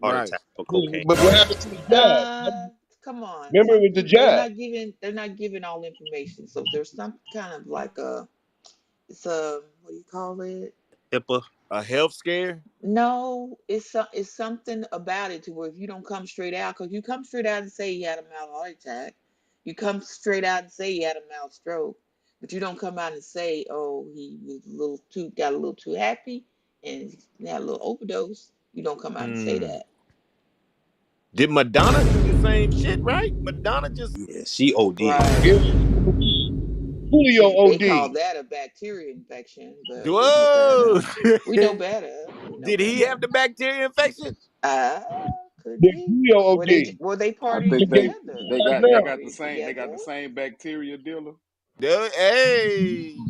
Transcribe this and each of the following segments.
heart Right. attack for cocaine. But what happened to the jab? Uh, come on. Remember, it was the They're jab. not giving. They're not giving all information. So there's some kind of like a. It's a, what do you call it? HIPAA. A health scare. No, it's something about it to where if you don't come straight out, because you come straight out and say he had a mild heart attack, you come straight out and say he had a mild stroke, but you don't come out and say, oh, he was a little too got a little too happy and he had a little overdose. You don't come out and say Mm. that. Did Madonna do the same shit? Right? Madonna just. Yeah, she OD. Yeah, Right. Julio They call OD. that a bacteria infection, but we know Whoa. better. We know better. We know Did he have better. the bacteria infection? Ah, could The be. Julio Were they OD. were they I partying think Last together? Were they they now. got the partying same together? bacteria dealer. Hey.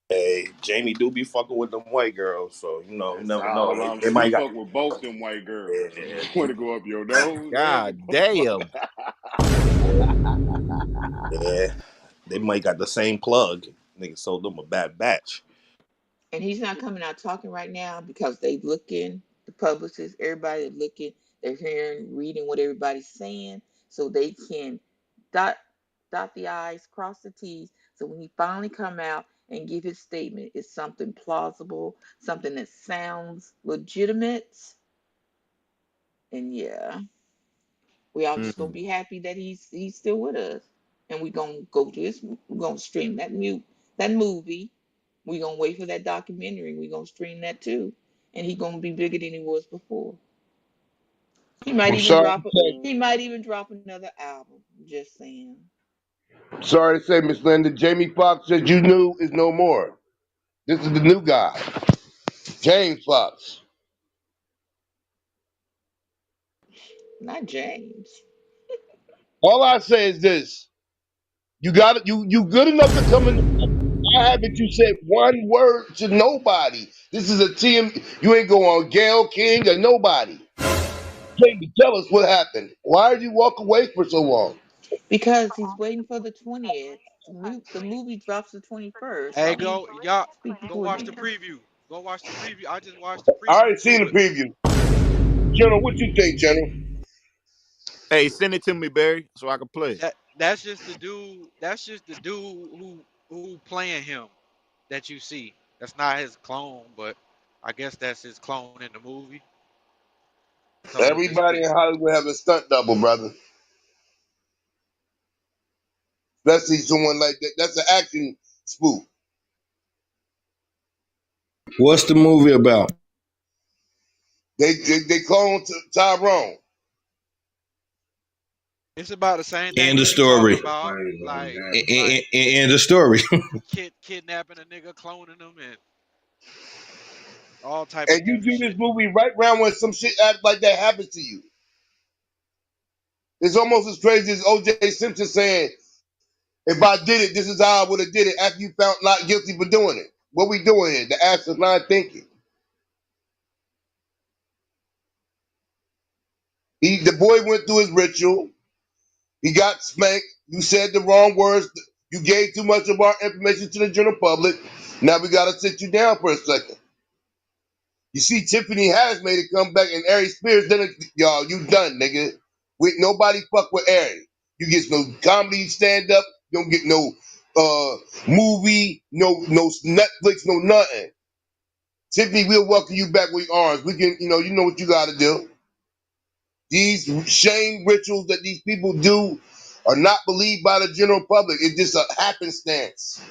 Hey, Jamie do be fucking with them white girls, so you That's never know. all They, I'm they saying. He might got. fuck with both them white girls. Yeah, Want to go up your nose and the God damn. yeah, they might got the same plug. Nigga sold them a bad batch. And he's not coming out talking right now because they looking, the publicists, everybody looking, they're hearing, reading what everybody's saying, so they can dot dot the I's, cross the T's. So when he finally come out and give his statement, it's something plausible, something that sounds legitimate. And yeah, we all just gonna Mm. be happy that he's still with us. And we gonna go to his, we're gonna stream that movie. We gonna wait for that documentary. We gonna stream that too, and he gonna be bigger than he was before. He might I'm even sorry drop to say, he might even drop another album. Just saying. sorry to say, Miss Linda, Jamie Foxx said you knew is no more. This is the new guy, James Foxx. Not James. All I say is this: you got it. You good enough to come in. I haven't you said one word to nobody. This is a team. You ain't go on Gail King or nobody. Came to tell us what happened. Why did you walk away for so long? Because he's waiting for the 20th. The movie drops the 21st. Hey, Why don't he go y'all speak go before watch the then? preview. Go watch the preview. I just watched the I preview already seen the for it. preview. General, what you think, General? Hey, send it to me, Barry, so I can play it. That's just the dude. That's just the dude who playing him that you see. That's not his clone, but I guess that's his clone in the movie. So it just Everybody in fits. Hollywood have a stunt double, brother. Especially someone like that. That's an action spoof. What's the movie about? They clone Tyrone. It's about the same thing End we of was talking story. about, like End of story. kidnapping a nigga, cloning him, and all type And of you goofy do this shit. movie right around when some shit like that happens to you. It's almost as crazy as O.J. Simpson saying, "If I did it, this is how I would have did it." After you found not guilty for doing it, what we doing here? The ass is not thinking. The boy went through his ritual. He got spanked. You said the wrong words. You gave too much of our information to the general public. Now we gotta sit you down for a second. You see, Tiffany has made a comeback, and Ari Spears done it. Y'all, you done, nigga. With nobody fuck with Ari. You get no comedy stand up. You don't get no movie, no Netflix, no nothing. Tiffany, we'll welcome you back with arms. We can, you know what you got to do. These shame rituals that these people do are not believed by the general public. It's just a happenstance.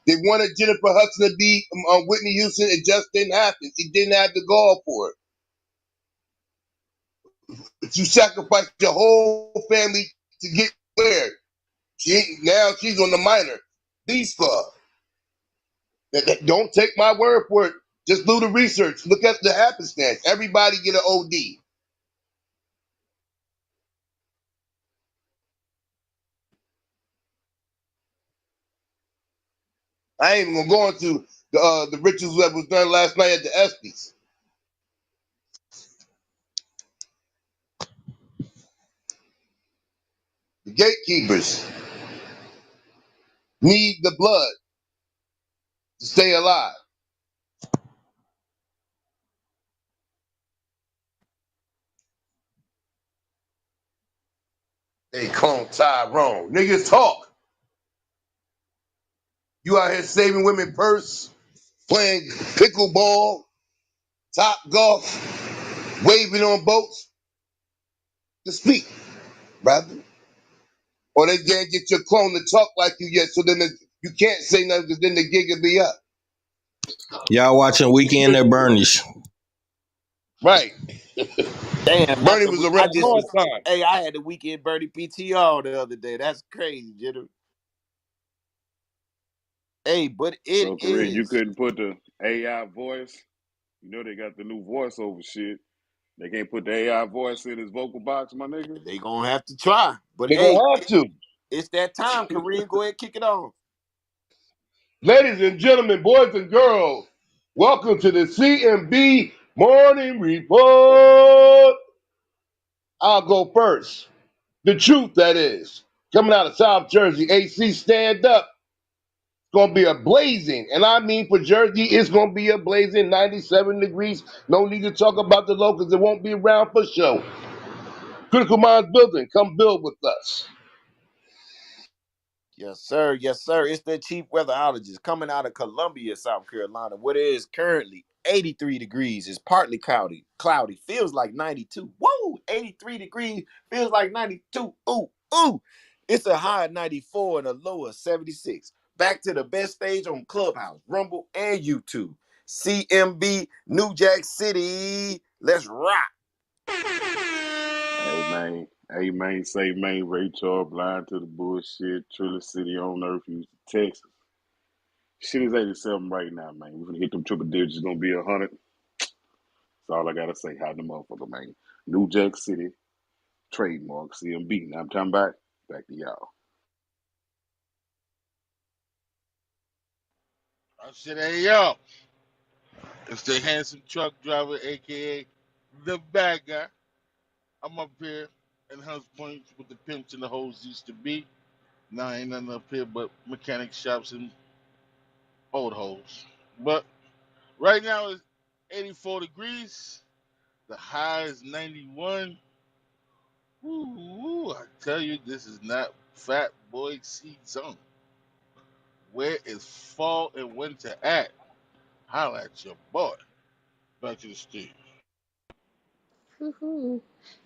They wanted Jennifer Hudson to be Whitney Houston. It just didn't happen. She didn't have the gall for it. But you sacrificed your whole family to get where? Now she's on the minor. These fuck. Don't take my word for it. Just do the research. Look at the happenstance. Everybody get an OD. I ain't even gonna go into the rituals that was done last night at the ESPYs. The gatekeepers need the blood to stay alive. Hey, clone Tyrone. Niggas talk. You out here saving women purse, playing pickleball, top golf, waving on boats. To speak, brother. Or they can't get your clone to talk like you yet, so then you can't say nothing because then the gig will be up. Y'all watching Weekend at Bernie's? Right. Damn, not Bernie the was week. I around a just long was. time. Hey, I had the weekend Birdie PTR the other day. That's crazy, Jitter. Hey, but it So Korea, you is. couldn't put the AI voice. You know they got the new voiceover shit. They can't put the AI voice in his vocal box, my nigga. They gonna have to try. But They're hey, gonna have to. it's that time, Kareem. Go ahead, kick it off. Ladies and gentlemen, boys and girls, welcome to the CMB Morning Report. I'll go first. The truth, that is. Coming out of South Jersey, AC stand up. It's going to be a blazing, and I mean for Jersey, it's going to be a blazing 97 degrees. No need to talk about the locals. It won't be around for show. Critical Minds Building, come build with us. Yes, sir. Yes, sir. It's the chief weatherologist coming out of Columbia, South Carolina. What is currently 83 degrees. It's partly cloudy. Cloudy. Feels like 92. Whoa! 83 degrees. Feels like 92. Ooh, ooh. It's a high of 94 and a low of 76. Back to the best stage on Clubhouse, Rumble, and YouTube. CMB, New Jack City. Let's rock. Hey man, say man, Ray Charles, blind to the bullshit, Triller City on Earth, Houston, Texas. Shit is 87 right now, man. We're gonna hit them triple digits, it's gonna be 100. That's all I gotta say. How the motherfucker, man. New Jack City, trademark, CMB. Now I'm talking back to y'all. I said, hey, yo, it's the handsome truck driver, a.k.a. the bad guy. I'm up here in Hunts Point with the pimps and the hoes used to be. Now ain't nothing up here but mechanic shops and old hoes. But right now it's 84 degrees. The high is 91. Ooh, I tell you, this is not fat boy season. Where is fall and winter at? Holla at your boy. Back to the stage. Woohoo.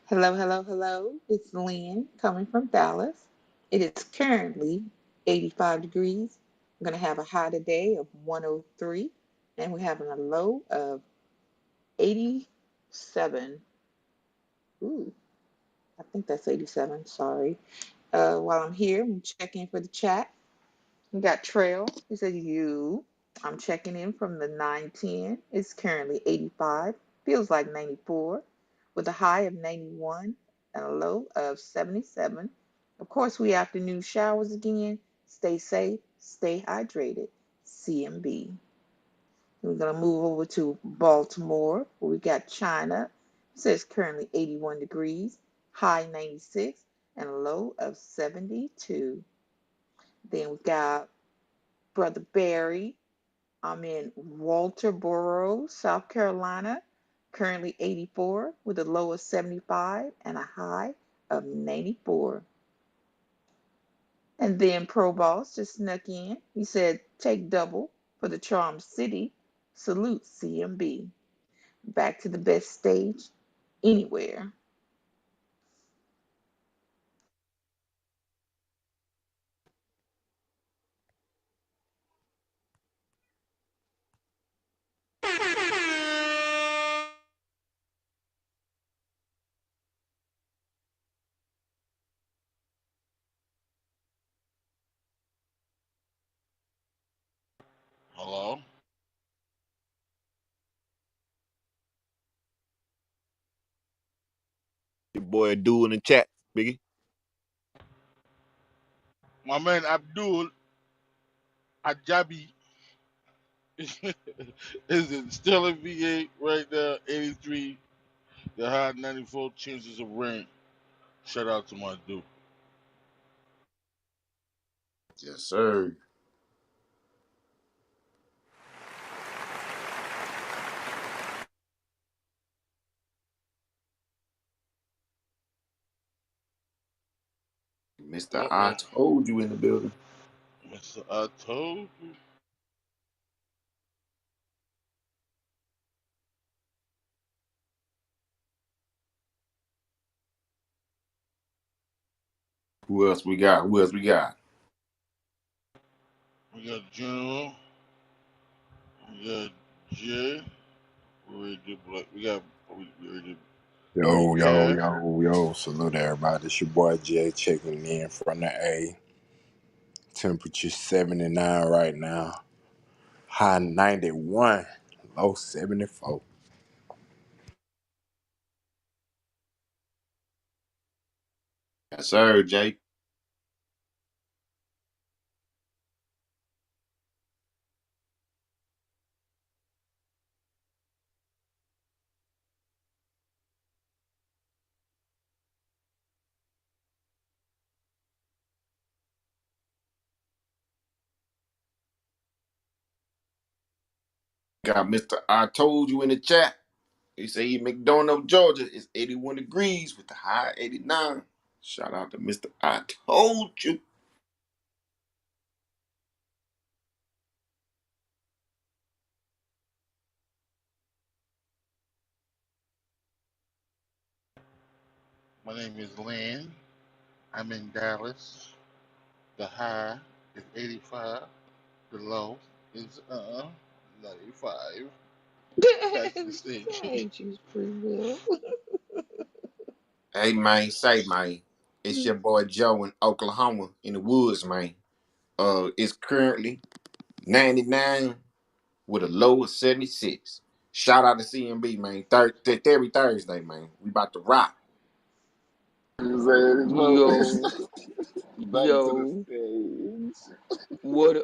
Hello, hello, hello. It's Lynn coming from Dallas. It is currently 85 degrees. I'm going to have a high today of 103, and we're having a low of 87. Ooh, I think that's 87. Sorry. While I'm here, I'm checking for the chat. We got Trail. He said, you. I'm checking in from the 910. It's currently 85. Feels like 94 with a high of 91 and a low of 77. Of course, we afternoon showers again. Stay safe, stay hydrated. CMB. We're going to move over to Baltimore where we got China. It says currently 81 degrees, high 96 and a low of 72. Then we got Brother Barry. I'm in Walterboro, South Carolina, currently 84 with a low of 75 and a high of 94. And then Pro Boss just snuck in. He said, take double for the Charm City. Salute CMB. Back to the best stage anywhere. Hello? Your boy do in the chat, Biggie. My man Abdul Ajabi is still in VA right now, 83. The high 94 chances of rain. Shout out to my dude. Yes, sir. Mr. I told you in the building. Mr. I told you. Who else we got? Who else we got? We got General. We got Jay. We already did Black. We already did Yo, Big yo, Cash. yo, yo. Salute everybody. It's your boy Jay checking in from the A. Temperature 79 right now. High 91. Low 74. Yes, sir, Jake. Got Mr. I told you in the chat. He said he McDonough, Georgia is 81 degrees with the high 89. Shout out to Mr. I told you. My name is Lynn. I'm in Dallas. The high is 85. The low is 95. Back to the stage. Hey, choose free will. Hey man, say man, it's your boy Joe in Oklahoma in the woods, man. It's currently 99 with a low of 76. Shout out to CMB, man. Every Thursday, man. We about to rock. His ass, Yo, back to the yo, stage. what,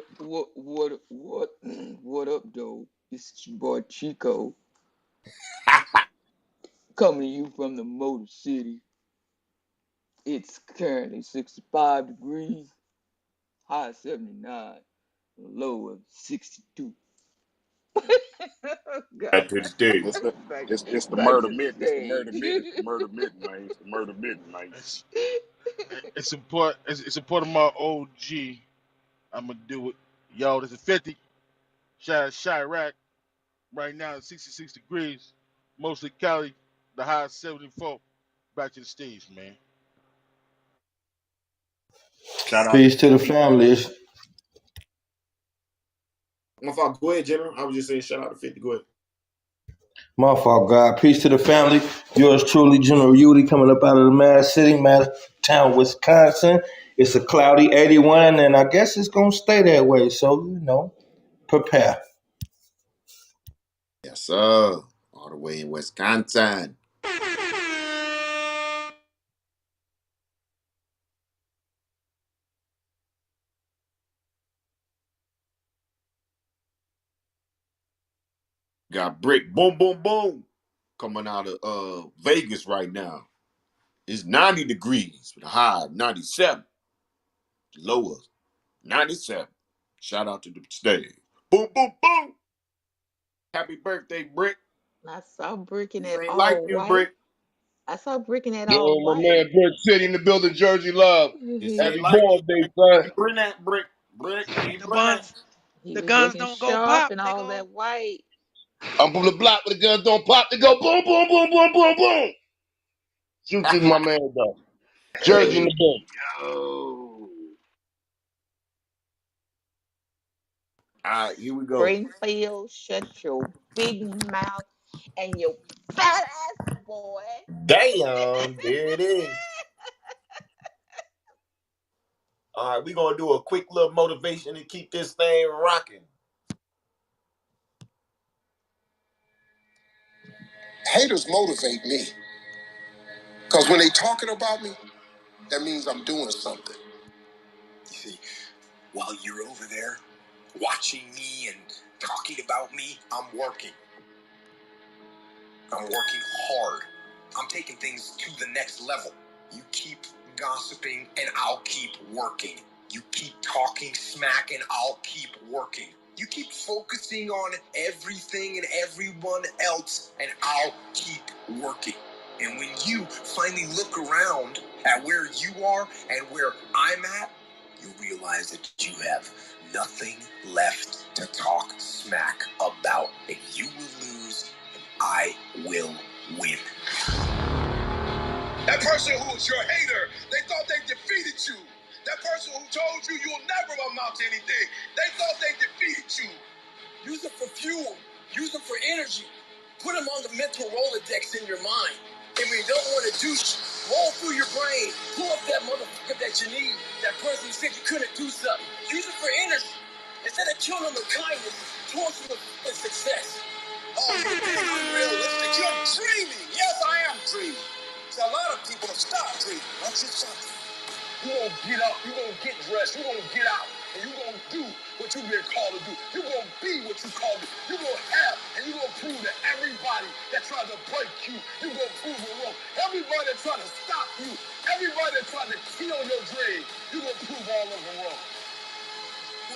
what up, though? It's your boy Chico coming to you from the Motor City. It's currently 65 degrees, high 79, low of 62. God, Back to the stage. It's the back, it's the back murder to the mitten. It's the murder stage. mitten. It's the murder mitten, man. It's the murder mitten, man. It's, it's important. It's important. My OG. I'm gonna do it. Yo, this is 50. Shout out Chirac. Right now it's 66 degrees. Mostly Cali. The high is 74. Back to the stage, man. Shout out. Peace to the family. My fault. Go ahead, General. I was just saying shout out to 50. Go ahead. My fault, God. Peace to the family. Yours truly, General Yudy, coming up out of the Mad City, Mad Town, Wisconsin. It's a cloudy 81, and I guess it's going to stay that way. So, prepare. Yes, sir. All the way in Wisconsin. Got Brick Boom Boom Boom coming out of Vegas right now. It's 90 degrees with a high of 97. Lower 97. Shout out to the stage. Boom Boom Boom. Happy birthday, Brick. I saw Brick in This that ain't like all you, white. Brick. I saw Brick in that Yo, all my white. man, Brick City in the building, Jersey Love. This Happy ain't like you, Born Day, Brick. son. Keep bring that, Brick. Brick, keep The bring that. buns, He the was guns looking don't go sharp pop. and They all go. that white. I'm from the block where the guns don't pop. They go boom, boom, boom, boom, boom, boom. Shoot you, my man, though. Jersey in Hey, the building. yo. All right, here we go. Springfield, shut your big mouth and your fat ass boy. Damn, there it is. All right, we're gonna do a quick little motivation to keep this thing rocking. Haters motivate me because when they talking about me, that means I'm doing something. You see, while you're over there watching me and talking about me, I'm working. I'm working hard. I'm taking things to the next level. You keep gossiping and I'll keep working. You keep talking smack and I'll keep working. You keep focusing on everything and everyone else and I'll keep working. And when you finally look around at where you are and where I'm at, you realize that you have nothing left to talk smack about. And you will lose and I will win. That person who was your hater, they thought they defeated you. That person who told you you'll never amount to anything, they thought they defeated you. Use them for fuel. Use them for energy. Put them on the mental Rolodex in your mind. And when you don't want to do shit, roll through your brain. Pull up that motherfucker that you need. That person who said you couldn't do something. Use it for energy. Instead of killing them with kindness, torch them with success. Oh, you're being unrealistic. You're dreaming. Yes, I am dreaming. So a lot of people have stopped dreaming. Don't you stop dreaming. You're going to get up, you're going to get dressed, you're going to get out, and you're going to do what you've been called to do. You're going to be what you called to. You're going to have, and you're going to prove to everybody that tried to break you, you're going to prove them wrong. Everybody that tried to stop you, everybody that tried to kill your dream, you're going to prove all of them wrong.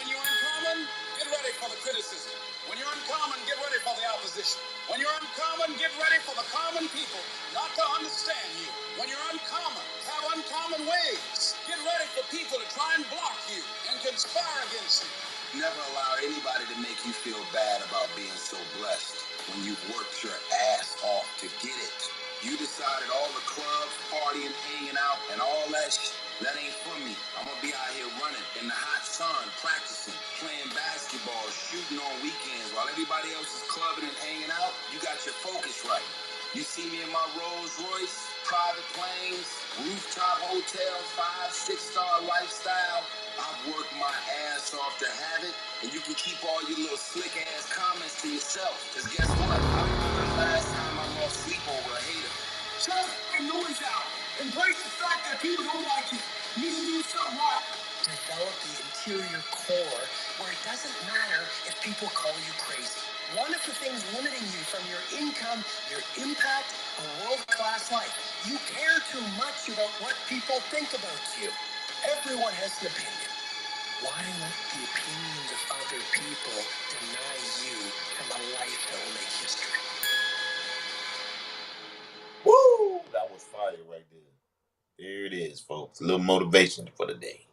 When you're uncommon, get ready for the criticism. When you're uncommon, get ready for the opposition. When you're uncommon, get ready for the common people not to understand you. When you're uncommon, have uncommon ways. Get ready for people to try and block you and conspire against you. Never allow anybody to make you feel bad about being so blessed when you've worked your ass off to get it. You decided all the clubs, partying, hanging out, and all that shit, that ain't for me. I'm gonna be out here running in the hot sun, practicing, playing basketball, shooting on weekends while everybody else is clubbing and hanging out. You got your focus right. You see me in my Rolls Royce, private planes, rooftop hotels, 5-6-star lifestyle. I've worked my ass off to have it, and you can keep all your little slick ass comments to yourself. Cause guess what? I remember the last time I lost sleep over a hater. Shut the noise out. Embrace the fact that people don't like you. You need to do something right. Develop the interior core where it doesn't matter if people call you crazy. One of the things limiting you from your income, your impact, a world-class life. You care too much about what people think about you. Everyone has an opinion. Why let the opinions of other people deny you from a life that will make history? Woo! That was fire right there. There it is, folks. A little motivation for the day.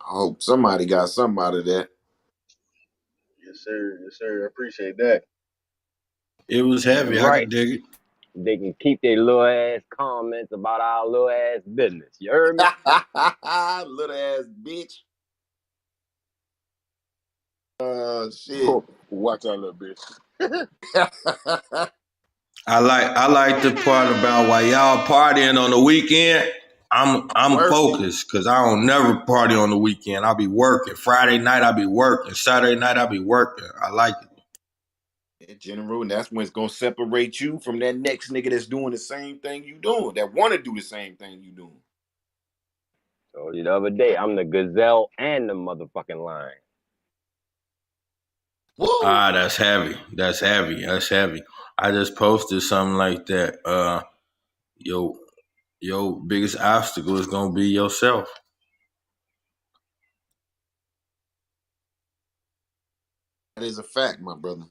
I hope somebody got something out of that. Yes, sir. Yes, sir. I appreciate that. It was Damn heavy. I right. could dig it. They can keep their little ass comments about our little ass business. You heard me? Little ass bitch. Shit. Watch out, little bitch. I like the part about while y'all partying on the weekend. I'm Working. focused because I don't never party on the weekend. I'll be working. Friday night I'll be working. Saturday night I'll be working. I like it. In general, and that's when it's gonna separate you from that next nigga that's doing the same thing you doing, that wanna do the same thing you doing. Told you the other day, I'm the gazelle and the motherfucking lion. Woo! Ah, that's heavy. That's heavy. That's heavy. I just posted something like that. Yo, your biggest obstacle is gonna be yourself. That is a fact, my brother.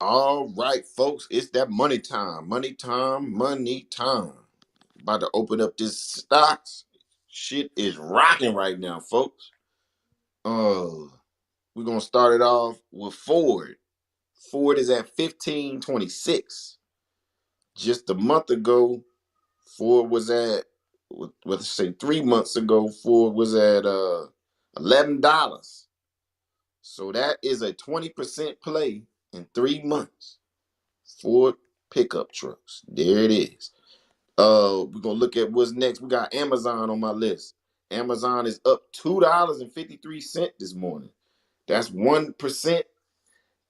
All right, folks, it's that money time. Money time, money time. About to open up this stocks. Shit is rocking right now, folks. We're gonna start it off with Ford. Ford is at 1526. Just a month ago, Ford was at let's say 3 months ago, Ford was at $11. So that is a 20% play in 3 months. Ford pickup trucks. There it is. We're gonna look at what's next. We got Amazon on my list. Amazon is up $2.53 this morning. That's 1%,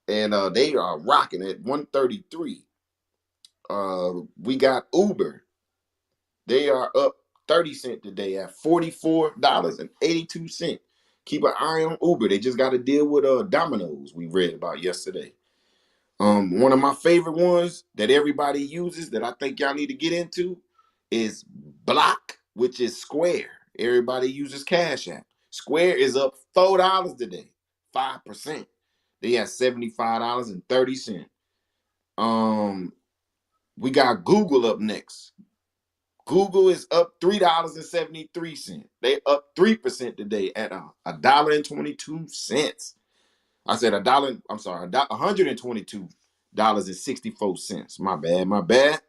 and they are rocking at 133. We got Uber. They are up 30 cents today at $44.82. Keep an eye on Uber. They just got to deal with Domino's we read about yesterday. One of my favorite ones that everybody uses that I think y'all need to get into is Block, which is Square. Everybody uses Cash App. Square is up $4 today, 5%. They at $75.30. We got Google up next. Google is up $3.73. They up 3% today at $1.22. I said a dollar. I'm sorry, $122.64. My bad, my bad.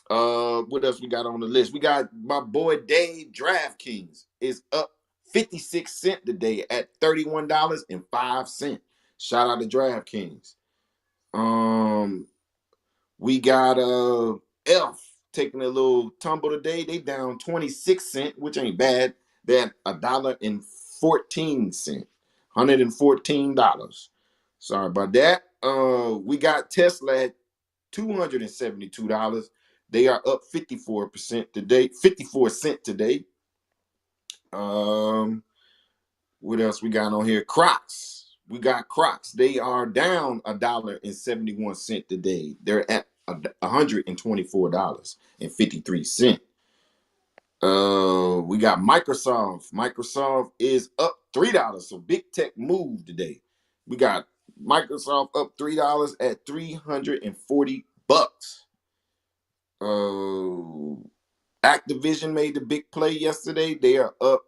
What else we got on the list? We got my boy Dave DraftKings is up 56 cents today at $31.05. Shout out to DraftKings. Um, we got Elf taking a little tumble today. They down 26 cents, which ain't bad. They're at $1.14. $114. Sorry about that. We got Tesla at $272. They are up 54% today, 54 cents today. What else we got on here? Crocs. We got Crocs. They are down $1.71 today. They're at $124.53. We got Microsoft. Microsoft is up $3. So big tech move today. We got Microsoft up $3 at $340. Activision made the big play yesterday. They are up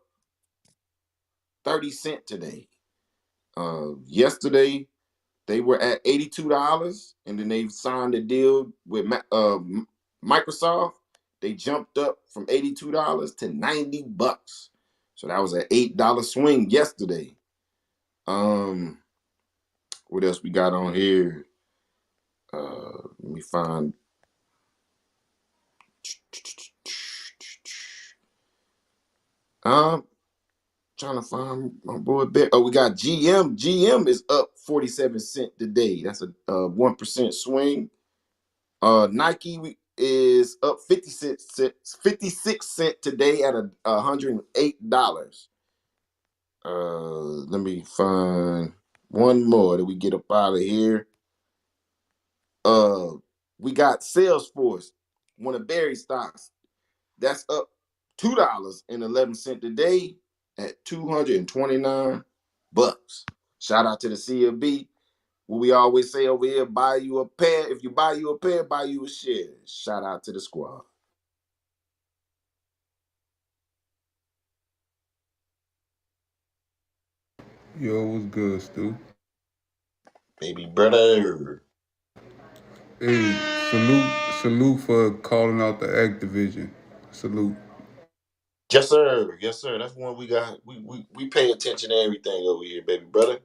30 cents today. Yesterday they were at $82, and then they signed a deal with Microsoft. They jumped up from $82 to $90. So that was an $8 swing yesterday. What else we got on here? Let me find. Trying to find my boy back. Oh, we got GM. GM is up 47 cents today. That's a 1% swing. Nike is up 56 cents today at $108. Let me find one more that we get up out of here. We got Salesforce, one of Barry's stocks. That's up $2.11 today at $229. Shout out to the CFB. What we always say over here, buy you a pair. If you buy you a pair, buy you a share. Shout out to the squad. Yo, what's good, Stu? Baby brother. Hey, salute for calling out the Activision. Salute. Yes, sir. Yes, sir. That's one we got. We pay attention to everything over here, baby brother.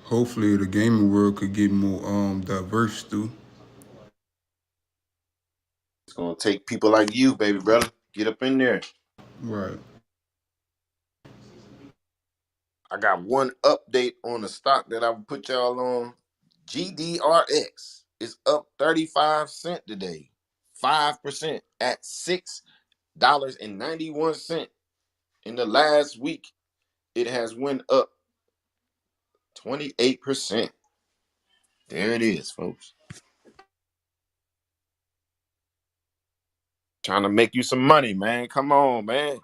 Hopefully, the gaming world could get more diverse, Stu. It's gonna take people like you, baby brother. Get up in there. Right. I got one update on the stock that I would put y'all on. GDRX is up 35 cents today, 5% at $6.91. In the last week, it has went up 28%. There it is, folks. Trying to make you some money, man. Come on, man.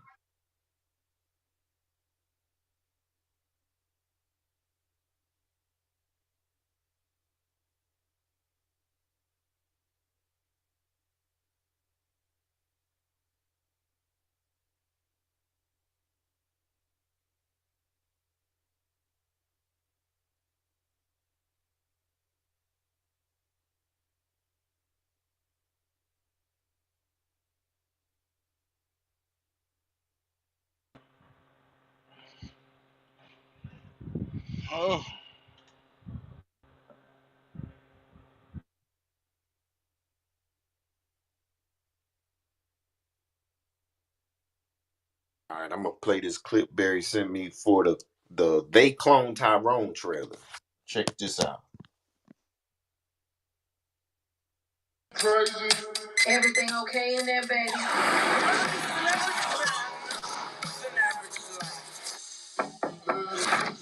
Oh, All right, I'm gonna play this clip Barry sent me for the They Clone Tyrone trailer. Check this out. Crazy. Everything okay in there, baby?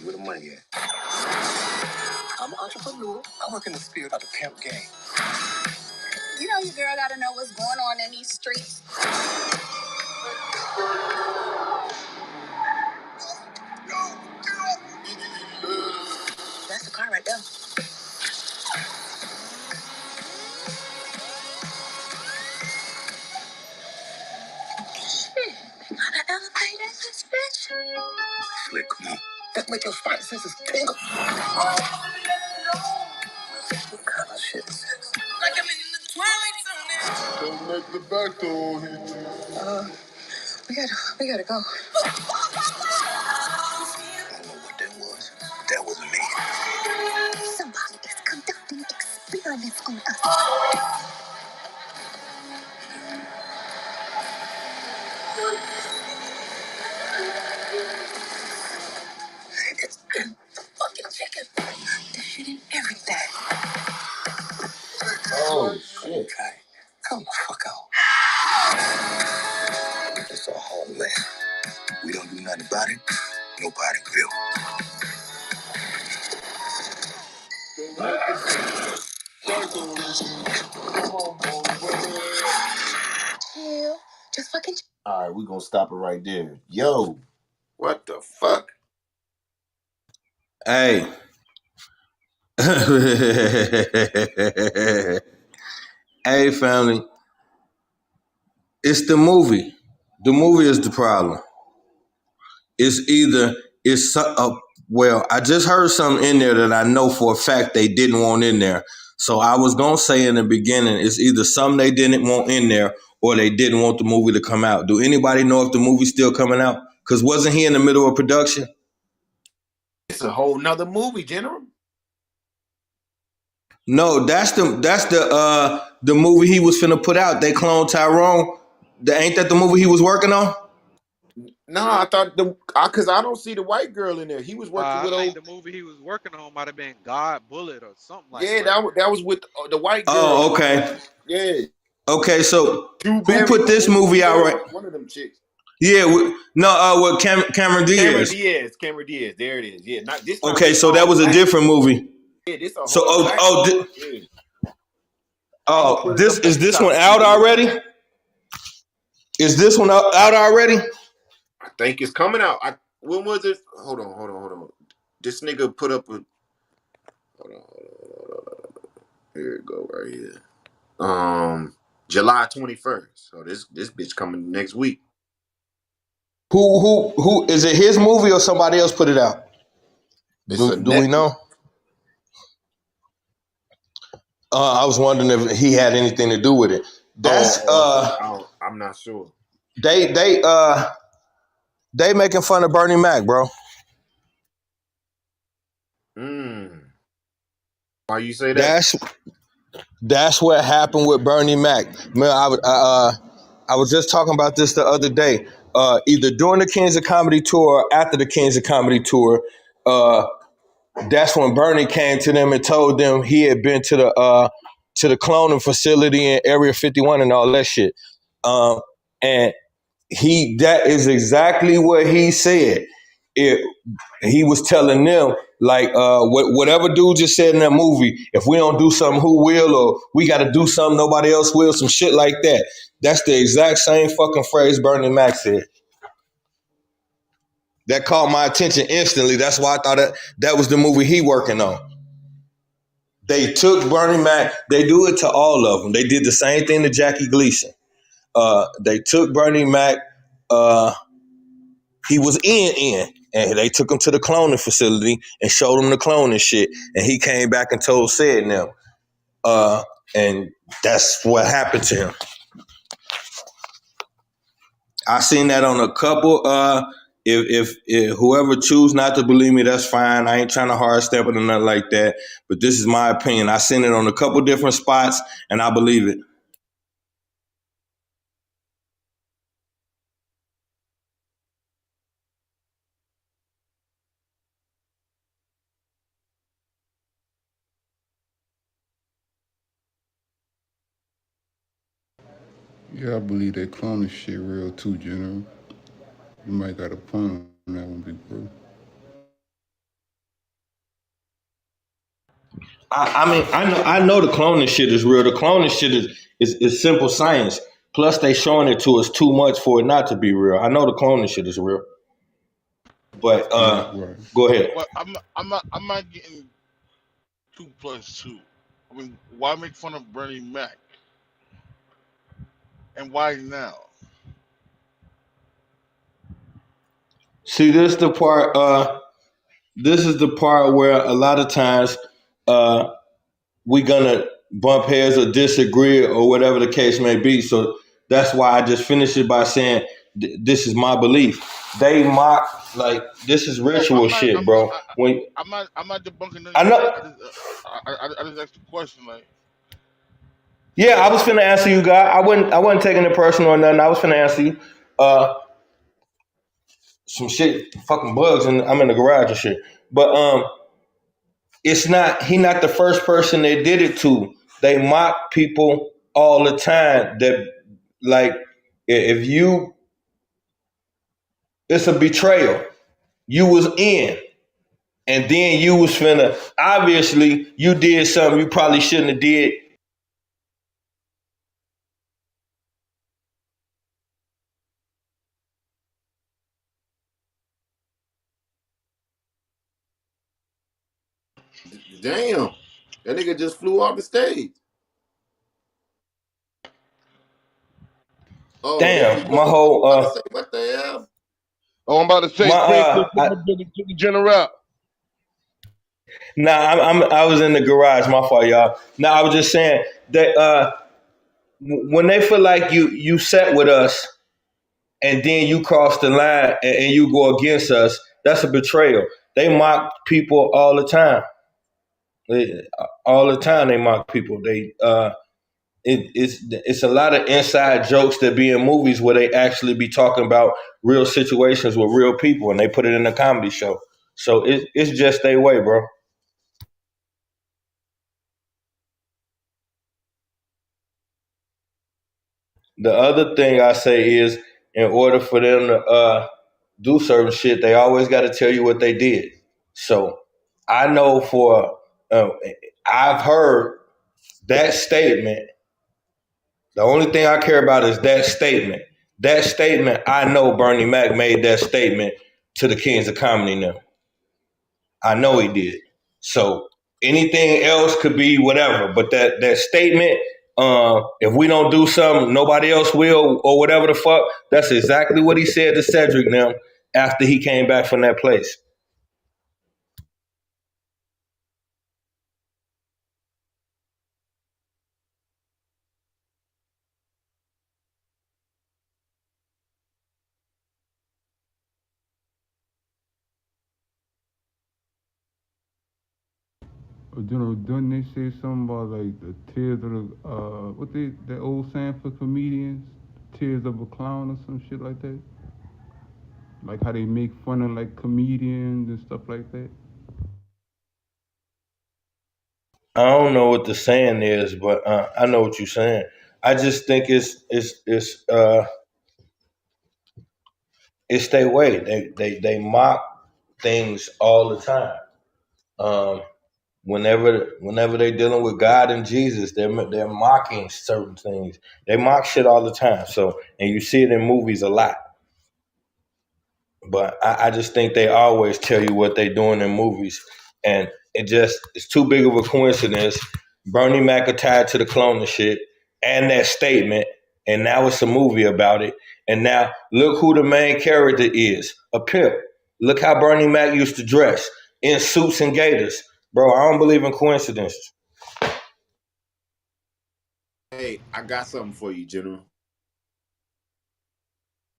Where the money at? I'm an entrepreneur. I work in the spirit of the pimp game. You know your girl gotta know what's going on in these streets. That's the car right there. Shit. Gotta elevate this bitch. Slick, come on. That make your spine senses tingle. What kind of shit is this? Like I'm in the Twilight Zone now. Don't make the back door hit you. We gotta go. I don't know what that was. That wasn't me. Somebody is conducting experiments on us. It's the fucking chicken. The shit in everything. Oh, shit. Okay. Come the fuck out. It's a whole land. We don't do nothing about it. Nobody will. Chill. Just fucking chill. All right, we're gonna stop it right there. Yo, what the fuck? Hey. Hey, family. It's the movie. The movie is the problem. It's either well, I just heard something in there that I know for a fact they didn't want in there. So I was gonna say in the beginning, it's either something they didn't want in there or they didn't want the movie to come out. Do anybody know if the movie's still coming out? Because wasn't he in the middle of production? It's a whole nother movie, General. No, that's the movie he was finna put out. They cloned Tyrone. Ain't that the movie he was working on? No, I thought because I don't see the white girl in there. He was working I with think old. the movie he was working on might have been God Bullet or something like Yeah, that. that was with the white girl. Oh, okay. Yeah, Okay, so Drew who put Barrymore. this Was it movie Drew out right? Barrymore? One of them chicks. Yeah, with Cameron Cameron Diaz. Diaz. Cameron Diaz. There it is. Yeah, not this time. Okay, This so that all was a black. different movie. Yeah, this a So whole black movie. Yeah. I'm gonna put it up at the this one top so you out can look at already? it. Is this one out already? I think it's coming out. When was it? Hold on. This nigga put up a. Hold on. Here it go right here. July 21st. So this bitch coming next week. Who is it? His movie or somebody else put it out? It's a Do we Netflix. know? I was wondering if he had anything to do with it. That's I'm not sure. they making fun of Bernie Mac, bro. Why you say that? That's what happened with Bernie Mac. Man, I was just talking about this the other day. Either during the Kings of Comedy tour or after the Kings of Comedy tour, that's when Bernie came to them and told them he had been to the cloning facility in Area 51 and all that shit. And that is exactly what he said. He was telling them like whatever dude just said in that movie, if we don't do something, who will? Or we got to do something nobody else will, some shit like that. That's the exact same fucking phrase Bernie Mac said. That caught my attention instantly. That's why I thought that was the movie he working on. They took Bernie Mac. They do it to all of them. They did the same thing to Jackie Gleason. They took Bernie Mac. He was and they took him to the cloning facility and showed him the cloning shit. And he came back and told Sid and them. And that's what happened to him. I seen that on a couple. If whoever choose not to believe me, that's fine. I ain't trying to hard step it or nothing like that. But this is my opinion. I seen it on a couple different spots, and I believe it. Yeah, I believe that cloning shit real too, General. You might got a point on that one, big bro. I know the cloning shit is real. The cloning shit is simple science. Plus, they showing it to us too much for it not to be real. I know the cloning shit is real, but Yeah, right. go ahead. But I'm not getting 2 plus 2. I mean, why make fun of Bernie Mac, and why now? See, this the part. This is the part where a lot of times uh, we gonna bump heads or disagree or whatever the case may be. So that's why I just finished it by saying this is my belief. They mock like this is No, ritual shit, bro. When I'm not debunking none of I your shit. know, I just asked a question like, yeah, I was uh, finna answer you, guy. I wasn't taking it personal or nothing. I was finna answer you. Uh, some shit, fucking bugs, and I'm in the garage and shit. But it's not. He not the first person they did it to. They mock people all the time. That like if you, it's a betrayal. You was in, and then you was finna. Obviously, you did something you probably shouldn't have did. Damn, that nigga just flew off the stage. Oh, there he Damn, my go. I was whole about to say, what the hell? Oh, I'm about to say, my Springsteen, put my brother to the general. Nah, I was in the garage. My fault, y'all. Nah, I was just saying that when they feel like you set with us and then you cross the line and you go against us, that's a betrayal. They mock people all the time. All the time they mock people. It's a lot of inside jokes that be in movies where they actually be talking about real situations with real people and they put it in a comedy show. So it's just their way, bro. The other thing I say is, in order for them to do certain shit, they always got to tell you what they did. So I know uh, I've heard that statement. The only thing I care about is that statement. That statement, I know Bernie Mac made that statement to the Kings of Comedy now. I know he did. So anything else could be whatever, but that statement, if we don't do something, nobody else will, or whatever the fuck. That's exactly what he said to Cedric now after he came back from that place. General, didn't they say something about like the tears of the what they that old saying for comedians, tears of a clown or some shit like that? Like how they make fun of like comedians and stuff like that. I don't know what the saying is, but I know what you're saying. I just think it's their way. They mock things all the time. Um, whenever they're dealing with God and Jesus, they're mocking certain things. They mock shit all the time. So and you see it in movies a lot. But I just think they always tell you what they're doing in movies, and it's too big of a coincidence. Bernie Mac tied to the cloning shit and that statement, and now it's a movie about it. And now look who the main character is, a pimp. Look how Bernie Mac used to dress in suits and gaiters, bro. I don't believe in coincidences. Hey, I got something for you, General.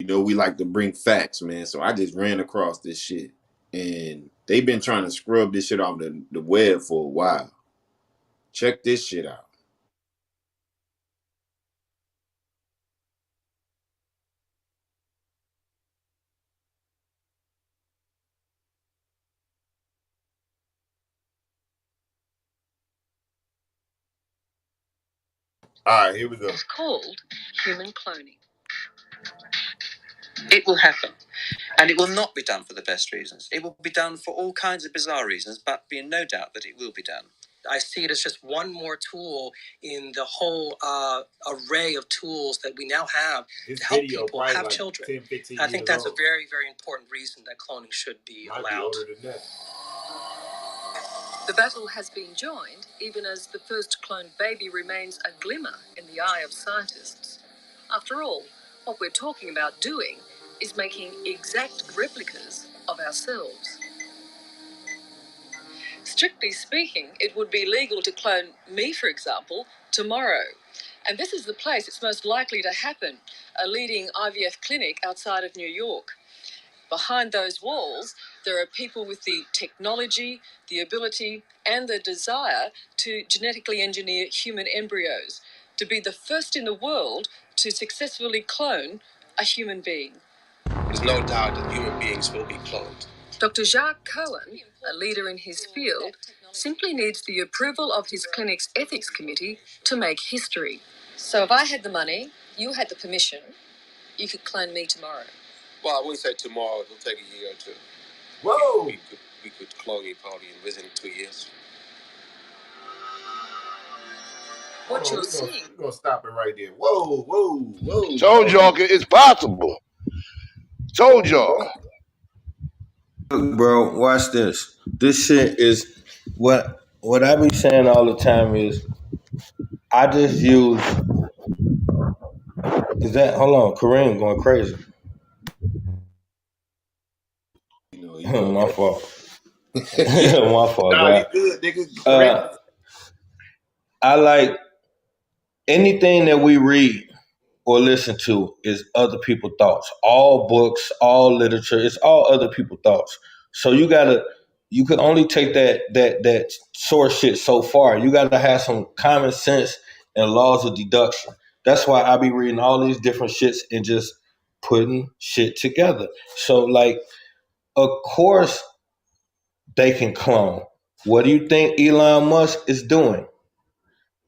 You know, we like to bring facts, man. So I just ran across this shit. And they've been trying to scrub this shit off the web for a while. Check this shit out. All right, here we go. It's called human cloning. It will happen. And it will not be done for the best reasons. It will be done for all kinds of bizarre reasons, but be in no doubt that it will be done. I see it as just one more tool in the whole array of tools that we now have to help people have children. 10, 15 I think that's old. A very, very important reason that cloning should be allowed. Be older than that. The battle has been joined, even as the first cloned baby remains a glimmer in the eye of scientists. After all, what we're talking about doing is making exact replicas of ourselves. Strictly speaking, it would be legal to clone me, for example, tomorrow. And this is the place it's most likely to happen, a leading IVF clinic outside of New York. Behind those walls, there are people with the technology, the ability, and the desire to genetically engineer human embryos, to be the first in the world to successfully clone a human being. There's no doubt that human beings will be cloned. Dr. Jacques Cohen, a leader in his field, simply needs the approval of his clinic's ethics committee to make history. So if I had the money, you had the permission, you could clone me tomorrow. Well, I wouldn't say tomorrow. It'll take a year or two. Whoa! We could clone you probably within 2 years. What you're seeing. We're gonna stop it right there. Whoa. Told y'all it's possible. Told y'all. Look, bro, watch this. This shit is what I be saying all the time is I just use hold on, Kareem going crazy. My fault. My fault, Nah, you God. good, nigga. I like anything that we read or listen to is other people's thoughts. All books, all literature, it's all other people's thoughts. So you can only take that source shit so far. You gotta have some common sense and laws of deduction. That's why I be reading all these different shits and just putting shit together. So like, of course they can clone. What do you think Elon Musk is doing?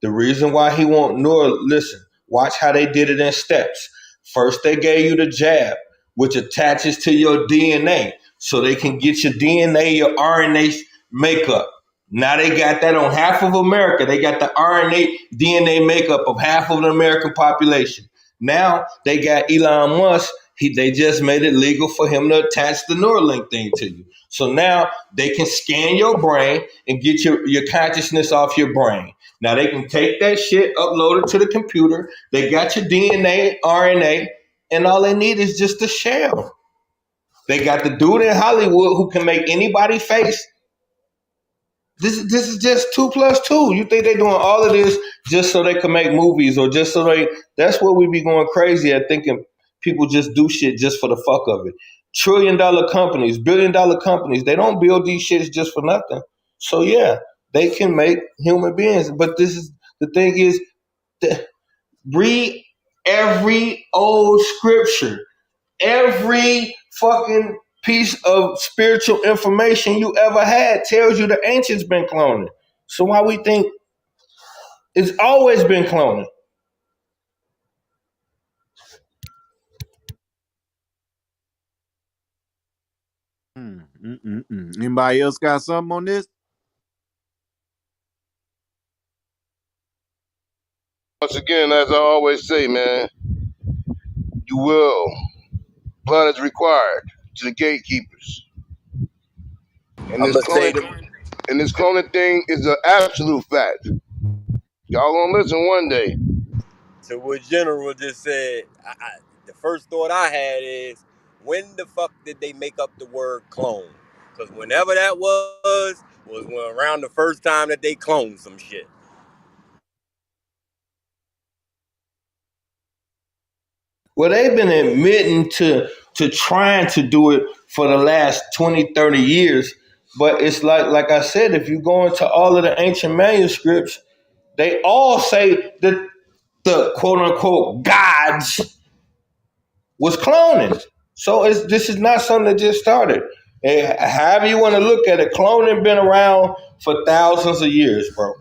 The reason why he won't listen, watch how they did it in steps. First, they gave you the jab, which attaches to your DNA so they can get your DNA, your RNA makeup. Now they got that on half of America. They got the RNA DNA makeup of half of the American population. Now they got Elon Musk. They just made it legal for him to attach the Neuralink thing to you. So now they can scan your brain and get your consciousness off your brain. Now they can take that shit, upload it to the computer. They got your DNA, RNA, and all they need is just a shell. They got the dude in Hollywood who can make anybody face. This is just 2 + 2. You think they're doing all of this just so they can make movies or just so that's what we be going crazy at, thinking people just do shit just for the fuck of it. $1 trillion companies, $1 billion companies, they don't build these shits just for nothing. So yeah, they can make human beings. But the thing is, read every old scripture, every fucking piece of spiritual information you ever had tells you the ancients been cloning. So why we think it's always been cloning? Anybody else got something on this? Once again, as I always say, man, you will. Blood is required to the gatekeepers. And I'm this gonna say cloning thing is an absolute fact. Y'all gonna listen one day. to what General just said. The first thought I had is, when the fuck did they make up the word clone? Because whenever that was when around the first time that they cloned some shit. Well, they've been admitting to trying to do it for the last 20, 30 years. But it's like I said, if you go into all of the ancient manuscripts, they all say that the quote unquote gods was cloning. So this is not something that just started. However you want to look at it, cloning been around for thousands of years, bro.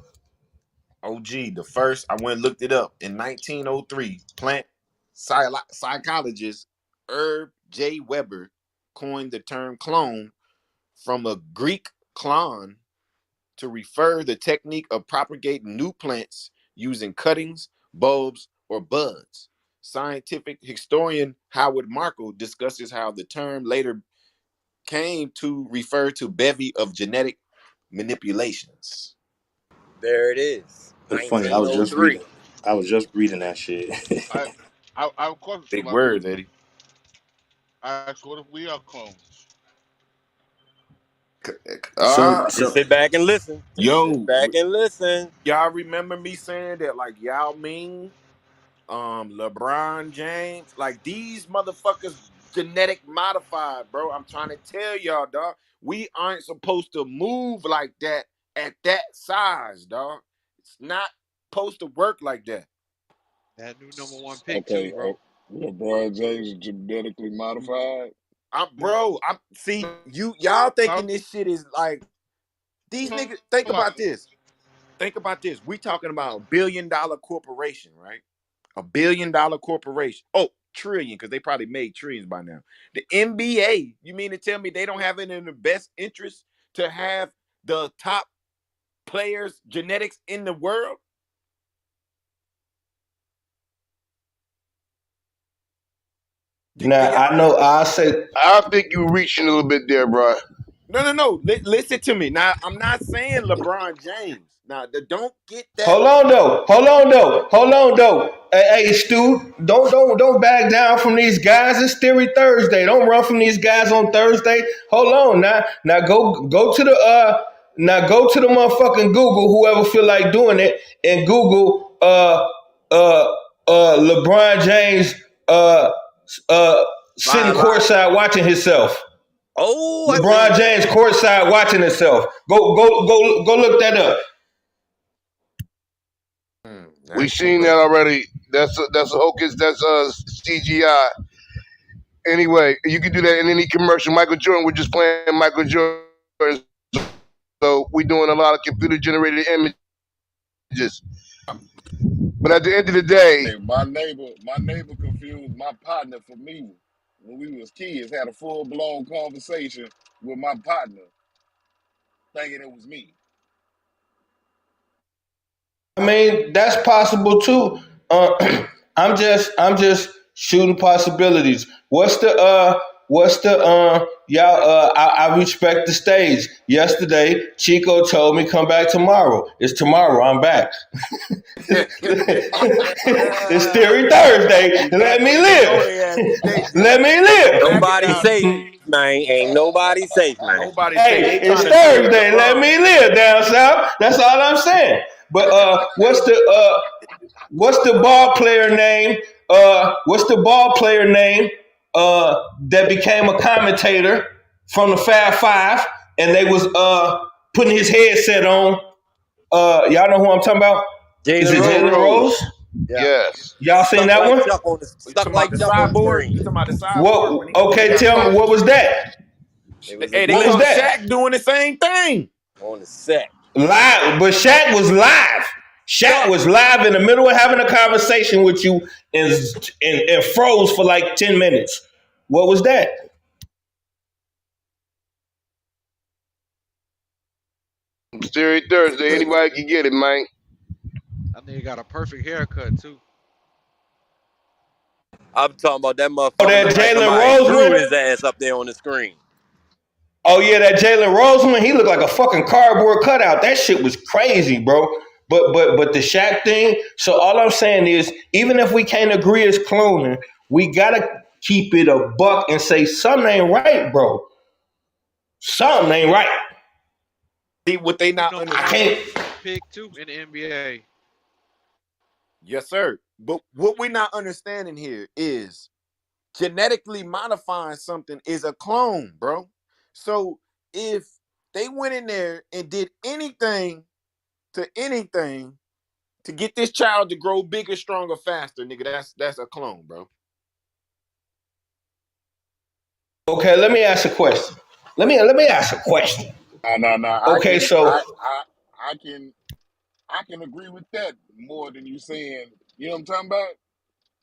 OG, the first, I went and looked it up. In 1903, plant psychologist Herb J. Weber coined the term clone from a Greek klon to refer the technique of propagating new plants using cuttings, bulbs, or buds. Scientific historian Howard Markle discusses how the term later came to refer to bevy of genetic manipulations. There it is. It's funny. I was just 1903. reading. I was just reading that shit. I, I have a question for Big my words, people. Eddie. I ask, what if we are clones? so Uh, Just so sit back and listen. Just sit yo, back and listen. y'all remember me saying that like Yao Ming, LeBron James, like these motherfuckers genetic modified, bro. I'm trying to tell y'all, dog. We aren't supposed to move like that at that size, dog. It's not supposed to work like that. That new number one pick too, Okay, bro. LeBron James is genetically modified. I'm see y'all thinking I'm this shit is like these talking niggas. Think about, about this. Think about this. We talking about $1 billion corporation, right? $1 billion corporation. Oh, trillion, because they probably made trillions by now. The NBA, you mean to tell me they don't have it in the best interest to have the top players' genetics in the world? Do Now y'all I know I say, I think you're reaching a little bit there, bro. no. Listen to me. Now, I'm not saying LeBron James. Now, don't get that. hold on though. Hey, Stu, don't back down from these guys. It's Theory Thursday. Don't run from these guys on Thursday. Hold on now go to the go to the motherfucking Google, whoever feel like doing it, and Google uh LeBron James uh uh sitting Biological. courtside watching himself. Oh, I LeBron seen that. James courtside watching himself. Go look that up. We That's too seen that much. already. That's a hocus. That's CGI. Anyway, you can do that in any commercial. Michael Jordan, we're just playing Michael Jordan. So we're doing a lot of computer generated images. But at the end of the day, Hey, my neighbor confused my partner for me when we was kids. Had a full blown conversation with my partner, thinking it was me. I mean, that's possible too. I'm just shooting possibilities. What's the y'all I respect the stage. Yesterday, Chico told me come back tomorrow. It's tomorrow, I'm back. It's Theory Thursday. You Let got me them to know live. their ass today, Let G. me Don't live. back it Nobody down, safe, G. man. Ain't nobody safe, man. Nobody safe. Hey, They it's trying to steal your Thursday. Let bug. me live down south. That's all I'm saying. But what's the ball player name? What's the ball player name that became a commentator from the Fab Five, and they was putting his headset on? Y'all know who I'm talking about? Is Jalen it Jalen Jalen Rose. Rose? Rose. Yeah. Yes. Y'all seen Stuck that like one? Chuck on the You stuck talking about like the Chuck on the cyborg? You screen. talking about the cyborg What? when he Okay, got tell me shot? what was that? It was a Hey, they What was dude caught that? Shaq doing the same thing. on the set. Live, but Shaq was live. Shaq Stuck. was live in the middle of having a conversation with you and froze for like 10 minutes. What was that? Theory Thursday. Anybody can get it, man. That nigga got a perfect haircut too. I'm talking about that Oh, motherfucker that looked like Jalen somebody Rose drew one? his ass up there on the screen. Oh, yeah, that Jalen Rose one? He looked like a fucking cardboard cutout. That shit was crazy, bro. But the Shaq thing, so all I'm saying is, even if we can't agree as cloning, we gotta keep it a buck and say something ain't right, bro. Something ain't right. See what they New not number I one understanding. can't. pick too in the NBA. Yes, sir. But what we're not understanding here is genetically modifying something is a clone, bro. So if they went in there and did anything to get this child to grow bigger, stronger, faster, nigga, that's a clone, bro. Okay, let me ask a question. Let me ask a question. Nah. Okay, so I can. I can agree with that more than you saying. You know what I'm talking about?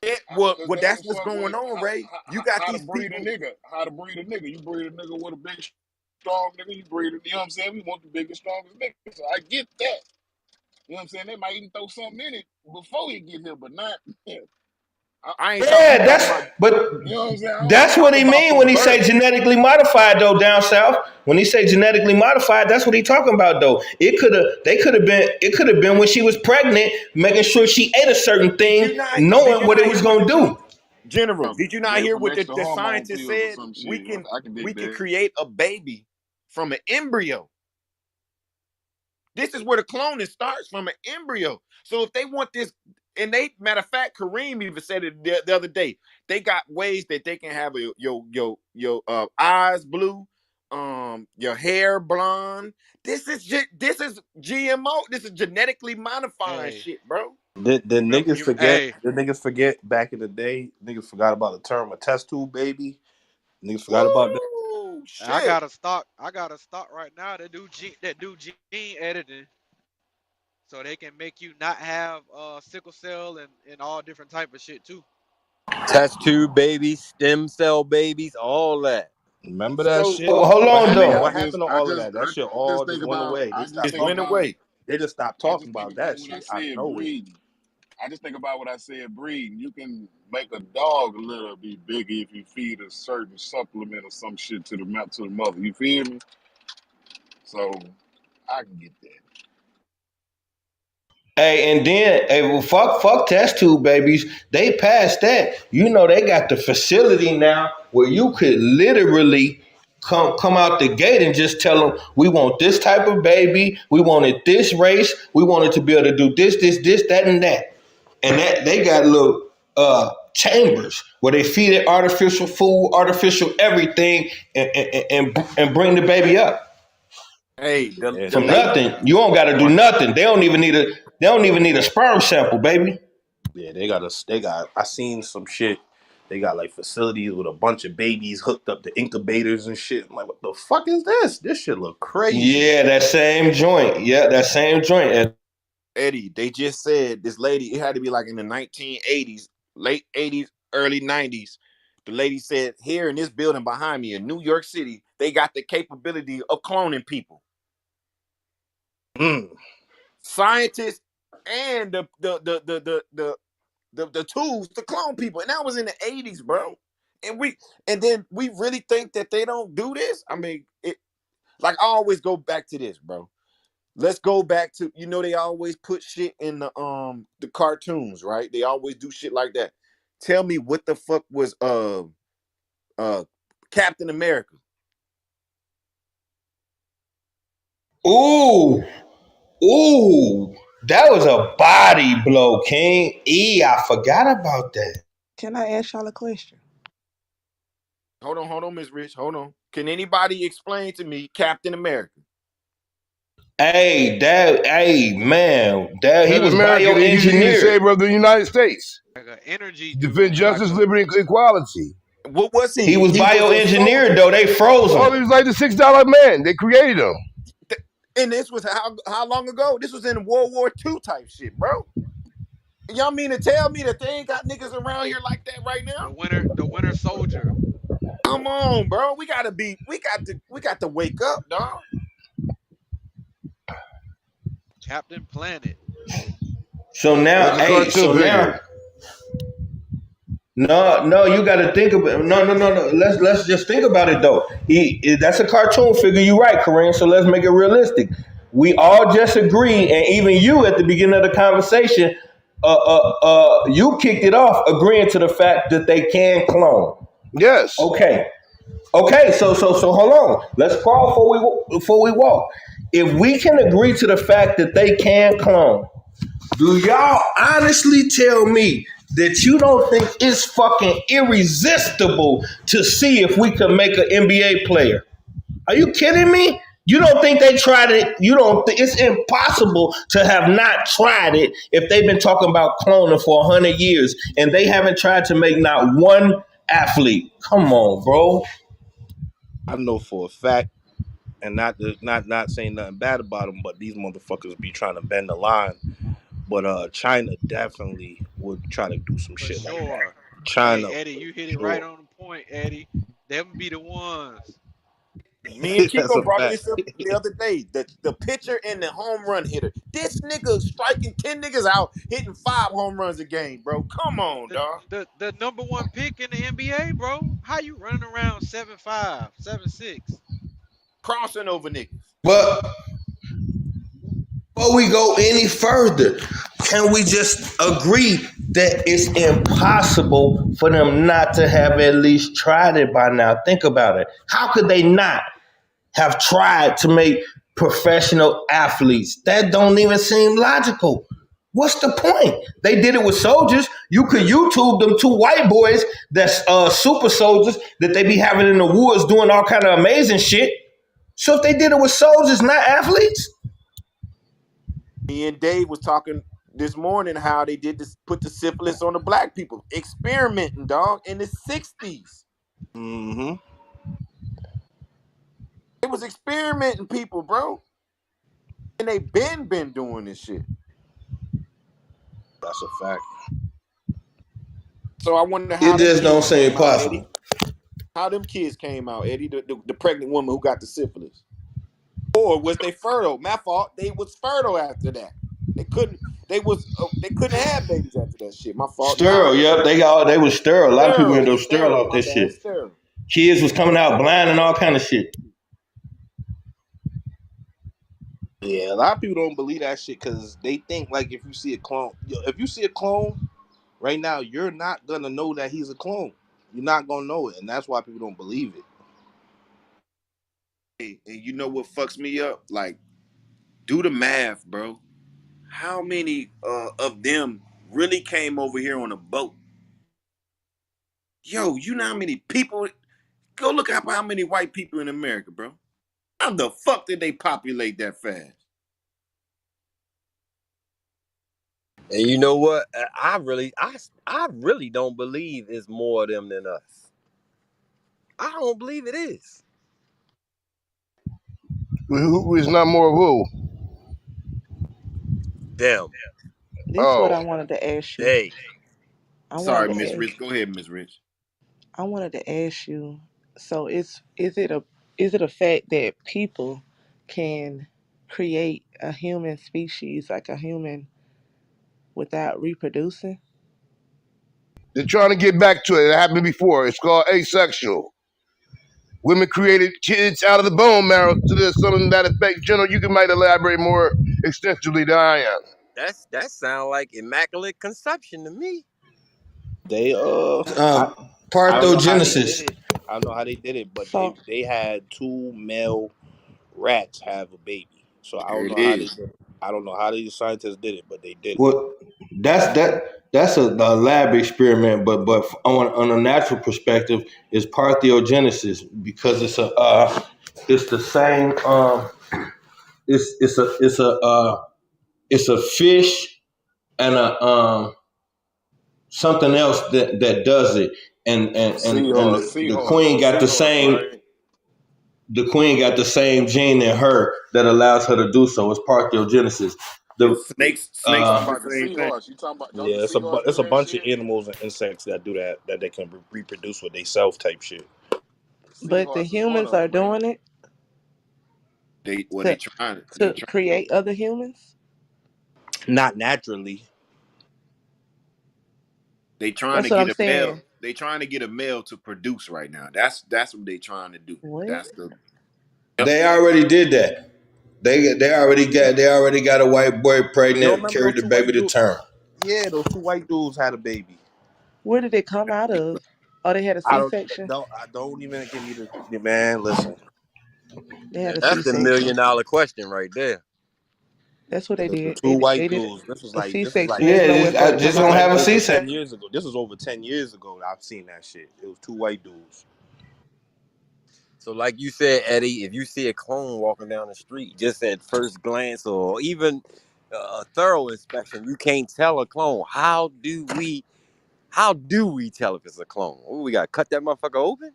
It, well, Because well, they that's don't what's fuck going with on, Ray. You got how to these breed a people. nigga. How to breed a nigga. You breed a nigga with a big, strong nigga. You breed a, you know what I'm saying? We want the biggest, strongest nigga. So I get that. You know what I'm saying? They might even throw something in it before he get here, but not. I ain't talking. I'm Yeah, talking that's about. but You know what I'm saying? I'm that's what talking he about mean when from he say birth. genetically modified though down south. When he say genetically modified, that's what he talking about though. It could have been when she was pregnant, making sure she ate a certain Did thing, you not? Did knowing you what not it hear was what the gonna do. general? Did you not Gave hear some what extra the hormone scientist pills or said? some We shit. can I can we dig can that. create a baby from an embryo. This is where the cloning starts, from an embryo. So if they want this, and they, matter of fact, Kareem even said it the other day. They got ways that they can have your eyes blue, your hair blonde. This is GMO. This is genetically modifying Hey, shit, bro. The remember niggas you. forget. Hey, The niggas forget back in the day. Niggas forgot about the term a test tube baby. Niggas forgot about that. Woo, I shit. got a stock. I got a stock right now that do gene editing, so they can make you not have sickle cell and all different type of shit too. Test tube babies, stem cell babies, all that. Remember that So shit? Oh, hold What on happened? yeah, though. What happened to all of that? That shit I all just just think went about. away. They I just stopped it think went talking. about. away. They just stopped I talking just think about that about what I shit out of said. nowhere. Breeding. I just think about what I said. Breeding. You can make a dog a little bit bigger if you feed a certain supplement or some shit to the mother. You feel me? So I can get that. Hey, and then hey, well, fuck test tube babies. They passed that. You know they got the facility now where you could literally come out the gate and just tell them we want this type of baby, we wanted this race, we wanted to be able to do this, that, and that. And that they got little chambers where they feed it artificial food, artificial everything, and bring the baby up Hey, Yeah, the from they lady. nothing. You don't got to do nothing. They don't even need a sperm sample, baby. yeah, they got us. They got. I seen some shit. They got like facilities with a bunch of babies hooked up to incubators and shit. I'm like, what the fuck is this? This shit look crazy. Yeah, that same joint. Yeah, that same joint. Eddie, they just said this lady, it had to be like in the 1980s, late 80s, early 90s. The lady said, here in this building behind me in New York City, they got the capability of cloning people. Mm. Scientists and the tools to clone people. And that was in the 80s, bro. And then we really think that they don't do this. I mean, like I always go back to this, bro. Let's go back to, they always put shit in the cartoons, right? They always do shit like that. Tell me what the fuck was uh Captain America. Ooh, ooh, that was a body blow, King. I forgot about that. Can I ask y'all a question? Hold on, Miss Rich. Hold on. Can anybody explain to me Captain America? Hey, man, that he Captain was America, he's the bioengineered. savior of the United States. Like an energy Defend dude, like justice, a liberty, and equality. What was He he? was He was a bioengineered soldier. though. They froze Oh, him he was like the $6 man. They created him. And this was how long ago? This was in World War II type shit, bro. Y'all mean to tell me that they ain't got niggas around here like that right now? the winter soldier, Come on, bro. We got to wake up, dog. Captain Planet. So now, That's a hey, cartoon so figure. now, no, you got to think about no. Let's just think about it though. That's a cartoon figure. You're right, Corinne. So let's make it realistic. We all just agree, and even you at the beginning of the conversation, you kicked it off agreeing to the fact that they can clone. Yes. Okay, so hold on. Let's crawl before we walk. If we can agree to the fact that they can clone, do y'all honestly tell me that you don't think it's fucking irresistible to see if we could make an NBA player? Are you kidding me? You don't think they tried it? You don't think it's impossible to have not tried it if they've been talking about cloning for 100 years and they haven't tried to make not one athlete? Come on, bro. I know for a fact and not saying nothing bad about them, but these motherfuckers be trying to bend the line. But China definitely would try to do some For shit like that. sure. Hey, China, Eddie, you hit it for right on the point, Eddie. Them be the ones. Me and sure. That's Chico a brought fact. this up the other day. The pitcher and the home run hitter. This nigga striking 10 niggas out, hitting 5 home runs a game, bro. Come on, The dog. the number one pick in the NBA, bro. How you running around 7'5", 7'6"? Crossing over niggas. But before we go any further, can we just agree that it's impossible for them not to have at least tried it by now? Think about it. How could they not have tried to make professional athletes? That don't even seem logical. What's the point? They did it with soldiers. You could YouTube them two white boys that's super soldiers that they be having in the woods doing all kind of amazing shit. So if they did it with soldiers, not athletes, Me and Dave was talking this morning how they did this, put the syphilis on the black people, experimenting, dog, in the 60s. Hmm. It was experimenting people, bro. And they been doing this shit. That's a fact. So I wonder it how them just don't kids seem came out, Eddie. possible. How them kids came out, Eddie, the pregnant woman who got the syphilis. Or was they fertile? My fault. They was fertile after that. They couldn't. They couldn't have babies after that shit. My fault. Sterile, Nah, yep, they was sterile. A lot of people sterile, end up sterile sterile. off My that bad, shit. sterile. Kids was coming out blind and all kind of shit. Yeah, a lot of people don't believe that shit because they think like if you see a clone, if you see a clone right now, you're not gonna know that he's a clone. You're not gonna know it, and that's why people don't believe it. Hey, and you know what fucks me up? Like, do the math, bro. How many of them really came over here on a boat? Yo, you know how many people? Go look up how many white people in America, bro. How the fuck did they populate that fast? And you know what? I really don't believe it's more of them than us. I don't believe it is. Who is not more of who? Them. This is what Oh, I wanted to ask you. They. I Sorry, wanted to Miss ask. Rich. Go ahead, Miss Rich. I wanted to ask you. So is it a fact that people can create a human species like a human without reproducing? they're trying to get back to it. It happened before. It's called asexual. Women created kids out of the bone marrow to this something that effect. General, you can might elaborate more extensively than I am. That sound like immaculate conception to me. They I I don't know how they did Parthenogenesis. it. I don't know how they did it, but So, they had two male rats have a baby. So I There don't it know how they is. did it. I don't know how these scientists did it, but they did it. Well, that's a lab experiment, but on a natural perspective, is parthenogenesis because it's the same it's a fish and a something else that does it, and the queen got the Seahorse, same right? the queen got the same gene in her that allows her to do so. It's parthenogenesis. And The snakes Talking do uh the about the same thing. seahorse. You talking about don't the Yeah, seahorse it's do a that bunch of shit? animals and insects that do that they can reproduce with they self type shit. The but the seahorse is one humans of are them, man. doing it They to trying. They to trying. create other humans. Not naturally. They trying to That's what get I'm a male. saying. They trying to get a male to produce right now. That's what they trying to do. What? That's the. Yep. they already did that. They already got a white boy You don't pregnant, remember carried those the two baby white to dudes? term. Yeah, those two white dudes had a baby. Where did it come out of? Oh, they had a C-section. I don't even give me the man. Listen, They had a That's the C-section. million dollar question right there. That's what they the did. two They white did dudes. a This was C-section. like There's Yeah, nowhere for it to just come was don't out. like have a over C-section. 10 years ago. This was over 10 years ago. That I've seen that shit. It was two white dudes. So, like you said, Eddie, if you see a clone walking down the street, just at first glance or even a thorough inspection, you can't tell a clone. How do we tell if it's a clone? Ooh, we got to cut that motherfucker open?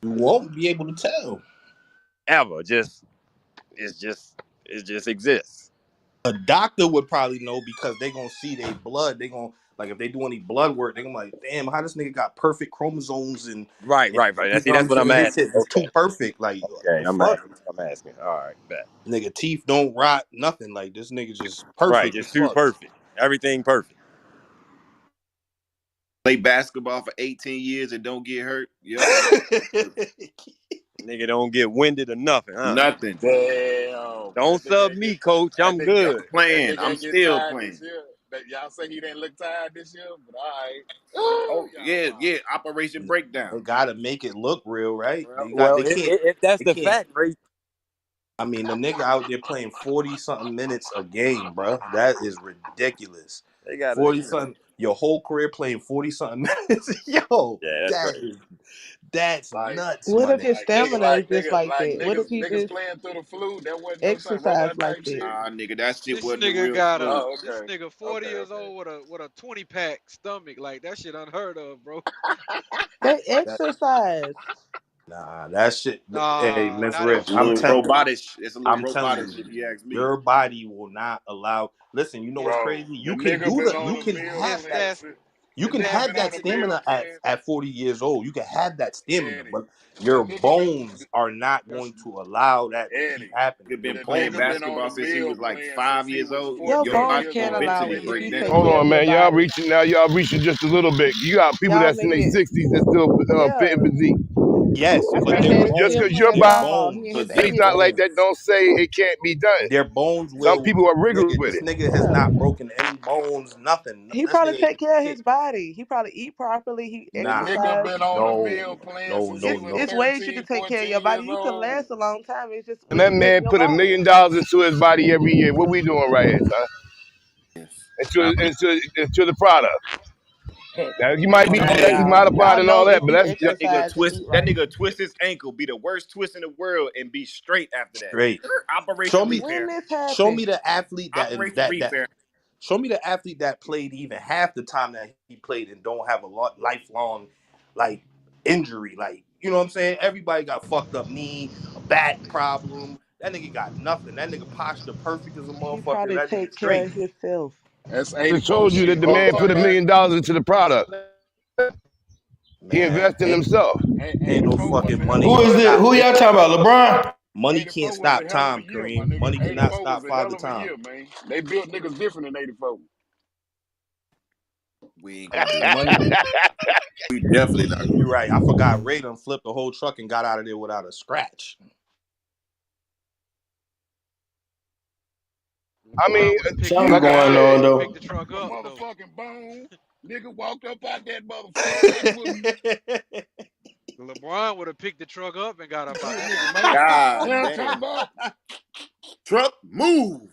You won't be able to tell. Ever? Just. It just exists. A doctor would probably know because they gonna see their blood. They gonna like if they do any blood work, they gonna like, damn, how this nigga got perfect chromosomes Right, and right, right. you See, know what that's I'm what I'm saying? His asking. shit is Okay, too perfect. Like okay, the fuck, I'm asking. All right, bet. nigga, teeth don't rot, nothing. Like this nigga just Right, perfect as just too fuck. perfect. Everything perfect. Play basketball for 18 years and don't get hurt. Yep. Nigga don't get winded or nothing, huh? Nothing. Damn. Don't That nigga sub ain't get me, coach. that I'm nigga good. that Playing. nigga I'm ain't get still tired this playing. year. That y'all say he didn't look tired this year, but all right. Oh, Y'all yeah, wild. yeah. Operation Breakdown. They gotta make it look real, right? They got Well, they can't if that's they the can't. fact, Ray, I mean, the nigga out there playing 40 something minutes a game, bro. That is ridiculous. they gotta. 40 something, your whole career playing 40 something minutes. Yo, Yeah, that's crazy. that's Like nuts, What my if his nigga. stamina is just like like that? What if he niggas just playing through the flu. That wasn't no something wrong exercise with that like type that? shit. Nah, nigga, that shit This wasn't the nigga real got flu. a Oh, this okay. nigga 40 Okay, years okay. old with a 20 pack stomach. Like that shit unheard of, bro. They That, exercise. nah, that shit. Hey, Nah, Miss not in Rich, It's a little robotic. It's a little I'm telling robotic you, shit, if you ask me. your body will not allow. Listen, you know what's Bro, crazy? the nigga been on You a can meal have if that. plan. that's You The can nigga have been that on a meal stamina plan. at 40 years old. You can have that stamina, Eddie. but The your nigga been bones are not that's going to allow that to keep Eddie. happening. Nigga Your been The playing nigga bones, been on basketball a since he meal was like plan since 5 he years was old. Your 14 Your bones years can't your old. allow venting to him if break you down. take Hold care of on, your man. Y'all body. reaching now. Y'all reaching just a little bit. You got people Y'all that's in their nigga, 60s that still fit yeah. in physique. yes, That's but my their daddy Just still because bones, your playing their body ball. He in his bones, their is not 80s. like that, bones, don't say it can't be done. their bones Some will. people are rigorous Nigga, with this it. nigga has Yeah. not broken any bones, nothing. He This probably nigga ain't take care of shit. his body. He probably eat properly. He The Nah, nigga exercise. been on a no, meal plan no, since no, he was no. It's ways you can 13, take care of 14 your body. years You can old. last a long time. It's just And what that you take in man your put $1 body. million into his body every year. What we doing right here, son? Nah, Into the product. Now you might be Come on, genetically y'all. modified Y'all and all know that, if but you that's exercise and eat that right. nigga twist his ankle, be the worst twist in the world, and be straight after that. Straight. Show Operation me, When repair. this show me happened, the athlete Operation that repair. show me the athlete that played even half the time that he played and don't have a lifelong like injury. Like, you know what I'm saying? Everybody got fucked up knee, a back problem. That nigga got nothing. That nigga posture perfect as a he motherfucker. probably That nigga take care straight. of himself. That's I 84 told you that shit. the man put Motherfucker $1 had million into the product. He Man, invested in himself. ain't no 84 was fucking a hell money of Who a can is it? stop. Who y'all talking about? LeBron? Money can't 84 was a stop hell of a time, year, my Kareem. nigga. Money cannot 84 was stop a Father hell of a Time. year, man. They built niggas different in 84. We ain't gonna do that. Money. We definitely not gonna You're do that. right. I forgot Ray done flipped the whole truck and got out of there without a scratch. I mean, LeBron would have picked Something like I going said, on LeBron would have though. picked the truck A up though. motherfucking bone. Nigga walked up out that motherfucker. They LeBron would have picked the truck up and got up out put that nigga, man. motherfucker. You God know what I'm talking damn. about? Truck move.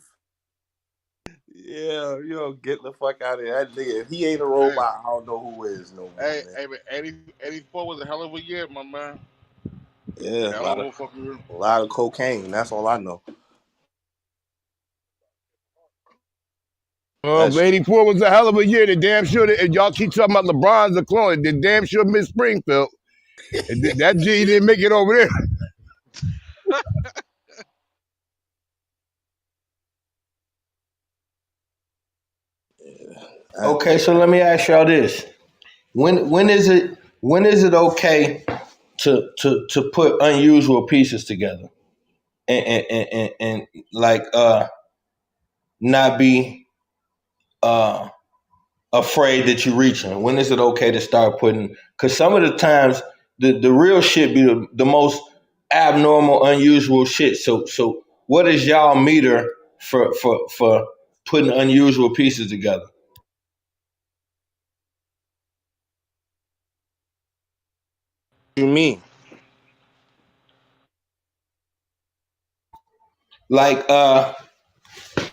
Yeah, get the fuck out of here. That nigga, if he ain't a Hey, robot, I don't know who is no more, hey, man. hey, but 84 was a hell of a year, my man. Yeah, Hell of a fucking year. a lot of cocaine. That's all I know. That's 84 was a hell of a year. They damn sure, if y'all keep talking about LeBron's a clone, they damn sure Miss Springfield. That G didn't make it over there. that, Okay, so let me ask y'all this: when is it okay to put unusual pieces together and like not be uh afraid that you're reaching? When is it okay to start putting? Because some of the times the real shit be the most abnormal, unusual shit. So what is y'all meter for putting unusual pieces together? you mean? Like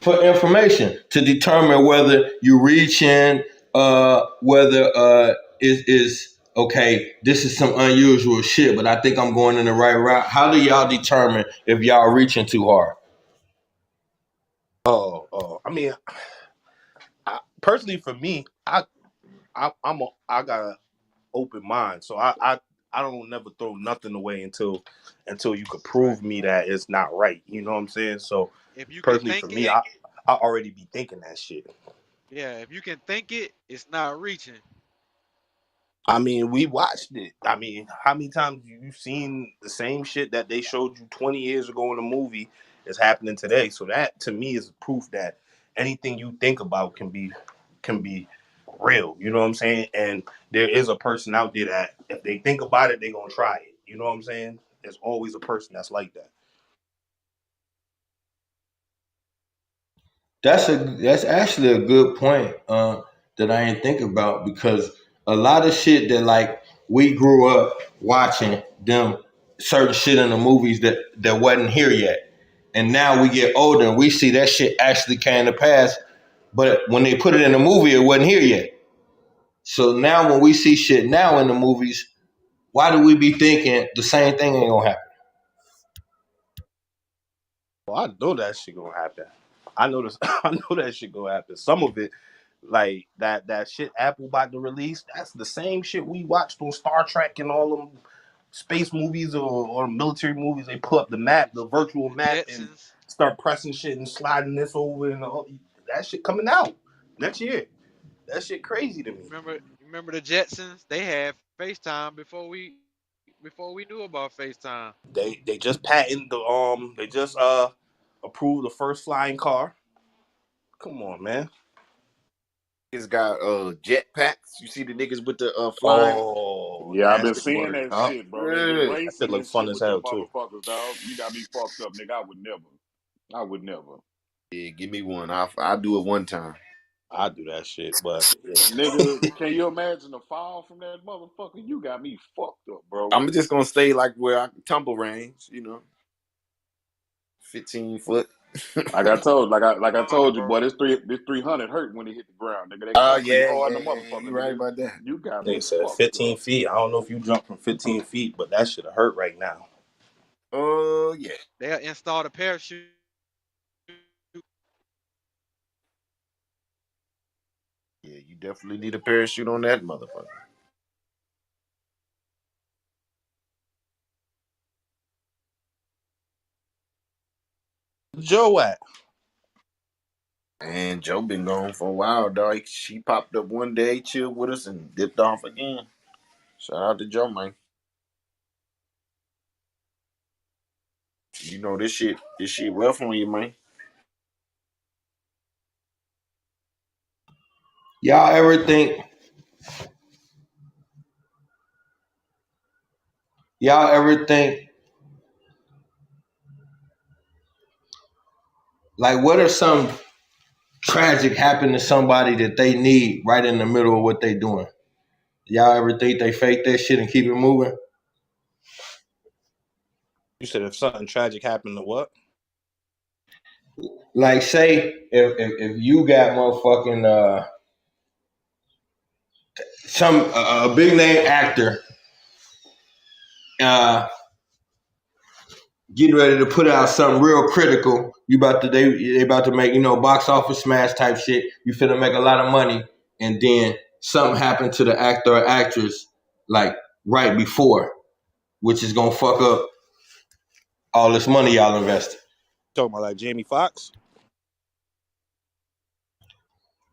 for information to determine whether you reach in, whether is okay. This is some unusual shit, but I think I'm going in the right route. How do y'all determine if y'all reaching too hard? Oh. I mean, personally for me, I got an open mind, so I I don't never throw nothing away until you could prove Right. me that it's not right. You know what I'm saying? So If you can personally for think me, it, I already be thinking that shit. yeah, if you can think it, it's not reaching. I mean, we watched it. I mean, how many times you seen the same shit that they showed you 20 years ago in a movie is happening today? So that to me is proof that anything you think about can be real. You know what I'm saying? And there is a person out there that if they think about it, they gonna try it. You know what I'm saying? There's always a person that's like that. That's actually a good point that I didn't think about because a lot of shit that like we grew up watching them certain shit in the movies that wasn't here yet, and now we get older and we see that shit actually came to pass. But when they put it in the movie, it wasn't here yet. So now when we see shit now in the movies, why do we be thinking the same thing ain't gonna happen? Well, I know that shit gonna happen. I know this. I know that shit gonna happen. Some of it, like that shit Apple about to release, that's the same shit we watched on Star Trek and all them space movies or military movies. They put up the map, the virtual The map, and Jetsons. start pressing shit and sliding this over and all that shit coming out next year. That shit crazy to me. You remember the Jetsons? They had FaceTime before we knew about FaceTime. They just patented the they just approved the first flying car. Come on, man. Niggas got jet packs. You see the niggas with the flying. Oh, Yeah, I've that been shit seeing look that tough. shit, bro. They Yeah. That shit racing look and fun shit as with them hell too. motherfuckers, dog. You got me fucked up, nigga. I would never. I would never. Yeah, give me one. I'll do it one time. I do that shit, but yeah. Nigga, can you imagine the fall from that motherfucker? You got me fucked up, bro. I'm just gonna stay like where I tumble range, 15 foot. Like I told you, boy, this 300 hurt when it hit the ground, nigga. That Oh concrete yeah, hard yeah, in the yeah. motherfucker, You right nigga. about that. You got Nigga me said fucked 15 up. feet. I don't know if you jumped from 15 feet, but that should have hurt right now. Oh yeah, They'll install the parachute. yeah. You definitely need a parachute on that motherfucker. Joe at? And Joe been gone for a while, dog. She popped up one day, chilled with us, and dipped off again. Shout out to Joe, man. You know this shit rough on you, man. Y'all ever think y'all ever think like what if some tragic happened to somebody that they need right in the middle of what they doing? Y'all ever think they fake that shit and keep it moving? You said if something tragic happened to what? Like say if you got motherfucking some a big name actor uh getting ready to put out something real critical. You about to they about to make box office smash type shit. You finna make a lot of money, and then something happened to the actor or actress like right before, which is gonna fuck up all this money y'all invested. Talking about like Jamie Foxx?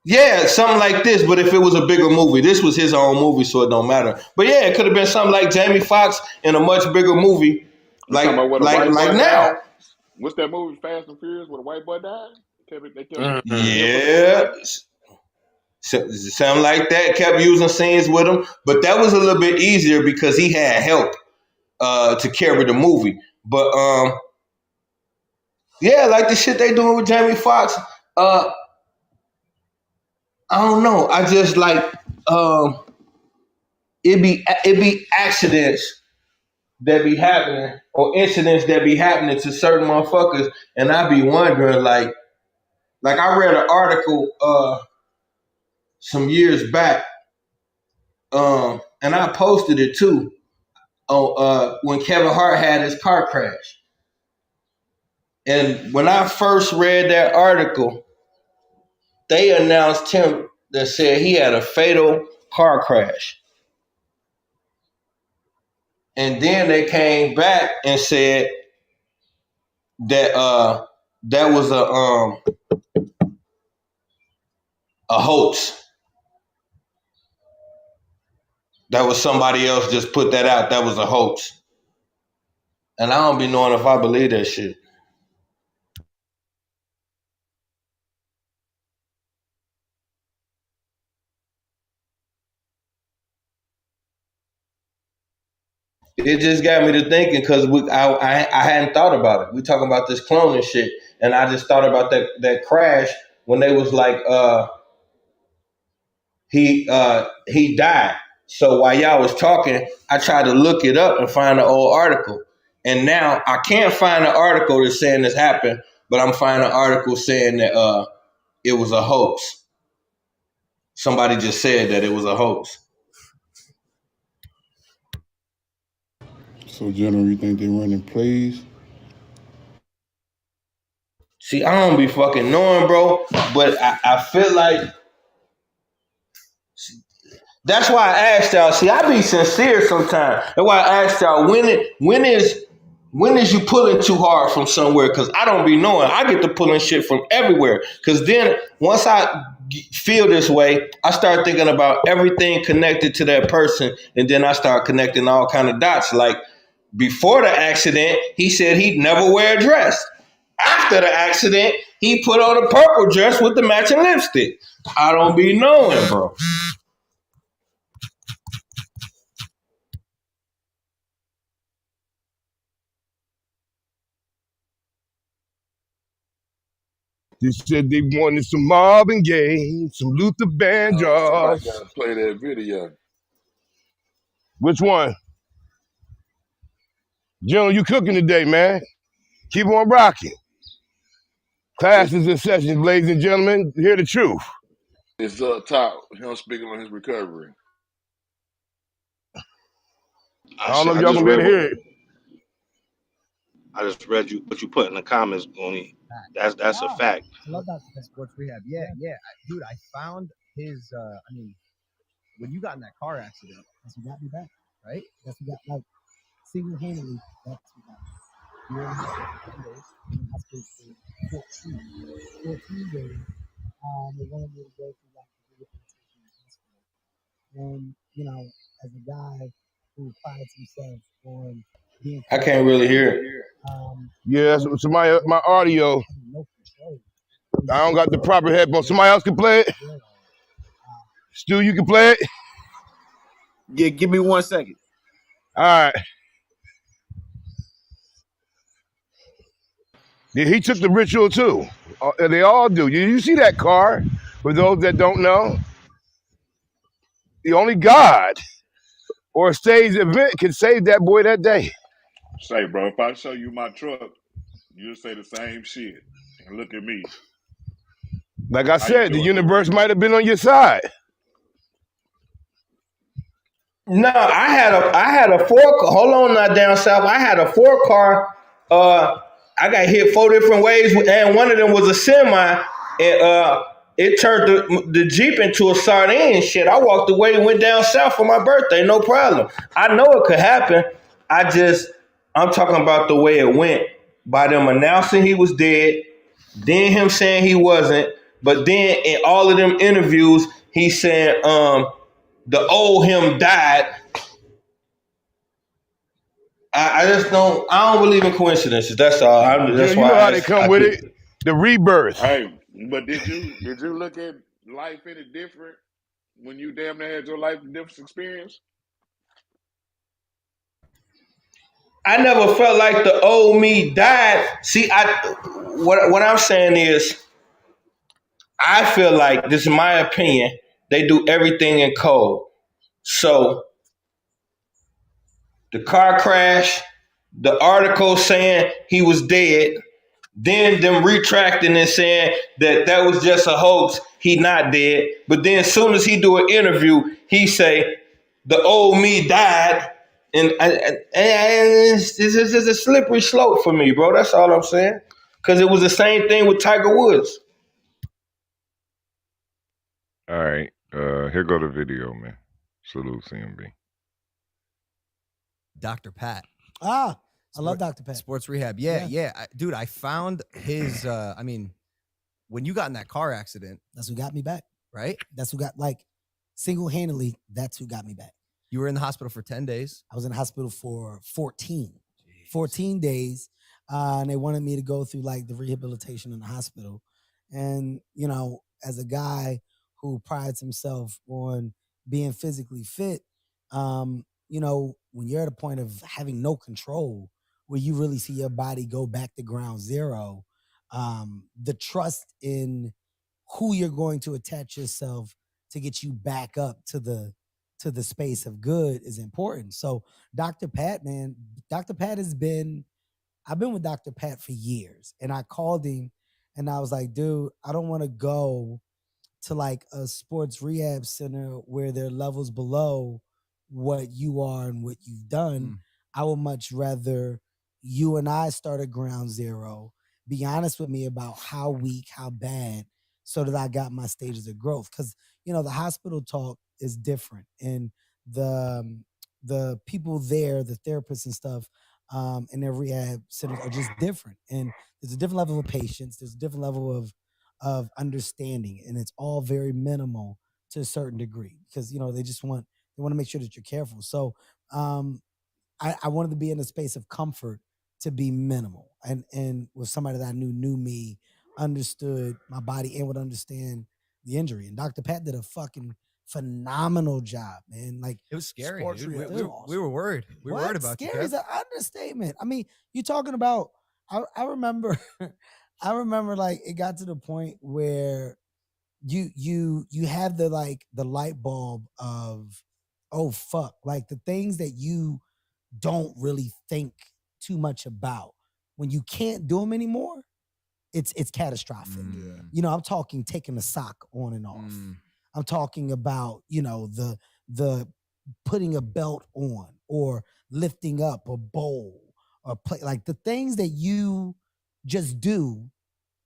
Yeah, something like this, but if it was a bigger movie, this was his own movie, so it don't matter. But yeah, it could have been something like Jamie Foxx in a much bigger movie, You talking about where the white like boy now. died? What's that movie, Fast and Furious, where the white boy died? They kept Mm. re-emphasizing Yeah, that. something like that. Kept using scenes with him, but that was a little bit easier because he had help to carry the movie. But yeah, like the shit they doing with Jamie Foxx. Uh, I don't know. I just like it be accidents that be happening or incidents that be happening to certain motherfuckers, and I be wondering like I read an article some years back, and I posted it too on when Kevin Hart had his car crash. And when I first read that article, they announced him that said he had a fatal car crash. And then they came back and said that that was a hoax. That was somebody else just put that out. That was a hoax. And I don't be knowing if I believe that shit. It just got me to thinking because I hadn't thought about it. We talking about this cloning shit, and I just thought about that crash when they was like he died. So while y'all was talking, I tried to look it up and find an old article, and now I can't find an article that's saying this happened, but I'm finding an article saying that it was a hoax. Somebody just said that it was a hoax. So, General, you think they running plays? See, I don't be fucking knowing, bro, but I feel like that's why I asked y'all. See, I be sincere sometimes. That's why I asked y'all when is you pulling too hard from somewhere? Because I don't be knowing. I get to pulling shit from everywhere. Because then once I feel this way, I start thinking about everything connected to that person, and then I start connecting all kind of dots. Like before the accident, he said he'd never wear a dress. After the accident, he put on a purple dress with the matching lipstick. I don't be knowing, bro. They said they wanted some Marvin Gaye, some Luther Yo, somebody Vandross. gotta play that video. Which one? General, you cooking today, man. Keep on rocking. It's Classes and sessions, ladies and gentlemen. Hear the truth. it's up top. Him speaking on his recovery. I don't know if I y'all just gonna be able read to hear it. I just read you what you put in the comments, Goonie. That's a fact. I love that sports rehab. Yeah, yeah, dude. I found his. I mean, when you got in that car accident, that's what got me back, right? That's what got like single-handedly. That's what got me. You were in the hospital for 10 days. You were in the hospital for 14 days. They wanted me to go through like the rehabilitation in the hospital. And you know, as a guy who prides himself on being I physically can't really fit, hear it. Yeah, so so my audio. I didn't know for sure. I don't got the proper headphones. Somebody else can play it. Stu, you can play it. Yeah, give me 1 second. All right. Yeah, he took the ritual too. They all do. You see that car? For those that don't know, the only God or a stage event can save that boy that day. Say, bro, if I show you my truck, you'll say the same shit. And look at me. Like I How you said, the doing, Goonie? universe might have been on your side. No, I had a four. Hold on, now down south. I had a 4 car. Uh, I got hit 4 different ways, and one of them was a semi, and it turned the Jeep into a sardine. Shit, I walked away and went down south for my birthday, no problem. I know it could happen. I'm talking about the way it went by them announcing he was dead, then him saying he wasn't, but then in all of them interviews, he saying the old him died. I just don't. I don't believe in coincidences. That's all. That's You why know I how they asked. come I with could. it. The rebirth. Hey, but did you look at life any different when you damn near had your life difference experience? I never felt like the old me died. See, what I'm saying is, I feel like this is my opinion. They do everything in code. So the car crash, the article saying he was dead, then them retracting and saying that that was just a hoax. He not dead. But then as soon as he do an interview, he say the old me died. And it's just a slippery slope for me, bro. That's all I'm saying. Because it was the same thing with Tiger Woods. All right. Here go the video, man. Salute CMB. Dr. Pat. I love Dr. Pat. Sports rehab. Yeah. Dude, I found his. I mean, when you got in that car accident, That's who got me back. right? That's who got, like, single-handedly, that's who got me back. You were in the hospital for 10 days. I was in the hospital for 14 days. And they wanted me to go through, like, the rehabilitation in the hospital. And, you know, as a guy who prides himself on being physically fit, you know, when you're at a point of having no control, where you really see your body go back to ground zero, the trust in who you're going to attach yourself to get you back up to the space of good is important. So Dr. Pat, man, Dr. Pat I've been with Dr. Pat for years, and I called him and I was like, dude, I don't want to go to like a sports rehab center where there are levels below what you are and what you've done. I would much rather you and I start at ground zero, be honest with me about how weak, how bad, so that I got my stages of growth. Because, you know, the hospital talk is different. And the people there, the therapists and stuff, and their rehab centers are just different. And there's a different level of patience. There's a different level of understanding, and it's all very minimal to a certain degree, because, you know, they want to make sure that you're careful. So I wanted to be in a space of comfort, to be minimal, and with somebody that I knew me, understood my body, and would understand the injury. And Dr. Pat did a fucking phenomenal job, man. Like, It was scary, sports dude. rehab, We it was were awesome. worried. We were What? worried about you, Scary is Kev. an understatement. I mean, you're talking about. I remember, I remember, like, it got to the point where you have the, like, the light bulb of, oh fuck, like the things that you don't really think too much about, when you can't do them anymore, it's catastrophic. You know, I'm talking taking a sock on and off. I'm talking about, you know, the putting a belt on, or lifting up a bowl, or play, like the things that you just do,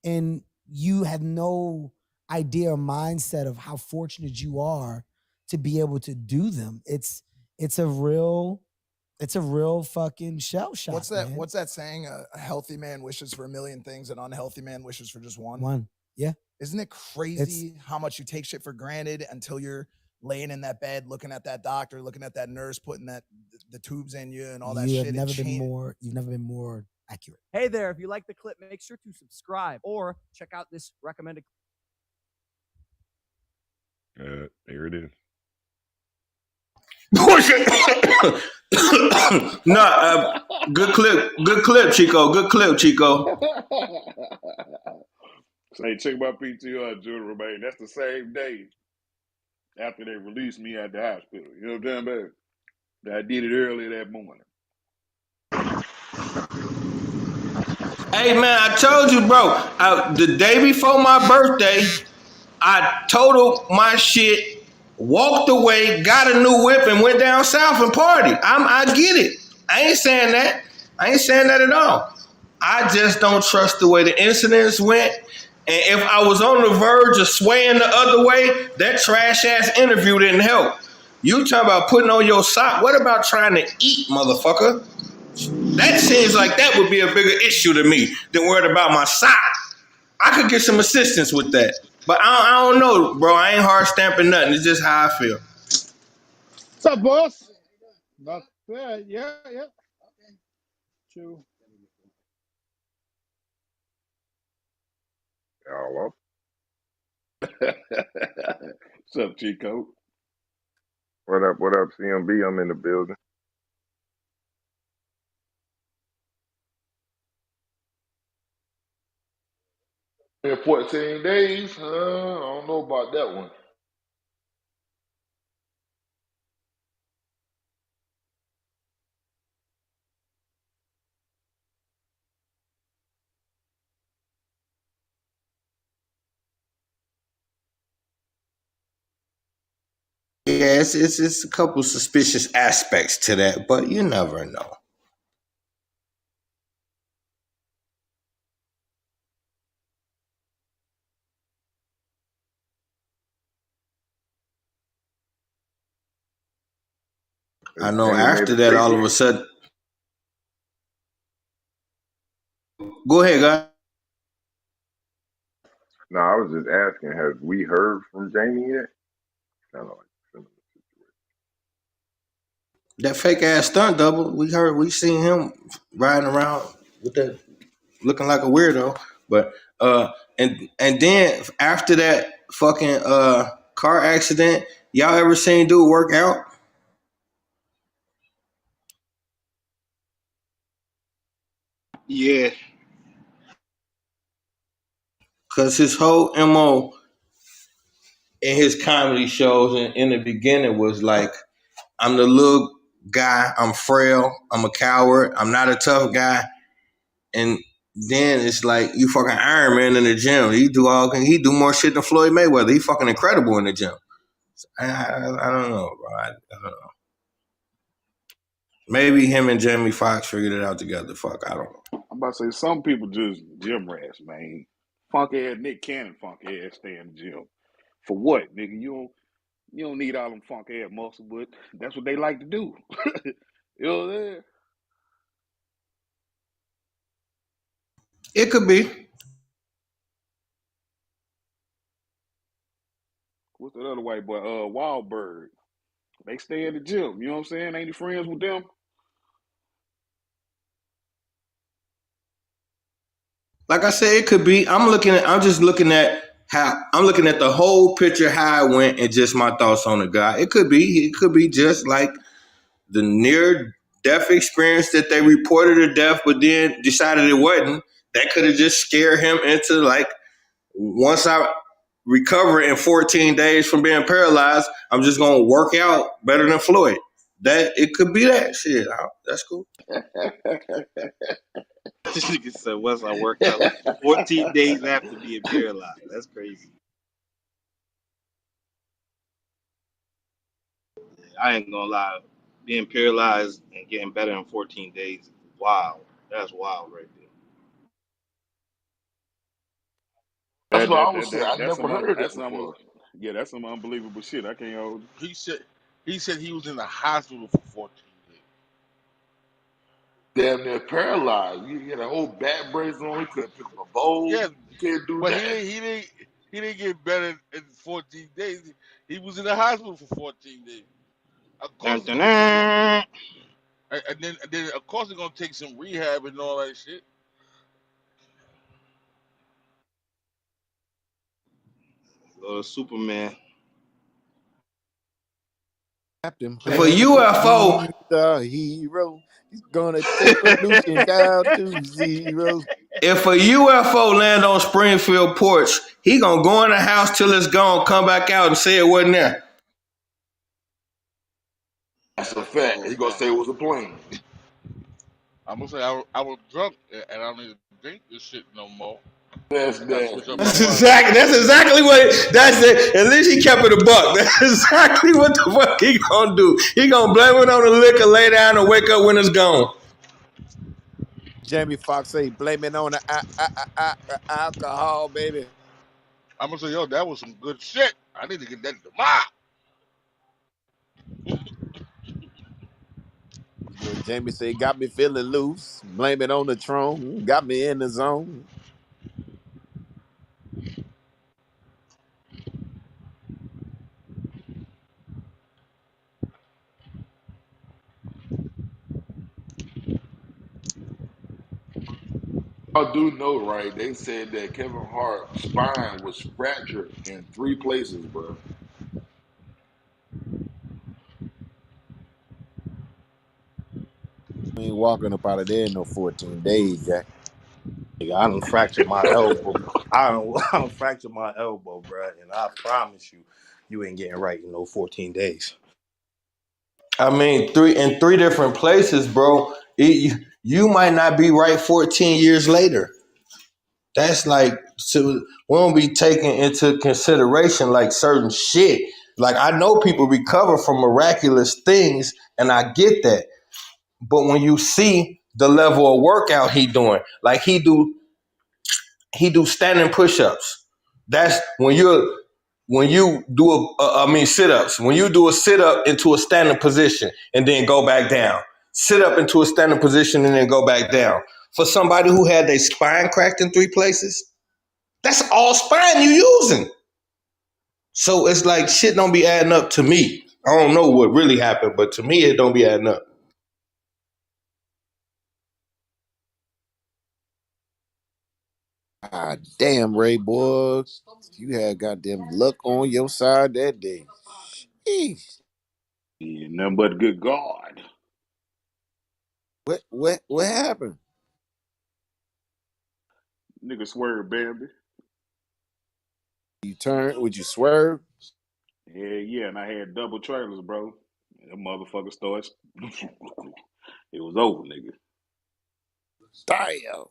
and you have no idea or mindset of how fortunate you are to be able to do them. It's a real fucking shell shock. What's that? Man. What's that saying? A healthy man wishes for a million things, an unhealthy man wishes for just one. One. Yeah. Isn't it crazy how much you take shit for granted until you're laying in that bed, looking at that doctor, looking at that nurse, putting the tubes in you and all that You shit. have never been more accurate. Hey there, if you like the clip, make sure to subscribe or check out this recommended. There it is. No, good clip, Chico. Good clip, Chico. Say, check my PTR, Junior, man. That's the same day after they released me at the hospital. You know what I'm talking about? I did it early that morning. Hey man, I told you, bro. The day before my birthday, I totaled my shit, walked away, got a new whip, and went down south and partied. I get it. I ain't saying that. I ain't saying that at all. I just don't trust the way the incidents went. And if I was on the verge of swaying the other way, that trash ass interview didn't help. You talking about putting on your sock? What about trying to eat, motherfucker? That seems like that would be a bigger issue to me than worried about my sock. I could get some assistance with that. But I don't know, bro. I ain't hard stamping nothing. It's just how I feel. What's up, boss? Not bad. Yeah. True. Oh, well. What's up, Chico? What up, CMB? I'm in the building. In 14 days, I don't know about that one. Yeah, it's a couple suspicious aspects to that, but you never know. I Has know Jamie made after a that, all of statement? a sudden, go ahead, guys. No, I was just asking, have we heard from Jamie yet? Kind of like similar situation. That fake ass stunt double, we seen him riding around with that, looking like a weirdo. But and then after that fucking car accident, y'all ever seen dude work out? Yeah, Cause his whole mo in his comedy shows in the beginning was like, I'm the little guy, I'm frail, I'm a coward, I'm not a tough guy. And then it's like you fucking Iron Man in the gym. He do more shit than Floyd Mayweather. He fucking incredible in the gym. I don't know, bro. I don't know. Maybe him and Jamie Foxx figured it out together. Fuck, I don't know. I'm about to say some people just gym rats, man. Funk ass Nick Cannon, funk ass stay in the gym. For what, nigga? You don't need all them funk ass muscle, but that's what they like to do. You know what I'm saying? It could be. What's that other white boy? Wahlberg. They stay in the gym. You know what I'm saying? Ain't you friends with them? Like I said, it could be. I'm just looking at how I'm looking at the whole picture, how it went, and just my thoughts on the guy. It could be. It could be just like the near death experience that they reported a death, but then decided it wasn't. That could have just scared him into like, once I recover in 14 days from being paralyzed, I'm just gonna work out better than Floyd. That it could be that shit. That's cool. this nigga said once I work out 14 days after being paralyzed. That's crazy. I ain't gonna lie. Being paralyzed and getting better in 14 days is wild. That's wild right there. That's That what I that was that, saying. that I that's never some heard that that's some before. yeah, that's some unbelievable shit. I can't hold you. He said he was in the hospital for 14 days. Damn near paralyzed. You get a whole back brace on. He couldn't pick up a bowl. Yeah, You can't do but he that. didn't he didn't he didn't get better in 14 days. He was in the hospital for 14 days. Of Dun, course it's dun, gonna take some dun. and then of course it's gonna take some rehab and all that shit. Superman. Captain If a Planet, UFO, he's the hero. He's gonna take pollution down to zero. if a UFO land on Springfield porch, he gonna go in the house till it's gone, come back out and say it wasn't there. That's a fact. He gonna say it was a plane. I'm gonna say I was drunk and I don't need to drink this shit no more. That's I gotta nasty. switch up my That's mind. exactly. That's exactly what. That's it. At least he kept it a buck. That's exactly what the fuck he gonna do. He gonna blame it on the liquor, lay down, and wake up when it's gone. Jamie Foxx say, blame it on the alcohol, baby. I'm gonna say, yo, that was some good shit. I need to get that tomorrow. Boy, Jamie say, got me feeling loose. Blame it on the throne. Got me in the zone. I do know, right? They said that Kevin Hart's spine was fractured in 3 places, bro. We ain't walking up out of there in no 14 days, Jack. Nigga, I done fractured my elbow. I done fractured my elbow, bro. And I promise you, you ain't getting right in no 14 days. I mean, three different places, bro. You might not be right 14 years later. That's like, so we don't be taking into consideration like certain shit. Like, I know people recover from miraculous things, and I get that. But when you see the level of workout he doing, like he do standing push-ups. That's when you're when you do sit ups. When you do a sit up into a standing position and then go back down, sit up into a standing position and then go back down. For somebody who had their spine cracked in 3 places, that's all spine you using. So it's like shit don't be adding up to me. I don't know what really happened, but to me it don't be adding up. Ah, damn, Ray, boy. You had goddamn luck on your side that day. Jeez. Yeah, nothing but good God. What happened? Nigga swerve, baby. You turned? Would you swerve? Yeah, yeah, and I had double trailers, bro. And that motherfucker starts. It was over, nigga. Damn.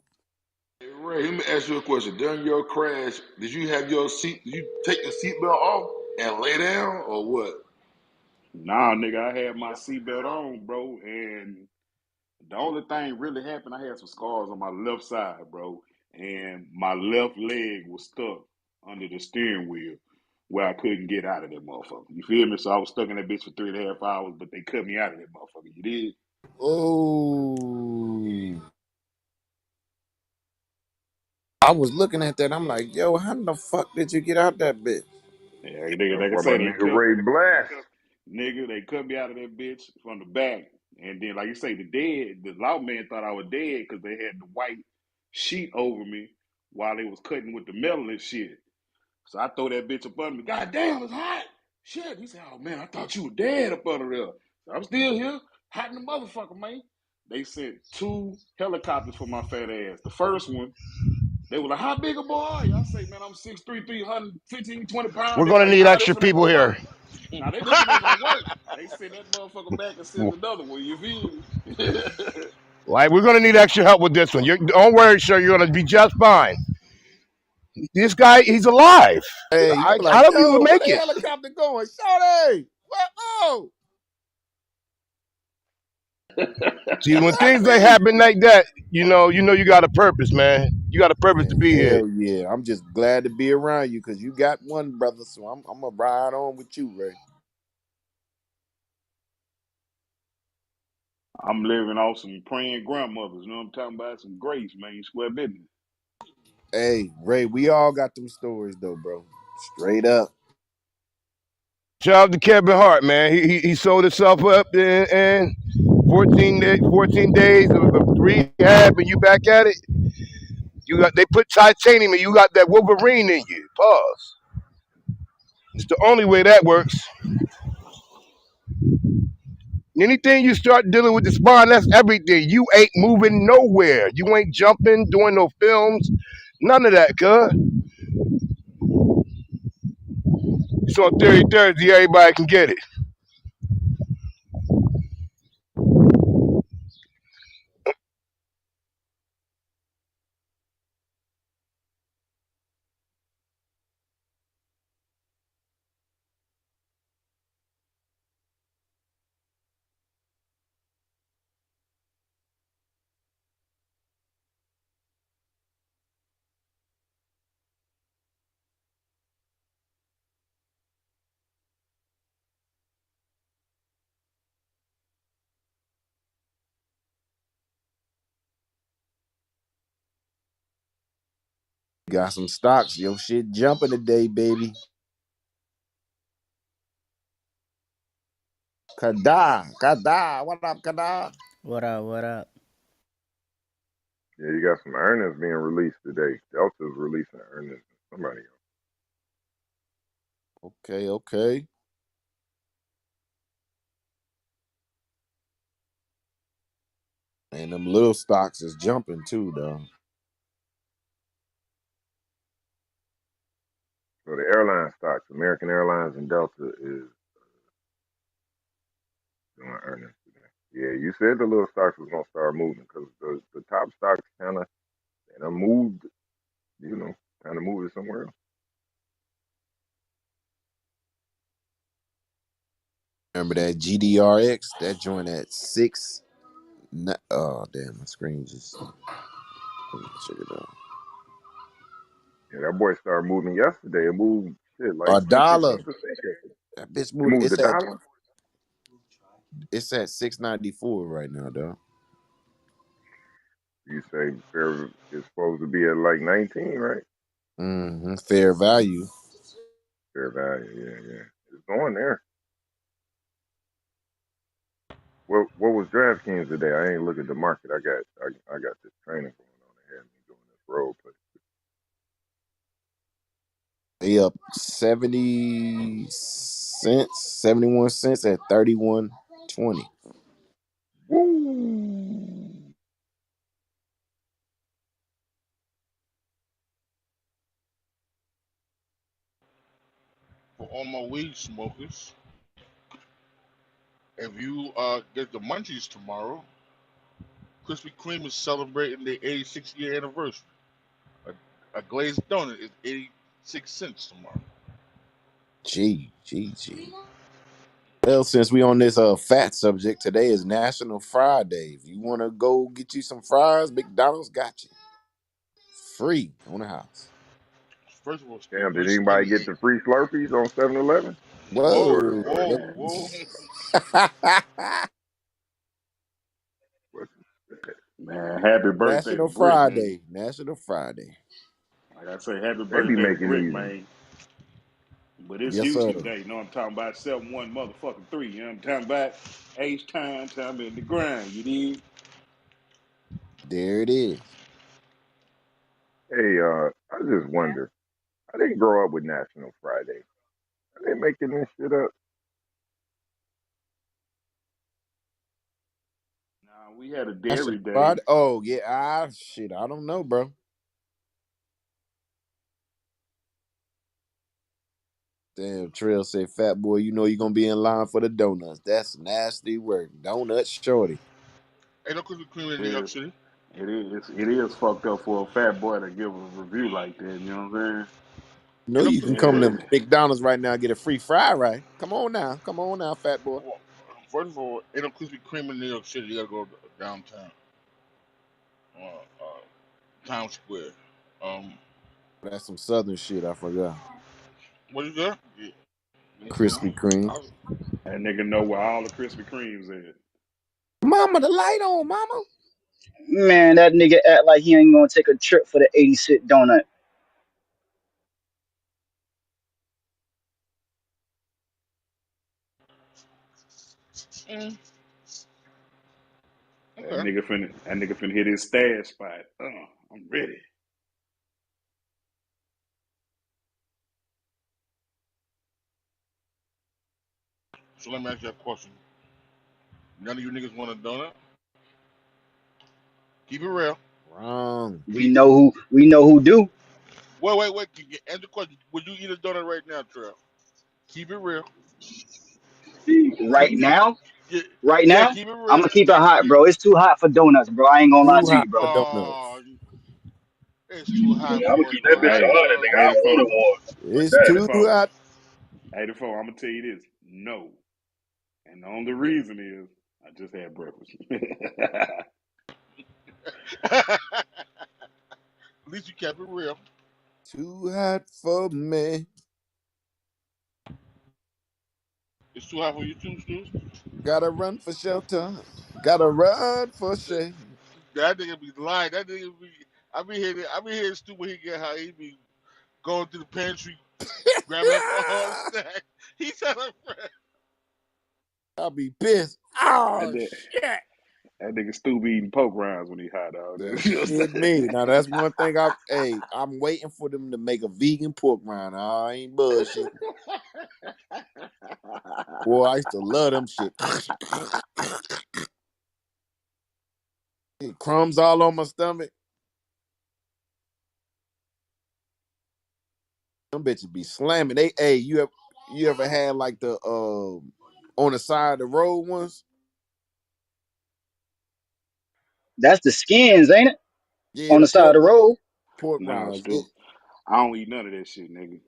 Hey, Ray, let me ask you a question. During your crash, did you have your seat? Did you take the seatbelt off and lay down, or what? Nah, nigga, I had my seatbelt on, bro, and the only thing really happened, I had some scars on my left side, bro, and my left leg was stuck under the steering wheel where I couldn't get out of that motherfucker. You feel me? So I was stuck in that bitch for 3.5 hours, but they cut me out of that motherfucker. You did? Oh. I was looking at that. I'm like, yo, how the fuck did you get out that bitch? Yeah, nigga, That's like I why say, my they nigga cut, Ray blessed. nigga, they cut me out of that bitch from the back. And then, like you say, the law man thought I was dead because they had the white sheet over me while they was cutting with the metal and shit. So I throw that bitch up under me. God damn, it's hot. Shit. He said, oh man, I thought you were dead up under there. So I'm still here, hot in the motherfucker, man. They sent 2 helicopters for my fat ass. The first one, they were like, how big a boy are you? I say, man, I'm 6'3", 315, 20 pounds. We're They were gonna like, need nah, this extra one ain't people gonna here. work. Now they this one ain't gonna work. They sent that motherfucker back and sent another one. You feel me? Like, we're gonna need extra help with this one. Don't worry, sir. You're gonna be just fine. This guy, he's alive. Hey, you How like, do you yo, where make the it? helicopter going? Shorty! What? Oh, See, when things like Shorty! happen like that, you got a purpose, man. You got a purpose to Man, be here. hell yeah. I'm just glad to be around you because you got one, brother. So I'm going to ride on with you, Ray. I'm living off some praying grandmothers. You know what I'm talking about? Some grace, man. Square business. Hey, Ray, we all got them stories, though, bro. Straight up. Shout out to Kevin Hart, man. He sold himself up in 14 days of rehab, and you back at it. They put titanium, and you got that Wolverine in you. Pause. It's the only way that works. Anything you start dealing with the spine, that's everything. You ain't moving nowhere. You ain't jumping, doing no films, none of that, cuz. It's on 30 Thursday, everybody can get it. Got some stocks. Yo, shit jumping today, baby. Kada. Kada. What up, Kada? What up? What up? Yeah, you got some earnings being released today. Delta's releasing earnings. Somebody else. Okay, okay. And them little stocks is jumping too, though. So the airline stocks, American Airlines and Delta, is doing earnings today. Yeah, you said the little stocks was gonna start moving because the top stocks kind of moved, you know, kind of moved it somewhere else. Remember that GDRX? That joint at 6. Oh, damn, my screen just. Check it out. Yeah, that boy started moving yesterday. It moved Shit, like A 10, dollar. 15%. That bitch It moved. moved a dollar. It's at 694 right now, dog. You say fair is supposed to be at like 19, right? Fair value. Fair value, yeah. It's going there. What was DraftKings today? I ain't look at the market. I got this training going on ahead of me doing this role play. They up 70 cents, 71 cents at 31.20. Woo! For all my weed smokers, if you get the munchies tomorrow, Krispy Kreme is celebrating their 86th year anniversary. A glazed donut is 86 cents tomorrow. Gee. Well, since we on this fat subject, today is National Friday. If you want to go get you some fries, McDonald's got you. Free on the house. First of all, Damn, you did anybody skinny get ain't. the free Slurpees on 7-Eleven? Whoa, Lord, Whoa. Lord, whoa, whoa. what Man, happy birthday to National Brick, man. Friday. National Friday. Like I say, happy they be birthday to making Brick, these. man. But it's Yes, sir. Houston Day. You know what I'm talking about? 7-1 motherfucking 3. You know what I'm talking about? Time in the grind. You need? There it is. Hey, I just wonder. I didn't grow up with National Friday. Are they making this shit up? Nah, we had a National dairy day. Friday. Oh, yeah. Shit. I don't know, bro. Damn, Trail said, "Fat boy, you know you're gonna be in line for the donuts. That's nasty work. Donut shorty. Ain't no Krispy Kreme in New York It, City. it is fucked up for a fat boy to give a review like that. You know what I'm You know Ain't no you can Krispy come Kreme. to saying? McDonald's right now and get a free fry, right? Come on now, fat boy. Well, first of all, ain't no Krispy Kreme in New York City. You gotta go downtown, Times Square. Um, That's some southern shit. I forgot. what is that? Yeah. Krispy I Kreme. was, That nigga know where all the Krispy Kremes at. Mama, the light on, mama. Man, that nigga act like he ain't gonna take a trip for the 80-cent donut. mm, That okay. nigga finna hit his stash spot. I'm ready. So let me ask you a question. None of you niggas want a donut? Keep it real. Wrong. We know who do. Wait. Answer the question. Would you eat a donut right now, Trev? Keep it real. Right now, Yeah, right yeah. now, Keep it I'm real. gonna keep it hot, Yeah. bro. It's too hot for donuts, bro. I ain't gonna lie Too to hot you, for bro. donuts. Oh, it's too hot Yeah, I'm gonna for it, keep that bro. bitch I Hey, ain't 100, gonna. nigga. I want it 84, warm. Like It's that. too 84, hot. 84. I'm gonna tell you this. No, and the only reason is I just had breakfast. At least you kept it real. Too hot for me. It's too hot for you too, Stu. Gotta run for shelter. Gotta run for shade. That nigga be lying. That nigga be. I be hearing Stu when he get high. He be going through the pantry, grabbing up all the snacks. He sound like Fred. I'll be pissed. that, Oh nigga, shit. that nigga Stu be eating poke rinds when he hot all The that. You know what shit I'm me. Now that's one thing I'm waiting for them to make a vegan pork rind. I ain't bullshit. Boy, I used to love them shit. Crumbs all on my stomach. Them bitches be slamming. You ever had like the on the side of the road ones? That's the skins, ain't it? Yeah, On the the side of the road. pork Nah, rinds. Yeah. Stu. I don't eat none of that shit, nigga.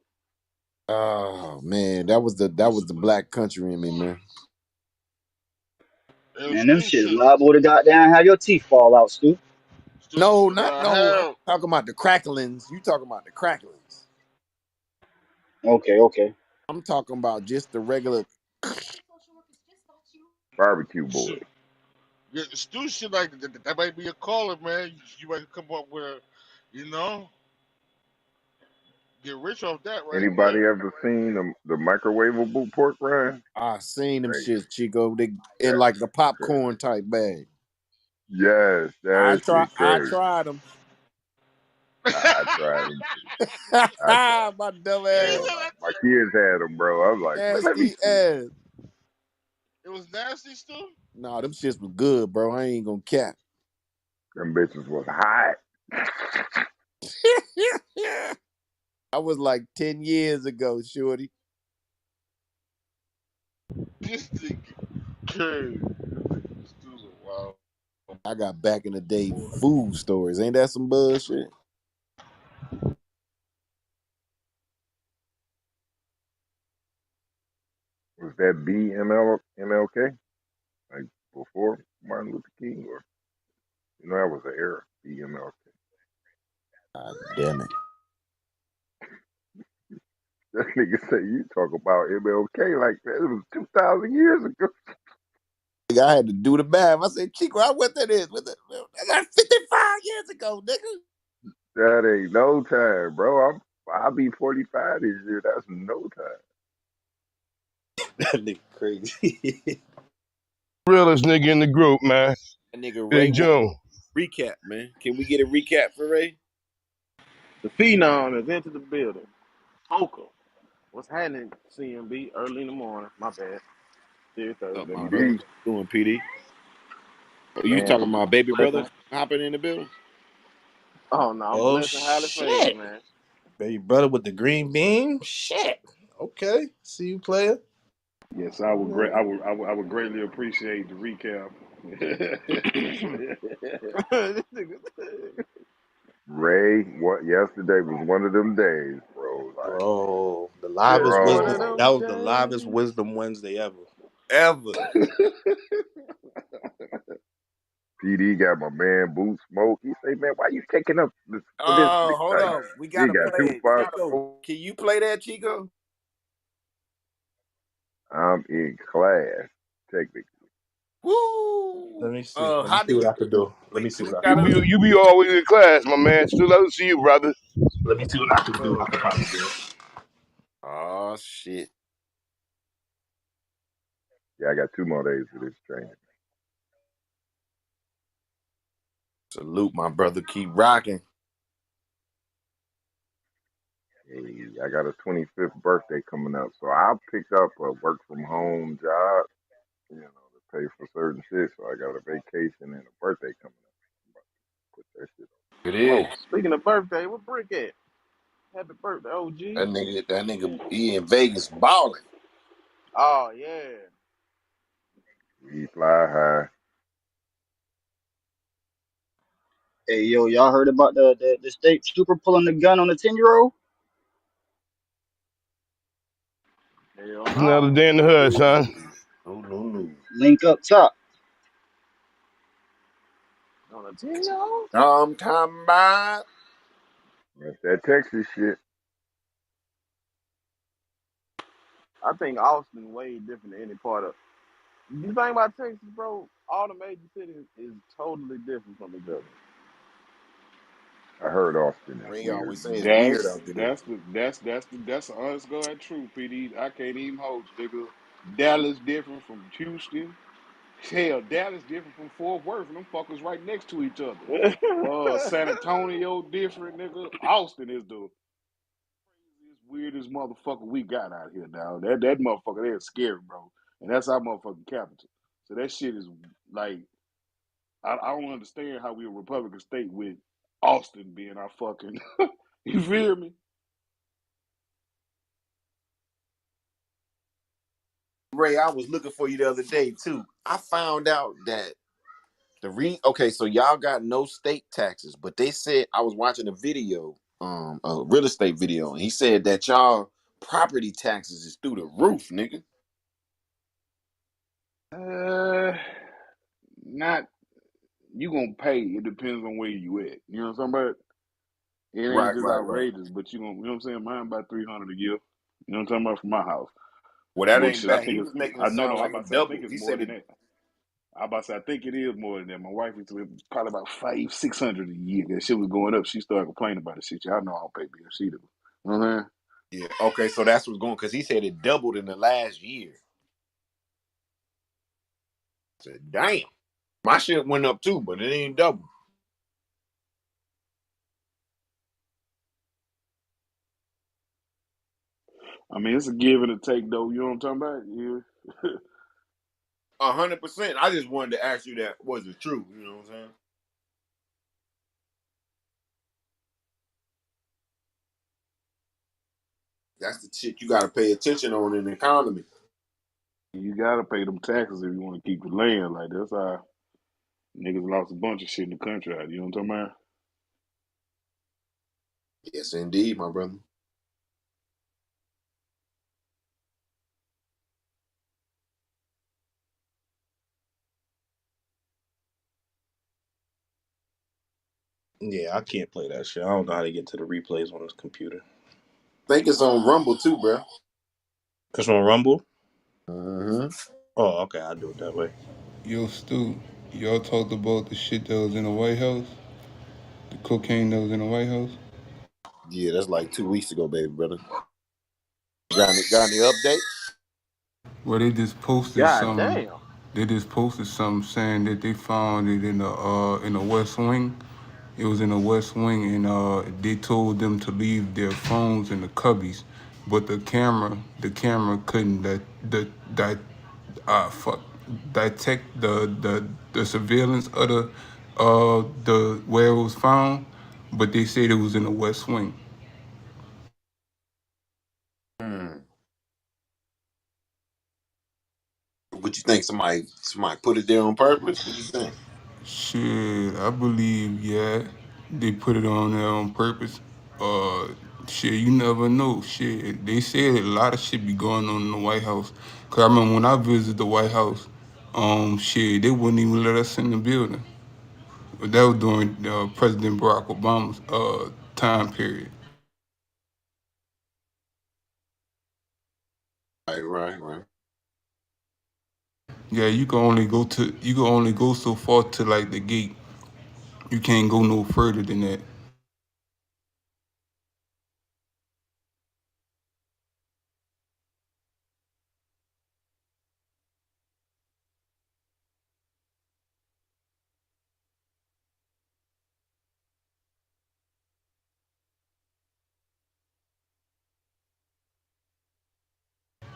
Oh man, that was the black country in me, man. And Man, them Stu shit's shit. liable to goddamn have your teeth fall out, Stu. Stu, No. I'm hell. talking about the cracklings. You talking about the cracklings? Okay, okay. I'm talking about just the regular. Barbecue Shoot, boys. yeah, Stu shit like that might be a caller, man. You might come up with a, you know, get rich off that right Anybody there. ever seen the microwavable pork rinds? I seen them Crazy. shits, Chico. They in That like the shit crazy. popcorn type bag. Yes, that shit I crazy. tried them. I tried them too. I tried. My dumb Man, ass, my kids had them, bro. I was like, let me nasty see. ass. It was nasty, Stu. Nah, them shits was good, bro. I ain't gonna cap. Them bitches was hot. I was like 10 years ago, shorty. This thing crazy. Stu's a wild I got back in the day boy. food stories. Ain't that some bullshit? Was that MLK? Like before Martin Luther King? Or, that was an era, BMLK. God damn it. That nigga say you talk about MLK like that. It was 2,000 years ago. I had to do the math. I said, Chico, what that is? That's 55 years ago, nigga. That ain't no time, bro. I'll be 45 this year. That's no time. That nigga crazy. Realest nigga in the group, man. That nigga Ray Big want June. recap, man. Can we get a recap for Ray? The Phenom has entered the building. Poker. What's happening, CMB? Early in the morning. My bad. Still Up, Thursday. my brother. PD, What you doing, PD? Oh, you man, talking about baby brother Blessing. hopping in the building? Oh no, I'm Oh blessing highly favored, shit. man. Baby brother with the green beam? Shit. Okay. See you, player. Yes, I would great. I would greatly appreciate the recap. Ray, what yesterday was one of them days, bro. Like, Bro, the livest Just one wisdom. of bro, That them was the livest days. wisdom Wednesday ever. Ever. PD got my man Boot Smoke. He say, man, why you taking up for this Oh, hold like, on. We he gotta got play too it. far. Chico, can you play that, Chico? I'm in class, technically. Let Woo! me see. Let me How see do what I can do. Let me see we what I You can gotta do. be you be always in class, my man. Still love to see you, brother. Let me see what I can do. I can probably do it. Oh shit. Yeah, I got 2 more days of this training. Salute my brother. Keep rocking. Hey, I got a 25th birthday coming up, so I'll pick up a work from home job, to pay for certain shit. So I got a vacation and a birthday coming up. I'm about to put that shit It on is. slow. Speaking of birthday, what Brick at? Happy birthday, OG. That nigga, he in Vegas balling. Oh yeah. We fly high. Hey, yo, y'all heard about the state trooper pulling the gun on the 10-year-old? Hell Another no. day in the hood, No, son. no. Link up top. On a 10-year-old? I'm talking about. That's that Texas shit. I think Austin way different than any part of. You think about Texas, bro? All the major cities is totally different from each other. I heard Austin is Ray weird. always say it's weird That's out there. that's the that's the honest God truth, PD. I can't even hold you, nigga. Dallas different from Houston. Hell, Dallas different from Fort Worth, and them fuckers right next to each other. San Antonio different, nigga. Austin is the craziest, weirdest motherfucker we got out here now. That motherfucker there is scary, bro. And that's our motherfucking capital. So that shit is like I don't understand how we a Republican state with Austin being our fucking you feel me? Ray, I was looking for you the other day too. I found out that okay, so y'all got no state taxes, but they said I was watching a video, a real estate video, and he said that y'all property taxes is through the roof, nigga. Uh not you gonna pay. It depends on where you at. You know what I'm talking about? It ain't Right, just right, right. outrageous, but you know what I'm saying? Mine about 300 a year. You know what I'm talking about? From my house. Well, that Well, ain't shit, I bad. think He it's. was making it I know, sound no. I'm like about it to say I think doubled. it's He more said than it. that. I about to say I think it is more than that. My wife is probably about 500-600 a year. That shit was going up. She started complaining about the shit. Y'all know I don't pay bills. She do. You know what I'm saying? Yeah. Okay, so that's what's going because he said it doubled in the last year. I said, damn. My shit went up too, but it ain't double. I mean, it's a give and a take, though. You know what I'm talking about? Yeah. 100%. I just wanted to ask you that. Was it true? You know what I'm saying? That's the shit you got to pay attention on in the economy. You gotta pay them taxes if you want to keep the land. Like that's how niggas lost a bunch of shit in the country. You know what I'm talking about? Yes, indeed, my brother. Yeah, I can't play that shit. I don't know how to get to the replays on this computer. I think it's on Rumble too, bro. Cause on Rumble. Mm-hmm. Oh, okay, I'll do it that way. Yo, Stu, y'all talked about the shit that was in the White House, the cocaine that was in the White House. Yeah, that's like 2 weeks ago, baby brother. Got any update? Well, they just posted God some. damn. They just posted something saying that they found it in the West Wing. It was in the West Wing, and they told them to leave their phones in the cubbies, but the camera couldn't that fuck detect the surveillance of the where it was found, but they said it was in the West Wing. Hmm. What you think? Somebody put it there on purpose? What you think? Shit, I believe, yeah, they put it on there on purpose. Uh, Shit, you never know. Shit, they said a lot of shit be going on in the White House. Cause I remember when I visited the White House, shit, they wouldn't even let us in the building. But that was during President Barack Obama's time period. Right. Yeah, you can only go so far to like the gate. You can't go no further than that.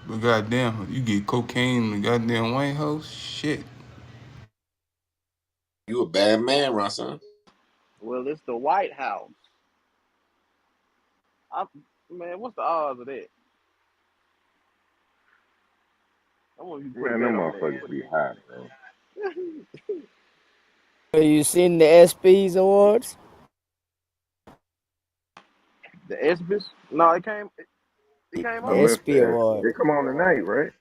But goddamn, you get cocaine in the goddamn White House, shit. You a bad man, Ron. Well, it's the White House. I, man, what's the odds of that? I want you to put a Man, them bet on that. motherfuckers be high, bro. Have you seen the ESPYS awards? The ESPYS? No, it came The I on. missed ESPY that. award. They come on tonight, right?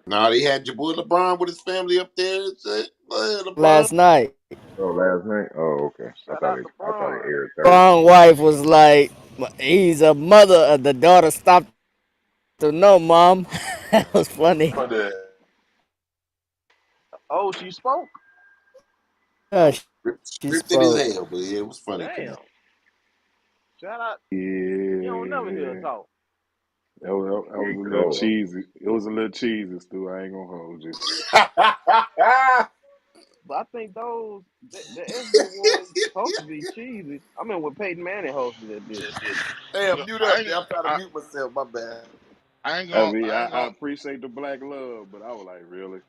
Nah, they had your boy LeBron with his family up there. And shit. Hey, LeBron. Last night. Oh, last night. Oh, okay. Shout out to I thought it Bron. aired Thursday. Wrong wife was like, he's a mother. The daughter stopped to no, mom. That was funny. Oh, she spoke. Uh, she Scripted as spoke. hell, but yeah, it was funny to me. Damn. Shout out. You don't never hear her Yeah. talk. That was She a little cold. cheesy. It was a little cheesy, Stu. I ain't gonna hold you. But I think the ESPY awards supposed to be cheesy. I mean, when Peyton Manning hosted that bitch. Damn, Look, mute I up ain't there. I'm trying to I, mute myself. My bad. I ain't I gonna mean, I I, ain't I gonna appreciate the black love, but I was like, really?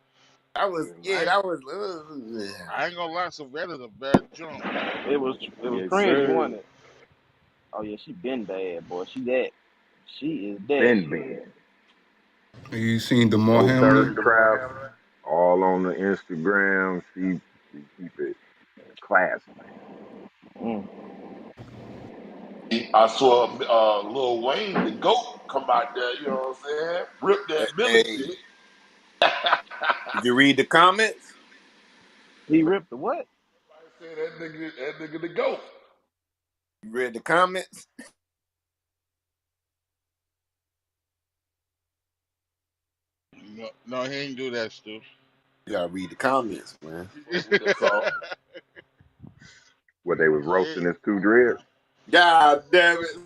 I was, Really? yeah, I ain't that was. I ain't gonna lie, Savetta's a bad jump. It was Yes, cringy, sir. wasn't it? Oh yeah, she been bad, boy. She is that. Been bad. You seen Damar No thirst Hamlin? traps. All on the Instagram. She keep it classy. Mm. I saw Lil Wayne, the GOAT, come out there, you know what I'm saying? Rip that Millie Hey, shit. did you read the comments? He ripped the what? Say that nigga the GOAT. You read the comments? No, no, he ain't do that, Stu. You gotta read the comments, man. What they saw, What they was Yeah. roasting his two dreads. God damn it.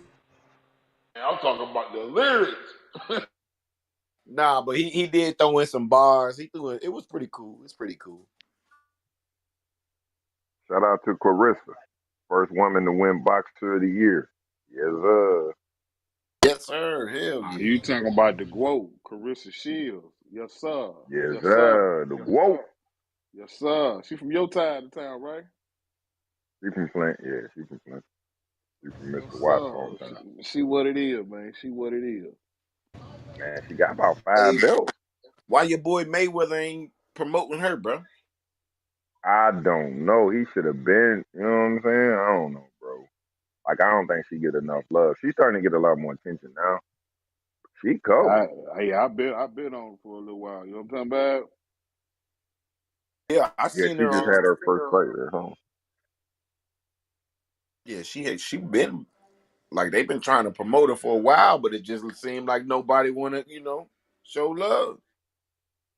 man, I'm talking about the lyrics. Nah, but he did throw in some bars. He threw it. It was pretty cool. It's pretty cool. Shout out to Clarissa, first woman to win Boxer of the Year. Yes, Yes, sir. Hell Nah, yeah. you talking about the GWOAT, Carissa Shields. Yes, sir. yes, Yes, sir. the Whoa. Yes, sir. She from your side of town, right? She from Flint, yeah, she from Flint. She from Yes, Mr. Watts' sir. hometown. She what it is, man. She what it is. Man, she got about Hey, 5 belts. why your boy Mayweather ain't promoting her, bro? I don't know. He should have been, you know what I'm saying? I don't know, bro. Like, I don't think she get enough love. She's starting to get a lot more attention now. She cold. I Hey, I been on for a little while. You know what I'm talking about? Yeah, I Yeah, seen she her just on. had her first fight at home. Yeah, she been like they've been trying to promote her for a while, but it just seemed like nobody want to, show love.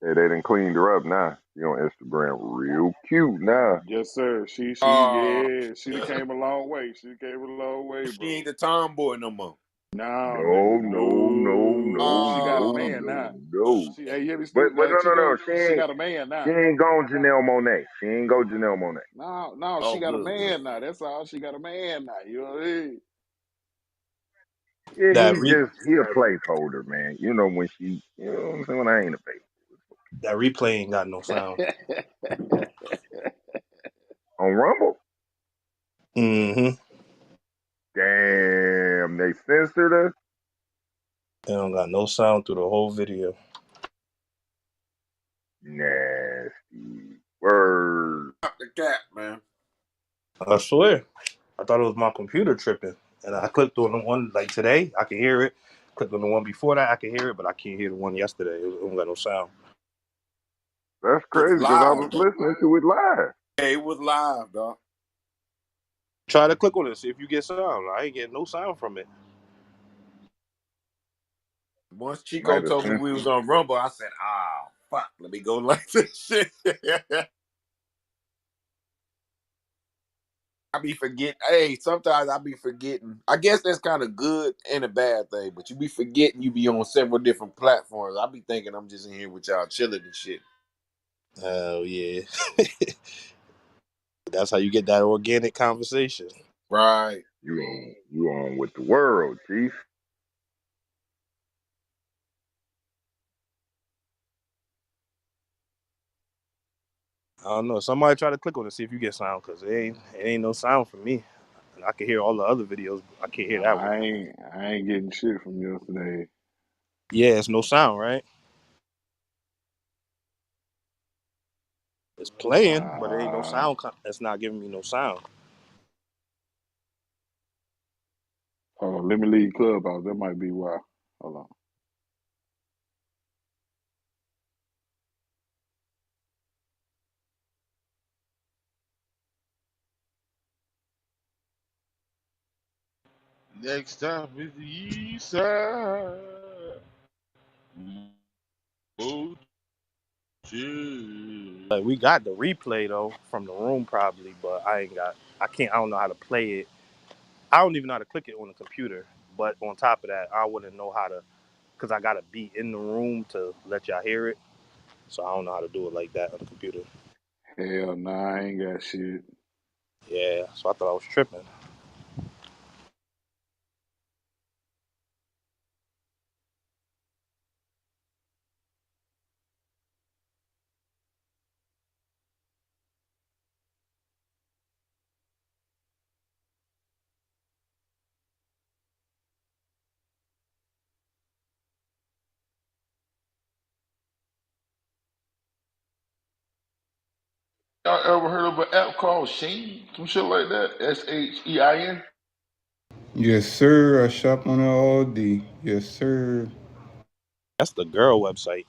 Yeah, they done cleaned her up now. She on Instagram real cute now. Yes, sir. Uh She done came a long way. She came a long way, she bro. ain't the tomboy no more. No, No, nigga, no, no, no. no, She got a no, Uh man no, now. no. Hey, you hear me, Stu? But no, no, no. Chico, she got a man She now. ain't going Janelle Monet. She ain't go Janelle Monet. No, no, she oh, got a good, good. man now. That's all. She got a man now. You know what I mean? Yeah, That he a placeholder, man. You know when she, you know what I'm saying? When I ain't a baby. that replay ain't got no sound. On Rumble, Mm-hmm. damn, they censored us. They don't got no sound through the whole video. Nasty word. Stop the cat, man. I swear. I thought it was my computer tripping. And I clicked on the one like today, I can hear it. Clicked on the one before that, I can hear it, but I can't hear the one yesterday. It don't got no sound. That's It's crazy because I was live, though. listening to it live. Yeah, it was live, dog. Try to click on it, see if you get sound. I ain't getting no sound from it. Once Chico Might have told me we censored was it. on Rumble, I said, "Ah, fuck, let me go like this shit." I be forgetting. Hey, sometimes I be forgetting. I guess that's kind of good and a bad thing, but you be forgetting you be on several different platforms. I be thinking I'm just in here with y'all chilling and shit. Oh yeah. That's how you get that organic conversation. Right. You on with the world, Chief. I don't know. Somebody try to click on it, see if you get sound, cause it ain't no sound for me. And I can hear all the other videos. I can't hear Nah, that one. I ain't getting shit from yesterday. Yeah, it's no sound, right? It's playing, but it ain't no Nah. sound. It's not giving me no sound. Hold on, let me leave Clubhouse. That might be why. Hold on. Next stop is the east side. Motel. Like we got the replay though from the room probably, but I ain't got. I can't. I don't know how to play it. I don't even know how to click it on the computer. But on top of that, I wouldn't know how to, cause I gotta be in the room to let y'all hear it. So I don't know how to do it like that on the computer. Hell nah, I ain't got shit. Yeah. So I thought I was tripping. Y'all ever heard of an app called Sheen? Some shit like that? SHEIN? Yes, sir. I shop on it all day. Yes, sir. That's the girl website.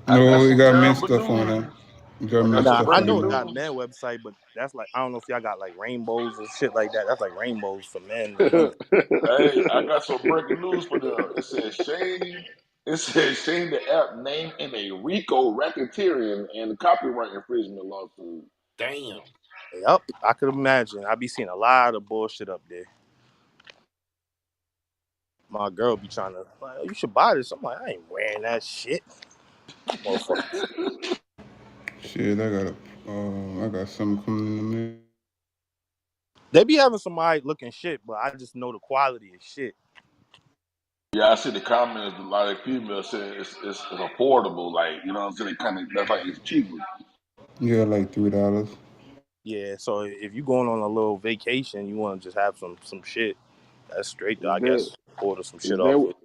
I got No, you some got men terrible stuff on there. news. You got I men got some Nah, stuff I on know breaking it there. got news. men website, but that's like I don't know if y'all got like rainbows and shit like that. That's like rainbows for men and women. Hey, I got some breaking news for them. It says Shane. It says shame the app name in a RICO racketeering and copyright infringement lawsuit. Damn. Yup, I could imagine. I be seeing a lot of bullshit up there. My girl be trying to like, oh, you should buy this. I'm like, I ain't wearing that shit, motherfucker. Shit, I got something coming in the mail. They be having some alright looking shit, but I just know the quality is shit. Yeah, I see the comments. A lot of females saying it's affordable. Like you know what I'm saying? Kind of that's like it's cheaper. Yeah, like $3. Yeah, so if you going on a little vacation, you want to just have some shit. That's straight. Is I that guess order some is shit off that it.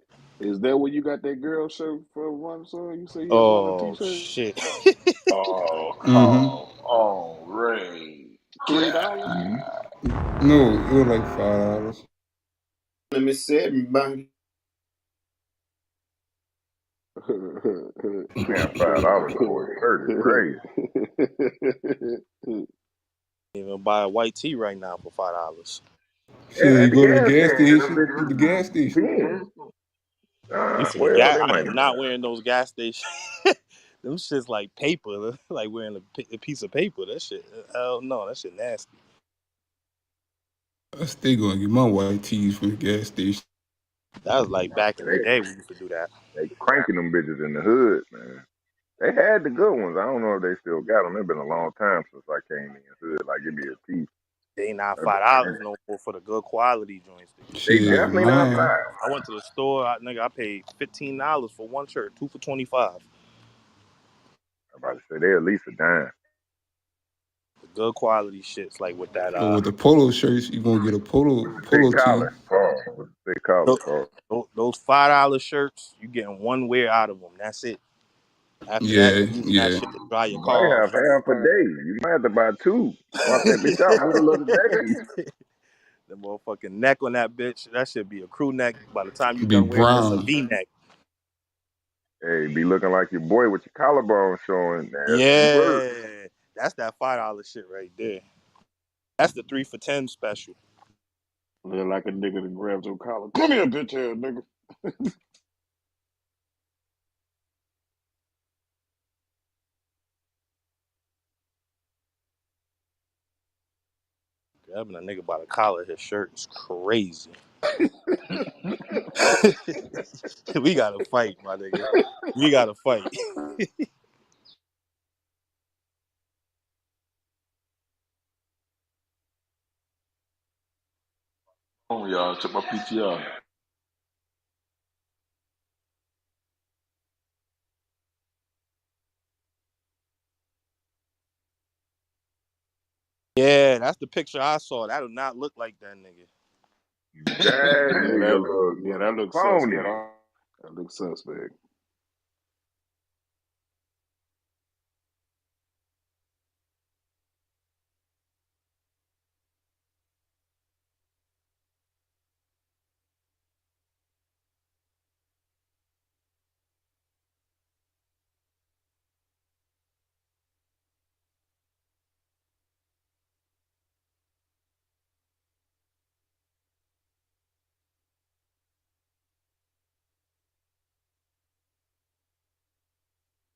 is that where you got that girl shirt for one son? You say you had bought a Oh t-shirt? shit. Oh Mm-hmm. come on, Ray. $3? No, it was like $5. Let me say everybody. Paying $5 for a shirt is crazy. Even buy a white tee right now for $5. Yeah, Shit, you at the go to the gas gas station, them station. At the bitches gas station. 10. You see the Well, gas? they I might am not wearing those gas stations. Them shit's like paper, like wearing a piece of paper. That shit, hell no, that shit nasty. I still gonna get my white tees from the gas station. That was like back in the they day we used to do that. they cranking them bitches in the hood, man. They had the good ones. I don't know if they still got them. It's been a long time since I came in the hood. Like give me a piece. They not I've been $5 cranking. no more for the good quality joints. They They Shit, definitely not mine. five. I went to the store, I paid $15 for one shirt, two for 25. I'm about to say they at least a dime. The good quality shits like with that Or with the polo shirts, you gonna get a With the thick polo tee. collar, Paul. With the thick collar, those, Paul. those $5 shirts, you getting one wear out of them. That's it. After that, Yeah, you using that yeah. shit to dry your You might car have off. half a day. You might have to buy two. Swap that bitch out middle of the day. The motherfucking neck on that bitch, that should be a crew neck. By the time you Be done wearing it, it's a brown. V neck. Hey, be looking like your boy with your collarbone showing. That's you work. Yeah, that's that $5 shit right there. That's the 3 for $10 special. Look like a nigga that grabs your collar. Come here, bitch ass nigga. Grabbing a nigga by the collar of his shirt is crazy. We gotta fight, my nigga. We gotta fight. Oh y'all, check my PTR. Yeah, that's the picture I saw. That do not look like that nigga. That Yeah, nigga look that looks phony. suspect. That looks suspect.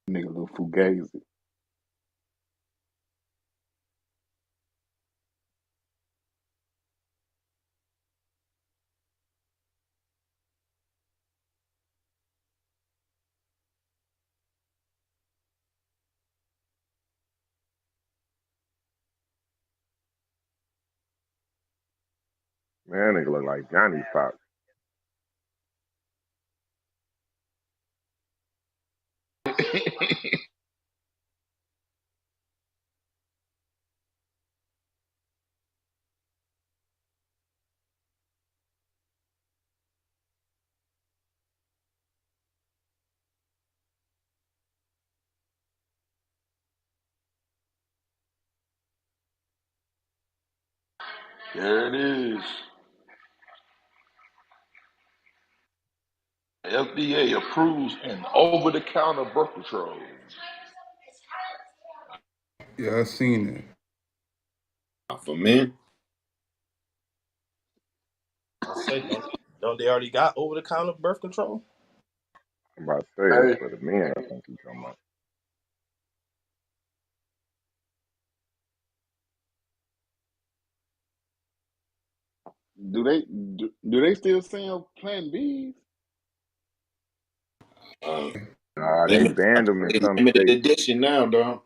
Nigga look fugazi. Man, that nigga look like Johnny Fox. There it is. FDA approves an over-the-counter birth control. Yeah, I seen it. For men. I said, don't they already got over the counter birth control? I'm about to say that's Hey, for the men. I think you talking about. do they still sell Plan Bs? uh, Nah, they Limited, banned them in some limited states. edition now, dog.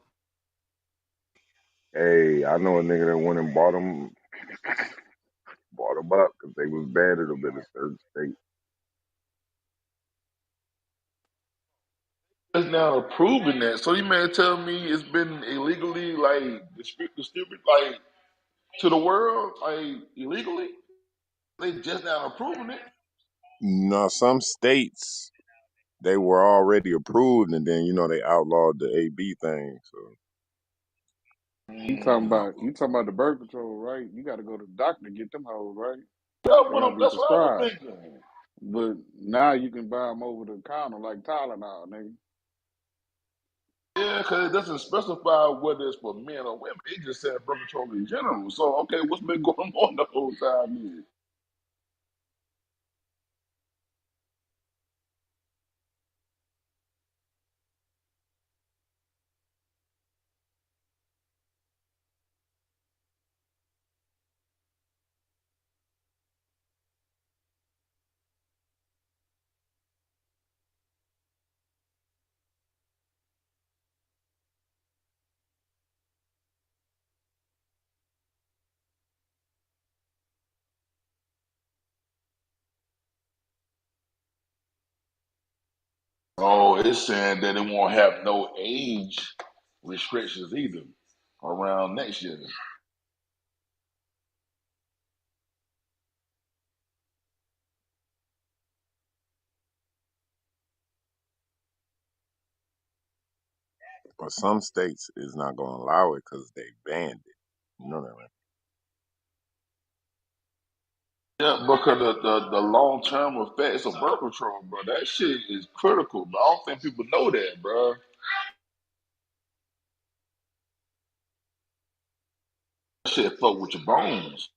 Hey, I know a nigga that went and bought them up because they was banned in a certain state. just now approving that. So you may tell me it's been illegally like distributed like to the world like illegally. They just now approving it. No, some states they were already approved, and then they outlawed the AB thing. So Mm. You talking about the birth control, right? You got to go to the doctor to get them hoes, right? They gotta be That's what I was prescribed. thinking. But now you can buy them over the counter like Tylenol, nigga. Yeah, because it doesn't specify whether it's for men or women. It just said birth control in general. So okay, what's been going on the whole time is oh, it's saying that it won't have no age restrictions either around next year. but some states is not going to allow it because they banned it. You know that, right? Yeah, because the long term effects of birth control, bro, that shit is critical. But I don't think people know that, bro. That shit fuck with your bones.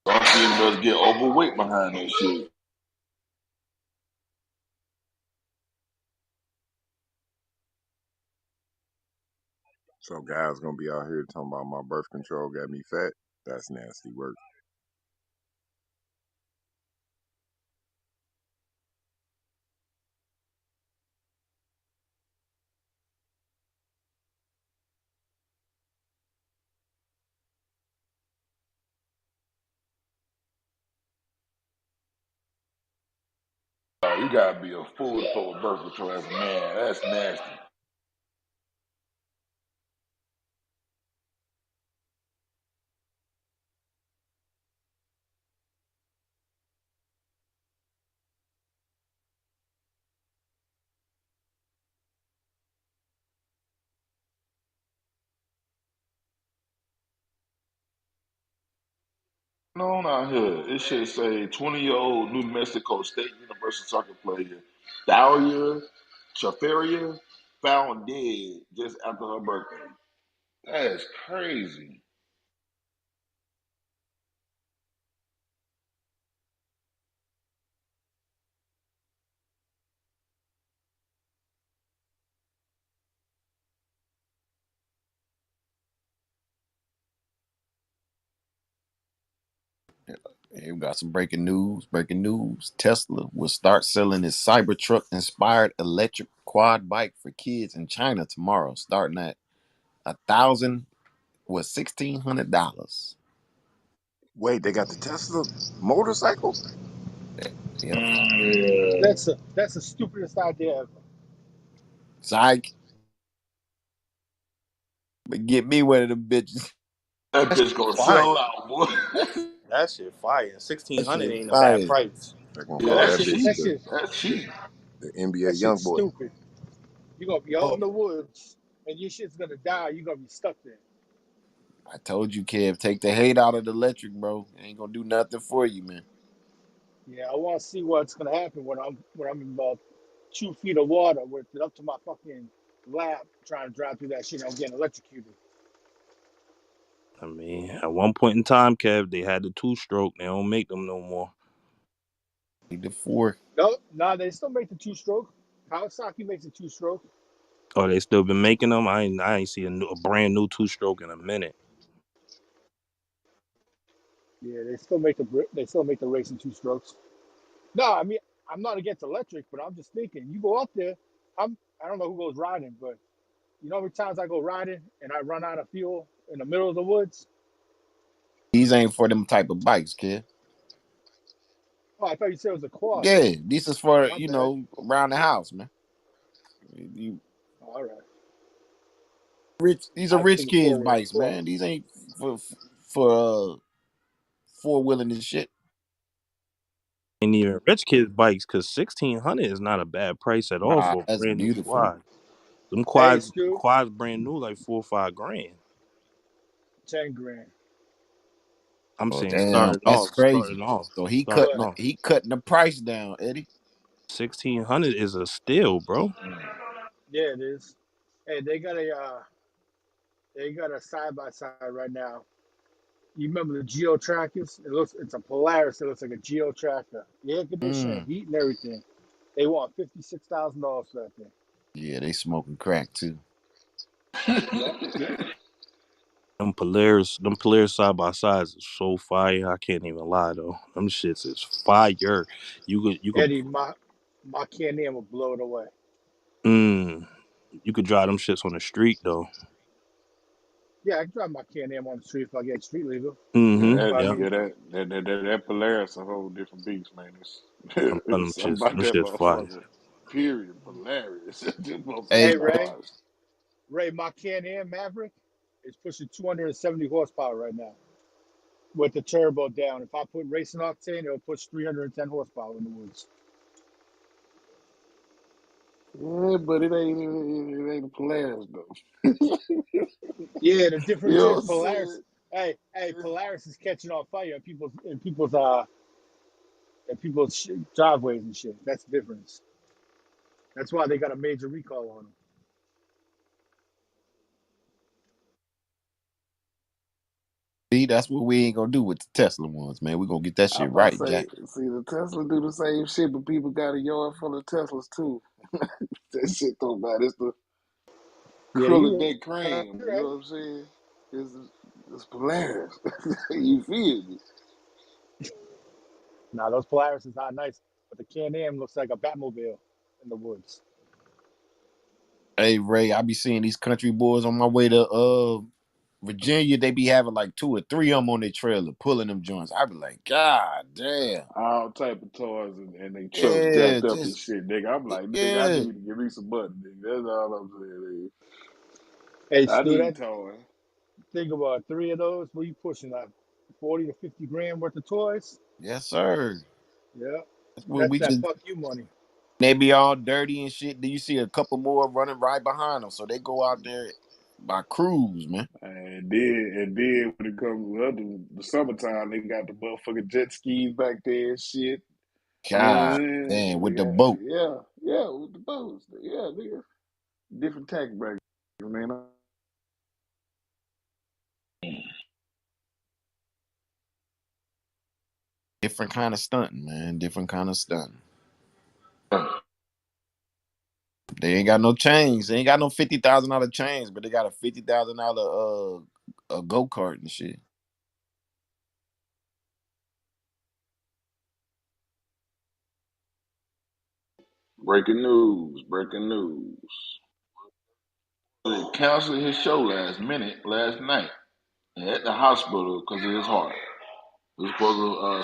Some females get overweight behind that shit. So guys gonna be out here talking about my birth control got me fat. That's nasty work. You gotta be a fool to fuck with birth control as a man. That's nasty. On out here, it should say 20-year-old New Mexico State University soccer player Daria Chafaria found dead just after her birthday. That's crazy. Hey, we got some breaking news. Breaking news. Tesla will start selling its Cybertruck inspired electric quad bike for kids in China tomorrow, starting at 1,000 was $1,600. Wait, they got the Tesla motorcycle? Yep. Yeah. That's the stupidest idea ever. Psych. But get me one of them bitches. That That bitch shit gonna fire. sell out, boy. That shit fire. That 1,600 shit ain't a bad fire. price. They're gonna Yeah, call that's that bitch cheap. That shit That's cheap. the NBA that shit's young boy. stupid. You're gonna be out Oh, in the woods and your shit's gonna die. You're gonna be stuck there. I told you, Kev, take the hate out of the electric, bro. It ain't gonna do nothing for you, man. Yeah, I want to see what's gonna happen when I'm in about 2 feet of water with it up to my fucking lap, trying to drive through that shit. I'm getting electrocuted. I mean, at one point in time, Kev, they had the two stroke. They don't make them no more. The four. No, no, they still make the two stroke. Kawasaki makes a two stroke. Oh, they still been making them. I ain't see a brand new two stroke in a minute. Yeah, they still make the racing two strokes. No, I mean I'm not against electric, but I'm just thinking you go up there. I don't know who goes riding, but you know how many times I go riding and I run out of fuel in the middle of the woods? These ain't for them type of bikes, kid. Oh, I thought you said it was a quad. Yeah, this is for My bad. around the house, man. You All right. rich. These are I was rich thinking kids' four wheel. bikes, man. These ain't for four wheeling and shit. Ain't even rich kids bikes because 1,600 is not a bad price at all Nah, for a that's brand new beautiful. quad. Them Hey, quads, Stu, quads brand new like 4 or 5 grand. 10 grand. I'm Oh saying damn, starting that's off, crazy. starting off, So starting What? off. he cutting the price down, Eddie. 1,600 is a steal, bro. Yeah, it is. Hey, they got a side by side right now. You remember the Geo Trackers? It's a Polaris. It looks like a Geo Tracker. Air conditioning, Mm. heat, and everything. They want $56,000 for that thing. Yeah, they smoking crack too. Yep. Yep. Them Polaris side by sides is so fire. I can't even lie though. Them shits is fire. You could Eddie, my Can-Am will blow it away. mm, you could drive them shits on the street though. Yeah, I can drive my Can-Am on the street if I get street legal. Yeah, Mm-hmm. that But I Yeah. mean, yeah that Polaris a whole different beast, man. It's, I'm telling them it's something shits. about Them that shits fire. motherfucker. Period. Polaris. Them Hey, hey motherfuckers Ray, large. my Can-Am Maverick is pushing 270 horsepower right now with the turbo down. If I put racing octane, it'll push 310 horsepower in the woods. Yeah, but it ain't a Polaris though. Yeah, the You difference know what is I'm Polaris. saying? Hey, Polaris is catching on fire in people's driveways and shit. That's the difference. That's why they got a major recall on them. see, that's what we ain't gonna do with the Tesla ones, man. We gonna get that I shit about to right, say, Jack. see, the Tesla do the same shit, but people got a yard full of Teslas too. That shit don't matter. It's the Yeah, acrylic you that right. cream. You're You know right. what I'm saying? It's Polaris. You feel me? Nah, those Polaris is not nice, but the Can-Am looks like a Batmobile in the woods. Hey Ray, I be seeing these country boys on my way to Virginia. They be having like two or three of them on their trailer, pulling them joints. I be like, God damn. All type of toys and they trucks Yeah, jacked up and just shit, nigga. I'm like, nigga, I yeah. need to give me some money, nigga. That's all I'm saying, Hey, nigga. I Stu, need that toys. think about three of those. What are you pushing? Like 40 to 50 grand worth of toys? Yes, sir. Yeah, That's when that's we that just fuck you money. they be all dirty and shit. Then you see a couple more running right behind them, so they go out there by crews, man. And then when it comes to the summertime, they got the motherfucking jet skis back there and shit. You know what I'm God saying? damn, with the boat, They got, yeah, with the boats. Yeah, nigga. Different tax brackets, man. different kind of stunting, man. Different kind of stunting. They ain't got no chains. They ain't got no $50,000 chains, but they got a $50,000 a go kart and shit. Breaking news, breaking news. They canceled his show last night, at the hospital because of his heart. He was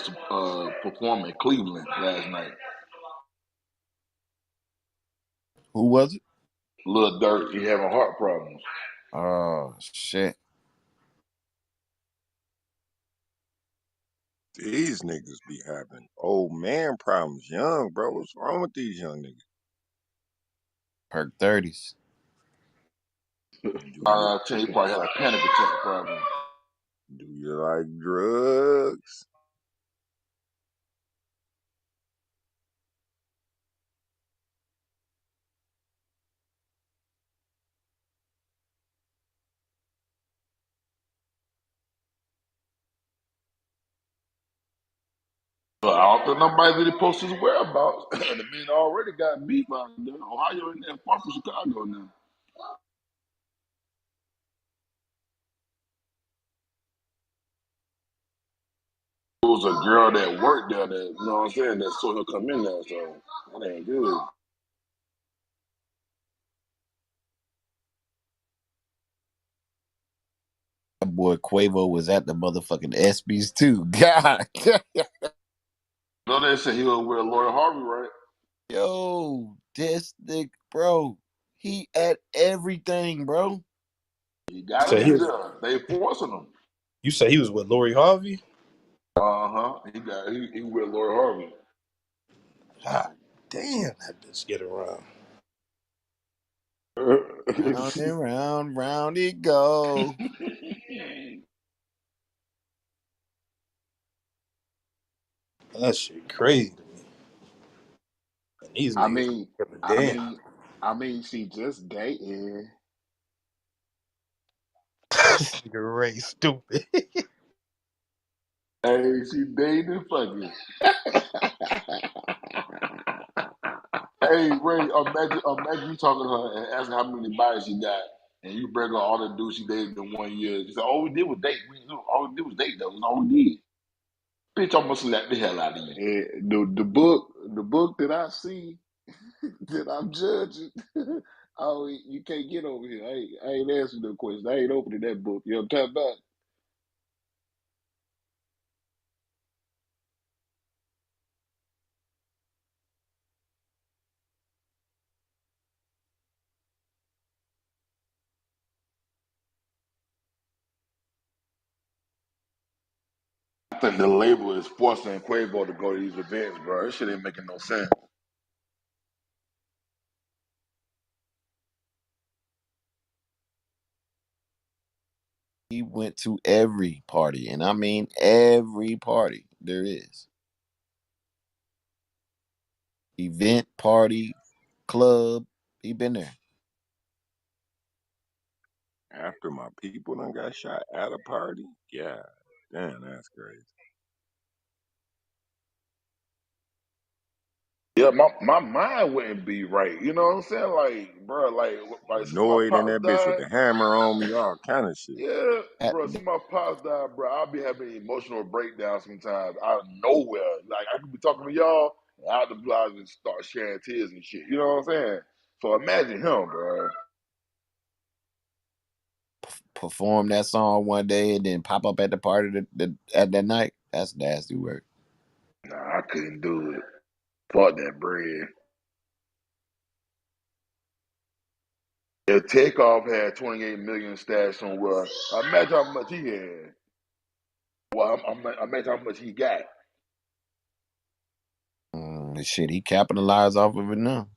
supposed to perform in Cleveland last night. Who was it? Lil Durk, he having heart problems. Oh shit. These niggas be having old man problems, young bro. What's wrong with these young niggas? Perk 30s. Do you I tell you, he probably had a panic attack problem. do you like drugs? But I don't think nobody really posted his whereabouts. The man already got beef out there. Ohio ain't that far from Chicago now. It was a girl that worked there that, you know what I'm saying, that saw her come in there, so that ain't good. That boy Quavo was at the motherfucking ESPYS too. God. No, they said he was with Lori Harvey, right? Yo, this nigga, bro. He at everything, bro. He You gotta say be he was. there. They forcing him. You say he was with Lori Harvey? Uh-huh. He with Lori Harvey. God damn, that bitch get around. Round and round, round it go. That shit crazy. And these I niggas mean, don't give a I damn. mean, I mean, she just dating. This nigga Ray stupid. Hey, she dating fucking. Hey, Ray, imagine you talking to her and asking how many bodies she got, and you bring her all the dudes she dated in 1 year. She said, "All we did was date. All we did was date, though. That's all we did." Bitch, I'm gonna slap the hell out of you. And the book that I see that I'm judging. Oh, you can't get over here. I ain't answering no questions. I ain't opening that book. You know what I'm talking about? I think the label is forcing Quavo to go to these events, bro. This shit ain't making no sense. He went to every party, and I mean every party there is. Event, party, club. He been there. After my people done got shot at a party? Yeah. Damn, that's crazy. Yeah, my mind wouldn't be right. You know what I'm saying? Like, bro, like see my Annoyed in pops that bitch with died. the hammer on me, all kind of shit. Yeah, At bro. the See my pops died, bro. I'll be having emotional breakdowns sometimes out of nowhere. Like I could be talking to y'all, and out of the blue, I just start sharing tears and shit. You know what I'm saying? So imagine him, bro. perform that song one day and then pop up at the party at that night. That's nasty work. Nah, I couldn't do it. Fuck that bread. If Takeoff had 28 million stashed somewhere, imagine how much he had. Well, imagine how much he got. Shit, he capitalized off of it now.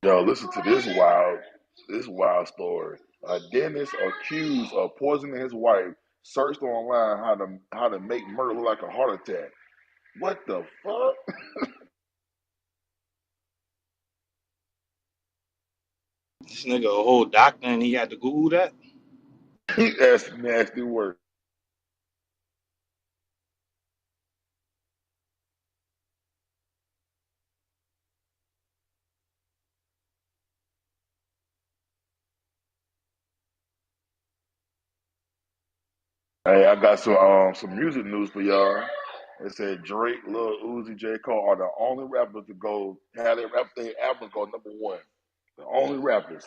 Yo, listen to this wild story. A dentist accused of poisoning his wife searched online how to make murder look like a heart attack. What the fuck? This nigga a whole doctor and he had to Google that. That's nasty work. Hey, I got some music news for y'all. It said Drake, Lil Uzi, J. Cole are the only rappers to go have their albums go #1. The only rappers.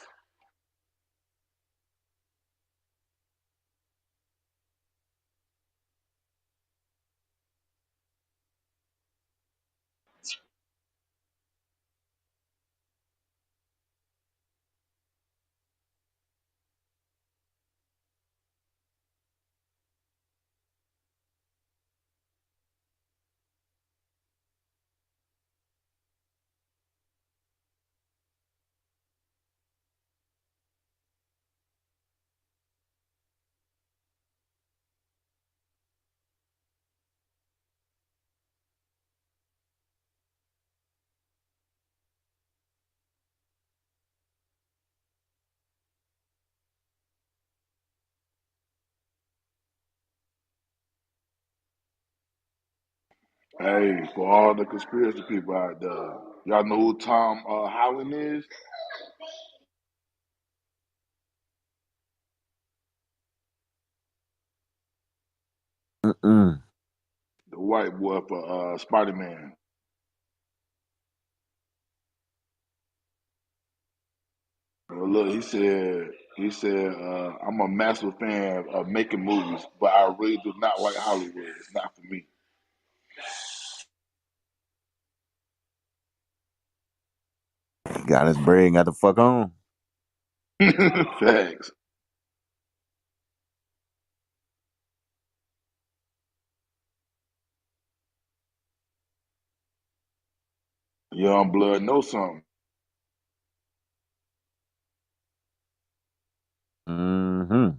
Hey, for all the conspiracy people out there, y'all know who Tom Holland is? Mm-mm. The white boy for Spider Man. Look, he said, I'm a massive fan of making movies, but I really do not like Hollywood. It's not for me. Got his bread and got the fuck on. Facts. Young blood know something. Mm-hmm.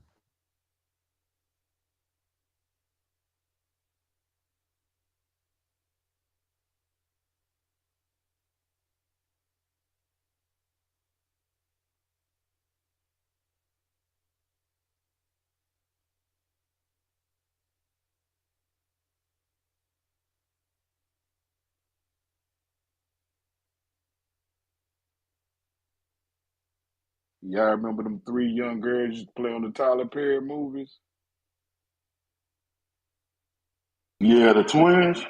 Y'all remember them three young girls used to play on the Tyler Perry movies? Yeah, the twins.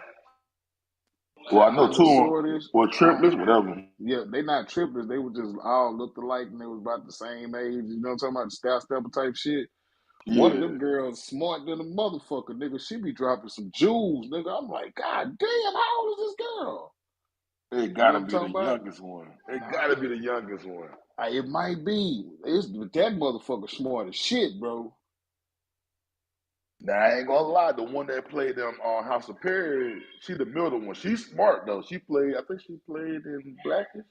Well, I know Like the two of 'em- shortest. or triplets, whatever. Yeah, they not triplets. They were just all looked alike and they was about the same age. You know what I'm talking about? Step stepper type shit. One of Yeah, them girls smart than a motherfucker, nigga. She be dropping some jewels, nigga. I'm like, God damn, how old is this girl? it You know gotta what I'm be the talking about? youngest one. It Nah, gotta be the youngest one. it might be. It's but that motherfucker smart as shit, bro. Now I ain't gonna lie, the one that played them on House of Perry, she the middle one. She's smart though. She played, I think she played in Blackish.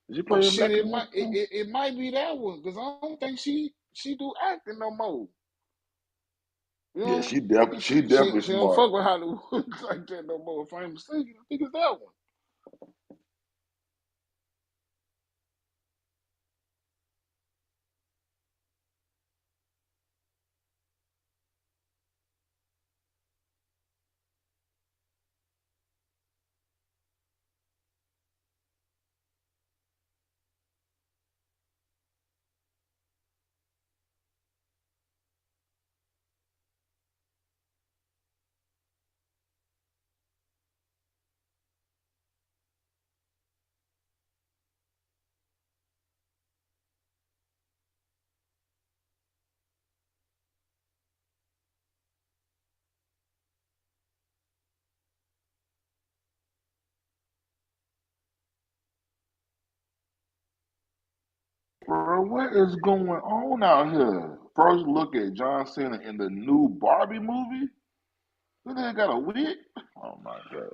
Did she Oh play in shit, Blackish it one might it, time? it, it might be that one because I don't think she do acting no more. You Yeah, know, she definitely she don't smart. fuck with Hollywood like that no more. If I ain't mistaken, I think it's that one. Bro, what is going on out here? First look at John Cena in the new Barbie movie. This nigga got a wig. Oh my god.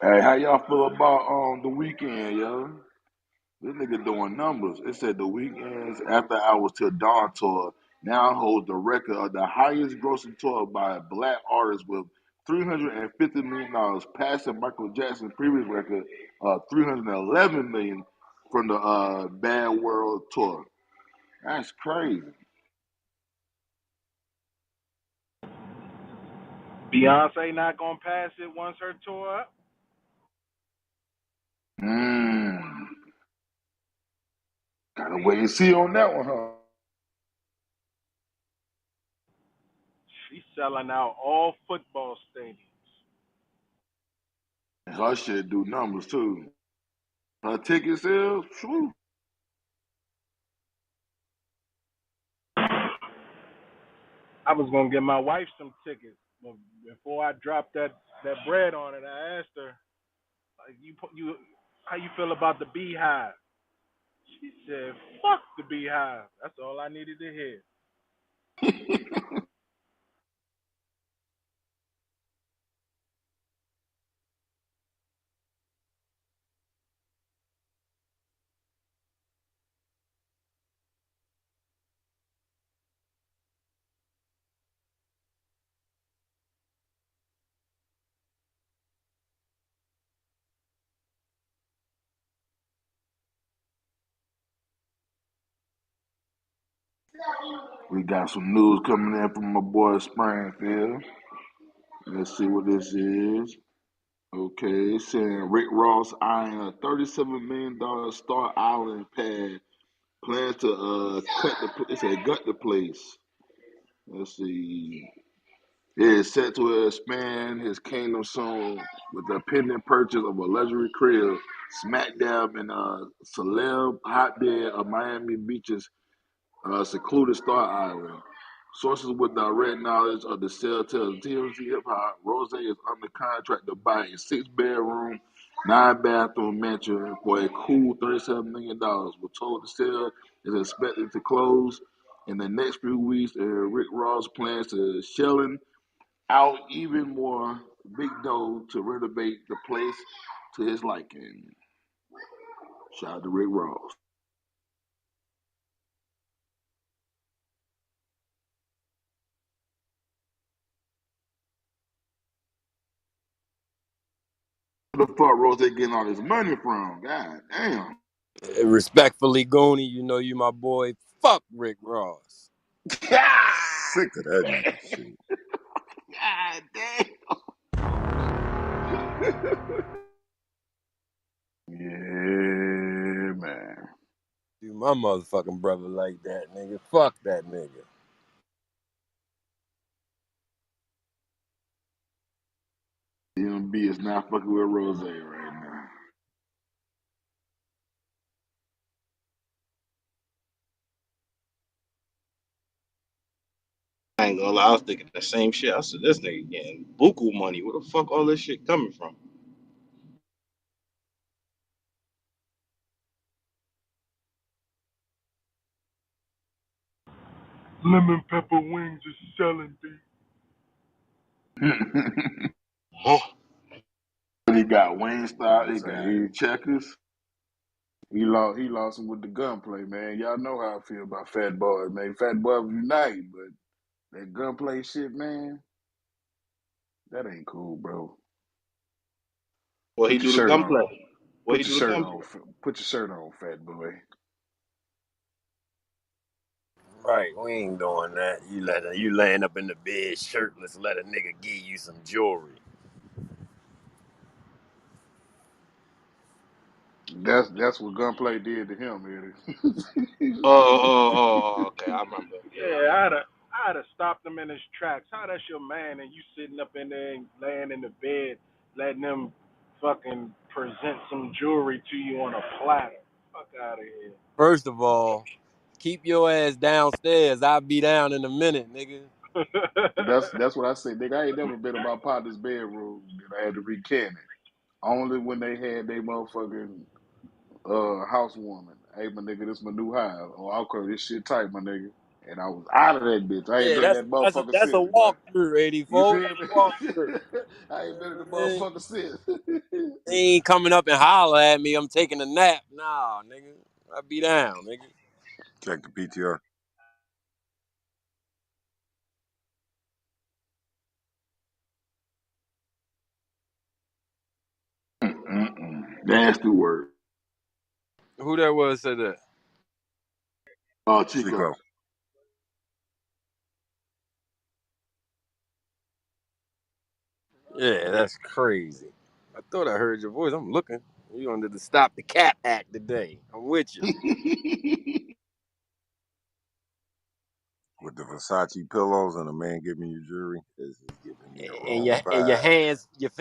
Hey, how y'all feel about the weekend, yo? This nigga doing numbers. It said the weekends after hours till dawn tour now holds the record of the highest grossing tour by a black artist with $350 million, passing Michael Jackson's previous record of $311 million from the Bad World tour. That's crazy. Beyonce not gonna pass it once her tour up. Mm. Gotta wait and see on that one, huh? She's selling out all football stadiums. Her shit do numbers too. Her ticket sales, whew. I was gonna get my wife some tickets, but before I dropped that bread on it, I asked her, like, you, how you feel about the Beehive? She said, "Fuck the Beehive." That's all I needed to hear. We got some news coming in from my boy Springfield. Let's see what this is. Okay, it's saying Rick Ross eyeing a $37 million Star Island pad. Plans to cut the. It said gut the place. Let's see. It is set to expand his kingdom soon with the pending purchase of a luxury crib smack dab in a celeb hotbed of Miami Beach's secluded Star Island. Sources with direct knowledge of the sale tell TMZ Hip Hop Rose is under contract to buy a six-bedroom, nine-bathroom mansion for a cool $37 million. We're told the sale is expected to close in the next few weeks, and Rick Ross plans to shelling out even more big dough to renovate the place to his liking. Shout out to Rick Ross. Where the fuck Rose getting all this money from? God damn. Respectfully, Goonie, you know you my boy. Fuck Rick Ross. Sick of that nigga shit. God damn. Yeah, man. Do my motherfucking brother like that, nigga. Fuck that nigga. DMB is not fucking with Rose right now. I ain't gonna lie, I was thinking the same shit. I said, this nigga getting buku money. Where the fuck all this shit coming from? Lemon pepper wings is selling, B. Huh? He got Wingstop, he Say got Checkers. he lost him with the gunplay, man. Y'all know how I feel about Fat Boy, man. Fat Boy was unite, but that gunplay shit, man, that ain't cool, bro. Well, he Put your do the shirt gunplay. on. Well, he do the On. gunplay. Put your shirt on, Fat Boy. Right, we ain't doing that. You laying up in the bed shirtless, let a nigga give you some jewelry. That's what gunplay did to him, Oh, Eddie. oh, oh, okay. I remember. Yeah, I Yeah, remember. I'd have stopped him in his tracks. How that's your man and you sitting up in there and laying in the bed, letting them fucking present some jewelry to you on a platter. Fuck out of here. First of all, keep your ass downstairs. I'll be down in a minute, nigga. That's what I say, nigga. I ain't never been in my partner's bedroom and I had to recant it. Only when they had their motherfucking housewarming. Hey, my nigga, this my new hive. Oh, I'll call this shit tight, my nigga. and I was out of that bitch. I ain't Yeah, been in that motherfucker that's a since, boy. walkthrough, You 84. feel That's a me? walkthrough. I ain't been in the Eh, motherfucker since. He ain't coming up and holler at me. I'm taking a nap. Nah, nigga. I be down, nigga. Check the PTR. Nasty word. Who that was said that? Oh, Chico. Chico. Yeah, that's crazy. I thought I heard your voice. I'm looking. You under the Stop the Cap Act today. I'm with you. With the Versace pillows and a man giving you jewelry, this is giving me the And wrong your vibe.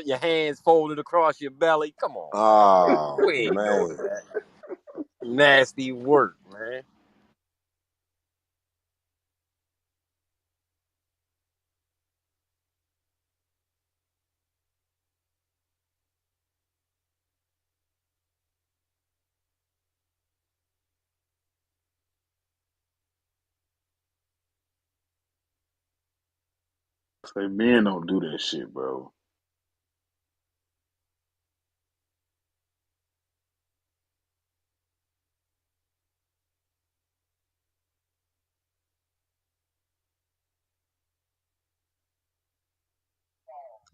your hands folded across your belly. Come on, man. Oh We ain't doing man. that. Nasty work, man. Say men don't do that shit, bro.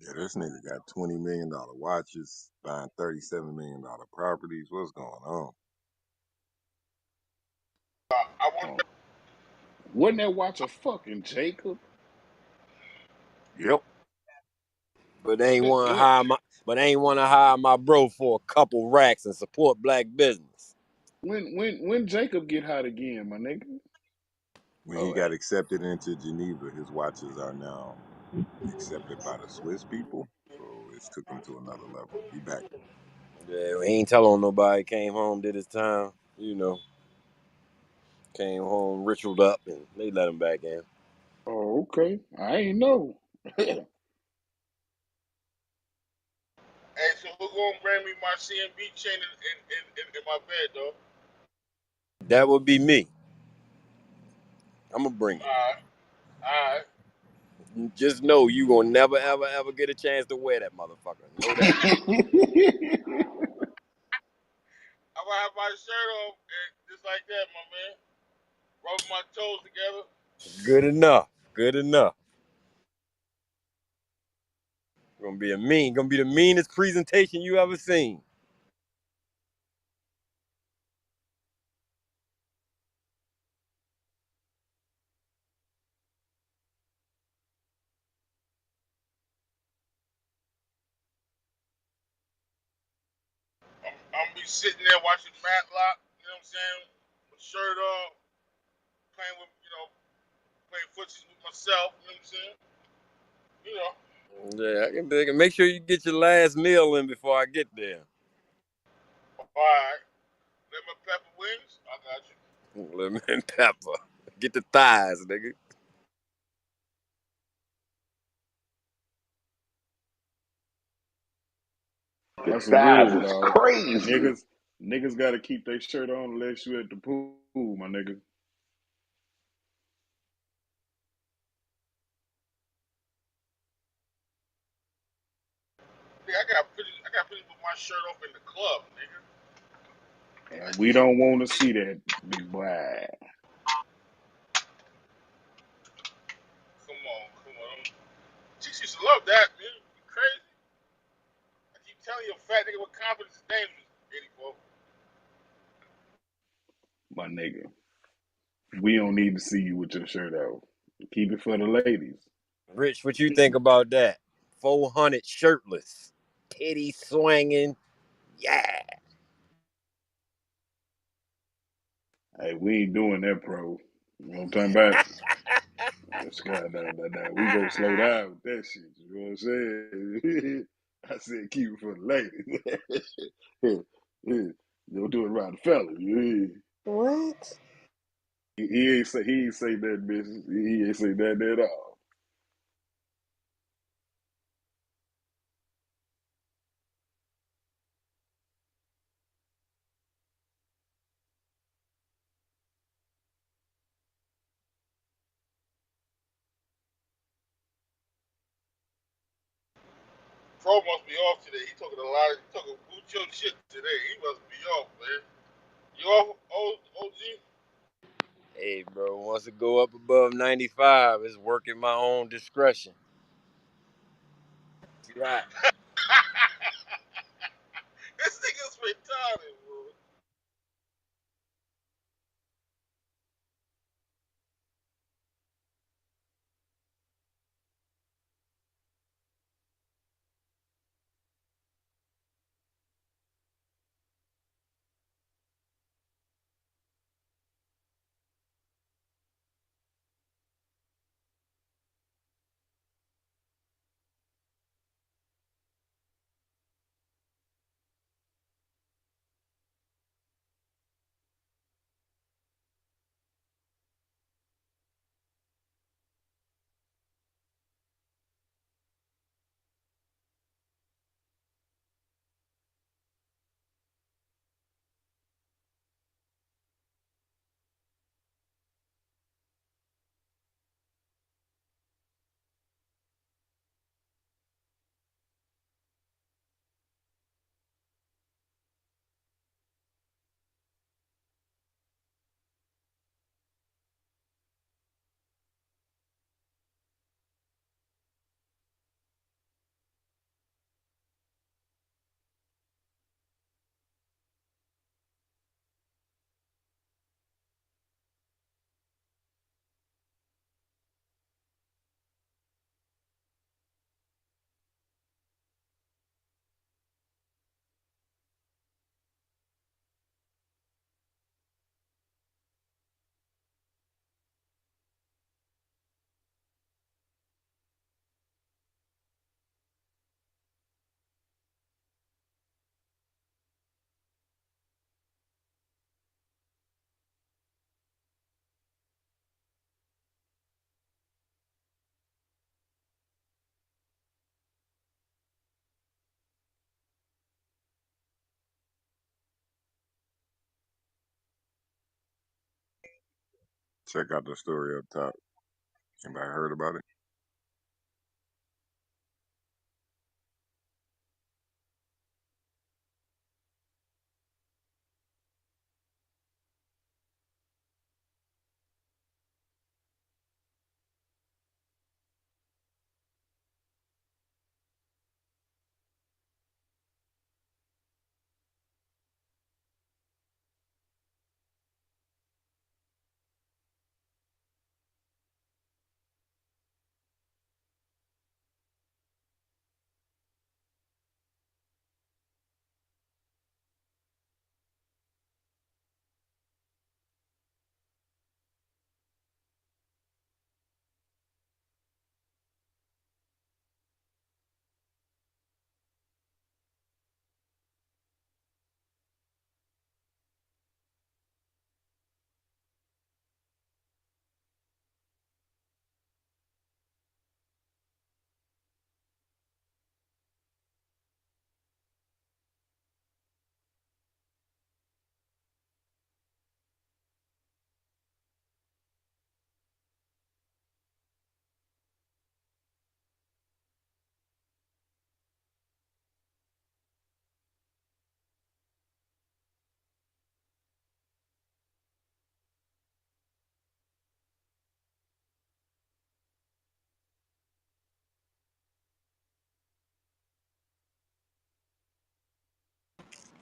Yeah, this nigga got $20 million watches, buying $37 million properties. What's going on? I want Oh, wasn't that watch a fucking Jacob? Yep. But they ain't when, want to when, hire my bro for a couple racks and support black business. When Jacob get hot again, my nigga? When he Oh, got accepted into Geneva, his watches are now accepted by the Swiss people. So it's took him to another level. He back. yeah, he ain't tell on nobody. Came home, did his time. You know, came home, ritualed up, and they let him back in. Oh, okay. I ain't know. hey, so who gonna bring me my CMB chain in my bed, though? That would be me. I'm gonna bring it. Alright, alright. Just know you gonna never ever ever get a chance to wear that motherfucker. Know that. I'm gonna have my shirt off and just like that, my man. Rubbing my toes together. Good enough. Good enough. Gonna be the meanest presentation you ever seen. I'm gonna be sitting there watching Matlock, you know what I'm saying? With shirt off, playing with, playing footsies with myself, you know what I'm saying? You know. Yeah, I can dig it. Make sure you get your last meal in before I get there. Alright. Lemon pepper wings? I got you. Lemon and pepper. Get the thighs, nigga. That's some Thighs real, is dog. crazy. Niggas got to keep their shirt on unless you at the pool, my nigga. Nigga, I got pictures with my shirt off in the club, nigga. And Like, we don't want to see that, big boy. come on. Chicks used to love that, man. You crazy? I keep telling you, a fat nigga with confidence is dangerous. 84. My nigga. We don't need to see you with your shirt out. Keep it for the ladies. Rich, what you think about that? 400 shirtless, titty swinging. Yeah. Hey, we ain't doing that, pro. You know what I'm talking about? We go slow down with that shit. You know what I'm saying? I said keep it for the ladies. Yeah. Don't do it around the fellas. Yeah. What? He ain't say that business. He ain't say that at all. Fro must be off today. He took a lot. He took a boot shit today. He must be off, man. You off, OG? Hey, bro, once it go up above 95, it's working my own discretion. Right. This nigga's retarded, bro. Check out the story up top. Anybody heard about it?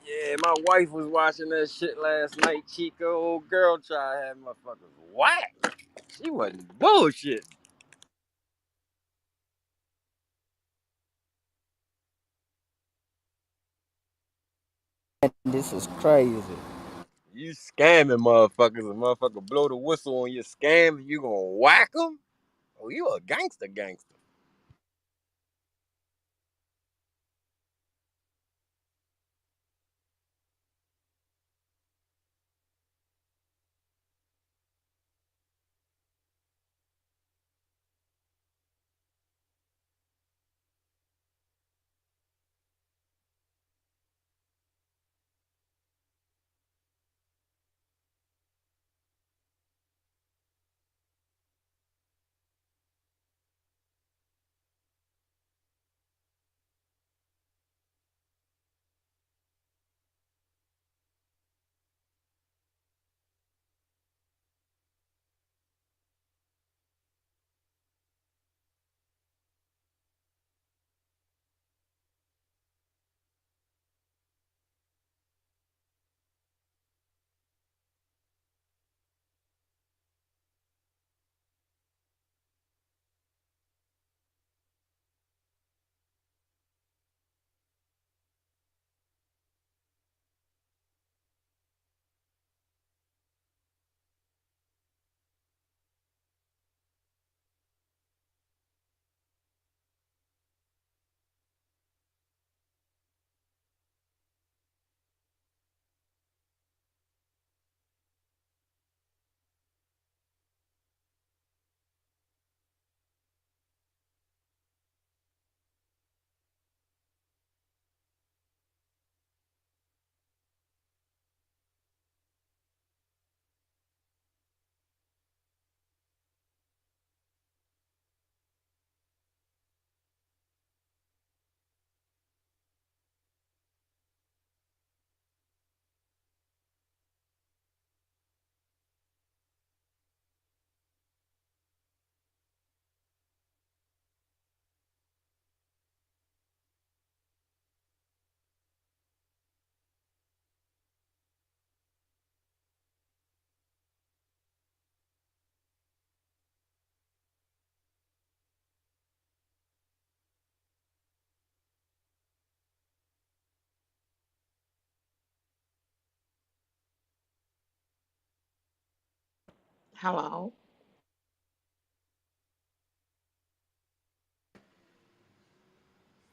Yeah, my wife was watching that shit last night. Chica, old girl, tried to have motherfuckers whack. She wasn't bullshit. This is crazy. You scamming motherfuckers. A motherfucker blow the whistle on your scam, you gonna whack them? Oh, you a gangster gangster. Hello.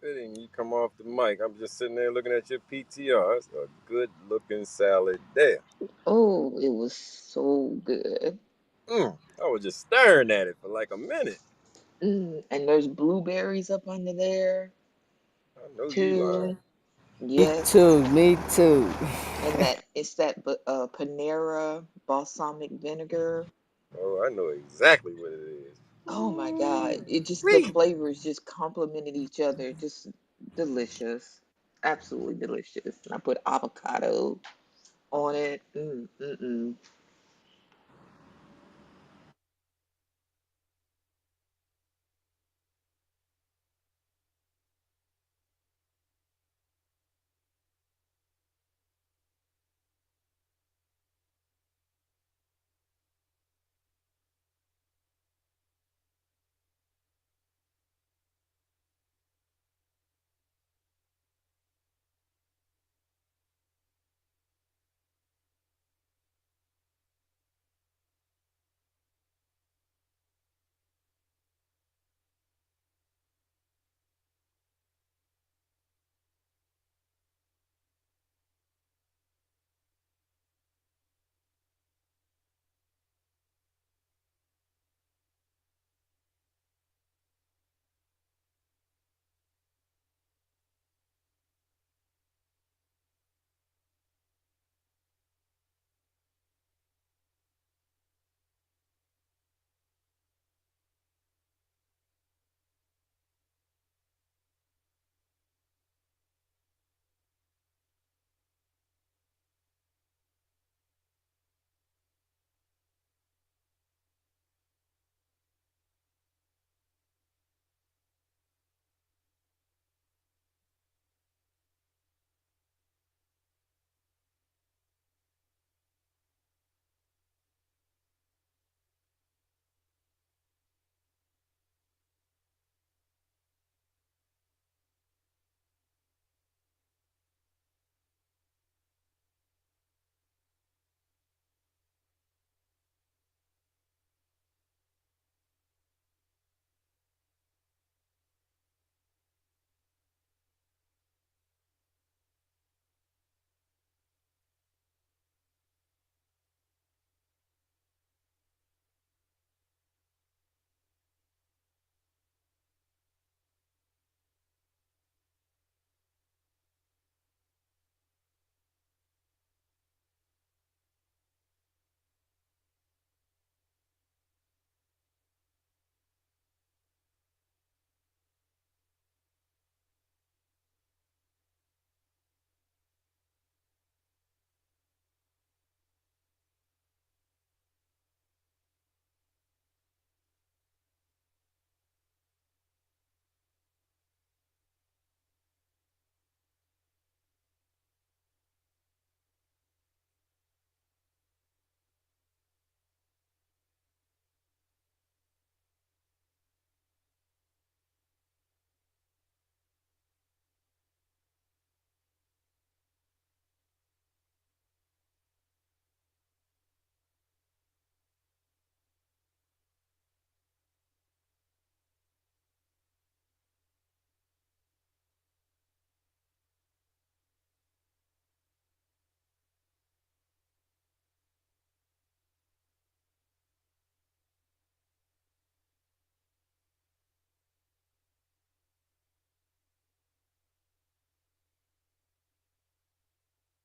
Fitting, you come off the mic. I'm just sitting there looking at your PTR. It's a good looking salad there. Oh, it was so good. I was just staring at it for like a minute. And there's blueberries up under there I know you lying. too. Me Yes. too, me too. And that it's that Panera balsamic vinegar. Oh, I know exactly what it is. Oh my God. It just the Wee. flavors just complemented each other. Just delicious. Absolutely delicious. And I put avocado on it. Mm.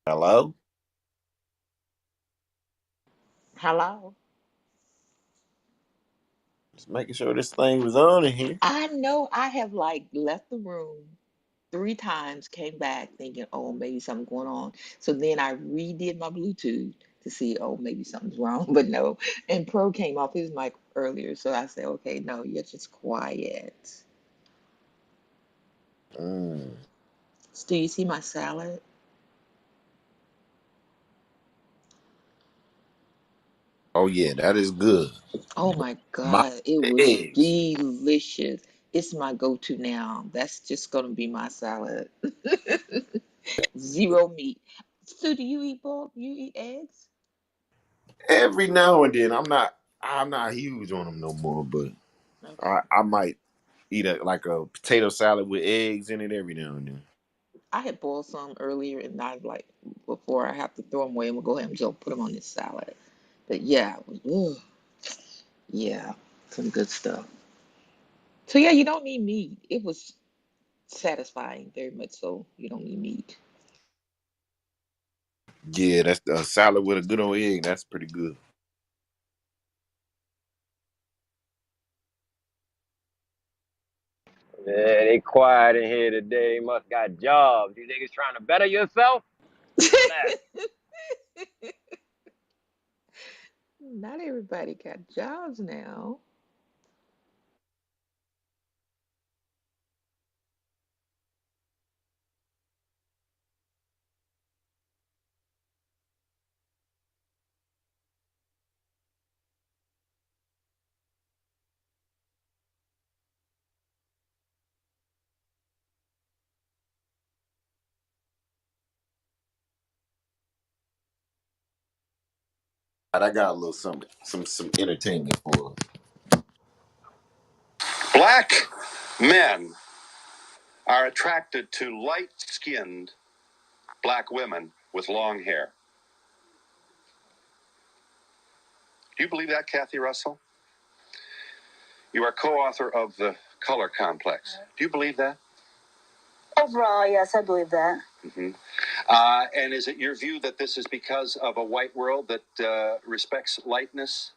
Hello? Hello. Just making sure this thing was on in here. I know I have like left the room 3 times, came back thinking, oh, maybe something's going on. So then I redid my Bluetooth to see, oh, maybe something's wrong, but no. And Pro came off his mic earlier, so I said, okay, no, you're just quiet. Mm. Do you see my salad? Oh yeah, that is good. Oh my My God, it was eggs. delicious. It's my go-to now. That's just gonna be my salad. Zero meat. So do you eat pork? You eat eggs? Every now and then, I'm not. I'm not huge on them no more, but Okay. I might eat like a potato salad with eggs in it every now and then. I had boiled some earlier, and I like before I have to throw them away. I'm gonna go ahead and just put them on this salad. But yeah, ugh, yeah, some good stuff. So yeah, you don't need meat. It was satisfying, very much so. You don't need meat. Yeah, that's a salad with a good old egg. That's pretty good. Yeah, they quiet in here today. Must got jobs. You niggas trying to better yourself? What's that? Not everybody got jobs now. I got a little something, some entertainment for us. Black men are attracted to light skinned black women with long hair. Do you believe that, Kathy Russell? You are co author of The Color Complex. Do you believe that? Overall, yes, I believe that. Mm-hmm. And is it your view that this is because of a white world that respects lightness?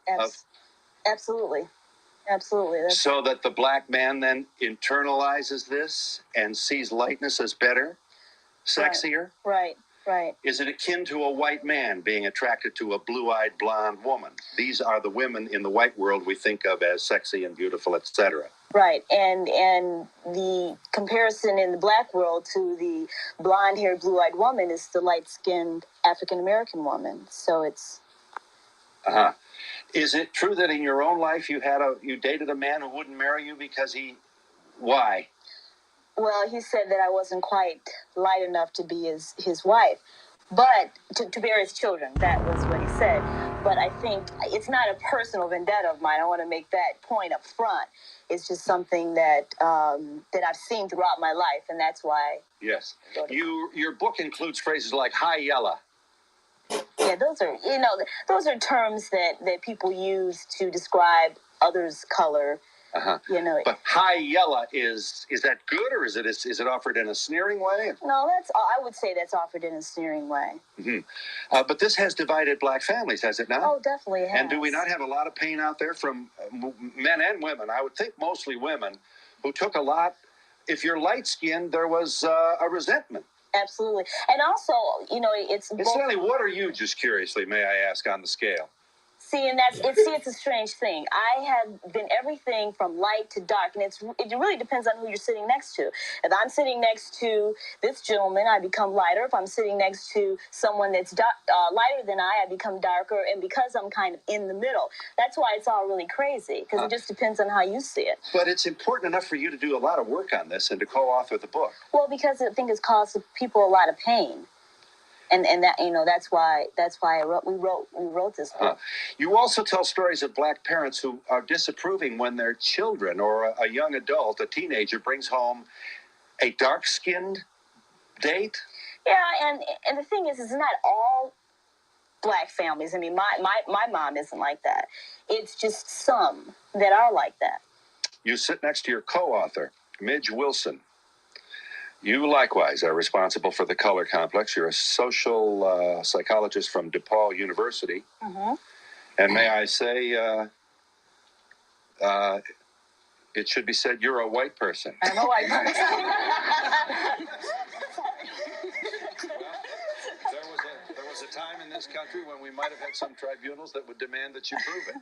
Absolutely. Absolutely. So that the black man then internalizes this and sees lightness as better, sexier? Right, right. Is it akin to a white man being attracted to a blue-eyed blonde woman? These are the women in the white world we think of as sexy and beautiful, etc. Right, and the comparison in the black world to the blonde-haired, blue-eyed woman is the light-skinned African-American woman. So it's... Uh-huh. Is it true that in your own life you dated a man who wouldn't marry you because he... Why? Well, he said that I wasn't quite light enough to be his wife, but to bear his children. That was what he said. But I think it's not a personal vendetta of mine. I want to make that point up front. It's just something that that I've seen throughout my life, and that's why. Yes. Your book includes phrases like "hi yella." Yeah, those are terms that people use to describe others' color. Uh-huh. But high yella is that good, or is it offered in a sneering way? No, I would say that's offered in a sneering way. Mm-hmm. But this has divided black families, has it not? Oh, definitely it has. And do we not have a lot of pain out there from men and women? I would think mostly women who took a lot. If you're light skinned, there was a resentment. Absolutely, and also, it's. Incidentally, what are you? Just curiously, may I ask, on the scale? See, and it's a strange thing. I have been everything from light to dark, and it really depends on who you're sitting next to. If I'm sitting next to this gentleman, I become lighter. If I'm sitting next to someone that's lighter than I become darker. And because I'm kind of in the middle, that's why it's all really crazy, because it just depends on how you see it. But it's important enough for you to do a lot of work on this and to co-author the book. Well, because I think it's caused people a lot of pain. And that that's why we wrote this book. You also tell stories of black parents who are disapproving when their children or a young adult, a teenager, brings home a dark-skinned date. Yeah, and the thing is, it's not all black families. I mean, my mom isn't like that. It's just some that are like that. You sit next to your co-author, Midge Wilson. You likewise are responsible for the Color Complex. You're a social psychologist from DePaul University. Mm-hmm. And may I say, it should be said, you're a white person. I'm a white person. There was a time in this country when we might have had some tribunals that would demand that you prove it.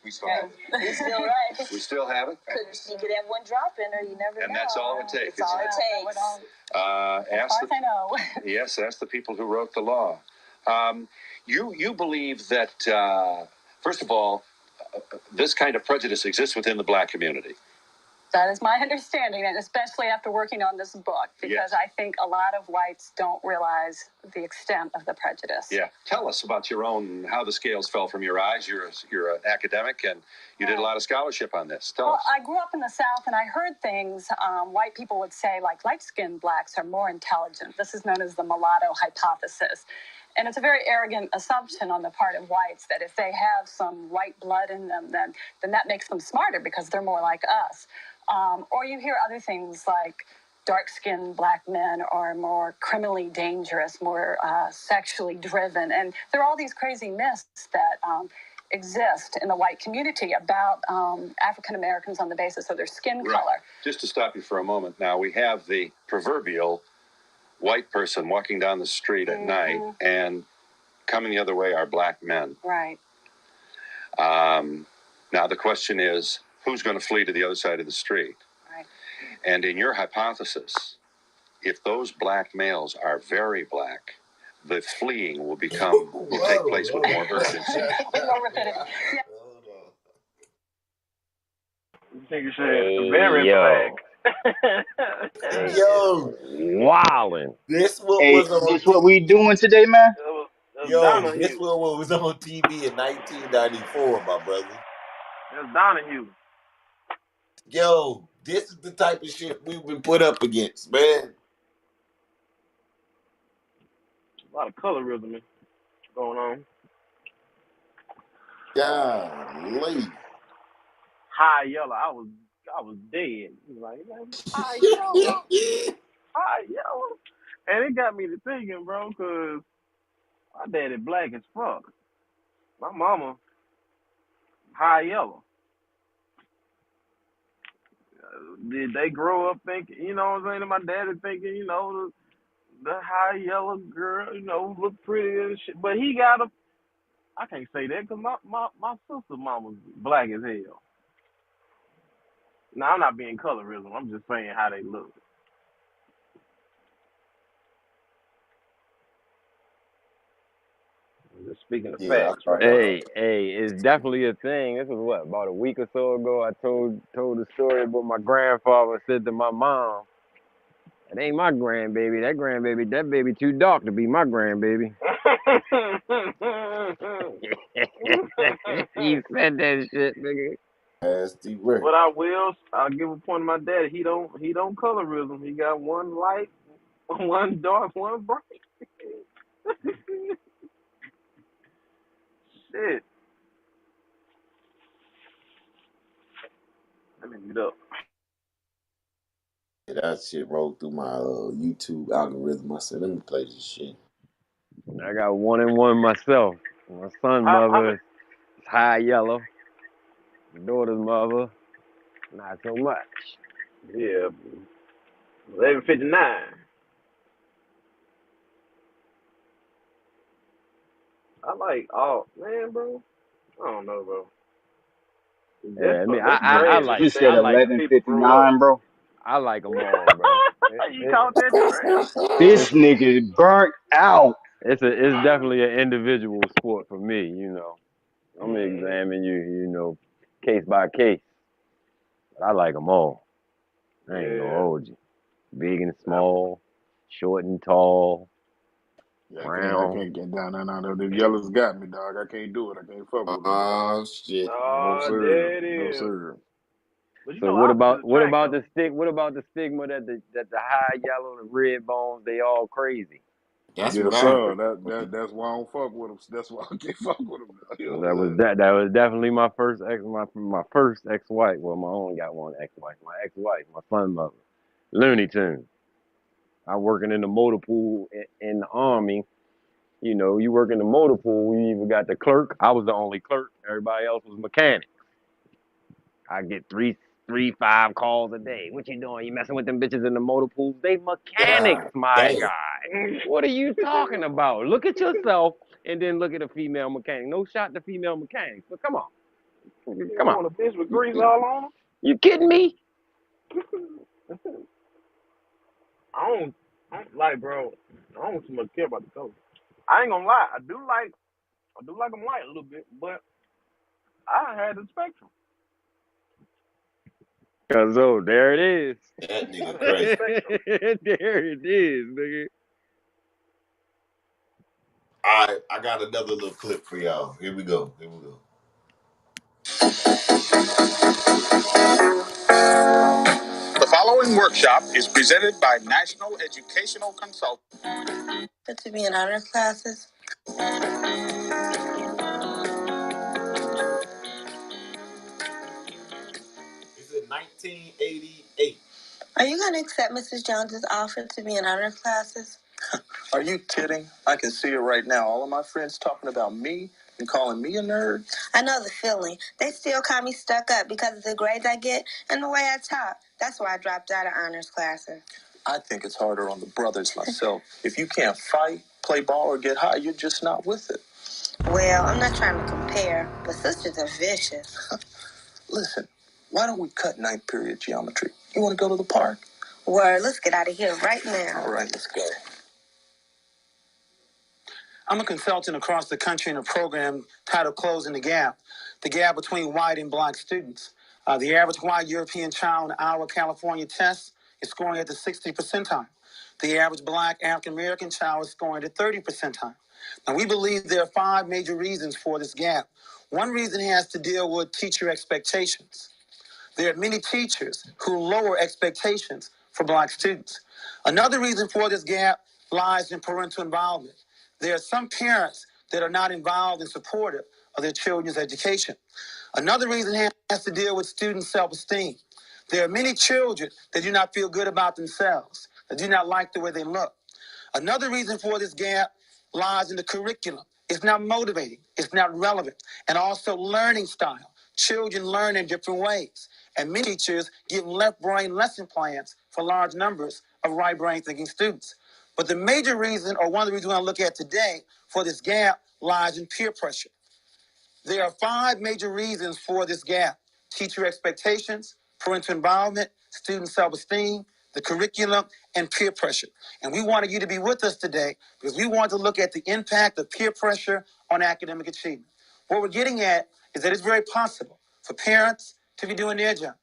We still have it. We still right. We still have it. You could have one drop in her, you never know. And that's all it takes. That's all it takes. I know. Yes, ask the people who wrote the law. You believe that, first of all, this kind of prejudice exists within the black community. That is my understanding, and especially after working on this book, because yes. I think a lot of whites don't realize the extent of the prejudice. Yeah. Tell us about your own, how the scales fell from your eyes. You're an academic, and you did a lot of scholarship on this. Tell us. I grew up in the South, and I heard things white people would say, like light-skinned blacks are more intelligent. This is known as the mulatto hypothesis. And it's a very arrogant assumption on the part of whites that if they have some white blood in them, then that makes them smarter because they're more like us. Or you hear other things like dark-skinned black men are more criminally dangerous, more sexually driven. And there are all these crazy myths that exist in the white community about African Americans on the basis of their skin color. Just to stop you for a moment now, we have the proverbial white person walking down the street at night, and coming the other way are black men. Right. Now the question is, who's going to flee to the other side of the street? Right. And in your hypothesis, if those black males are very black, the fleeing will take place with more urgency. Nigga said Hey, very black. yo. Hey, Yo, wildin'. this what Hey, was on this what we doing today, man? That's Yo, this Donahue. what was on TV in 1994, my brother. That's Donahue. Yo, this is the type of shit we've been put up against, man. A lot of colorism going on. Golly. High yellow. I was dead. He was like, high yellow. High yellow. And it got me to thinking, bro, because my daddy black as fuck. My mama high yellow. Did they grow up thinking, you know what I'm saying? My daddy thinking, the high yellow girl, look pretty and shit. But he got a, I can't say that because my sister's mom was black as hell. Now, I'm not being colorism. I'm just saying how they look. I'm just speaking of Yeah, facts right now. Hey, it's definitely a thing. This was what, about a week or so ago. I told the story about my grandfather said to my mom, "It ain't my grandbaby. That baby too dark to be my grandbaby." He said that shit, nigga. nasty work. But I'll give a point to my daddy. He don't colorism. He got one light, one dark, one bright. Shit. Let me get up. Yeah, that shit rolled through my YouTube algorithm. I said, let me play this shit. I got one and one myself. My son's How mother many? is high yellow. My daughter's mother, not so much. Yeah, 11:59. I like, oh man, bro. I don't know, bro. Yeah, I mean, That's I crazy like to You say said I that like different people grew up. 11:59, bro. I like them all, bro. You caught that trash? This It's nigga burnt out. it's definitely an individual sport for me. I'm gonna Mm, examine you, case by case. But I like them all. I ain't gonna yeah. hold you. Big and I, small, short and tall, Yeah, I brown. can't get down there now. The yellows got me, dog. I can't do it. I can't fuck with them, dog. Oh, shit. No oh, sir, there it no is. sir. But So opposites what attract about though. the stick? What about the stigma that the high yellow, the red bones, they all crazy? That's what Yes, I sir. heard. That's why I don't fuck with them. That's why I can't fuck with them. You know Well, what I'm saying? that was definitely my first ex-wife. Well, my only got one ex-wife. My ex-wife, my son's mother, Looney Tunes. I working in the motor pool in the army. You work in the motor pool. You even got the clerk. I was the only clerk. Everybody else was mechanic. I get three, 5 calls a day. What you doing? You messing with them bitches in the motor pools? They mechanics, God my damn. guy. What are you talking about? Look at yourself and then look at a female mechanic. No shot to female mechanics, but come on. You Come don't on. want a bitch with grease all on You kidding me? her? I don't like, bro. I don't too much care about the color. I ain't gonna lie. I do like them white a little bit, but I had the spectrum. Cause there it is. That nigga How crazy. effective? There it is, nigga. All right, I got another little clip for y'all. Here we go. Here we go. The following workshop is presented by National Educational Consult. To be in honor classes. It's in 1988. Are you going to accept Mrs. Jones's offer to be in honor classes? Are you kidding? I can see it right now. All of my friends talking about me and calling me a nerd. I know the feeling. They still call me stuck up because of the grades I get and the way I talk. That's why I dropped out of honors classes. I think it's harder on the brothers myself. If you can't fight, play ball, or get high, you're just not with it. Well, I'm not trying to compare, but sisters are vicious. Listen, why don't we cut ninth period geometry? You want to go to the park? Word, let's get out of here right now. All right, let's go. I'm a consultant across the country in a program titled Closing the gap between white and black students. The average white European child in our California test is scoring at the 60th percentile. The average black African American child is scoring at 30th percentile. Now, we believe there are 5 major reasons for this gap. One reason has to deal with teacher expectations. There are many teachers who lower expectations for black students. Another reason for this gap lies in parental involvement. There are some parents that are not involved and supportive of their children's education. Another reason has to deal with student self-esteem. There are many children that do not feel good about themselves, that do not like the way they look. Another reason for this gap lies in the curriculum. It's not motivating, it's not relevant, and also learning style. Children learn in different ways, and many teachers give left brain lesson plans for large numbers of right brain thinking students. But the major reason, or one of the reasons we want to look at today for this gap, lies in peer pressure. There are 5 major reasons for this gap: teacher expectations, parental involvement, student self-esteem, the curriculum, and peer pressure. And we wanted you to be with us today because we want to look at the impact of peer pressure on academic achievement. What we're getting at is that it's very possible for parents to be doing their job,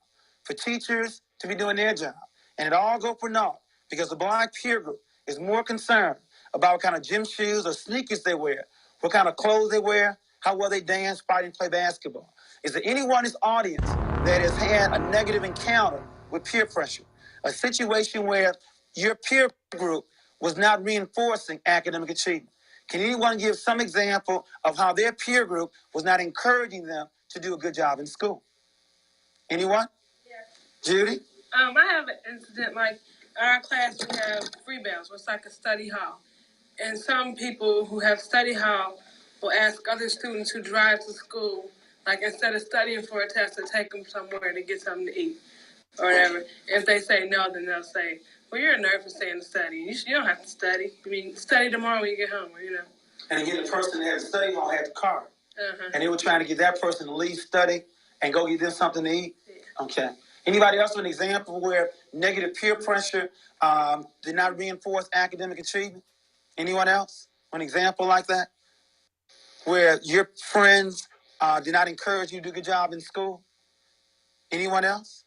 for teachers to be doing their job, and it all go for naught because the black peer group is more concerned about what kind of gym shoes or sneakers they wear, what kind of clothes they wear, how well they dance, fight, and play basketball. Is there anyone in this audience that has had a negative encounter with peer pressure? A situation where your peer group was not reinforcing academic achievement? Can anyone give some example of how their peer group was not encouraging them to do a good job in school? Anyone? Judy? I have an incident like our class, we have free bells, it's like a study hall. And some people who have study hall will ask other students who drive to school, like instead of studying for a test, to take them somewhere to get something to eat or whatever. If they say no, then they'll say, well, you're a nerd for saying to study. You don't have to study. I mean, study tomorrow when you get home, you know. And again, the person that had the study hall had the card. And they were trying to get that person to leave study and go get them something to eat. Yeah. Okay. Anybody else with an example where negative peer pressure did not reinforce academic achievement? Anyone else? An example like that? Where your friends did not encourage you to do a good job in school? Anyone else?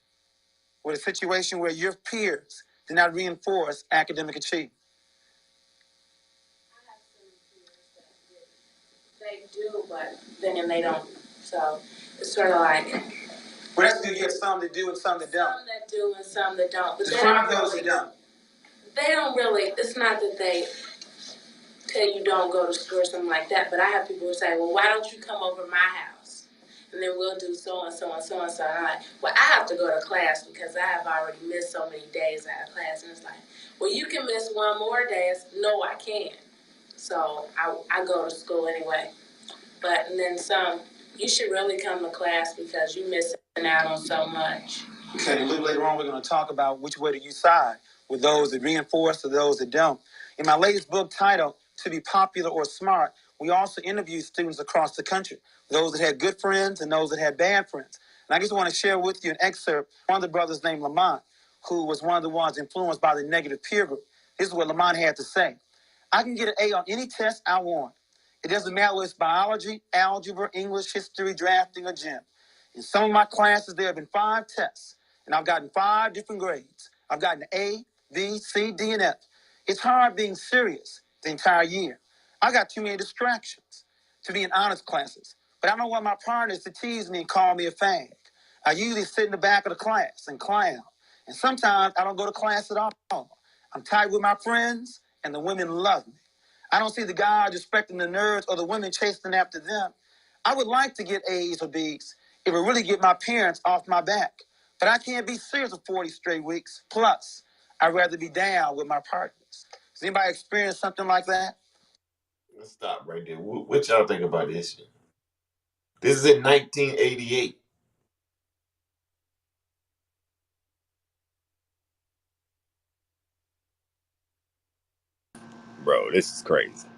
With a situation where your peers did not reinforce academic achievement? They do, but then they don't. So it's sort of like. Well, that's good. You have some that do and some that don't. Some that do and some that don't. But describe those that don't. They don't really. It's not that they tell you don't go to school or something like that. But I have people who say, well, why don't you come over to my house? And then we'll do so and so and so and so. And I'm like, well, I have to go to class because I have already missed so many days out of class. And it's like, well, you can miss one more day. No, I can't. So I go to school anyway. But and then some, you should really come to class because you're missing out on so much. Okay, a little later on, we're going to talk about which way do you side, with those that reinforce or those that don't. In my latest book titled, To Be Popular or Smart, we also interviewed students across the country, those that had good friends and those that had bad friends. And I just want to share with you an excerpt, one of the brothers named Lamont, who was one of the ones influenced by the negative peer group. This is what Lamont had to say. I can get an A on any test I want. It doesn't matter whether it's biology, algebra, English, history, drafting, or gym. In some of my classes, there have been 5 tests, and I've gotten 5 different grades. I've gotten A, B, C, D, and F. It's hard being serious the entire year. I got too many distractions to be in honors classes, but I don't want my partners to tease me and call me a fag. I usually sit in the back of the class and clown, and sometimes I don't go to class at all. I'm tight with my friends, and the women love me. I don't see the guys respecting the nerds or the women chasing after them. I would like to get A's or B's. It would really get my parents off my back. But I can't be serious for 40 straight weeks. Plus, I'd rather be down with my partners. Has anybody experienced something like that? Let's stop right there. What y'all think about this shit? This is in 1988. Bro, this is crazy.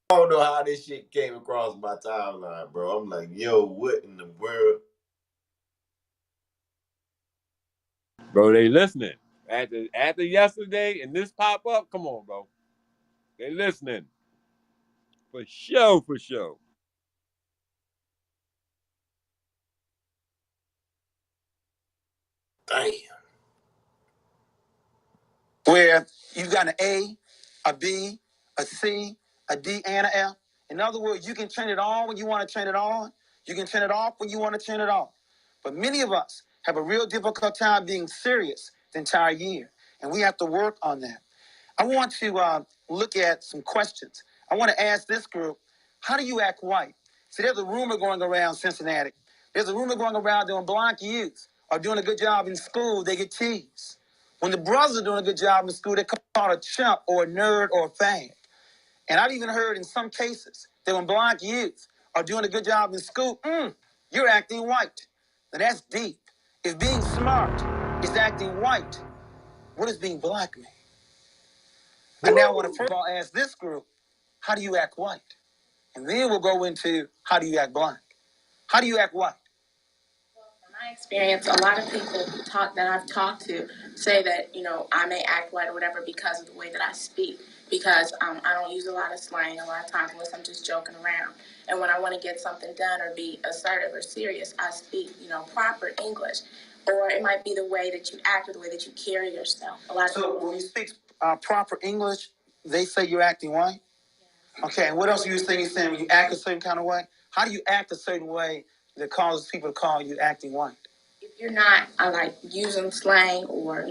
I don't know how this shit came across my timeline, bro. I'm like, yo, what in the world? Bro, they listening. After yesterday and this pop up, come on, bro. They listening. For sure, for sure. Damn. Where you've got an A, a B, a C, a D, and an F. In other words, you can turn it on when you want to turn it on. You can turn it off when you want to turn it off. But many of us have a real difficult time being serious the entire year, and we have to work on that. I want to look at some questions. I want to ask this group, how do you act white? See, there's a rumor going around Cincinnati. There's a rumor going around that when black youth are doing a good job in school, they get teased. When the brothers are doing a good job in school, they're called a chump or a nerd or a fag. And I've even heard in some cases that when black youth are doing a good job in school, you're acting white. Now that's deep. If being smart is acting white, what does being black mean? I now want to first of all ask this group, how do you act white? And then we'll go into how do you act black? How do you act white? My experience, a lot of people that I've talked to say that, I may act white or whatever because of the way that I speak. Because I don't use a lot of slang a lot of times unless I'm just joking around. And when I want to get something done or be assertive or serious, I speak, proper English. Or it might be the way that you act or the way that you carry yourself. A lot of people, when you speak proper English, they say you're acting white? Okay, and what else are you saying? You're saying when you act a certain kind of way? How do you act a certain way that causes people to call you acting white? if you're not like using slang or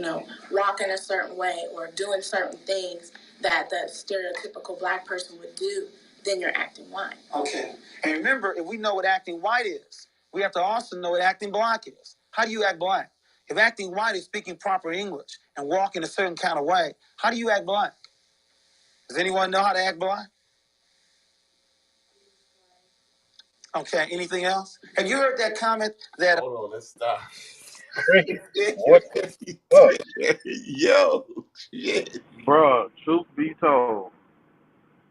walking a certain way or doing certain things that the stereotypical black person would do, then you're acting white. Okay, and remember, if we know what acting white is, we have to also know what acting black is. How do you act black? If acting white is speaking proper English and walking a certain kind of way, how do you act black? Does anyone know how to act black? Okay, anything else? Have you heard that comment that... Hold on, let's stop. Cricket. What the fuck? Yo, shit. Bruh, truth be told,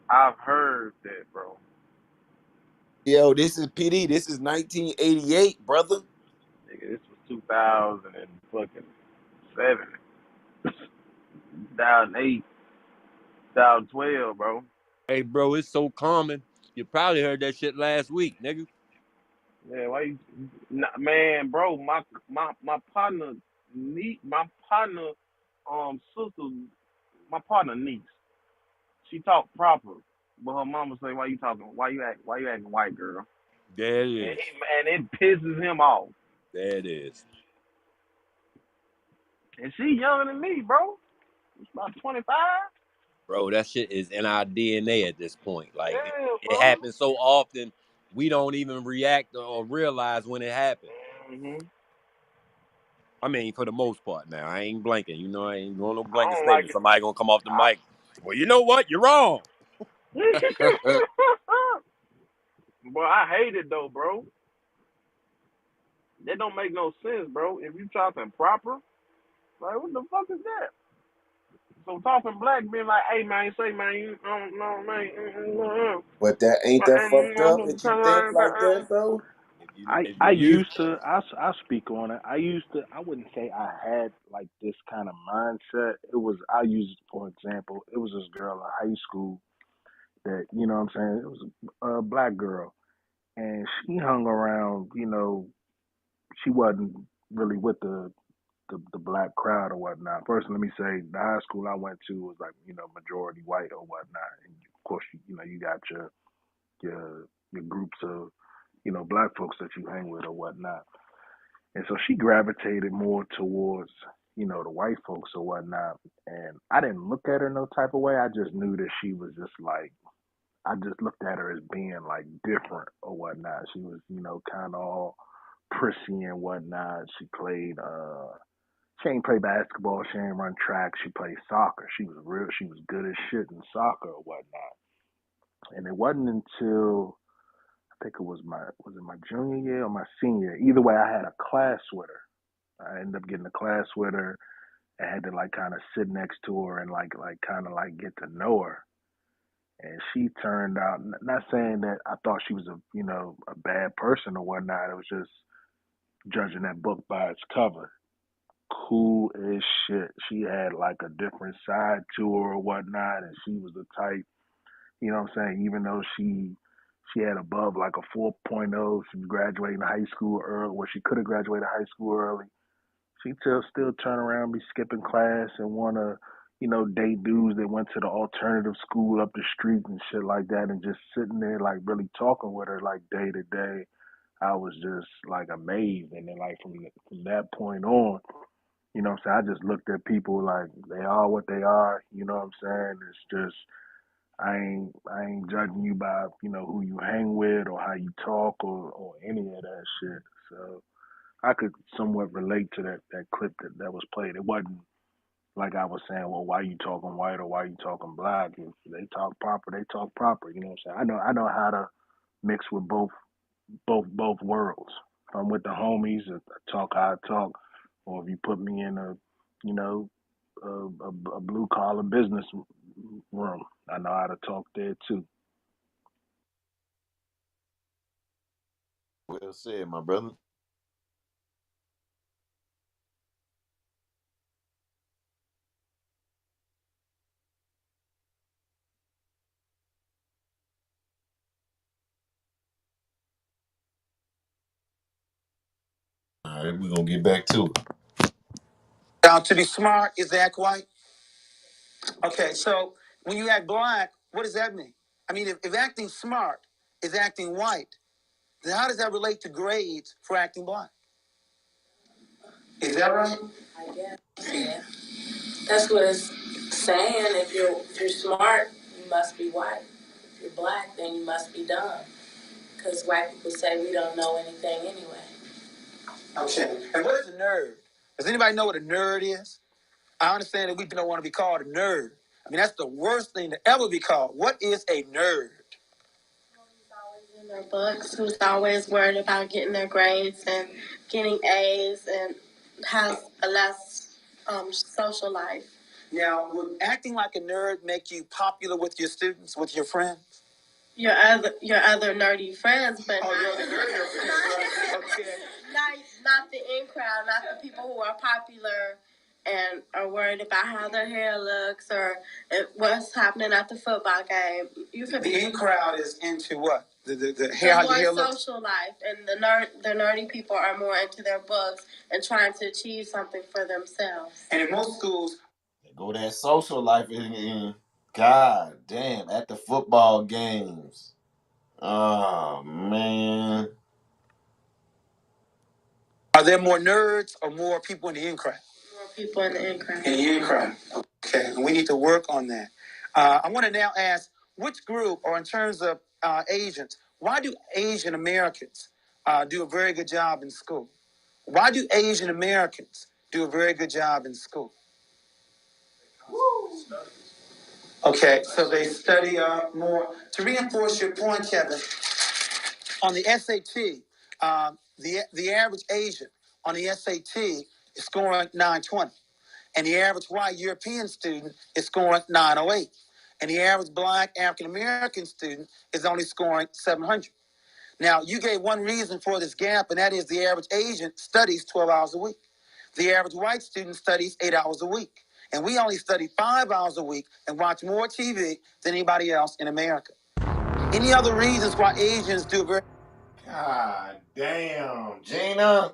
I've heard that, bro. Yo, this is PD. This is 1988, brother. Nigga, this was 2000 and fucking 7, 2008, 2012, bro. Hey, bro, it's so common. You probably heard that shit last week, nigga. Yeah, why you, man, bro, my partner, my partner, sister, my partner niece, she talk proper, but her mama say, why you acting white, girl? There it And is. it pisses him off. There it is. And she younger than me, bro. She's about 25. Bro, that shit is in our DNA at this point. Like, Yeah, it bro. happens so often, we don't even react or realize when it happened. hmm I mean, for the most part now. I ain't blanking. I ain't doing no blanket I don't like statement. it. Somebody gonna come off the mic. Well, you know what? You're wrong. But I hate it though, bro. That don't make no sense, bro. If you talking proper, like what the fuck is that? So talking black, being like, hey man, say man, you don't know man. But that ain't that fucked up that you think like that, bro? If I you use used to I speak on it. I wouldn't say I had like this kind of mindset. I use it for example. It was this girl in high school that, you know what I'm saying, it was a black girl. and she hung around. She wasn't really with the black crowd or whatnot. First, let me say the high school I went to was like majority white or whatnot, and of course you got your groups of black folks that you hang with or whatnot. And so she gravitated more towards the white folks or whatnot. And I didn't look at her no type of way. I just knew that she was just like I just looked at her as being like different or whatnot. She was kind of all prissy and whatnot. She ain't play basketball. She ain't run track. She played soccer. She was real. She was good as shit in soccer or whatnot. And it wasn't until I think it was it my junior year or my senior. Either way, I had a class with her. I ended up getting a class with her. I had to like kind of sit next to her and like kind of like get to know her. And she turned out not saying that I thought she was a bad person or whatnot. It was just judging that book by its cover. Cool as shit. She had like a different side to her or whatnot, and she was the type, what I'm saying, even though she had above like a 4.0, she was graduating high school early, well, she could have graduated high school early. She still turn around, be skipping class and wanna, date dudes that went to the alternative school up the street and shit like that, and just sitting there like really talking with her like day to day. I was just like amazed, and then like from that point on, what I'm saying, I just looked at people like they are what they are. You know what I'm saying? It's just I ain't judging you by who you hang with or how you talk or any of that shit. So I could somewhat relate to that clip that was played. It wasn't like I was saying, well, why you talking white or why you talking black? If they talk proper, they talk proper. You know what I'm saying? I know how to mix with both worlds. If I'm with the homies, I talk how I talk, or if you put me in you know, a blue collar business room, I know how to talk there too. Well said, my brother. All right, we're gonna get back to it. Now, to be smart is to act white. Okay, so when you act black, what does that mean? I mean, if acting smart is acting white, then how does that relate to grades for acting black? Is that right? I guess. Yeah. That's what it's saying. If you're smart, you must be white. If you're black, then you must be dumb. Because white people say we don't know anything anyway. Okay. And what is a nerd? Does anybody know what a nerd is? I understand that we don't want to be called a nerd. I mean, that's the worst thing to ever be called. What is a nerd? Who's always in their books, who's always worried about getting their grades and getting A's and has a less social life. Now, would acting like a nerd make you popular with your students, with your friends? Your other nerdy friends, but okay. not the in crowd, not the people who are popular and are worried about how their hair looks or what's happening at the football game. You could the in crowd is into what? The hair, how your hair looks? Social life, and the nerdy people are more into their books and trying to achieve something for themselves. And in most schools, There go that social life in. God damn, at the football games. Oh man. are there more nerds or more people in the in crowd? More people in the in crowd. In the in crowd. Okay, and we need to work on that. I want to now ask which group, or in terms of Asians, why do Asian Americans do a very good job in school? Why do Asian Americans do a very good job in school? Okay, so they study more. To reinforce your point, Kevin, on the SAT, the average Asian on the SAT is scoring 920, and the average white European student is scoring 908, and the average black African American student is only scoring 700. Now, you gave one reason for this gap, and that is the average Asian studies 12 hours a week. The average white student studies 8 hours a week. And we only study 5 hours a week and watch more TV than anybody else in America. Any other reasons why Asians do very God damn, Gina.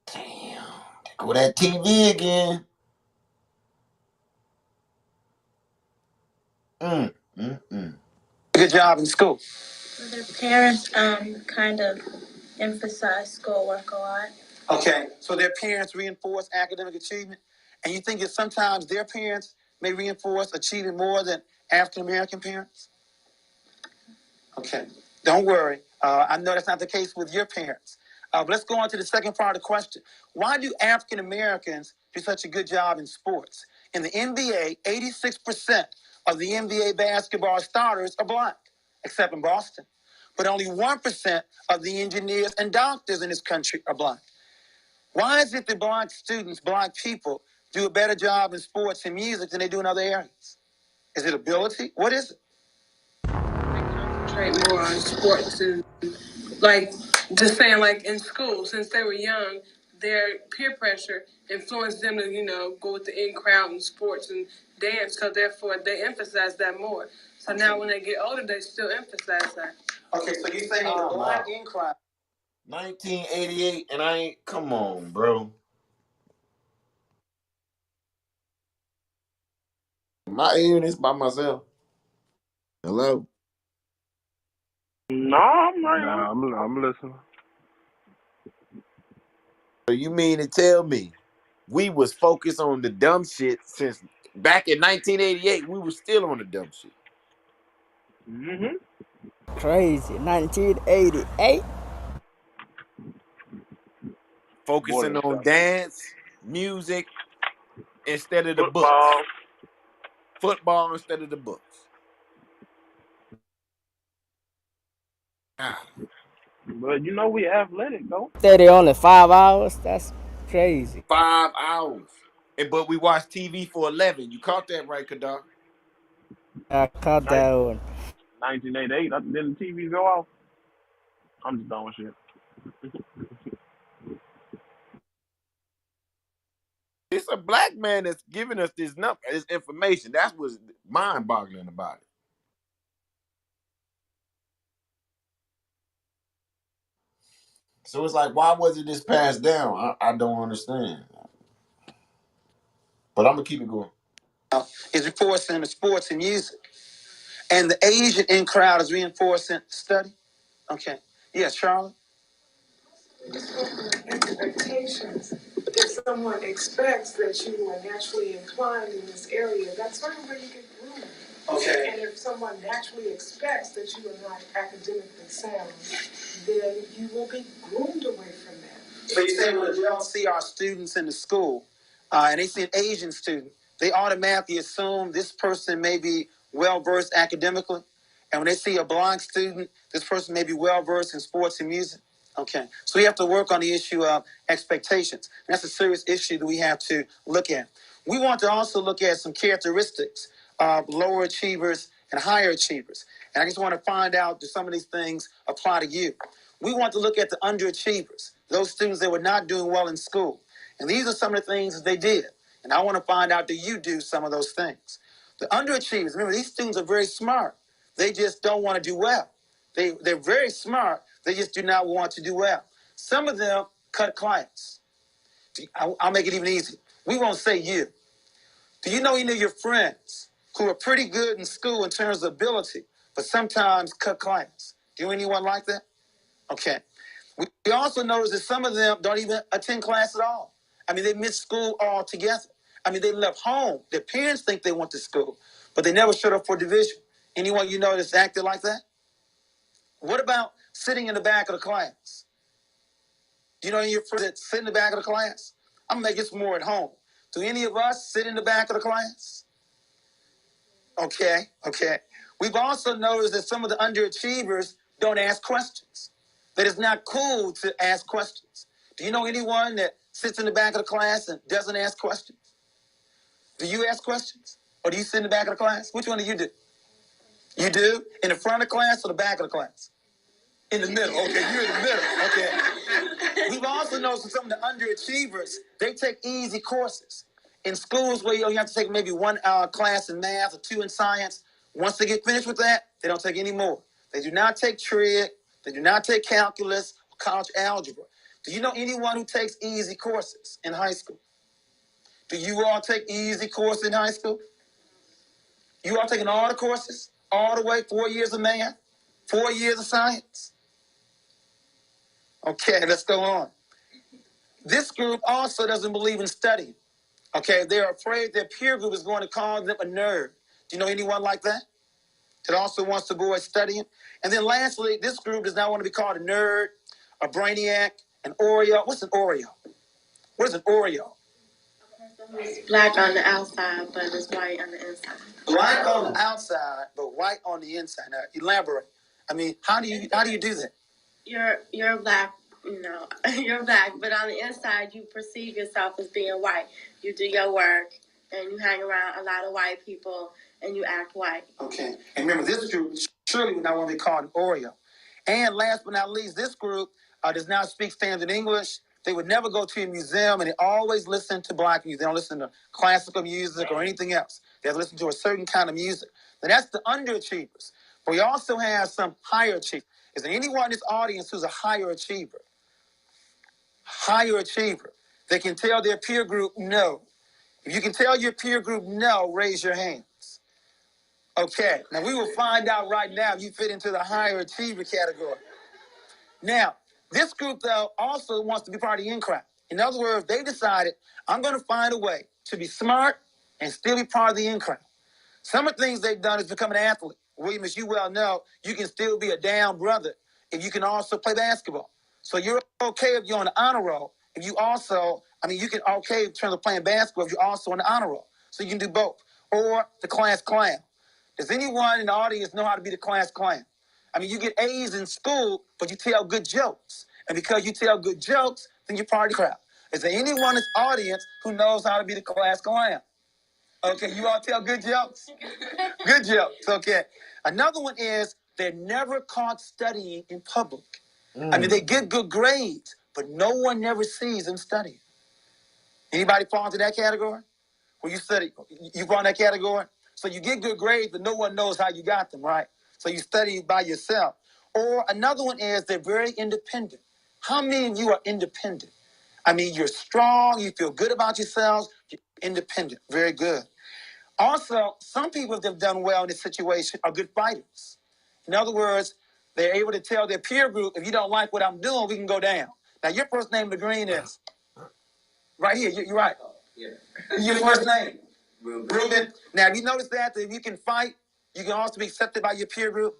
Damn. There go that TV again. Mm. Good job in school. Their parents kind of emphasize schoolwork a lot. Okay, so their parents reinforce academic achievement, and you think that sometimes their parents may reinforce achievement more than African American parents? Okay, don't worry. I know that's not the case with your parents. But let's go on to the second part of the question. Why do African Americans do such a good job in sports? In the NBA, 86% of the NBA basketball starters are black, except in Boston. But only 1% of the engineers and doctors in this country are black. Why is it that black students, black people, do a better job in sports and music than they do in other areas? Is it ability? What is it? They concentrate more on sports and like just saying like in school since they were young, their peer pressure influenced them to go with the in crowd in sports and dance. So therefore they emphasize that more. So now when they get older, they still emphasize that. Okay, so you're saying the black in crowd. 1988, and I ain't. Come on, bro. Am I hearing this by myself? Hello? No, I'm right. Nah, I'm listening. So you mean to tell me we was focused on the dumb shit since back in 1988? We were still on the dumb shit. Mm-hmm. Crazy. 1988. Boy, Focusing done on shot. dance, music instead of the Football. books. Football instead of the books. Ah, But we athletic though. Steady only 5 hours. That's crazy. 5 hours. But we watched TV for 11. You caught that right, Kadar? I caught that one. 1988. Didn't the TV go off? I'm just throwing shit. It's a black man that's giving us this information. That's what's mind-boggling about it. So it's like, why wasn't this passed down? I don't understand. But I'm gonna keep it going. Is reinforcing the sports and music, and the Asian in crowd is reinforcing study. Okay, yes, Charlotte. Expectations. If someone expects that you are naturally inclined in this area, that's not where you get groomed. Okay. And if someone naturally expects that you are not academically sound, then you will be groomed away from that. So you're saying when adults see our students in the school, and they see an Asian student, they automatically assume this person may be well versed academically, and when they see a blind student, this person may be well versed in sports and music. Okay, so we have to work on the issue of expectations. And that's a serious issue that we have to look at. We want to also look at some characteristics of lower achievers and higher achievers. And I just want to find out do some of these things apply to you. We want to look at the underachievers, those students that were not doing well in school. And these are some of the things that they did. And I want to find out do you do some of those things? The underachievers, remember, these students are very smart. They just don't want to do well. They're very smart. They just do not want to do well. Some of them cut class. I'll make it even easier. We won't say you. Do you know any of your friends who are pretty good in school in terms of ability, but sometimes cut class? Do you know anyone like that? Okay. We also notice that some of them don't even attend class at all. I mean, they miss school altogether. I mean, they left home. Their parents think they went to school, but they never showed up for division. Anyone you know that's acted like that? What about sitting in the back of the class? Do you know any of your friends that sit in the back of the class? I'm gonna make this more at home. Do any of us sit in the back of the class? Okay. We've also noticed that some of the underachievers don't ask questions. That it's not cool to ask questions. Do you know anyone that sits in the back of the class and doesn't ask questions? Do you ask questions? Or do you sit in the back of the class? Which one do you do? You do? In the front of the class or the back of the class? In the middle. Okay, you're in the middle. Okay. We've also noticed that some of the underachievers, they take easy courses. In schools where you have to take maybe one class in math or two in science, Once they get finished with that, they don't take any more. They do not take trig. They do not take calculus or college algebra. Do you know anyone who takes easy courses in high school? Do you all take easy courses in high school? You all taking all the courses, all the way, 4 years of math, 4 years of science? Okay, let's go on. This group also doesn't believe in studying. Okay, they're afraid their peer group is going to call them a nerd. Do you know anyone like that? That also wants to avoid studying? And then lastly, this group does not want to be called a nerd, a brainiac, an Oreo. What's an Oreo? What is an Oreo? It's black on the outside, but it's white on the inside. Black on the outside, but white on the inside. Now, elaborate. I mean, how do you do that? You're black, you know, you're black, but on the inside, you perceive yourself as being white. You do your work, and you hang around a lot of white people, and you act white. Okay. And remember, this group surely would not want to be called an Oreo. And last but not least, this group does not speak standard English. They would never go to a museum, and they always listen to black music. They don't listen to classical music or anything else. They listen to a certain kind of music. Now, that's the underachievers. But we also have some higher achievers. Is there anyone in this audience who's a higher achiever? Higher achiever. They can tell their peer group no. If you can tell your peer group no, raise your hands. Okay. Now, we will find out right now if you fit into the higher achiever category. Now, this group, though, also wants to be part of the in crowd. In other words, they decided, I'm going to find a way to be smart and still be part of the in crowd. Some of the things they've done is become an athlete. William, as you well know, you can still be a down brother if you can also play basketball. So you're okay if you're on the honor roll. If you also, you can okay in terms of playing basketball if you're also on the honor roll. So you can do both. Or the class clown. Does anyone in the audience know how to be the class clown? You get A's in school, but you tell good jokes. And because you tell good jokes, then you're part of the crowd. Is there anyone in this audience who knows how to be the class clown? Okay, you all tell good jokes? Good jokes, okay. Another one is they're never caught studying in public. They get good grades, but no one never sees them studying. Anybody fall into that category? Where you study, you fall in that category? So you get good grades, but no one knows how you got them, right? So you study by yourself. Or another one is they're very independent. How many of you are independent? You're strong, you feel good about yourselves, you're independent. Very good. Also, some people that have done well in this situation are good fighters. In other words, they're able to tell their peer group, if you don't like what I'm doing, we can go down. Now, your first name, Green, is right here. You're right. Yeah. Your first name? Ruben. Now, have you noticed that if you can fight, you can also be accepted by your peer group?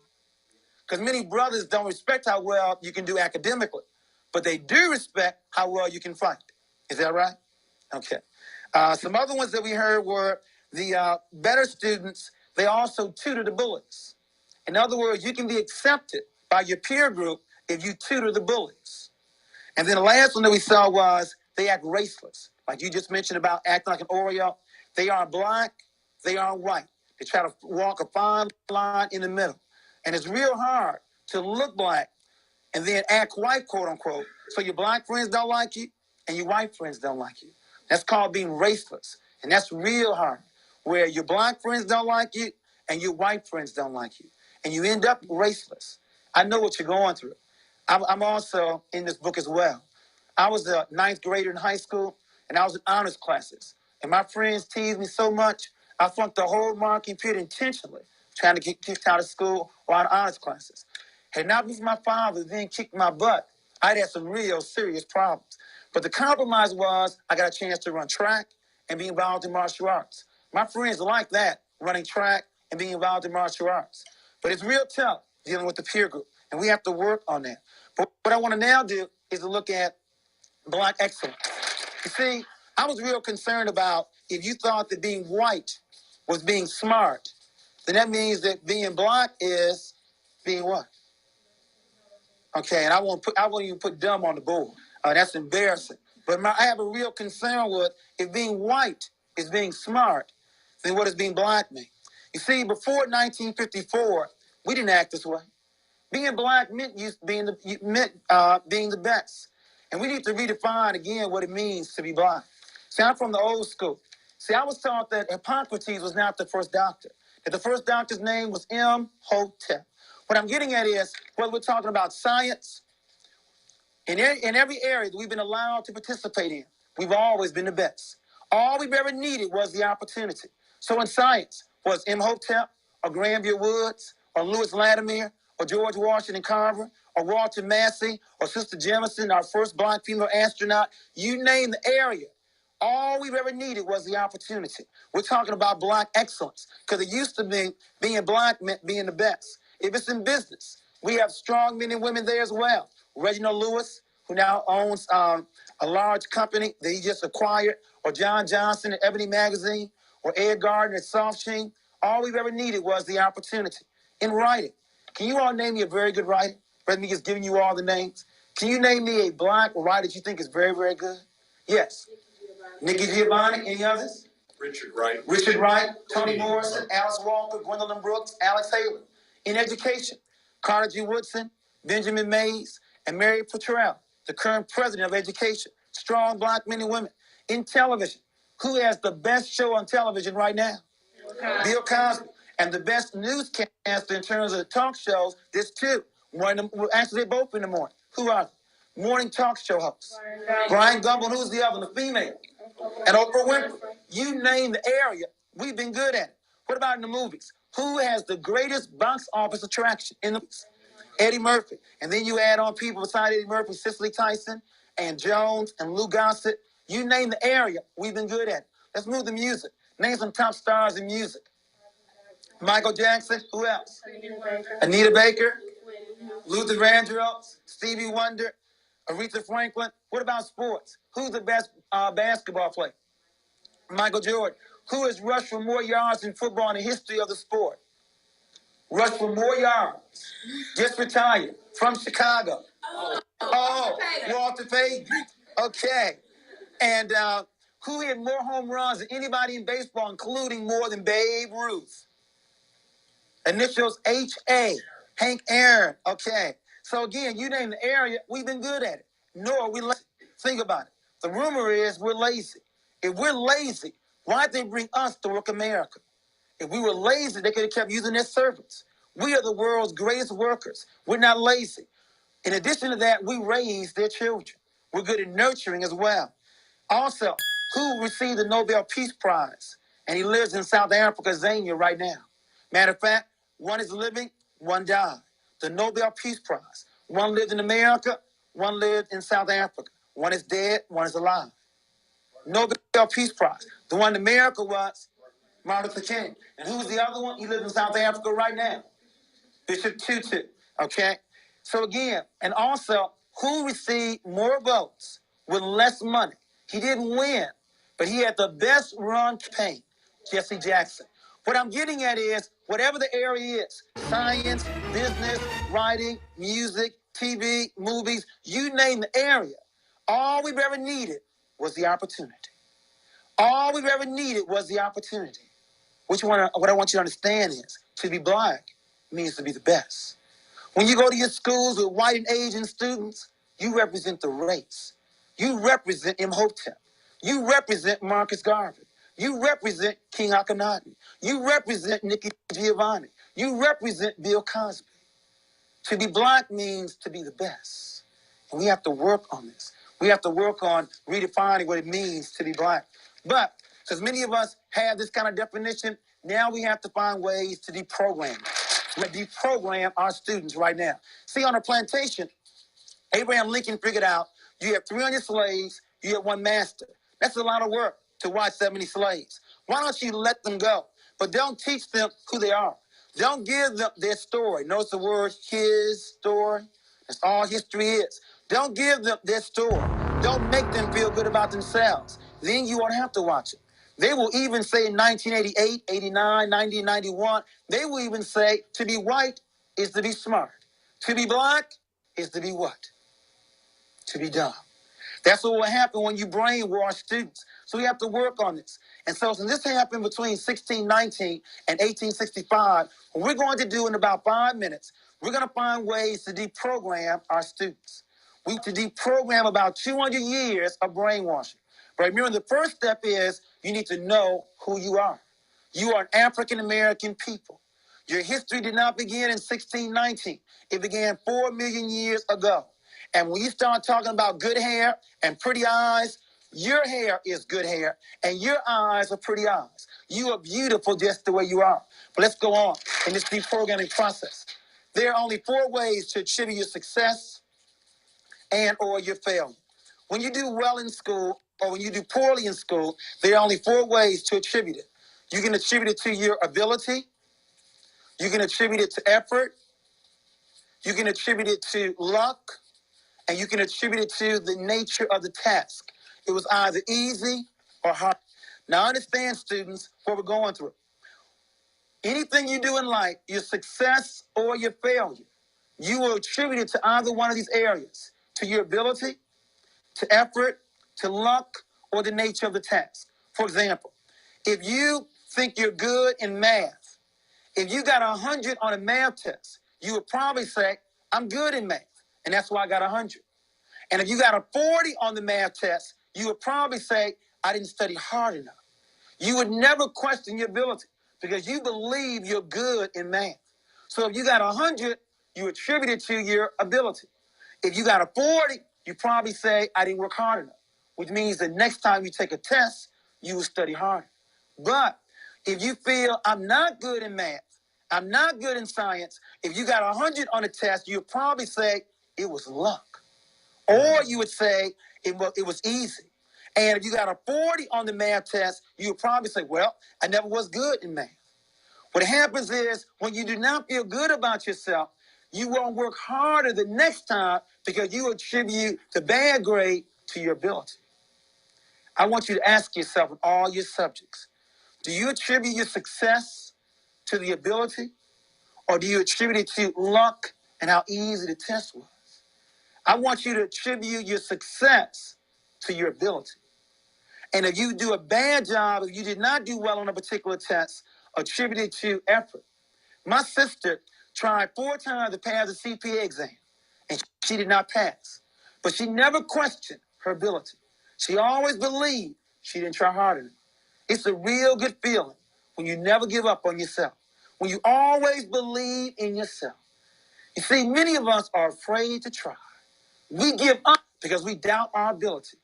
Because many brothers don't respect how well you can do academically, but they do respect how well you can fight. Is that right? Okay. Some other ones that we heard were the better students, they also tutor the bullies. In other words, you can be accepted by your peer group if you tutor the bullies. And then the last one that we saw was they act raceless. Like you just mentioned about acting like an Oreo. They aren't black, they aren't white. They try to walk a fine line in the middle. And it's real hard to look black and then act white, quote unquote. So your black friends don't like you and your white friends don't like you. That's called being raceless. And that's real hard, where your black friends don't like you and your white friends don't like you. And you end up raceless. I know what you're going through. I'm also in this book as well. I was a ninth grader in high school, and I was in honors classes. And my friends teased me so much, I flunked the whole marking period intentionally, trying to get kicked out of school or out of honors classes. Had not been for my father then kicked my butt, I'd had some real serious problems. But the compromise was I got a chance to run track and be involved in martial arts. My friends like that, running track and being involved in martial arts. But it's real tough dealing with the peer group, and we have to work on that. But what I want to now do is to look at black excellence. You see, I was real concerned about if you thought that being white was being smart, then that means that being black is being what? Okay, and I won't even put dumb on the board. That's embarrassing. But I have a real concern with if being white is being smart, then what does being black mean? You see, before 1954, we didn't act this way. Being black meant being the best. And we need to redefine again what it means to be black. See, I'm from the old school. See, I was taught that Hippocrates was not the first doctor. that the first doctor's name was Imhotep. What I'm getting at is, whether we're talking about science, in every area that we've been allowed to participate in, we've always been the best. All we've ever needed was the opportunity. So in science, was Imhotep, or Granville Woods, or Lewis Latimer, or George Washington Carver, or Walter Massey, or Sister Jemison, our first black female astronaut, you name the area. All we've ever needed was the opportunity. We're talking about black excellence, because it used to be being black meant being the best. If it's in business, we have strong men and women there as well. Reginald Lewis, who now owns a large company that he just acquired, or John Johnson at Ebony Magazine, or Ed Gardner at Soft Sheen. All we've ever needed was the opportunity. In writing, can you all name me a very good writer? Rather than me just giving you all the names. Can you name me a black writer that you think is very, very good? Yes. Nikki Giovanni, any others? Richard Wright, Toni Morrison, Alice Walker, Gwendolyn Brooks, Alex Haley. In education, Carter G. Woodson, Benjamin Mays, and Mary Petrell, the current president of education. Strong black men and women. In television, who has the best show on television right now? Bill Cosby. And the best newscaster in terms of talk shows, there's two. Actually, they're both in the morning. Who are they? Morning talk show hosts. Brian Gumble, who's the other one? The female. And Oprah Winfrey. You name the area, we've been good at it. What about in the movies? Who has the greatest box office attraction in the movies? Eddie Murphy. And then you add on people beside Eddie Murphy, Cicely Tyson, and Jones, and Lou Gossett. You name the area, we've been good at it. Let's move to music. Name some top stars in music. Michael Jackson. Who else? Anita Baker. Luther Vandross. Stevie Wonder. Aretha Franklin. What about sports? Who's the best basketball player? Michael Jordan. Who has rushed for more yards in football in the history of the sport? Rushed for more yards. Just retired from Chicago. Oh, Walter Payton. Okay. And who hit more home runs than anybody in baseball, including more than Babe Ruth? Initials H.A. Hank Aaron. Okay. So again, you name the area, we've been good at it. Nor we lazy. Think about it. The rumor is we're lazy. If we're lazy, why'd they bring us to work America? If we were lazy, they could have kept using their servants. We are the world's greatest workers. We're not lazy. In addition to that, we raise their children. We're good at nurturing as well. Also, who received the Nobel Peace Prize? And he lives in South Africa, Zania, right now. Matter of fact, one is living, one died. The Nobel Peace Prize. One lived in America, one lived in South Africa. One is dead, one is alive. Nobel Peace Prize. The one in America was Martin Luther King. And who's the other one? He lives in South Africa right now. Bishop Tutu. Okay? So again, and also, who received more votes with less money? He didn't win, but he had the best run campaign, Jesse Jackson. What I'm getting at is, whatever the area is, science, business, writing, music, TV, movies, you name the area, all we've ever needed was the opportunity. All we've ever needed was the opportunity. What I want you to understand is, to be black means to be the best. When you go to your schools with white and Asian students, you represent the race. You represent Imhotep. You represent Marcus Garvey. You represent King Akhenaten. You represent Nikki Giovanni. You represent Bill Cosby. To be black means to be the best. And we have to work on this. We have to work on redefining what it means to be black. But since many of us have this kind of definition, now we have to find ways to deprogram it. We deprogram our students right now. See, on a plantation, Abraham Lincoln figured out you have 300 slaves, you have one master. That's a lot of work to watch 70 slaves. Why don't you let them go? But don't teach them who they are. Don't give them their story. Notice the word his story. That's all history is. Don't give them their story. Don't make them feel good about themselves. Then you won't have to watch it. They will even say in 1988, 89, 90, 91, they will even say to be white is to be smart. To be black is to be what? To be dumb. That's what will happen when you brainwash students. So we have to work on this. And so since this happened between 1619 and 1865, what we're going to do in about 5 minutes, we're going to find ways to deprogram our students. We have to deprogram about 200 years of brainwashing. But remember, the first step is you need to know who you are. You are an African American people. Your history did not begin in 1619. It began 4 million years ago. And when you start talking about good hair and pretty eyes, your hair is good hair and your eyes are pretty eyes. You are beautiful just the way you are. But let's go on in this deprogramming process. There are only 4 ways to attribute your success and or your failure. When you do well in school or when you do poorly in school, there are only 4 ways to attribute it. You can attribute it to your ability, you can attribute it to effort, you can attribute it to luck, and you can attribute it to the nature of the task. It was either easy or hard. Now understand, students, what we're going through. Anything you do in life, your success or your failure, you will attribute it to either one of these areas, to your ability, to effort, to luck, or the nature of the task. For example, if you think you're good in math, if you got 100 on a math test, you would probably say, I'm good in math, and that's why I got 100. And if you got a 40 on the math test, you would probably say, I didn't study hard enough. You would never question your ability because you believe you're good in math. So if you got 100, you attribute it to your ability. If you got a 40, you probably say, I didn't work hard enough, which means the next time you take a test, you will study harder. But if you feel I'm not good in math, I'm not good in science, if you got 100 on a test, you'll probably say it was luck. Or you would say it was easy. And if you got a 40 on the math test, you would probably say, well, I never was good in math. What happens is when you do not feel good about yourself, you won't work harder the next time because you attribute the bad grade to your ability. I want you to ask yourself in all your subjects, do you attribute your success to the ability or do you attribute it to luck and how easy the test was? I want you to attribute your success to your ability. And if you do a bad job, if you did not do well on a particular test, attribute it to effort. My sister tried 4 times to pass the CPA exam, and she did not pass. But she never questioned her ability. She always believed she didn't try hard enough. It's a real good feeling when you never give up on yourself, when you always believe in yourself. You see, many of us are afraid to try. We give up because we doubt our ability.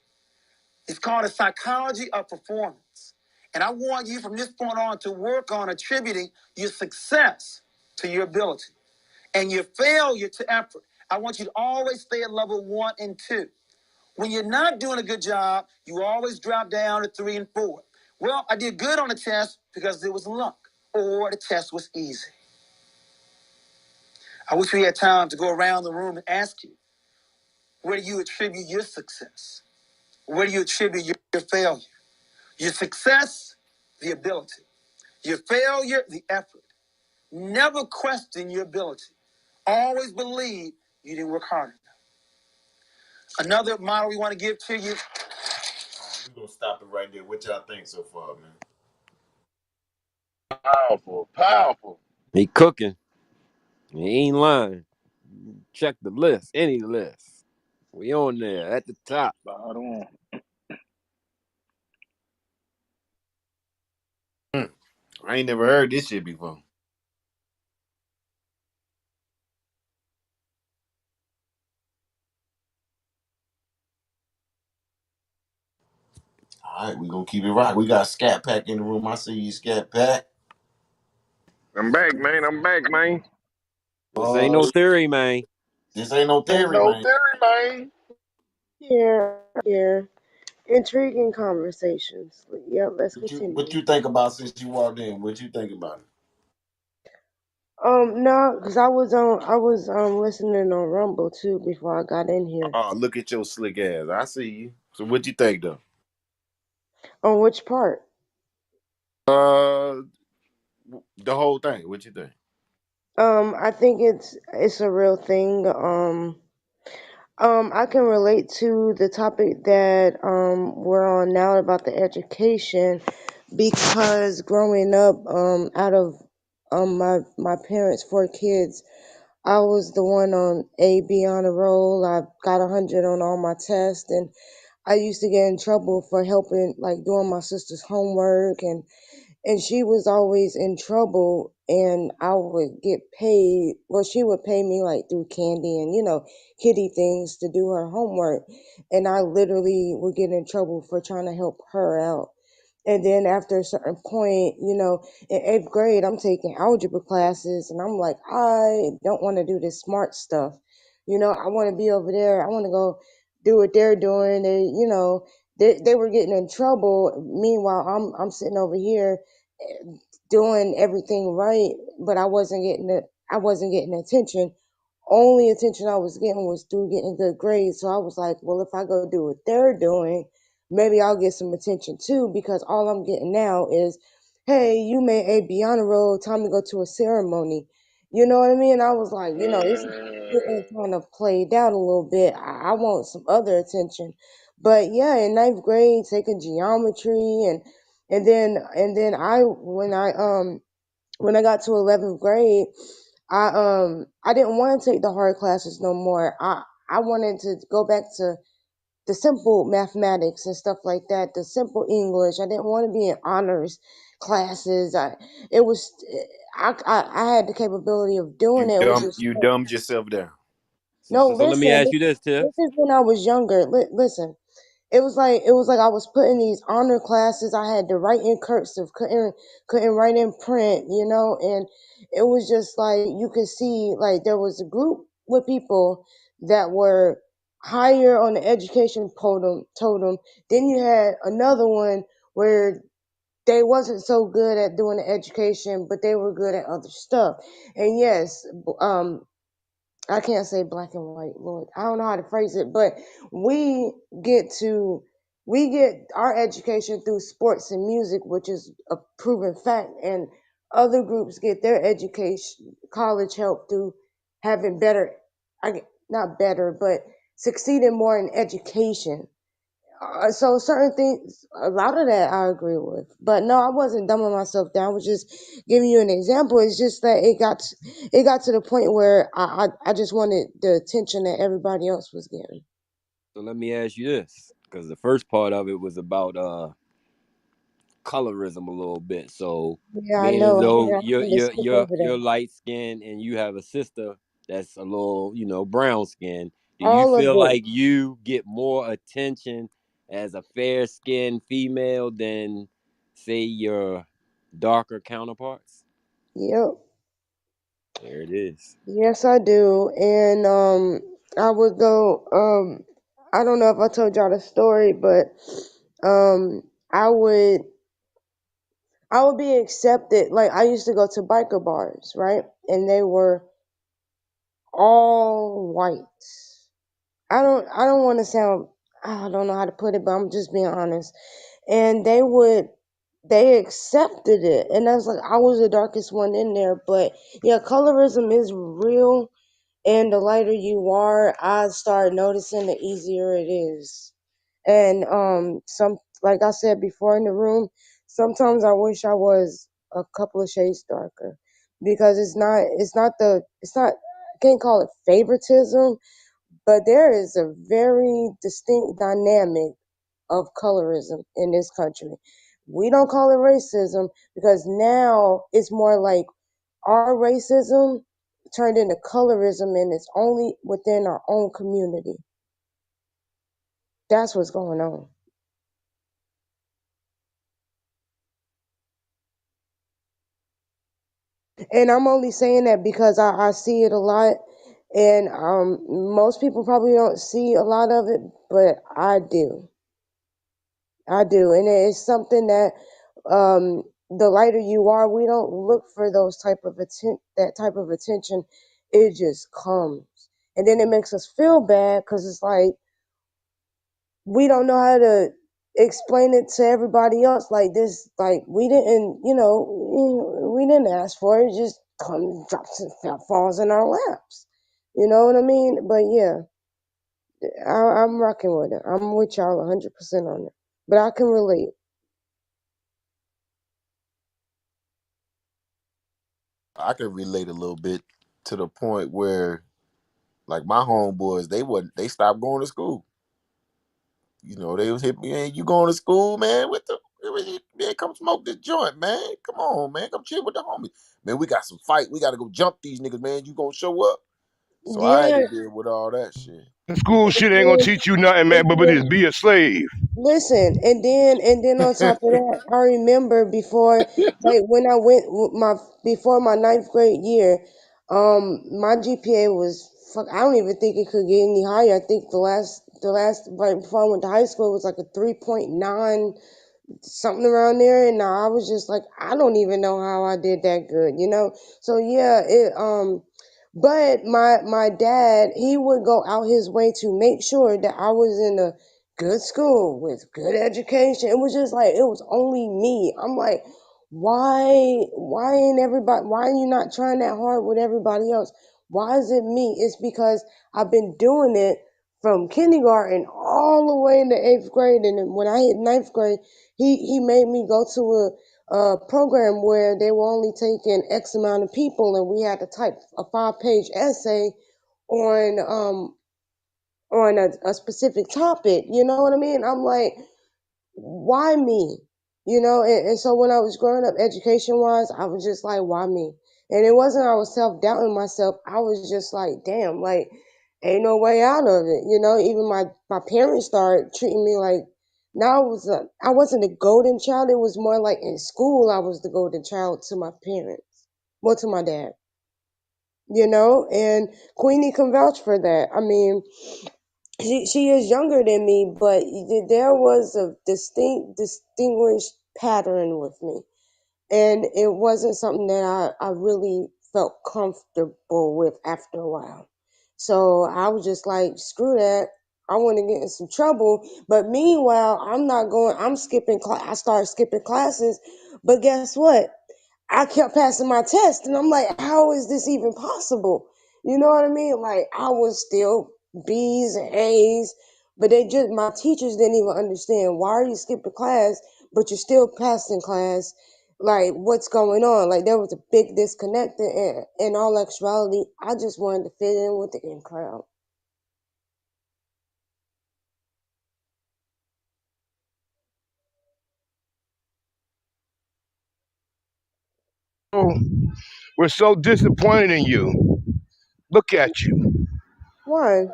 It's called the psychology of performance. And I want you from this point on to work on attributing your success to your ability and your failure to effort. I want you to always stay at level 1 and 2. When you're not doing a good job, you always drop down to 3 and 4. Well, I did good on the test because it was luck or the test was easy. I wish we had time to go around the room and ask you, where do you attribute your success? Where do you attribute your failure? Your success, the ability. Your failure, the effort. Never question your ability. Always believe you didn't work hard enough. Another model we want to give to you. We're going to stop it right there. What y'all think so far, man? Powerful, powerful. He cooking. He ain't lying. Check the list, any list. We on there at the top. Spot on. I ain't never heard this shit before. All right, we gonna keep it right. We got Scat Pack in the room. I see you, Scat Pack. I'm back, man. I'm back, man. This ain't no theory, man. This ain't no Ain't theory, no man. theory, man. Yeah. Intriguing conversations. Yeah, let's What continue. you think about since you walked in? What you think about it? No, because I was listening on Rumble too before I got in here. Oh, look at your slick ass. I see you. So what you think though? On which part? Uh, the whole thing. What you think? I think it's a real thing. I can relate to the topic that we're on now about the education because growing up out of my parents' 4 kids, I was the one on A, B on a roll. I got 100 on all my tests, and I used to get in trouble for helping, like doing my sister's homework and she was always in trouble, and I would get paid. Well, she would pay me like through candy and kitty things to do her homework, and I literally would get in trouble for trying to help her out. And then after a certain point, in eighth grade, I'm taking algebra classes, and I'm like, I don't want to do this smart stuff. I want to be over there. I want to go do what they're doing. They were getting in trouble. Meanwhile, I'm sitting over here doing everything right, but I wasn't getting attention. Only attention I was getting was through getting good grades. So I was like, well, if I go do what they're doing, maybe I'll get some attention too, because all I'm getting now is, hey, you made a be honor roll, time to go to a ceremony. You know what I mean? I was like, this is getting kind of played out a little bit. I want some other attention. But yeah, in ninth grade, taking geometry and then when I got to 11th grade, I didn't want to take the hard classes no more. I wanted to go back to the simple mathematics and stuff like that, the simple English. I didn't want to be in honors classes. It was I had the capability of doing it. It was just You dumbed yourself down. no, So let me listen. ask you this, Tiff. This is when I was younger. Listen, it was like I was put in these honor classes. I had to write in cursive, couldn't write in print, and it was just like you could see like there was a group with people that were higher on the education totem. Then you had another one where they wasn't so good at doing the education, but they were good at other stuff. And yes, I can't say black and white, Lord. I don't know how to phrase it, but we get to we get our education through sports and music, which is a proven fact, and other groups get their education, college help through having better, not better, but succeeding more in education. So certain things, a lot of that I agree with, but no, I wasn't dumbing myself down. I was just giving you an example. It's just that it got to the point where I just wanted the attention that everybody else was getting. So let me ask you this, because the first part of it was about colorism a little bit. So Yeah, I being as know. though Yeah, I'm gonna skip over you're that. light skinned and you have a sister that's a little, brown skin, do you All of feel it. like you get more attention as a fair skinned female than say your darker counterparts? Yep. There it is. Yes, I do. And I would go. I don't know if I told y'all the story, but um, I would. I would be accepted. Like I used to go to biker bars, right? And they were all white. I don't want to sound I don't know how to put it, but I'm just being honest. And they accepted it. And I was like I was the darkest one in there, but yeah, colorism is real, and the lighter you are, I start noticing the easier it is. And some like I said before in the room, sometimes I wish I was a couple of shades darker, because it's not I can't call it favoritism, but there is a very distinct dynamic of colorism in this country. We don't call it racism because now it's more like our racism turned into colorism, and it's only within our own community. That's what's going on. And I'm only saying that because I see it a lot, and most people probably don't see a lot of it, but I do. I do, and it's something that the lighter you are, we don't look for that type of attention. It just comes, and then it makes us feel bad because it's like we don't know how to explain it to everybody else. Like this, like we didn't, we didn't ask for it. It just comes, drops, and falls in our laps. You know what I mean? But yeah, I'm rocking with it. I'm with y'all 100% on it. But I can relate. I can relate a little bit to the point where, like my homeboys, they stopped going to school. They was hit me, hey, you going to school, man? What the? Man, come smoke this joint, man. Come on, man. Come chill with the homies. Man, we got some fight. We got to go jump these niggas, man. You gonna show up? So I had Yeah, to deal with all that shit. The school and shit ain't gonna then, teach you nothing, man, and but then just be a slave. listen, and then on top of that, I remember before, like when I went my before my ninth grade year, my GPA was fuck. I don't even think it could get any higher. I think the last right before I went to high school was like a 3.9 something around there, and I was just like, I don't even know how I did that good. So yeah, but my dad, he would go out his way to make sure that I was in a good school with good education. It was just like it was only me. I'm like, why ain't everybody? Why are you not trying that hard with everybody else? Why is it me? It's because I've been doing it from kindergarten all the way into eighth grade, and then when I hit ninth grade, he made me go to a program where they were only taking X amount of people, and we had to type a 5-page essay on a specific topic. You know what I mean? I'm like, why me? And so when I was growing up, education wise, I was just like, why me? And it wasn't I was self doubting myself. I was just like, damn, like, ain't no way out of it. Even my parents started treating me like now I wasn't a golden child. It was more like in school I was the golden child to my parents, well, to my dad. And Queenie can vouch for that. I mean, she is younger than me, but there was a distinguished pattern with me, and it wasn't something that I really felt comfortable with after a while. So I was just like, screw that. I want to get in some trouble, but meanwhile, I'm not going. I'm skipping class. I started skipping classes, but guess what? I kept passing my test, and I'm like, how is this even possible? You know what I mean? Like, I was still B's and A's, but my teachers didn't even understand, why are you skipping class, but you're still passing class? Like, what's going on? Like, there was a big disconnect, and in all actuality, I just wanted to fit in with the in crowd. Oh, we're so disappointed in you. Look at you. Why?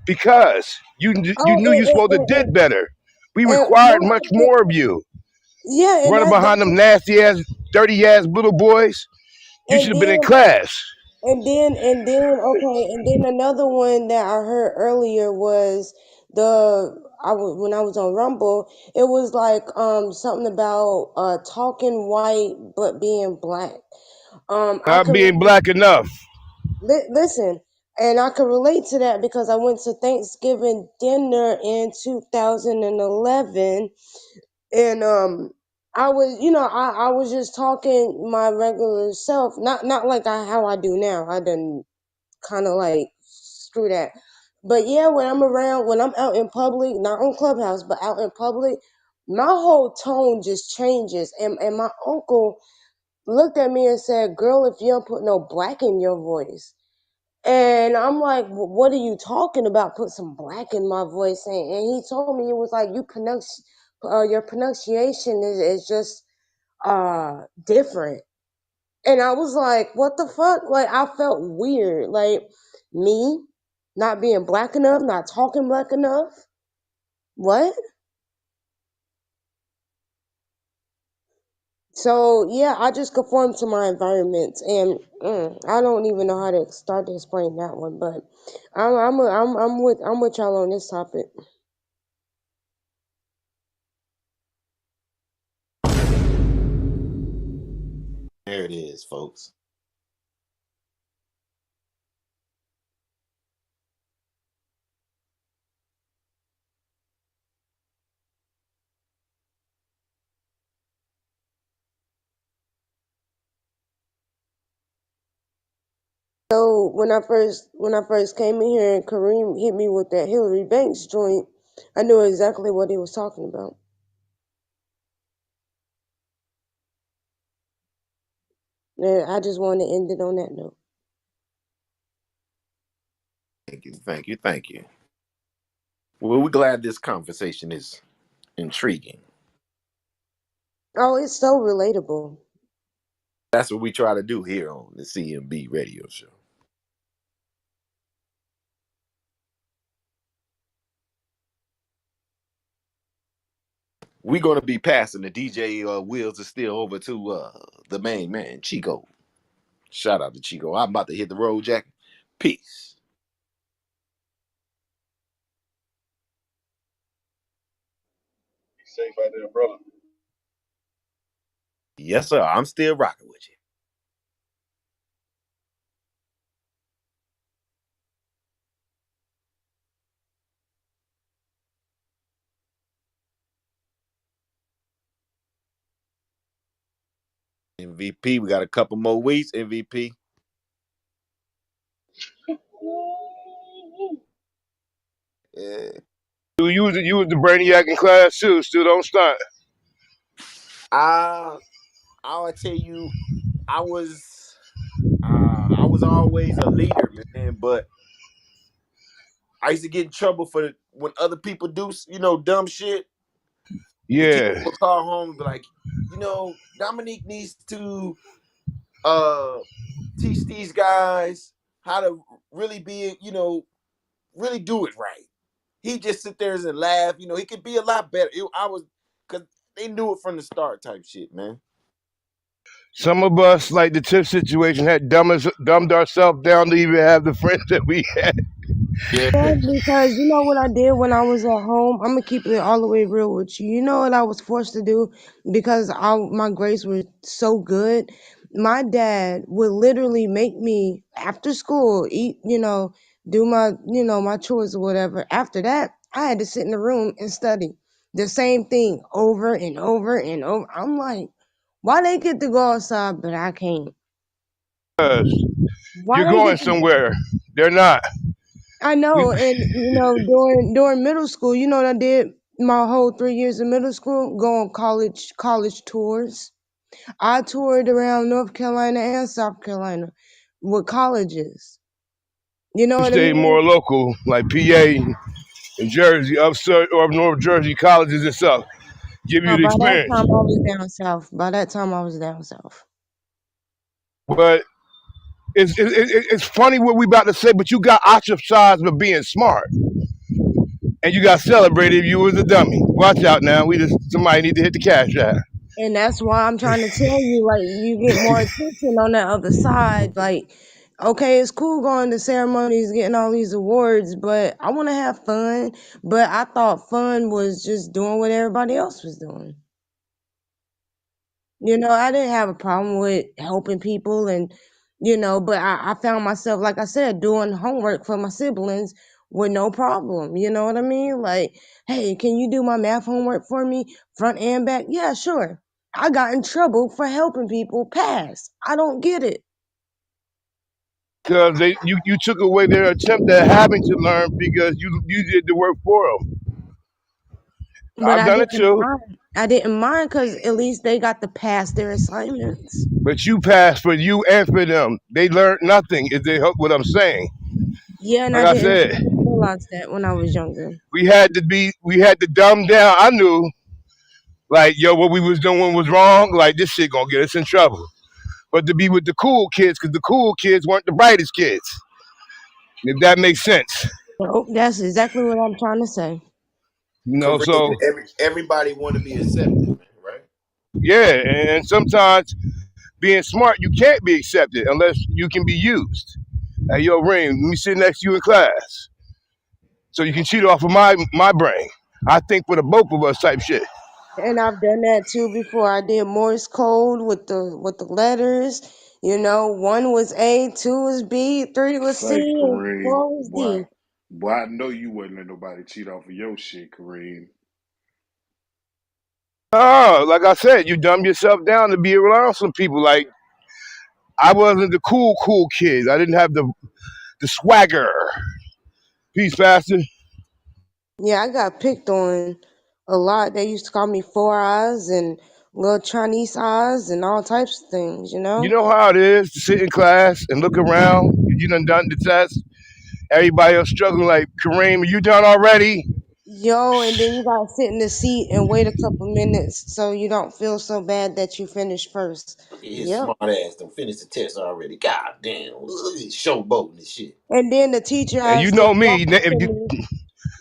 Because you Oh, knew you supposed to did better. We required no, much more of you. yeah, and Running that's behind them nasty ass, dirty ass little boys. You and should have been in then class. okay, and then another one that I heard earlier was when I was on Rumble, it was like something about talking white but being black. I Not could being black enough. listen, and I could relate to that because I went to Thanksgiving dinner in 2011, and I was just talking my regular self, not like how I do now. I done kind of like screw that. But yeah, when I'm out in public, not on Clubhouse, but out in public, my whole tone just changes. And my uncle looked at me and said, "Girl, if you don't put no black in your voice." And I'm like, "What are you talking about? Put some black in my voice?" And he told me, it was like, your pronunciation is just different. And I was like, what the fuck? Like, I felt weird. Like, me not being black enough, not talking black enough. What? So, yeah, I just conform to my environment. And I don't even know how to start to explain that one. But I'm with y'all on this topic. There it is, folks. So when I first came in here and Kareem hit me with that Hillary Banks joint, I knew exactly what he was talking about. And I just wanted to end it on that note. Thank you, thank you, thank you. Well, we're glad this conversation is intriguing. Oh, it's so relatable. That's what we try to do here on the CMB radio show. We're gonna be passing the DJ wheels of steel over to the main man, Chico. Shout out to Chico. I'm about to hit the road, Jack. Peace. Be safe out there, brother. Yes, sir. I'm still rocking with you. MVP. We got a couple more weeks. MVP. Yeah. You was the brainiac in class too. Still don't stunt. I I'll tell you, I was I was always a leader, man. But I used to get in trouble for when other people do, dumb shit. The teacher Yeah. would call home and be like, Dominique needs to uh teach these guys how to really be, really do it right. He just sit there and laugh. He could be a lot better. I was because they knew it from the start, type shit, man. Some of us, like the tip situation, had dumbed ourselves down to even have the friends that we had. Yeah, Yeah, because you know what I did when I was at home? I'm gonna keep it all the way real with you. You know what I was forced to do because my grades were so good. My dad would literally make me after school eat, do my chores or whatever. After that, I had to sit in the room and study the same thing over and over and over. I'm like, why they get to go outside but I can't? Because Why you're they going get to somewhere. They're not. I You know, and during middle school, you know what I did my whole 3 years of middle school? Go on college tours. I toured around North Carolina and South Carolina with colleges. You know what I stay mean? more local, like PA and Jersey, upstate or North Jersey colleges and stuff. Give you No, the by that experience. time I was down south. By that time I was down south. But it's funny what we about to say, but you got ostracized for being smart. And you got celebrated if you was a dummy. Watch out now. Somebody need to hit the cash out. And that's why I'm trying to tell you, like, you get more attention on that other side. Like, okay, it's cool going to ceremonies, getting all these awards, but I want to have fun. But I thought fun was just doing what everybody else was doing. I didn't have a problem with helping people but I found myself, like I said, doing homework for my siblings with no problem. You know what I mean? Like, hey, can you do my math homework for me, front and back? Yeah, sure. I got in trouble for helping people pass. I don't get it. Because you took away their attempt at having to learn because you did the work for them. But I've I done it didn't too. mind. I didn't mind because at least they got to pass their assignments. But you passed for you and for them. They learned nothing if they heard what I'm saying. Yeah, and Like I I didn't said, realize that when I was younger. we had to dumb down. I knew, like, yo, what we was doing was wrong. Like, this shit gonna get us in trouble. But to be with the cool kids, because the cool kids weren't the brightest kids. If that makes sense. Nope, that's exactly what I'm trying to say. So Kareem, everybody want to be accepted, man. Right? yeah, and sometimes being smart, you can't be accepted unless you can be used. Hey, yo, Ring, let me sit next to you in class. So you can cheat off of my brain. I think for the both of us type shit. And I've done that too before. I did Morse code with the letters. One was A, two was B, three was C, Say and Kareem, four was boy, D. boy, I know you wouldn't let nobody cheat off of your shit, Kareem. Oh, like I said, you dumb yourself down to be around some people. Like I wasn't the cool kid. I didn't have the swagger. Peace, Pastor. Yeah, I got picked on a lot. They used to call me Four Eyes and Little Chinese Eyes and all types of things. You know how it is to sit in class and look around. You done the test. Everybody else struggling like, Kareem, are you done already? Yo, and then you gotta sit in the seat and wait a couple minutes so you don't feel so bad that you finished first. Look at his Yep. smart ass done finished the test already. God damn. Look at showboating and shit. And then the teacher And you has to know walk me, up if to you me.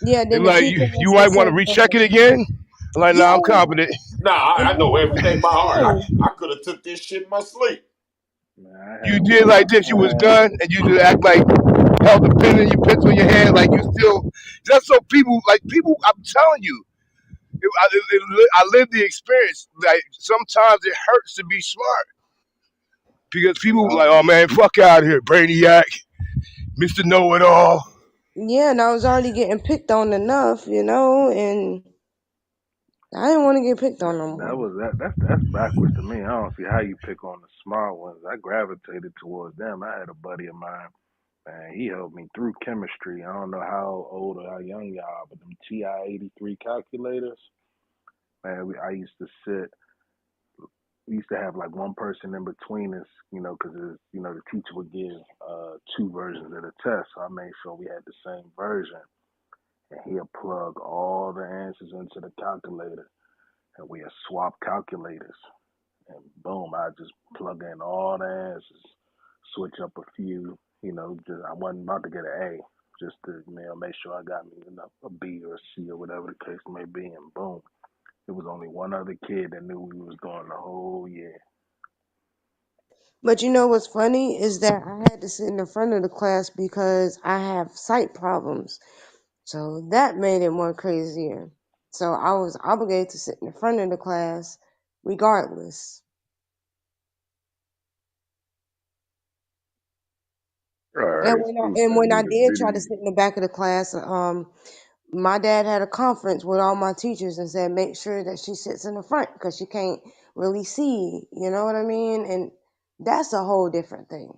Yeah, they then the like teacher you has to might say, want to recheck it again. I'm like, nah, I'm yeah. confident. Nah, And I then know they put everything by heart. me in. I could have took this shit in my sleep. Man, I You had did one. like this, you was done, and you just act like held the pen in your pencil in your hand, like you still. That's so people like people. I'm telling you, I lived the experience. Like sometimes it hurts to be smart because And people like, oh man, fuck out of here, brainiac, Mister Know It All. Yeah, and I was already getting picked on enough, and I didn't want to get picked on no that more. was that. That's backwards to me. I don't see how you pick on the smart ones. I gravitated towards them. I had a buddy of mine, man. He helped me through chemistry. I don't know how old or how young y'all are, but them TI-83 calculators, man. I used to sit. We used to have like one person in between us, because the teacher would give two versions of the test. So I made sure we had the same version, and he'll plug all the answers into the calculator, and we'll swap calculators. And boom, I just plug in all the answers, switch up a few. Just I wasn't about to get an A, just to make sure I got me a B or a C or whatever the case may be. And boom, it was only one other kid that knew we was doing the whole year. But you know what's funny is that I had to sit in the front of the class because I have sight problems. So that made it more crazier. So I was obligated to sit in the front of the class regardless. All And right, when Stu I and sent when me I the did try to video. sit in the back of the class, my dad had a conference with all my teachers and said make sure that she sits in the front because she can't really see. You know what I mean? And that's a whole different thing.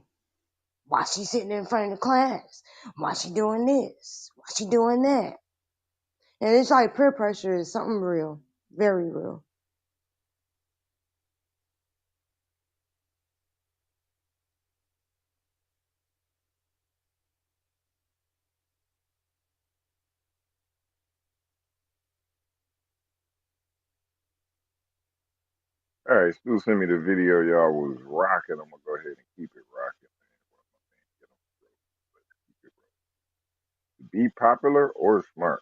Why she sitting in front of the class? Why she doing this? Why she doing that? And it's like peer pressure is something real, very real. All right, Stu sent me the video. Y'all was rocking. I'm gonna go ahead and keep it rocking, man. Be popular or smart.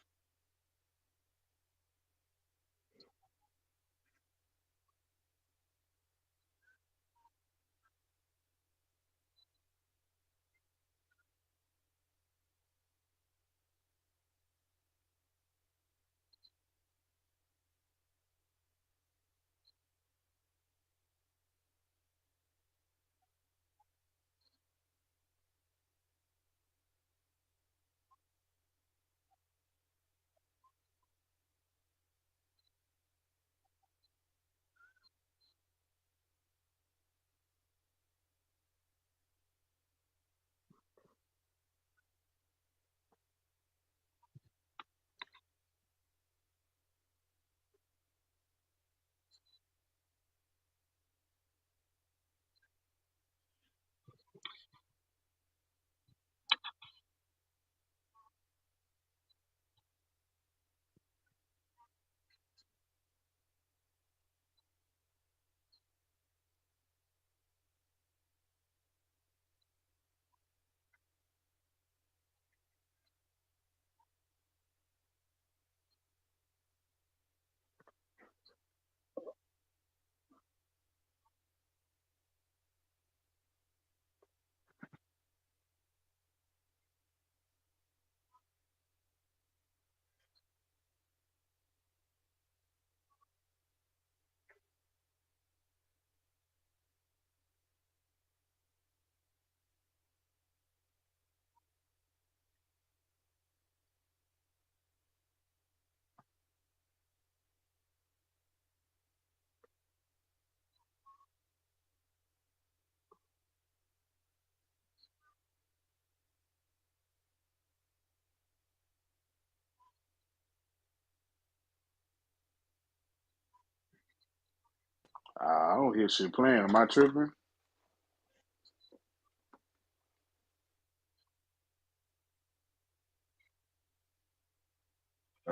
I don't hear shit playing. Am I tripping?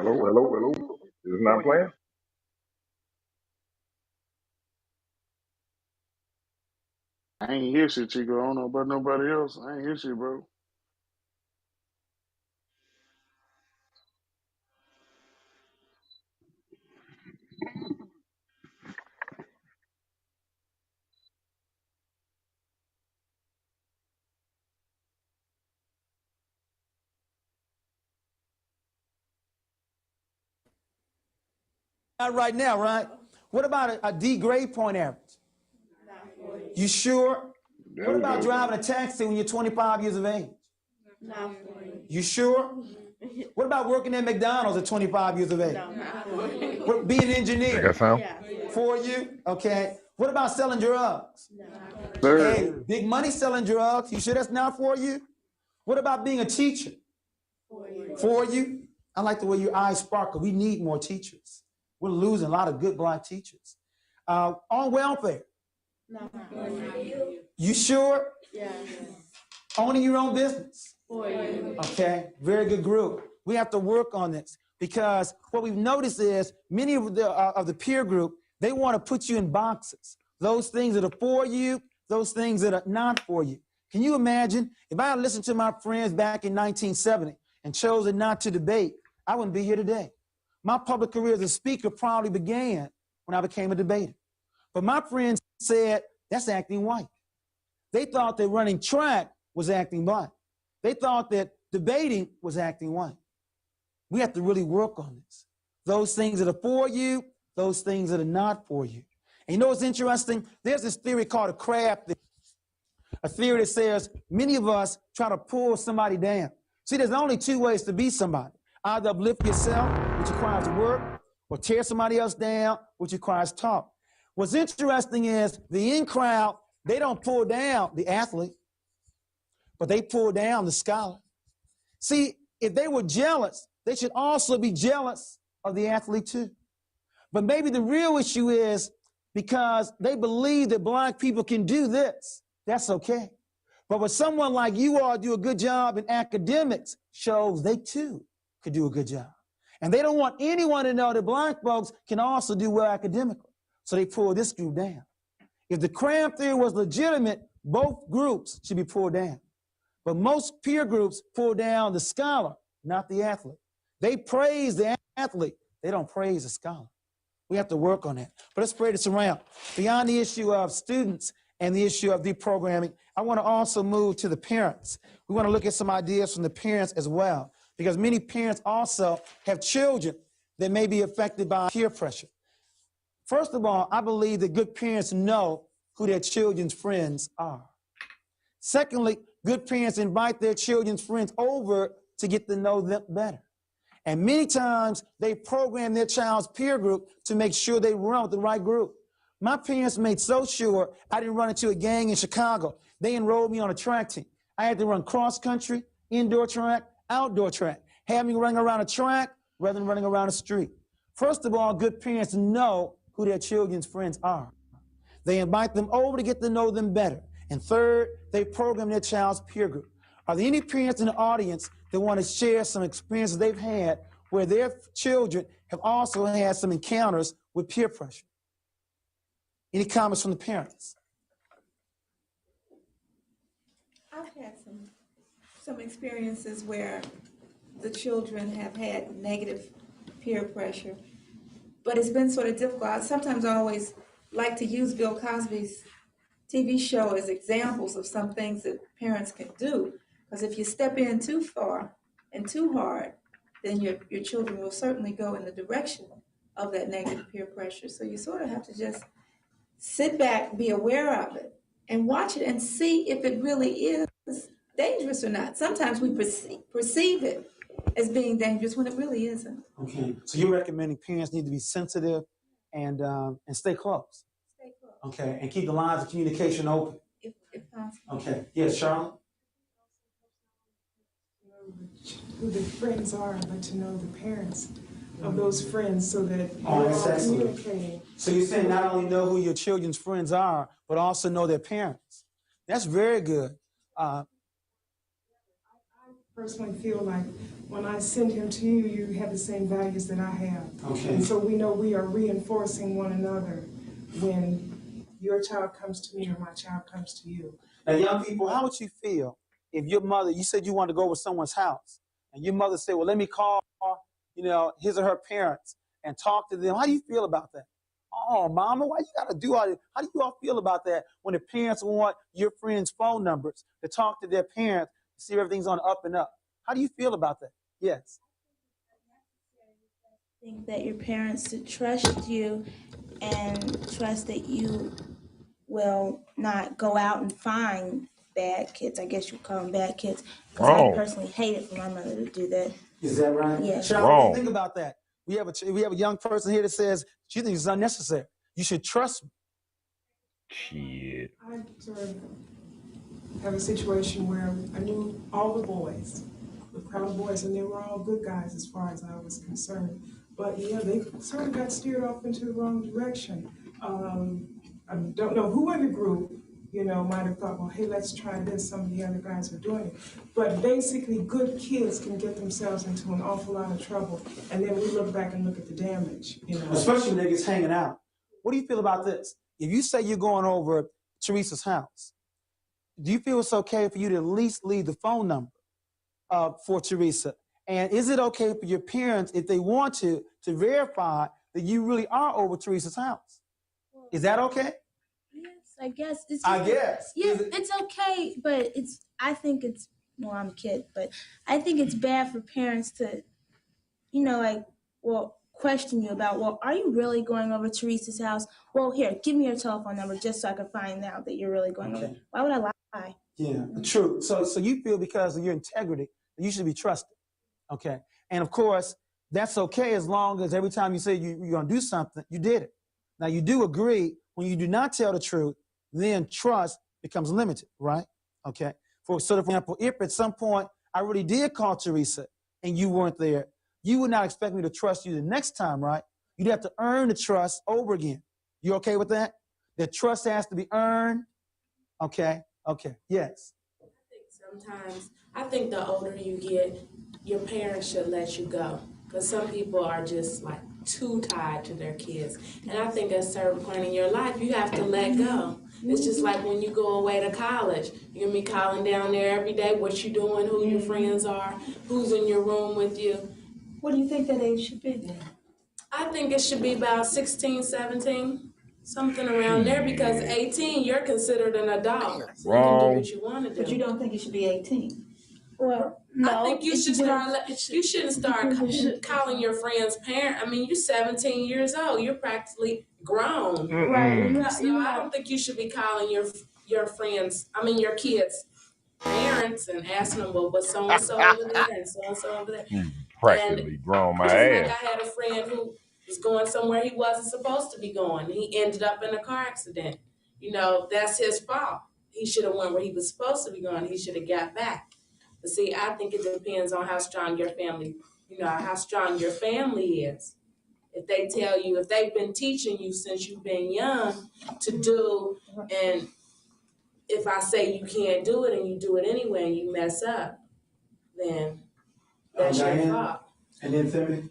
Hello. Is it not playing? I ain't hear shit, Chico. I don't know about nobody else. I ain't hear shit, bro. Not right now, right? What about a D grade point average? You sure? There What we about go. driving a taxi when you're 25 years of age? You sure? What about working at McDonald's at 25 years of age? What, being an I engineer? got some. For you? Okay. What about selling drugs? Sir. Hey, big money selling drugs. You sure that's not for you? What about being a teacher? For you? I like the way your eyes sparkle. We need more teachers. We're losing a lot of good black teachers. On welfare. You sure? Owning your own business. Okay, very good group. We have to work on this because what we've noticed is many of the peer group, they want to put you in boxes. Those things that are for you, those things that are not for you. Can you imagine if I had listened to my friends back in 1970 and chosen not to debate, I wouldn't be here today. My public career as a speaker probably began when I became a debater. But my friends said, that's acting white. They thought that running track was acting black. They thought that debating was acting white. We have to really work on this. Those things that are for you, those things that are not for you. And you know what's interesting? There's this theory called a crab theory, a theory that says many of us try to pull somebody down. See, there's only two ways to be somebody. Either uplift yourself, which requires work, or tear somebody else down, which requires talk. What's interesting is the in crowd, they don't pull down the athlete, but they pull down the scholar. See, if they were jealous, they should also be jealous of the athlete too. But maybe the real issue is because they believe that black people can do this. That's okay. But when someone like you all do a good job in academics, shows they too could do a good job. And they don't want anyone to know that black folks can also do well academically. So they pull this group down. If the cram theory was legitimate, both groups should be pulled down. But most peer groups pull down the scholar, not the athlete. They praise the athlete. They don't praise the scholar. We have to work on that. But let's spread this around. Beyond the issue of students and the issue of deprogramming, I want to also move to the parents. We want to look at some ideas from the parents as well, because many parents also have children that may be affected by peer pressure. First of all, I believe that good parents know who their children's friends are. Secondly, good parents invite their children's friends over to get to know them better. And many times they program their child's peer group to make sure they run with the right group. My parents made so sure I didn't run into a gang in Chicago. They enrolled me on a track team. I had to run cross country, indoor track, outdoor track. Had me running around a track rather than running around a street. First of all, good parents know who their children's friends are. They invite them over to get to know them better. And third, they program their child's peer group. Are there any parents in the audience that want to share some experiences they've had where their children have also had some encounters with peer pressure? Any comments from the parents? I've had some experiences where the children have had negative peer pressure, but it's been sort of difficult. Sometimes I always like to use Bill Cosby's TV show as examples of some things that parents can do. Because if you step in too far and too hard, then your children will certainly go in the direction of that negative peer pressure. So you sort of have to just sit back, be aware of it, and watch it and see if it really is dangerous or not. Sometimes we perceive it as being dangerous when it really isn't. Okay. So you're recommending parents need to be sensitive and stay close. Stay close. Okay. And keep the lines of communication open. If possible. Okay. Yes, Charlotte? Who the friends are, but to know the parents of those friends so that that's excellent. communicating. So you're saying not only know who your children's friends are, but also know their parents. That's very good. personally feel like when I send him to you, you have the same values that I have. Okay. And so we know we are reinforcing one another when your child comes to me or my child comes to you. Now, young people, how would you feel if your mother, you said you wanted to go over someone's house, and your mother said, well, let me call, his or her parents and talk to them. How do you feel about that? Oh, mama, why you got to do all this? How do you all feel about that when the parents want your friends' phone numbers to talk to their parents to see if everything's on the up and up? How do you feel about that? Yes. I think that your parents should trust you and trust that you will not go out and find bad kids. I guess you call them bad kids, because I Wrong. personally hate it for my mother to do that. Is that right? Yeah. Charlotte, what do you Wrong. think about that? We have a young person here that says she thinks it's unnecessary. You should trust me. Shit. I sort of have a situation where I knew all the boys, the crowd of boys, and they were all good guys as far as I was concerned. But yeah, they sort of got steered off into the wrong direction. I don't know who in the group, might have thought, well, hey, let's try this. Some of the other guys are doing it. But basically, good kids can get themselves into an awful lot of trouble. And then we look back and look at the damage, Especially when niggas hanging out. What do you feel about this? If you say you're going over Teresa's house, do you feel it's okay for you to at least leave the phone number for Teresa? And is it okay for your parents, if they want to verify that you really are over Teresa's house? Is that okay? Yes, I guess. I guess. Yes, it's okay, but I'm a kid, but I think it's bad for parents to, question you about, well, are you really going over Teresa's house? Well, here, give me your telephone number just so I can find out that you're really going over. Why would I lie? Yeah, true. So you feel because of your integrity that you should be trusted. Okay. And of course, that's okay as long as every time you say you're going to do something, you did it. Now, you do agree when you do not tell the truth, then trust becomes limited, right? Okay. For example, if at some point I really did call Teresa and you weren't there, you would not expect me to trust you the next time, right? You'd have to earn the trust over again. You okay with that? The trust has to be earned. Okay. Okay. Yes. I think the older you get, your parents should let you go. Because some people are just like too tied to their kids. And I think at a certain point in your life, you have to let go. It's just like when you go away to college. You're going to be calling down there every day what you doing, who your friends are, who's in your room with you. What do you think that age should be then? I think it should be about 16, 17. Something around there, because 18, you're considered an adult. So you can do what you want to do. But you don't think it should be 18? Well, no. I think you should you shouldn't start calling your friends parent. I mean, you're 17 years old. You're practically grown. Right. So I don't think you should be calling your friends, your kids parents and asking them, well, what's so-and-so over there and so-and-so over there. Practically grown my Just like ass. I had a friend who was going somewhere he wasn't supposed to be going. He ended up in a car accident. That's his fault. He should have went where he was supposed to be going. He should have got back. But see, I think it depends on how strong your family, how strong your family is. If they tell you, if they've been teaching you since you've been young to do, and if I say you can't do it and you do it anyway and you mess up, then that's your fault. And then Timothy?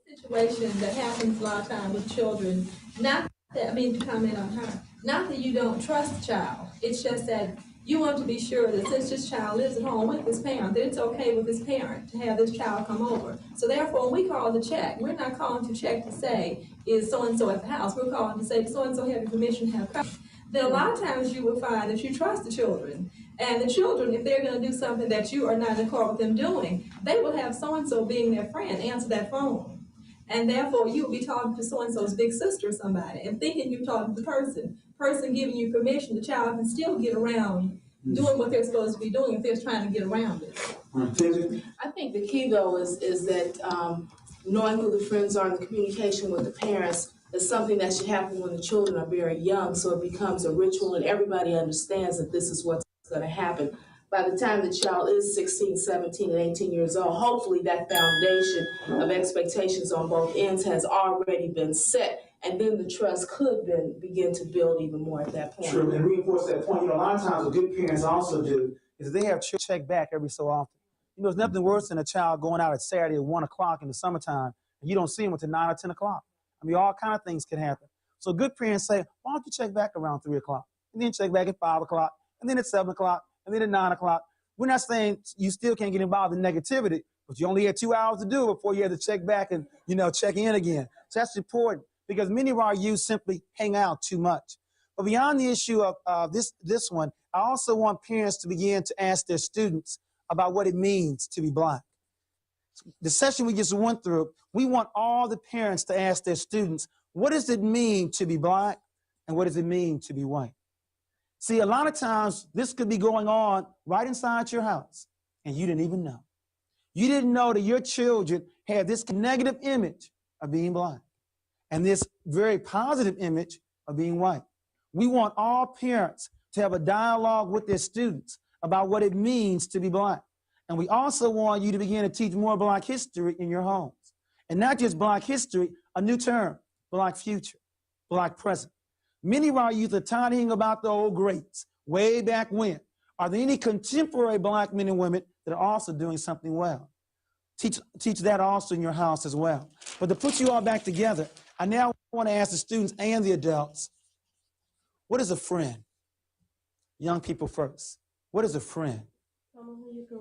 Situation that happens a lot of times with children, not that, to comment on her, not that you don't trust the child, it's just that you want to be sure that since this child lives at home with his parent, that it's okay with his parent to have this child come over. So therefore, when we call to check, we're not calling to check to say, is so-and-so at the house? We're calling to say, so-and-so have your permission to have company. Then a lot of times you will find that you trust the children. And the children, if they're going to do something that you are not in accord with them doing, they will have so-and-so being their friend answer that phone. And therefore, you will be talking to so-and-so's big sister or somebody and thinking you're talking to the person giving you permission. The child can still get around doing what they're supposed to be doing if they're trying to get around it. I think the key, though, is that knowing who the friends are and the communication with the parents is something that should happen when the children are very young, so it becomes a ritual and everybody understands that this is what's going to happen. By the time the child is 16, 17, and 18 years old, hopefully that foundation of expectations on both ends has already been set, and then the trust could then begin to build even more at that point. True, and reinforce that point. A lot of times what good parents also do is they have children check back every so often. You know, there's nothing worse than a child going out at Saturday at 1 o'clock in the summertime and you don't see them until 9 or 10 o'clock. I mean, all kind of things can happen. So good parents say, why don't you check back around 3 o'clock? And then check back at 5 o'clock, and then at 7 o'clock, and then at 9 o'clock. We're not saying you still can't get involved in negativity, but you only had 2 hours to do it before you had to check back and, you know, check in again. So that's important because many of our youth simply hang out too much. But beyond the issue of this one, I also want parents to begin to ask their students about what it means to be Black. The session we just went through, we want all the parents to ask their students, what does it mean to be Black and what does it mean to be white? See, a lot of times this could be going on right inside your house and you didn't even know. You didn't know that your children had this negative image of being Black and this very positive image of being white. We want all parents to have a dialogue with their students about what it means to be Black. And we also want you to begin to teach more Black history in your homes. And not just Black history, a new term, Black future, Black present. Many of our youth are tired of hearing about the old greats, way back when. Are there any contemporary Black men and women that are also doing something well? Teach that also in your house as well. But to put you all back together, I now want to ask the students and the adults, what is a friend? Young people first. What is a friend? Someone who you can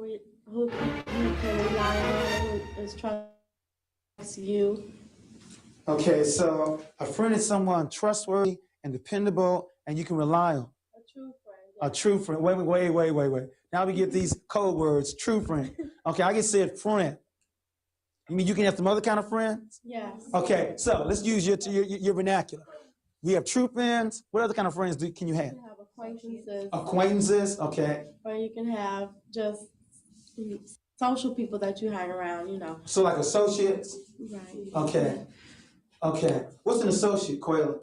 rely on, who is trusts you. Okay, so a friend is someone trustworthy and dependable and you can rely on. A true friend. Yeah. A true friend. Wait. Now we get these code words, true friend. Okay, I just said friend. You mean you can have some other kind of friends? Yes. Okay, so let's use your vernacular. We have true friends. What other kind of friends can you have? You can have acquaintances. Acquaintances, okay. Or you can have just social people that you hang around, you know. So like associates? Right. Okay. What's an associate, Quayla?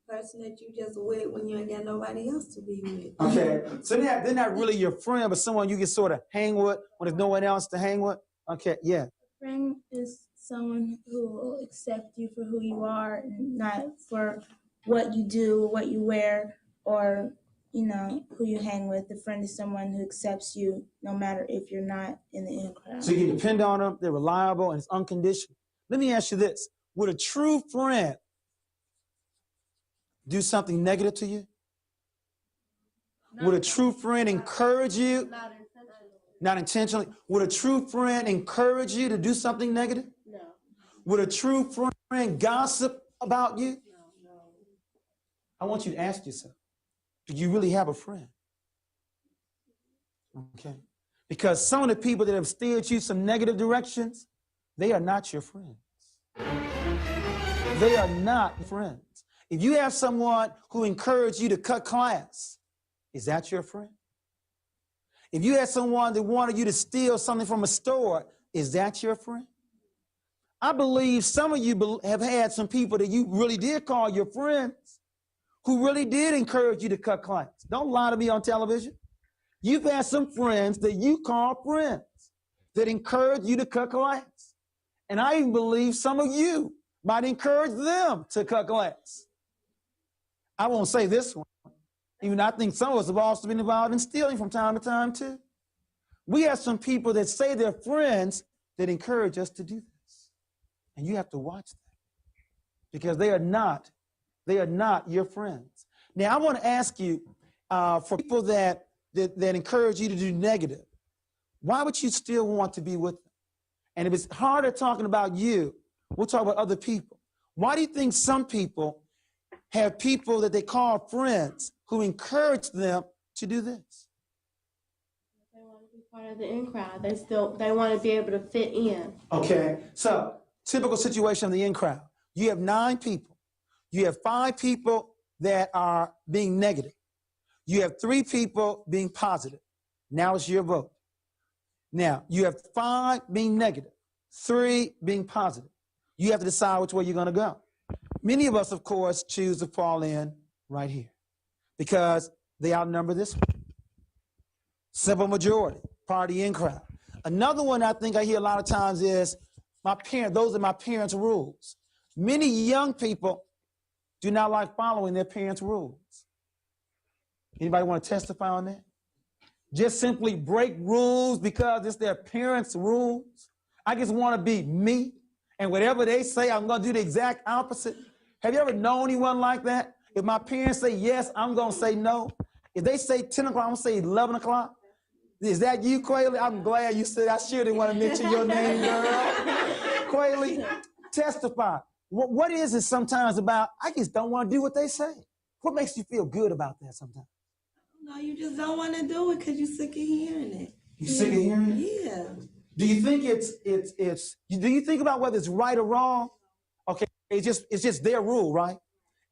Person that you just with when you ain't got nobody else to be with. Okay. So they're not really your friend, but someone you can sort of hang with when there's no one else to hang with? Okay, yeah. A friend is someone who will accept you for who you are and not for what you do, what you wear, or, you know, who you hang with. A friend is someone who accepts you no matter if you're not in the in crowd. So you can depend on them, they're reliable, and it's unconditional. Let me ask you this. Would a true friend do something negative to you? Would a true friend encourage you? Not intentionally. Would a true friend encourage you to do something negative? No. Would a true friend gossip about you? No. I want you to ask yourself, do you really have a friend? Okay. Because some of the people that have steered you some negative directions, they are not your friends. They are not friends. If you have someone who encouraged you to cut class, is that your friend? If you had someone that wanted you to steal something from a store, is that your friend? I believe some of you have had some people that you really did call your friends who really did encourage you to cut class. Don't lie to me on television. You've had some friends that you call friends that encourage you to cut class. And I even believe some of you might encourage them to cut class. I won't say this one. Even I think some of us have also been involved in stealing from time to time too. We have some people that say they're friends that encourage us to do this. And you have to watch that because they are not your friends. Now I want to ask you, for people that encourage you to do negative, why would you still want to be with them? And if it's harder talking about you, we'll talk about other people. Why do you think some people have people that they call friends who encourage them to do this? They want to be part of the in crowd. They want to be able to fit in. Okay, so typical situation of the in crowd. You have 9 people. You have 5 people that are being negative. You have 3 people being positive. Now it's your vote. Now, you have 5 being negative, 3 being positive. You have to decide which way you're going to go. Many of us, of course, choose to fall in right here because they outnumber this one. Simple majority, party in crowd. Another one I think I hear a lot of times is those are my parents' rules. Many young people do not like following their parents' rules. Anybody want to testify on that? just simply break rules because it's their parents' rules. I just want to be me, and whatever they say, I'm going to do the exact opposite. Have you ever known anyone like that? If my parents say yes, I'm going to say no. If they say 10 o'clock, I'm going to say 11 o'clock. Is that you, Quayle? I'm glad you said I sure didn't want to mention your name, girl. Quayle, testify. What is it sometimes about, I just don't want to do what they say? What makes you feel good about that sometimes? No, you just don't want to do it because you're sick of hearing it. You sick of hearing it? Yeah. Do you think do you think about whether it's right or wrong? Okay, it's just their rule, right?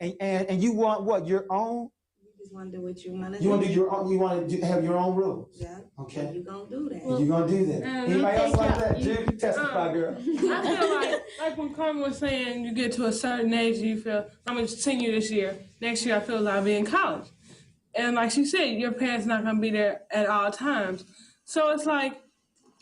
And you want what, your own? You just want to do what you want to do. You want to do your own, you want to have your own rules? Yeah. Okay. You're going to do that. You're going to do that. Anybody else like that? Judy, testify, girl. I feel like when Carmen was saying, you get to a certain age, you feel, I'm a senior this year. Next year, I feel like I'll be in college. And like she said, your parents not going to be there at all times. So it's like,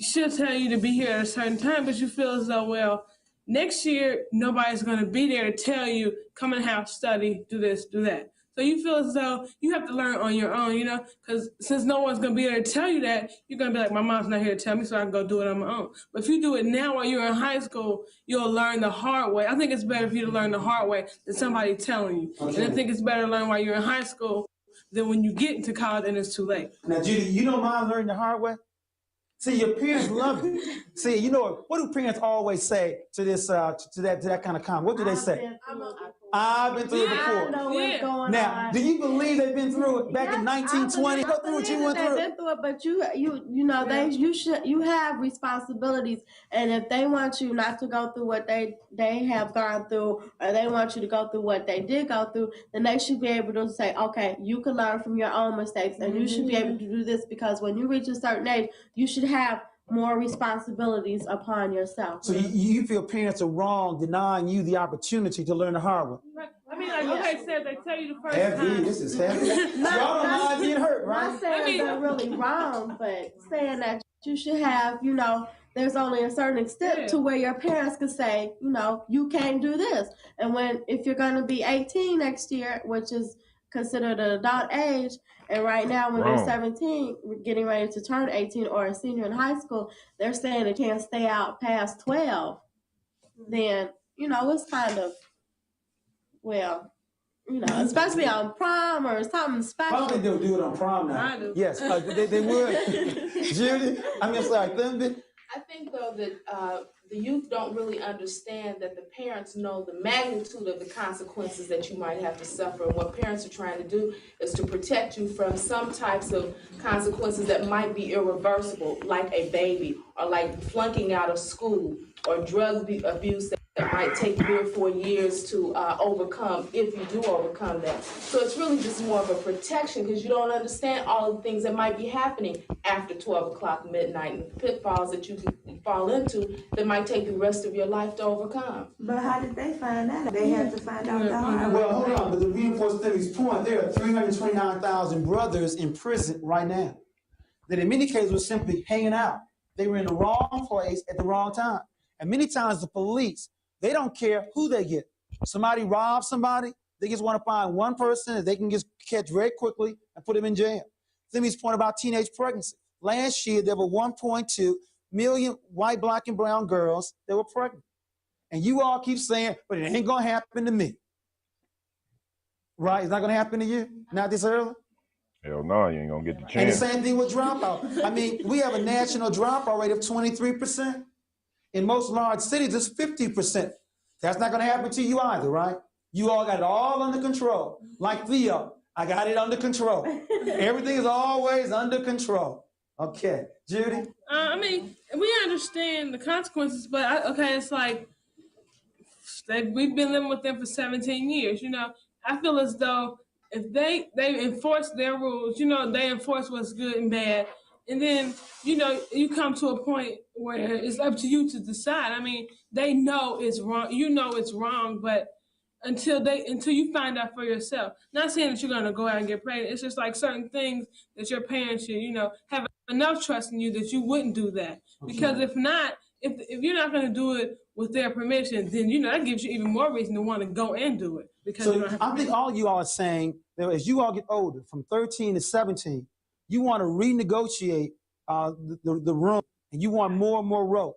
she'll tell you to be here at a certain time, but you feel as though, well, next year, nobody's going to be there to tell you, come in the house, study, do this, do that. So you feel as though you have to learn on your own, you know, because since no one's going to be there to tell you that, you're going to be like, my mom's not here to tell me, so I can go do it on my own. But if you do it now while you're in high school, you'll learn the hard way. I think it's better for you to learn the hard way than somebody telling you. Okay. And I think it's better to learn while you're in high school than when you get into college and it's too late. Now, Judy, you don't mind learning the hard way? See, your parents love you. See, you know, what do parents always say to this, to that kind of comment? What do they say? I've been through it before. I know what's going now, on. do you believe they've been through it back in 1920? Go through what you went through. They've been through it, but you know, you have responsibilities, and if they want you not to go through what they have gone through, or they want you to go through what they did go through, then they should be able to say, okay, you can learn from your own mistakes, and you should be able to do this, because when you reach a certain age, you should have more responsibilities upon yourself. So you feel parents are wrong denying you the opportunity to learn the hard way? Right. I mean, like, okay, said they tell you the first heavy, time. this is heavy. Y'all don't mind being hurt, right? Not saying they're really wrong, but saying that you should have, you know, there's only a certain extent to where your parents can say, you know, you can't do this. And if you're going to be 18 next year, which is considered an adult age, and right now when they're 17, getting ready to turn 18 or a senior in high school, they're saying they can't stay out past 12, then, you know, it's kind of, well, you know, especially on prom or something special. Why don't they do it on prom now? I do. Yes, they would. Judy, I mean, sorry, Thunby. I think, though, that the youth don't really understand that the parents know the magnitude of the consequences that you might have to suffer. And what parents are trying to do is to protect you from some types of consequences that might be irreversible, like a baby, or like flunking out of school, or drug abuse that might take 3 or 4 years to overcome, if you do overcome that. So it's really just more of a protection, because you don't understand all of the things that might be happening after 12 o'clock midnight, and the pitfalls that you can fall into that might take the rest of your life to overcome. But how did they find out? They had to find out the hard way. Well, hold on, but to reinforce Thunby's point, there are 329,000 brothers in prison right now that in many cases were simply hanging out. They were in the wrong place at the wrong time. And many times the police, they don't care who they get. Somebody robs somebody, they just want to find one person that they can just catch very quickly and put them in jail. Thunby's point about teenage pregnancy. Last year, there were 1.2 million white, black, and brown girls that were pregnant. And you all keep saying, but it ain't going to happen to me. Right? It's not going to happen to you? Not this early? Hell no, you ain't gonna get the chance. And the same thing with dropout. I mean, we have a national dropout rate of 23%. In most large cities, it's 50%. That's not going to happen to you either, right? You all got it all under control. Like Theo, I got it under control. Everything is always under control. Okay, Judy? I mean, we understand the consequences, but it's like we've been living with them for 17 years, you know. I feel as though if they enforce their rules, you know, they enforce what's good and bad, and then, you know, you come to a point where it's up to you to decide. I mean, they know it's wrong. You know it's wrong, but until you find out for yourself. Not saying that you're going to go out and get pregnant. It's just like certain things that your parents should, you know, have enough trust in you that you wouldn't do that. Because if not, if you're not going to do it with their permission, then, you know, that gives you even more reason to want to go and do it. Because so I think all you all are saying that as you all get older, from 13 to 17, you want to renegotiate the room, and you want more and more rope,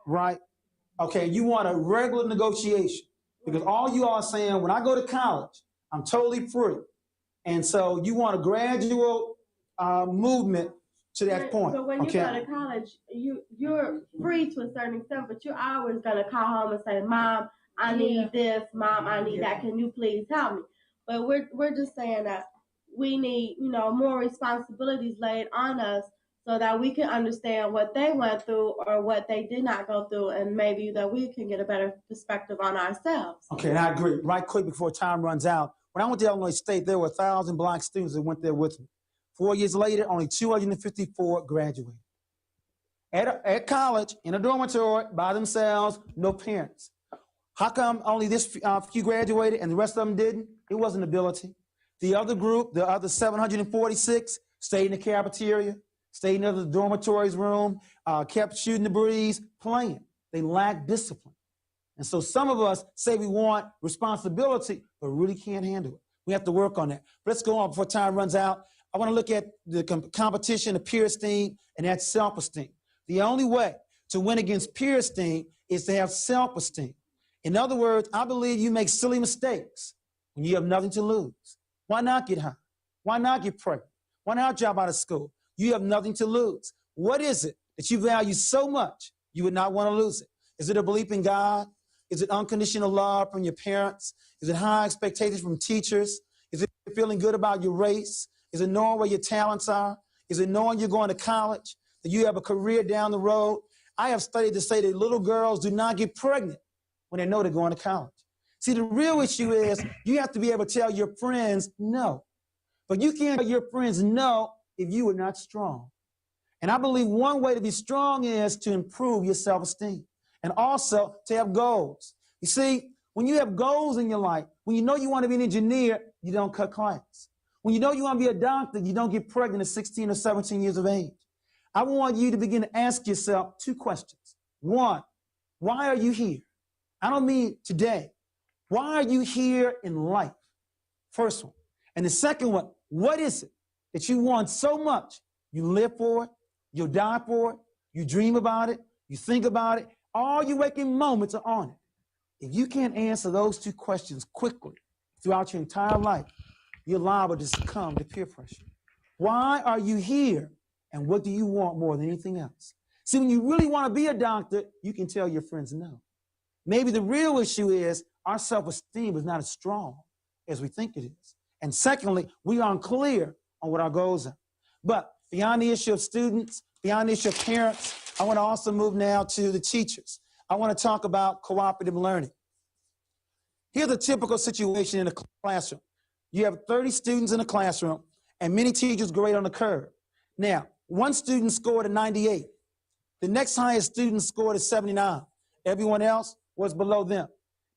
right? Okay, you want a regular negotiation because all you are saying, when I go to college, I'm totally free. And so you want a gradual movement to that point. But when you go to college, you're free to a certain extent, but you're always gonna call home and say, "Mom, I need this. Mom, I need that. Can you please help me?" But we're just saying that we need, more responsibilities laid on us so that we can understand what they went through or what they did not go through, and maybe that we can get a better perspective on ourselves. Okay, and I agree. Right quick before time runs out, when I went to Illinois State, there were 1,000 black students that went there with me. 4 years later, only 254 graduated. At college, in a dormitory, by themselves, no parents. How come only this few graduated and the rest of them didn't? It wasn't ability. The other group, the other 746, stayed in the cafeteria, stayed in the dormitories room, kept shooting the breeze, playing. They lacked discipline. And so some of us say we want responsibility, but really can't handle it. We have to work on that. But let's go on before time runs out. I want to look at the competition of peer esteem, and that's self-esteem. The only way to win against peer esteem is to have self-esteem. In other words, I believe you make silly mistakes when you have nothing to lose. Why not get high? Why not get pregnant? Why not drop out of school? You have nothing to lose. What is it that you value so much you would not want to lose it? Is it a belief in God? Is it unconditional love from your parents? Is it high expectations from teachers? Is it feeling good about your race? Is it knowing where your talents are? Is it knowing you're going to college, that you have a career down the road? I have studied to say that little girls do not get pregnant when they know they're going to college. See, the real issue is you have to be able to tell your friends no. But you can't tell your friends no if you are not strong. And I believe one way to be strong is to improve your self-esteem and also to have goals. You see, when you have goals in your life, when you know you want to be an engineer, you don't cut class. When you know you want to be a doctor, you don't get pregnant at 16 or 17 years of age. I want you to begin to ask yourself 2 questions. 1, why are you here? I don't mean today. Why are you here in life? First one. And the second one, what is it that you want so much? You live for it, you'll die for it, you dream about it, you think about it, all your waking moments are on it. If you can't answer those 2 questions quickly throughout your entire life, you're liable to succumb to peer pressure. Why are you here? And what do you want more than anything else? See, when you really want to be a doctor, you can tell your friends no. Maybe the real issue is our self-esteem is not as strong as we think it is. And secondly, we are unclear on what our goals are. But beyond the issue of students, beyond the issue of parents, I want to also move now to the teachers. I want to talk about cooperative learning. Here's a typical situation in a classroom. You have 30 students in a classroom, and many teachers grade on the curve. Now, one student scored a 98. The next highest student scored a 79. Everyone else was below them.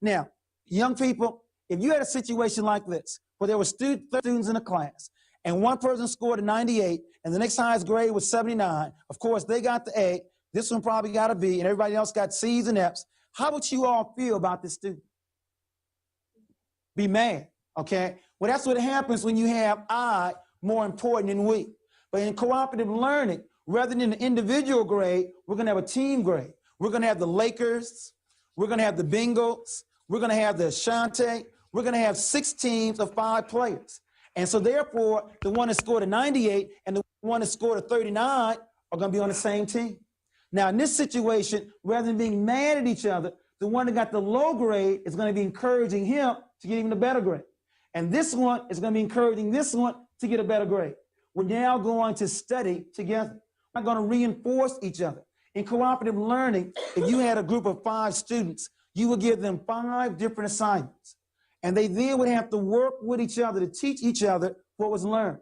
Now, young people, if you had a situation like this, where there were students in a class, and one person scored a 98, and the next highest grade was 79, of course, they got the A, this one probably got a B, and everybody else got C's and F's. How would you all feel about this student? Be mad, okay? Well, that's what happens when you have I more important than we. But in cooperative learning, rather than an individual grade, we're going to have a team grade. We're going to have the Lakers. We're going to have the Bengals. We're going to have the Ashanti. We're going to have 6 teams of 5 players. And so therefore, the one that scored a 98 and the one that scored a 39 are going to be on the same team. Now, in this situation, rather than being mad at each other, the one that got the low grade is going to be encouraging him to get even a better grade. And this one is going to be encouraging this one to get a better grade. We're now going to study together. We're going to reinforce each other. In cooperative learning, if you had a group of 5 students, you would give them 5 different assignments. And they then would have to work with each other to teach each other what was learned.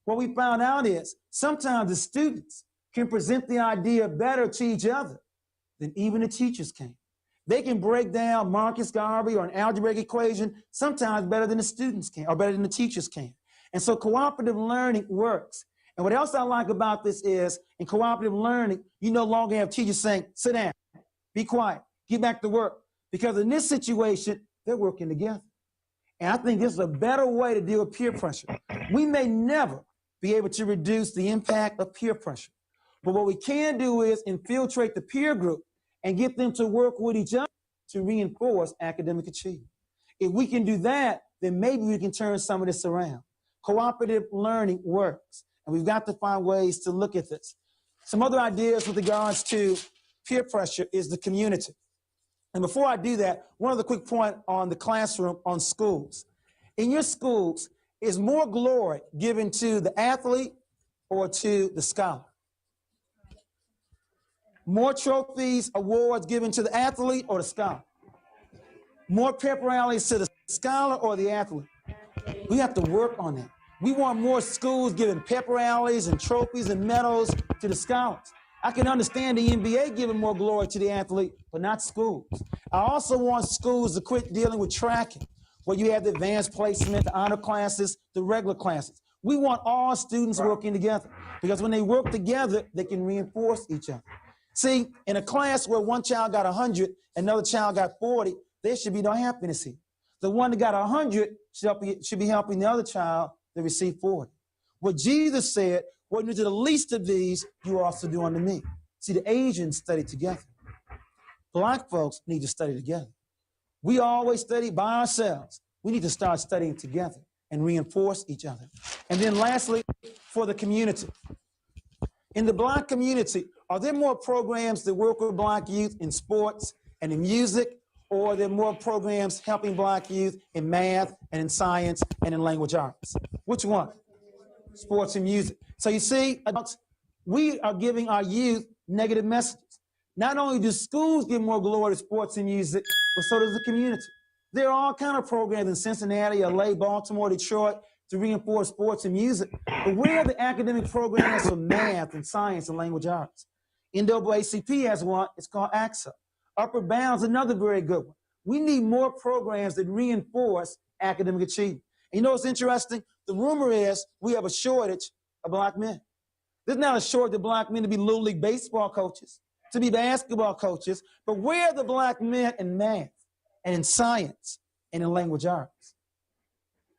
What we found out is sometimes the students can present the idea better to each other than even the teachers can. They can break down Marcus Garvey or an algebraic equation sometimes better than the students can, or better than the teachers can. And so cooperative learning works. And what else I like about this is, in cooperative learning, you no longer have teachers saying, sit down, be quiet, get back to work. Because in this situation, they're working together. And I think this is a better way to deal with peer pressure. We may never be able to reduce the impact of peer pressure. But what we can do is infiltrate the peer group and get them to work with each other to reinforce academic achievement. If we can do that, then maybe we can turn some of this around. Cooperative learning works, and we've got to find ways to look at this. Some other ideas with regards to peer pressure is the community. And before I do that, one other quick point on the classroom, on schools. In your schools, is more glory given to the athlete or to the scholar? More trophies, awards given to the athlete or the scholar? More pep rallies to the scholar or the athlete? We have to work on that. We want more schools giving pep rallies and trophies and medals to the scholars. I can understand the NBA giving more glory to the athlete, but not schools. I also want schools to quit dealing with tracking, where you have the advanced placement, the honor classes, the regular classes. We want all students working together, because when they work together, they can reinforce each other. See, in a class where one child got 100, another child got 40, there should be no happiness here. The one that got 100 should be helping the other child that received 40. What Jesus said, what you do to the least of these, you also do unto me. See, the Asians study together. Black folks need to study together. We always study by ourselves. We need to start studying together and reinforce each other. And then lastly, for the community. In the Black community, are there more programs that work with Black youth in sports and in music, or are there more programs helping Black youth in math and in science and in language arts? Which one? Sports and music. So you see, adults, we are giving our youth negative messages. Not only do schools give more glory to sports and music, but so does the community. There are all kinds of programs in Cincinnati, LA, Baltimore, Detroit to reinforce sports and music. But where are the academic programs for math and science and language arts? NAACP has one. It's called AXA. Upper Bound's another very good one. We need more programs that reinforce academic achievement. And you know what's interesting? The rumor is we have a shortage of Black men. There's not a shortage of Black men to be Little League baseball coaches, to be basketball coaches, but where are the Black men in math and in science and in language arts?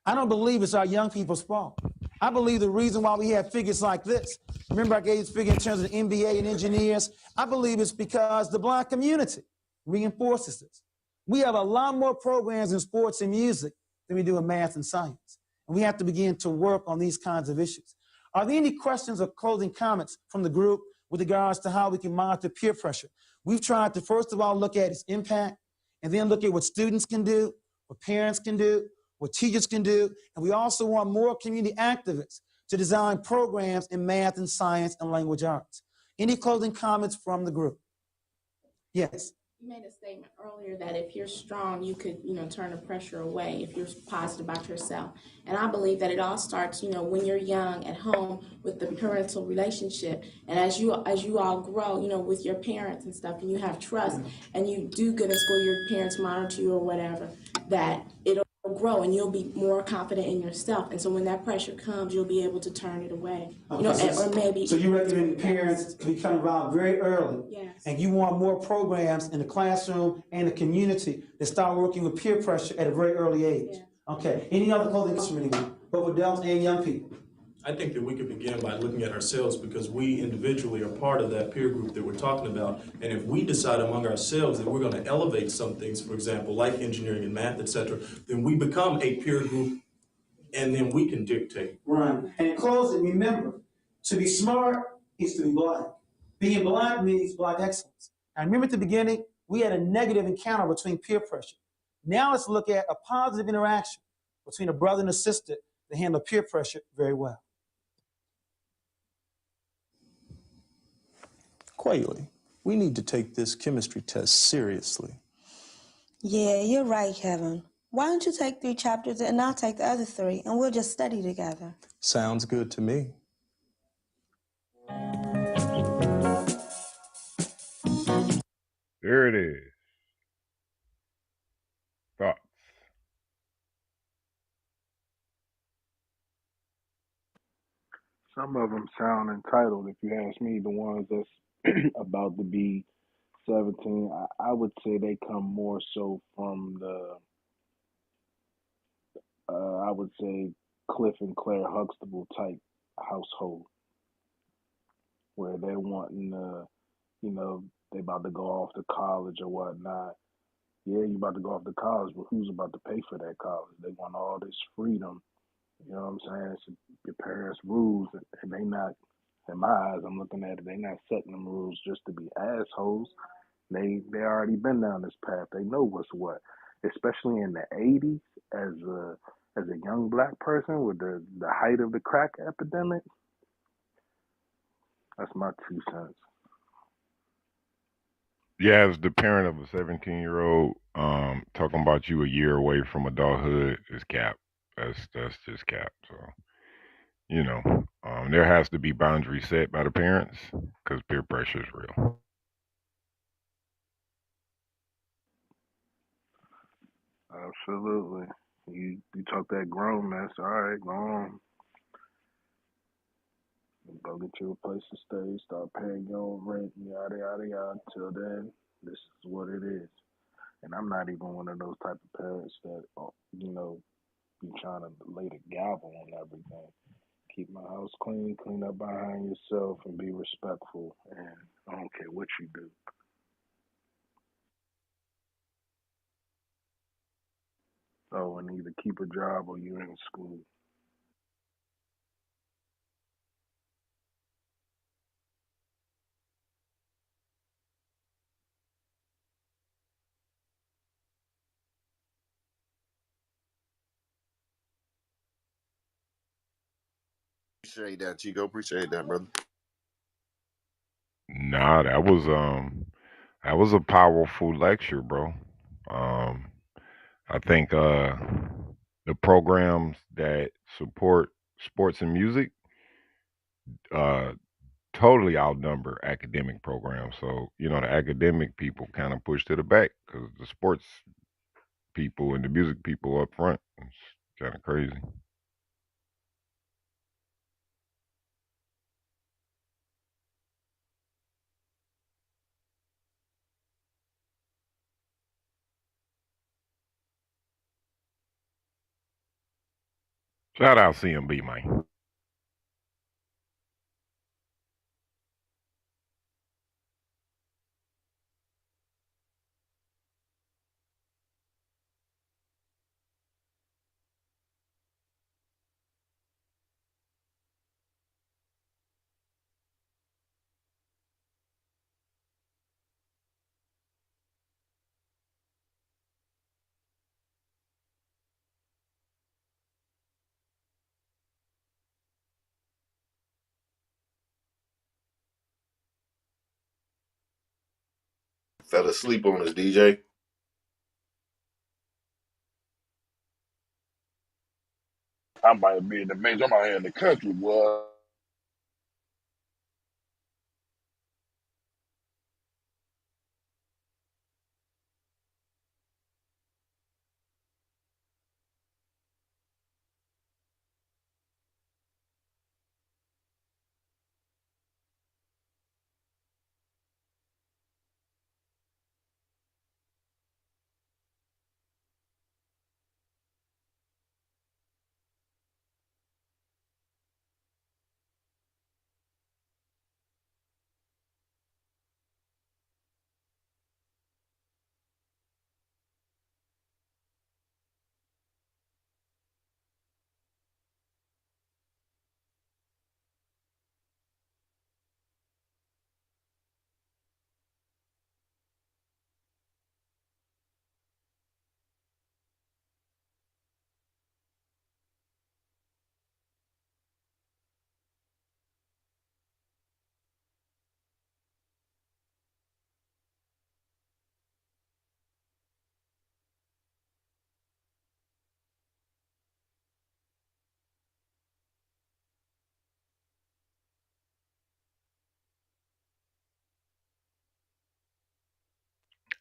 I don't believe it's our young people's fault. I believe the reason why we have figures like this, remember I gave this figure in terms of the MBA and engineers, I believe it's because the Black community reinforces this. We have a lot more programs in sports and music than we do in math and science. And we have to begin to work on these kinds of issues. Are there any questions or closing comments from the group with regards to how we can monitor peer pressure? We've tried to, first of all, look at its impact, and then look at what students can do, what parents can do, what teachers can do, and we also want more community activists to design programs in math and science and language arts. Any closing comments from the group? Yes. You made a statement earlier that if you're strong, you could, turn the pressure away if you're positive about yourself. And I believe that it all starts, when you're young at home with the parental relationship. And as you all grow, with your parents and stuff, and you have trust, and you do good in school, your parents monitor you or whatever, that it'll grow and you'll be more confident in yourself. And so when that pressure comes, you'll be able to turn it away. Or maybe. So you recommend parents to become involved very early. Yes. And you want more programs in the classroom and the community that start working with peer pressure at a very early age. Yes. Okay. Any other closing comments from anyone, both adults and young people? I think that we could begin by looking at ourselves, because we individually are part of that peer group that we're talking about. And if we decide among ourselves that we're going to elevate some things, for example, like engineering and math, etc., then we become a peer group, and then we can dictate. Right. And in closing, remember, to be smart is to be Black. Being Black means Black excellence. I remember at the beginning, we had a negative encounter between peer pressure. Now let's look at a positive interaction between a brother and a sister that handle peer pressure very well. Quayle, we need to take this chemistry test seriously. Yeah, you're right, Kevin. Why don't you take 3 chapters and I'll take the other 3 and we'll just study together? Sounds good to me. There it is. Thoughts? Some of them sound entitled, if you ask me, the ones that's about to be 17. I would say they come more so from the, I would say, Cliff and Claire Huxtable type household where they're wanting to, you know, they about to go off to college or whatnot. Yeah, you about to go off to college, but who's about to pay for that college? They want all this freedom. You know what I'm saying? It's your parents' rules, and they not. In my eyes, I'm looking at it. They not setting them rules just to be assholes. They already been down this path. They know what's what. Especially in the '80s, as a young black person with the height of the crack epidemic. That's my 2 cents. Yeah, as the parent of a 17-year-old, talking about you a year away from adulthood is cap. That's just cap. So there has to be boundaries set by the parents because peer pressure is real. Absolutely. You talk that grown mess. All right, go on. Go get you a place to stay. Start paying your own rent. Yada yada yada. Till then, this is what it is. And I'm not even one of those type of parents that be trying to lay the gavel on everything. Keep my house clean, clean up behind yourself, and be respectful. And I don't care what you do. Oh, and either keep a job or you're in school. Appreciate that, Chico. Appreciate that, brother. Nah, that was a powerful lecture, bro. Um, I think the programs that support sports and music uh, totally outnumber academic programs. So the academic people kind of push to the back because the sports people and the music people up front. It's kind of crazy. Shout out CMB, man. Fell asleep on us, DJ. I might be in the major. I'm out here in the country, boy.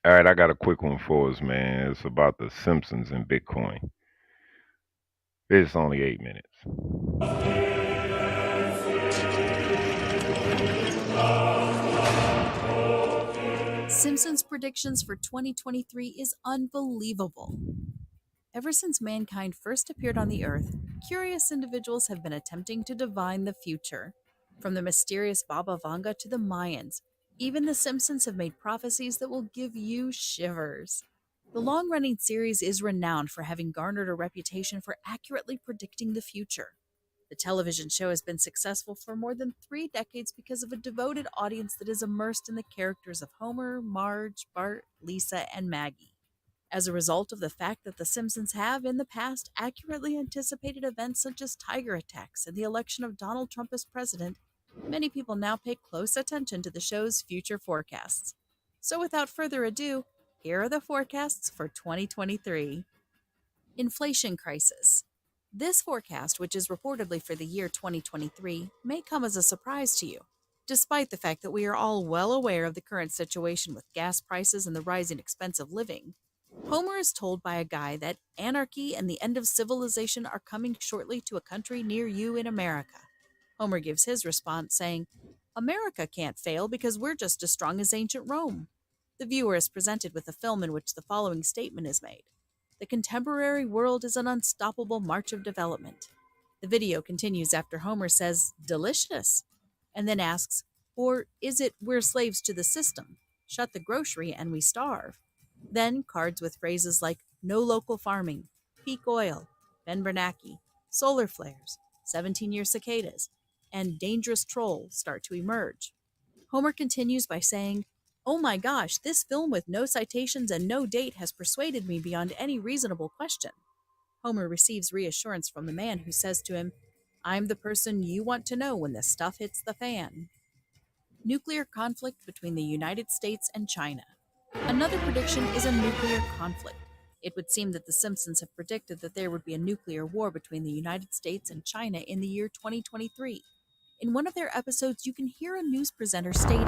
All right, I got a quick one for us, man. It's about the Simpsons and Bitcoin. It's only 8 minutes. Simpson's predictions for 2023 is unbelievable. Ever since mankind first appeared on the Earth, curious individuals have been attempting to divine the future. From the mysterious Baba Vanga to the Mayans, even The Simpsons have made prophecies that will give you shivers. The long running series is renowned for having garnered a reputation for accurately predicting the future. The television show has been successful for more than 3 decades because of a devoted audience that is immersed in the characters of Homer, Marge, Bart, Lisa, and Maggie. As a result of the fact that The Simpsons have, in the past, accurately anticipated events such as tiger attacks and the election of Donald Trump as president, many people now pay close attention to the show's future forecasts. So without further ado, here are the forecasts for 2023. Inflation crisis. This forecast, which is reportedly for the year 2023, may come as a surprise to you. Despite the fact that we are all well aware of the current situation with gas prices and the rising expense of living, Homer is told by a guy that anarchy and the end of civilization are coming shortly to a country near you in America. Homer gives his response saying, "America can't fail because we're just as strong as ancient Rome." The viewer is presented with a film in which the following statement is made: "The contemporary world is an unstoppable march of development." The video continues after Homer says, "Delicious," and then asks, "Or is it we're slaves to the system? Shut the grocery and we starve." Then cards with phrases like "no local farming," "peak oil," "Ben Bernanke," "solar flares," "17-year cicadas," and "dangerous troll" start to emerge. Homer continues by saying, "Oh my gosh, this film with no citations and no date has persuaded me beyond any reasonable question." Homer receives reassurance from the man who says to him, "I'm the person you want to know when the stuff hits the fan." Nuclear conflict between the United States and China. Another prediction is a nuclear conflict. It would seem that The Simpsons have predicted that there would be a nuclear war between the United States and China in the year 2023. In one of their episodes, you can hear a news presenter stating,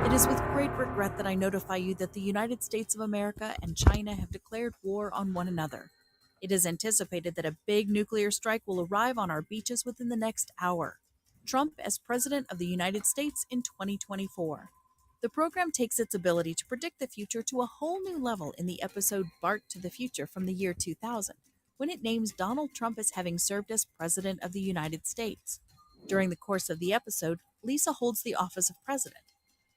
"It is with great regret that I notify you that the United States of America and China have declared war on one another. It is anticipated that a big nuclear strike will arrive on our beaches within the next hour. Trump as President of the United States in 2024. The program takes its ability to predict the future to a whole new level in the episode Bart to the Future from the year 2000, when it names Donald Trump as having served as President of the United States. During the course of the episode, Lisa holds the office of President.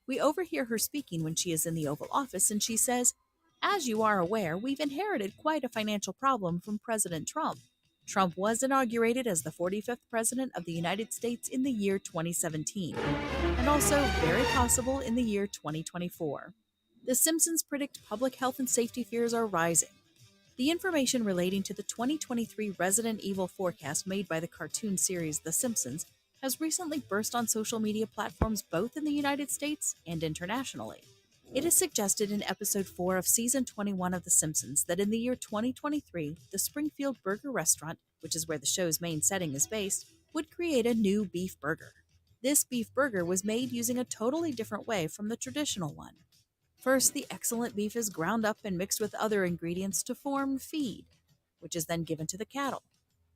We overhear her speaking when she is in the Oval Office, and she says, "As you are aware, we've inherited quite a financial problem from President Trump. Trump was inaugurated as the 45th President of the United States in the year 2017, and also very possible in the year 2024. The Simpsons predict public health and safety fears are rising. The information relating to the 2023 Resident Evil forecast made by the cartoon series The Simpsons has recently burst on social media platforms both in the United States and internationally. It is suggested in episode 4 of season 21 of The Simpsons that in the year 2023, the Springfield Burger restaurant, which is where the show's main setting is based, would create a new beef burger. This beef burger was made using a totally different way from the traditional one. First, the excellent beef is ground up and mixed with other ingredients to form feed, which is then given to the cattle.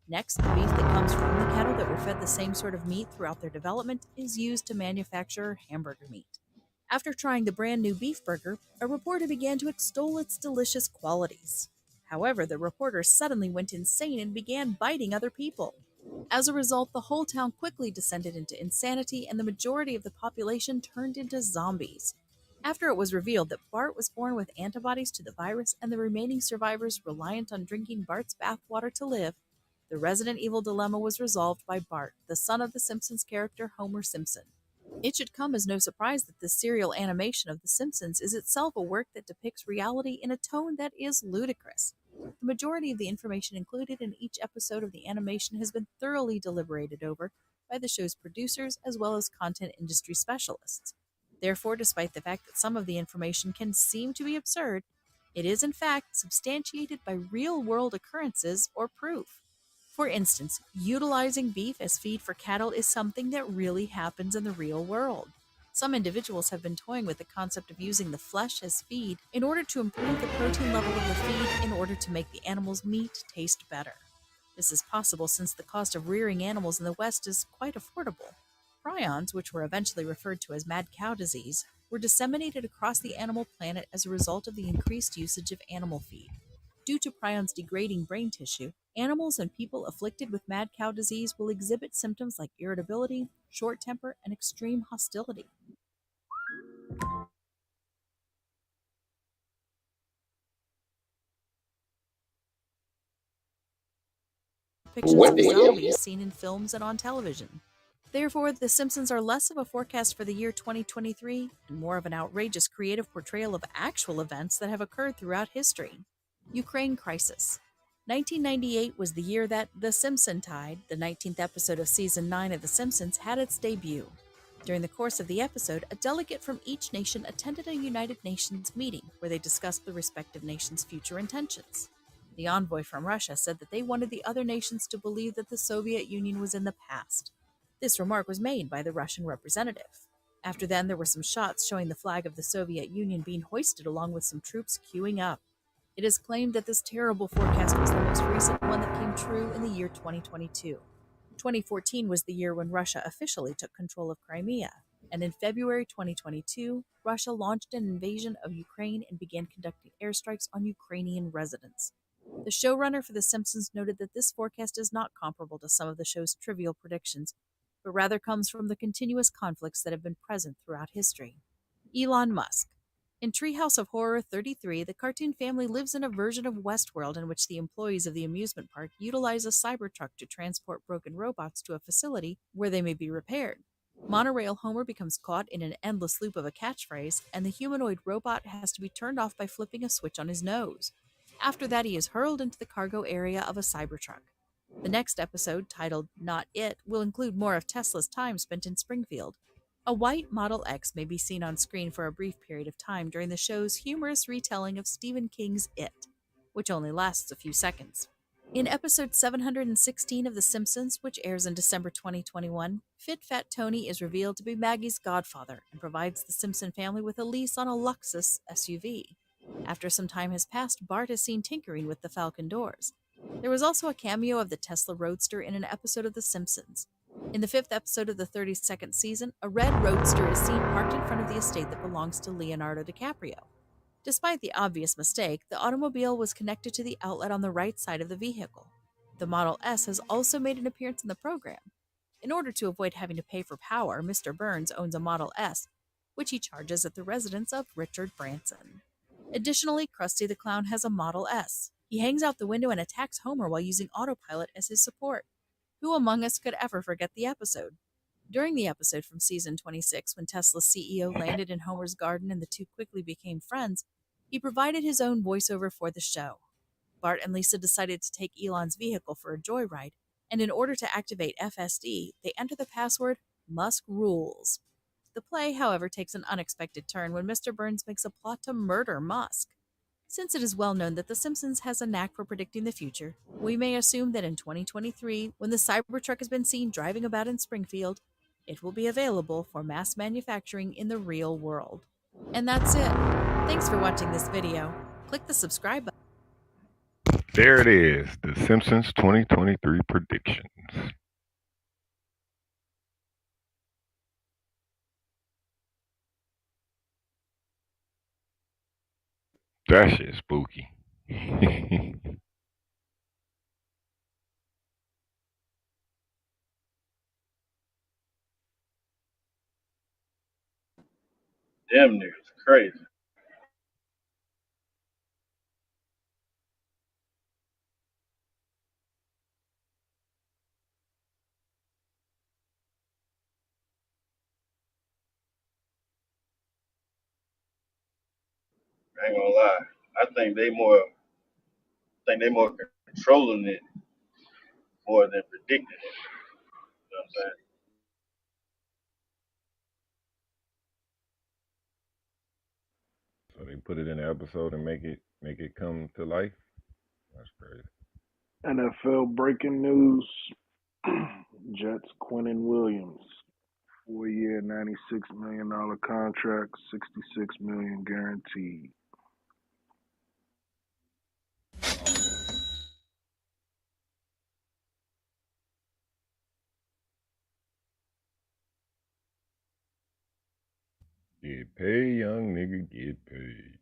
Next, the beef that comes from the cattle that were fed the same sort of meat throughout their development is used to manufacture hamburger meat. After trying the brand new beef burger, a reporter began to extol its delicious qualities. However, the reporter suddenly went insane and began biting other people. As a result, the whole town quickly descended into insanity and the majority of the population turned into zombies. After it was revealed that Bart was born with antibodies to the virus and the remaining survivors reliant on drinking Bart's bathwater to live, the Resident Evil dilemma was resolved by Bart, the son of the Simpsons character Homer Simpson. It should come as no surprise that this serial animation of The Simpsons is itself a work that depicts reality in a tone that is ludicrous. The majority of the information included in each episode of the animation has been thoroughly deliberated over by the show's producers as well as content industry specialists. Therefore, despite the fact that some of the information can seem to be absurd, it is in fact substantiated by real-world occurrences or proof. For instance, utilizing beef as feed for cattle is something that really happens in the real world. Some individuals have been toying with the concept of using the flesh as feed in order to improve the protein level of the feed in order to make the animal's meat taste better. This is possible since the cost of rearing animals in the West is quite affordable. Prions, which were eventually referred to as mad cow disease, were disseminated across the animal planet as a result of the increased usage of animal feed. Due to prions degrading brain tissue, animals and people afflicted with mad cow disease will exhibit symptoms like irritability, short temper, and extreme hostility. Depictions of zombies seen in films and on television. Therefore, The Simpsons are less of a forecast for the year 2023 and more of an outrageous creative portrayal of actual events that have occurred throughout history. Ukraine Crisis. 1998 was the year that The Simpsons-tide, the 19th episode of Season 9 of The Simpsons, had its debut. During the course of the episode, a delegate from each nation attended a United Nations meeting where they discussed the respective nations' future intentions. The envoy from Russia said that they wanted the other nations to believe that the Soviet Union was in the past. This remark was made by the Russian representative. After then, there were some shots showing the flag of the Soviet Union being hoisted along with some troops queuing up. It is claimed that this terrible forecast was the most recent one that came true in the year 2022. 2014 was the year when Russia officially took control of Crimea, and in February 2022, Russia launched an invasion of Ukraine and began conducting airstrikes on Ukrainian residents. The showrunner for The Simpsons noted that this forecast is not comparable to some of the show's trivial predictions, but rather comes from the continuous conflicts that have been present throughout history. Elon Musk. In Treehouse of Horror 33, the cartoon family lives in a version of Westworld in which the employees of the amusement park utilize a Cybertruck to transport broken robots to a facility where they may be repaired. Monorail Homer becomes caught in an endless loop of a catchphrase, and the humanoid robot has to be turned off by flipping a switch on his nose. After that, he is hurled into the cargo area of a Cybertruck. The next episode, titled Not It, will include more of Tesla's time spent in Springfield. A white Model X may be seen on screen for a brief period of time during the show's humorous retelling of Stephen King's It, which only lasts a few seconds. In episode 716 of The Simpsons, which airs in December 2021, Fit Fat Tony is revealed to be Maggie's godfather and provides the Simpson family with a lease on a Lexus SUV. After some time has passed, Bart is seen tinkering with the Falcon doors. There was also a cameo of the Tesla Roadster in an episode of The Simpsons. In the 5th episode of the 32nd season, a red roadster is seen parked in front of the estate that belongs to Leonardo DiCaprio. Despite the obvious mistake, the automobile was connected to the outlet on the right side of the vehicle. The Model S has also made an appearance in the program. In order to avoid having to pay for power, Mr. Burns owns a Model S, which he charges at the residence of Richard Branson. Additionally, Krusty the Clown has a Model S. He hangs out the window and attacks Homer while using autopilot as his support. Who among us could ever forget the episode? During the episode from season 26, when Tesla's CEO landed in Homer's garden and the two quickly became friends, he provided his own voiceover for the show. Bart and Lisa decided to take Elon's vehicle for a joyride, and in order to activate FSD, they enter the password Musk Rules. The play, however, takes an unexpected turn when Mr. Burns makes a plot to murder Musk. Since it is well known that The Simpsons has a knack for predicting the future, we may assume that in 2023, when the Cybertruck has been seen driving about in Springfield, it will be available for mass manufacturing in the real world. And that's it. Thanks for watching this video. Click the subscribe button. There it is, The Simpsons 2023 predictions. That shit's spooky. Damn niggas crazy. I ain't gonna lie. I think they more controlling it more than predicting it. You know what I'm saying? So they put it in the episode and make it come to life. That's crazy. NFL breaking news. Jets Quinnen Williams. 4-year, $96 million contract, $66 million guaranteed. Get paid, young nigga, get paid.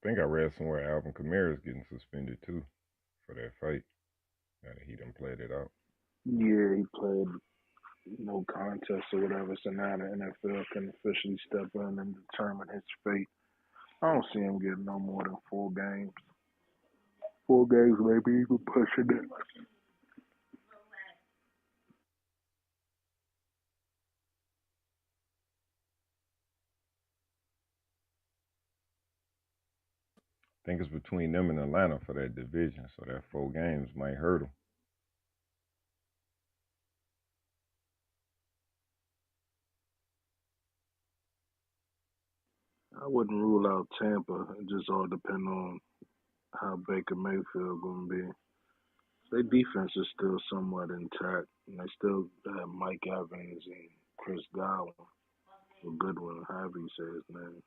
I think I read somewhere Alvin Kamara is getting suspended too for that fight. Now that he done played it out. Yeah, he played no contest or whatever, so now the NFL can officially step in and determine his fate. I don't see him getting no more than 4 games. 4 games, maybe even pushing it. I think it's between them and Atlanta for that division, so that 4 games might hurt them. I wouldn't rule out Tampa. It just all depends on how Baker Mayfield gonna be. Their defense is still somewhat intact, and they still have Mike Evans and Chris Godwin, or Goodwin, however you say his name.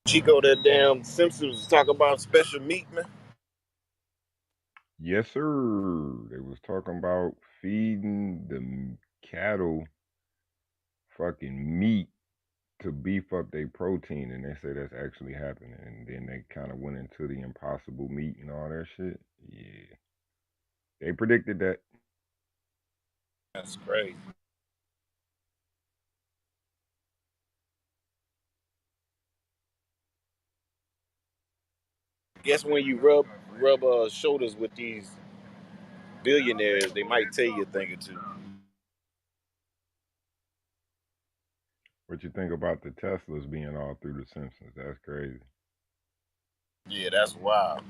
Chico, that damn Simpsons was talking about special meat, man. Yes, sir. They was talking about feeding the cattle fucking meat to beef up their protein, and they say that's actually happening. And then they kind of went into the impossible meat and all that shit. Yeah, they predicted that. That's crazy. I guess when you rub shoulders with these billionaires, they might tell you a thing or two. What you think about the Teslas being all through the Simpsons? That's crazy. Yeah, that's wild.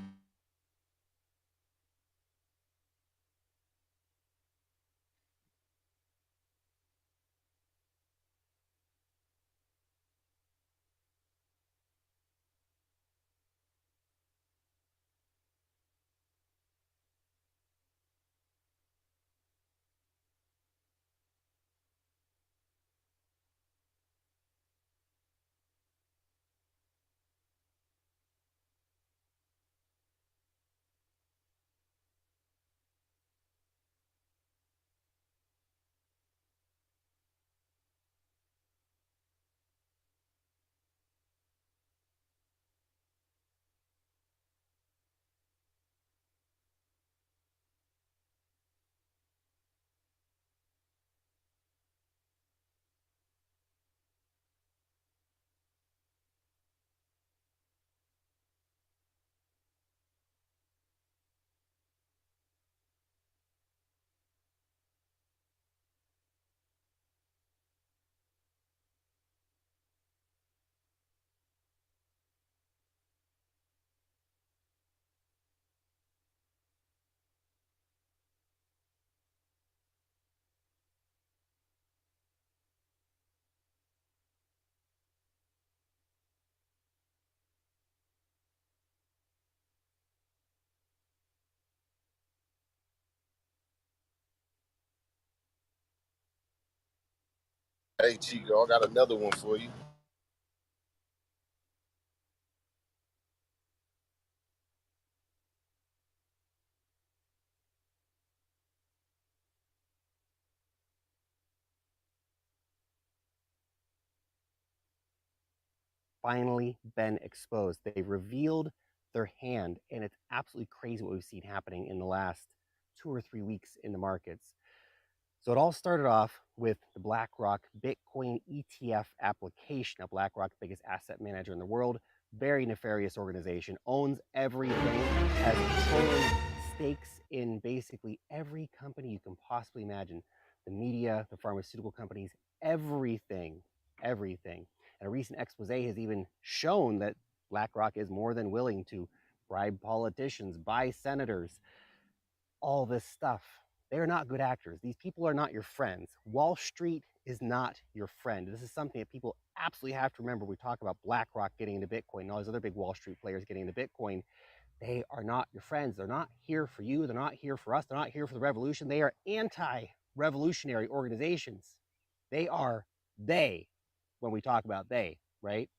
Hey, Chico, I got another one for you. Finally been exposed. They've revealed their hand, and it's absolutely crazy what we've seen happening in the last 2 or 3 weeks in the markets. So it all started off with the BlackRock Bitcoin ETF application. Now, BlackRock, the biggest asset manager in the world, very nefarious organization, owns everything, has controlling stakes in basically every company you can possibly imagine. The media, the pharmaceutical companies, everything, everything. And a recent expose has even shown that BlackRock is more than willing to bribe politicians, buy senators, all this stuff. They are not good actors. These people are not your friends. Wall Street is not your friend. This is something that people absolutely have to remember. We talk about BlackRock getting into Bitcoin and all these other big Wall Street players getting into Bitcoin. They are not your friends. They're not here for you. They're not here for us. They're not here for the revolution. They are anti-revolutionary organizations. They are they when we talk about they, right?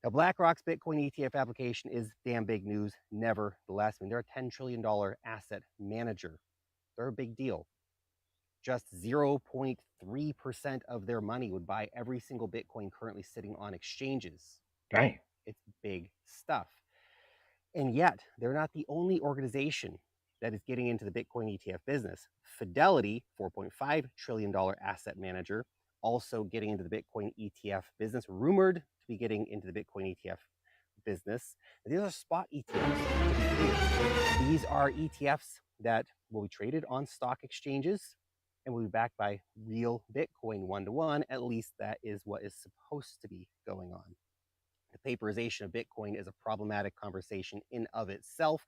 Now, BlackRock's Bitcoin ETF application is damn big news, nevertheless. I mean, they're a $10 trillion asset manager. They're a big deal. Just 0.3% of their money would buy every single Bitcoin currently sitting on exchanges. Damn. It's big stuff. And yet, they're not the only organization that is getting into the Bitcoin ETF business. Fidelity, $4.5 trillion asset manager, also getting into the Bitcoin ETF business, rumored to be getting into the Bitcoin ETF business. These are spot ETFs, to be clear. These are ETFs that will be traded on stock exchanges and will be backed by real Bitcoin one-to-one. At least that is what is supposed to be going on. The paperization of Bitcoin is a problematic conversation in of itself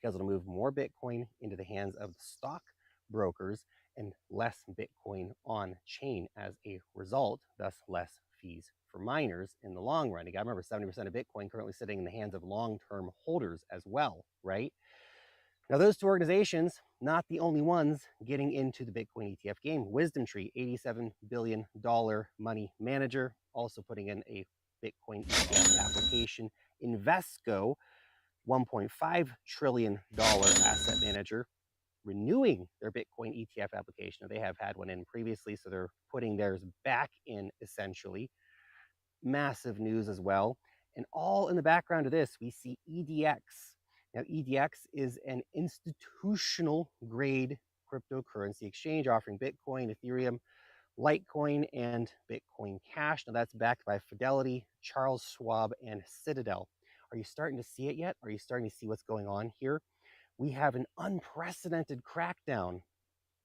because it'll move more Bitcoin into the hands of the stock brokers and less Bitcoin on chain as a result, thus less fees for miners in the long run. You got to remember 70% of Bitcoin currently sitting in the hands of long-term holders as well, right? Now, those two organizations, not the only ones getting into the Bitcoin ETF game. Wisdom Tree, $87 billion money manager, also putting in a Bitcoin ETF application. Invesco, $1.5 trillion asset manager, renewing their Bitcoin ETF application. They have had one in previously, so they're putting theirs back in essentially. Massive news as well. And all in the background of this, we see EDX. Now, EDX is an institutional grade cryptocurrency exchange offering Bitcoin, Ethereum, Litecoin, and Bitcoin Cash. Now, that's backed by Fidelity, Charles Schwab, and Citadel. Are you starting to see it yet? Are you starting to see what's going on here? We have an unprecedented crackdown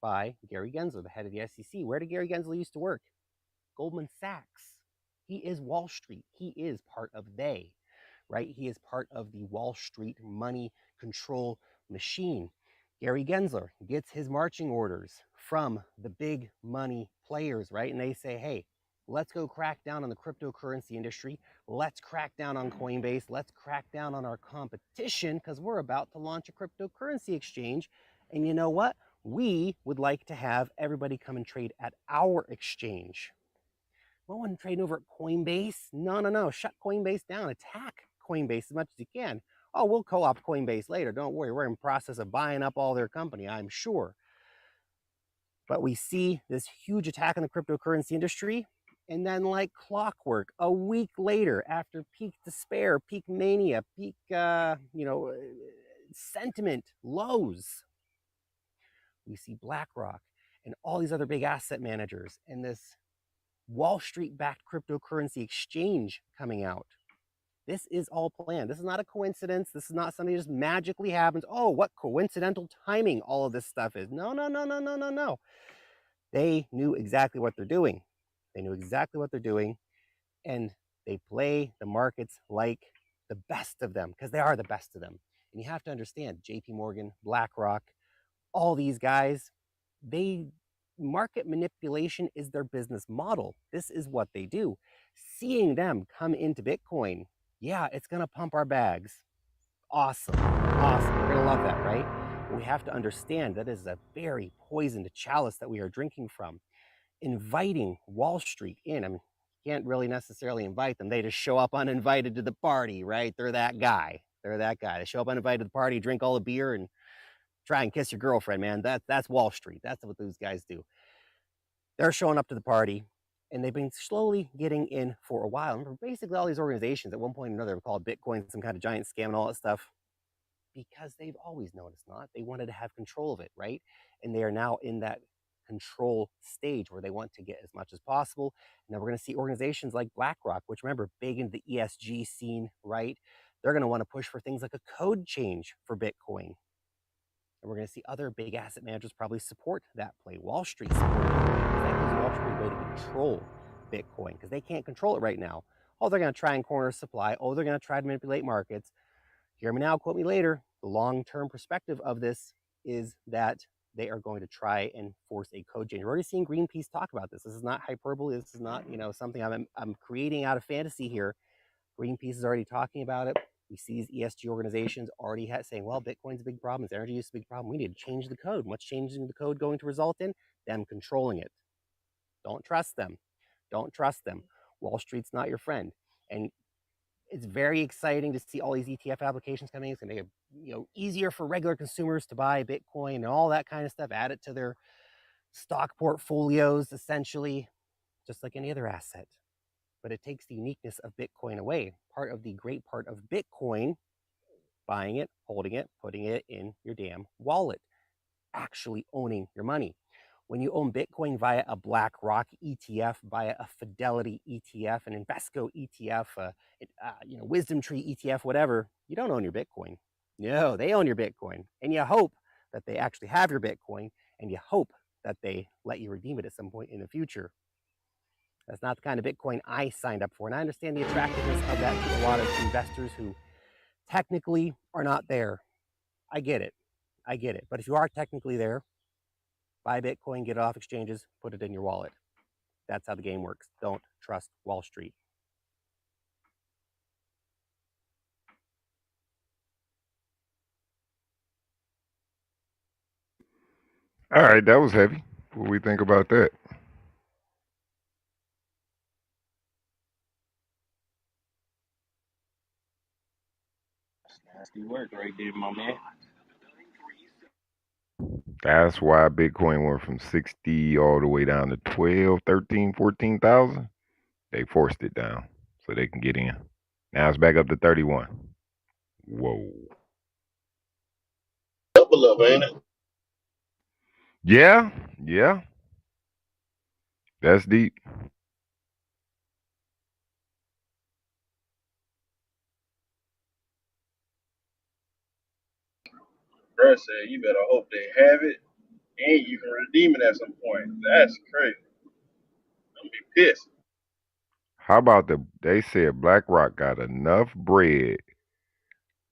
by Gary Gensler, the head of the SEC. Where did Gary Gensler used to work? Goldman Sachs. He is Wall Street. He is part of they, right? He is part of the Wall Street money control machine. Gary Gensler gets his marching orders from the big money players, right? And they say, hey, let's go crack down on the cryptocurrency industry. Let's crack down on Coinbase. Let's crack down on our competition because we're about to launch a cryptocurrency exchange. And you know what? We would like to have everybody come and trade at our exchange. No one trading over at Coinbase. No. Shut Coinbase down. Attack Coinbase as much as you can. Oh, we'll co-opt Coinbase later. Don't worry. We're in process of buying up all their company, I'm sure. But we see this huge attack on the cryptocurrency industry. And then like clockwork, a week later, after peak despair, peak mania, peak, sentiment lows, we see BlackRock and all these other big asset managers and this Wall Street-backed cryptocurrency exchange coming out. This is all planned. This is not a coincidence. This is not something that just magically happens. Oh, what coincidental timing all of this stuff is. No. They knew exactly what they're doing. And they play the markets like the best of them because they are the best of them. And you have to understand, JP Morgan, BlackRock, all these guys, market manipulation is their business model. This is what they do. Seeing them come into Bitcoin, yeah, it's going to pump our bags. Awesome. We're going to love that, right? But we have to understand that is a very poisoned chalice that we are drinking from. Inviting Wall Street in, I mean, you can't really necessarily invite them. They just show up uninvited to the party, right? They're that guy. They show up uninvited to the party, drink all the beer, and try and kiss your girlfriend, man. That's Wall Street. That's what those guys do. They're showing up to the party, and they've been slowly getting in for a while. Remember, basically all these organizations at one point or another were called Bitcoin, some kind of giant scam and all that stuff, because they've always known it's not. They wanted to have control of it, right? And they are now in that control stage where they want to get as much as possible. And now we're going to see organizations like BlackRock, which remember, big into the ESG scene, right? They're going to want to push for things like a code change for Bitcoin. And we're going to see other big asset managers probably support that play. Wall Street supporting that play because that gives Wall Street a way to control Bitcoin because they can't control it right now. Oh, they're going to try and corner supply. Oh, they're going to try to manipulate markets. Hear me now, quote me later. The long-term perspective of this is that they are going to try and force a code change. We're already seeing Greenpeace talk about this. This is not hyperbole. This is not, something I'm creating out of fantasy here. Greenpeace is already talking about it. We see these ESG organizations already saying, well, Bitcoin's a big problem. It's energy use is a big problem. We need to change the code. What's changing the code going to result in? Them controlling it. Don't trust them. Wall Street's not your friend. And It's very exciting to see all these ETF applications coming. It's going to make it easier for regular consumers to buy Bitcoin and all that kind of stuff. Add it to their stock portfolios, essentially, just like any other asset. But it takes the uniqueness of Bitcoin away. Part of the great part of Bitcoin, buying it, holding it, putting it in your damn wallet, actually owning your money. When you own Bitcoin via a BlackRock ETF, via a Fidelity ETF, an Invesco ETF, Wisdom Tree ETF, whatever, you don't own your Bitcoin. No, they own your Bitcoin. And you hope that they actually have your Bitcoin, and you hope that they let you redeem it at some point in the future. That's not the kind of Bitcoin I signed up for. And I understand the attractiveness of that to a lot of investors who technically are not there. I get it. But if you are technically there, buy Bitcoin, get it off exchanges, put it in your wallet. That's how the game works. Don't trust Wall Street. All right, that was heavy. What do we think about that? Nasty work right there, my man. That's why Bitcoin went from 60 all the way down to 12, 13, 14,000. They forced it down so they can get in. Now it's back up to 31. Whoa. Double up, ain't it? Yeah. That's deep. Bruh said you better hope they have it and you can redeem it at some point. That's crazy. I'm gonna be pissed. How about they said BlackRock got enough bread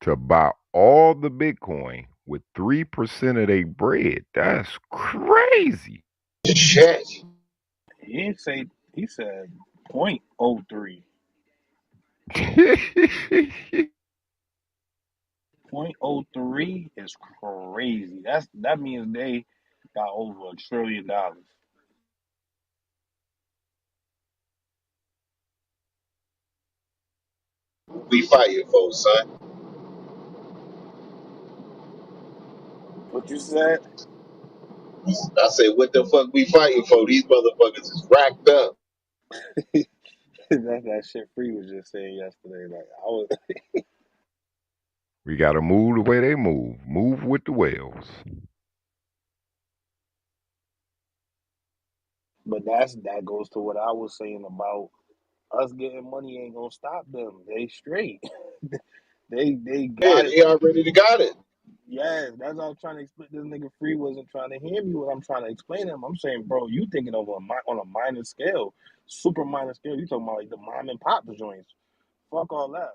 to buy all the Bitcoin with 3% of their bread. That's crazy. Shit. He didn't say. He said 0.03. 0.03 is crazy. That means they got over $1 trillion. We fighting for, son. What you said? I said, what the fuck we fighting for? These motherfuckers is racked up. That shit Free was just saying yesterday. Like I was, We got to move the way they move. Move with the whales. but that goes to what I was saying about us getting money ain't gonna stop them. They straight. they Yeah, got it. they already got it. Yes, that's what I'm trying to explain. This nigga Free wasn't trying to hear me what I'm trying to explain to him. I'm saying, bro, you thinking of on a minor scale, super minor scale. You talking about like the mom and pop joints. Fuck all that.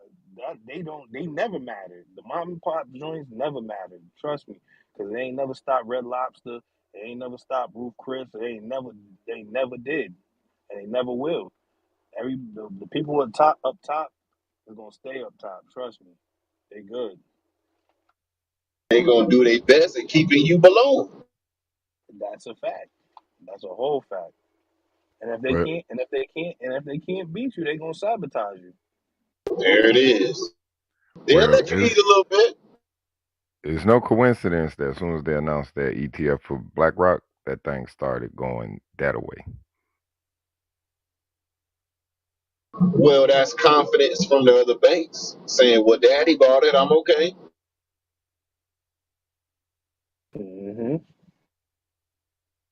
They never mattered. The mom and pop joints never mattered. Trust me, because they ain't never stopped Red Lobster. They ain't never stopped Roof Chris. They never did, and they never will. The people up top is gonna stay up top. Trust me, they good. They gonna do their best at keeping you below. That's a fact. That's a whole fact. And if they But can't, and if they can't beat you, they gonna sabotage you. There it is. They'll well, let you eat a little bit. it's no coincidence that as soon as they announced that ETF for BlackRock, that thing started going that way. Well, that's confidence from the other banks saying, well, daddy bought it. I'm okay. Hmm.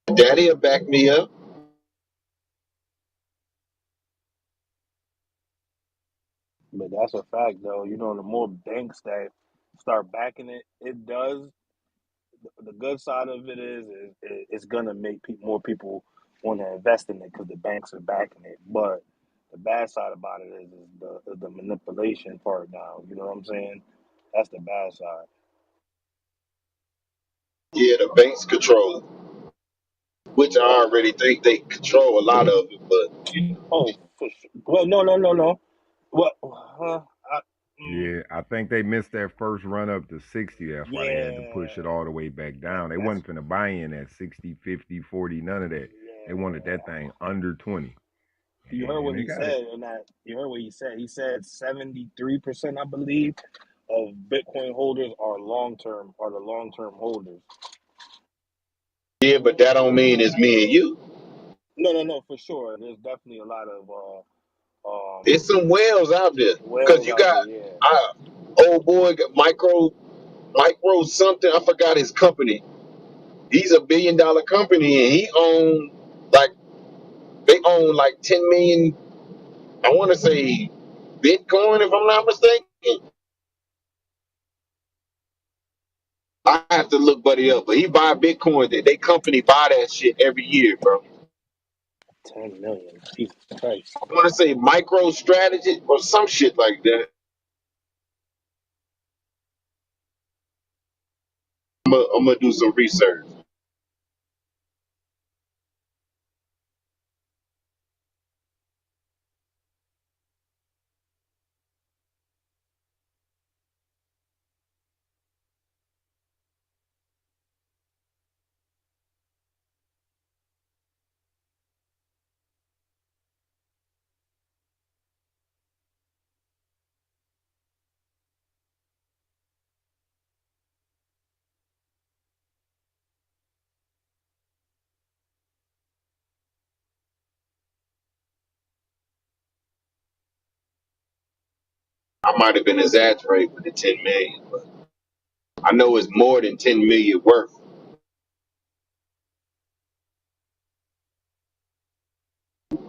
Daddy'll back me up. But that's a fact, though. You know, the more banks that start backing it, it does. The good side of it is it's gonna make more people want to invest in it because the banks are backing it. But the bad side about it is the manipulation part. Now, you know what I'm saying? That's the bad side. Yeah, the banks control it, which I already think they control a lot of it. But Oh, for sure. Well, no. Well, I, mm, Yeah, I think they missed that first run up to 60. That's why they had to yeah, push it all the way back down. They that's wasn't finna buy in at 60, 50, 40, none of that. They wanted that yeah. thing under 20. You Yeah, heard and what they he got it. said in that. You heard what he said. He said 73%, I believe, of Bitcoin holders are the long term holders. Yeah, but that don't mean it's me and you. No, no, no, for sure. There's definitely a lot of There's some whales out there because whales you out there. got Yeah, old boy got micro something. I forgot his company. He's $1 billion company and he owned like they own like 10 million. I want to say Bitcoin, if I'm not mistaken. I have to look buddy up, but he buy Bitcoin. They company buy that shit every year, bro. 10 million. Jesus Christ. I want to say Micro Strategy or some shit like that. I'm gonna do some research. I might have been exaggerating with the 10 million, but I know it's more than 10 million worth.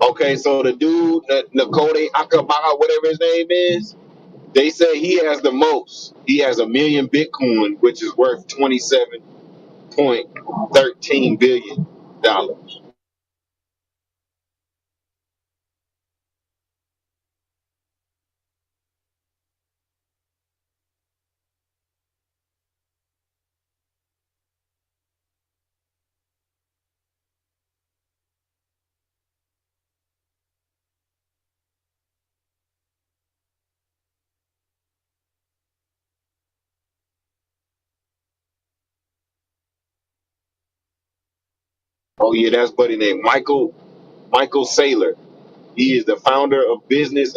Okay, so the dude, Nakode Akabara, whatever his name is, they say he has the most. He has 1 million Bitcoin, which is worth $27.13 billion. Oh yeah, that's buddy named Michael Saylor. He is the founder of business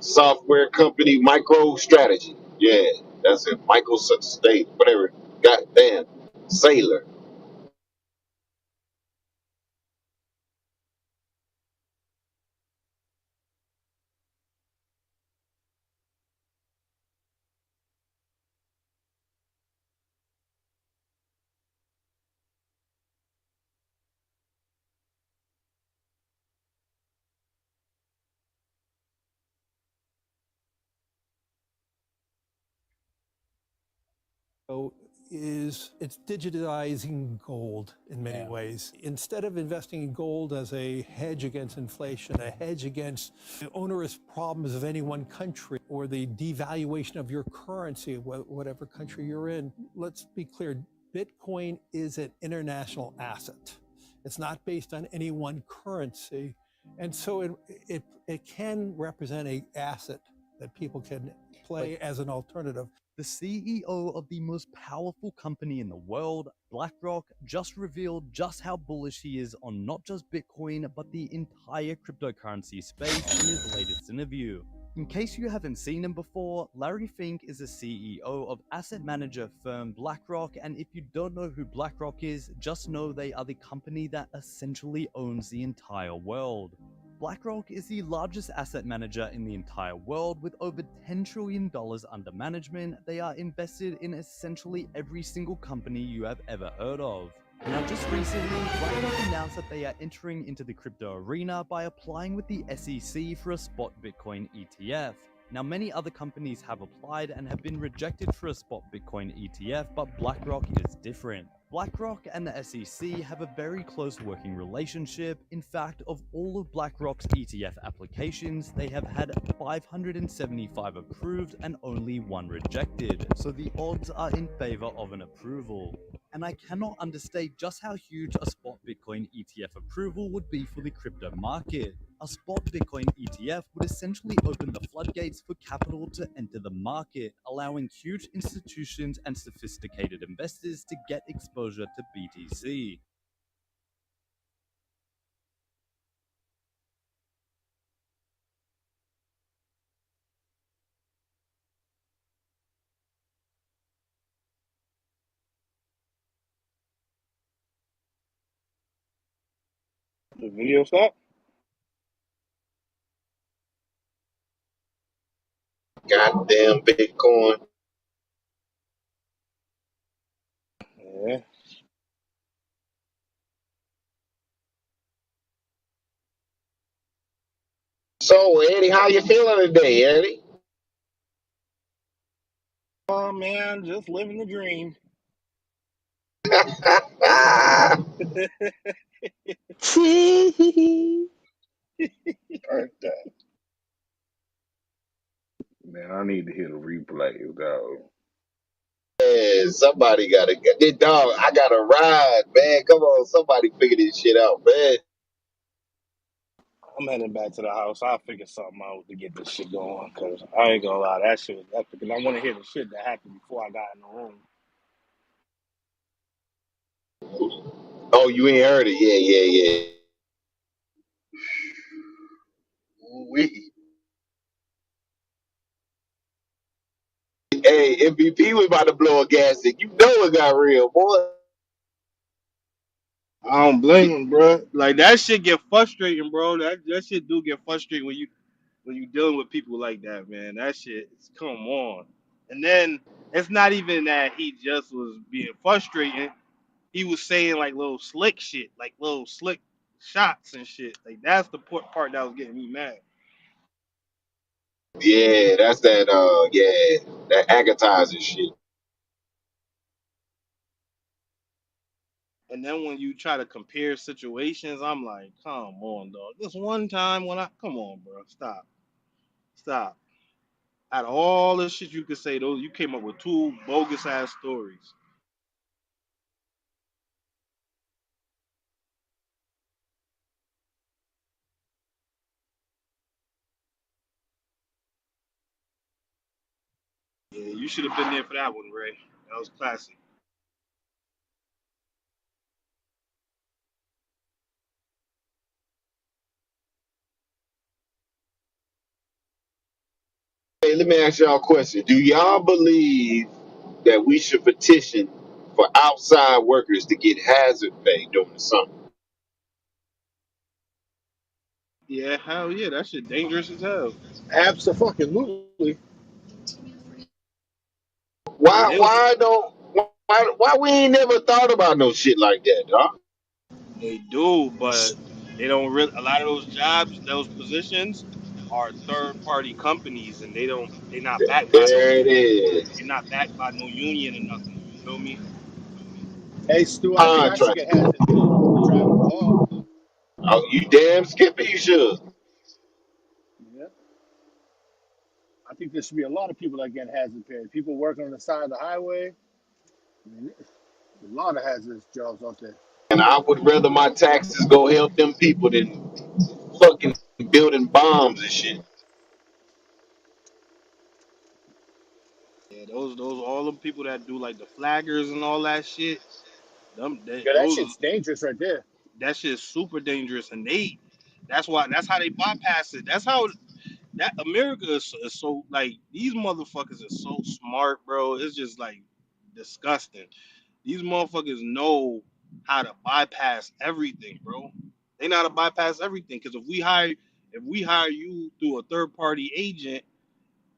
software company MicroStrategy. Yeah, that's it. Michael State, whatever. Goddamn, Sailor. So is it's digitizing gold in many ways. Instead of investing in gold as a hedge against inflation, a hedge against the onerous problems of any one country or the devaluation of your currency, whatever country you're in, let's be clear, Bitcoin is an international asset. It's not based on any one currency. And so it can represent an asset that people can play as an alternative. The CEO of the most powerful company in the world, BlackRock, just revealed just how bullish he is on not just Bitcoin, but the entire cryptocurrency space in his latest interview. In case you haven't seen him before, Larry Fink is the CEO of asset manager firm BlackRock, and if you don't know who BlackRock is, just know they are the company that essentially owns the entire world. BlackRock is the largest asset manager in the entire world with over $10 trillion under management. They are invested in essentially every single company you have ever heard of. Now, just recently, BlackRock announced that they are entering into the crypto arena by applying with the SEC for a spot Bitcoin ETF. Now, many other companies have applied and have been rejected for a spot Bitcoin ETF, but BlackRock is different. BlackRock and the SEC have a very close working relationship. In fact, of all of BlackRock's ETF applications, they have had 575 approved and only 1 rejected, so the odds are in favor of an approval. And I cannot understate just how huge a spot Bitcoin ETF approval would be for the crypto market. A spot Bitcoin ETF would essentially open the floodgates for capital to enter the market, allowing huge institutions and sophisticated investors to get exposure to BTC. The video stop? Goddamn Bitcoin. Yeah. So Eddie, how you feeling today, Eddie? Oh man, just living the dream. Man, I need to hear the replay, dog. Man, somebody gotta get this dog. I gotta ride, man. Come on, somebody figure this shit out, man. I'm heading back to the house. I'll figure something out to get this shit going. Cause I ain't gonna lie, that shit was epic. And I want to hear the shit that happened before I got in the room. Oh, you ain't heard it? Yeah, yeah, yeah. We, hey, MVP was about to blow a gasket. You know it got real, boy. I don't blame him, bro. Like that shit get frustrating, bro. That shit do get frustrating when you dealing with people like that, man. That shit, come on. And then it's not even that he just was being frustrating. He was saying like little slick shit, like little slick shots and shit. Like that's the part that was getting me mad. Yeah, that's that. Yeah, that advertising shit. And then when you try to compare situations, I'm like, come on, dog. This one time when I come on, bro, stop. Out of all the shit you could say, those you came up with two bogus ass stories. Yeah, you should have been there for that one, Ray. That was classic. Hey, let me ask y'all a question. Do y'all believe that we should petition for outside workers to get hazard pay during the summer? Yeah, hell yeah, that shit dangerous as hell. Absolutely. And Why? Why don't? Why we ain't never thought about no shit like that, dog? they do, but they don't really. A lot of those jobs, those positions, are third party companies, and they're not backed by no. There it is. They're not backed by no union or nothing. You feel me? Hey, Stu, I think I should Contract. get hazard pay for driving a dog. Oh, you damn skippy, you should. Yeah. I think there should be a lot of people that get hazard pay. People working on the side of the highway. I mean, there's a lot of hazardous jobs out there. And I would rather my taxes go help them people than fucking building bombs and shit. Yeah, those all them people that do like the flaggers and all that shit. Yeah, that Those shit's dangerous right there. that shit is super dangerous, and that's how they bypass it. That's how that America is so like these motherfuckers are so smart, bro. It's just like disgusting. These motherfuckers know how to bypass everything, bro. They know how to bypass everything because if we hire you through a third party agent,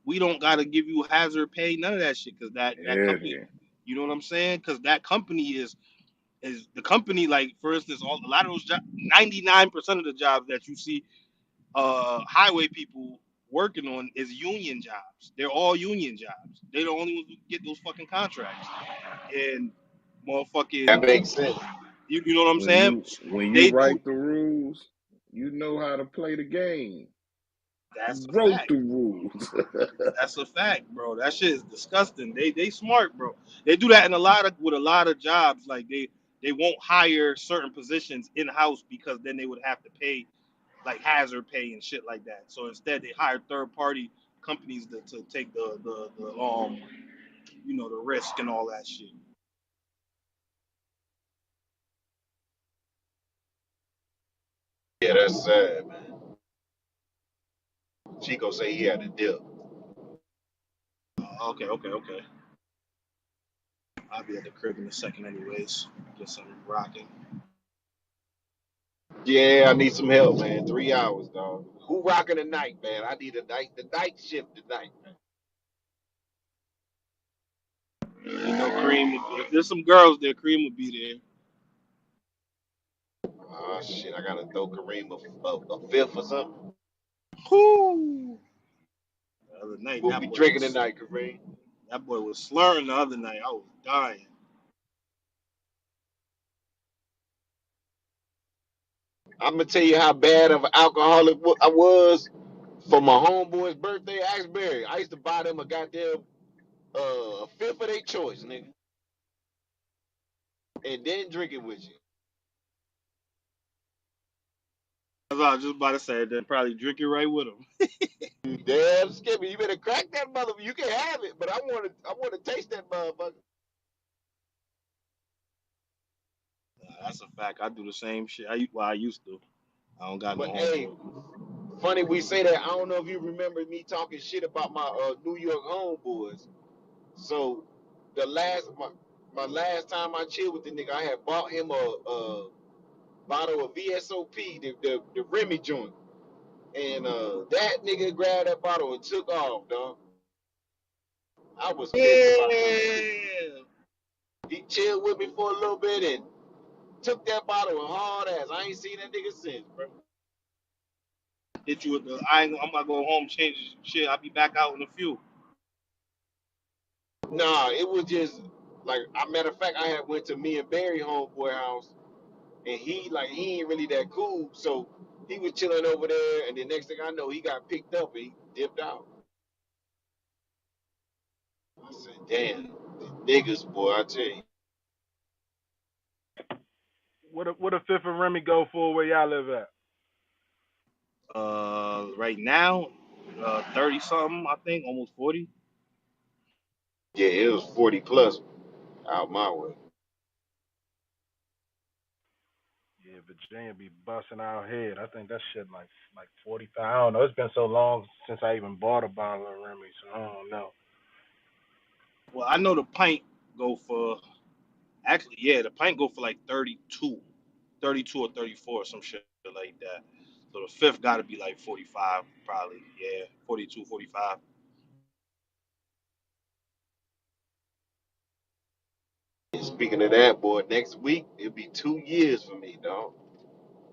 we don't gotta give you hazard pay, none of that shit, because that company, Yeah. you know what I'm saying? Because that company is the company. Like for instance, a lot of those 99% of the jobs that you see highway people working on is union jobs. They're all union jobs. They're the only ones who get those fucking contracts. And That motherfucking, makes sense. you know what I'm When saying? you They do. write the rules, you know how to play the game. That's You a wrote fact. the rules. That's a fact, bro. That shit is disgusting. They smart, bro. They do that in a lot of with a lot of jobs. Like they won't hire certain positions in house because then they would have to pay like hazard pay and shit like that. So instead, they hire third party companies to take the the risk and all that shit. Yeah, that's sad, man. Chico say he had a deal. Okay. I'll be at the crib in a second, anyways. Get something rocking. Yeah, I need some help, man. 3 hours, dog. Who rocking the night, man? I need the night shift tonight. You know, Cream. If there's some girls there, Cream will be Oh shit, I gotta throw Kareem a fifth or something. there. Whoo! The other night, We'll be drinking tonight, Kareem. that boy was slurring the other night. I was dying. I'm gonna tell you how bad of an alcoholic I was for my homeboy's birthday, Axberry. I used to buy them a goddamn a fifth of their choice, nigga, and then drink it with you. That's what I was just about to say. Then probably drink it right with him. You damn skippy, you better crack that mother. You can have it, but I want to taste that motherfucker. That's a fact. I do the same shit. I used to. I don't got no But hey, homeboy. funny we say that. I don't know if you remember me talking shit about my New York homeboys. So the my last time I chilled with the nigga, I had bought him a bottle of VSOP, the Remy joint, and that nigga grabbed that bottle and took off, dog. I was pissed about that. Yeah. He chilled with me for a little bit and took that bottle and hard ass. I ain't seen that nigga since, bro. Hit you with the. I'm gonna go home, change shit. I'll be back out in a few. Nah, it was just like, a matter of fact, I had went to me and Barry homeboy house, and he ain't really that cool, so he was chilling over there, and the next thing I know, he got picked up and he dipped out. I said, damn, the niggas, boy, I tell you. What a fifth of Remy go for where y'all live at? Right now, 30 something, I think, almost 40. Yeah, it was 40 plus out my way. Yeah, Virginia be busting our head. I think that shit like 45. I don't know. It's been so long since I even bought a bottle of Remy, so I don't know. Well, I know the pint go for actually, yeah, the pint go for like 32, 32 or 34 or some shit like that. So the fifth got to be like 45, probably. Yeah, 42, 45. And speaking of that, boy, next week it'll be 2 years for me, dog.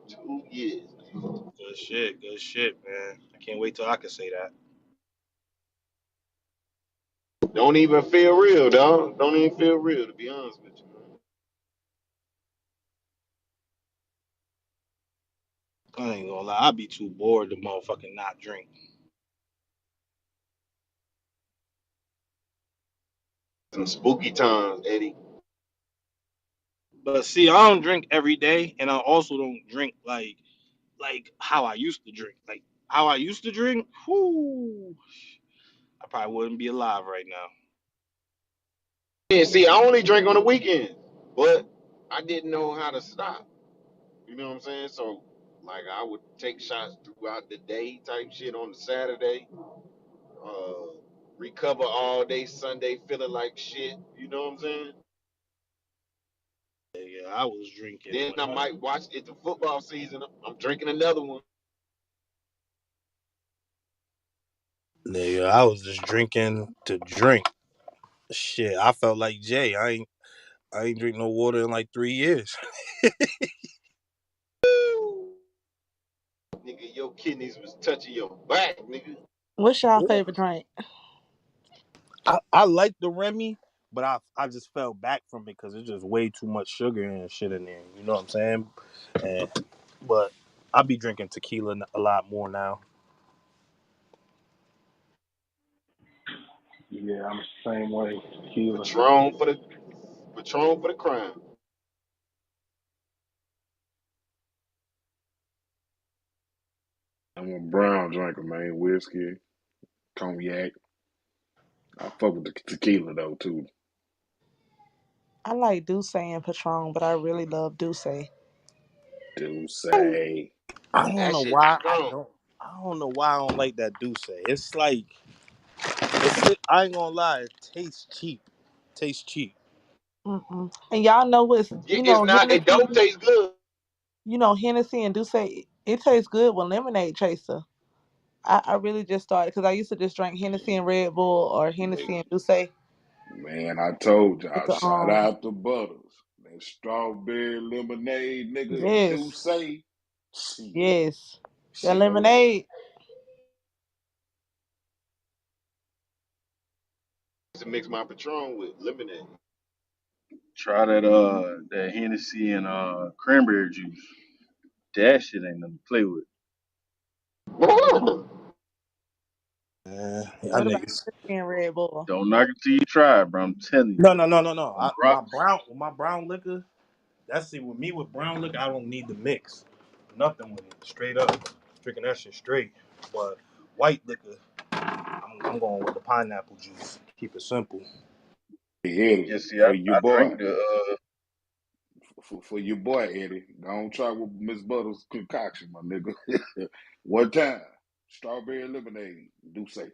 2 years. Good shit, man. I can't wait till I can say that. Don't even feel real, dog. Don't even feel real, to be honest with you, man. I ain't gonna lie, I'd be too bored to motherfucking not drink. Some spooky times, Eddie. But see, I don't drink every day, and I also don't drink like how I used to drink. Like how I used to drink, whoo, I probably wouldn't be alive right now. Yeah, see, I only drink on the weekend, but I didn't know how to stop. You know what I'm saying? So, like, I would take shots throughout the day, type shit on the Saturday. Uh, recover all day Sunday, feeling like shit. You know what I'm saying? Yeah, I was drinking Then when I I, might watch it the football season. I'm drinking another one. nigga, I was just drinking to drink. Shit, I felt like Jay. I ain't drink no water in like 3 years. Nigga, your kidneys was touching your back, nigga. What's y'all favorite drink? I like the Remy, but I just fell back from it because it's just way too much sugar and shit in there. You know what I'm saying? And but I be drinking tequila a lot more now. Yeah, I'm the same way. Tequila. Patron for the crime. I'm a brown drinker, man. Whiskey, cognac. I fuck with the tequila though too. I like Douce and Patron, but I really love Douce. Do say. I don't That know shit why I strong. don't. I don't know why I don't like that Douce. It's like I ain't gonna lie. It tastes cheap. Tastes cheap. Mm-mm. And y'all know what's It's not. It Hennessy. don't taste good. Hennessy and Douce, it tastes good with lemonade chaser. I really just started because I used to just drink Hennessy and Red Bull or Hennessy and Douce Man, I told with y'all, the shout out to Butters. That strawberry lemonade, nigga, and do yes, say, shit, yes, that shit over. lemonade. To mix my Patron with lemonade. Try that Hennessy and cranberry juice. That shit ain't nothing to play with. Y'all What about niggas. Hennessy and Red Bull? Don't knock it till you try it, bro. I'm telling you. No. Them My brown liquor. That's it. With me with brown liquor, I don't need the mix. Nothing with it. Straight up, drinking that shit straight. But white liquor, I'm going with the pineapple juice. Keep it simple. Eddie, Yeah, see, for I your boy, drink the for your boy, Eddie. Don't try with Miss Butters concoction, my nigga. One time, strawberry lemonade, do say.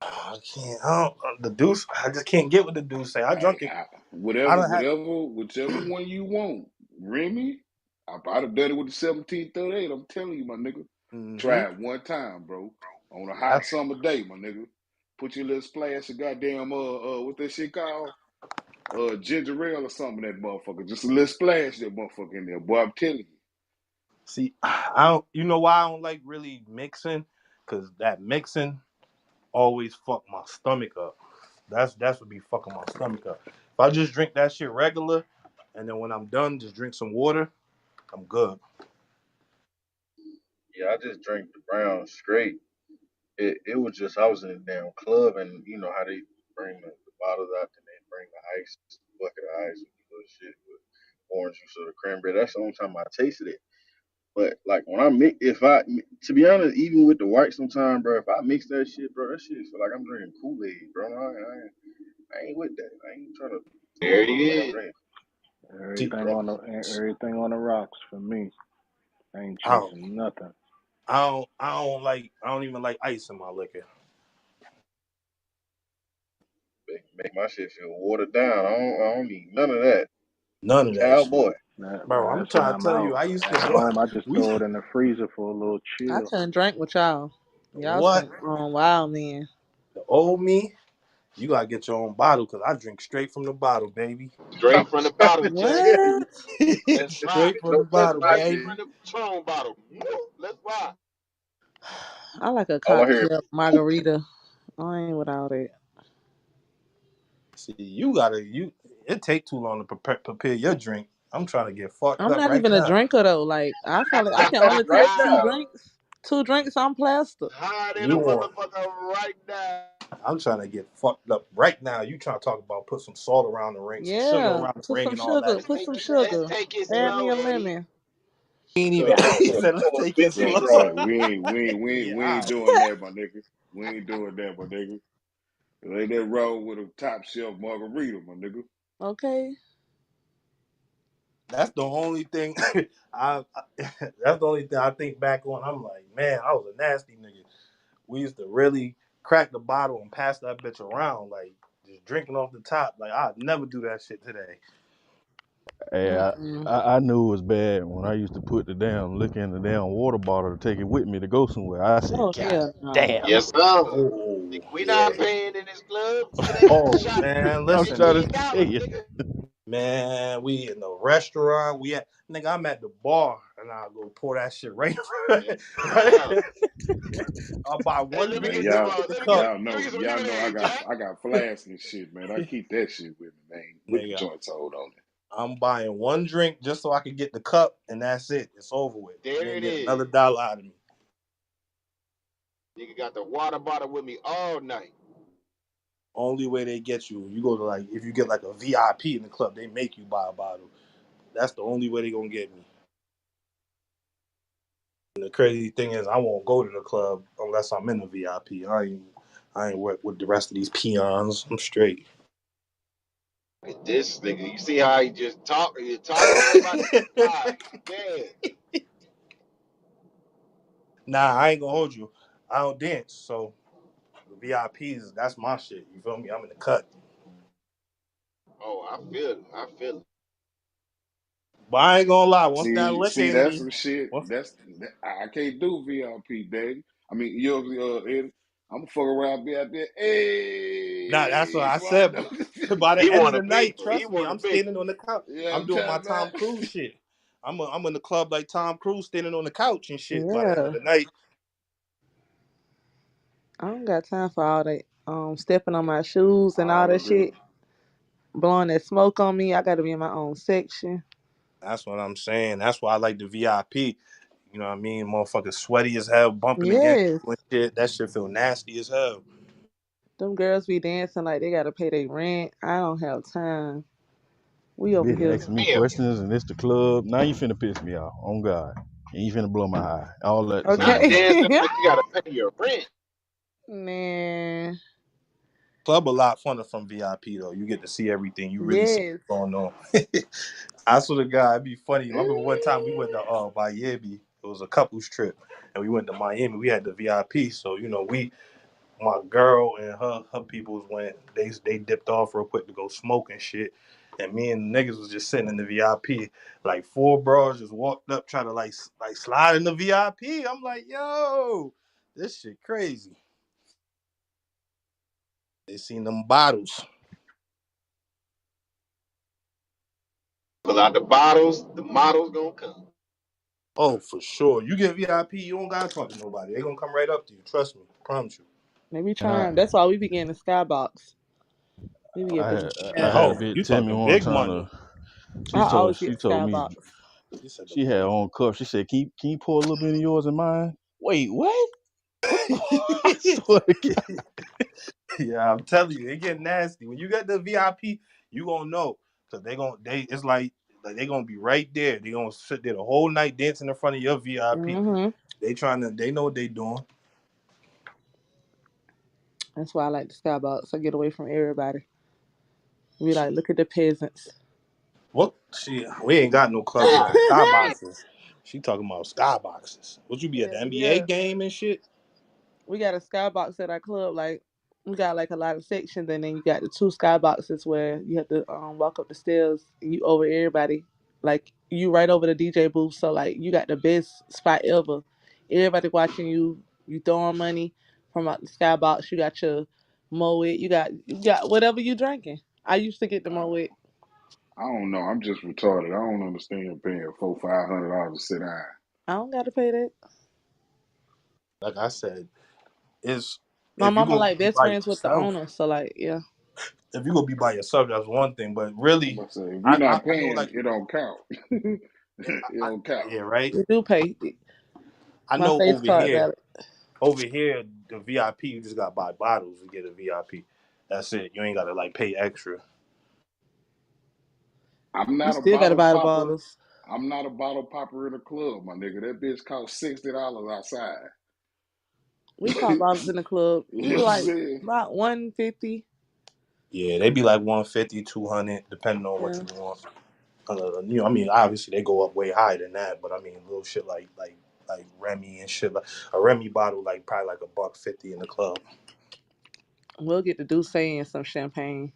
I can't. I don't, the deuce. I just can't get with the deuce. I drunk it. I don't have. Whichever one you want. Remy, I'd have done it with the 1738. I'm telling you, my nigga. Mm-hmm. Try it one time, bro. On a hot That's summer day, my nigga. Put your little splash of goddamn what's that shit called? Ginger ale or something in that motherfucker. Just a little splash that motherfucker in there. Boy, I'm telling you. see. I don't. You know why I don't like really mixing? Cause that mixing always fuck my stomach up. That's what be fucking my stomach up. If I just drink that shit regular, and then when I'm done, just drink some water, I'm good. yeah. I just drink the brown straight. It was just I was in a damn club and you know how they bring the bottles out and they bring the ice, bucket of ice with the little shit with orange juice or the cranberry. That's the only time I tasted it. But like when I mix, if I to be honest, even with the white, sometimes, bro, if I mix that shit, bro, that shit feel like I'm drinking Kool Aid, bro. I ain't with that. I ain't trying to There it feel like I'm is. drinking. See, Everything on the rocks for me. I ain't I don't, chasing nothing. I don't even like ice in my liquor. Make my shit feel watered down. I don't need none of that. None of that shit, Cowboy. bro. I'm That's why trying to I'm tell you, out. I used to At go. home, I just We throw it in the freezer for a little I chill. couldn't drink with y'all. Y'all what some wild men. the old me. You gotta get your own bottle because I drink straight from the bottle, baby. I'm Straight from the trying bottle, to Jay. tell you. What? Let's rock. Straight from no the less bottle, I Straight did. from baby. the Patron bottle. Let's rock. I like a All I hear cocktail margarita. I ainit with all that. See, you. It take too long to prepare your drink. I'm trying to get fucked I'm up not right even a now. drinker though. Like I can only right take two now. drinks. Two drinks, I'm plastered. Hot in You a want? motherfucker right now. I'm trying to get fucked up right now. You trying to talk about put some salt around the ring, some sugar Yeah, around the put ring, some and all that. sugar. Let's Put take some it. Let's sugar. take it Add me slow, a Eddie. lemon. He ain't even. So He so said, so "Let's a take it big slow." drink That's drunk. right. We Yeah, ain't doing that, my nigga. We ain't doing that, my nigga. Ain't that wrong with a top shelf margarita, my nigga. Okay. that's the only thing. That's the only thing I think back on. I'm like, man, I was a nasty nigga. We used to really crack the bottle and pass that bitch around, like just drinking off the top. Like I'd never do that shit today. Hey, Mm-mm. I knew it was bad when I used to put the damn liquor in the damn water bottle to take it with me to go somewhere. I said, Oh God hell no. damn. Yes, sir. Oh We yeah. not paying in this club. It ain't but a Oh shot. man, I'm listen, trying to tell $15, you. nigga. man. We in the restaurant. We at nigga. I'm at the bar and I go pour that shit right. Yes, right. sir. I'll buy Hey, one let me drink Man, get and just some. y'all get the cup. Let me get some y'all know lemonade, Jack. I got flasks and shit, man. I keep that shit with me, man. With the Nigga, joints hold on it. I'm buying one drink just so I can get the cup, and that's it. It's over with. You There ain't it getting is. another dollar out of me. Nigga got the water bottle with me all night. Only way they get you, you go to like if you get like a VIP in the club, they make you buy a bottle. That's the only way they gonna get me. And the crazy thing is, I won't go to the club unless I'm in the VIP. I ain't work with the rest of these peons. I'm straight. Look at this nigga. You see how he just talk? He talking to everybody. God damn. Nah, I ain't gonna hold you. I don't dance, so the VIPs, that's my shit. You feel me? I'm in the cut. Oh, I feel it. I feel it. But I ain't gonna lie. Once that liquor See, in that's me, some shit. once I can't do VIP, baby. I mean, I'm gonna fuck around, be out there. nah, that's what Hey, I so I said. know. But by He the end of want a the big night, one. He trust me, want a I'm big standing on the couch. Yeah, I'm I'm doing my telling Tom that. Cruise shit. I'm in the club like Tom Cruise, standing on the couch and shit. By the end of Yeah. the night, I don't got time for all that. Stepping on my shoes and all All that of it. shit. Blowing that smoke on me. I gotta be in my own section. that's what I'm saying. That's why I like the VIP. You know what I mean? Motherfuckers sweaty as hell, bumping against Yes. you and shit. That shit feel nasty as hell. Them girls be dancing like they gotta pay their rent. I don't have time. We over Bitch here. asking me man. questions and it's the club. Now you finna piss me off. On God. And you finna blow my high. All at the Not same Okay. time. dancing like you gotta pay your rent. Man. Club a lot funner from VIP though. You get to see everything. You really see Yes. what's going on. I swear to God, it'd be funny. I remember one time we went to Miami. It was a couples trip, and we went to Miami. We had the VIP, so my girl and her peoples went. They dipped off real quick to go smoke and shit. And me and the niggas was just sitting in the VIP. Like four bros just walked up, trying to like slide in the VIP. I'm like, yo, this shit crazy. They seen them bottles. Pull out the bottles, the models gonna come. Oh, for sure. You get VIP, you don't gotta talk to nobody. They gonna come right up to you. Trust me. I promise you. They be And trying. That's why we be getting the skybox. We be I up in had I there. had a Oh, bitch you tell me talking one big time money. I always she get told me skybox. She said the she had her big. own cup. She said, can you pour a little bit of yours in mine? Wait, what? I swear to God. Yeah, I'm telling you, it get nasty. When you get the VIP, you gonna know. Cause it's like they gonna be right there. They gonna sit there the whole night dancing in front of your VIP. Mm-hmm. They know what they doing. That's why I like the skybox. I get away from everybody. We like, look at the peasants. What? We ain't got no clubs with no skyboxes. She talking about skyboxes. Would you be at Yeah, the NBA yeah. game and shit? We got a skybox at our club. Like we got like a lot of sections, and then you got the two skyboxes where you have to walk up the stairs. And you over everybody, like you right over the DJ booth. So like you got the best spot ever. Everybody watching you. You throwing money from out the skybox. You got your Moet. You got whatever you drinking. I used to get the Moet. I don't know. I'm just retarded. I don't understand paying $400-500 to sit down. I don't gotta pay that. Like I said, is My if you mama gonna like be best by friends with the yourself, owner. So like yeah, if you gonna be by yourself, that's one thing. But I'm really, about to say, if you're I not know paying, like it don't count. yeah, It don't count. yeah, right. we do pay. I My know face card got it. over here, the VIP you just gotta buy bottles to get a VIP. That's it. You ain't gotta like pay extra. I'm You not a still gotta bottle buy the popper. bottles. I'm not a bottle popper in the club, my nigga. That bitch cost $60 outside. We pop bottles in the club. You We know what I'm like saying? about 150. Yeah, they be like 150, 200, depending on what Yeah. you want. I mean, obviously they go up way higher than that, but I mean, little shit like Remy and shit. Like a Remy bottle, like probably like $150 in the club. We'll get the Douce and some champagne.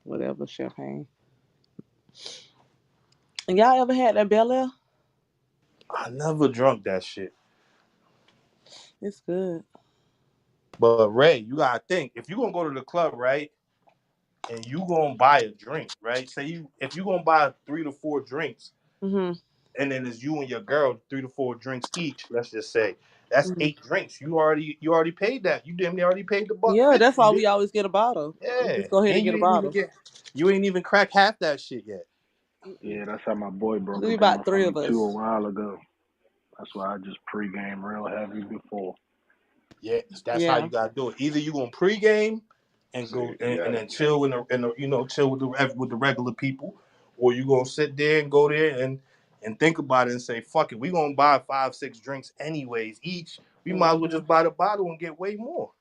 Whatever champagne. And y'all ever had that Bel Air? I never drunk that shit. It's good. But Ray, you gotta think if you gonna go to the club, right, and you gonna buy a drink, right? Say if you gonna buy 3 to 4 drinks, Mhm. and then it's you and your girl 3 to 4 drinks each. Let's just say that's Mhm. 8 drinks. You already paid that. You damn near already paid the buck Yeah, that's fifty, why we bitch. always get a bottle. We Yeah, just go ahead and and get a bottle. you ain't even crack half that shit yet. Yeah, that's how my boy broke We it about down for three me of too a us. while ago. That's why I just pregame real heavy before. Yeah, that's how Yeah. you gotta do it. Either you gonna pregame and See, go and yeah. then chill chill with the regular people, or you gonna sit there and go there and think about it and say fuck it, we gonna buy 5 6 drinks anyways each. We might as well Mhm. just buy the bottle and get way more.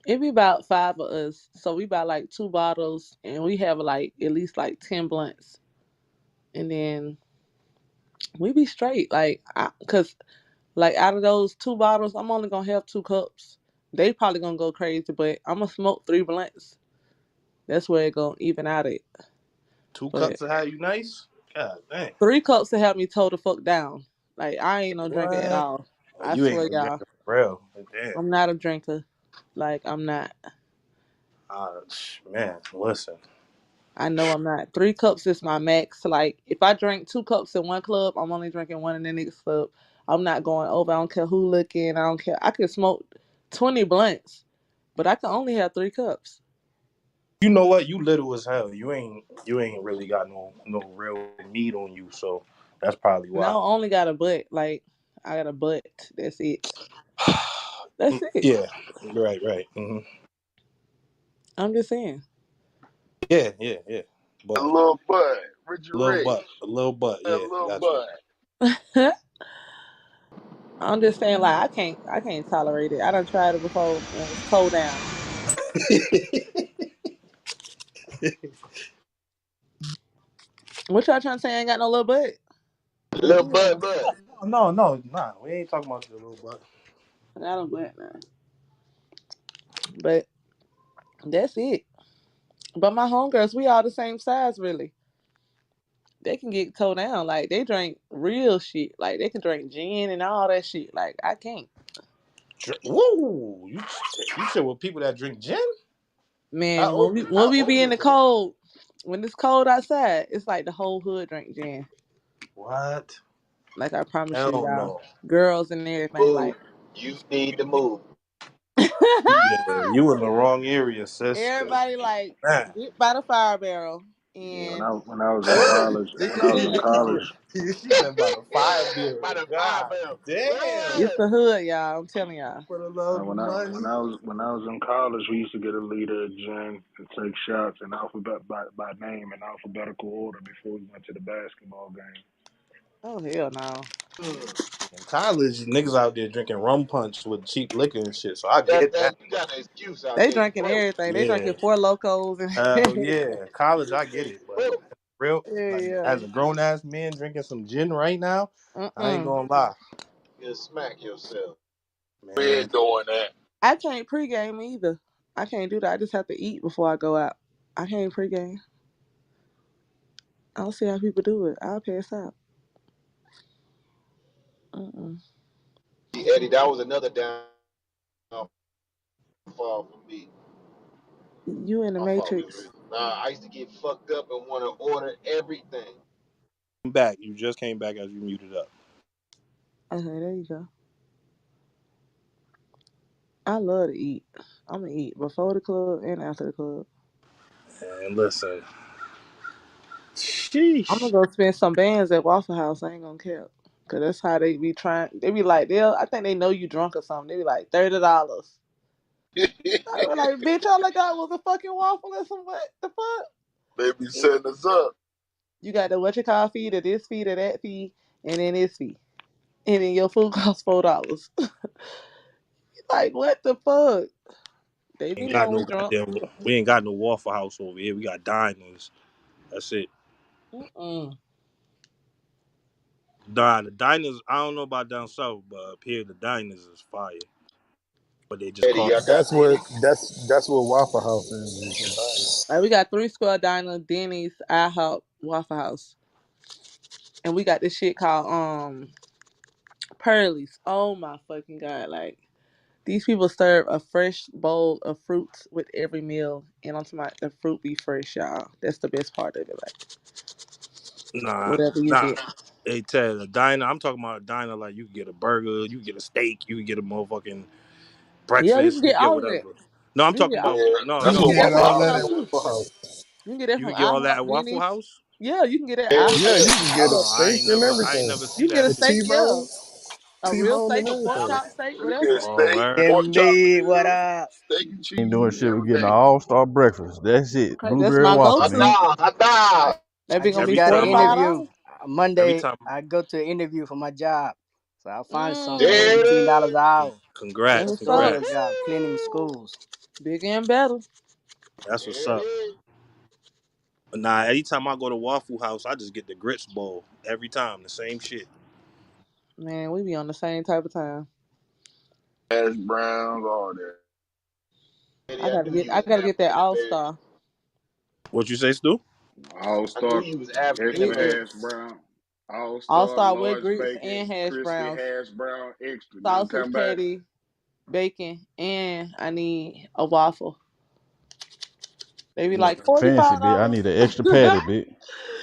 It be about five of us, so we buy like two bottles, and we have like at least like 10 blunts, and then we be straight. Cause like out of those two bottles, I'm only gonna have 2 cups. They probably gonna go crazy, but I'm gonna smoke 3 blunts. That's where it gonna even out at. Two But cups of how you nice. God dang. 3 cups to help me toe the fuck down. Like I ain't no drinker at What? all. Oh, I you ain't swear, no y'all, drinker for real. Damn. I'm not a drinker. Like I'm not. Uh, man, listen. I know I'm not. 3 cups is my max. Like if I drink 2 cups in one club, I'm only drinking one in the next club. I'm not going over. I don't care who looking. I don't care. I could smoke 20 blunts, but I can only have 3 cups. You know what? You little as hell. You ain't really got no real meat on you, so that's probably And I why. only got a butt. Like I got a butt. That's it. That's it. Yeah, right. I'm just saying. Yeah. A But little bud, Richard Rich, a little butt. a Yeah, little got you. bud. I'm just saying, like I can't tolerate it. I done tried it before and was toe down. What y'all trying to say? I ain't got no little butt. Little Yeah, bud. No, nah. We ain't talking about the little butt. I got no butt now. But that's it. But my homegirls, we all the same size, really. They can get toe down. Like they drink real shit. Like they can drink gin and all that shit. Like I can't. Woo! You said with people that drink gin? How Man, old? when How we be old in is the they? cold, when it's cold outside, it's like the whole hood drink gin. What? Like I promise you, Hell y'all, no. girls and everything. Move. Like You need to move. Yeah, you in the wrong area, sis. 'Cause, everybody like man. get by the fire barrel Yeah, and when I was in What? college, when I was in college, She said by the fire By bill. the fire God bell. damn. it's What? the hood, y'all. I'm telling y'all. For the love of when money. I was in college, we used to get a liter of gin and take shots in alphabet by name in alphabetical order before we went to the basketball game. Oh hell no. Hmm. In college, niggas out there drinking rum punch with cheap liquor and shit. So I That get that that. you got an excuse out They there. You drinking broke. everything. They Yeah. drinking Four Locos and Hell yeah. College, I get it. But Broke. real, like yeah. as a grown ass man drinking some gin right now, I ain't Mm-mm. gonna lie, You smack yourself. We man. ain't doing that. I can't pregame either. I can't do that. I just have to eat before I go out. I can't pregame. I don't see how people do it. I'll pass out. Mm-mm. Eddie, that was another downfall for me. You in the My fault, Miss Matrix. Rich. I used to get fucked up and want to order everything. I'm back. You just came back as you muted up. Okay, there you go. I love to eat. I'm gonna eat before the club and after the club. And listen, I'm gonna sheesh. go spend some bands at Waffle House. I ain't gonna care. Cause that's how they be trying. They be like, I think they know you drunk or something. They be like $30. I was like, bitch, all I got was a fucking waffle and some what the fuck? They be setting us up. You got the what you call fee, to this fee, to that fee, and then this fee. And then your food costs $4. Like, what the fuck? They be Ain't got knowing no we drunk. goddamn. We ain't got no Waffle House over here. We got diners. That's it. Mm-mm. The diners. I don't know about down south, but up here the diners is fire. But they just Eddie, call. I got That's what Waffle House is. Like, we got Three Square Diner, Denny's, IHOP, Waffle House. And we got this shit called Pearlies. Oh my fucking god! Like these people serve a fresh bowl of fruits with every meal, and I'm talking about the fruit be fresh, y'all. That's the best part of it. Like Nah, whatever you nah. get. They tell a diner. I'm talking about a diner like you can get a burger, you can get a steak, you can get a motherfucking Yeah, you can breakfast, you get can get all of that. whatever. No, I'm You can talking get all, about yeah. no, you You That's can can what get that get from Waffle all House that IHOP at is. too. Waffle House. You can get that you from can get all that IHOP, at Waffle Denny's. House. Yeah, you can get that Hell at Yeah, IHOP. you yeah. can get a Oh, I steak ain't and never, I ain't everything. never see you can get that a A shit. steak, yeah, T-bone, a real T-bone, steak, and a pork everything. chop steak, You get whatever. a Oh, steak, word. pork chop, Indeed, what up? steak and Ain't cheese, doing shit. We getting an everything. all-star breakfast. That's it. Okay, that's Blueberry my waffle Hot then. go-to. dog, hot dog. That I be gonna just be Every got an time I $45. go, interview. every Monday, time. I go to an interview for my job. So I find some for Mmm. $18 There an hour. That's Congrats, It's a what's up. sales congrats. job, cleaning schools. Bigger and better. That's what's it up. is. But nah, anytime I go to Waffle House, I just get the grits bowl every time. The same shit. Man, we be on the same type of time. Hash browns, all that. Eddie, I knew you I was gotta get happy that in the all bed. star. What you say, Stu? All I knew star, you was African extra It, hash American. brown. All all star, star with large grits and bacon, hash crispy browns, hash brown, extra. Then sausage come back. patty, bacon, and I need a waffle. They be You like must be fancy, bitch. I $45. need an extra patty, bitch.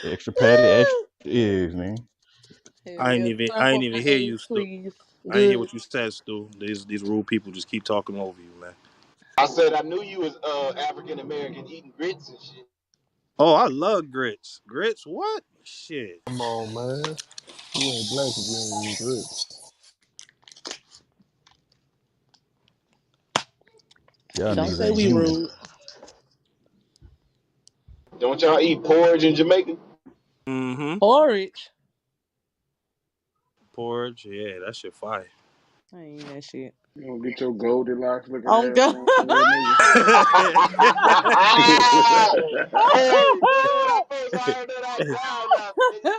Extra patty, extra eggs, man. Hell I ain't yeah, even I ain't scramble even my hear you, eggs, Stu. please. I ain't hear Good. what you said, Stu. These rude people just keep talking over you, man. I said I knew you was African American eating grits and shit. Oh, I love grits. Grits, what? Shit. Come on, man. You ain't black if you ain't eat grits. Y'all Don't niggas say ain't we human. rude. Don't y'all eat porridge in Jamaica? Mm-hmm. Porridge. Porridge, yeah, that shit fire. I ain't eating that shit. You don't get your Goldilocks looking Oh ass God. on somewhere, nigga. Hey, boy, when I first heard that, I died laughing, nigga.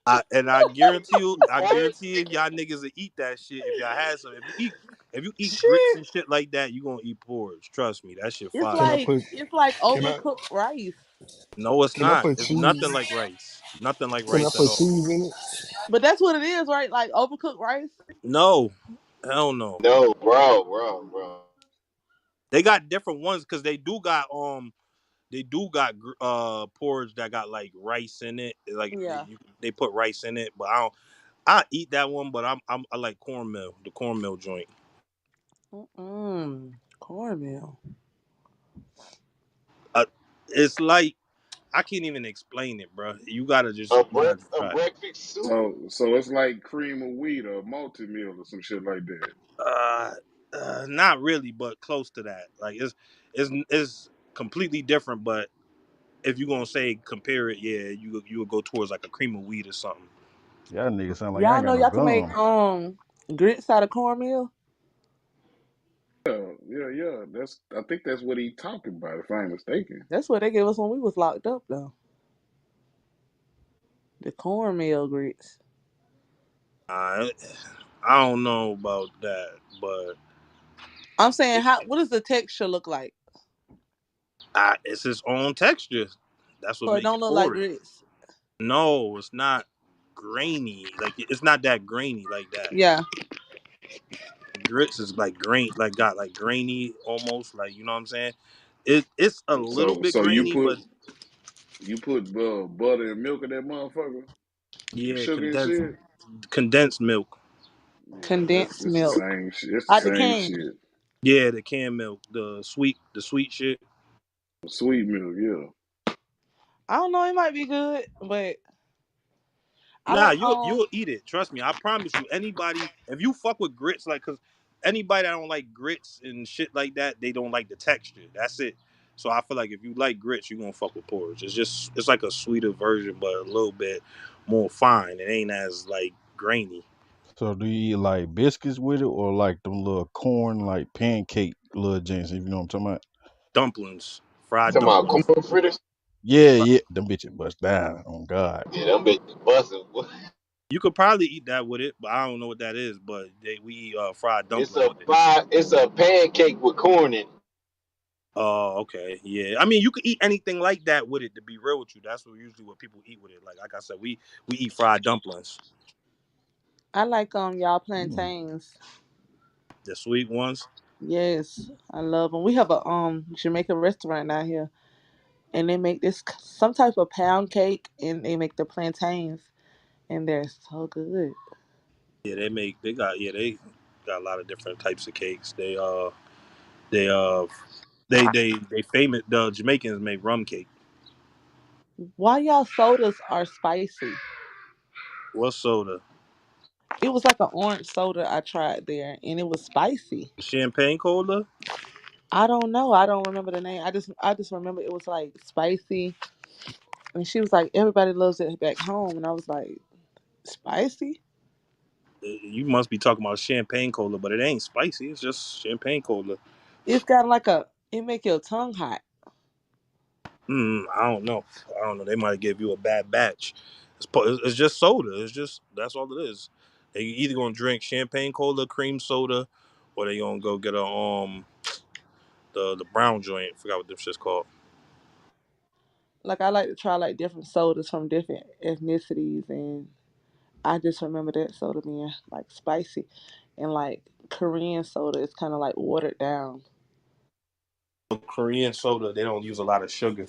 I guarantee you, Eating I porridge, guarantee if nigga. y'all niggas will eat that shit, if y'all had some, if you eat grits Shit. and shit like that, you gonna eat porridge. Trust me, that shit It's fire. Can I like put it's like can I overcooked rice. No, it's can I not. put It's nothing cheese? like rice. Nothing like Can I rice at put all. cheese in it? But that's what it is, right? Like overcooked rice. No, hell no. No, bro. They got different ones because they do got porridge that got like rice in it. Like Yeah. they put rice in it, but I don't. I eat that one, but I like cornmeal, the cornmeal joint. Cornmeal. Uh, it's like I can't even explain it, bro. You gotta A try it. breakfast soup. So it's like cream of wheat or multi meal or some shit like that. Uh, Not really, but close to that. Like it's completely different. But if you're gonna say compare it, yeah, you would go towards like a cream of wheat or something. Y'all niggas sound like y'all Y'all ain't know got no y'all can make gum. grits out of cornmeal. Yeah. I think that's what he talking about, if I ain't mistaken. That's what they gave us when we was locked up, though. The cornmeal grits. I I don't know about that, but I'm saying, it, how? What does the texture look like? it's its own texture. That's what So it make don't it look like porridge. grits. No, it's not grainy. Like it's not that grainy like that. Yeah. Grits is like grain, like got like grainy almost. Like you know what I'm saying. It's a little bit So grainy, but you put butter and milk in that motherfucker, yeah, sugar and shit. condensed milk. Yeah, Condensed that's the milk same shit. It's the out the same can. shit. Yeah, the canned milk, the sweet shit. Sweet milk, yeah. I don't know. It might be good, but I Nah, like you'll eat it. Trust me. I promise you. Anybody, if you fuck with grits, like, cause anybody that don't like grits and shit like that, they don't like the texture. That's it. So I feel like if you like grits, you're gonna fuck with porridge. It's like a sweeter version, but a little bit more fine. It ain't as like grainy. So do you eat like biscuits with it or like them little corn like pancake little jinx, if you know what I'm talking about? Dumplings, fried Talking about dumplings. corn fritters. Yeah, yeah. Them bitches bust down on God. Yeah, them bitches busting. You could probably eat that with it, but I don't know what that is. But we eat fried dumpling with it. It's a pancake with corn in it. Oh, okay, yeah. I mean, you could eat anything like that with it. To be real with you, that's usually what people eat with it. Like I said, we eat fried dumplings, I like y'all Mm. plantains. the sweet ones. Yes, I love them. We have a Jamaican restaurant out here, and they make this some type of pound cake, and they make the plantains, and they're so good. Yeah, they got a lot of different types of cakes. They they famous. The Jamaicans make rum cake. Why y'all sodas are spicy? What soda? It was like an orange soda I tried there, and it was spicy. Champagne cola. I don't know. I don't remember the name. I just remember it was like spicy, and she was like, "Everybody loves it back home," and I was like, "Spicy." You must be talking about champagne cola, but it ain't spicy. It's just champagne cola. It's got like it make your tongue hot. I don't know. I don't know. They might give you a bad batch. It's just soda. It's just that's all it is. They either gonna drink champagne cola, cream soda, or they gonna go get a the brown joint. Forgot what this shit's called. Like I like to try like different sodas from different ethnicities, and I just remember that soda being like spicy, and like Korean soda is kind of like watered down. Korean soda, they don't use a lot of sugar.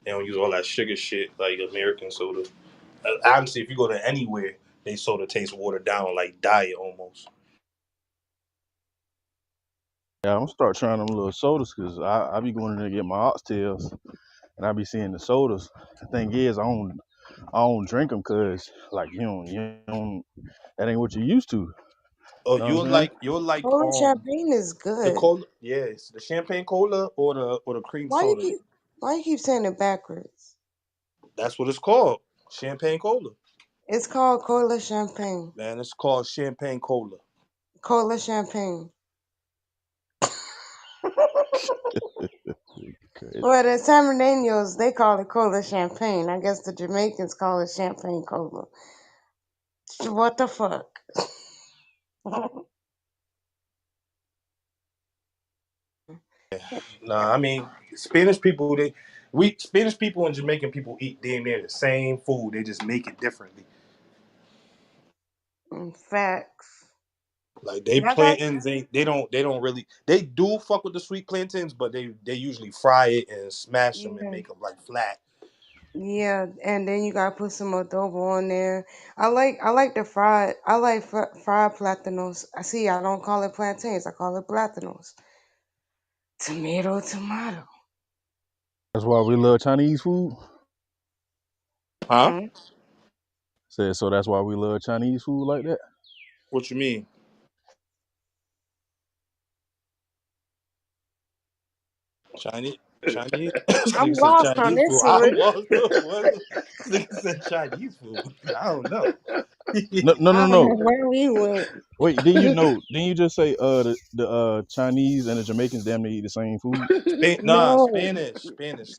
They don't use all that sugar shit like American soda. Honestly, if you go to anywhere, they soda tastes watered down like diet almost. Yeah, I'm gonna start trying them little sodas because I be going in there to get my oxtails and I be seeing the sodas. The thing is, I don't drink them because like you don't that ain't what you used to. You Oh, know what I'm saying? you'll like Cold champagne is the good. cola, yes, the champagne cola or the cream Why you soda. keep why you keep saying it backwards? That's what it's called, champagne cola. It's called cola champagne. Man, it's called champagne cola. Cola champagne. Crazy. Well, the Salvadoreños, they call it cola champagne. I guess the Jamaicans call it champagne cola. What the fuck? Nah, I mean Spanish people. We Spanish people and Jamaican people eat damn near the same food. They just make it differently. Facts. Like they Y'all got plantains, they don't really they do fuck with the sweet plantains, but they usually fry it and smash them and yeah. make them like flat. Yeah, and then you gotta put some adobo on there. I like the fried. I like fried platanos. I see. I don't call it plantains. I call it platanos. Tomato, tomato. That's why we love Chinese food. Huh? Mm. Said so. That's why we love Chinese food like that. What you mean? Chinese Chinese This I'm nigga said lost on Chinese food. this I'm one. lost on what this nigga said Chinese food. I don't know. No, no, I no, don't no. know where we went. Wait, didn't you know? Didn't you just say the Chinese and the Jamaicans damn near eat the same food? No, Spanish,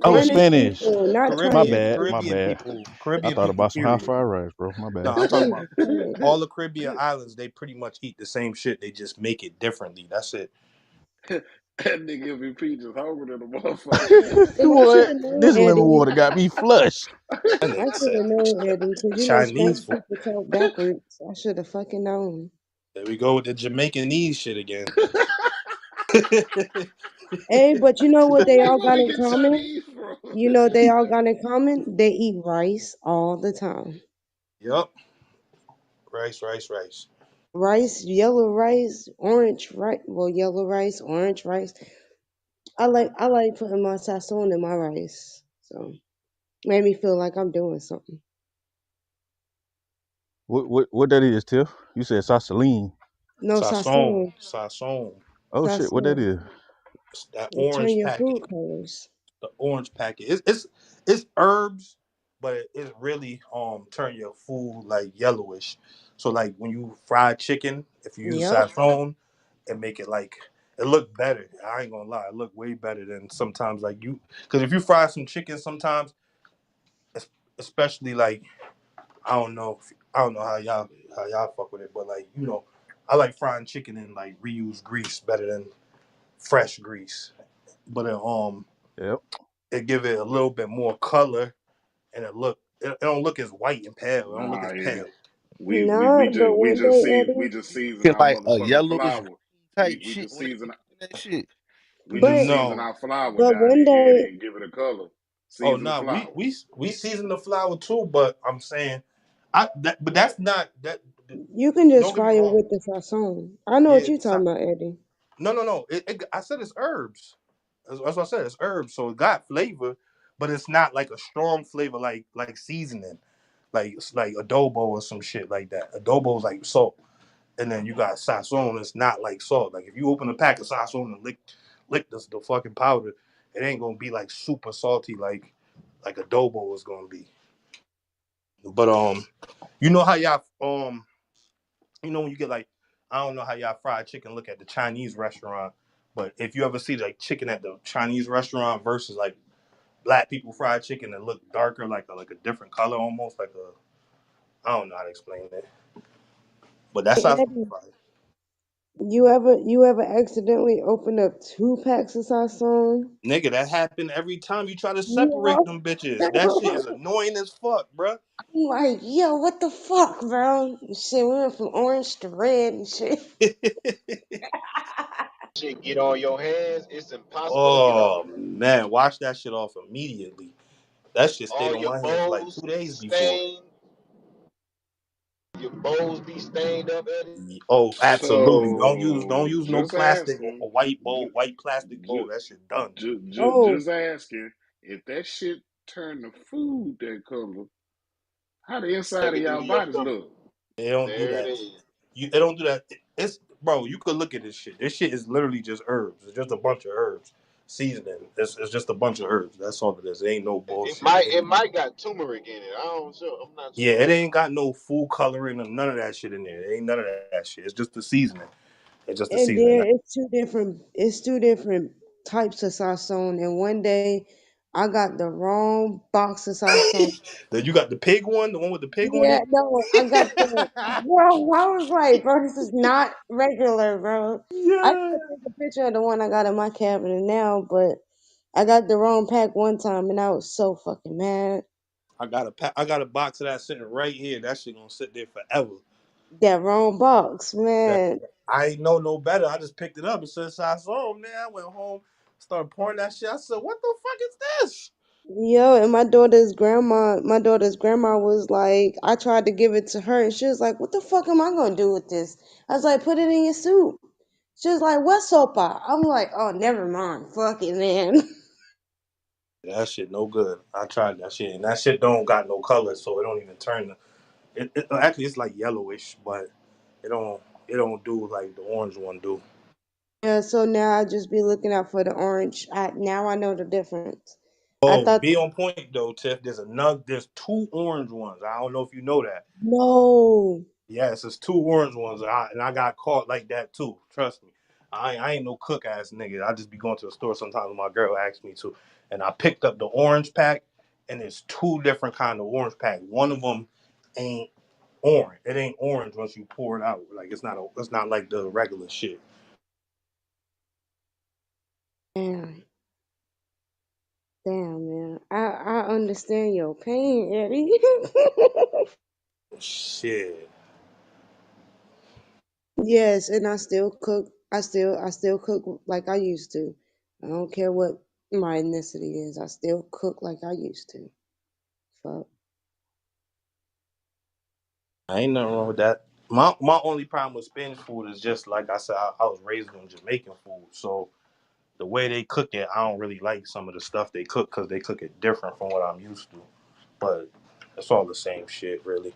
Oh, Spanish Caribbean, Spanish. people, not My Caribbean, Chinese bad. My people. Caribbean bad. people, I Caribbean thought people. about some hot Period. fried rice, bro. My bad. No, I'm talking Jesus about Christ. all the Caribbean islands. They pretty much eat the same shit. They just make it differently. That's it. That nigga MVP just hungry than a motherfucker. And I should What? have known, This lemon Eddie. water got me flushed. That I nigga should said have known, Eddie, because you know Chinese Spanish food. people talk backwards. I should have fucking known. There we go with the Jamaicanese shit again. Hey, but you know what they Where all you got in get common? Chinese from? You know they all got in common? They eat rice all the time. Yup. Rice. Rice, yellow rice, orange rice. Well, yellow rice, orange rice. I like putting my sazon in my rice. So made me feel like I'm doing something. What that is, Tiff? You said Sasaline. No sazon, Sasson. Oh shit, what that sazon. is? That It turn orange your packet. food colors. The orange packet. It's herbs, but it really turn your food like yellowish. So like when you fry chicken, if you use Yep. saffron, it make it like it look better. I ain't gonna lie, it look way better than sometimes like you. Because if you fry some chicken, sometimes, especially like I don't know how y'all fuck with it, but like I like frying chicken in like reused grease better than fresh grease. But Yep. it give it a little bit more color and it don't look as white and pale. It don't look Nah, as yeah. pale. No, but one day, We Eddie. just season Get our like a motherfucking yellowish flour. type We shit just when they season cooking that shit. we just But season No. our flour but down one here, Eddie, day and give it a color. Oh Season the no, we flour. we we season the flour too, but I'm saying but that's not that. you can just Don't get me fry it wrong. with the sazon. I know what Yeah, you're talking about, Eddie. no. I said it's herbs. That's what I said. It's herbs, so it got flavor, but it's not like a strong flavor like seasoning, like it's like adobo or some shit like that. Adobo is like salt, and then you got sazon. It's not like salt. Like if you open a pack of sazon and lick the fucking powder, it ain't gonna be like super salty like adobo is gonna be. But you know how y'all when you get like I don't know how y'all fried chicken look at the Chinese restaurant, but if you ever see like chicken at the Chinese restaurant versus like black people fried chicken that look darker, like a different color almost, like a I don't know how to explain it, but that's Hey, how it's Eddie, fried. You ever accidentally open up 2 packs of Sasson? Nigga, that happened every time you try to Yeah. separate them bitches. That shit is annoying as fuck, bruh. I'm like, yo, what the fuck, bro? Shit, we went from orange to red and shit. Shit get on your hands, it's impossible to get off. Oh man, wash that shit off immediately. That shit stayed All on your my hands for like bowls 2 days before. stained, your bowls be stained up, Eddie. Oh, absolutely. Don't So use no just plastic or asking, a white bowl, just, white plastic bowl. That shit done. Oh, just asking if that shit turn the food that color, how the inside Take of it through y'all to your bodies stomach. look? They don't do There it that. is. They don't do that. It's bro. You could look at this shit. This shit is literally just herbs. It's just a bunch of herbs, seasoning. It's just a bunch of herbs. That's all it is. It ain't no It bullshit. might it might got turmeric in it. I'm not Yeah, sure. it ain't got no food coloring or none of that shit in there. It ain't none of that shit. It's just the seasoning. It's just the and seasoning. then it's two different types of Sasson. And one day I got the wrong box of Sasson. Then you got the pig one, the one with the pig on Yeah, it. no, I got the bro. I was like, bro, this is not regular, bro. I Yeah. could take a picture of the one I got in my cabinet now, but I got the wrong pack one time, and I was so fucking mad. I got a box of that sitting right here. That shit gonna sit there forever. That wrong box, That man. I ain't know no better. I just picked it up and since I saw him there, I went home, started pouring that shit. I said, "What the fuck is this?" Yo, and my daughter's grandma was like, I tried to give it to her, and she was like, "What the fuck am I gonna do with this?" I was like, "Put it in your soup." She was like, "What sopa?" I'm like, "Oh, never mind. Fuck it, man." That shit no good. I tried that shit, and that shit don't got no color, so it don't even turn. Actually, it's like yellowish, but it don't it don't do like the orange one do. Yeah, so now I just be looking out for the orange. Now I know the difference. I Oh, thought be on point though, Tiff. There's two orange ones. I don't know if you know that. no. Yes, it's two orange ones, and I got caught like that too. Trust me, I ain't no cook ass nigga. I just be going to the store sometimes when my girl asks me to, and I picked up the orange pack, and it's two different kind of orange pack. One of them ain't orange. It ain't orange once you pour it out. Like it's not like the regular shit. Damn, damn, man. I understand your pain, Eddie. Shit, Yes, and I still cook. I still cook like I used to. I don't care what my ethnicity is. I still cook like I used to. Fuck. I ain't nothing wrong with that. My only problem with Spanish food is just like I said, I was raised on Jamaican food, so the way they cook it, I don't really like some of the stuff they cook because they cook it different from what I'm used to. But it's all the same shit, really.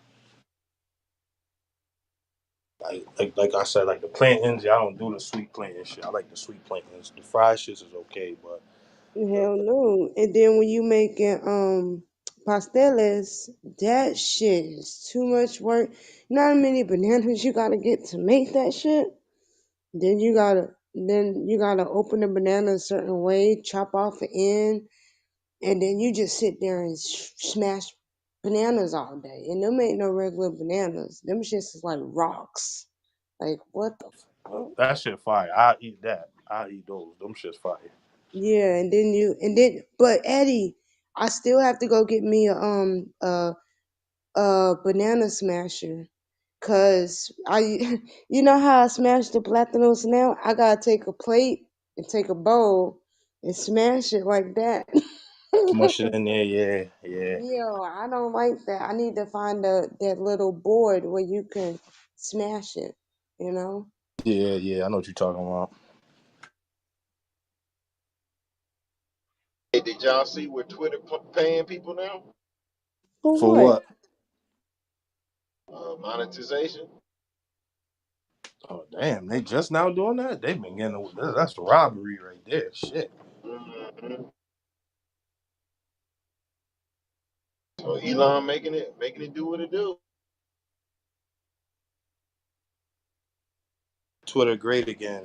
Like I said, like the plantains, I don't do the sweet plantain shit. I like the sweet plantains. The fried shit is okay, but Hell no. And then when you making pasteles, that shit is too much work. You know how many bananas you gotta get to make that shit? Then you gotta open the banana a certain way, chop off the end, and then you just sit there and smash bananas all day. And them ain't no regular bananas. Them shits is like rocks. Like what the fuck? that shit fire. I eat that. I eat those. Them shit's fire. Yeah, but Eddie, I still have to go get me a banana smasher. Cause you know how I smash the platanos now? I gotta take a plate and take a bowl and smash it like that. Smush it in there, yeah, yeah. Yo, I don't like that. I need to find that little board where you can smash it, you know? Yeah, yeah, I know what you're talking about. Hey, did y'all see where Twitter paying people now? For For what? what? Monetization. Oh damn, they just now doing that? They've been getting that's robbery right there. Shit. hmm So Elon making it do what it do. Twitter great again.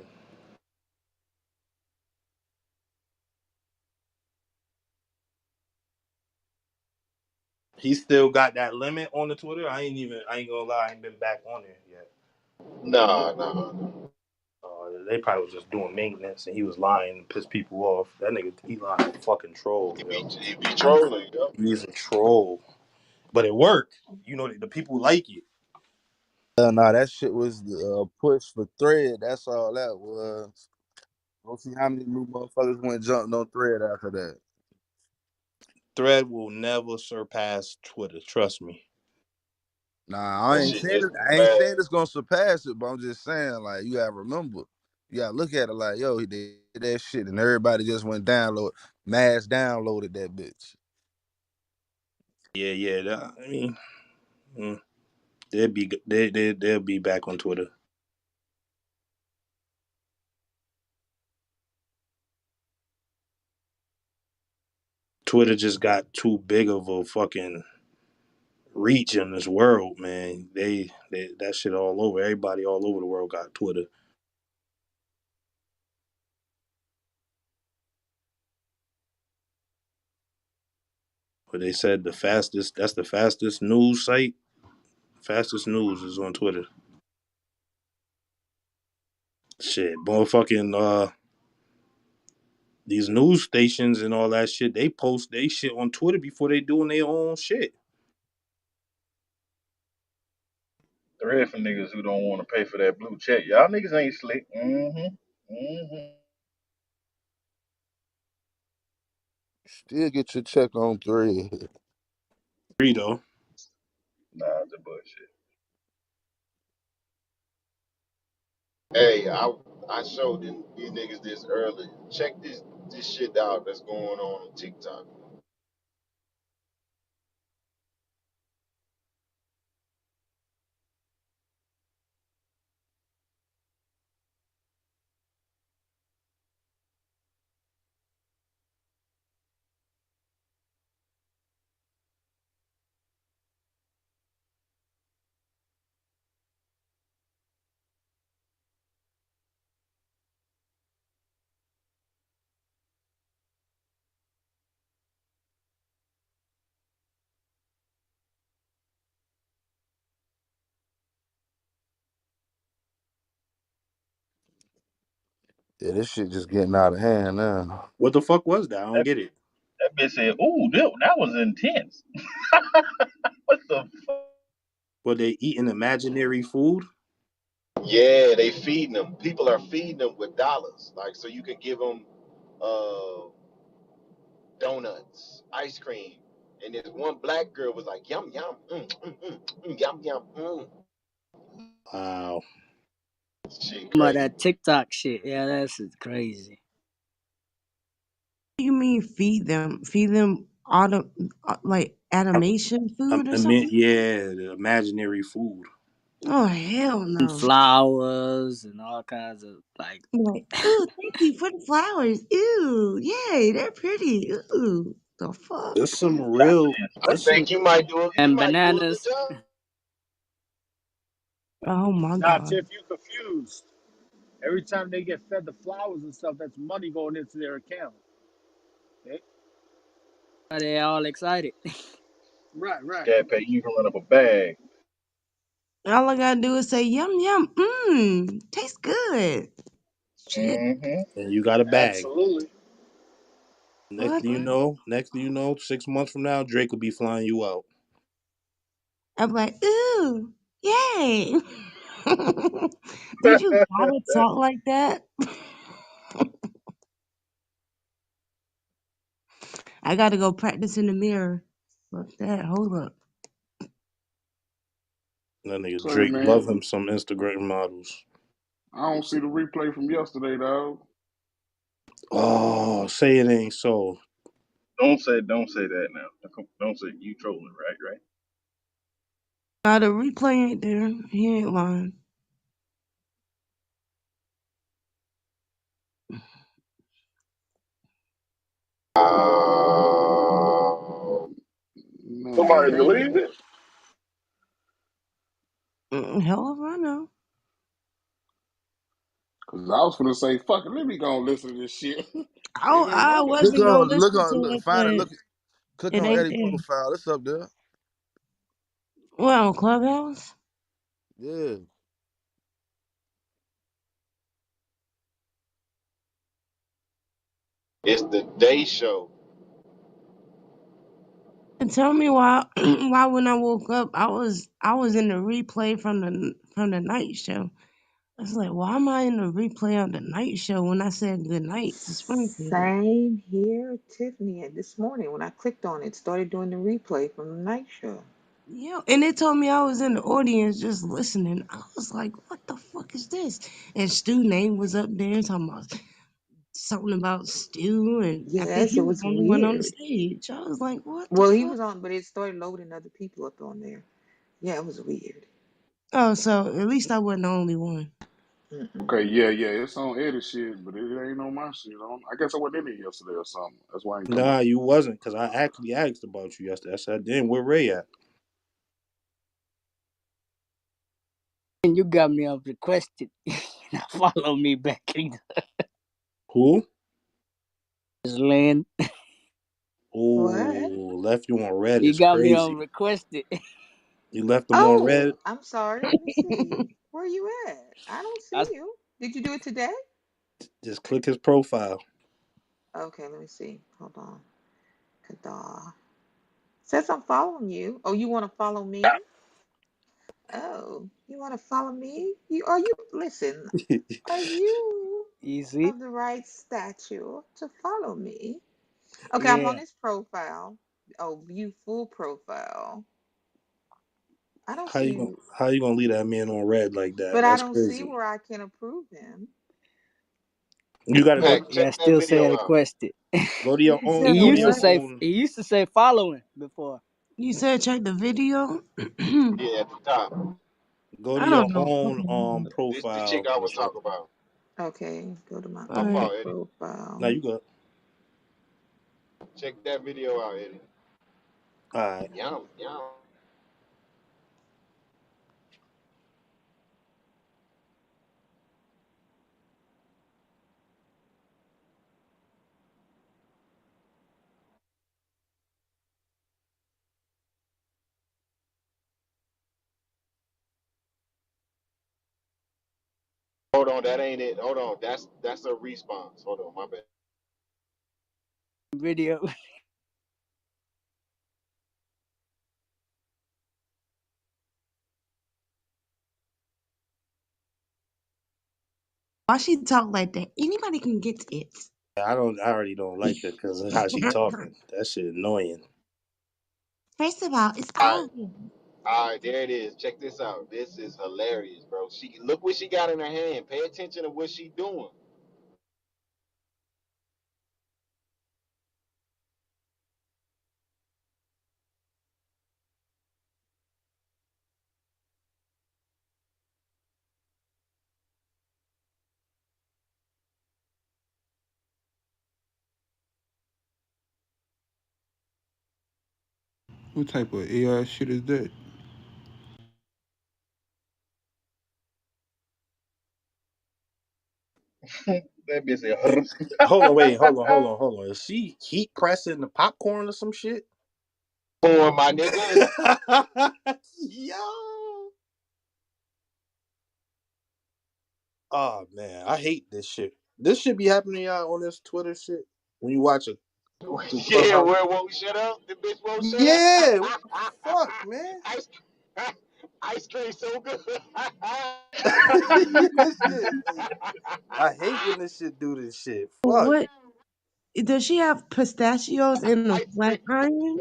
He still got that limit on the Twitter. I ain't gonna lie, I ain't been back on there yet. Nah. They probably was just doing maintenance, and he was lying to piss people off. That nigga Elon a fucking troll, yo. He be trolling, yo. He's a troll, but it worked. You know, the people like it. Nah, that shit was the push for Thread. That's all that was. Don't see how many new motherfuckers went jumped on Thread after that. Thread will never surpass Twitter. Trust me. Nah, That shit just I ain't mad. saying it's gonna surpass it, but I'm just saying like you gotta remember, you gotta look at it like yo, he did that shit, and everybody just went mass downloaded that bitch. Yeah, yeah. I mean, mm, they'll be back on Twitter. Twitter just got too big of a fucking reach in this world, man. They that shit all over. Everybody all over the world got Twitter. But they said that's the fastest news site. Fastest news is on Twitter. Shit, motherfucking these news stations and all that shit, they post they shit on Twitter before they doing their own shit. Thread for niggas who don't want to pay for that blue check. Y'all niggas ain't slick. Still get your check on Thread. Free though. Nah, it's a bullshit. Hey, I showed these niggas this earlier. Check this shit out that's going on TikTok. Yeah, this shit just getting out of hand now. What the fuck was that? I don't That, get it. that bitch said, "Ooh, that was intense." What the fuck? But they eating imaginary food? Yeah, they feeding them. People are feeding them with dollars, like so you can give them uh, donuts, ice cream, and this one black girl was like, "Yum yum, yum yum, Wow. Shit, About crazy. that TikTok shit. Yeah, that's crazy. What do you mean feed them? Feed them like animation food or I mean, something? yeah, the imaginary food. Oh hell And no! flowers and all kinds of like Like, ooh, thank you for the flowers. Ooh, yay, they're pretty. Ooh, the fuck? There's some real. I There's some. think you might do and a good bananas. job. Oh my Nah, god. Tiff, you confused. Every time they get fed the flowers and stuff, that's money going into their account. Eh? They all excited. Right, right. Scat pay, you can run up a bag. All I gotta do is say yum yum. Mmm, tastes good. Shit. And you got a bag. Absolutely. What? Next thing you know, 6 months from now, Drake will be flying you out. I'm like, ooh, yay. Don't you gotta talk like that? I gotta go practice in the mirror. Fuck that. Hold up. That nigga Say, Drake man, love him some Instagram models. I don't see the replay from yesterday, dog. Oh, say it ain't so. Don't say that now. Don't say you trolling, right? The replay ain't there. He ain't lying. Man, Somebody they deleted it. Hell if I know. Cause I was gonna say, fuck it, let me go and listen to this shit. Oh, It ain't I on there. wasn't gonna listen to Look, it, find it, but look, click it on ain't edit there. profile. It's up there. Well, Clubhouse? Yeah. It's the day show. And tell me why why when I woke up I was in the replay from the night show. I was like, why am I in the replay of the night show when I said good night to Springfield? Same here, Tiffany. And this morning when I clicked on it, started doing the replay from the night show. Yeah, and they told me I was in the audience just listening. I was like, what the fuck is this? And Stu name was up there talking about something about Stu, and I think Yes, he it was was the only one on the weird. stage. I was like, what the Well, he fuck? was on, but it started loading other people up on there. Yeah, it was weird. Oh, so at least I wasn't the only one. Mm-mm. Okay, yeah, it's on Eddie shit, but it ain't on my shit. I guess I wasn't in it yesterday or something. That's why I ain't come Nah, up. you wasn't, because I actually asked about you yesterday. I said, damn, where Ray at? And you got me unrequested. Now follow me back. Who? Just Lynn. What? Oh, left you on red You is got me crazy. unrequested. You left them on red? Oh, I'm sorry. Let me see. Where you at? I don't see I, you. Did you do it today? Just click his profile. Okay, let me see. Hold on. Kada. Says I'm following you. Oh, you want to follow me? Oh, you want to follow me? Listen, are you you see? of the right stature to follow me? Okay, I'm on Yeah. his profile. Oh, view full profile. I don't How you gonna see, how you gonna leave that man on red like that? but I That's don't see crazy. where I can approve him. You gotta Yeah, go Mac, yeah, check I that still say video out. requested. go to your You own said He go to used to your what? say own he used to say following before. You said check the video? Yeah, at the top. go to I your don't know. own Okay. This the chick profile I and was show. talking about. Okay, go to my All My other right. fault, Eddie. Now profile. you go. Check that video out, Eddie. Alright. Yum, yum. Hold on, that ain't it. Hold on, that's a response. Hold on, my bad. Video. Why she talk like that? Anybody can get it. I already don't like her because of how she talking. That shit annoying. First of all, it's All right, all good. all right, there it is. Check this out. This is hilarious, bro. She look what she got in her hand. Pay attention to what she doing. What type of AI shit is that? That bitch said, Hold on, wait, hold on. Is she heat pressing the popcorn or some shit? For my nigga. Yo. Oh man, I hate this shit. This shit be happening to y'all on this Twitter shit when you watch it through Yeah, Clubhouse. where won't shut up? The bitch won't shut up. Yeah, what the fuck, man? ice, ice cream so good. This shit, I hate when this shit do this shit. Fuck. What does she have pistachios in a Ice flat cream. iron?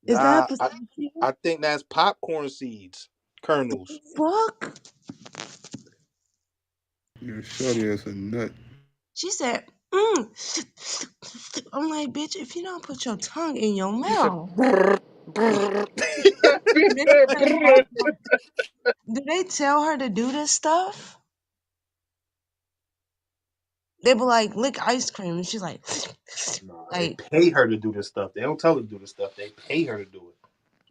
Is that a Nah, pistachio? I think that's popcorn seeds, kernels. Fuck. Yeah, shorty as a nut. She said, I'm like, bitch, if you don't put your tongue in your She said, mouth. brrr, brrr. that bitch Then said, they "Brrr." asked her, do they tell her to do this stuff? They be like, lick ice cream. And she's like, Nah, they like, pay her to do this stuff. They don't tell her to do this stuff. They pay her to do it.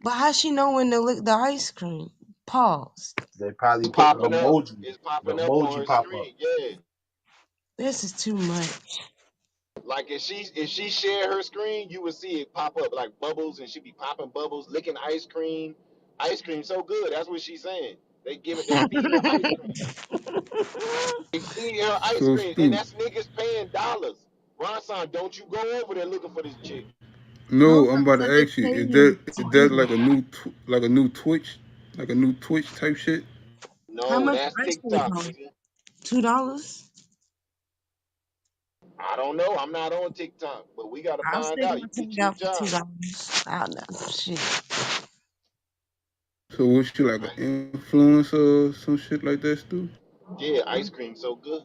but how she know when to lick the ice cream? Pause. They probably put the Popping up. emoji, It's the popping up on emoji her pop up. screen. Yeah. This is too much. Like if she share her screen, you would see it pop up like bubbles, and she be popping bubbles, licking ice cream. Ice cream so good. That's what she's saying. They feeding her ice cream. They feeding her ice So cream, and Stu, that's niggas paying dollars. Ronson, don't you go over there looking for this chick. No, Hold I'm on, about so to they ask you, pay is you that to is do that like that. a new Twitch type shit? How No, much that's ice cream TikTok, cost? nigga. $2? I don't know. I'm not on TikTok, but we gotta I'll find stick out. my You get tongue you a out for job. $2. I know. Shit. So was she like Right. an influencer or some shit like that, Stu? Yeah, ice cream so good.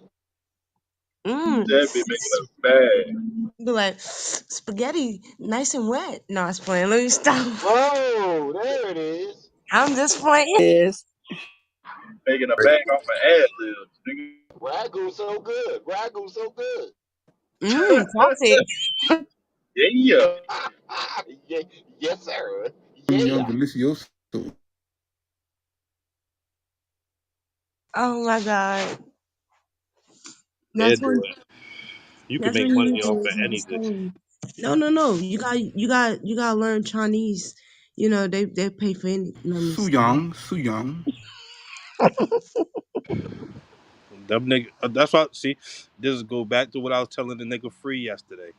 Mmm. That be making us bad. Be like, spaghetti nice and wet. No, I was playing. Let me stop. Oh, there it is. I'm just playing. Yes. Making a bag off of ad libs, nigga. Ragu so good. Ragu so good. Mmm, saucy. Yeah. yeah, yes, sir. Young Yeah. Delicioso. Oh my god. Yeah, That's do when it. You can that's make when you money need to off of anything. understand. No, no, no. You gotta learn Chinese. You know, they pay for any. Let me stop. Su Young. Them nigga, that's why. See, this go back to what I was telling the nigga Free yesterday.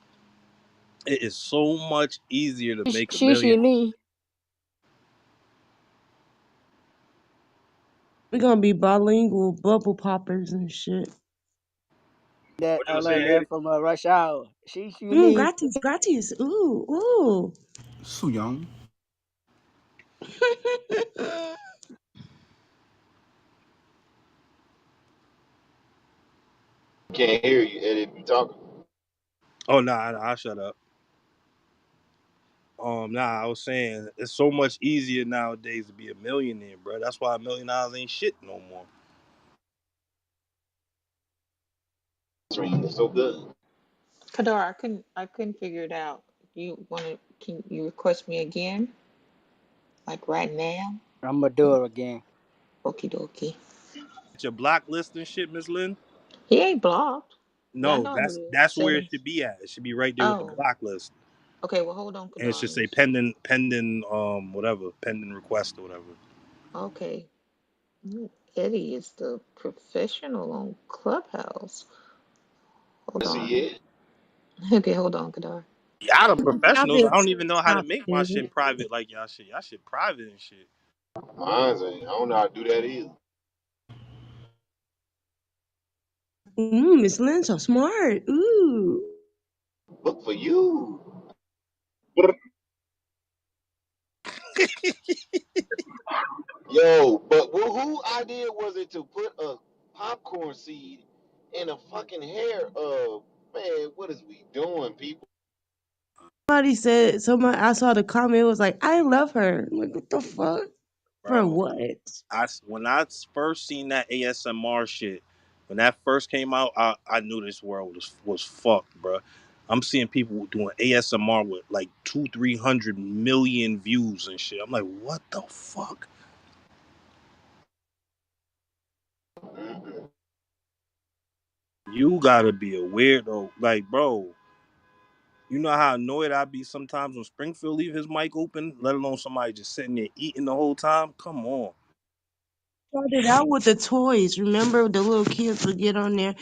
It is so much easier to make a million. Shishi Lee. We're gonna be bilingual bubble poppers and shit. That What I you say, learned Eddie? that from Rush Hour. Shishi Mmm, Lee. gratis, gratis. Ooh, ooh. Su Young. Can't hear you, Eddie, if you talking. Oh nah, I shut up. Nah, I was saying it's so much easier nowadays to be a millionaire, bro. That's why $1 million ain't shit no more. Ice cream is so good. Kadar, I couldn't figure it out. Can you request me again? Like right now? I'm gonna do it again. Okie dokie. Your block list and shit, Miss Lynn. He ain't blocked, but I No, know how that's to that's where it settings. should be at. It should be right there with the Oh, block list, okay. Well, hold on, and it should Kadar. say pending whatever pending request or whatever. Okay. Eddie is the professional on Clubhouse. Hold Yes, he on. is. Okay, hold on, Kadar. Y'all the Stop professionals. I it. don't even know how to Stop make my shit it. private like y'all shit. Y'all shit private and shit. Mine ain't. I don't know how to do that either. Miss Lynn so smart. Ooh. Look for you. Yo, but who idea was it to put a popcorn seed in a fucking hair of, man, what is we doing, people? Somebody said, somebody, I saw the comment was like, I love her. I'm like, what the fuck? For Bro, what? when I first seen that ASMR shit, when that first came out, I knew this world was fucked, bro. I'm seeing people doing ASMR with like 200-300 million views and shit. I'm like, what the fuck? Mm-mm. You gotta be a weirdo, like, bro. You know how annoyed I'd be sometimes when Springfield leave his mic open, let alone somebody just sitting there eating the whole time. Come on. Started out with the toys. Remember the little kids would get on there.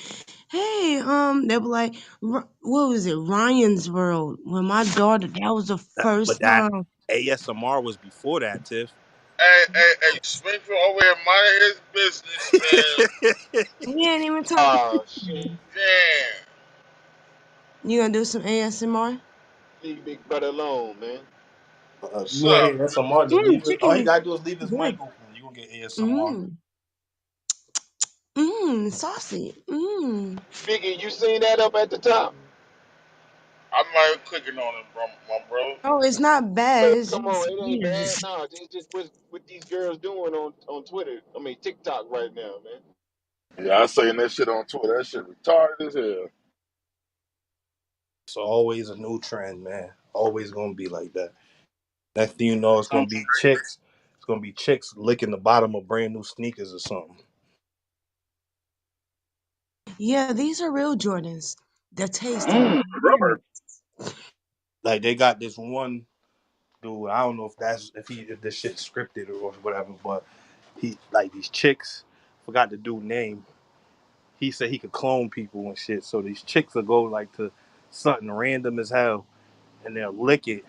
Hey, they were like, what was it? Ryan's World. When my daughter, that was the But first that time. ASMR was before that, Tiff. Mm-mm. Hey, Springfield over here minding his business, man. We ain't even talking. Oh, shit. Damn. You gonna do some ASMR? Leave Big Brother alone, man. You What's want up? ASMR? Just leave it. All Chicken you is gotta do is leave his good. mic open. You gonna get ASMR. Mmm, saucy. Mmm. Biggie, you seen that up at the top? I'm not even clicking on it, bro, my bro. Oh, it's not bad. Man, It's come just on, it ain't weird. bad. No, it's just what these girls doing on Twitter. I mean TikTok right now, man. Yeah, I seen that shit on Twitter. That shit retarded as hell. It's always a new trend, man. Always gonna be like that. Next thing you know, it's gonna be chicks. It's gonna be chicks licking the bottom of brand new sneakers or something. Yeah, these are real Jordans. The taste of Rubber. Jordan. Like they got this one dude. I don't know if this shit's scripted or whatever, but he like these chicks. Forgot the dude name. He said he could clone people and shit. So these chicks will go like to something random as hell, and they'll lick it,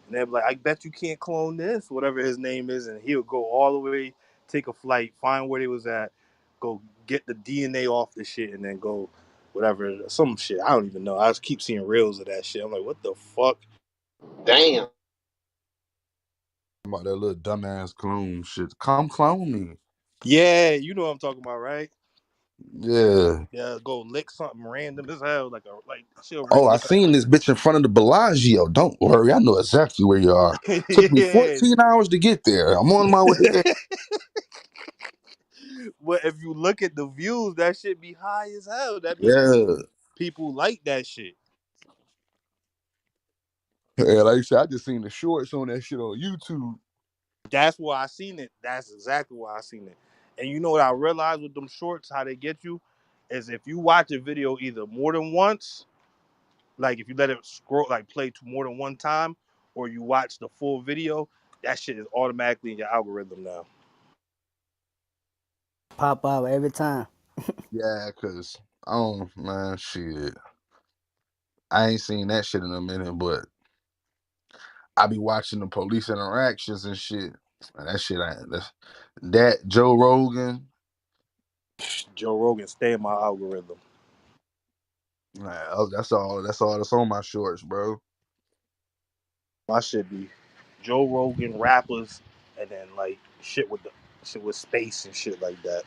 and they'll be like, "I bet you can't clone this," whatever his name is, and he'll go all the way, take a flight, find where they was at, go get the DNA off the shit, and then go whatever some shit. I don't even know. I just keep seeing reels of that shit. I'm like, what the fuck? Damn. About that little dumbass clone shit. Come clone me. Yeah, you know what I'm talking about, right? Yeah. Yeah, go lick something random as hell, like she'll Oh, really I look like seen this bitch in front of the Bellagio. Don't worry, I know exactly where you are. Took me yeah. 14 hours to get there. I'm on my way there. But if you look at the views, that shit be high as hell. That means Yeah. people like that shit. Yeah, like I said, I just seen the shorts on that shit on YouTube. That's why I seen it. That's exactly why I seen it. And you know what I realized with them shorts, how they get you, is if you watch a video either more than once, like if you let it scroll, like play to more than one time, or you watch the full video, that shit is automatically in your algorithm now. Pop up every time. Yeah, cause I don't man shit. I ain't seen that shit in a minute, but I be watching the police interactions and shit. And that shit that Joe Rogan. Joe Rogan stay in my algorithm. That's all that's on my shorts, bro. My shit be Joe Rogan rappers, and then like shit with space and shit like that.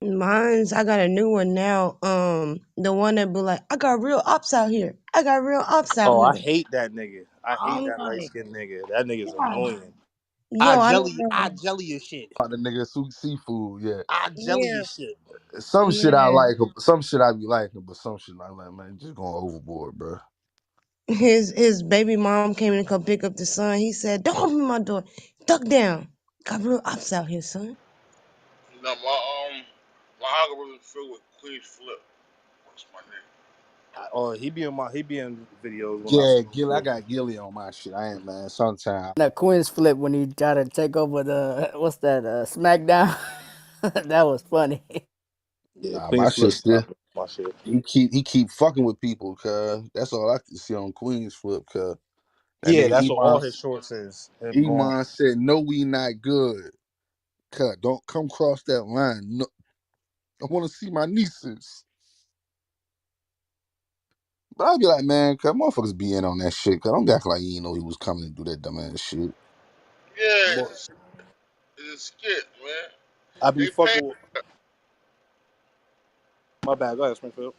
I got a new one now. The one that be like, I got real ops out here. I got real ops out Oh, I here. hate that nigga. I hate I'm that light like, skinned nigga. That nigga's God. annoying. Yo, I don't I know. jelly your shit. About the nigga seafood, yeah. I jelly your Yeah, shit. Some shit I yeah. like, some shit I be liking, but some shit I like, man, just going overboard, bro. His baby mom came in to come pick up the son. He said, "Don't open my door. Duck down. Got real ops out here, son." No, my algorithm filled with Queen's Flip. What's my name? Oh, he be in videos when I Yeah, see him I too. got Gilly on my shit. I ain't man. Sometimes That Queen's flip when he tried to take over the what's that SmackDown. That was funny. Yeah, nah, my Queen's shit Flip still. style. My shit. He keep fucking with people, cuz that's all I can see on Queen's Flip, cuz that Yeah, nigga that's what all his shorts is. Him going. Iman said, "No, we not good, cuz don't come cross that line. No, I want to see my nieces." But I'd be like, man, cuz motherfuckers be in on that shit, cuz don't act like you didn't know he was coming to do that dumbass shit. Yeah, Boy, it's a skit, man. I be They pay. fucking with my bad. Go ahead, Springfield.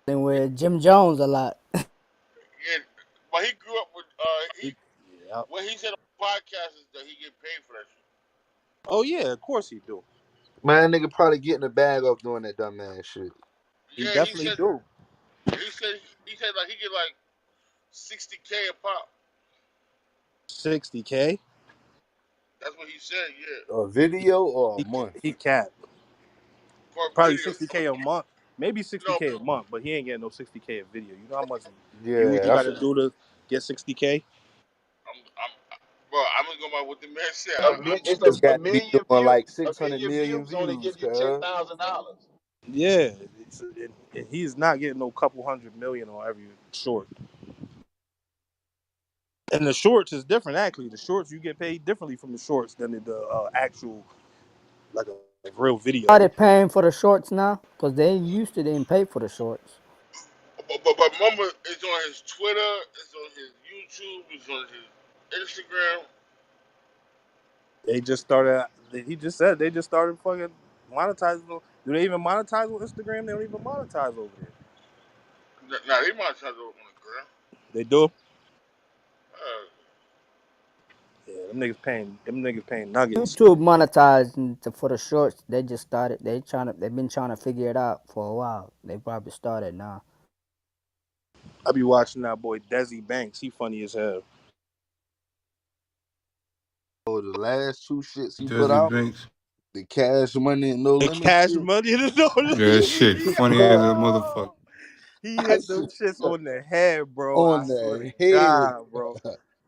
And with Jim Jones a lot. Yeah, but he grew up with Yeah. what he said on the podcast is that he get paid for that shit. Oh yeah, of course he do. Man, nigga probably getting a bag off doing that dumbass shit. He Yeah, he definitely said. do. He said like he get like 60K a pop. 60K. That's what he said. Yeah, A video or a He month? he capped. for a Probably video. 60K a month. Maybe No, 60K a month, but he ain't getting no 60K a video. You know how much views Yeah, you got that's to do to get 60K? I'm, bro. I'm gonna go by what the man said. It's it's a got to be million doing views. like A 600 million million views only views, give you ten cuz. thousand dollars. Yeah, and he's not getting no couple 100 million on every short. And the shorts is different. Actually, the shorts you get paid differently from the shorts than the actual like a real video. Started paying for the shorts now because they used to didn't pay for the shorts. But remember, it's on his Twitter, it's on his YouTube, it's on his Instagram. They just started. He just said they just started fucking monetizing. Do they even monetize on Instagram? They don't even monetize over there. Now they might try to on the gram. They do. Uh, Yeah, them niggas paying. Them niggas paying nuggets. YouTube monetizing for the shorts. They just started. They've been trying to figure it out for a while. They probably started now. I be watching that boy Desi Banks. He funny as hell. Oh, the last two shits he put Desi out, Banks. the Cash Money and No The Limit cash shit. money in the That shit funny as a motherfucker. He That hit them shit shits on the head, bro. I on swear to the head. God, bro.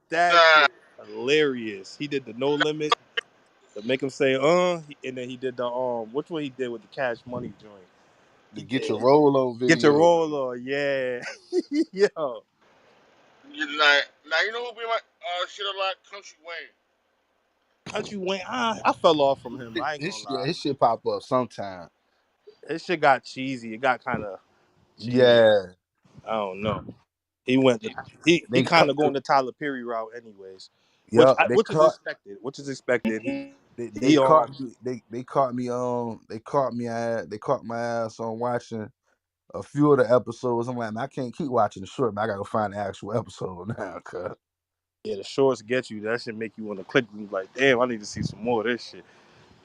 That nah, shit hilarious. He did the no limit to make him say and then he did the which one he did with the cash money joint. to get your roll on Get your video. roll on, yeah. Yo, Now you know who be my shit a lot? Country Wayne. Country went. I fell off from him. I ain't gonna lie. His shit pop up sometime. His shit got cheesy. It got kind of cheesy. Yeah. I don't know. He went the he They kind caught of going the Tyler Perry route, anyways, yup, they which is caught expected. Which is expected. they He caught me they caught me they caught my ass on watching a few of the episodes. I'm like, man, I can't keep watching the short, man. I gotta go find the actual episode now, cuz. Yeah, the shorts get you. That should make you want to click and be like, damn, I need to see some more of this shit.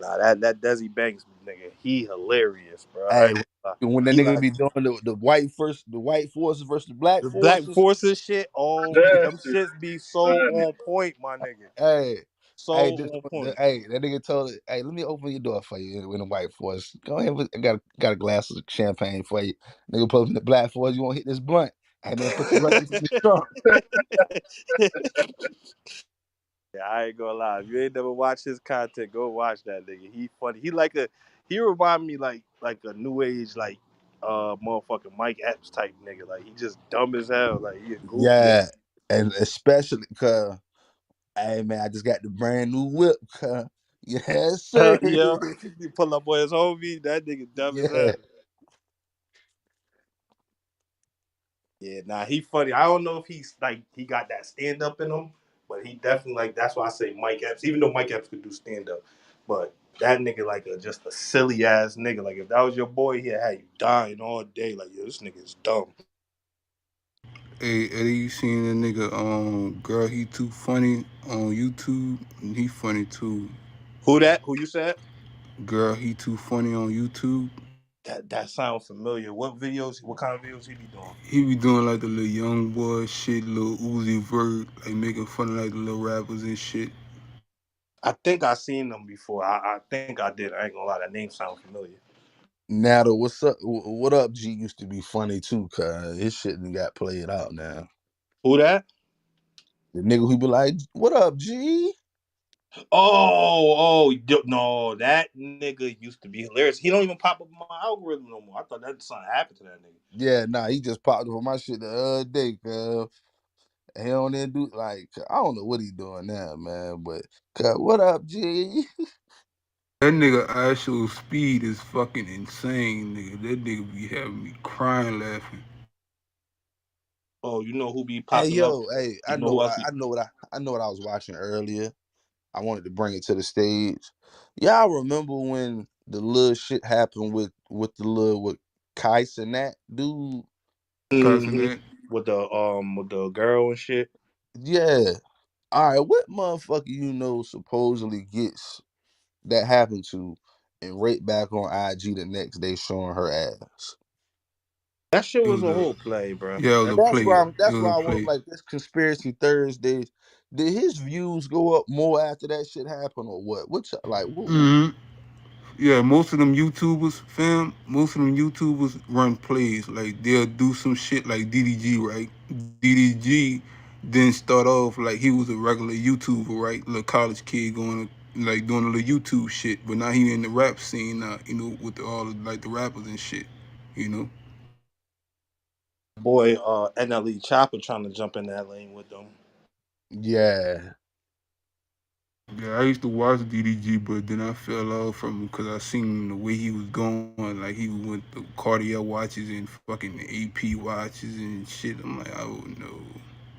Nah, that Desi Banks nigga, he hilarious, bro. I Hey, ain't gonna lie. when that He nigga like be doing the white forces versus the black the Black forces. Forces shit. Oh, That them shit shits be so funny. on point, my nigga. Hey, So on point. hey, that nigga told it, hey, let me open your door for you in the white force. Go ahead, I got a glass of champagne for you. Nigga put in the black force, you want to hit this blunt? Hey man, put the blunt in the trunk. Yeah, I ain't gonna lie. If you ain't never watched his content, go watch that nigga. He funny. He remind me like a new age motherfucking Mike Epps type nigga. Like he just dumb as hell. Like he a goofy. Yeah, and especially cause, hey man, I just got the brand new whip, cuz. Yes, sir. Yeah, he pull up on his homie. That nigga dumb as Yeah. hell. Yeah, nah, he funny. I don't know if he's like he got that stand up in him, but he definitely like that's why I say Mike Epps. Even though Mike Epps could do stand up, but that nigga like just a silly ass nigga. Like if that was your boy, he'd have you dying all day. Like yo, this nigga is dumb. Hey, Eddie, you seen that nigga, girl, he too funny on YouTube? He funny too. Who that? Who you said? Girl, he too funny on YouTube. That sounds familiar. What videos? What kind of videos he be doing? He be doing like the little young boy shit, little Uzi Vert, like making fun of like the little rappers and shit. I think I seen them before. I think I did. I ain't gonna lie. That name sounds familiar. Now the what's up? What up? G used to be funny too, cause his shit done got played out now. Who that? The nigga who be like, "What up, G?" No, that nigga used to be hilarious. He don't even pop up in my algorithm no more. I thought that something happened to that nigga. Yeah, nah, he just popped up on my shit the other day, cuz. He don't even do like I don't know what he doing now, man. But cuz, what up, G? That nigga actual speed is fucking insane, nigga. That nigga be having me crying laughing. Oh, you know who be Hey popping up? yo, hey, You know who else? I know what I was watching earlier. I wanted to bring it to the stage. Y'all remember when the little shit happened with the little with Kais and that dude? Cussing Hmm. that. With the girl and shit. Yeah. All right, what motherfucker you know supposedly gets that happened to and right back on IG the next day showing her ass? That shit It was was a a, whole play, bro. yeah, it was a play. It That's was why a I want play. like this conspiracy Thursdays. Did his views go up more after that shit happened or what? Which like what Hmm. Yeah, most of them YouTubers, fam, most of them YouTubers run plays. Like they'll do some shit like DDG, right? DDG didn't start off like he was a regular YouTuber, right? Little college kid going to like doing a little YouTube shit, but now he in the rap scene now, with all of like the rappers and shit, you know. Boy, NLE Chopper trying to jump in that lane with them. yeah. Yeah, I used to watch DDG, but then I fell off from him because I seen the way he was going. Like he went the Cartier watches and fucking AP watches and shit. I'm like, oh no.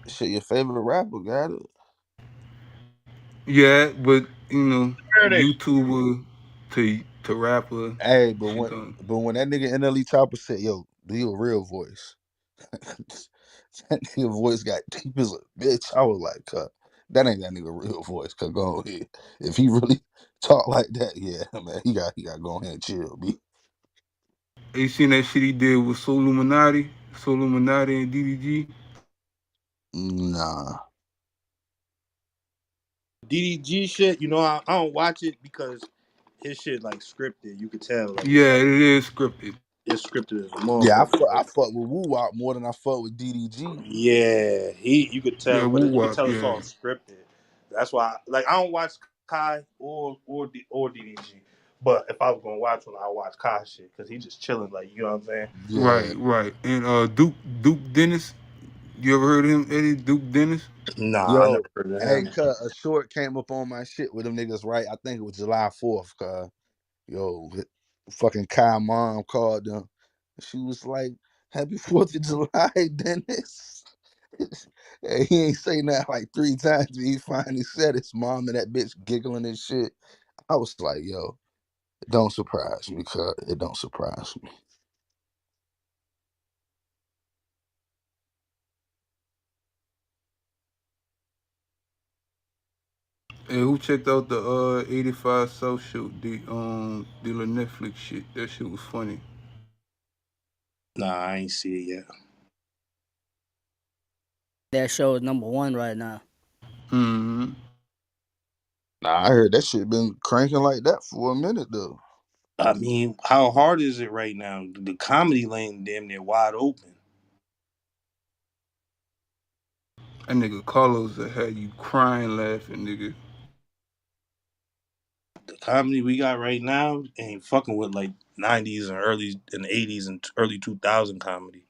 Shit, your favorite rapper got it. Yeah, but Where they? YouTuber to rapper, Hey, she done. but when that nigga NLE Chopper said, "Yo, do your real voice," that nigga voice got deep as a bitch. I was like, "Cut, that ain't that nigga real voice." Cause go ahead, if he really talk like that, yeah, man, he got to go ahead and chill, b. You seen that shit he did with Soul Illuminati and DDG? Nah, DDG shit, I don't watch it because his shit like scripted. You could tell like Yeah, it is scripted. it's scripted as a yeah, motherfucker. I fuck with Woo Wop more than I fuck with DDG. Yeah, you could Yeah, tell, but Woo you could Wop, tell it's yeah. all scripted. That's why, like, I don't watch Kai or DDG, But if I was gonna watch one, I'd watch Kai shit because he just chilling, like you know what I'm saying. Right, Yeah. right. And Duke Dennis, you ever heard of him, Eddie? Duke Dennis? Nah, I Yo, never heard of hey, him. cuz a short came up on my shit with them niggas, right? I think it was July 4th, cuz. Yo, fucking Kai mom called them. She was like, Happy 4th of July, Dennis. And he ain't say that like 3 times. But he finally said his mom and that bitch giggling and shit. I was like, yo, it don't surprise me, cuz. It don't surprise me. Hey, who checked out the 85 South show? The little Netflix shit. That shit was funny. Nah, I ain't see it yet. That show is number one right now. Mm-hmm. Nah, I heard that shit been cranking like that for a minute though. I mean, how hard is it right now? The comedy lane damn near wide open. That nigga Carlos that had you crying laughing, nigga. The comedy we got right now ain't fucking with like '90s and early in the '80s and early 2000 comedy.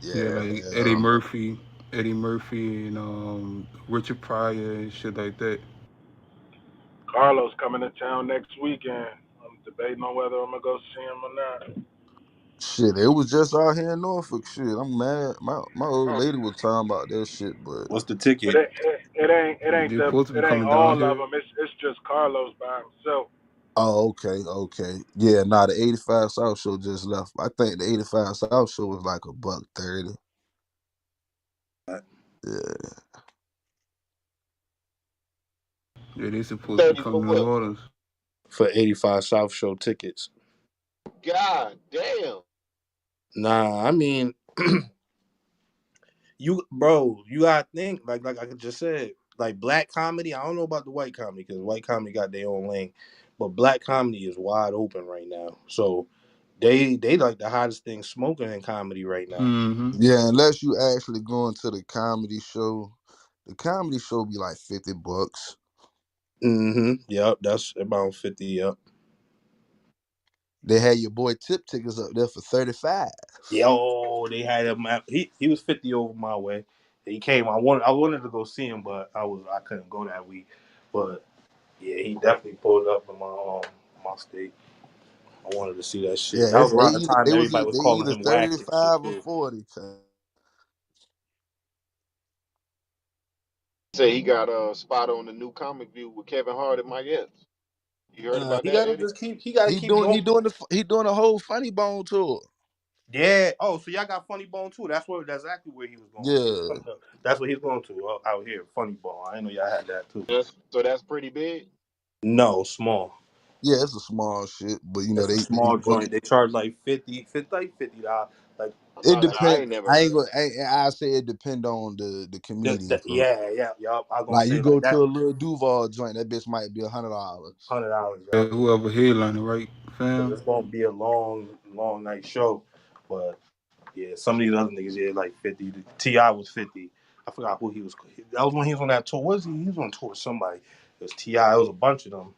Yeah, Yeah, like yeah. Eddie Murphy and Richard Pryor and shit like that. Carlos coming to town next weekend. I'm debating on whether I'm gonna go see him or not. Shit, it was just out here in Norfolk. Shit, I'm mad. My old Huh. lady was talking about that shit, but What's the But ticket? They supposed to be it ain't coming down all of here. them. It's just Carlos by himself. oh, okay. Yeah, nah, the 85 South Show just left. I think the 85 South Show was like $130. Yeah. Yeah, they supposed to be 30 for coming to New what? Orleans. For 85 South Show tickets. God damn. Nah, I mean, you gotta think like I just said, like black comedy. I don't know about the white comedy because white comedy got their own lane, but black comedy is wide open right now. So they like the hottest thing smoking in comedy right now. Mm-hmm. Yeah, unless you actually going to the comedy show. The comedy show be like $50. Mm-hmm. Yep, that's about 50. Yep. They had your boy Tip tickets up there for 35. Yo, they had him. He was 50 over my way. He came. I wanted to go see him, but I couldn't go that week. But yeah, he definitely pulled up in my state. I wanted to see that shit. Yeah, That was they around the either time everybody was they calling either him whack and shit 35 or too. 40. Say he got a spot on the new Comic View with Kevin Hart and Mike Epps. You heard about He that, gotta Eddie? just keep. He gotta He keep doing going. he doing a whole funny bone tour. Yeah. Oh, so y'all got Funny Bone too. That's exactly where he was going. He was Yeah. coming up. That's what he's going to out here. Funny Bone. I didn't know y'all had that too. So that's pretty big. No, small. Yeah, it's a small shit, but you know It's a they small book. joint. They charge like 50 like $50. Like It I depend. ain't never I ain't heard of gonna. it. I say it depend on the comedian. For yeah. I gonna like you say go like to that. a little Duval joint, that bitch might be $100. $100, Yeah, y'all. whoever headliner, right, Because fam? it's gonna be a long night show. But yeah, some of these other niggas, yeah, like 50. Ti was 50. I forgot who he was. That was when he was on that tour. Was he? He was on tour with somebody. It was Ti. It was a bunch of them.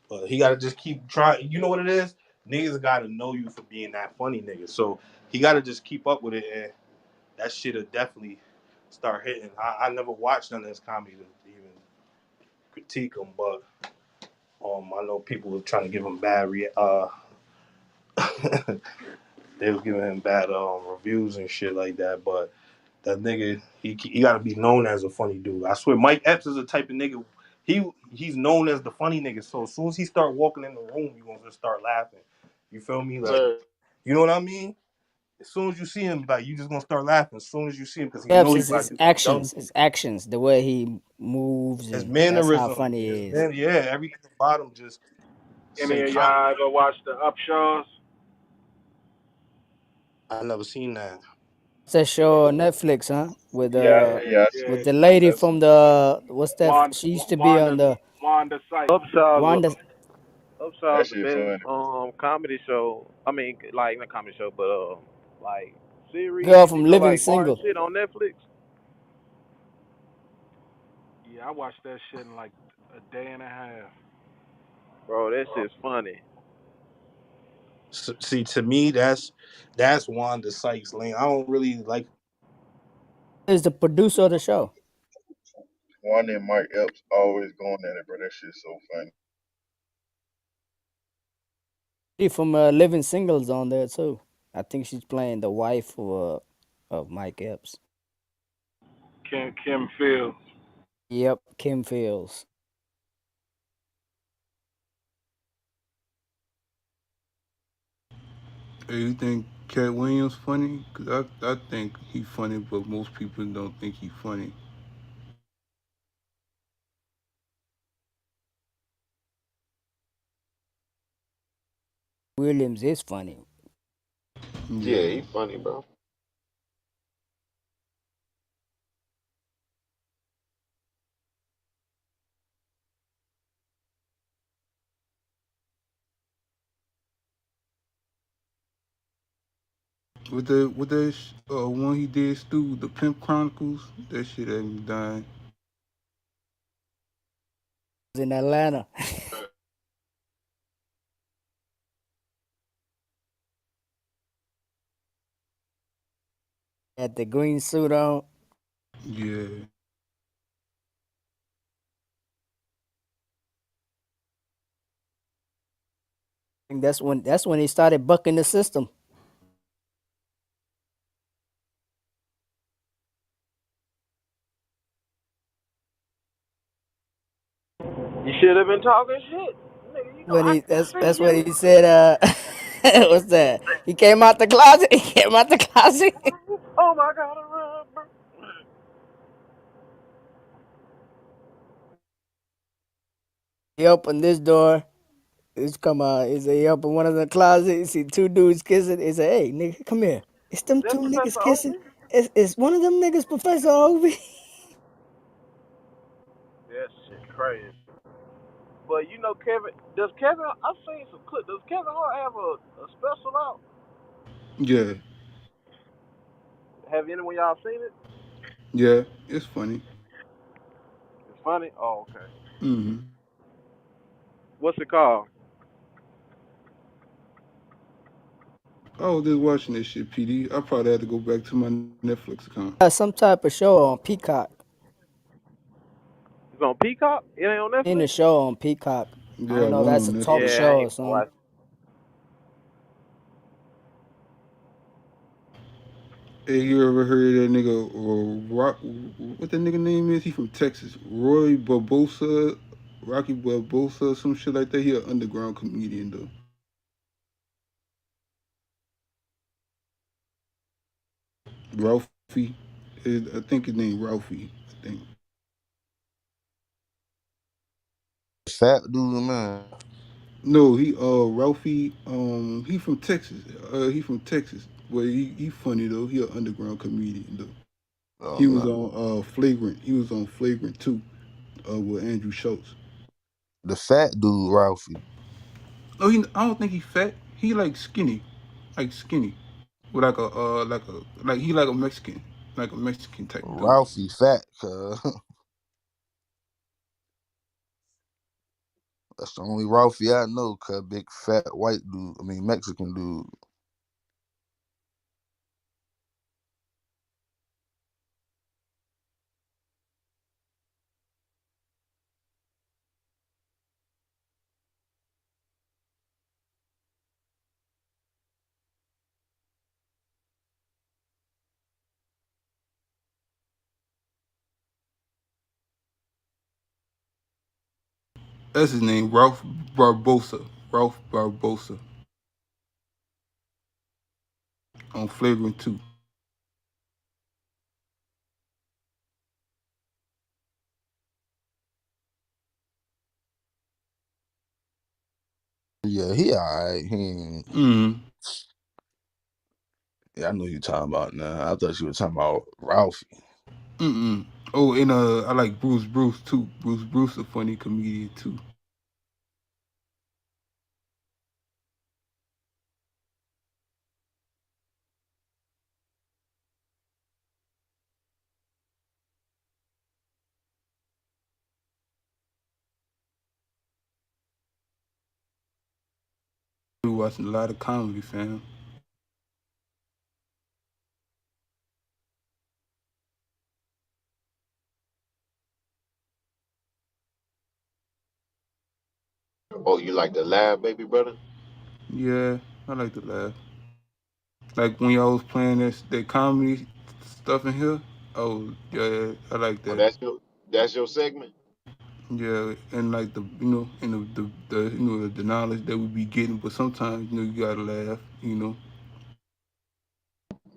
But he got to just keep trying. You know what it is? Niggas got to know you for being that funny nigga. So he got to just keep up with it, and that shit'll definitely start hitting. I never watched none of his comedy to even critique him, but I know people were trying to give him they was giving him bad reviews and shit like that. But that nigga, he got to be known as a funny dude. I swear, Mike Epps is the type of nigga. He's known as the funny nigga. So as soon as he start walking in the room, you gonna just start laughing. You feel me? Like, Sir, you know what I mean? As soon as you see him, like you just gonna start laughing. As soon as you see him, because he know Steps he is about to do some dumb shit. his actions, the way he moves, His and that's how mannerism, funny he is. yeah, everything about him just Any say of comedy. y'all ever watch the Upshaws? I never seen that. It's a show on Netflix, huh? Yeah, yeah, With yeah. the lady that's from the what's that? Wanda, She used to be Wanda, on the Wanda Sykes. Upshaw's Wanda that Upshaw's the shit best funny. comedy show. I mean, like not comedy show, but like girl series. You from know, Living like Martin Single. shit on Netflix. Yeah, I watched that shit in like a day and a half. Bro, that shit's funny. See, to me, that's Wanda Sykes Lane. I don't really like. Is the producer of the show. One and Mike Epps always going at it, bro. That shit's so funny. She from Living Singles on there too. I think she's playing the wife of Mike Epps. Kim Fields. Yep, Kim Fields. Hey, you think Cat Williams funny? Cause I think he funny, but most people don't think he funny. Williams is funny. Yeah, Yeah. he funny, bro. With that one he did, Stu, the Pimp Chronicles, that shit had me dying. In Atlanta. Had the green suit on. Yeah. I think that's when he started bucking the system. You should have been talking shit. Nigga, you know When I he can see that's when you. he said what's that? He came out the closet. He came out the closet. Oh my god, I remember. He opened this door. It's come out. He said he opened one of the closets. He see two dudes kissing. He said, "Hey, nigga, come here. It's them That two niggas Professor kissing. Oakley? It's one of them niggas, Professor Obi." That shit crazy. But you know Kevin, does Kevin, I've seen some clips. Does Kevin Hart have a special out? Yeah. Have anyone y'all seen it? Yeah. It's funny. It's funny? Oh, okay. Mm-hmm. What's it called? I was just watching this shit, PD. I probably had to go back to my Netflix account. Some type of show on Peacock. It's on Peacock? It ain't on In the Netflix? show on Peacock. I Yeah, don't know. one That's on a talk Netflix. Yeah, I show or ain't gonna something. watch. Hey, you ever heard of that nigga, what that nigga name is? He from Texas. Roy Barbosa, Rocky Barbosa, some shit like that. He an underground comedian, though. Ralphie. I think his name Ralphie. I think. Fat dude, man. No, Ralphie, he from Texas. He from Texas. But he funny, though. He an underground comedian, though. Oh He was no, on Flagrant. He was on Flagrant too, with Andrew Schultz. the fat dude, Ralphie. No, I don't think he fat. He like skinny, with like he like a Mexican type dude. Ralphie fat, cuz. That's the only Ralphie I know, cuz big fat white dude. I mean Mexican dude. That's his name, Ralph Barbosa. Ralph Barbosa on Flagrant 2. Yeah, he alright. He ain't, Mm. yeah, I know you talking about now. I thought you were talking about Ralphie. Mm. Oh, and I like Bruce too. Bruce a funny comedian too. watching a lot of comedy, fam. Oh, you like the laugh, baby brother? Yeah, I like to laugh. Like when y'all was playing that comedy stuff in here. Oh yeah, I like Oh, that. that's your segment. Yeah, and like and the the knowledge that we be getting, but sometimes you gotta laugh.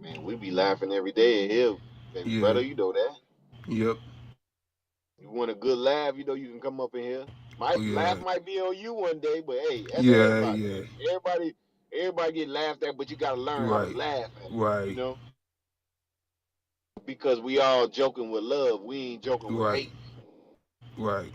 Man, we be laughing every day in here, baby Yeah, brother. You know that. yep. You want a good laugh, you can come up in here. Oh Might yeah, laugh might be on you one day, but hey, that's yeah, everybody. yeah. Everybody get laughed at, but you gotta learn how to Right, laugh at it, right, because we all joking with love. We ain't joking with right, hate. right.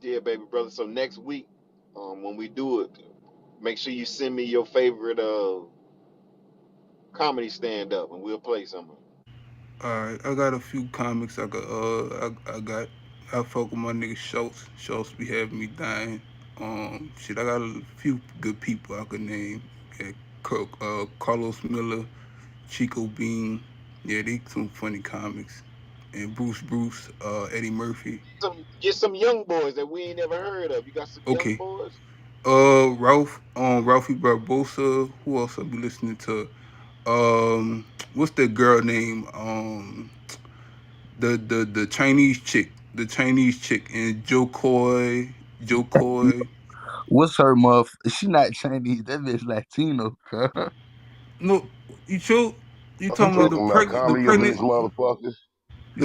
Yeah, baby brother. So next week, when we do it, make sure you send me your favorite comedy stand up, and we'll play some. All right, I got a few comics. I fuck with my nigga Schultz. Schultz be having me dying. Shit, I got a few good people I could name. Yeah, Carlos Miller, Chico Bean. Yeah, they some funny comics. And Bruce, Eddie Murphy. Get some young boys that we ain't never heard of. You got some young Okay. boys? Ralphie Barbosa. Who else I be listening to? What's that girl name? The Chinese chick, and Joe Coy. What's her muff? She not Chinese. That bitch Latino. Cuz. No, you sure? You You talking about talking about comedy of this motherfuckers?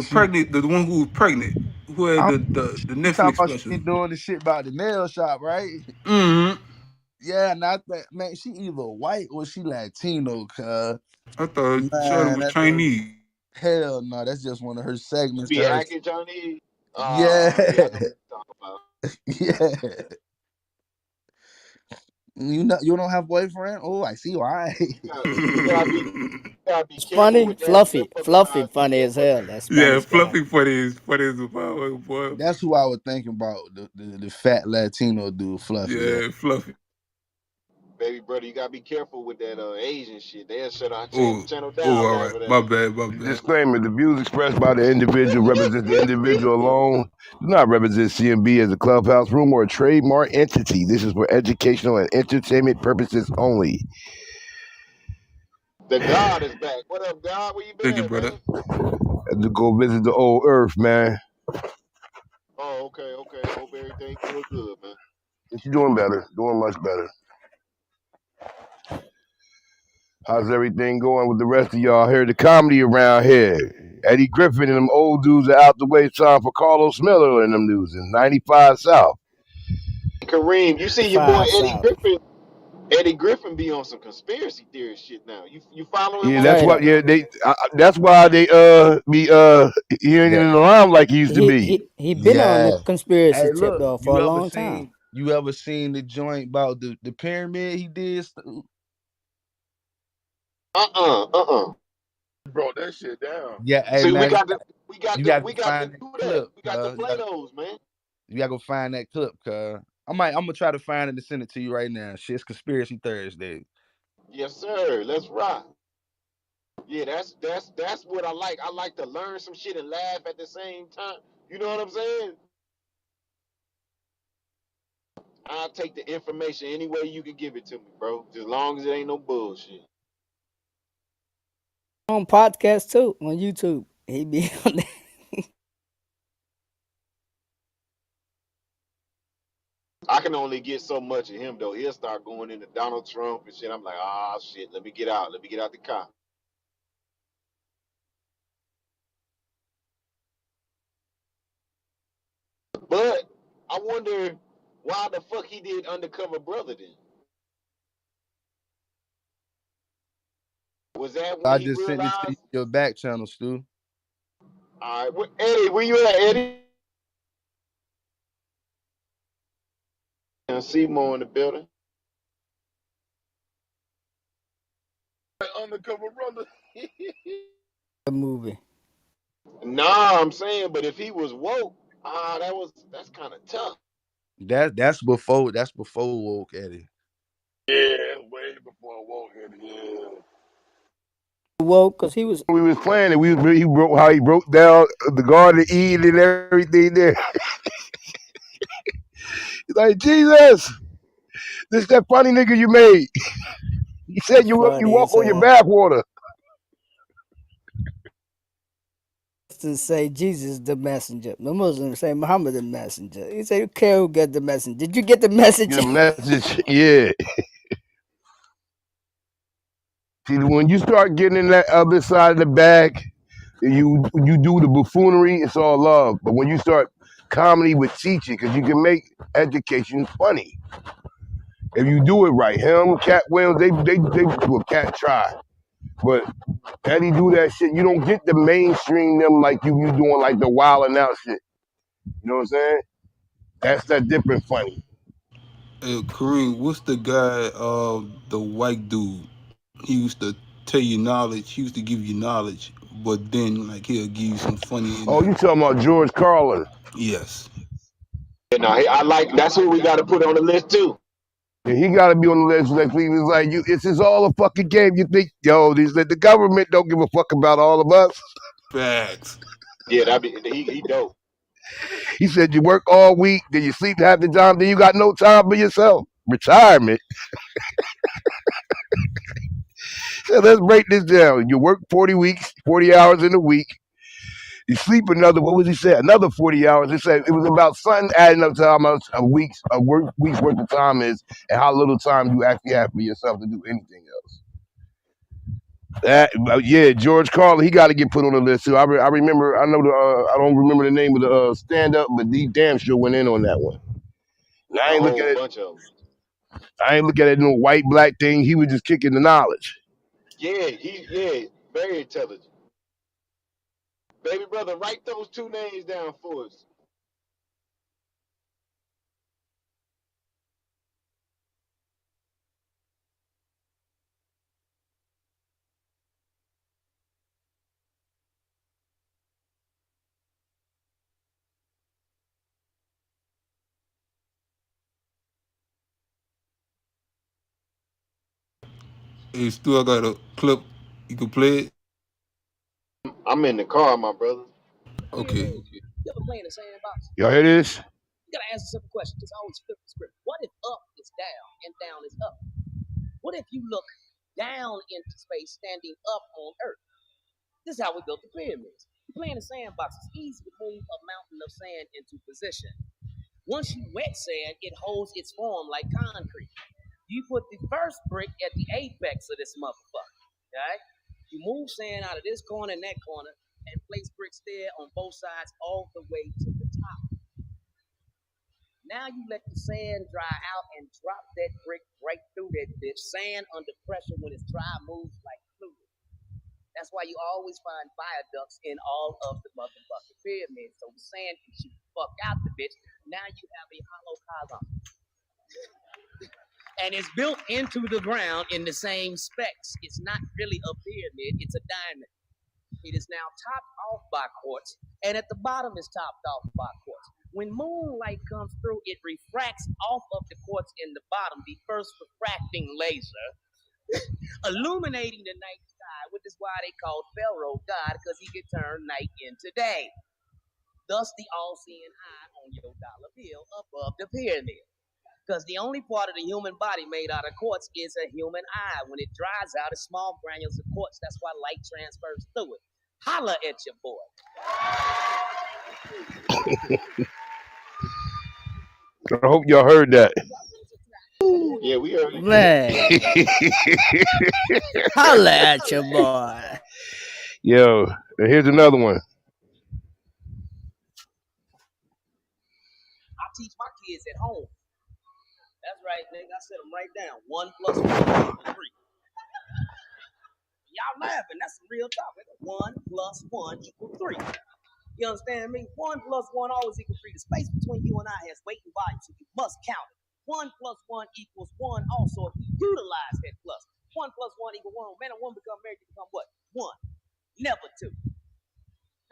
She, the one who was pregnant, who had I don't, the you talking Netflix about she special. be doing the shit about the nail shop, right? Mm-hmm. Yeah, not that man. She either white or she Latino. Cuz I thought Shorty man, was that Chinese. hell no. That's just one of her You segments to be her. acting Chinese? Yeah, Yeah, I know what you're talking about. yeah. You don't have boyfriend? Oh, I see why. You gotta be It's careful funny, with that fluffy, lip of fluffy, yours. Be funny as careful, hell. That Yeah, Spanish guy. Fluffy funny as a boy. That's who I was thinking about. The fat Latino dude, Fluffy. Yeah. Yeah, Fluffy. baby brother. You gotta be careful with that Asian shit. They'll shut our Oh, channel oh, down all laughing right. at My us. bad, my bad. Disclaimer: the views expressed by the individual represent the individual alone. Do not represent CMB as a clubhouse room or a trademark entity. This is for educational and entertainment purposes only. The God is back. What up, God? Where you been Thank you, at, brother. man? Had to go visit the old earth, man. Oh, okay. Hope everything doing good, man. She's doing better, doing much better. How's everything going with the rest of y'all? Hear the comedy around here. Eddie Griffin and them old dudes are out the way. It's time for Carlos Miller and them dudes in 95 South. Kareem, you see your boy Five Eddie South. Griffin. Eddie Griffin be on some conspiracy theory shit now. You follow him Yeah, on that's Straight what. up. Yeah, Instagram? that's why they be he ain't Yeah. in the line like he used to He be. he he been on the Yeah. conspiracy Hey, tip look, though for a long time. you ever seen the joint about the pyramid he did? Uh-uh. Broke that shit down. Yeah, hey See, we man, got to we got you to gotta we go got to find that do that. clip, We got to cuz. play those, man. You gotta go find that clip, cuz. I'm gonna try to find it and send it to you right now. Shit's conspiracy Thursday. Yes, sir. Let's rock. Yeah, that's what I like. I like to learn some shit and laugh at the same time. You know what I'm saying? I'll take the information any way you can give it to me, bro. As long as it ain't no bullshit. On podcast too on YouTube. He be on there. I can only get so much of him though. He'll start going into Donald Trump and shit. I'm like, ah, shit. Let me get out. Let me get out the car. But I wonder why the fuck he did Undercover Brother then. Was that when I he just sent it to realized? your back channel, Stu. All right, Eddie, where you at, Eddie? And Seymour in the building. Undercover brother. The movie. Nah, I'm saying, but if he was woke, that's kind of tough. That's before woke Eddie. Yeah, way before woke. Yeah. Woke, cause he was We was playing it. He wrote how he wrote down the Garden of Eden and everything there. He's like, Jesus, this that funny nigga you made. He said you funny walk as on your hell. bathwater. To say Jesus the messenger. The Muslims say Muhammad the messenger. He say, okay, who get the message? Did you get the message? Get a message, yeah. See, when you start getting in that other side of the bag, you do the buffoonery. It's all love. But when you start comedy with teaching, because you can make education funny if you do it right. Him, Cat Williams, they do a cat try. But Eddie do that shit. You don't get the mainstream them like you doing like the wild and out shit. You know what I'm saying? That's that different funny. Kareem, what's the guy, the white dude? He used to tell you knowledge. He used to give you knowledge, but then like he'll give you some funny in Oh, there. you talking about George Carlin? Yes. You know, I like that's who we got to put on the list too. Yeah, he got to be on the list next week. It's like this is all a fucking game. You think, the government don't give a fuck about all of us? Facts. Yeah, he dope. He said you work all week, then you sleep half the time, then you got no time for yourself. Retirement. So let's break this down. You work 40 weeks, 40 hours in a week. You sleep another, what was he say? Another 40 hours. He said it was about something adding up to how much a week's worth of time is and how little time you actually have for yourself to do anything else. Yeah, George Carlin, he got to get put on the list too. I remember, I don't remember the name of the stand up, but he damn sure went in on that one. And A whole bunch of them. I ain't look at it no white black thing. He was just kicking the knowledge. Yeah, very intelligent. Baby brother, write those two names down for us. Hey, still got a clip. You can play it. I'm in the car, my brother. Okay. Y'all hear this? I hope y'all heard that. Yeah, we heard it. Man, holla at your boy. Yo, here's another one.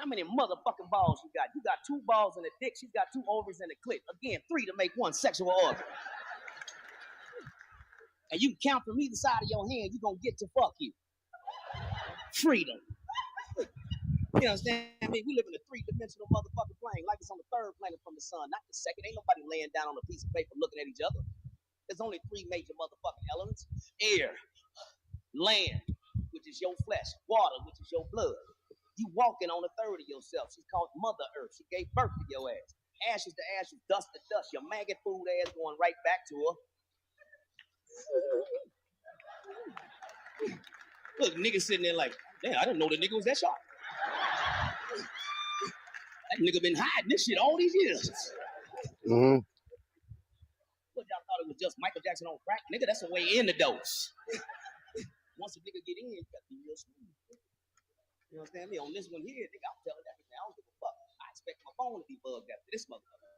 How many motherfucking balls you got? You got 2 balls in the dick. She's got 2 ovaries in the clit. Again, 3 to make 1 sexual organ. And you can count from either side of your hand. You're going to get to fuck you. Freedom. You understand me? We live in a 3-dimensional motherfucking plane, like it's on the 3rd planet from the sun, not the 2nd. Ain't nobody laying down on a piece of paper looking at each other. There's only 3 major motherfucking elements: air, land, which is your flesh; water, which is your blood. You walking on a third of yourself. She's called Mother Earth. She gave birth to your ass. Ashes to ashes, dust to dust. Your maggot food ass going right back to her. Look, nigga sitting there like, damn, I didn't know the nigga was that sharp. That nigga been hiding this shit all these years. Mm-hmm. What, y'all thought it was just Michael Jackson on crack? Nigga, that's the way in the dose. Once a nigga get in, you gotta be real smooth. You understand me? On this one here, nigga, I'm telling everything. I don't give a fuck. I expect my phone to be bugged after this motherfucker.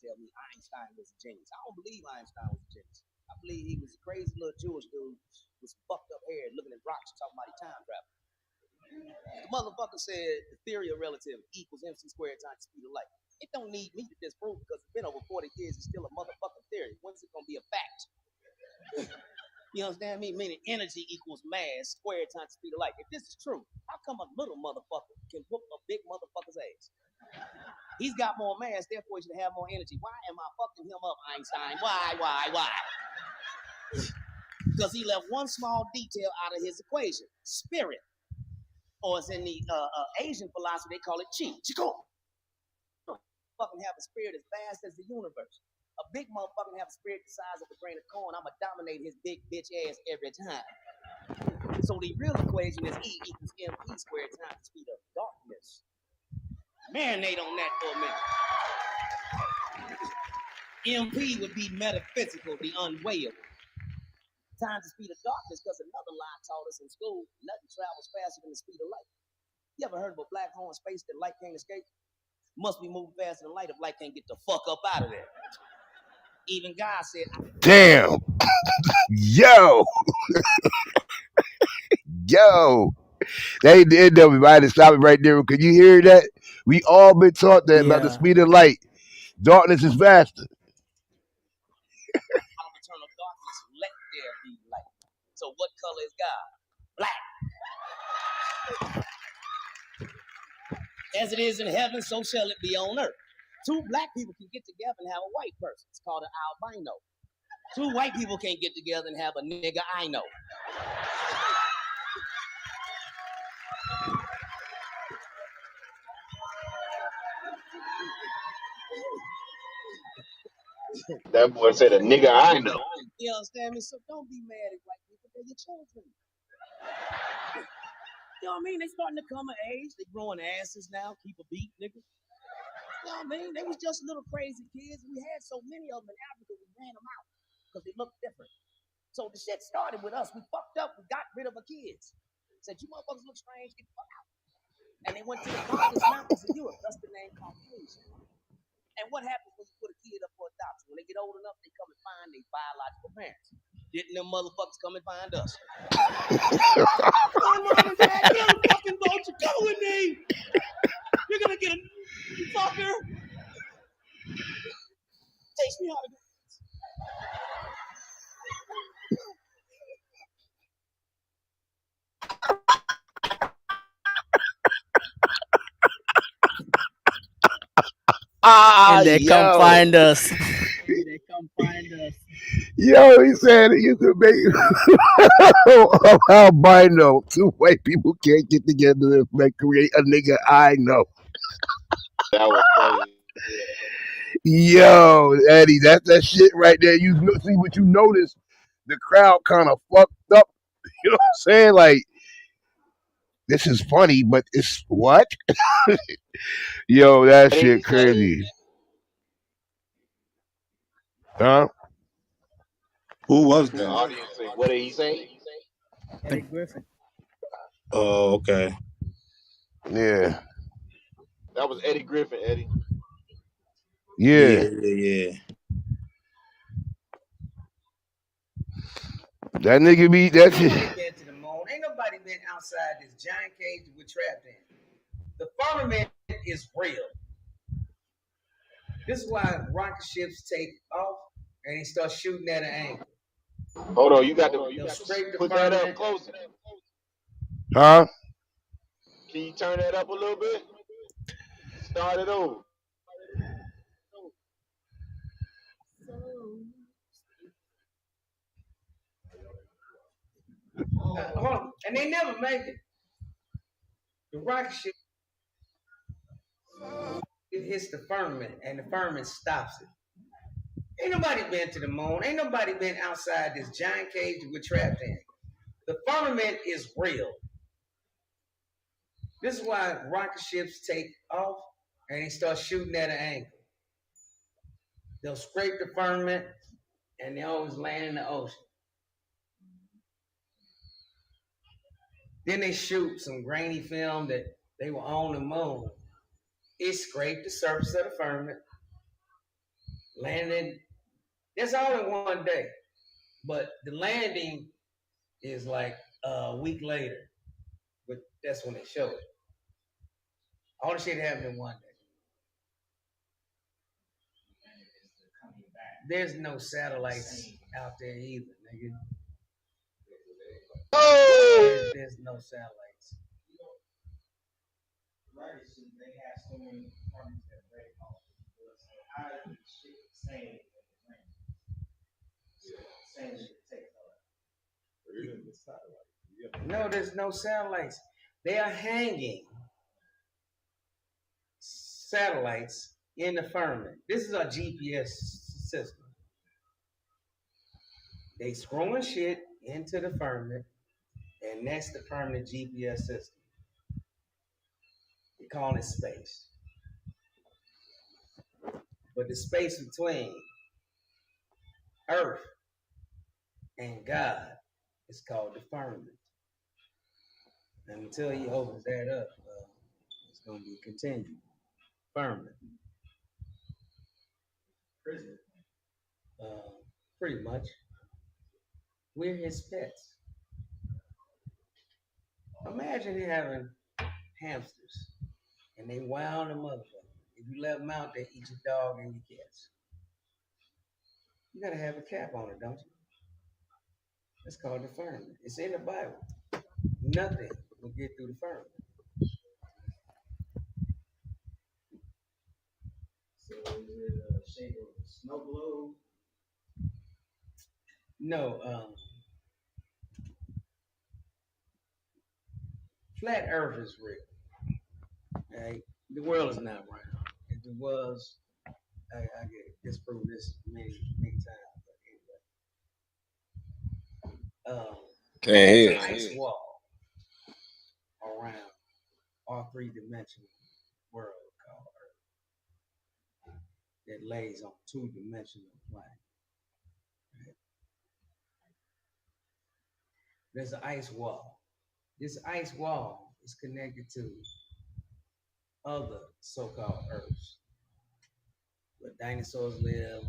Tell me Einstein was a genius. I don't believe Einstein was a genius. I believe he was a crazy little Jewish dude with some fucked up hair looking at rocks talking about he time travel. The motherfucker said the theory of relativity equals MC squared times the speed of light. It don't need me to disprove because it's been over 40 years. It's still a motherfucking theory. When's it gonna be a fact? You understand me? Meaning energy equals mass squared times the speed of light. If this is true, how come a little motherfucker can whoop a big motherfucker's ass? He's got more mass, therefore he should have more energy. Why am I fucking him up, Einstein? Why? Because he left one small detail out of his equation: spirit. Or as in the Asian philosophy, they call it chi. Chico. Fucking have a spirit as vast as the universe. A big motherfucker have a spirit the size of a grain of corn. I'ma dominate his big bitch ass every time. So the real equation is E equals mp squared times the speed of darkness. Marinate on that for a minute. MP would be metaphysical, the unweighable. Times the speed of darkness, because another lie taught us in school: nothing travels faster than the speed of light. You ever heard of a black hole in space that light can't escape? Must be moving faster than light if light can't get the fuck up out of there. Even God said, Damn. Yo. They did know me. I had to stop it right there. Could you hear that? We all been taught that about the Yeah. speed of light. Darkness is faster. out of eternal darkness, let there be light. So what color is God? Black. As it is in heaven, so shall it be on earth. 2 black people can get together and have a white person. It's called an albino. 2 white people can't get together and have a nigga I know. That boy said a nigga I know. You understand me? So don't be mad at white people. They're your children. You know what I mean? They starting to come of age. They growing asses now. Keep a beat, nigga. You know what I mean? They was just little crazy kids. We had so many of them in Africa, we ran them out because they looked different. So the shit started with us. We fucked up. We got rid of our kids. Said, you motherfuckers look strange. Get the fuck out. And they went to the darkest mountains of Europe. That's the name Caucasia. And what happens when you put a kid up for adoption? When they get old enough, they come and find their biological parents. Didn't them motherfuckers come and find us? Come on, mom and dad, get on the fucking boat. You go with me. You're gonna get a fucker. Teach me how to do this. Ah, And they come yo. find us. They come find us. Yo, he said you could make albino. 2 white people can't get together and create a nigga I know. That was crazy. Yo, Eddie, that's that shit right there. See what you notice? The crowd kind of fucked up. You know what I'm saying? Like, this is funny, but it's what? Yo, that What did he shit say? crazy. Huh? Who was The that? audience say, what did he say? Eddie Griffin. Oh, okay. Yeah. That was Eddie Griffin, Eddie. Yeah. Yeah. That nigga be that shit. Get to the moon. Ain't nobody been outside this giant cage we're trapped in. The firmament is real. This is why rocket ships take off and they start shooting at an angle. Hold on, you got to They'll scrape the put that up firmament. closer. Huh? Can you turn that up a little bit? Start it over. Hold on. And they never make it. The rocket ship, it hits the firmament and the firmament stops it. Ain't nobody been to the moon. Ain't nobody been outside this giant cage we're trapped in. The firmament is real. This is why rocket ships take off and they start shooting at an angle. They'll scrape the firmament and they always land in the ocean. Then they shoot some grainy film that they were on the moon. It scraped the surface of the firmament, landed. That's all in one day. But the landing is like a week later. But that's when they show it. All the shit happened in one day. There's no satellites out there either, nigga. Oh! There's no satellites. Right, so they have so many departments that break off. So how is the shit saying no, there's no satellites. They are hanging satellites in the firmament. This is our GPS system. They screwing shit into the firmament, and that's the permanent GPS system. We call it space. But the space between Earth and God is called the firmament. And until he opens that up, it's going to be continued. Firmament. Prison. Pretty much. We're his pets. Imagine having hamsters and they wound a motherfucker. If you let them out, they eat your dog and your cats. You gotta have a cap on it, don't you? That's called the firmament. It's in the Bible. Nothing will get through the firmament. So is it a shape of a snow globe? No. Flat Earth is real. Right? The world is not round. If it was, I get disproved this many times. But anyway, there's an ice wall around our three-dimensional world called Earth that lays on two-dimensional planet. Right? There's an ice wall. This ice wall is connected to other so-called Earths, where dinosaurs live,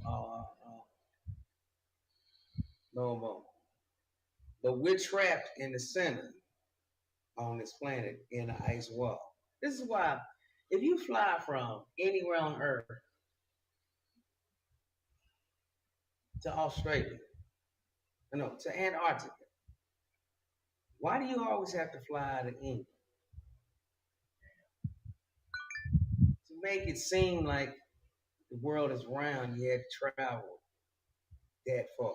no more. But we're trapped in the center on this planet in an ice wall. This is why if you fly from anywhere on Earth to Australia, to Antarctica, why do you always have to fly to England? To make it seem like the world is round, you had to travel that far.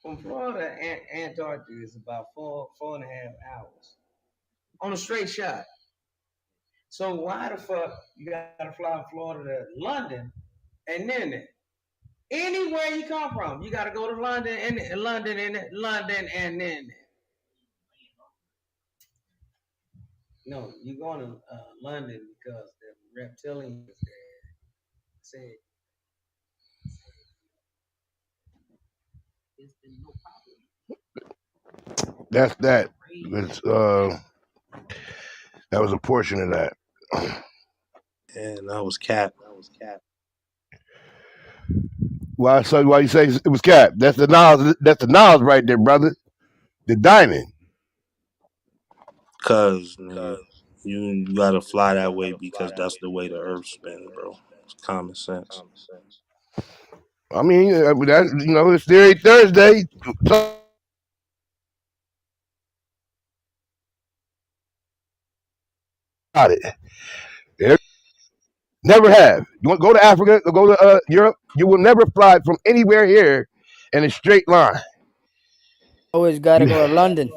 From Florida to Antarctica is about 4.5 hours on a straight shot. So why the fuck you gotta fly from Florida to London and then there? Anywhere you come from, you gotta go to London and London and then there. No, you're going to London because the reptilians there said there's been no problem. That's that. It's, that was a portion of that. And that was Cap. Why you say it was Cap? That's the knowledge. That's the knowledge right there, brother. The diamond. Cause nigga, you gotta fly that way because that's the way the earth spins, bro. It's common sense. I mean, that it's Theory Thursday. Talk about it. Never have. You want to go to Africa or go to Europe? You will never fly from anywhere here in a straight line. Always gotta You go to London,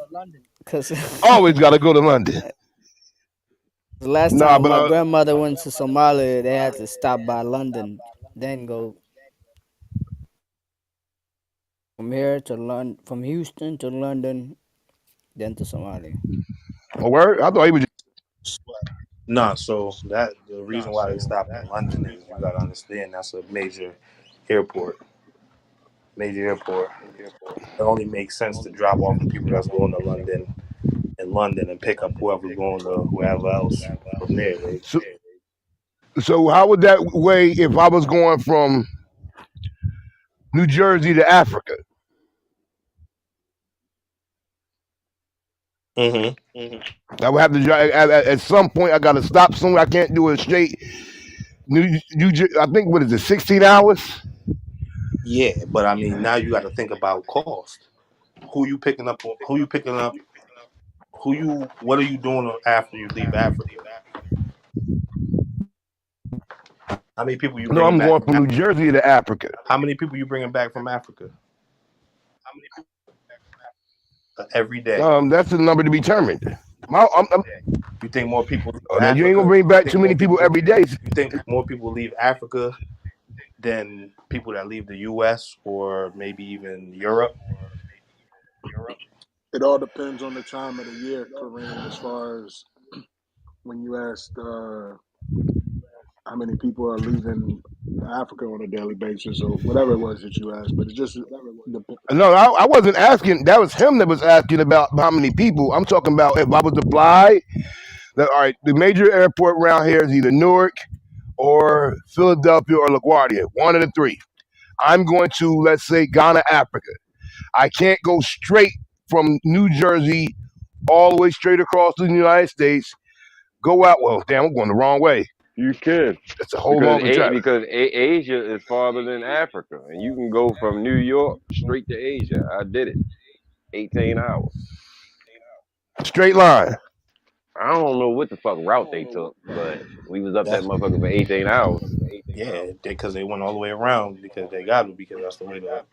cause always got to go to London. the last Nah, time but my grandmother went to Somalia, they had to stop by London, then go from here to London, from Houston to London, then to Somalia. a word. I thought he was. Nah, so that the reason why they stopped in London is you gotta understand that's a airport, major airport. It only makes sense to drop off the people that's going to London in London and pick up whoever's going to whoever else from there. Right? So how would that way if I was going from New Jersey to Africa? Mm-hmm. I would have to drive at some point. I got to stop somewhere. I can't do it straight. I think what is it? 16 hours. Yeah, but I mean now you got to think about cost. Who you picking up? Who you picking up? Who you? What are you doing after you leave Africa? How many people you No, bringing I'm back going from from New Africa? Jersey to Africa. How many people you bringing back from Africa every day? That's the number to be determined. You think more people leave Oh, now you ain't gonna Africa? bring You back too think more many people people? every day. You think more people leave Africa than people that leave the U.S. or maybe even Europe? It all depends on the time of the year, Kareem, as far as when you asked how many people are leaving Africa on a daily basis or whatever it was that you asked. But it just depends. No, I wasn't asking. That was him that was asking about how many people. I'm talking about if I was to fly. All right, the major airport around here is either Newark or Philadelphia or LaGuardia, one of the three. I'm going to, let's say, Ghana, Africa. I can't go straight from New Jersey all the way straight across the United States, go out. Well, damn, I'm going the wrong way. You can It's a whole longer drive. Asia is farther than Africa, and you can go from New York straight to Asia. I did it, 18 hours. Straight line. I don't know what the fuck route they took, but we was up that That's motherfucker for 18 hours. yeah, because they went all the way around because they got to because that's the way the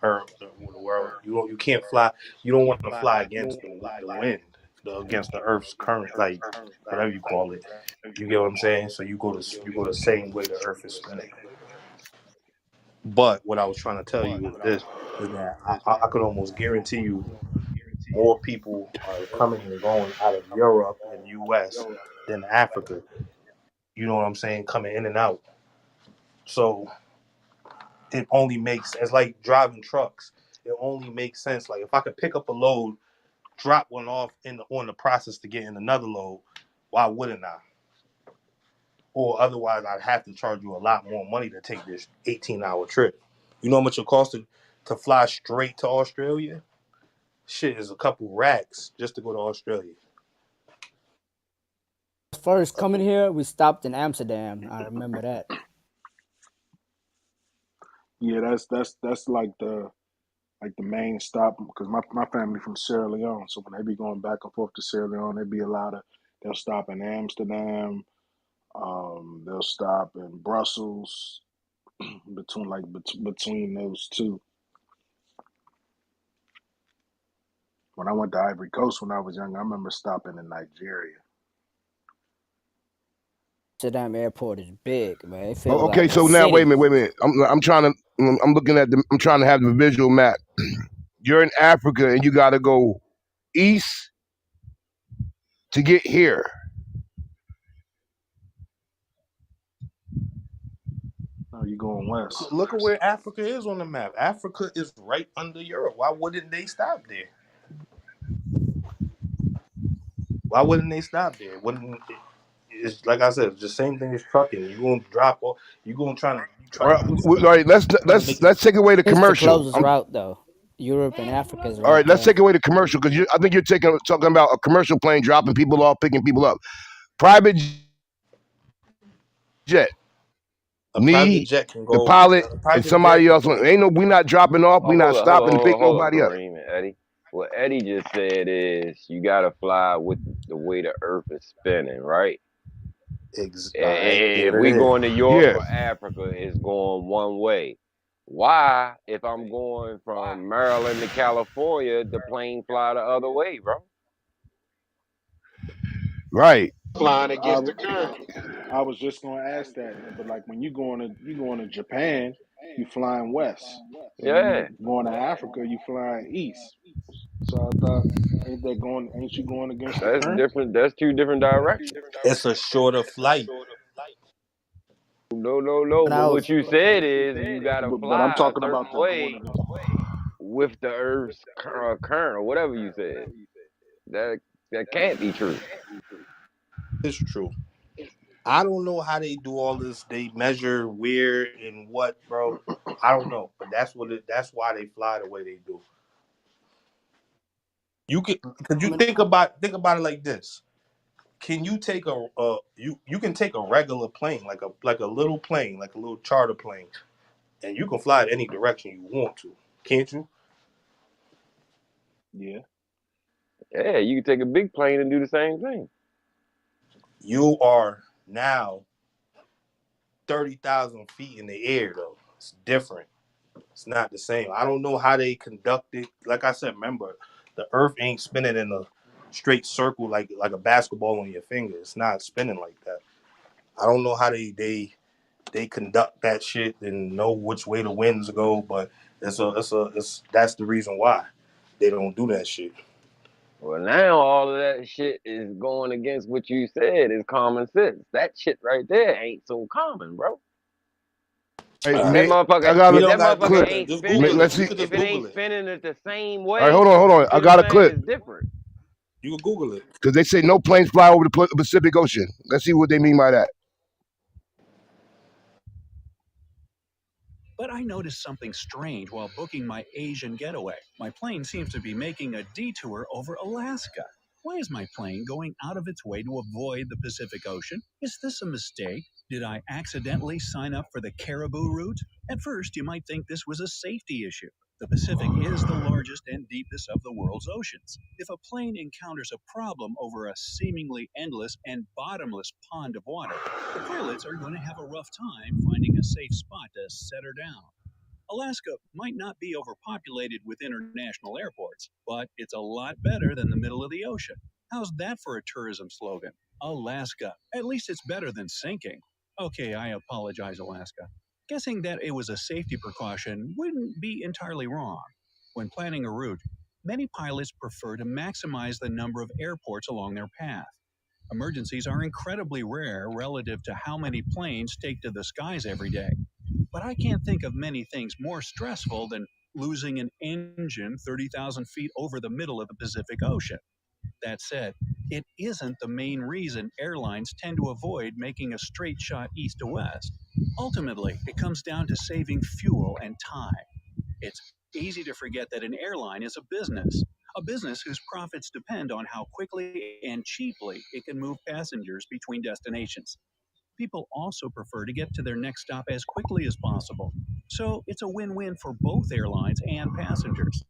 world. You can't fly. You don't want to fly against the wind, against the Earth's current, like whatever you call it. You get what I'm saying? So you go the same way the Earth is spinning. But what I was trying to tell you is this: is that I could almost guarantee you more people are coming and going out of Europe and U.S. than Africa. You know what I'm saying? Coming in and out. So it only makes it's like driving trucks. It only makes sense. Like if I could pick up a load, drop one off on the process to get in another load, why wouldn't I? Or otherwise, I'd have to charge you a lot more money to take this 18-hour trip. You know how much it costs to fly straight to Australia? Shit is a couple racks just to go to Australia. First coming here, we stopped in Amsterdam. I remember that. Yeah, that's like the main stop because my family from Sierra Leone, so when they be going back and forth to Sierra Leone, they be a lot of they'll stop in Amsterdam, they'll stop in Brussels, between those two. When I went to Ivory Coast when I was young, I remember stopping in Nigeria. Amsterdam airport is big, man. It feels Oh, like okay, a so now wait a city. minute, wait a minute. I'm trying to. I'm looking at the. I'm trying to have the visual map. You're in Africa and you got to go east to get here. No, you going west. Look at where Africa is on the map. Africa is right under Europe. Why wouldn't they stop there? Why wouldn't they stop there? Wouldn't it's like I said, it's the same thing as trucking. You gonna drop off. You gonna All right, trying to all right. trying to make it. Let's take away the It's the commercial. closest route though. Europe and Africa is All right right, let's there. take away the commercial because I think you're talking about a commercial plane dropping people off, picking people up. Private jet, A private me, jet can the go. pilot, A and private jet somebody can else. go. Ain't no, we not dropping off. Oh, We not stopping to pick hold up, nobody up. Kareem and Eddie. What Eddie just said is you gotta fly with the way the Earth is spinning, right? All right, If there we it is. going to Europe Yeah, or Africa, it's going one way. Why, if I'm going from Maryland to California, the plane fly the other way, bro? right. I, Flying I, against the current. I was just gonna ask that, but like when you going to Japan, you flying west, and when you Yeah, going to Africa, you flying east. So I thought, ain't you going against the that's current? different. That's two different directions. It's a shorter flight. No, no, no. When But I what was you said is you gotta But I'm fly a talking about certain the going way against. with the Earth's current or whatever you said. That that can't be true. It's true. I don't know how they do all this. They measure where and what, bro. I don't know, but that's why they fly the way they do. Could you think about it like this? Can you take you can take a regular plane, like a little plane, like a little charter plane, and you can fly it any direction you want to, can't you? Yeah, Yeah, you can take a big plane and do the same thing. You are now 30,000 feet in the air, though. It's different. It's not the same. I don't know how they conduct it. Like I said, remember, the Earth ain't spinning in a straight circle like a basketball on your finger. It's not spinning like that. I don't know how they conduct that shit and know which way the winds go, but it's that's the reason why they don't do that shit. Well, now all of that shit is going against what you said is common sense. That shit right there ain't so common, bro. Hey, All If right, that mate, motherfucker, I got we a if don't that gotta do motherfucker clip. that. Then ain't just Mate, Google spinning, it. let's You see. could if just it Google ain't it. spinning it the same All right, way, hold on. you I see what I'm got a saying? clip It's different. You can Google it. because they say no planes fly over the Pacific Ocean. Let's see what they mean by that. But I noticed something strange while booking my Asian getaway. My plane seems to be making a detour over Alaska. Why is my plane going out of its way to avoid the Pacific Ocean? Is this a mistake? Did I accidentally sign up for the Caribou route? At first, you might think this was a safety issue. The Pacific is the largest and deepest of the world's oceans. If a plane encounters a problem over a seemingly endless and bottomless pond of water, the pilots are going to have a rough time finding a safe spot to set her down. Alaska might not be overpopulated with international airports, but it's a lot better than the middle of the ocean. How's that for a tourism slogan? Alaska. At least it's better than sinking. Okay, I apologize, Alaska. Guessing that it was a safety precaution wouldn't be entirely wrong. When planning a route, many pilots prefer to maximize the number of airports along their path. Emergencies are incredibly rare relative to how many planes take to the skies every day. But I can't think of many things more stressful than losing an engine 30,000 feet over the middle of the Pacific Ocean. That said, it isn't the main reason airlines tend to avoid making a straight shot east to west. Ultimately, it comes down to saving fuel and time. It's easy to forget that an airline is a business whose profits depend on how quickly and cheaply it can move passengers between destinations. People also prefer to get to their next stop as quickly as possible. So it's a win win for both airlines and passengers.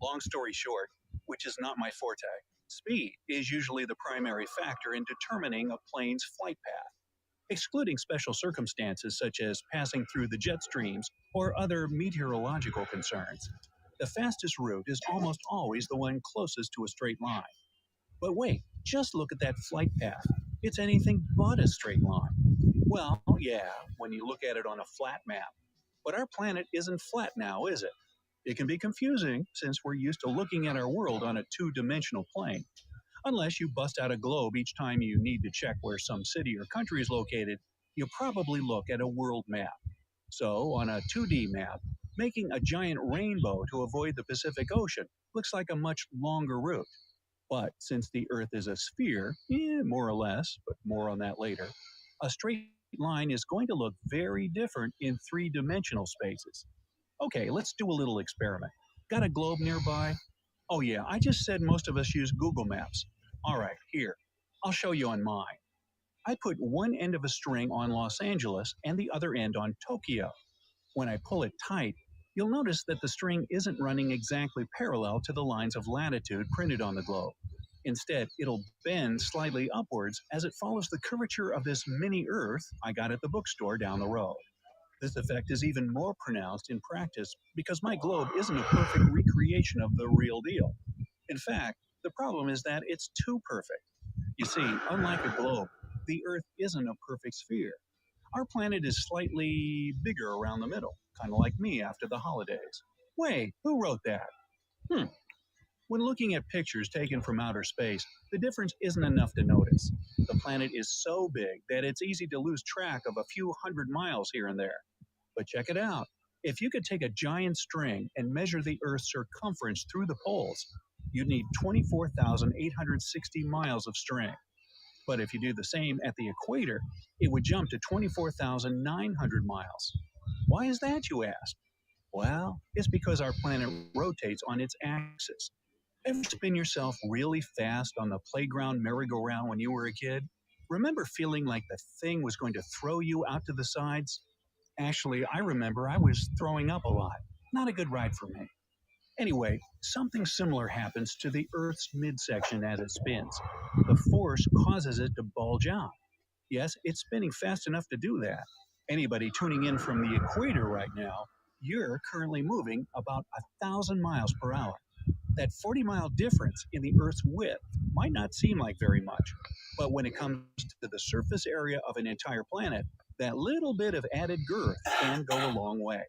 Long story short, which is not my forte, speed is usually the primary factor in determining a plane's flight path. Excluding special circumstances such as passing through the jet streams or other meteorological concerns, the fastest route is almost always the one closest to a straight line. But wait, just look at that flight path. It's anything but a straight line. Well, yeah, when you look at it on a flat map. But our planet isn't flat now, is it? It can be confusing since we're used to looking at our world on a two-dimensional plane. Unless you bust out a globe each time you need to check where some city or country is located, you probably look at a world map. So, on a 2D map, making a giant rainbow to avoid the Pacific Ocean looks like a much longer route. But since the Earth is a sphere, more or less, but more on that later, a straight line is going to look very different in three-dimensional spaces. Okay, let's do a little experiment. Got a globe nearby? Oh, yeah, I just said most of us use Google Maps. All right, here. I'll show you on mine. I put one end of a string on Los Angeles and the other end on Tokyo. When I pull it tight, you'll notice that the string isn't running exactly parallel to the lines of latitude printed on the globe. Instead, it'll bend slightly upwards as it follows the curvature of this mini Earth I got at the bookstore down the road. This effect is even more pronounced in practice because my globe isn't a perfect recreation of the real deal. In fact, the problem is that it's too perfect. You see, unlike a globe, the Earth isn't a perfect sphere. Our planet is slightly bigger around the middle, kind of like me after the holidays. Wait, who wrote that? Hmm. When looking at pictures taken from outer space, the difference isn't enough to notice. The planet is so big that it's easy to lose track of a few hundred miles here and there. But check it out. If you could take a giant string and measure the Earth's circumference through the poles, you'd need 24,860 miles of string. But if you do the same at the equator, it would jump to 24,900 miles. Why is that, you ask? Well, it's because our planet rotates on its axis. Ever spin yourself really fast on the playground merry-go-round when you were a kid? Remember feeling like the thing was going to throw you out to the sides? Actually, I remember I was throwing up a lot. Not a good ride for me. Anyway, something similar happens to the Earth's midsection as it spins. The force causes it to bulge out. Yes, it's spinning fast enough to do that. Anybody tuning in from the equator right now, you're currently moving about 1,000 miles per hour. That 40-mile difference in the Earth's width might not seem like very much, but when it comes to the surface area of an entire planet, that little bit of added girth can go a long way.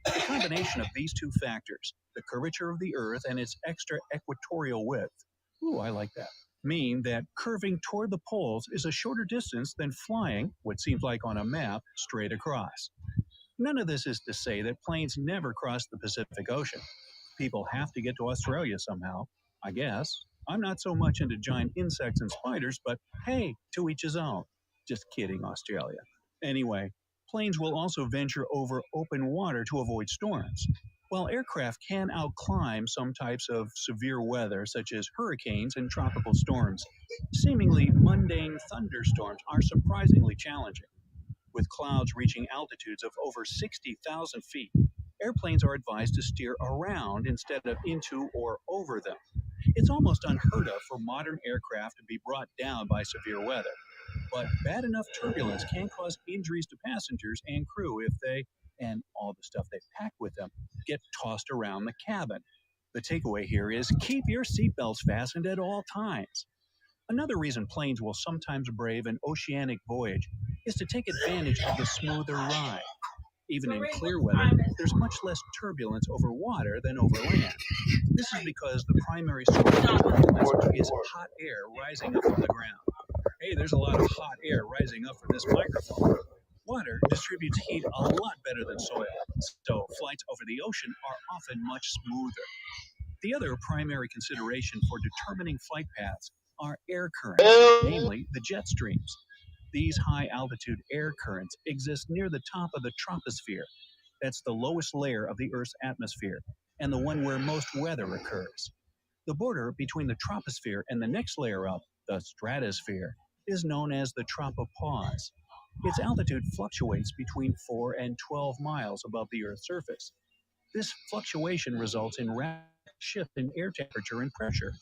The combination of these two factors, the curvature of the Earth and its extra equatorial width, ooh, I like that, mean that curving toward the poles is a shorter distance than flying, what seems like on a map, straight across. None of this is to say that planes never cross the Pacific Ocean. People have to get to Australia somehow, I guess. I'm not so much into giant insects and spiders, but hey, to each his own. Just kidding, Australia. Anyway, planes will also venture over open water to avoid storms. While aircraft can outclimb some types of severe weather, such as hurricanes and tropical storms, seemingly mundane thunderstorms are surprisingly challenging. With clouds reaching altitudes of over 60,000 feet, airplanes are advised to steer around instead of into or over them. It's almost unheard of for modern aircraft to be brought down by severe weather, but bad enough turbulence can cause injuries to passengers and crew if they, and all the stuff they pack with them, get tossed around the cabin. The takeaway here is keep your seatbelts fastened at all times. Another reason planes will sometimes brave an oceanic voyage is to take advantage of the smoother ride. Even in clear weather, there's much less turbulence over water than over land. This is because the primary source of turbulence is hot air rising up from the ground. Hey, there's a lot of hot air rising up from this microphone. Water distributes heat a lot better than soil, so flights over the ocean are often much smoother. The other primary consideration for determining flight paths are air currents, namely the jet streams. These high altitude air currents exist near the top of the troposphere. That's the lowest layer of the Earth's atmosphere, and the one where most weather occurs. The border between the troposphere and the next layer up, the stratosphere, is known as the tropopause. Its altitude fluctuates between 4 and 12 miles above the Earth's surface. This fluctuation results in rapid shift in air temperature and pressure.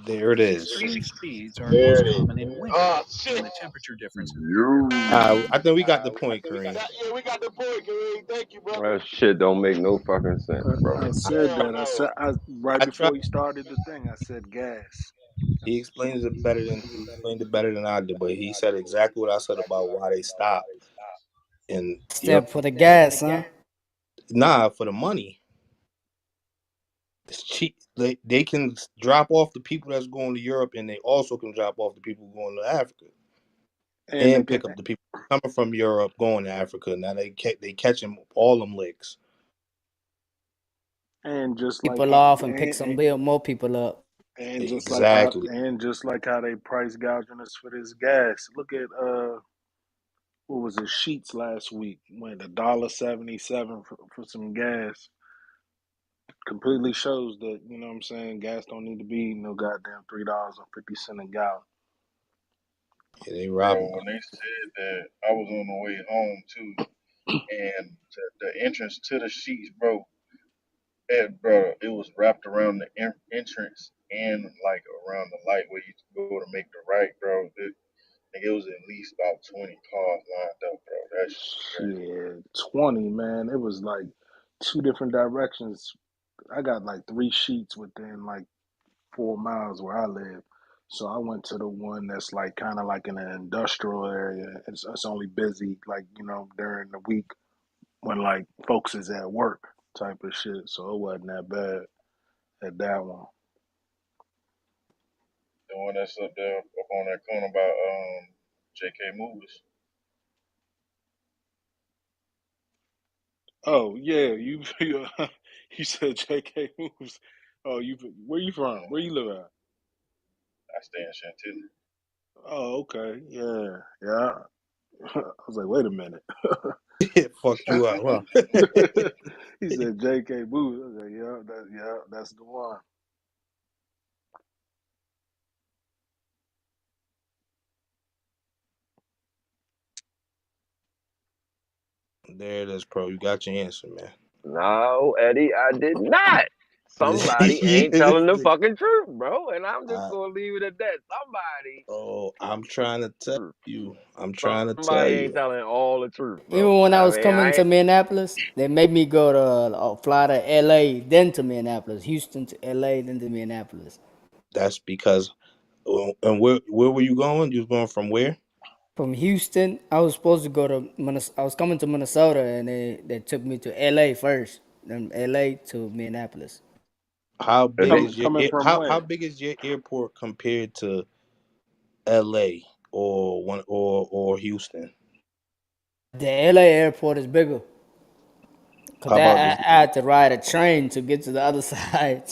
There it is. Extreme speeds are There most it is. common in winter Oh when shit! the temperature differences. You. I think we got the point, Kareem. Yeah, we got the point, Kareem. Thank you, brother. That shit don't make no fucking sense, bro. I said Hell that. no. Right I try. before he started the thing. I said gas. He explained it better than I did, but he said exactly what I said about why they stopped. And Step for the gas, huh? nah, for the money, it's cheap. They can drop off the people that's going to Europe, and they also can drop off the people going to Africa, And they and can, pick up the people coming from Europe going to Africa. Now they catching all them licks. and just like People how, off and pick some bill, more people up. Exactly. and just like how they price gouging us for this gas. Look at what was it, Sheets last week went $1.77 for some gas. Completely shows that, you know what I'm saying, gas don't need to be no goddamn $3.50 a gallon. Yeah, they Bro, robbing. when they said that, I was on the way home too, and the entrance to the sheets, bro, it was wrapped around the entrance and like around the light where you go to make the right, bro. It was at least about 20 cars lined up, bro. That shit was crazy. Shit, 20, man. It was like two different directions. I got like three sheets within like 4 miles where I live. So I went to the one that's like kind of like in an industrial area. It's only busy like, during the week when like folks is at work type of shit. So it wasn't that bad at that one. The one that's up there up on that corner by JK Movies. Oh yeah, you said JK moves. Oh, where you from? Where you live at? I stay in Chantilly. Oh, okay. Yeah. Yeah. I was like, wait a minute. Fucked you up, huh? He said J.K. Booth. I was like, yeah, that's the one. There it is, pro. You got your answer, man. No, Eddie, I did not. Somebody ain't This telling the nigga- fucking truth, bro. And I'm just I, gonna leave it at that. Somebody oh, I'm trying to tell truth. you. I'm trying to tell Somebody ain't you. telling all the truth, bro. Even when I I was mean, coming I to ain't Minneapolis, they made me go to fly to LA, then to Minneapolis, Houston to LA, then to Minneapolis. That's because. And where were you going? You was going from where? From Houston, I was supposed to go to I was coming to Minnesota, and they took me to LA first, then LA to Minneapolis. How big they, is your Coming from how where? big is your airport compared to L.A. or Houston? The LA airport is bigger, cause How about this? I had to ride a train to get to the other side.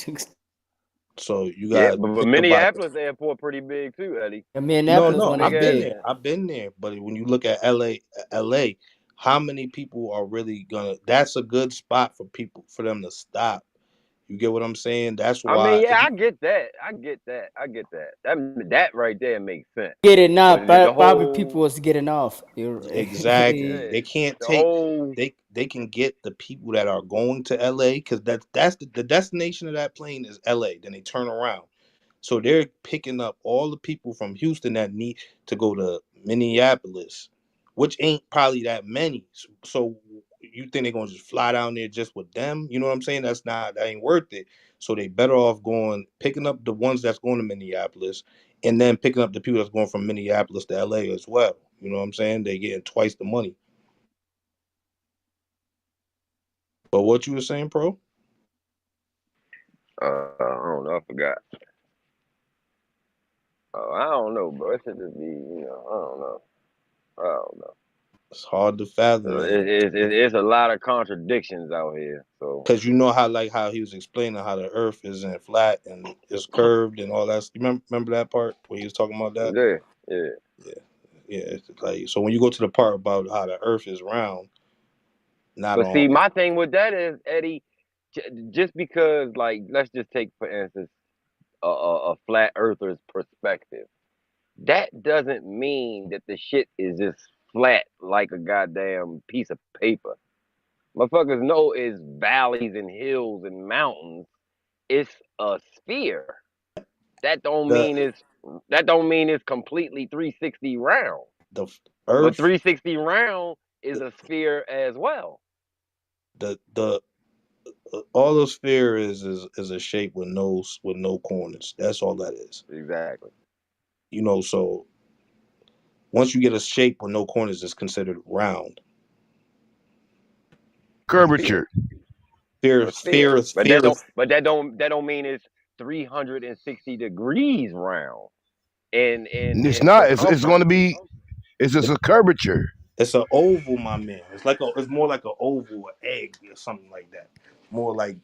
So you yeah, got but think about it. Minneapolis airport pretty big too, Eddie. And No, Minneapolis no, one is Big I've ass been big. there. air. I've been there. But when you look at LA, how many people are really gonna? That's a good spot for people for them to stop. You get what I'm saying? That's I mean, why yeah, if you I get that. I get that. I get that. That right there makes sense. Getting But off, the probably whole, people was getting off. You're, exactly yeah, they can't the take whole, they can get the people that are going to LA because that's the destination of that plane is LA. Then they turn around. So they're picking up all the people from Houston that need to go to Minneapolis, which ain't probably that many. So you think they're gonna just fly down there just with them? You know what I'm saying? That ain't worth it. So they better off going picking up the ones that's going to Minneapolis and then picking up the people that's going from Minneapolis to LA as well. You know what I'm saying? They getting twice the money. But what you were saying, pro? I don't know. I forgot. I don't know, bro. It should just be, I don't know. I don't know. It's hard to fathom, man. It's a lot of contradictions out here. So Because you know how he was explaining how the Earth isn't flat and it's curved and all that. You remember that part where he was talking about that? yeah, yeah. Yeah, yeah. It's like so when you go to the part about how the Earth is round, not But on. see, my thing with that is, Eddie, just because, like, let's just take for instance a flat earther's perspective. That doesn't mean that the shit is just flat like a goddamn piece of paper. Motherfuckers know it's valleys and hills and mountains. It's a sphere. That don't the mean it's that don't mean it's completely 360 round. the But Earth 360 round is the a sphere as well. the all the sphere is a shape with no corners. That's all that is. Exactly. You know, so once you get a shape with no corners, it's considered round. A sphere. Curvature. A sphere. But Sphere is that don't mean it's 360 degrees round It's in not. It's going to circumference. be. It's just a curvature. it's an oval, my man. It's more like an oval, an egg, or something like that. More like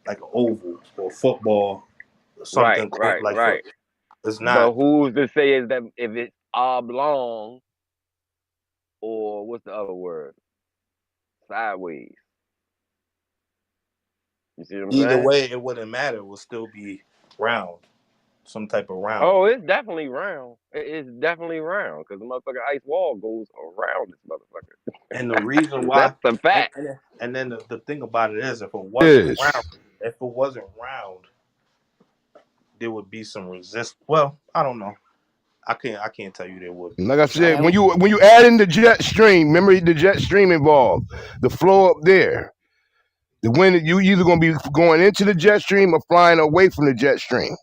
an oval or football, or Right, something right, like for. right. It's But not who's to say is that if it's oblong, or what's the other word? Sideways. You see what I'm Either saying? way, it wouldn't matter. It would still be round, some type of round. Oh, it's definitely round. It's definitely round because the motherfucking ice wall goes around this And the reason motherfucker. why, That's a fact. and then the thing about it is, Is if it wasn't round, there would be some resist. Well, I don't know. I can't tell you there would be. like I I said, don't. And when you add in the jet stream, remember the jet stream involved, the flow up there. The wind you either gonna be going into the jet stream or flying away from the jet stream.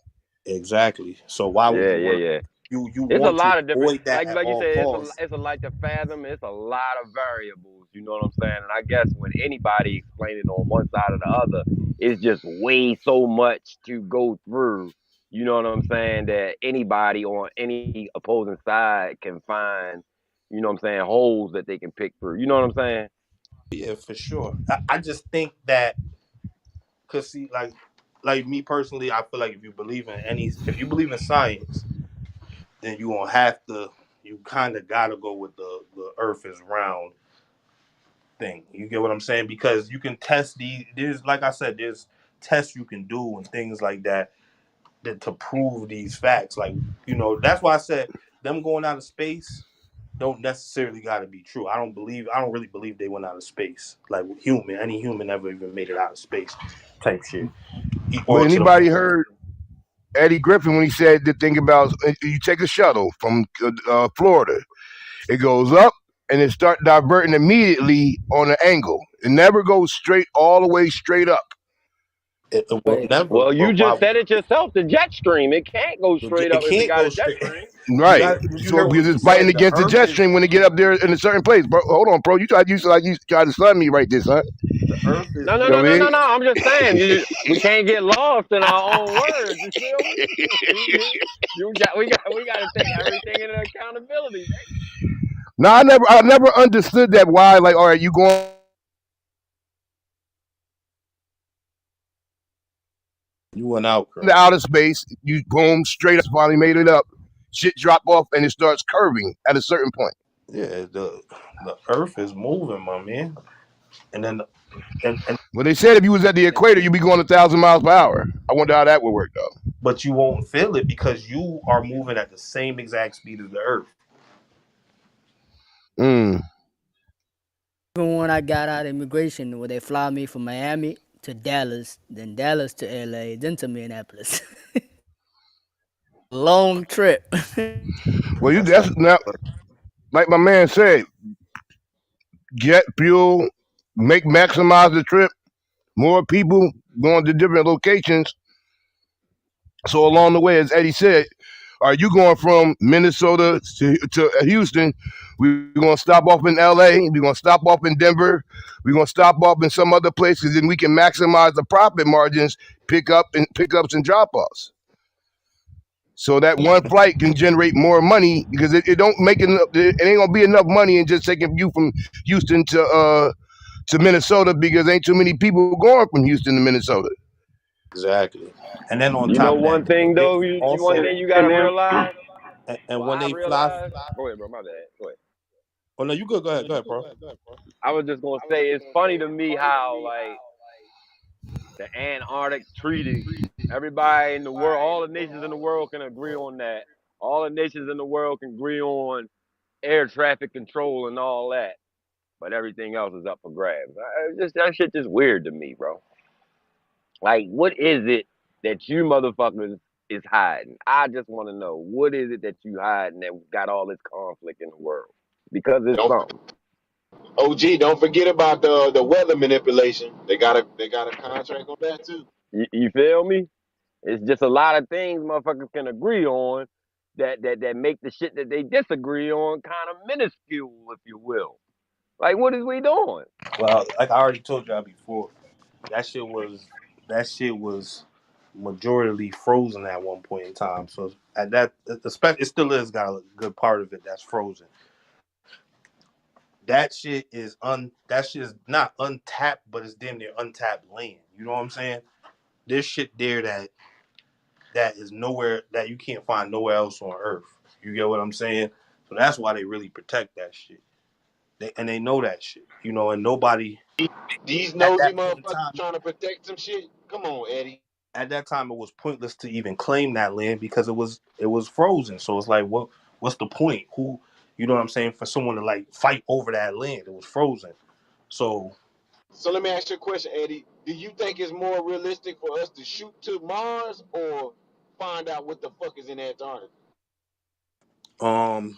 Exactly. So why would Yeah, you yeah, want yeah. you It's a want to lot of different, avoid that at like you all said, costs? it's a like to fathom. It's a lot of variables. You know what I'm saying? And I guess when anybody explain it on one side or the other, it's just way so much to go through. You know what I'm saying? That anybody on any opposing side can find, you know what I'm saying, holes that they can pick through. You know what I'm saying? Yeah, for sure. I just think that cause see, like me personally, I feel like if you believe in science, then you gonna have to you kind of gotta go with the Earth is round thing. You get what I'm saying? Because you can test there's like I said, there's tests you can do and things like that to prove these facts. Like, that's why I said them going out of space don't necessarily gotta be true. I don't really believe they went out of space. Like any human ever even made it out of space type shit. But Or to the anybody moon. heard Eddie Griffin when he said the thing about you take a shuttle from Florida, it goes up and it start diverting immediately on an angle. It never goes straight all the way straight up. It will wait, never, Well, you but why just said it yourself. The jet stream, it can't go straight it up if it can't got go a jet straight. stream. Right. You So heard what because he it's fighting said. The against the earth jet is stream when they get up there in a certain place. Bro, hold on, bro. You try to stun me right this, huh? the earth is No, no, You know no, what I no, literally no, mean? no. I'm just saying, we can't get lost in our own words. You feel me? We got to take everything into accountability, baby. No, I never understood that why, like, all right, you going you went out, into Craig. outer space, you boom, straight up, finally made it up, shit drop off and it starts curving at a certain point. Yeah, the earth is moving, my man. And then and Well, they said if you was at the equator, you'd be going 1,000 miles per hour. I wonder how that would work though. but you won't feel it because you are moving at the same exact speed as the earth. Mm. even when I got out of immigration, where they fly me from Miami to Dallas, then Dallas to LA, then to Minneapolis. Long trip. Well, That's how that's you now, work. like my man said, jet fuel, maximize the trip. More people going to different locations. So along the way, as Eddie said, are you going from Minnesota to Houston? We're gonna stop off in LA. We're gonna stop off in Denver. We're gonna stop off in some other places, and we can maximize the profit margins, pickups and drop offs. So that one flight can generate more money because it don't make enough. It ain't gonna be enough money in just taking you from Houston to Minnesota because ain't too many people going from Houston to Minnesota. Exactly. And then on You know top of one that, thing they though. One also thing you gotta realize. and Well, when I they fly. realize. Go ahead, bro. My bad. Go ahead. Oh no, you good. Go ahead, bro. I was just gonna say it's funny to me how like the Antarctic Treaty. Everybody in the world, all the nations in the world can agree on that. All the nations in the world can agree on air traffic control and all that. But everything else is up for grabs. Just that shit just weird to me, bro. Like, what is it that you motherfuckers is hiding? I just want to know what is it that you hiding that got all this conflict in the world? Because it's Don't something. OG, don't forget about the weather manipulation. They got a contract on that too. You feel me? It's just a lot of things motherfuckers can agree on that make the shit that they disagree on kind of minuscule, if you will. Like, what is we doing? Well, like I already told y'all before, that shit was that shit was majorly frozen at one point in time. So at that, it still is got a good part of it that's frozen. That shit is not untapped, but it's damn near untapped land. You know what I'm saying? There's shit there that is nowhere that you can't find nowhere else on Earth. You get what I'm saying? So that's why they really protect that shit. They know that shit, you know, and nobody These at nosy that point in motherfuckers time. trying to protect some shit. Come on, Eddie. At that time, it was pointless to even claim that land because it was frozen. So it's like, what's the point? Who, you know what I'm saying? For someone to like fight over that land, it was frozen. So, So let me ask you a question, Eddie. Do you think it's more realistic for us to shoot to Mars or find out what the fuck is in Antarctica? um,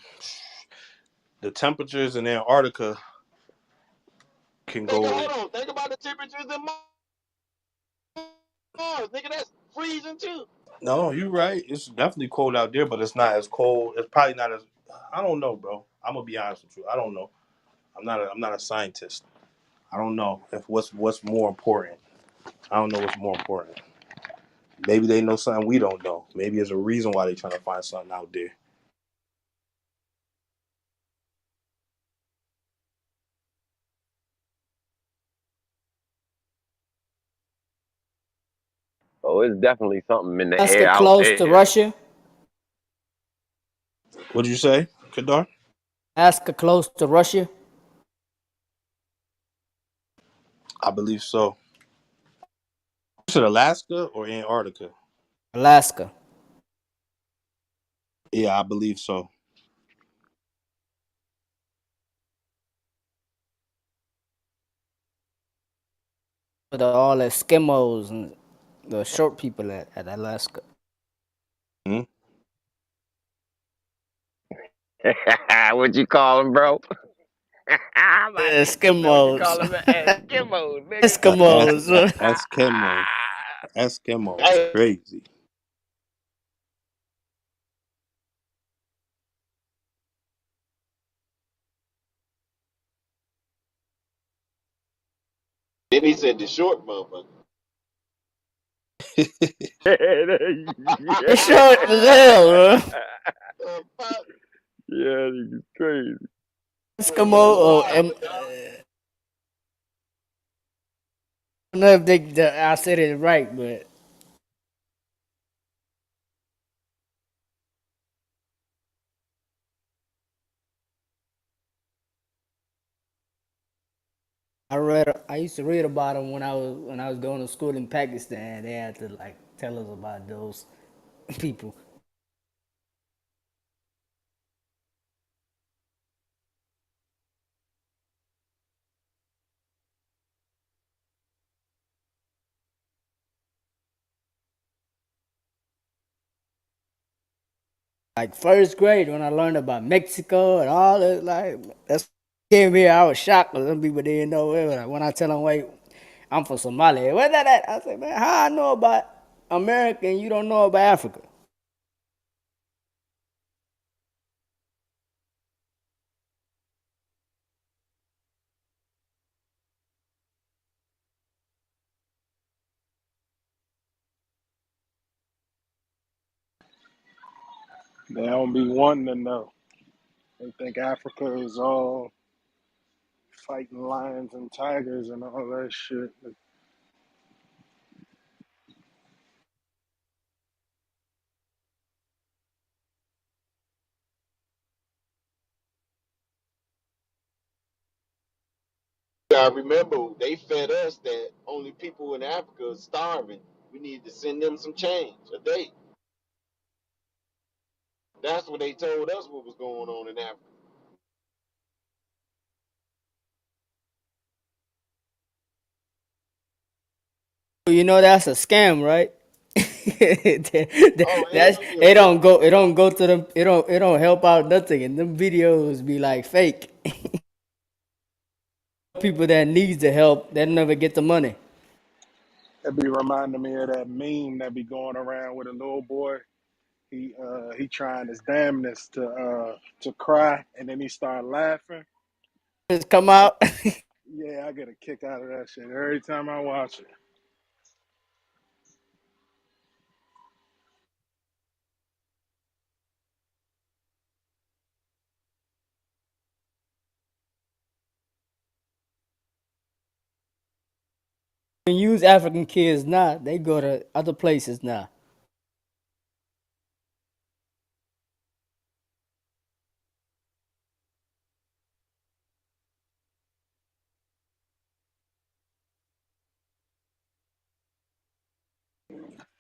the temperatures in Antarctica can go. Hold on. Think about the temperatures in Mars. Nigga, that's freezing too. No, you're right. It's definitely cold out there, but it's not as cold. It's probably not as. I don't know, bro. I'm gonna be honest with you. I don't know. I'm not a scientist. I don't know if what's more important. I don't know what's more important. Maybe they know something we don't know. Maybe there's a reason why they're trying to find something out there. Oh, it's definitely something in the Alaska air out close to there. Russia. What'd you say, Kadar? Alaska close to Russia. I believe so. You said Alaska or Antarctica? Alaska. Yeah, I believe so. With all Eskimos and the short people at Alaska. Hmm. What you call them, bro? I'm about to say, you better what you Eskimos. call them, Eskimos, nigga. Eskimo. Eskimo is Hey, crazy. then he said the short motherfucker. It's short as hell, bro. The fuck? Yeah, nigga's crazy. Eskimo. That's Oh, wild, dog. I don't know if I said it right, but I used to read about them when I was going to school in Pakistan. They had to like tell us about those people. Like first grade when I learned about Mexico and all that, like that's came here. I was shocked because some people didn't know it. Like, when I tell them, "Wait, I'm from Somalia," where that at? I say, "Man, how I know about America and you don't know about Africa?" They don't be wanting to know. They think Africa is all fighting lions and tigers and all that shit. I remember they fed us that only people in Africa are starving. We need to send them some change a day. That's what they told us what was going on in Africa. You know that's a scam, right? Oh That's hell yeah, it don't go to them it don't help out nothing and them videos be like fake. People that needs the help, they never get the money. That be reminding me of that meme that be going around with a little boy. He trying his damnness to cry and then he start laughing. Just come I, out. yeah, I get a kick out of that shit every time I watch it. And use African kids now. They go to other places now.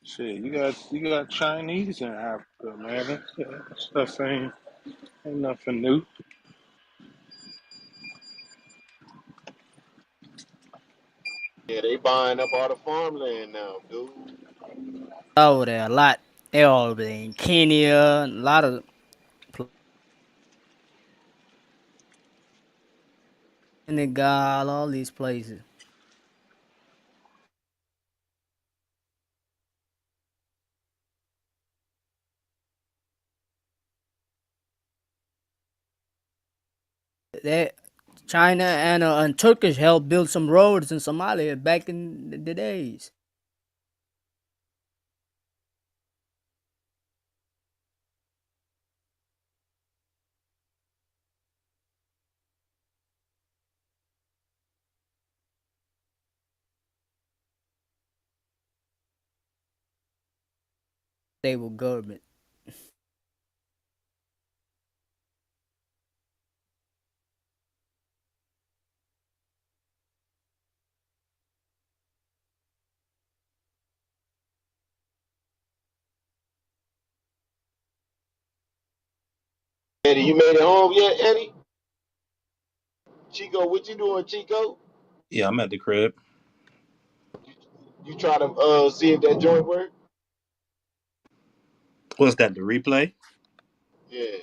Shit, you got Chinese in Africa, man. That stuff ain't nothing new. Yeah, they buying up all the farmland now, dude. Over there a lot. They all been in Kenya, a lot of Senegal, all these places. That China and Turkish helped build some roads in Somalia back in the days. They were government. Eddie, you made it home yet, Eddie? Chico, what you doing, Chico? Yeah, I'm at the crib. You try to see if that joint work? What's that? The replay? Yeah.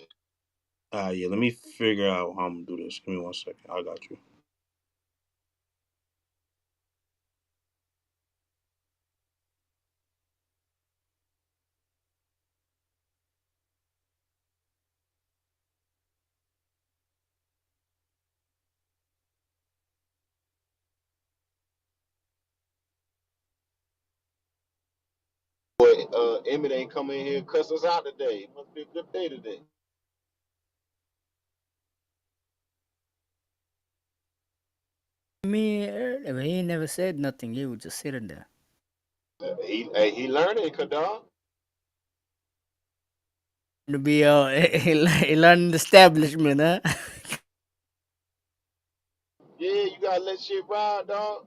Yeah. Let me figure out how I'm gonna do this. Give me 1 second. I got you. Boy, Emmett ain't coming in here and cuss us out today. It must be a good day today. Me, he ain't never said nothing. He was just sitting there. He learning, Kadar. To be he learned the establishment, huh? Yeah, you gotta let shit ride, dog.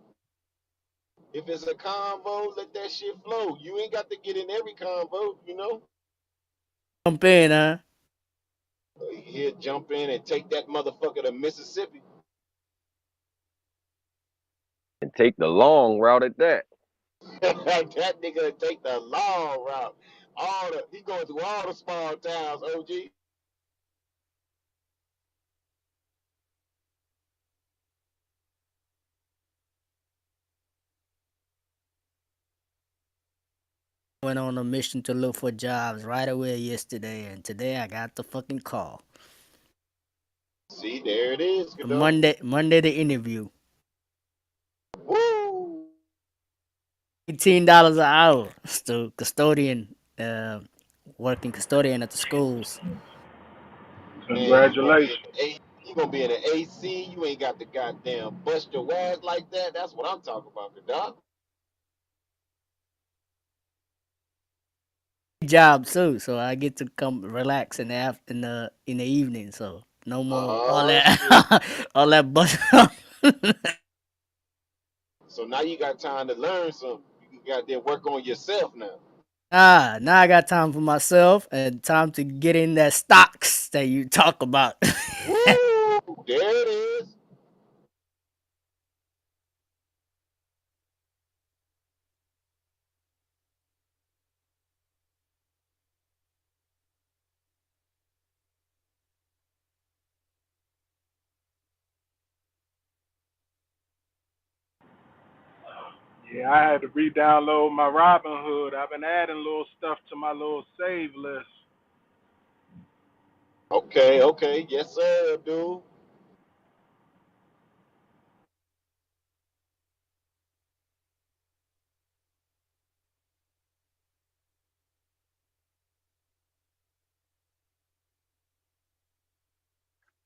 If it's a convo, let that shit flow. You ain't got to get in every convo, you know. Jump in, huh? He'll jump in and take that motherfucker to Mississippi. And take the long route at that. That nigga take the long route. He going through all the small towns, OG. Went on a mission to look for jobs right away yesterday, and today I got the fucking call. See, there it is, Kadar. Monday the interview. Woo! $18 an hour. Still custodian, working custodian at the schools. Man, you gonna be in Congratulations. the A. You gonna be in the AC. You ain't got to goddamn bust your ass like that. That's what I'm talking about, Kadar. Job too, so I get to come relax in the evening. So no more all Oh shit! that all that bus. So now you got time to learn something. You got to work on yourself now. Now I got time for myself and time to get in that stocks that you talk about. Woo! There it is. Yeah, I had to re-download my Robinhood. I've been adding little stuff to my little save list. Okay, okay, yes sir, dude.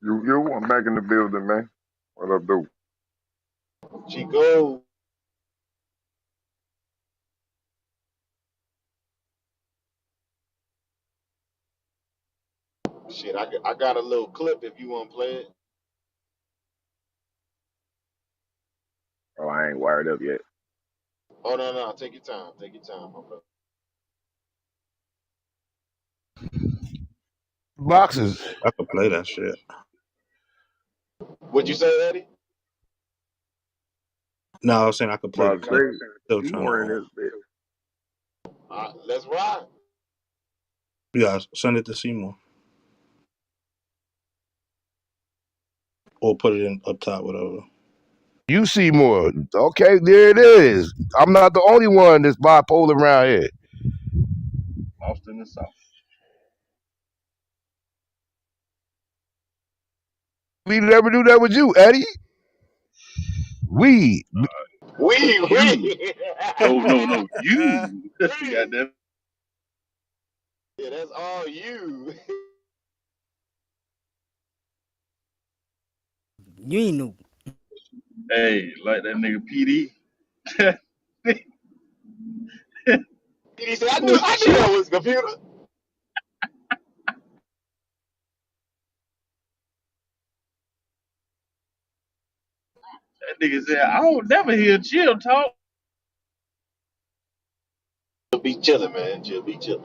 You want back in the building, man? What up, dude? Chico, shit, I got a little clip if you want to play it. Oh, I ain't wired up yet. Oh no, no, take your time, my brother. Boxes. I could play that shit. What'd you say, Eddie? No, I was saying I could play the About to clip. say, Still trying to. Seymour in this bitch. Let's ride. Yeah, send it to Seymour or put it in up top, whatever. You see more. Okay, there it is. I'm not the only one that's bipolar around here. Lost in the South. We never do that with you, Eddie. We. We. You. No, you. Goddamn. Yeah, that's all you. You ain't new. Hey, like that nigga PD. He said, With I knew shit. that was computer. That nigga said, I don't never hear Chill talk. Just be chilling, man. Just be chilling.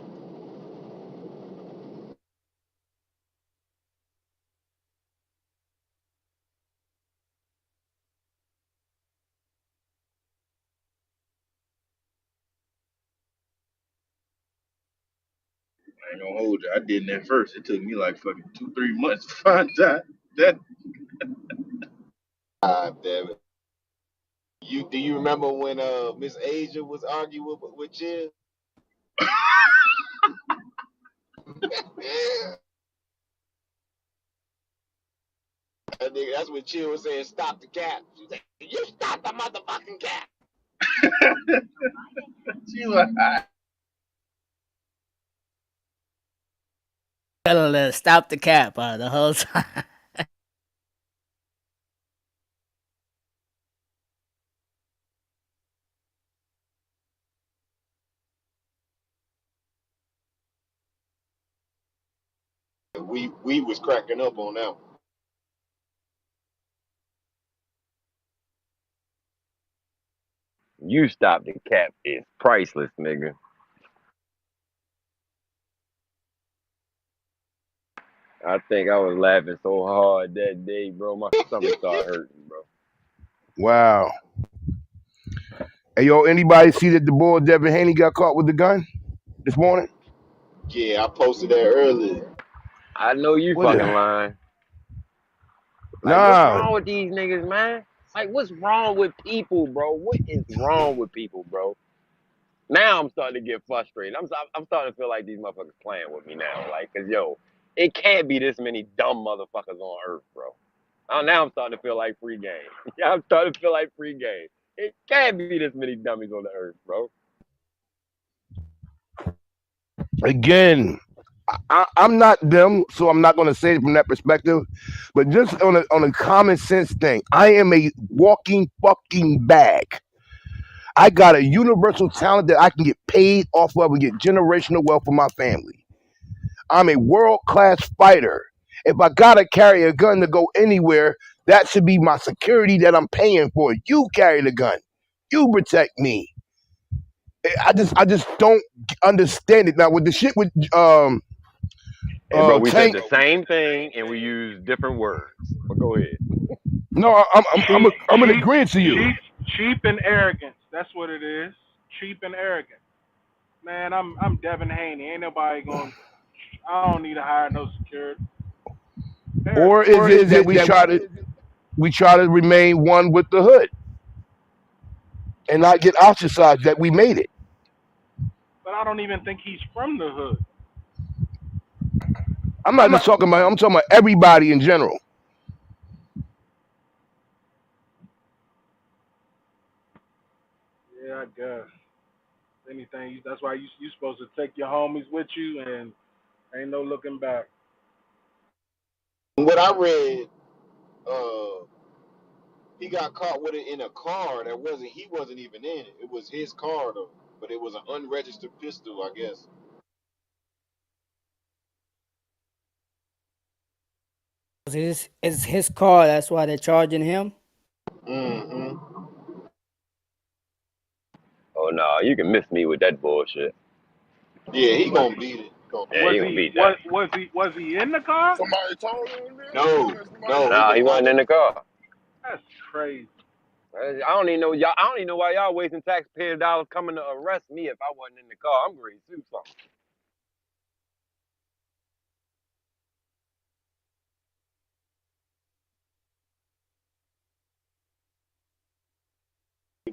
I ain't gonna hold you. I did that first. It took me like fucking 2, 3 months to find out. That God damn it. Do you remember when Miss Asia was arguing with Chill? That nigga, that's when Chill was saying, stop the cap. She was like, you stop the motherfucking cap. she was hot. Tell her to stop the cap the whole time. We was cracking up on that one. You stop the cap is priceless, nigga. I think I was laughing so hard that day, bro. My stomach started hurting, bro. Wow. Hey, yo, anybody see that the boy Devin Haney got caught with the gun this morning? Yeah, I posted that earlier. I know you What fucking the? lying. Like, what's Nah. wrong with these niggas, man? Like, what's wrong with people, bro? What is wrong with people, bro? Now I'm starting to get frustrated. I'm starting to feel like these motherfuckers playing with me now. Like, cause yo, it can't be this many dumb motherfuckers on earth, bro. Now I'm starting to feel like free game. Yeah, I'm starting to feel like free game. It can't be this many dummies on the earth, bro. Again, I'm not them, so I'm not going to say it from that perspective. But just on a common sense thing, I am a walking fucking bag. I got a universal talent that I can get paid off of and get generational wealth for my family. I'm a world class fighter. If I gotta carry a gun to go anywhere, that should be my security that I'm paying for. You carry the gun. You protect me. I just don't understand it. Now with the shit with Hey, bro, we said Tank. the same thing and we use different words. But go ahead. No, Cheap, I'm in cheap, agreement to you. cheap, cheap and arrogance. That's what it is. Cheap and arrogant. Man, I'm Devin Haney. Ain't nobody going. I don't need to hire no security. Or Arrogant. is it that we try to remain one with the hood and not get ostracized that we made it? But I don't even think he's from the hood. I'm talking about everybody in general. Yeah, I guess. Anything. That's why you supposed to take your homies with you, and ain't no looking back. What I read, uh, he got caught with it in a car that he wasn't even in it. It was his car though, but it was an unregistered pistol, I guess. It's his car. That's why they're charging him. Mm-hmm. Oh no, you can miss me with that bullshit. Yeah, he gonna beat it. So, Yeah, Was he gonna he beat that. was he in the car? Somebody told him this. no, Yeah, somebody no, he Nah, was he told him. wasn't in watching. the car. That's crazy. I don't even know y'all. I don't even know why y'all wasting taxpayer dollars coming to arrest me if I wasn't in the car. I'm ready to sue something.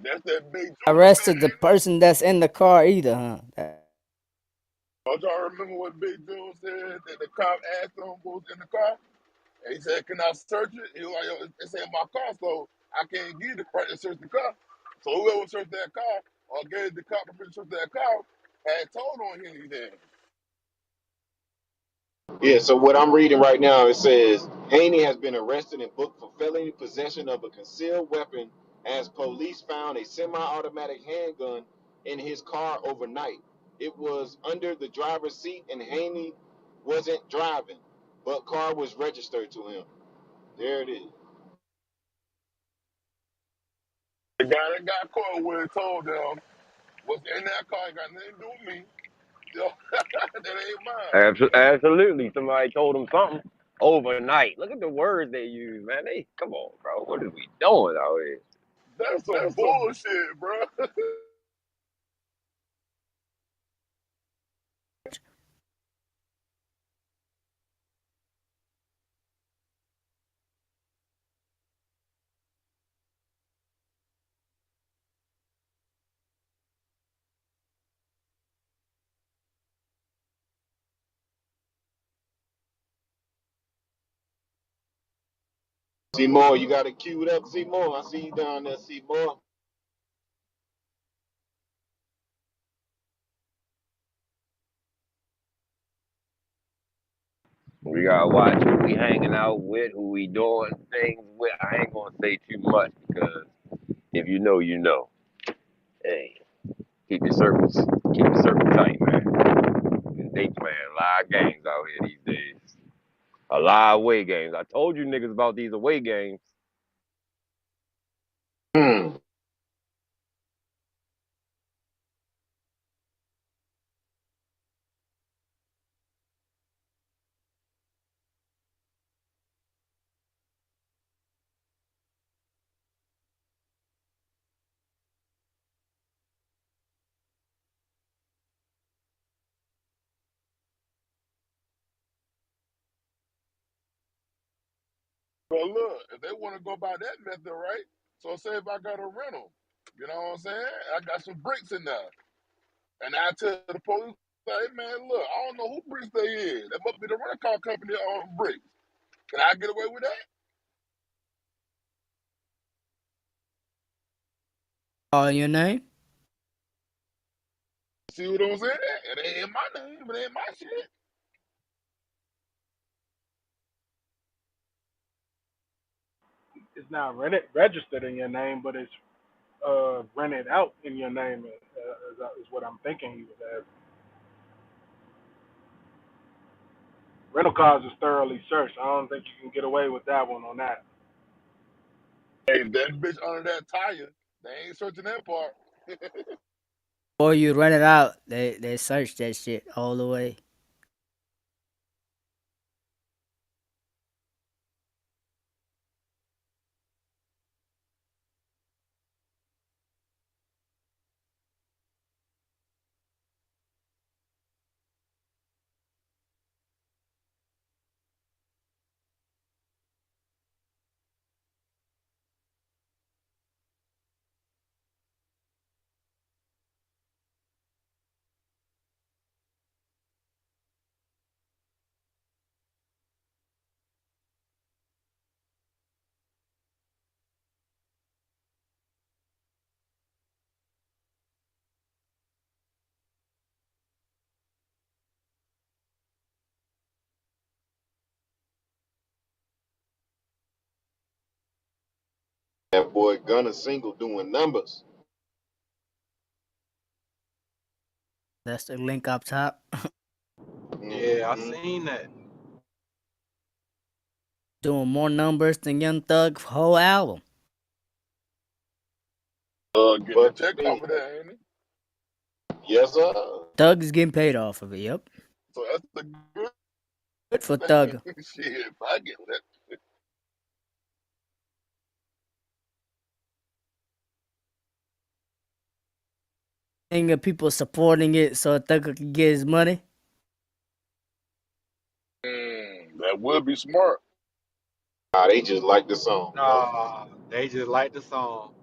That's that big George Arrested the said. person that's in the car either, huh? Don't y'all remember what Big Joe said that the cop asked him what was in the car? And he said, "Can I search it?" He was like, "Yo, it's in my car, so I can't give you the right to search the car." So whoever searched that car or gave the cop permission to search that car had told on him. He said, Yeah, so what I'm reading right now, it says Haney has been arrested and booked for felony possession of a concealed weapon as police found a semi-automatic handgun in his car overnight. It was under the driver's seat and Haney wasn't driving, but car was registered to him. There it is. "The guy that got caught with it told them what's in that car ain't got nothing to do with me. Yo, that ain't mine." Absolutely, somebody told him something overnight. Look at the words they use, man. They come on, bro. What are we doing out here? That's some bullshit, bro. See more, you got it queued up. See more, I see you down there. See more. We gotta watch who we hanging out with, who we doing things with. I ain't gonna say too much because if you know, you know. Hey, keep your circle tight, man. 'Cause they playing live games out here these days. A lot of away games. I told you niggas about these away games. Hmm. But look, if they want to go by that method, right? So say if I got a rental, you know what I'm saying? I got some bricks in there. And I tell the police, hey man, look, I don't know who bricks they is. That must be the rental car company on bricks. Can I get away with that? All your name? See what I'm saying? It ain't my name, it ain't my shit. It's not registered in your name, but it's rented out in your name. Is what I'm thinking he was asking. Rental cars is thoroughly searched. I don't think you can get away with that one on that. Hey, if that bitch under that tire, they ain't searching that part. Or you rent it out, they search that shit all the way. That boy Gunner single doing numbers. That's the link up top. Yeah, I Hmm. seen that. Doing more numbers than Young Thug's whole album. Getting a But check I off mean, of that, ain't he? yes, sir. Thug is getting paid off of it, yep. So that's the good Good for thing. Thugger. Shit, if I get that. And people supporting it so Thugger can get his money. That would be smart. Nah, they just like the song, yo. Nah, they just like the song.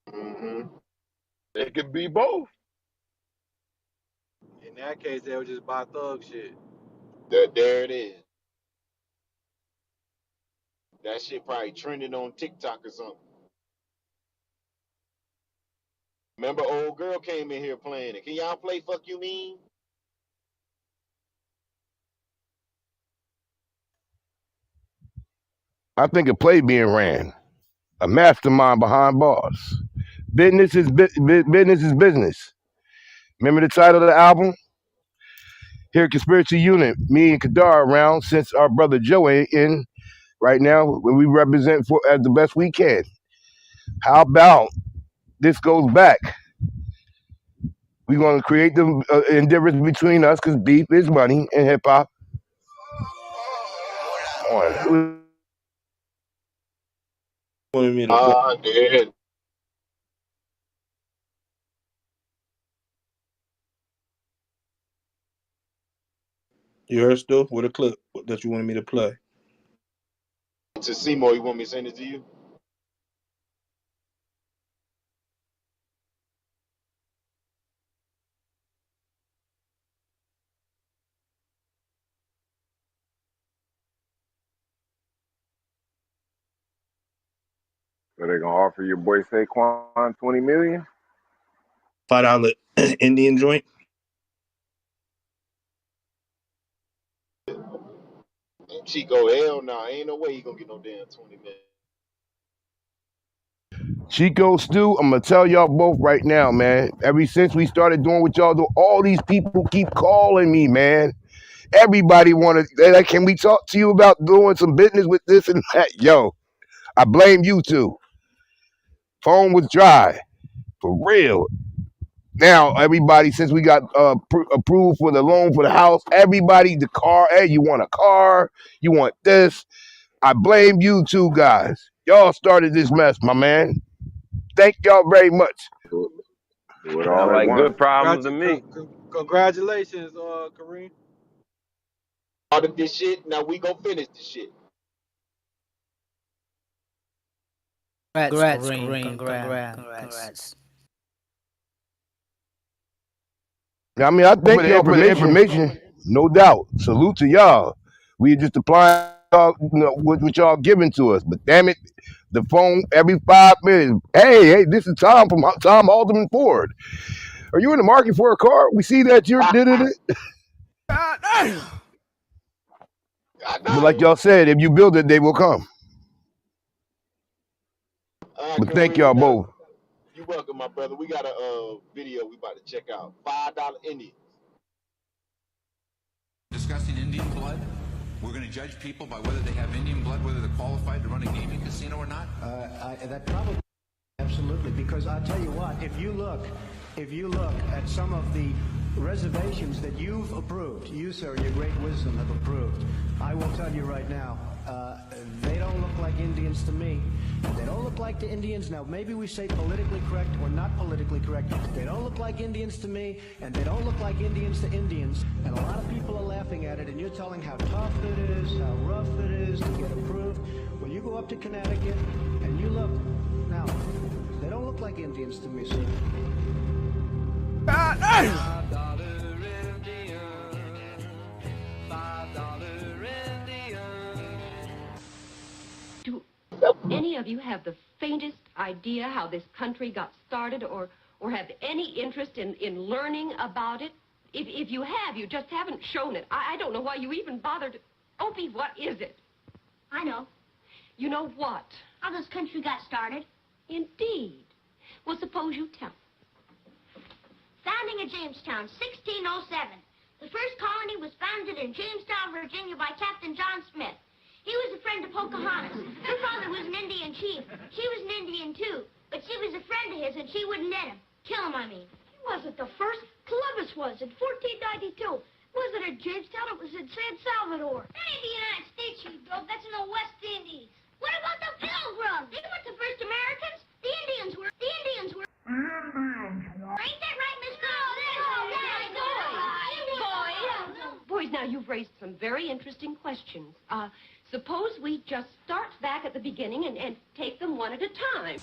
Hmm. It could be both. In that case, they would just buy thug shit. There it is. That shit probably trending on TikTok or something. Remember, old girl came in here playing it. Can y'all play "Fuck You Mean"? I think a play being ran, a mastermind behind bars. Business is business. Remember the title of the album? Here, Conspiracy Unit. Me and Kadar around since our brother Joe ain't in right now. When we represent for as the best we can. How about this goes back? We're gonna create the indifference between us because beef is money and hip hop. Wanted me to play. Yeah. You heard still with a clip that you wanted me to play. To Seymour, you want me to send it to you? So they gonna offer your boy Saquon 20 million? $5 Indian joint. And Chico, hell nah, ain't no way he gonna get no damn 20 million. Chico Stew, I'm gonna tell y'all both right now, man. Ever since we started doing what y'all do, all these people keep calling me, man. Everybody wanted, they like, can we talk to you about doing some business with this and that? Yo, I blame you two. Phone was dry, for real. Now everybody, since we got approved for the loan for the house, everybody, the car. Hey, you want a car? You want this? I blame you two guys. Y'all started this mess, my man. Thank y'all very much. Do it Sound all at like once. good problems to me. Congratulations, Kareem. Started this shit, now we gonna finish this shit. Congrats, Kareem. Congrats. I mean, I thank y'all for the information, no doubt. Salute to y'all. We just applying what y'all giving to us. But damn it, the phone every 5 minutes. Hey, this is Tom from Tom Alderman Ford. Are you in the market for a car? We see that you're did it. I But like know. y'all said, if you build it, they will come. But thank Kareem, y'all both. you welcome, my brother. We got a video we about to check out. $5 Indians. Discussing Indian blood. We're going to judge people by whether they have Indian blood, whether they're qualified to run a gaming casino or not. That probably absolutely, because I'll tell you what, if you look at some of the reservations that you've approved, you, sir, your great wisdom have approved, I will tell you right now, they don't look like Indians to me. They don't look like the Indians. Now, maybe we say politically correct or not politically correct. They don't look like Indians to me, and they don't look like Indians to Indians. And a lot of people are laughing at it, and you're telling how tough it is, how rough it is to get approved. Well, you go up to Connecticut, and you look. Now, they don't look like Indians to me, sir. Do any of you have the faintest idea how this country got started, or have any interest in learning about it? If you have, you just haven't shown it. I don't know why you even bothered. Opie, what is it? I know. You know what? How this country got started. Indeed. Well, suppose you tell. Founding of Jamestown, 1607. The first colony was founded in Jamestown, Virginia by Captain John Smith. He was a friend of Pocahontas. Her father was an Indian chief. She was an Indian, too. But she was a friend of his, and she wouldn't let him. Kill him, I mean. He wasn't the first. Columbus was in 1492. Was it at Jamestown? It was in San Salvador. That ain't the United States, you dope. That's in the West Indies. What about the Pilgrims? They weren't the first Americans. The Indians were. The Indians were. Ain't that right, Miss Girl? Boys, now you've raised some very interesting questions. Suppose we just start back at the beginning and take them one at a time.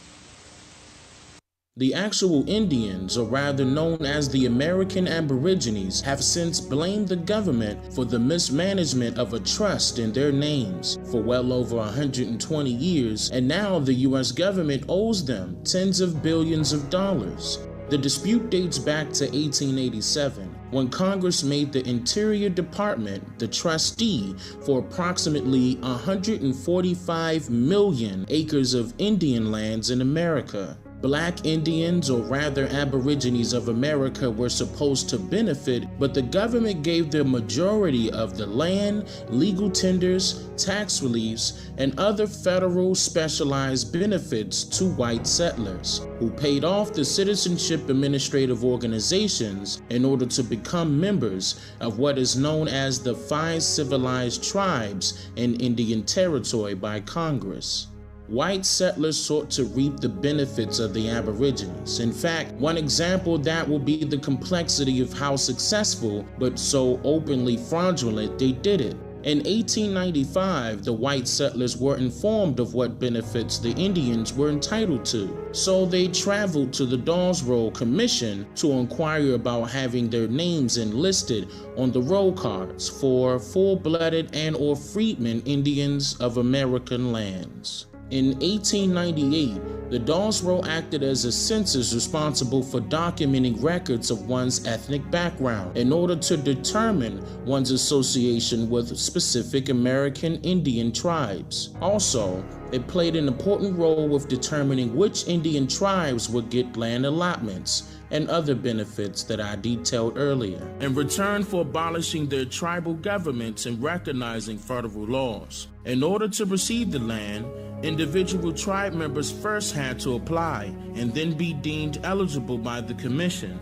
The actual Indians, or rather known as the American Aborigines, have since blamed the government for the mismanagement of a trust in their names for well over 120 years, and now the US government owes them tens of billions of dollars. The dispute dates back to 1887, when Congress made the Interior Department the trustee for approximately 145 million acres of Indian lands in America. Black Indians, or rather Aborigines of America, were supposed to benefit, but the government gave the majority of the land, legal tenders, tax reliefs, and other federal specialized benefits to white settlers, who paid off the citizenship administrative organizations in order to become members of what is known as the 5 civilized tribes in Indian Territory by Congress. White settlers sought to reap the benefits of the Aborigines. In fact, one example of that will be the complexity of how successful, but so openly fraudulent, they did it. In 1895, the white settlers were informed of what benefits the Indians were entitled to, so they traveled to the Dawes Roll Commission to inquire about having their names enlisted on the roll cards for full-blooded and/or freedmen Indians of American lands. In 1898, the Dawes Roll acted as a census responsible for documenting records of one's ethnic background in order to determine one's association with specific American Indian tribes. Also, it played an important role with determining which Indian tribes would get land allotments and other benefits that I detailed earlier, in return for abolishing their tribal governments and recognizing federal laws. In order to receive the land, individual tribe members first had to apply and then be deemed eligible by the commission.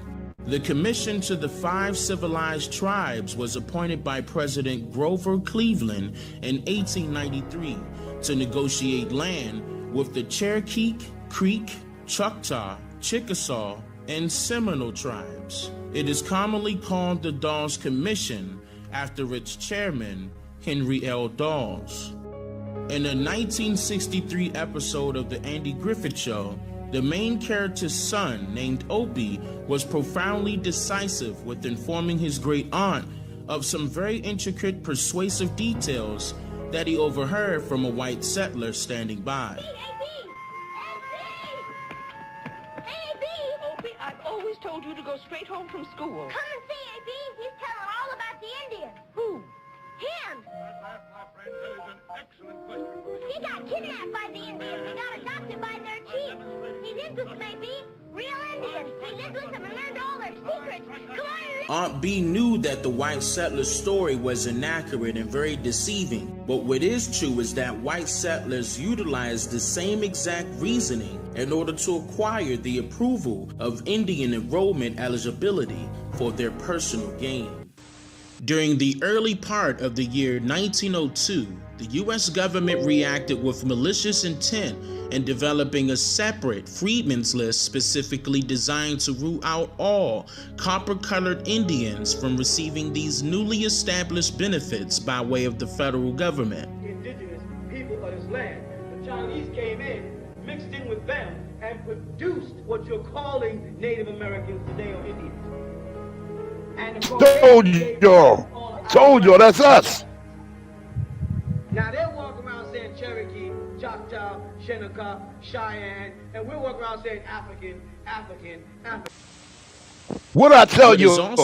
The commission to the 5 civilized tribes was appointed by President Grover Cleveland in 1893 to negotiate land with the Cherokee, Creek, Choctaw, Chickasaw, and Seminole tribes. It is commonly called the Dawes Commission after its chairman, Henry L. Dawes. In a 1963 episode of The Andy Griffith Show, the main character's son, named Opie, was profoundly decisive with informing his great aunt of some very intricate, persuasive details that he overheard from a white settler standing by. Opie, I've always told you to go straight home from school. Come and see, A.B. He's telling all about the Indians. Who? Him. My friend, that is an excellent question. He got kidnapped by the Indians. He got adopted by their chief. He's into them, A.B. Real Indians. He lived with them and learned all their secrets. Come on and Aunt B knew that the white settler's story was inaccurate and very deceiving, but what is true is that white settlers utilized the same exact reasoning in order to acquire the approval of Indian enrollment eligibility for their personal gain. During the early part of the year 1902, the U.S. government reacted with malicious intent in developing a separate freedmen's list specifically designed to root out all copper-colored Indians from receiving these newly established benefits by way of the federal government. Indigenous people of this land. The Chinese came in, mixed in with them, and produced what you're calling Native Americans today or Indians. And Told y'all, that's us. Now they walk around saying Cherokee, Choctaw, Shinnecock, Cheyenne, and we walk around saying African. What I tell you? What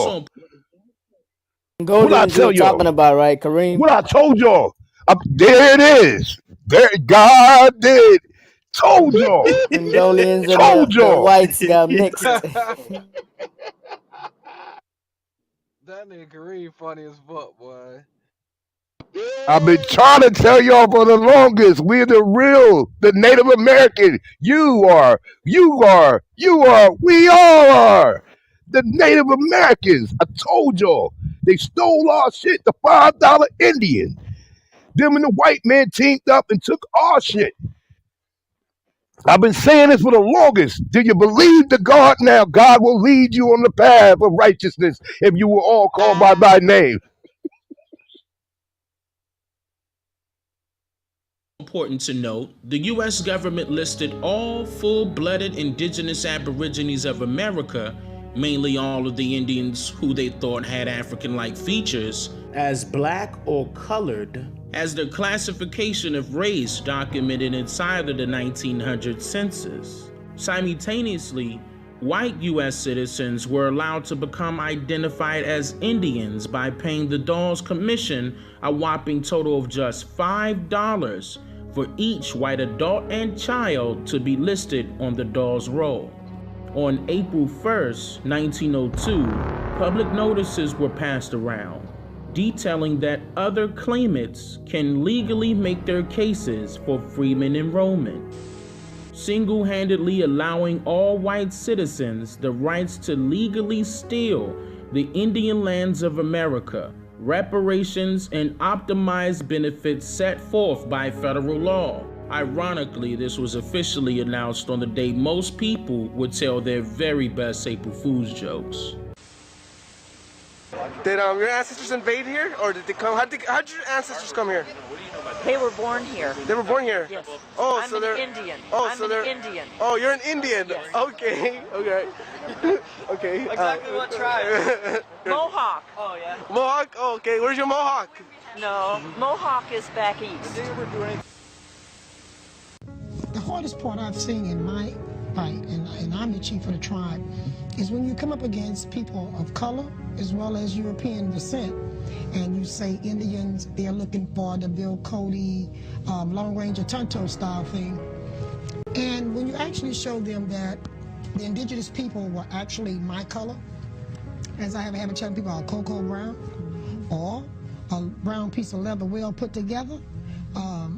I Goldians tell you're talking y'all? about, right, Kareem? What I told y'all? There it is. There, God did. Told y'all. Mongolians and Told the y'all. whites got mixed. That nigga Kareem funny as fuck, boy. I've been trying to tell y'all for the longest. We're the Native American. You are, we all are the Native Americans. I told y'all. They stole our shit, the $5 Indian. Them and the white man teamed up and took our shit. I've been saying this for the longest. Do you believe the God now? God will lead you on the path of righteousness if you were all called by thy name. Important to note, the U.S. government listed all full-blooded indigenous aborigines of America, mainly all of the Indians who they thought had African-like features, as black or colored, as their classification of race documented inside of the 1900 census. Simultaneously, white U.S. citizens were allowed to become identified as Indians by paying the Dawes Commission a whopping total of just $5 for each white adult and child to be listed on the Dawes roll. On April 1st, 1902, public notices were passed around detailing that other claimants can legally make their cases for freeman enrollment, single-handedly allowing all white citizens the rights to legally steal the Indian lands of America, reparations and optimized benefits set forth by federal law. Ironically, this was officially announced on the day most people would tell their very best April Fool's jokes. Did your ancestors invade here, or did they come? How did your ancestors come here? They were born here. They were born here? Yes. Oh, I'm so they're Indian. Oh, I'm so they're Indian. Oh, you're an Indian. Yes. Okay. Okay. Okay. Exactly what tribe? Mohawk. Oh yeah. Mohawk. Oh, okay. Where's your Mohawk? No, Mohawk is back east. The hardest part I've seen in my fight, and I'm the chief of the tribe, is when you come up against people of color as well as European descent, and you say Indians, they're looking for the Bill Cody Long Range of Tonto style thing. And when you actually show them that the indigenous people were actually my color, as I have a habit telling people, are cocoa brown, or a brown piece of leather well put together.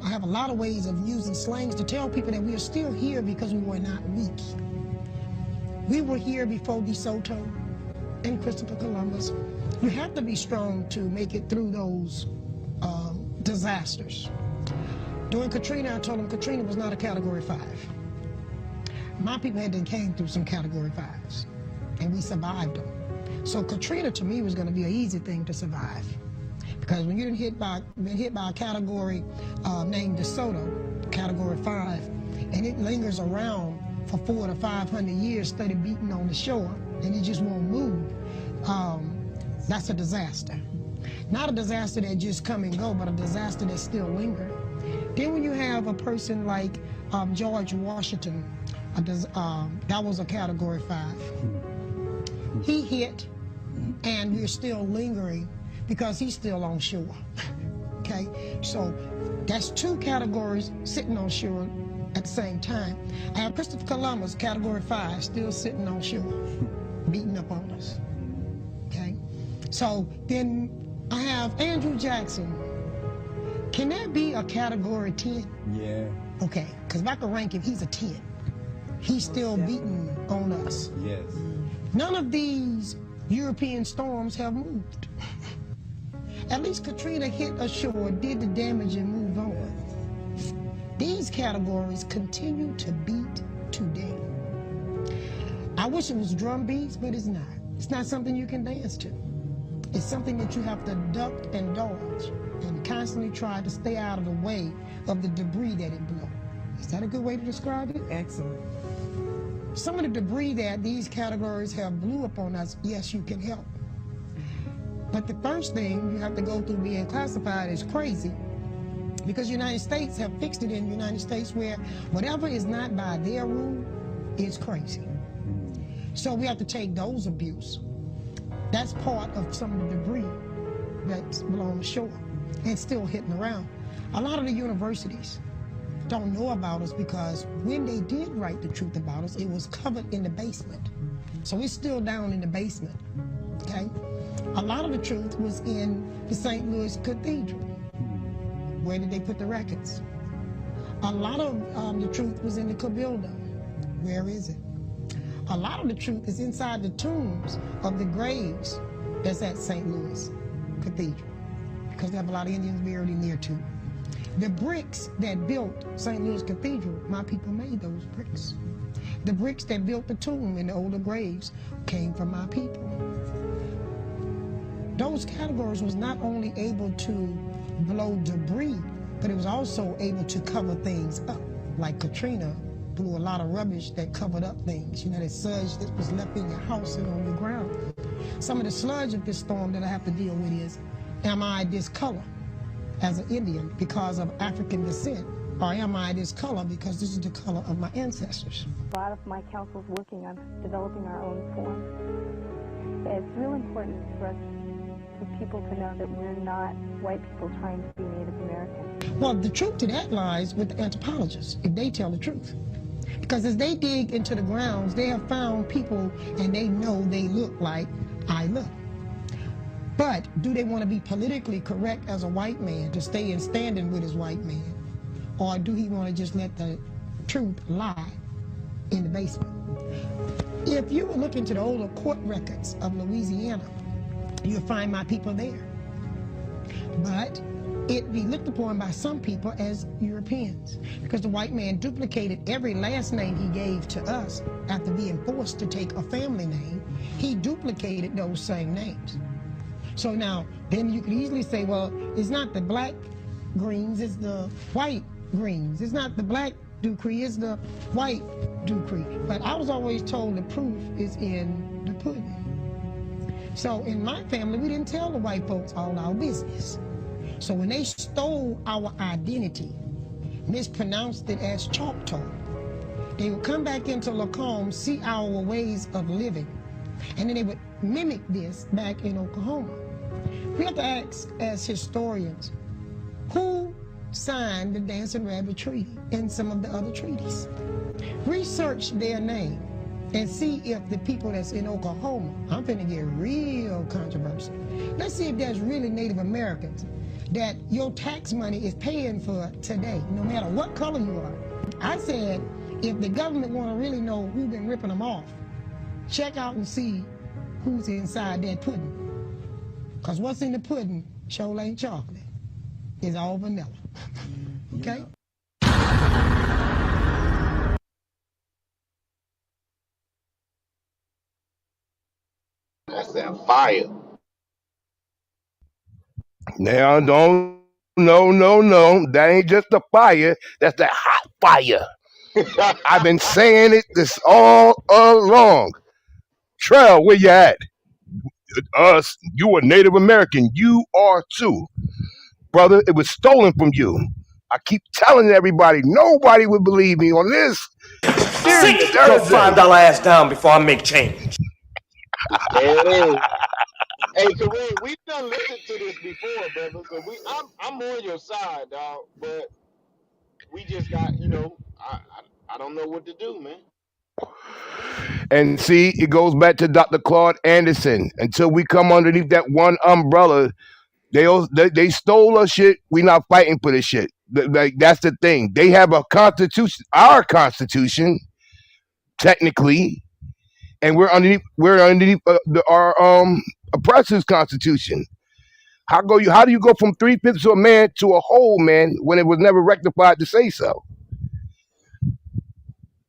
I have a lot of ways of using slangs to tell people that we are still here because we were not weak. We were here before DeSoto and Christopher Columbus. You have to be strong to make it through those disasters. During Katrina, I told them Katrina was not a Category 5. My people had came through some Category 5s, and we survived them. So Katrina, to me, was going to be an easy thing to survive. Because when you're hit by a category named DeSoto, Category 5, and it lingers around for 400 to 500 years, steady beating on the shore, and it just won't move, that's a disaster. Not a disaster that just come and go, but a disaster that still lingers. Then when you have a person like George Washington, that was a Category 5. He hit, and we're still lingering because he's still on shore, okay? So that's two categories sitting on shore at the same time. I have Christopher Columbus, Category 5, still sitting on shore, beating up on us, okay? So then I have Andrew Jackson. Can that be a Category 10? Yeah. Okay, because if I could rank him, he's a 10. He's still beating on us. Yes. None of these European storms have moved. At least Katrina hit ashore, did the damage, and moved on. These categories continue to beat today. I wish it was drum beats, but it's not. It's not something you can dance to. It's something that you have to duck and dodge and constantly try to stay out of the way of the debris that it blew. Is that a good way to describe it? Excellent. Some of the debris that these categories have blew upon us, yes, you can help. But the first thing you have to go through being classified as crazy, because the United States have fixed it in the United States where whatever is not by their rule is crazy. So we have to take those abuse. That's part of some of the debris that's along the shore and still hitting around. A lot of the universities don't know about us because when they did write the truth about us, it was covered in the basement. So it's still down in the basement, okay? A lot of the truth was in the St. Louis Cathedral. Where did they put the records? A lot of the truth was in the Cabildo. Where is it? A lot of the truth is inside the tombs of the graves that's at St. Louis Cathedral, because they have a lot of Indians buried in there too. The bricks that built St. Louis Cathedral, my people made those bricks. The bricks that built the tomb and the older graves came from my people. Those categories was not only able to blow debris, but it was also able to cover things up. Like Katrina blew a lot of rubbish that covered up things. You know, that sludge that was left in your house and on your ground. Some of the sludge of this storm that I have to deal with is, am I this color as an Indian because of African descent? Or am I this color because this is the color of my ancestors? A lot of my council's working on developing our own form. It's real important for us, for people to know that we're not white people trying to be Native American. Well, the truth to that lies with the anthropologists, if they tell the truth. Because as they dig into the grounds, they have found people and they know they look like I look. But do they want to be politically correct as a white man to stay in standing with his white man? Or do he want to just let the truth lie in the basement? If you look into the older court records of Louisiana, you'll find my people there. But it be looked upon by some people as Europeans, because the white man duplicated every last name he gave to us after being forced to take a family name. He duplicated those same names. So now, then you could easily say, well, it's not the black Greens, it's the white Greens. It's not the black Dupree, it's the white Dupree. But I was always told the proof is in the pudding. So in my family, we didn't tell the white folks all our business. So when they stole our identity, mispronounced it as Choctaw, they would come back into Lacombe, see our ways of living, and then they would mimic this back in Oklahoma. We have to ask, as historians, who signed the Dancing Rabbit Treaty and some of the other treaties? Research their name and see if the people that's in Oklahoma, I'm finna get real controversial. Let's see if there's really Native Americans that your tax money is paying for today, no matter what color you are. I said, if the government wanna really know who been ripping them off, check out and see who's inside that pudding. Cause what's in the pudding sure ain't chocolate. It's all vanilla, okay? That's that fire. Now, don't, no. That ain't just a fire. That's that hot fire. I've been saying it this all along. Trell, where you at? Us, you a Native American. You are too. Brother, it was stolen from you. I keep telling everybody, nobody would believe me on this. Sit your $5 ass down before I make change. There it is. Hey, Kareem, we've done listened to this before, brother. So I'm on your side, dog. But we just got, I don't know what to do, man. And see, it goes back to Dr. Claude Anderson. Until we come underneath that one umbrella, they stole our shit. We not fighting for this shit. Like, that's the thing. They have a constitution, our constitution, technically, and we're underneath our oppressor's constitution. How do you go from 3/5 of a man to a whole man when it was never rectified to say so?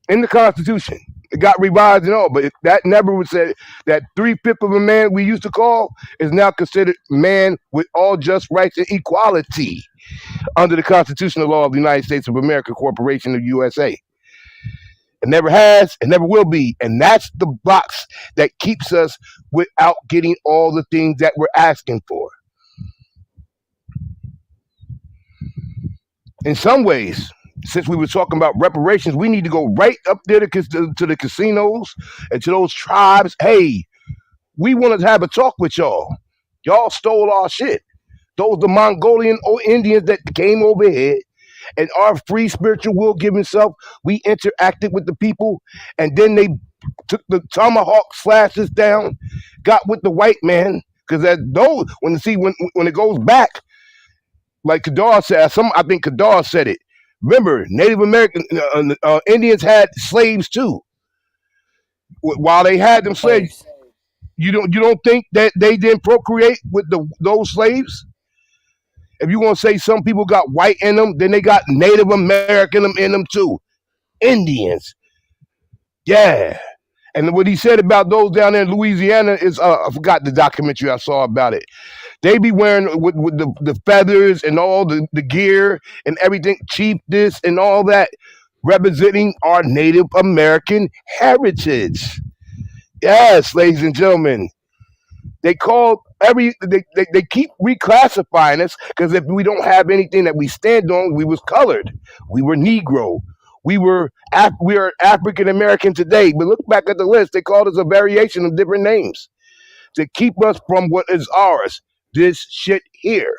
In the Constitution. It got revised and all, but that never was said. That 3/5 of a man we used to call is now considered man with all just rights and equality under the constitutional law of the United States of America, Corporation of USA. It never has, it never will be. And that's the box that keeps us without getting all the things that we're asking for. In some ways, since we were talking about reparations, we need to go right up there to the casinos and to those tribes. Hey, we wanted to have a talk with y'all. Y'all stole our shit. Those the Mongolian Indians that came over here, and our free spiritual will giving self, we interacted with the people, and then they took the tomahawk slashes down, got with the white man, because when it goes back, like Kadar said, I think Kadar said it. Remember, Native American Indians had slaves too. While they had them slaves, You don't think that they didn't procreate with those slaves? If you want to say some people got white in them, then they got Native American in them too. Indians. Yeah. And what he said about those down there in Louisiana is, I forgot the documentary I saw about it. They be wearing with the feathers and all the gear and everything, chief this and all that, representing our Native American heritage. Yes, ladies and gentlemen. They call they keep reclassifying us because if we don't have anything that we stand on, we was colored, we were Negro, we are African American today. But look back at the list; they called us a variation of different names to keep us from what is ours. This shit here.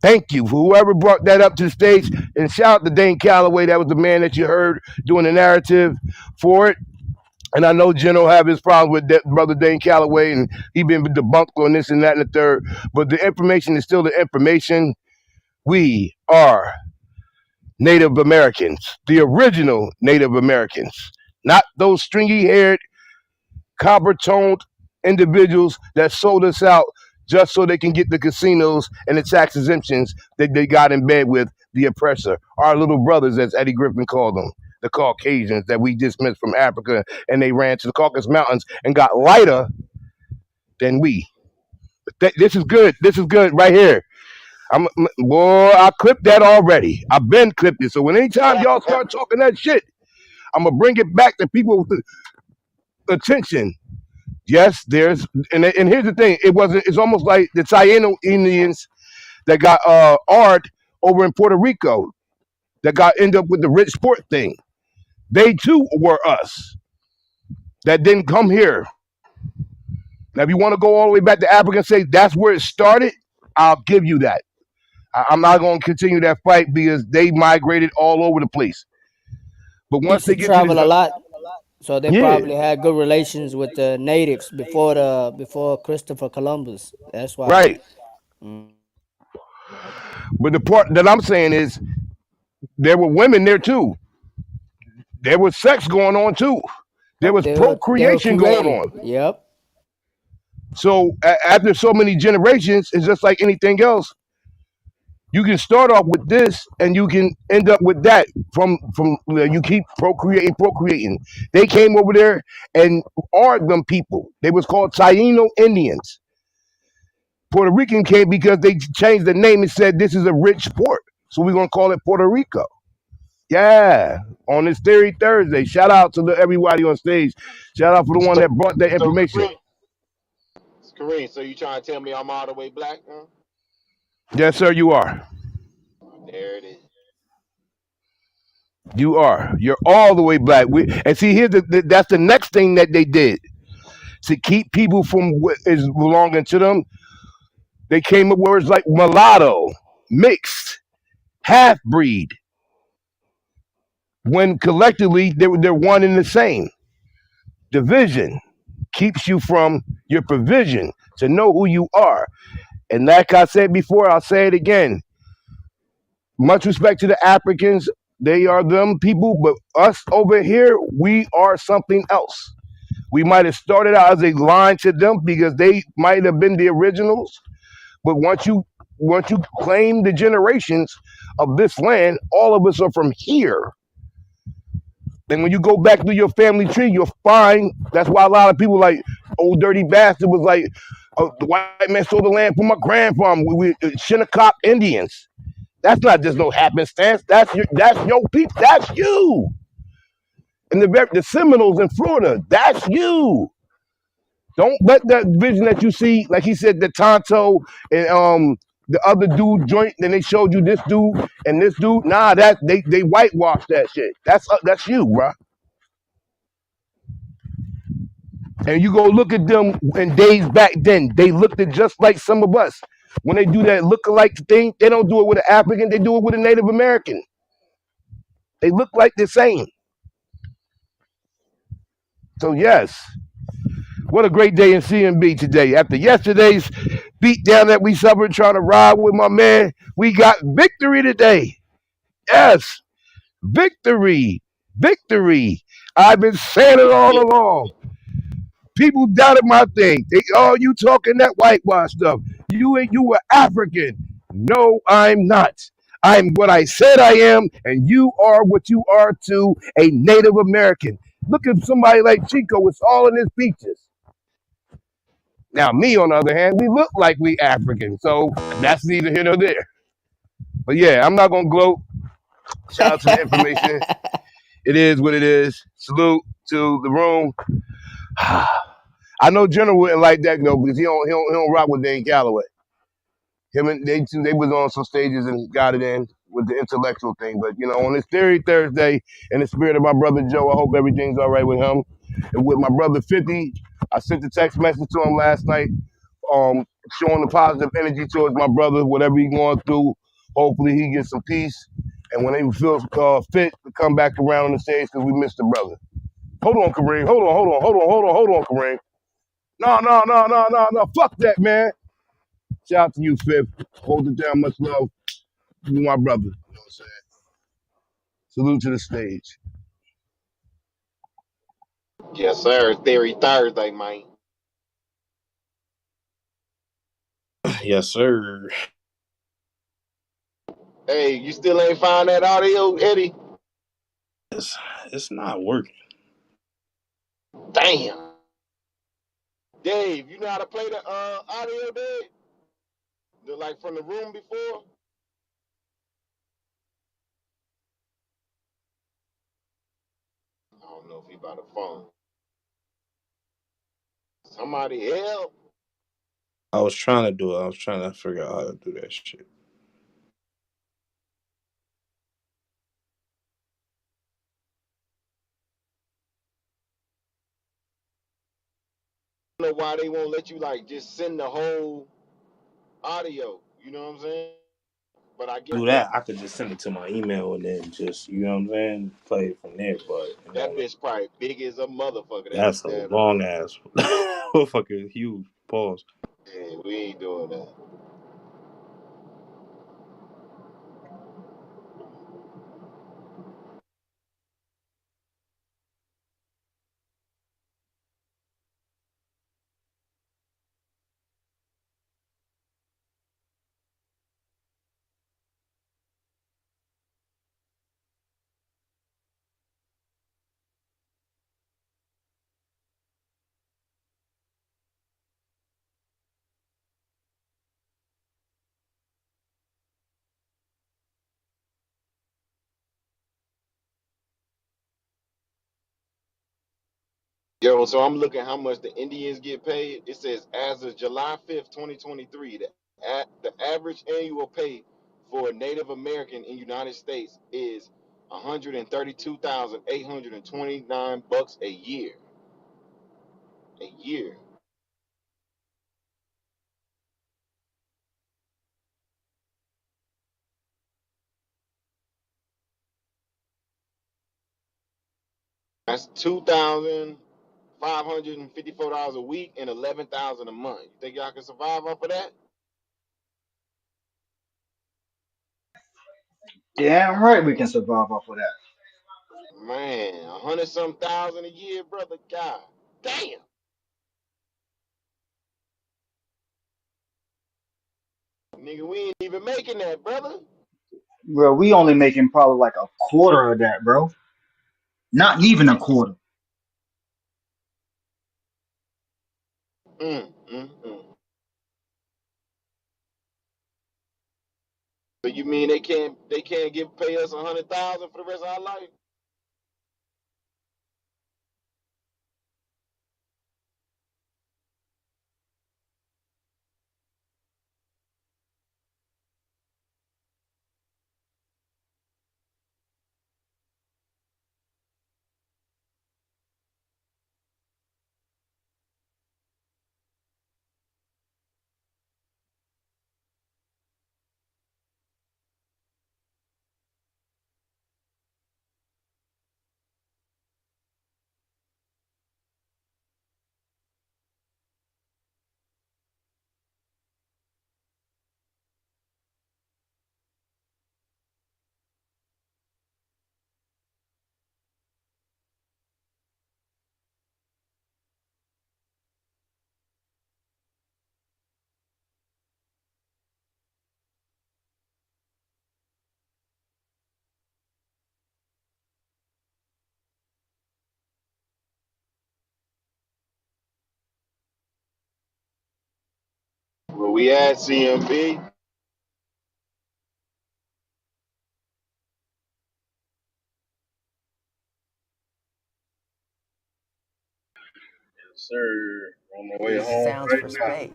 Thank you for whoever brought that up to the stage, and shout out to Dane Calloway. That was the man that you heard doing the narrative for it. And I know Jen have his problems with brother Dane Calloway, and he been debunked on this and that and the third. But the information is still the information. We are Native Americans, the original Native Americans, not those stringy-haired, copper-toned individuals that sold us out just so they can get the casinos and the tax exemptions that they got in bed with the oppressor, our little brothers, as Eddie Griffin called them, the Caucasians that we dismissed from Africa, and they ran to the Caucasus Mountains and got lighter than we. This is good. This is good right here. Boy, I clipped that already. I've been clipped it. So when anytime y'all start talking that shit, I'm gonna bring it back to people's attention. Yes, and here's the thing. It's almost like the Taino Indians that got art over in Puerto Rico that got end up with the rich sport thing. They too were us that didn't come here. Now, if you want to go all the way back to Africa and say that's where it started, I'll give you that. I'm not going to continue that fight because they migrated all over the place. But once Used they to get to this, travel a lot, so they yeah, probably had good relations with the natives before Christopher Columbus. That's why. right. But the part that I'm saying is there were women there too. There was sex going on too. There was They were procreation going creating. on. Yep. So after so many generations, it's just like anything else. You can start off with this, and you can end up with that. You keep procreating. They came over there and are them people. They was called Taino Indians. Puerto Rican came because they changed the name and said this is a rich port, so we're gonna call it Puerto Rico. Yeah, on this Theory Thursday. Shout out to everybody on stage. Shout out for the one So, that brought that so information. Kareem, so you trying to tell me I'm all the way black? Huh? Yes, sir, you are. There it is. You are. You're all the way black. And see, here's that's the next thing that they did to keep people from what is belonging to them. They came up with words like mulatto, mixed, half breed. When collectively they're one and the same. Division keeps you from your provision to know who you are. And like I said before, I'll say it again. Much respect to the Africans. They are them people, but us over here, we are something else. We might have started out as a line to them because they might have been the originals. But once you claim the generations of this land, all of us are from here. And when you go back to your family tree, you'll find that's why a lot of people like old dirty bastard was like, oh, the white man stole the land from my grandfather. We Shinnecock Indians. That's not just no happenstance. That's your people. That's you. And the Seminoles in Florida. That's you. Don't let that vision that you see, like he said, the Tonto and the other dude joint. Then they showed you this dude and this dude. Nah, that they whitewashed that shit. That's you, bro. And you go look at them in days back then. They looked at just like some of us. When they do that look-alike thing, they don't do it with an African. They do it with a Native American. They look like the same. So yes, what a great day in CMB today. After yesterday's beat down that we suffered trying to ride with my man, we got victory today. Yes, victory, victory. I've been saying it all along. People doubted my thing. They, oh, you talking that whitewash stuff. You were African. No, I'm not. I'm what I said I am, and you are what you are to a Native American. Look at somebody like Chico, it's all in his features. Now, me, on the other hand, we look like we African, so that's neither here nor there. But yeah, I'm not gonna gloat. Shout out to the information. It is what it is. Salute to the room. I know General wouldn't like that though, because he don't rock with Dane Calloway. Him and they two, they was on some stages and got it in with the intellectual thing. But you know, on this Theory Thursday, in the spirit of my brother Joe, I hope everything's all right with him. And with my brother 50, I sent a text message to him last night, showing the positive energy towards my brother, whatever he's going through. Hopefully he gets some peace. And when he feels fit to come back around on the stage, because we missed the brother. Hold on, Kareem. Hold on, Kareem. No. Fuck that, man. Shout out to you, Fifth. Hold it down. Much love. You my brother. You know what I'm saying? Salute to the stage. Yes, sir. Theory Thursday, man. Yes, sir. Hey, you still ain't found that audio, Eddie? It's, it's not working. Damn. Dave, you know how to play the audio, Dave? Like from the room before? I don't know if he by the phone. Somebody help. I was trying to do it. I was trying to figure out how to do that shit. I don't know why they won't let you like just send the whole audio. You know what I'm saying? But I guess Do that, I could just send it to my email and then just, you know what I'm saying, play it from there. But you that know, bitch probably big as a motherfucker. that's a That long ass, fucking huge pause. yeah, we ain't doing that. Yo, so I'm looking how much the Indians get paid. It says as of July 5th, 2023, the average annual pay for a Native American in United States is $132,829 a year. A year. That's $2,554 a week and $11,000 a month. You think y'all can survive off of that? Damn right we can survive off of that. Man, 100 some thousand a year, brother. God damn. Nigga, we ain't even making that, brother. Bro, we only making probably like a quarter of that, bro. Not even a quarter. Mm. So you mean they can't give pay us 100,000 for the rest of our life? Where we at, CMB? Yes, sir. On my way These home sounds right for now. space.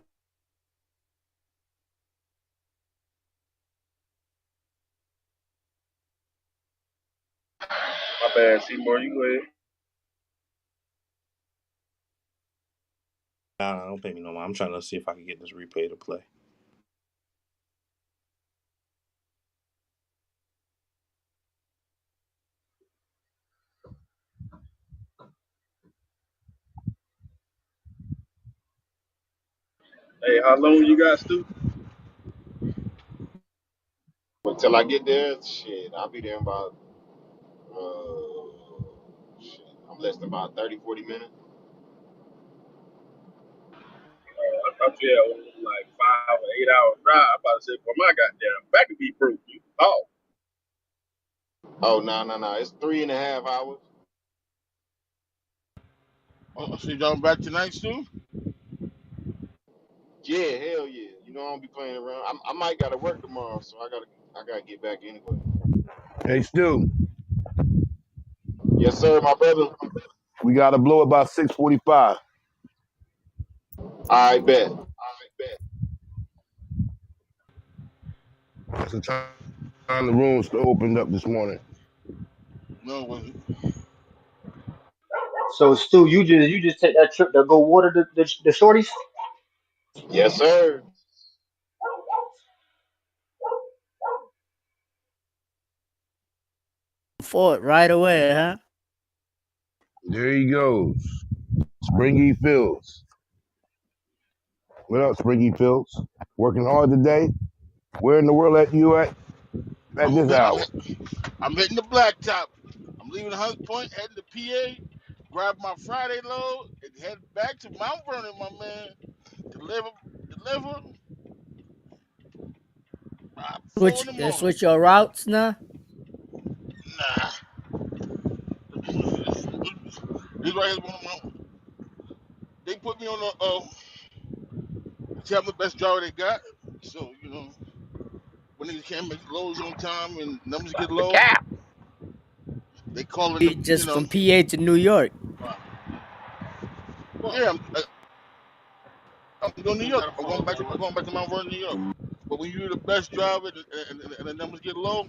My bad, Seymour. You go ahead. Nah, don't pay me no more. I'm trying to see if I can get this replay to play. Hey, how long you got, Stu? Until I get there, shit, I'll be there in about, shit, I'm less than about 30, 40 minutes. I thought you had one like 5 or 8 hour drive. I'm about to say, for my goddamn back to be broke. You oh. Oh, no. It's 3.5 hours. Oh, so y'all back tonight, Stu? Yeah, hell yeah. You know I don't be playing around. I might gotta work tomorrow, so I gotta get back anyway. Hey, Stu, Yes, sir, my brother. we got to blow about 6:45. I bet. That's the time the rooms opened up this morning. No, it wasn't. So Stu, you just take that trip to go water the shorties? Yes, sir. Fort right away, huh? There he goes. Springy Fields. What up, Springy Fields? Working hard today? Where in the world at you at I'm this hour? I'm hitting the blacktop. I'm leaving Hunt Point, heading to PA, grab my Friday load, and head back to Mount Vernon, my man. Deliver by 4 in the morning. Switch your routes now. Nah, this right here is one of my. They put me on the tell them the best driver they got. So when niggas can't make loads on time and numbers get The low, cap. they calling the Just from PA to New York. yeah. I'm going to New York. I'm going back to Mount Vernon, New York. But when you're the best driver and the numbers get low,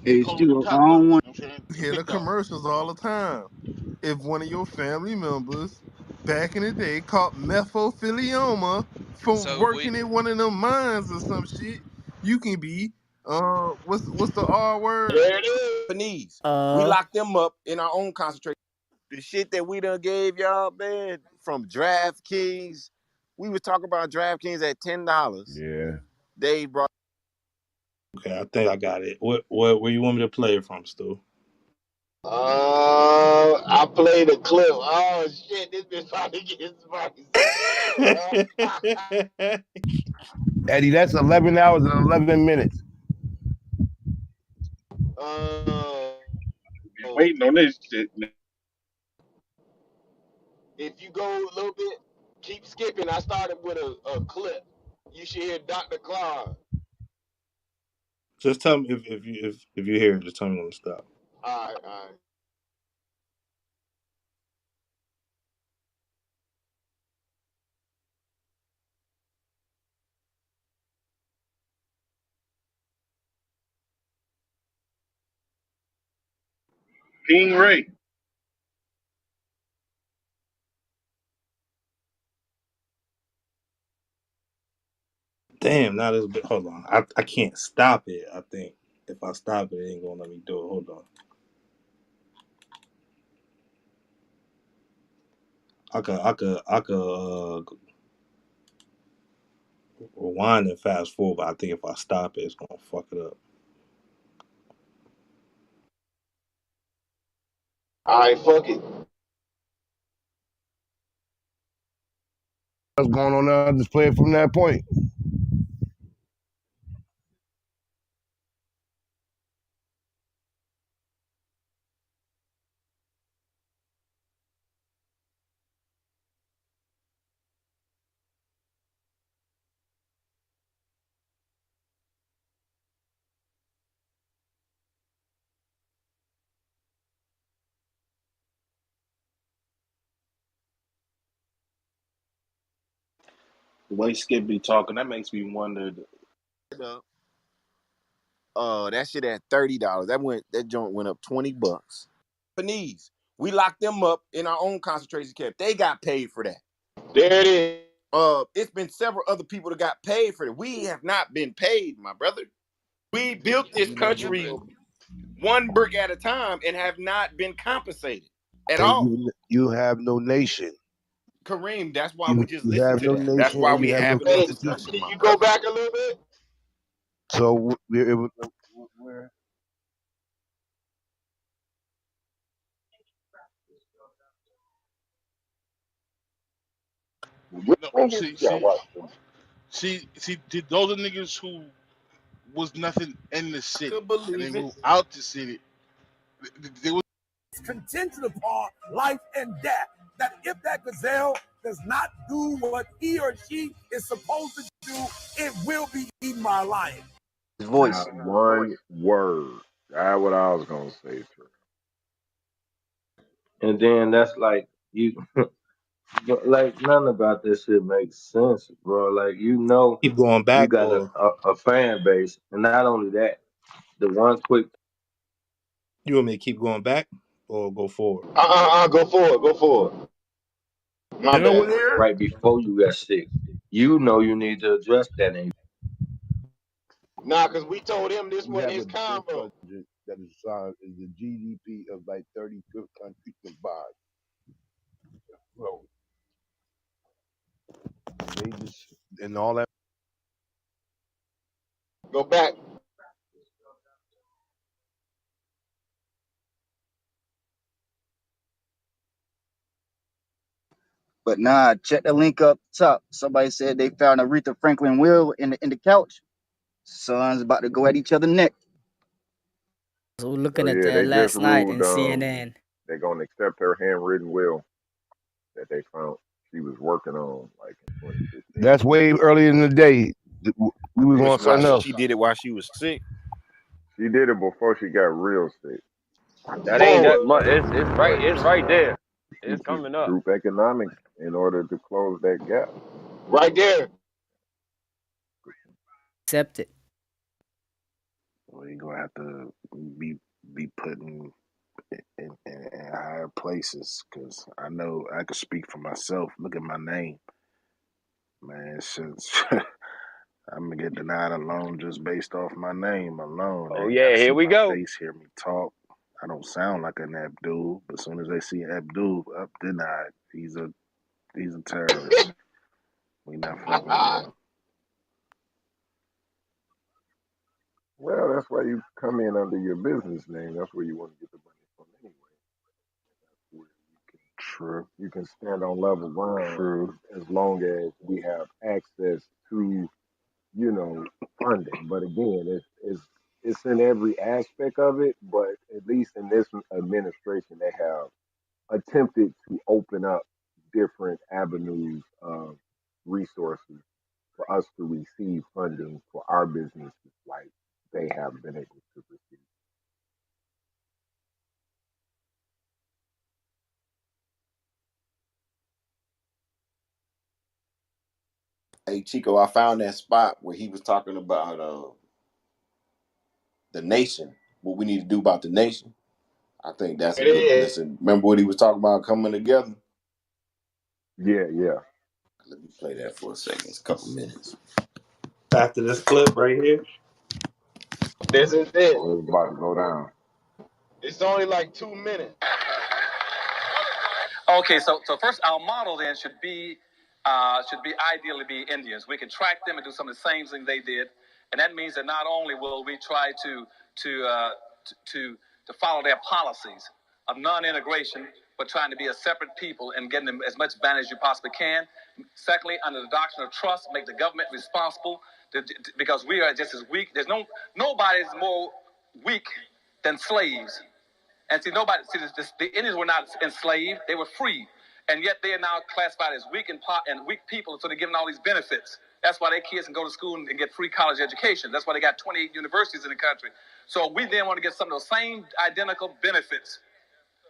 they Hey, call them the Stu, I top don't guns. want You know what I'm saying? to The hear the big dogs. commercials all the time. If one of your family members back in the day caught mesothelioma from working in one of them mines or some shit, you can be what's the R word? There it is. Japanese. We locked them up in our own concentration. The shit that we done gave y'all, man, from DraftKings. We was talking about DraftKings at $10. Yeah. They brought. Okay, I think I got it. What where you want me to play it from, Stu? I played a clip. Oh shit, this bitch probably getting spicy. Eddie, that's 11 hours and 11 minutes. uh, Waiting on this shit, man. if you go a little bit, keep skipping. I started with a clip. You should hear Dr. Claude. Just tell me if you hear it, just tell me when to stop. All right. King Ray. Damn, now this bit. Hold on, I can't stop it. I think if I stop it, it ain't gonna let me do it. Hold on. I could rewind and fast forward, but I think if I stop it, it's gonna fuck it up. All right, fuck it. What's going on now? Just play it from that point. The way Skip be talking, that makes me wonder. That shit at $30. That joint went up $20. Japanese, we locked them up in our own concentration camp. They got paid for that. There it is. It's been several other people that got paid for it. We have not been paid, my brother. We built this country one brick at a time and have not been compensated at And all. you have no nation. Kareem, that's why we You just you listened have to no that. That's nation why and we you have no having this Hey, constitution. discussion, can my you go brother. back a little bit? So where Which No, niggas see, you got see, watching? those are niggas who was nothing in the I city, could and they believe it. moved out the city. They was Contingent upon life and death. That if that gazelle does not do what he or she is supposed to do, it will be eaten by a lion. His Not voice. one word. That's what I was gonna say. Trey. And then that's like you like none about this shit makes sense, bro. Like Keep going you back, got or a fan base, and not only that, the one quick you want me to keep going back or go forward? Go forward. Go forward. My still bad. there? right before you got sick, you need to address that. And Nah, cause we told him this We wasn't have his a defense combo. budget that is the GDP of like 35th countries combined. So they just and all that. Go back. But nah, check the link up top. Somebody said they found Aretha Franklin will in the couch. Sons about to go at each other neck. So So looking at yeah, that they just last night ruled in CNN. they're gonna accept her handwritten will that they found she was working on like in 2015. That's way earlier in the day. We was on something else. She did it while she was sick. She did it before she got real sick. That ain't that Forward. much. It's right there. It's Teaches coming up. group economics in order to close that gap. Right there. Accept it. Well, you're gonna have to be putting in higher places, because I know I can speak for myself. Look at my name, man. Since I'm gonna get denied a loan just based off my name alone. They Oh ain't gotta yeah, here see we my go. face, hear me talk. I don't sound like an Abdul, but as soon as they see Abdul, up denied. He's a terrorist. We not fucking with him. Well, that's why you come in under your business name. That's where you want to get the money from anyway. Where True, you can stand on level ground true. as long as we have access to, funding. But again, it's in every aspect of it. But at least in this administration, they have attempted to open up different avenues of resources for us to receive funding for our businesses like they have been able to receive. Hey Chico, I found that spot where he was talking about the nation, what we need to do about the nation. I think that's a It good is. listen. Remember what he was talking about coming together? Yeah, yeah. Let me play that for a second. It's a couple minutes. After this clip right here. This is it. Oh, it's about to go down. It's only like 2 minutes. Okay, so first our model then should be ideally be Indians. We can track them and do some of the same things they did, and that means that not only will we try to follow their policies of non-integration, but trying to be a separate people and getting them as much advantage as you possibly can. Secondly, under the doctrine of trust, make the government responsible because we are just as weak. Nobody's more weak than slaves. And the Indians were not enslaved; they were free, and yet they are now classified as weak people. So they're given all these benefits. That's why their kids can go to school and get free college education. That's why they got 28 universities in the country. So we then want to get some of those same identical benefits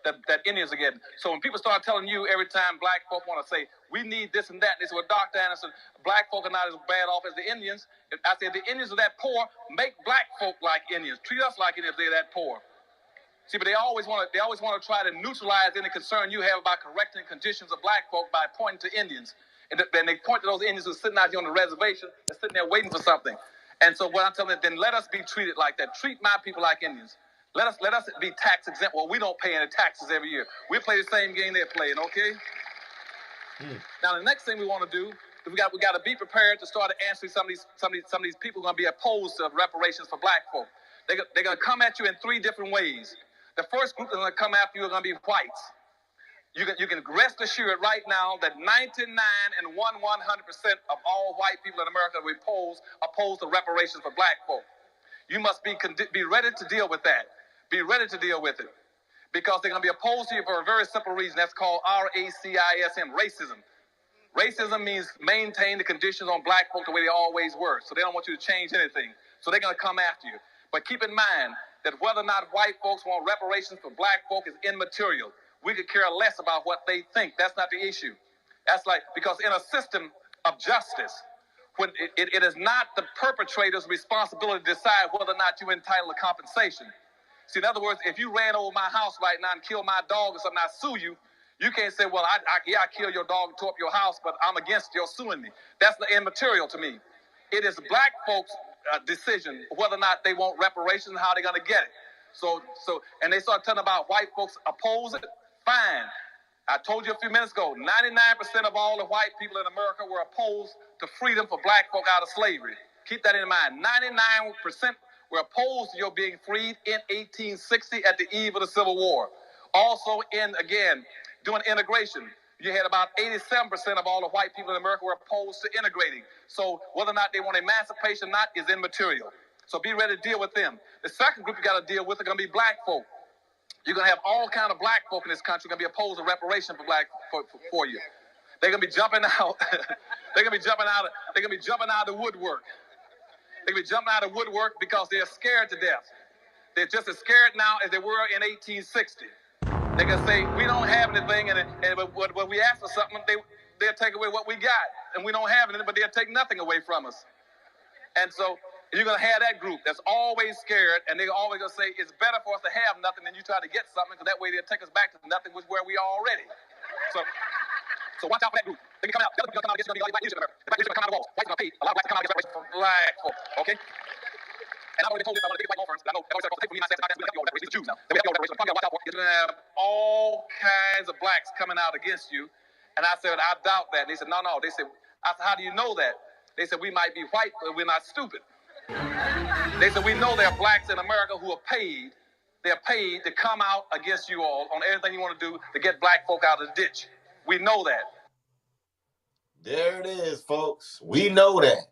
that Indians are getting. So when people start telling you every time black folk want to say, we need this and that, they say, well, Dr. Anderson, black folk are not as bad off as the Indians. I said, the Indians are that poor, make black folk like Indians. Treat us like Indians if they're that poor. See, but they always want to try to neutralize any concern you have about correcting conditions of black folk by pointing to Indians. And then they point to those Indians who are sitting out here on the reservation and sitting there waiting for something. And so what I'm telling them, then let us be treated like that. Treat my people like Indians. Let us be tax exempt. Well, we don't pay any taxes every year. We play the same game they're playing, okay? Now the next thing we want to do is we got to be prepared to start answering some of these people who are going to be opposed to reparations for black folk. They're going to come at you in three different ways. The first group that's going to come after you are going to be whites. You can rest assured right now that 99 and 100% of all white people in America are opposed to reparations for black folk. You must be ready to deal with that. Be ready to deal with it. Because they're going to be opposed to you for a very simple reason. That's called racism, racism. Racism means maintain the conditions on black folk the way they always were. So they don't want you to change anything. So they're going to come after you. But keep in mind that whether or not white folks want reparations for black folk is immaterial. We could care less about what they think. That's not the issue. That's because in a system of justice, when it is not the perpetrator's responsibility to decide whether or not you're entitled to compensation. See, in other words, if you ran over my house right now and killed my dog or something, I sue you. You can't say, well, I killed your dog and tore up your house, but I'm against your suing me. That's immaterial to me. It is black folks' decision whether or not they want reparations and how they're going to get it. And they start telling about white folks oppose it. Fine. I told you a few minutes ago, 99% of all the white people in America were opposed to freedom for black folk out of slavery. Keep that in mind. 99% were opposed to your being freed in 1860 at the eve of the Civil War. Also, doing integration. You had about 87% of all the white people in America were opposed to integrating. So whether or not they want emancipation or not is immaterial. So be ready to deal with them. The second group you got to deal with are going to be black folk. You're going to have all kind of black folk in this country going to be opposed to reparation for you. They're going to be jumping out. They're going to be jumping out of the woodwork. They're going to be jumping out of the woodwork because they're scared to death. They're just as scared now as they were in 1860. They're going to say, we don't have anything, and when we ask for something, they'll take away what we got. And we don't have anything, but they'll take nothing away from us. And so you're going to have that group that's always scared, and they're always going to say, it's better for us to have nothing than you try to get something, because that way they'll take us back to nothing, which is where we are already. So watch out for that group. They can come out. The other people come out against you, black leadership in America. The black leadership come out of the walls. Whites are going to pay a lot of blacks to come out against reparations for black folk. Okay? And I've already told you about one of the big white law firms. I know they always say, for me, I said, we help you on reparations. These Jews now. They help you on reparations. Probably watch out for it. You're going to have all kinds of blacks coming out against you. And I said, I doubt that. And they said, no. They said, how do you know that? They said, we might be white, but we're not stupid. They said, we know there are blacks in America who are paid. They're paid to come out against you all on everything you want to do to get black folk out of the ditch. We know that. There it is, folks. We know that.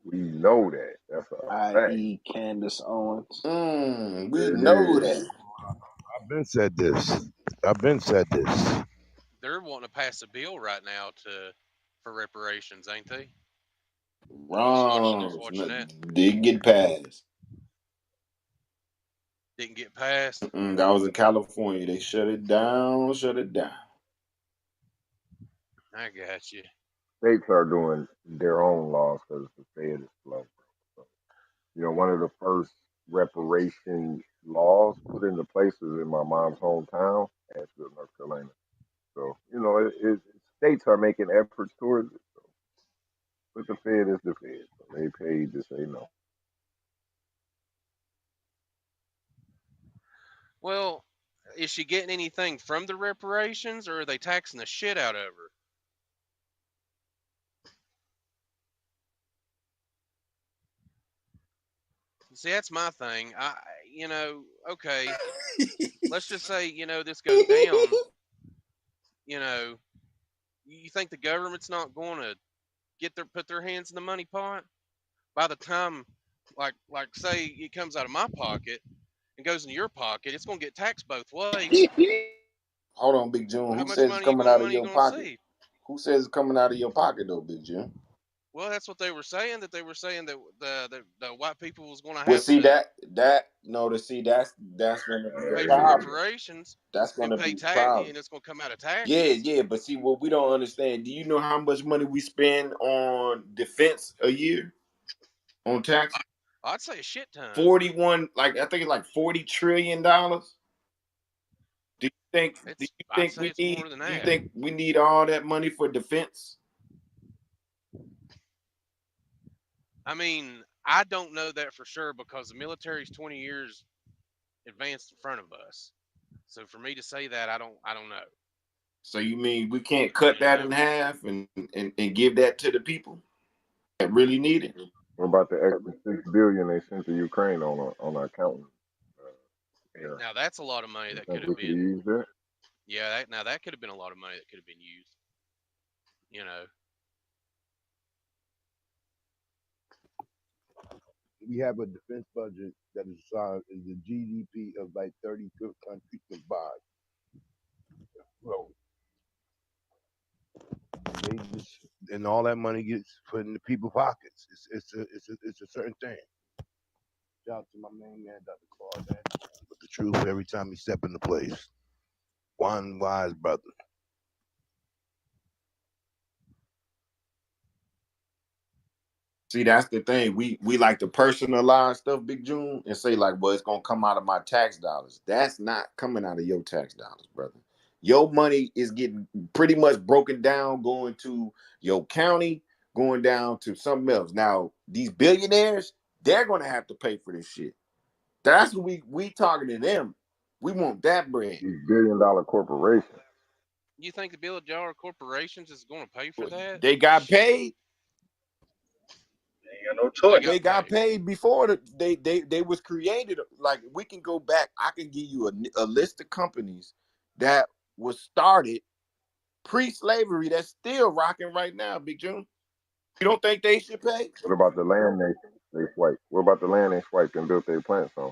We know that. That's a fact. I.e. Candace Owens. We know that. I've been said this. They're wanting to pass a bill right now for reparations, ain't they? Wrong. Watching that. Didn't get passed. Didn't get passed. That was in California. They shut it down. I got you. States are doing their own laws because the Fed is slow. So, one of the first reparation laws put into place is in my mom's hometown, Asheville, North Carolina. So, states are making efforts towards it. So. But the Fed is the Fed. So they paid to say no. Well, is she getting anything from the reparations, or are they taxing the shit out of her? See, that's my thing. Okay, let's just say, this goes down. You think the government's not going to put their hands in the money pot? By the time, like say it comes out of my pocket and goes into your pocket, it's going to get taxed both ways. Hold on, Big June. How Who much says money it's coming out of you your gonna pocket? see? Who says it's coming out of your pocket, though, Big June? Well, that's what they were saying. That they were saying that the white people was going to Well, have see to that's gonna be a pay for problem. reparations That's and gonna pay be a tax, problem. and it's going to come out of Yeah, taxes. yeah, but see what we don't understand. Do you know how much money we spend on defense a year on tax? I'd say a shit ton. 41, like I think it's like $40 trillion. Do you I'd think say it's more than that. we need all that money for defense? I mean, I don't know that for sure because the military's 20 years advanced in front of us. So for me to say that, I don't know. So you mean we can't cut You that know, in half and give that to the people that really need it? What about the extra 6 billion they sent to Ukraine on our accountant? Yeah, now that's a lot of money you that could think have we could been. use that? Yeah, now that could have been a lot of money that could have been used. You know, We have a defense budget that is the GDP of like 35 countries combined. So they just and all that money gets put in the people's pockets. It's a certain thing. Shout out to my main man, Dr. Claude, man. With the truth every time he step into place. One wise brother. See, that's the thing. We like to personalize stuff, Big June, and say like, well, it's gonna come out of my tax dollars. That's not coming out of your tax dollars, brother. Your money is getting pretty much broken down, going to your county, going down to something else. Now, these billionaires, they're gonna have to pay for this shit. That's what we talking to them. We want that bread. These billion-dollar corporations. you think the Bill Jar corporations is going to pay for that? They got Shit, paid. Ain't got no they choice. got They got paid. paid before they was created. Like we can go back. I can give you a list of companies that was started pre-slavery that's still rocking right now. Big June, you don't think they should pay? What about the land they swiped? What about the land they swiped and built their plants on?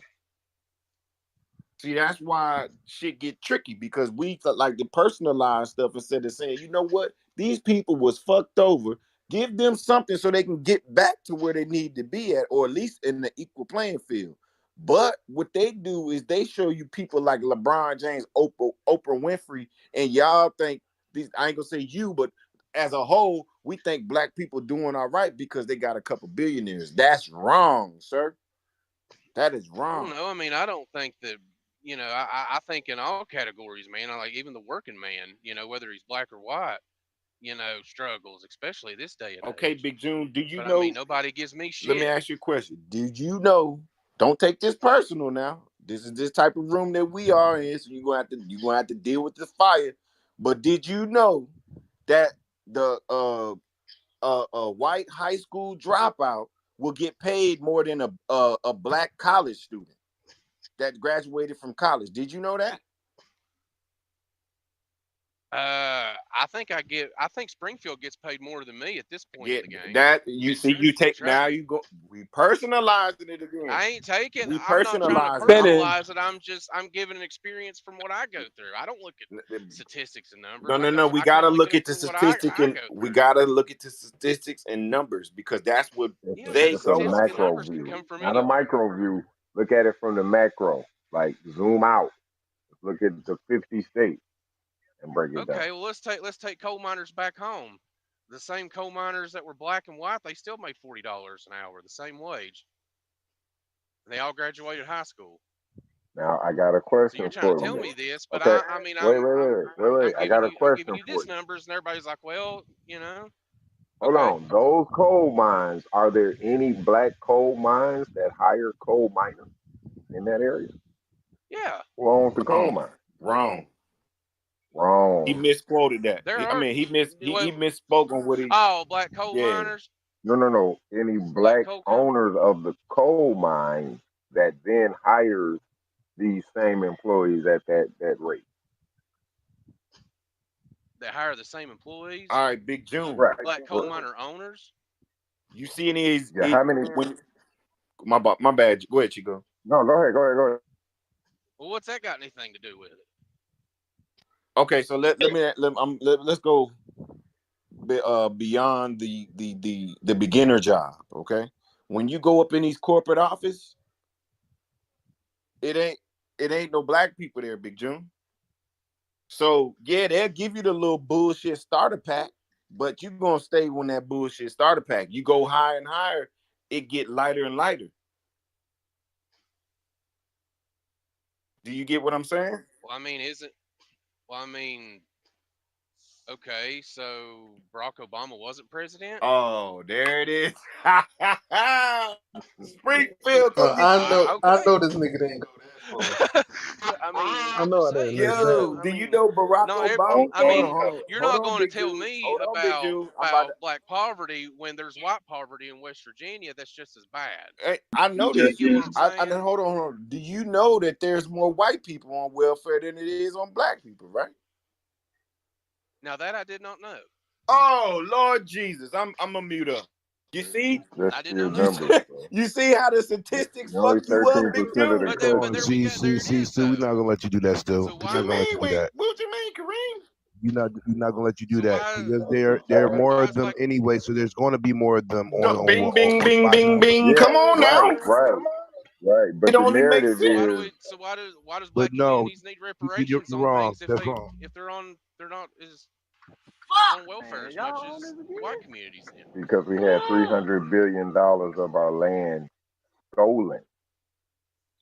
See, that's why shit get tricky because we like to personalize stuff instead of saying, you know what, these people was fucked over. Give them something so they can get back to where they need to be at, or at least in the equal playing field. But what they do is they show you people like LeBron James, Oprah Winfrey, and y'all think these. I ain't gonna say you, but as a whole, we think black people doing all right because they got a couple billionaires. That's wrong, sir. That is I don't wrong. know. I mean, I don't think that. You know, I think in all categories, man. I like even the working man. You know, whether he's black or white. You know, struggles, especially this day and Okay, age. Big June, do you But I mean, know? nobody gives me Let me shit. ask you a question. Did you know? Don't take this personal now. This is this type of room that we are in, so you're gonna have to deal with the fire. But did you know that the white high school dropout will get paid more than a black college student that graduated from college? Did you know that? I think I think Springfield gets paid more than me at this point Yeah, in the game. that you see, you Mid take now track. you go. We personalizing it again. I ain't taking. We I'm not trying to personalizing it. Finish. personalize it. I'm giving an experience from what I go through. I don't look at statistics and No, numbers. no, no. We I can gotta only look go at the through what statistic I and go we through. gotta look at the statistics and numbers because that's what Yeah, but It's they a go statistic off and of. macro numbers can view, come from not a anywhere. micro view. Look at it from the macro. Like zoom out. Look at the 50 states and break it down. Okay, well let's take coal miners back home. The same coal miners that were black and white, they still made $40 an hour, the same wage. And they all graduated high school. Now I got a So you're question trying to for tell you. me this, but Okay, I mean wait. I'm I got giving a you question for this you. numbers and everybody's like, well, you know, Hold okay. on. Those coal mines, are there any black coal mines that hire coal miners in that area? Yeah, Who owns the coal Wrong, mine? wrong. He Wrong. misquoted that. there I are mean, he well, misspoke on what he. oh, black coal Yeah. miners, No. Any black black coal owners of the coal mine that then hires these same employees at that rate. that hire the same employees, All right, Big June. Right. black coal Right. miner owners. You see any of Yeah. How many? when my bad. Go ahead, Chico. No. Go ahead. Go ahead. Go ahead. Well, what's that got anything to do with it? Okay, so let's go. beyond the beginner job. Okay, when you go up in these corporate office, it ain't no black people there, Big June. So yeah, they'll give you the little bullshit starter pack, but you gonna stay when that bullshit starter pack. You go higher and higher, it get lighter and lighter. Do you get what I'm saying? Well, I mean, isn't well, I mean, okay, so Barack Obama wasn't president. Oh, there it is. Springfield gonna get I you. know, I Okay. know this nigga didn't go that far. But I mean, I I'm know just I didn't saying. miss that. Yo, So I do you mean, know Barack no, Obama? I Hold on, mean, hold on, you're hold not on, going to Big tell Jew. me Hold on, Big Jew. I'm about to. black poverty when there's white poverty in West Virginia that's just as bad. Hey, I know Do you this. get what I'm I saying? hold on, hold on. Do you know that there's more white people on welfare than it is on black people, right? Now that I did not know. Oh Lord Jesus, I'm a mute up. You see, That's I did still not know numbers, that. bro. you see how the statistics fuck Only you up, 13% Big of the Jew. But country. there we go. There it is Still, we're not though. gonna let you do that. Still, So we're What why? not you gonna let mean? you do Wait, that. what you mean, Kareem? We're not gonna let you do So that why? because That's a there are fact. more Why of is them black? anyway. So there's going to be more of them Bing, bing, on bing, by bing, numbers. bing. Yeah, Come on right, now. right, right. It But the only makes narrative So why sense. do is we? So why does But black no, communities need reparations you're on wrong. things if That's wrong. they're not as on welfare Man, as much y'all on as this the again? white communities then? because we had $300 billion of our land stolen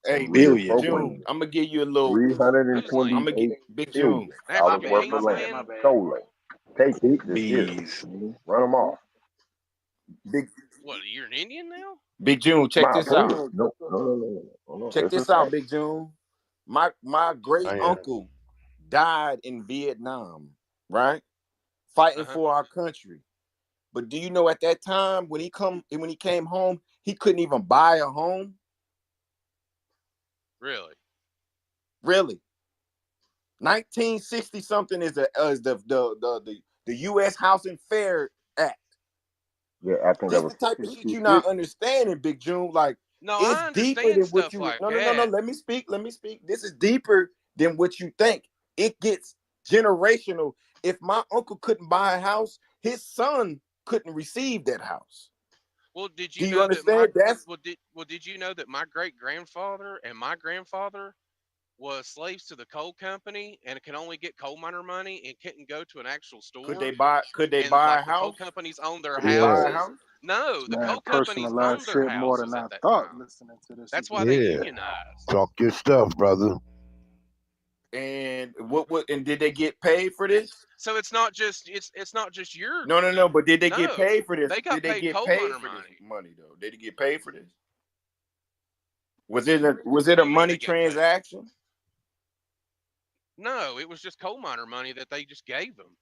Hey, and Big Billion. June, reappropriated. I'm gonna give you a little. Whose land? I'm gonna get 328 Big billion June. dollars African worth of King's land land? stolen. Take it this year. Bees. Run them off. Big What? You're an Indian now? Big June, check My this out. opinion. No, no, no, no, no, no, no. Check This is this out, fact. Big June. My great I am. uncle died in Vietnam, right? Uh Fighting huh. for our country. But do you know at that time when he came home, he couldn't even buy a home? Really? Really? 1960 something is the U.S. Housing Fair Act. Yeah, I think that This was the type of shit you're not 66. understanding, Big June. Like No, it's I deeper understand than what stuff you. like No. that. Let me speak. Let me speak. This is deeper than what you think. It gets generational. If my uncle couldn't buy a house, his son couldn't receive that house. Well, did Do you you know that my understand? That's did you know that my great grandfather and my grandfather was slaves to the coal company and could only get coal miner money and couldn't go to an actual could store? they buy? Could they And buy a like the coal house? companies owned their Could they buy a Yeah, houses. house? No, the Man, coal companies personalized owned their shit more than houses I at that thought time. listening to this That's why they information. yeah. unionized. Talk your stuff, brother. And what? And did they get paid for this? So it's not just your No. But did they get no. paid for this? They Did got they paid get coal paid miner for this money. money though? Did they get paid for this? Was it What a do you mean money they got paid? transaction? No, it was just coal miner money that they just gave them.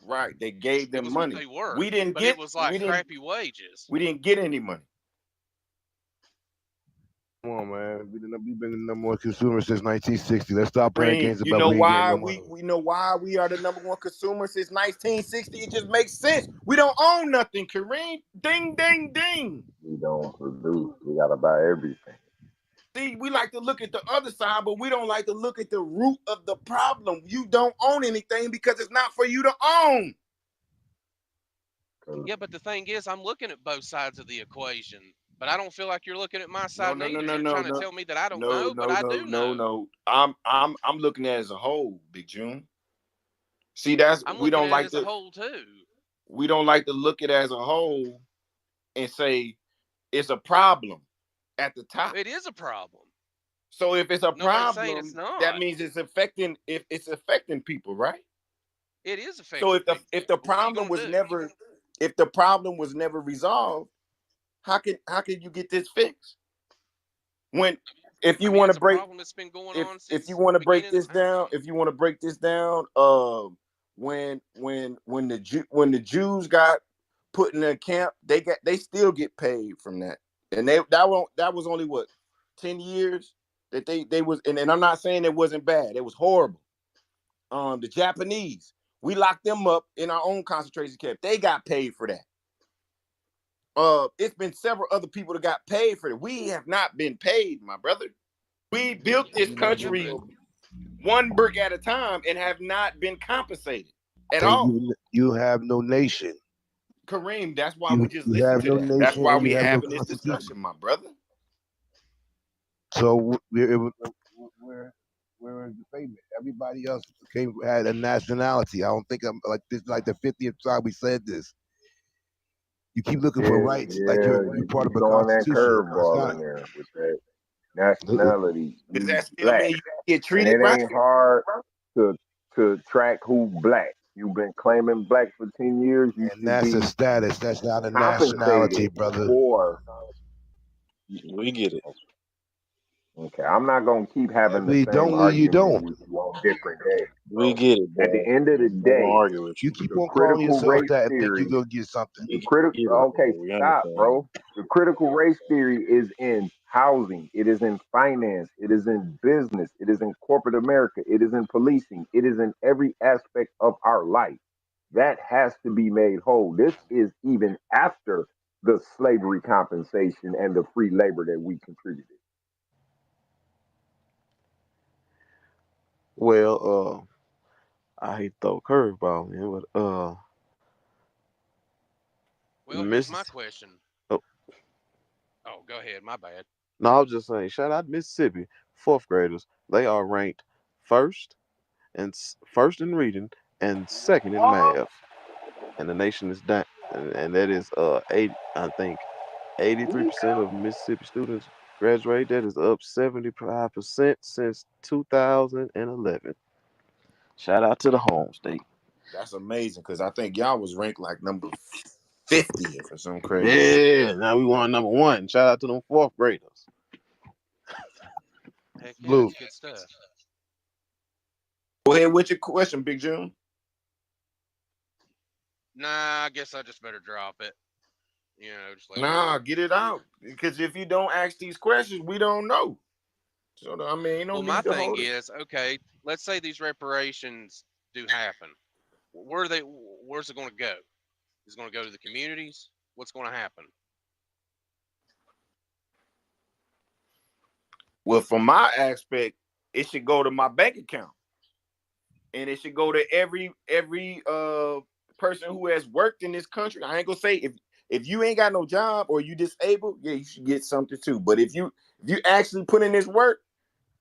Right. They gave It them was what money. they worked, We didn't but it get was we like didn't crappy wages. we didn't get any money. Come on, man. We've been the number one consumer since 1960. Let's stop playing Green, games you about know we ain't getting why no we money. we know why we are the number one consumer since 1960. It just makes sense. We don't own nothing, Kareem. Ding, ding, ding. We don't produce. We gotta buy everything. See, we like to look at the other side, but we don't like to look at the root of the problem. You don't own anything because it's not for you to own. Yeah, but the thing is, I'm looking at both sides of the equation, but I don't feel like you're looking at my No, side no, no, neither. no, You're no, trying to no, tell me that I don't no, know, but no, I no, do no, know. no. I'm looking at it as a whole, Big June. See, that's I'm looking at it as a whole too. we don't like to look at it as a whole and say it's a problem at the top. It is a problem. So if it's a Nobody's saying it's problem, that not. means it's affecting people, right? It is So affecting people. But what are you gonna do? if the problem was never resolved, how can you get this fixed? When if I you mean, want to it's a break problem that's been going if on if you since want to break beginning of this down, time. if you want to break this down, when the Jews got put in a camp, they still get paid from that, and that was only what 10 years that they was, and I'm not saying it wasn't bad, it was horrible. The Japanese, we locked them up in our own concentration camp. They got paid for that. It's been several other people that got paid for it. We have not been paid, my brother. We built this Yeah, but country one brick at a time and have not been compensated. at Then all. you have no nation. Kareem, that's why we just You listen have to no that. That's nation why and we you have no having this constitution. discussion, my brother. So we're in debate. Everybody else had a nationality. I don't think I'm like this. Like the 50th time we said this. You keep looking for Yeah, rights, like yeah, you're you part of keep a throwing that constitution. It's curveball not. in there with that nationality. Does You that still black, mean you get and treated it right? ain't hard to track who black. You've been claiming black for 10 years. You And should that's a be status. That's not a nationality, compensated brother. for. We get it. Okay, I'm not gonna keep having the We same don't. You argument don't. with you on different days, We bro. get it, At the bro. end of the I'm not gonna day, argue with You you. keep the on calling critical yourself race that and think you're theory, gonna get something. the We critical get it, okay, bro. We stop, understand. bro. The critical race theory is in housing, it is in finance, it is in business, it is in corporate America, it is in policing, it is in every aspect of our life. That has to be made whole. This is even after the slavery compensation and the free labor that we contributed. Well, I hate to throw a curveball in, but Well, here's my Mississippi. question. Oh, Oh, go ahead. My bad. no, I was just saying, shout out Mississippi fourth graders. They are ranked first first in reading and second in math, and the nation is down, and that is 80. I think 83% of Mississippi students graduate. That is up 75% since 2011. Shout out to the home state. That's amazing because I think y'all was ranked like number 50th or something crazy. Yeah, now we want number one. Shout out to them fourth graders. Heck yeah, Blue. that's good stuff. Go ahead with your question, Big June. Nah, I guess I just better drop it. You know, just let it Nah, roll. get it out. Because if you don't ask these questions, we don't know. So I mean, ain't no Well, my need to thing hold it. is, okay, let's say these reparations do happen. Where are they? Where's it going to go? Is it going to go to the communities? What's going to happen? Well, from my aspect, it should go to my bank account. And it should go to every person who has worked in this country. I ain't gonna say if you ain't got no job or you disabled, yeah, you should get something too. But if you actually put in this work,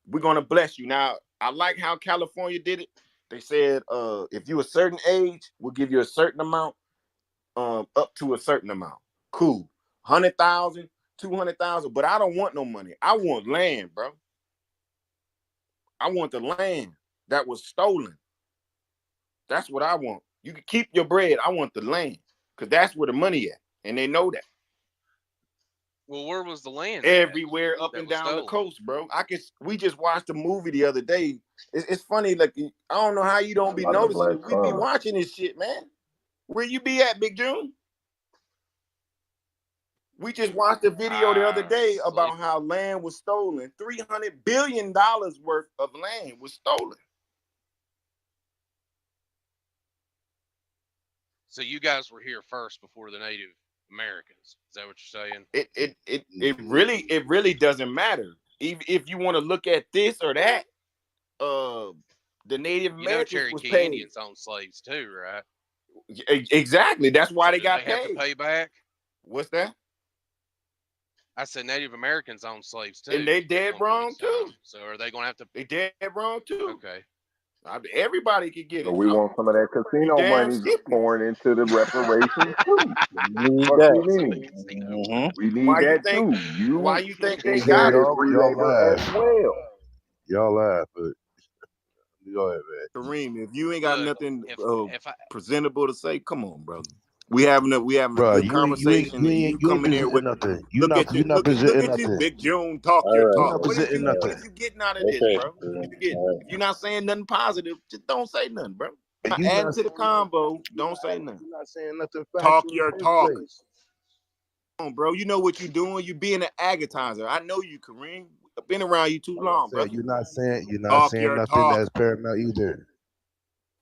we're gonna bless you. Now, I like how California did it. They said if you a certain age, we'll give you a certain amount, up to a certain amount. Cool. 100,000, 200,000, but I don't want no money. I want land, bro. I want the land that was stolen. That's what I want. You can keep your bread. I want the land because that's where the money at, and they know that. Well, where was the land at Everywhere up that and was down the stolen? coast, bro. We just watched a movie the other day. It's funny, like I don't know how you don't be About the noticing black it. We be son. watching this shit, man. Where you be at, Big June? We just watched a video the other day about Sleeping. how land was stolen. $300 billion worth of land was stolen. So you guys were here first before the Native Americans. Is that what you're saying? It really doesn't matter. Even if you want to look at this or that, uh the Native You know, Americans was Cherokee paid. Indians owned slaves too, right? Exactly. That's why So they do they got have to paid. pay back? What's that? I said Native Americans owned slaves And too they at dead one point wrong in time. too. So are they going to have to? They dead wrong too. Okay. Everybody could get So it. we want some of that You casino damn money skippy. pouring into the reparations too. We need Fuck that. we Some of the need. casino Mm-hmm. We need Why you that think? too. Why You you think they enjoy got it? this Y'all free y'all labor as laugh. well. Y'all laugh, but go ahead, man. Kareem, if you ain't got Look, nothing if I presentable to say, come on, brother. We having a Bro, good conversation, conversation, and you you ain't coming there presenting with nothing. look at you, You're not look presenting at you, nothing. Big June, talk All your You're right, talk. not What is presenting you nothing. getting out of this, okay. bro? What you getting? All right. If you're not saying nothing positive, just don't say nothing, bro. And Not you adding not to the saying nothing. combo, don't say nothing. You're not saying nothing Talk factual in your the first talk. place. Come on, bro. You know what you're doing. You being an agitizer. I know you, Kareem. I've been around you too Like I long, said, brother. Talk you're not saying your nothing talk. that's paramount either.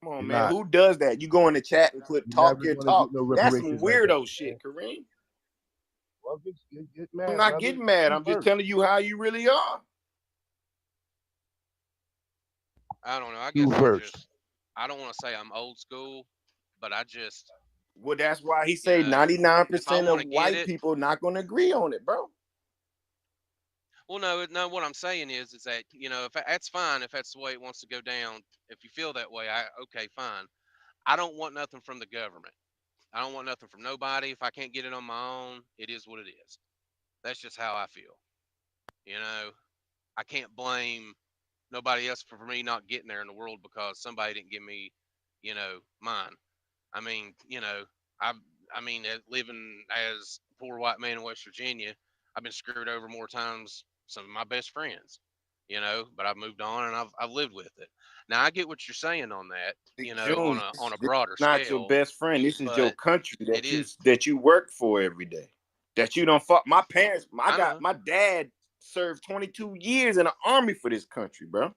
Come on, You're man. not. Who does that? You go in the chat and put You're talk never your gonna get talk. no That's some reparations like that, weirdo man. shit, Kareem. Well, get I'm mad, not brother. getting mad. You I'm just first. telling you how you really are. I don't know. I You guess first. I don't want to say I'm old school, But I just, Well, that's why he you say know, if I 99% want of to get white it, people not gonna agree on it, bro. well, no, no. What I'm saying is that if that's fine, if that's the way it wants to go down. If you feel that way, okay, fine. I don't want nothing from the government. I don't want nothing from nobody. If I can't get it on my own, it is what it is. That's just how I feel. You know, I can't blame nobody else for me not getting there in the world because somebody didn't give me, mine. I mean, I I mean, living as a poor white man in West Virginia, I've been screwed over more times some of my best friends, but I've moved on and I've lived with it. Now I get what you're saying on that, Big on June, a this is broader not your scale, best friend. This is your but country it is. that you work for every day. That you don't fuck. My parents, I know. my dad served 22 years in the army for this country, bro.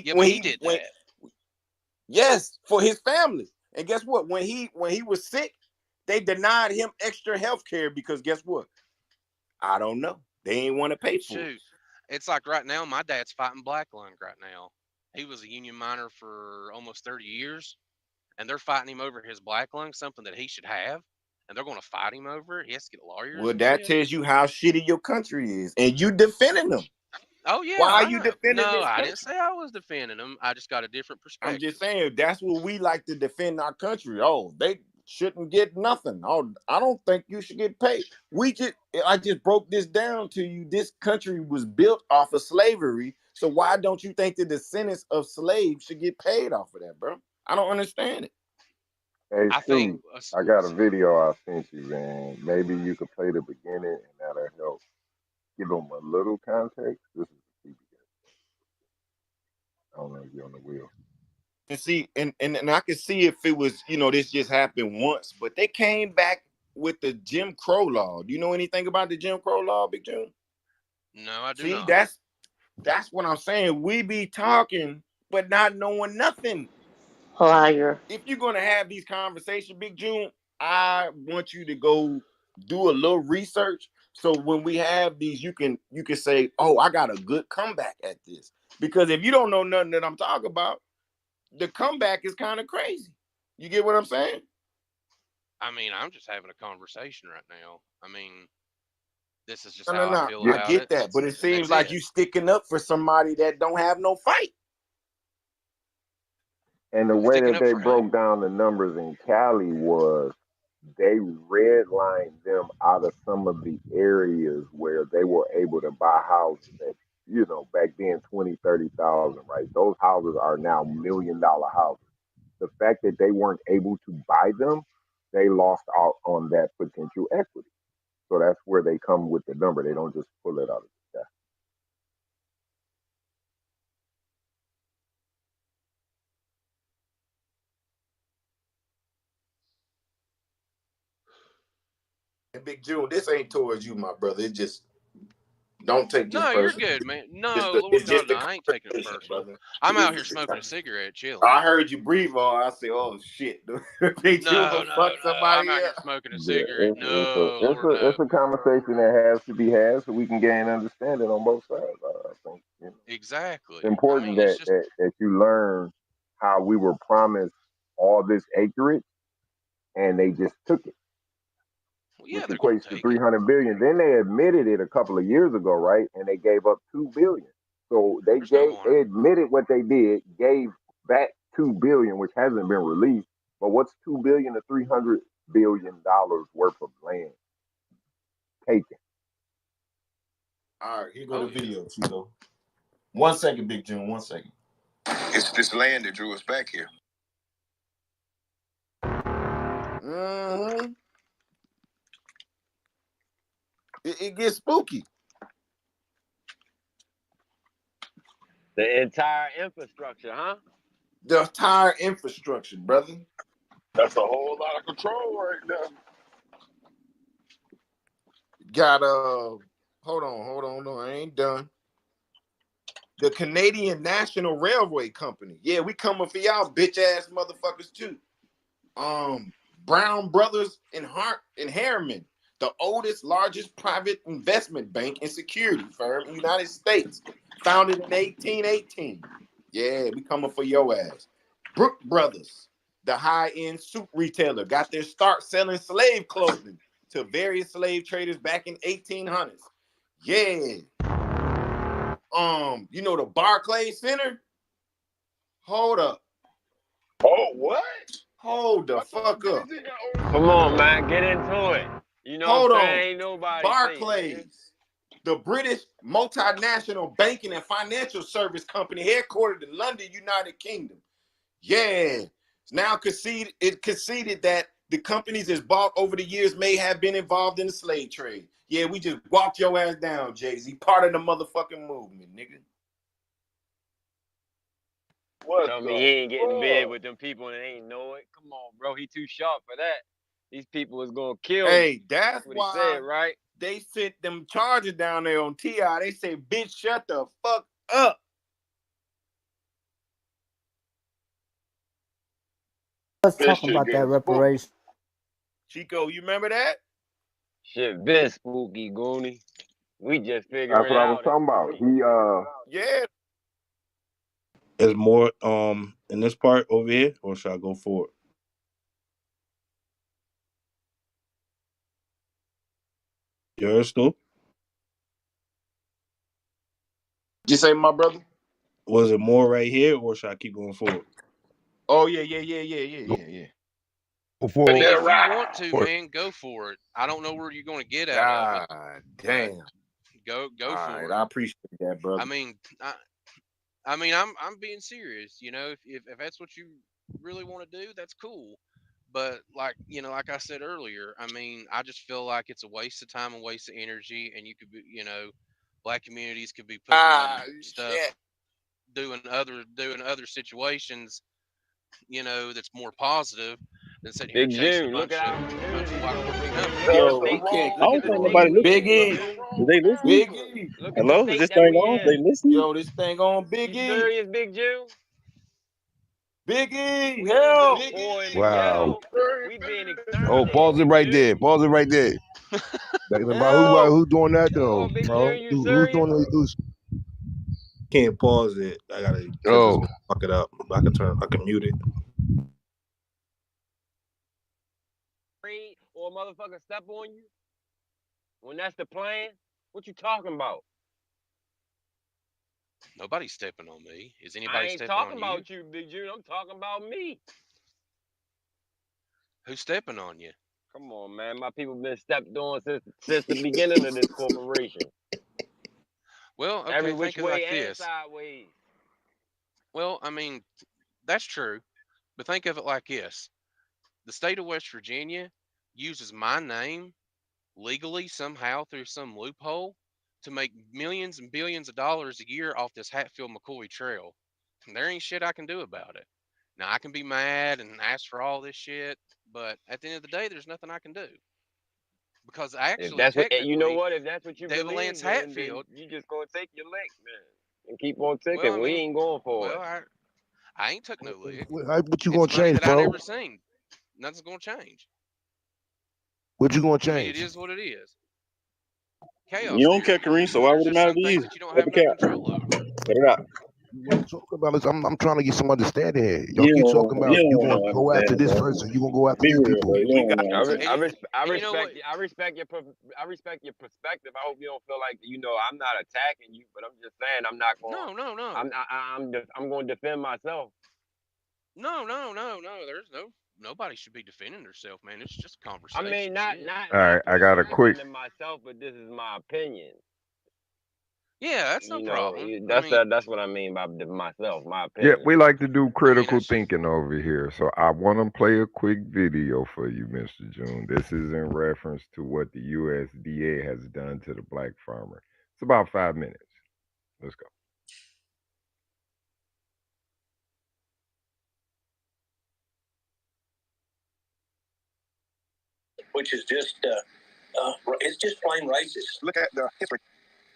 Yeah, but he did that. Yes, for his family. And guess what? When he was sick, they denied him extra health care because guess what? I don't know. They ain't want to pay for it. Shoot, it's like right now, my dad's fighting black lung right now. He was a union miner for almost 30 years, and they're fighting him over his black lung, something that he should have, and they're going to fight him over it. He has to get lawyers Well, and that shit. tells you how shitty your country is, and you defending them. Oh yeah, Why are I you know. defending No, this I didn't country? say I was defending him. I just got a different I'm just perspective. saying that's what we like to defend our country. Oh, they shouldn't get nothing. Oh, I don't think you should get paid. I just broke this down to you. This country was built off of slavery. So why don't you think the descendants of slaves should get paid off of that, bro? I don't understand it. Hey, I think. Stu, I got a video I sent you, man. Maybe you could play the beginning and that'll help give them a little context. This is the CBS. I don't know if you're on the wheel. And see, and I could see if it was, this just happened once, but they came back with the Jim Crow law. Do you know anything about the Jim Crow law, Big June? No, I do See, not. that's what I'm saying. We be talking, but not knowing nothing. Liar. If you're gonna have these conversations, Big June, I want you to go do a little research. So when we have these, you can say, "Oh, I got a good comeback at this." Because if you don't know nothing that I'm talking about, the comeback is kind of crazy. You get what I'm saying? I mean, I'm just having a conversation right now. I mean, this is just No, no, how I no. feel Yeah. I about get it. that, but it And seems that's like it. you sticking up for somebody that don't have no fight. And the way Sticking that up they for who? broke down the numbers in Cali was they redlined them out of some of the areas where they were able to buy houses at, back then 20, 30,000, right? Those houses are now $1 million houses. The fact that they weren't able to buy them, they lost out on that potential equity. So that's where they come with the number. They don't just pull it out of the sky. And Big June, this ain't towards you, my brother. It just don't take this No, you're personal. good, man. It's No, the Lord, it's no, just no. the I ain't taking it conversation, personal. brother. I'm It out is here just smoking a a cigarette, chilling. I heard you breathe all. I say, oh shit, Big June No, gonna no, fuck no. I'm somebody out here up. smoking a Yeah, cigarette. it's a No, it's Lord, a no. it's a conversation that has to be had so we can gain understanding on both sides. I think Exactly. it's I important mean, it's that, just, that you learn how we were promised all this acreage and they just took it, well, which yeah, they're going equates to to take it. 300 billion. Then they admitted it a couple of years ago, right? And they gave up 2 billion. So There's no harm. they admitted what they did, gave back 2 billion, which hasn't been released. But what's 2 billion to 300 billion dollars worth of land taken? All right, here go Oh, the yeah. video, Tito. 1 second, Big June. 1 second. It's this land that drew us back here. Mm-hmm. It gets spooky. The entire infrastructure, huh? The entire infrastructure, brother. That's a whole lot of control right there. Got hold on, I ain't done. The Canadian National Railway Company. Yeah, we coming for y'all bitch ass motherfuckers too. Brown Brothers and Harriman, the oldest, largest private investment bank and security firm in the United States, founded in 1818. Yeah, we coming for your ass. Brook Brothers, the high-end suit retailer, got their start selling slave clothing to various slave traders back in 1800s. Yeah. You know the Barclays Center? Hold up. Oh, what? Hold the fuck up. Come on, man, get into it. You know what I'm Hold saying? on. Ain't nobody say it, nigga. Barclays, the British multinational banking and financial service company headquartered in London, United Kingdom. Yeah. It's now conceded that the companies it's bought over the years may have been involved in the slave trade. Yeah, we just walked your ass down, Jay-Z. Part of the motherfucking movement, nigga. What Tell me the he ain't getting bid fuck? with them people and ain't know it. Come on, bro. He too sharp for that. These people is gonna kill me. Hey, that's What he said, why right? they sent them charges down there on T.I. They say, bitch, shut the fuck up. Let's This talk shit about that getting spooky. reparation. Chico, you remember that? Shit been spooky, Goonie. We just That's figuring what it I was out talking every about. week. Yeah. There's more in this part over here, or should I go forward? You heard, Stu? You say, my brother? Was it more right here, or should I keep going forward? Oh, yeah. I Before, mean, that if you right. want to, man, go for it. I don't know where you're going to get out of it, God but damn. go All right, for it. I appreciate that, I brother. mean, I'm being serious. You know, if that's what you really want to do, that's cool. But like I said earlier, I mean, I just feel like it's a waste of time and waste of energy, and you could be, black communities could be putting Ah, on stuff, shit. doing other situations, that's more positive than sitting here Big chasing June, look at our a bunch of communities white though, corporate Big June. companies. Look at the Yo, The we state. can't wrong I Look keep at don't the think doing state nobody this. we listening. Big in, Big E. June. Did they listen? Big E. Look at the Hello? Is state this that thing we on? They in. listening? Yo, this thing on You Big E. serious, Big June? Big E, We ain't help. just poor in the Wow. ghetto. We being Oh, pause exterminated, it Big right there. June. Pause it right there. Help. Who's doing that Come though, on, Big bro? June, you Who's serious? doing it? Can't pause it. I gotta, because it's Oh, gonna fuck it up. I can mute it. Raid or a motherfucker step on you? When that's the plan? What you talking about? Nobody's stepping on me. Is I anybody ain't stepping on talking you? about you, Big June. I'm talking about me. Who's stepping on you? Come on, man. My people been stepped on since the beginning of this corporation. Well, Every okay, think which of it way like and this. sideways. Well, I mean, that's true, but think of it like this. The state of West Virginia uses my name legally somehow through some loophole to make millions and billions of dollars a year off this Hatfield McCoy trail. And there ain't shit I can do about it. Now I can be mad and ask for all this shit, but at the end of the day, there's nothing I can do because If actually, that's what you know technically, what, if that's what you Lance believe, then Hatfield. you just gonna take your lick, man. And keep on Well, I ticking. We mean, ain't going for well, it. I ain't took no lick. what you It's gonna money change, that I bro? never seen. Nothing's gonna change. What you gonna I mean, it change? is what it is. You Chaos don't care, theory. Kareem, so why There's would it just matter some to things you? that you don't Let have the no cap. control over. Let it out. What I'm talking about is I'm trying to get some understanding here. Y'all keep talking You about you don't gonna want to go after understand, this bro. person, you gonna go after Be these real, bro. people. You We don't got want to I, re- And understand. I, it, res- I and you know what? respect I respect your perspective. I hope you don't feel like I'm not attacking you, but I'm just saying I'm not going. No, no, no, I'm going to defend myself. no. There's nobody should be defending themselves, man. It's just a I mean, conversation. not Shit. not All right, not to I where got a I'm quick. defending myself, but this is my opinion. Yeah, that's no problem. I mean, That's what I mean by myself, my Yeah, opinion. we like to do I mean critical that's just thinking over here. So I want to play a quick video for you, Mr. June. This is in reference to what the USDA has done to the black farmer. It's about 5 minutes. Let's go. Which is just it's just plain racist. Look at the history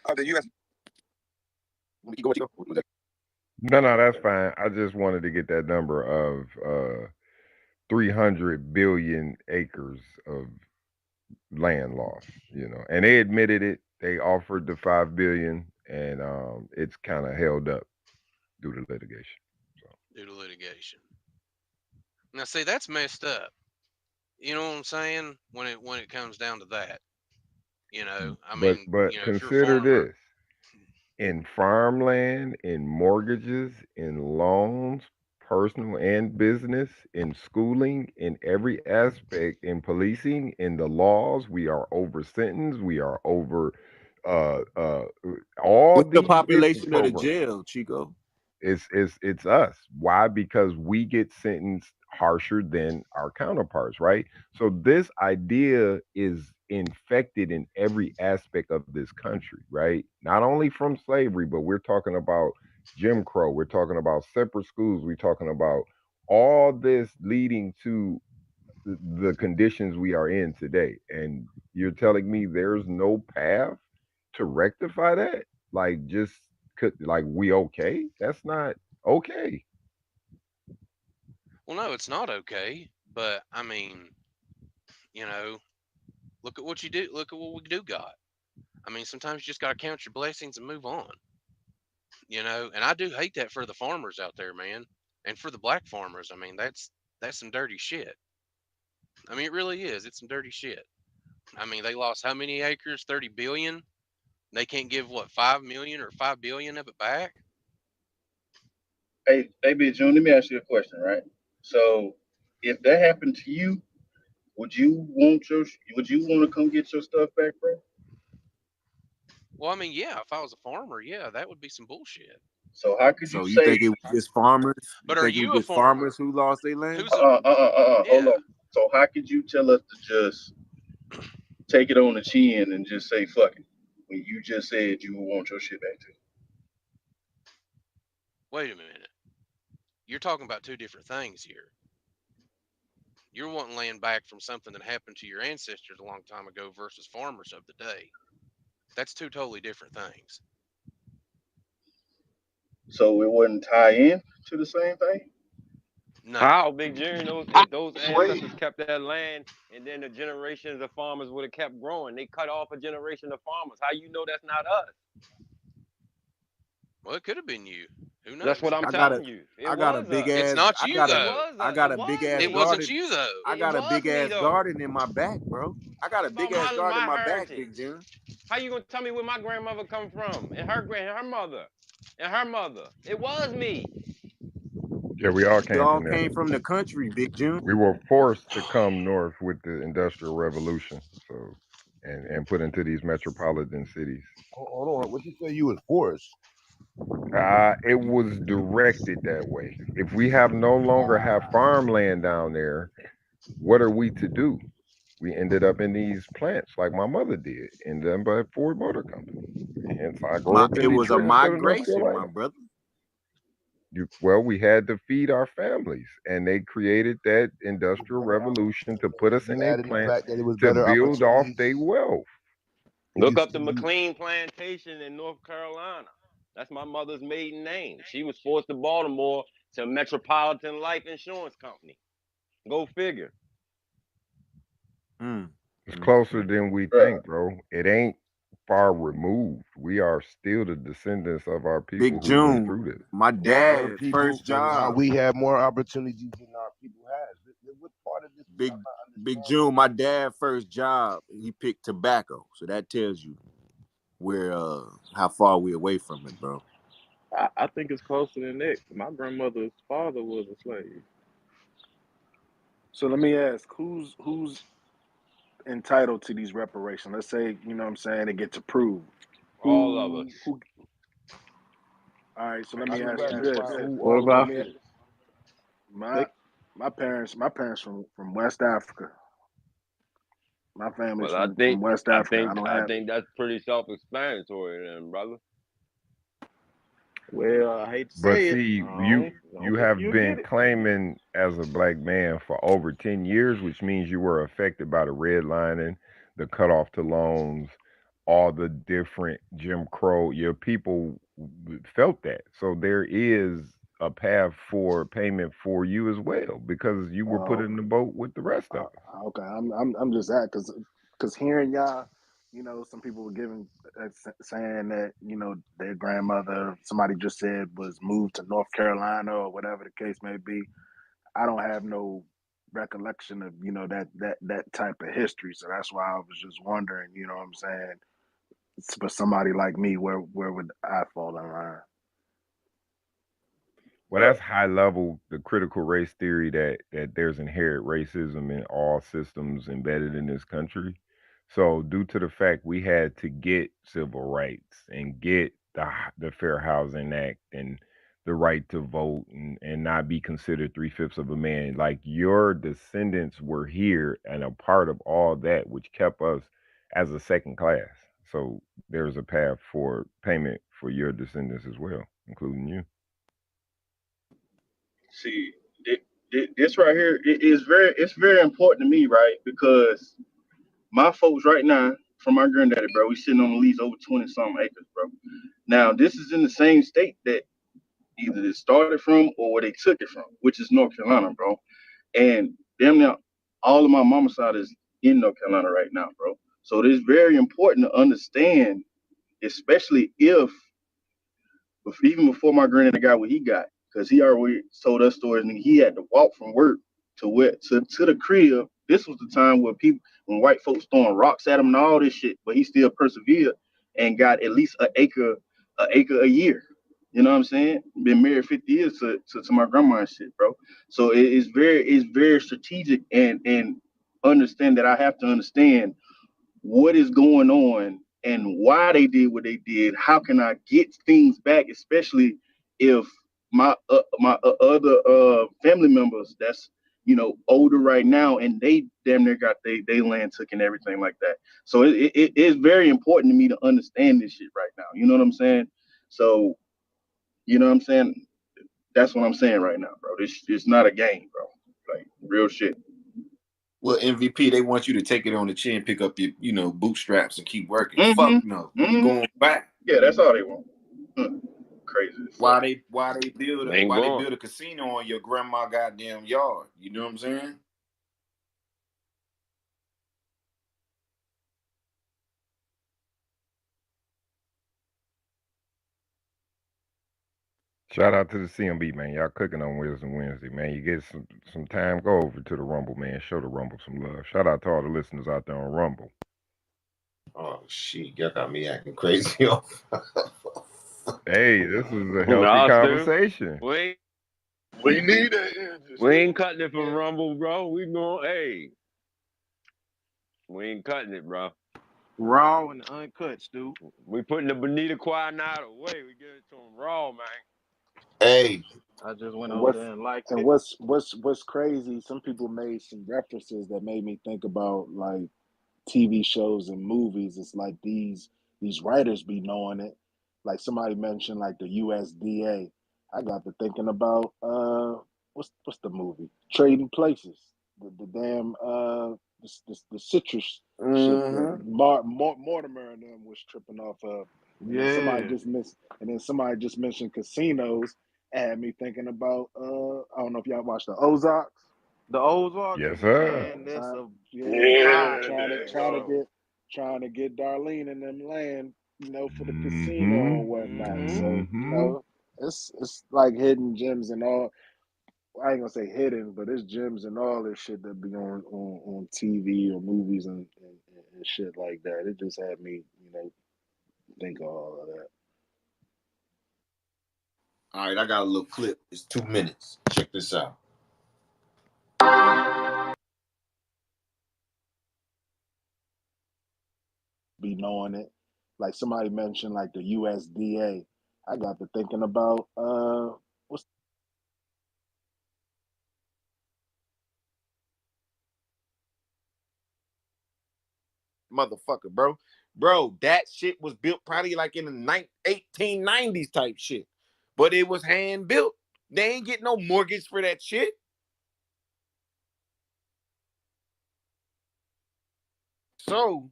of the U.S. No, that's fine. I just wanted to get that number of 300 billion acres of land loss, and they admitted it. They offered the 5 billion, and it's kind of held up due to litigation. So due to litigation. Now, see, that's messed up. You know what I'm saying? When it comes down to that, I mean, But if you're a consider farmer, this: in farmland, in mortgages, in loans, personal and business, in schooling, in every aspect, in policing, in the laws, we are over sentenced. We are over uh uh all What's the these different population of the programs. jail, Chico? It's us. Why? Because we get sentenced harsher than our counterparts, right? So this idea is infected in every aspect of this country, right? Not only from slavery, but we're talking about Jim Crow. We're talking about separate schools. We're talking about all this leading to the conditions we are in today. And you're telling me there's no path to rectify that? Like just could like we okay? That's not okay. well, no, it's not okay. But I mean, you know, look at what you do. Look at what we do got. I mean, sometimes you just got to count your blessings and move on. And I do hate that for the farmers out there, man, and for the black farmers. I mean, that's some dirty shit. I mean, it really is. It's some dirty shit. I mean, they lost how many acres? 30 billion. They can't give what 5 million or 5 billion of it back. Hey, Big June, let me ask you a question, right? So, if that happened to you, would you want your would you want to come get your stuff back, bro? Well, I mean, yeah, if I was a farmer, yeah, that would be some bullshit. So how could you So you say? think it was just farmers? You But are think it was you a just farmers farmer? who lost their land? Who's a Hold yeah? on. So how could you tell us to just take it on the chin and just say fuck it when you just said you would want your shit back too? Wait a minute. You're talking about two different things here. You're wanting land back from something that happened to your ancestors a long time ago versus farmers of the day. That's two totally different things. So it wouldn't tie in to the same thing. No. How, Big June? If those ancestors kept that land, and then the generations of farmers would have kept growing, they cut off a generation of farmers. How you know that's not us? Well, it could have been you. Who That's what knows? I'm I got a telling you. It I got a was big us. It's ass not you It though. was I us. got It a big was ass It me. wasn't garden. you though. I It got a was big me ass though. garden in my back, bro. I got a It's big about ass garden in my my back, Big heritage. Jim. How you gonna tell me where my grandmother come from and her mother and her mother? It was me. Yeah, we all We came all from there. came from the country, Big Jim. We were forced to come north with the Industrial Revolution, so and put into these metropolitan cities. Hold on. What you say you was forced? It was directed that way. If we have no longer have farmland down there, what are we to do? We ended up in these plants like my mother did, and then by Ford Motor Company. Hence, I grew up in It was a Detroit instead of North migration, my Carolina. brother. Well, we had to feed our families, and they created that industrial revolution to put us in You a added the plant fact that it was to better build off opportunities. their wealth. You Look up the said you McLean Plantation in North Carolina. That's my mother's maiden name. She was forced to Baltimore to Metropolitan Life Insurance Company. Go figure. Mm. It's Mm. closer than we Bruh. think, bro. It ain't far removed. We are still the descendants of our people Big who went June, through this. my our dad people first and how job. we have more opportunities than our people has. What part of this do Big y'all not Big understand? June, my dad first job, he picked tobacco. So that tells you where how far we away from it, bro. I think it's closer than that. My grandmother's father was a slave. So let me ask, who's entitled to these reparations? Let's say, what I'm saying, it gets approved. All of us. Who all right, so let How me you ask you rectify this. who What all of Let us about me is? my They my parents from West Africa. My family's Well, I from think West I Africa. I think don't I have think that's pretty self-explanatory, then, brother. well, I hate to But say it. see, I don't you think have you'll been get it. claiming as a black man for over 10 years, which means you were affected by the redlining, the cutoff to loans, all the different Jim Crow. Your people felt that. So there is a path for payment for you as well because you were put uh, in the boat with the rest of us. okay. I'm just that because hearing y'all, some people were giving saying that their grandmother, somebody just said, was moved to North Carolina or whatever the case may be. I don't have no recollection of that type of history. So that's why I was just wondering. You know what I'm saying? For somebody like me, where would I fall in line? Well, that's high level, the critical race theory that there's inherent racism in all systems embedded in this country. So, due to the fact we had to get civil rights and get the Fair Housing Act and the right to vote and not be considered three-fifths of a man, like your descendants were here and a part of all that, which kept us as a second class. So, there's a path for payment for your descendants as well, including you. See, this right here it's very important to me, right? Because my folks right now, from my granddaddy, bro, we sitting on a lease over 20 something acres, bro. Now this is in the same state that either it started from or where they took it from, which is North Carolina, bro. And damn near all of my mama's side is in North Carolina right now, bro. So it is very important to understand, especially if even before my granddad got what he got, because he already told us stories and he had to walk from work to the crib. This was the time where when white folks throwing rocks at him and all this shit, but he still persevered and got at least an acre a year. You know what I'm saying? Been married 50 years to my grandma and shit, bro. So it's very strategic and understand that I have to understand what is going on and why they did what they did. How can I get things back, especially if my other family members that's older right now and they damn near got they land took and everything like that. So it is very important to me to understand this shit right now. You know what I'm saying? So you know what I'm saying? That's what I'm saying right now, bro. This it's not a game, bro. Like real shit. Well, MVP, they want you to take it on the chin, pick up your, bootstraps and keep working. Mm-hmm. Fuck no. You going back. Yeah, that's all they want. Crazy as fuck. Ain't Why they going. build a casino on your grandma goddamn yard? You know what I'm saying? Shout out to the CMB, man. Y'all cooking on Wisdom Wednesday, man. You get some time, go over to the Rumble, man. Show the Rumble some love. Shout out to all the listeners out there on Rumble. Oh shit, y'all got me acting crazy. Hey, this is a healthy Nah, Stu. conversation. We need that energy. We ain't cutting it from Rumble, bro. We ain't cutting it, bro. Raw and uncut, Stu. We putting the Bonita Quiet away. We give it to him raw, man. Hey, I just went And over what's there and liked and it. what's crazy? Some people made some references that made me think about like TV shows and movies. It's like these writers be knowing it. Like somebody mentioned like the USDA. I got to thinking about what's the movie? Trading Places. The damn the citrus shit that mm-hmm. Mortimer and them was tripping off of. And then Yeah. somebody just mentioned casinos. Had me thinking about I don't know if y'all watched the Ozarks. The Ozarks, Yes, sir. man, that's Trying, a yeah, high. trying to Yeah, trying to dog. get trying to get Darlene and them land, for the casino Mm-hmm. and whatnot. Mm-hmm. So Mm-hmm. it's like hidden gems and all. I ain't gonna say hidden, but it's gems and all this shit that be on TV or movies and shit like that. It just had me, think of all of that. All right, I got a little clip. It's 2 minutes. Check this out. Be knowing it. Like somebody mentioned, like the USDA. I got to thinking about what's Motherfucker, bro. Bro, that shit was built probably like in the 1890s type shit. But it was hand built. They ain't get no mortgage for that shit. So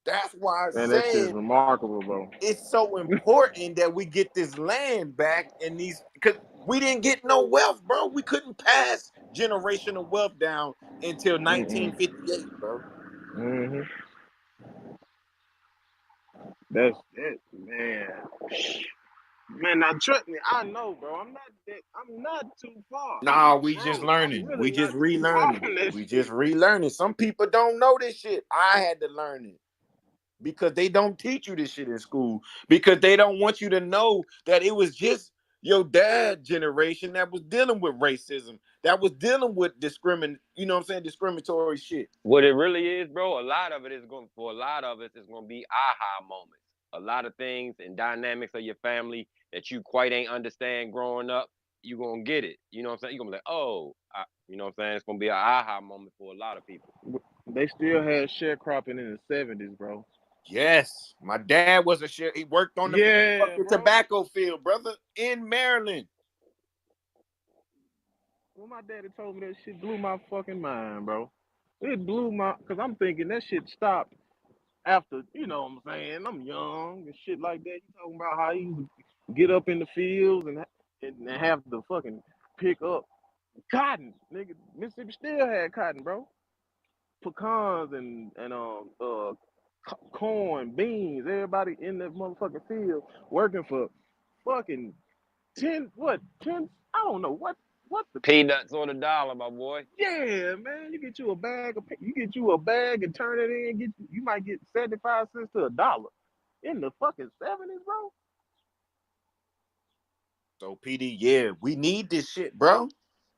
that's why I man, that shit's said remarkable, bro. it's so important that we get this land back and these because we didn't get no wealth, bro. We couldn't pass generational wealth down until Mm-mm. 1958, bro. Mm-hmm. That's it, man. Man, now trust me, I know, bro. I'm not too far. Nah, we just I'm learning. really We just not too far relearning. from that We just shit. relearning. Some people don't know this shit. I had to learn it because they don't teach you this shit in school because they don't want you to know that it was just your dad generation that was dealing with racism, that was dealing with discriminatory shit. What it really is, bro, a lot of it is going for a lot of us is going to be aha moments. A lot of things and dynamics of your family that you quite ain't understand growing up, you gonna get it. You know what I'm saying? You're gonna be like, oh, you know what I'm saying? It's gonna be an aha moment for a lot of people. They still had sharecropping in the 70s, bro. Yes, my dad was a shit. He worked on the Yeah, fucking bro. tobacco field, brother, in Maryland. When my daddy told me that shit blew my fucking mind, bro. It blew my, cause I'm thinking that shit stopped after, you know what I'm saying? I'm young and shit like that. You talking about how he used to get up in the fields and have to fucking pick up cotton, nigga. Mississippi still had cotton, bro. Pecans and corn, beans, everybody in that motherfucking field working for fucking 10, I don't know what the Peanuts on the dollar, my boy. yeah, man. You get you a bag and turn it in, you might get 75 cents to $1 in the fucking 70s, bro. So PD, yeah, we need this shit, bro.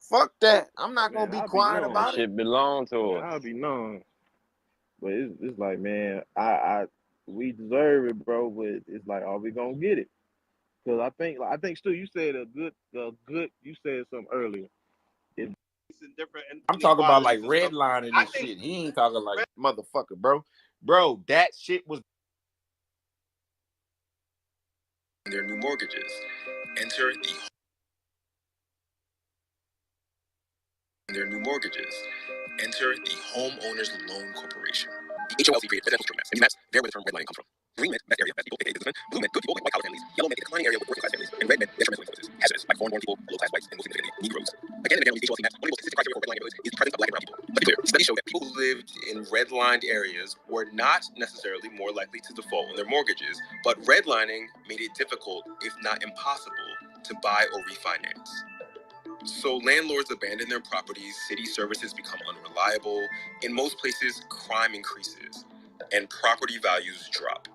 Fuck that. I'm not gonna Man, be I'll be quiet That knowing. about it. shit belong to Man, us. I'll be knowing. But it's like, man, I we deserve it, bro. But it's like, are we gonna get it? Because I think, Stu, you said you said something earlier. It, Different I'm talking about like redlining this shit. He ain't talking like motherfucker, bro. Bro, that shit was Their new mortgages. Enter the their new mortgages. Enter the Homeowners Loan Corporation. The HOLC created residential street maps. And these maps, they're where the term redlining comes from. Green meant best area, best people, aka businessmen. Blue meant good people, like white collar families. Yellow meant a declining area with working class families. And red meant detrimental influences, hazardous, like foreign born people, low class whites, and most significantly, Negroes. Again and again with these HOLC maps, one of the most consistent criteria for redlining neighborhoods is the presence of black and brown people. Let's be clear, studies show that people who lived in redlined areas were not necessarily more likely to default on their mortgages, but redlining made it difficult, if not impossible, to buy or refinance. So landlords abandon their properties, city services become unreliable. In most places, crime increases and property values drop.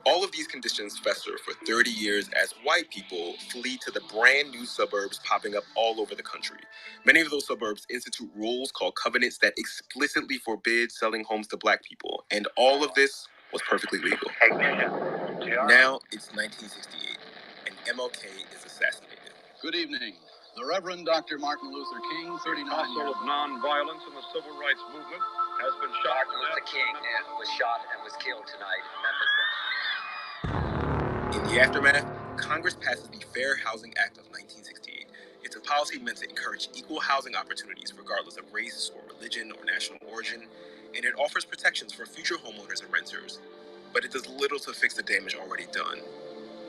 All of these conditions fester for 30 years as white people flee to the brand new suburbs popping up all over the country. Many of those suburbs institute rules called covenants that explicitly forbid selling homes to black people. And all of this was perfectly legal. Now it's 1968 and MLK is assassinated. Good evening. The Reverend Dr. Martin Luther King, 39 years of nonviolence in the civil rights movement, has been shot. Martin Luther King was shot and was killed tonight in Memphis. In the aftermath, Congress passes the Fair Housing Act of 1968. It's a policy meant to encourage equal housing opportunities regardless of race or religion or national origin, and it offers protections for future homeowners and renters. But it does little to fix the damage already done.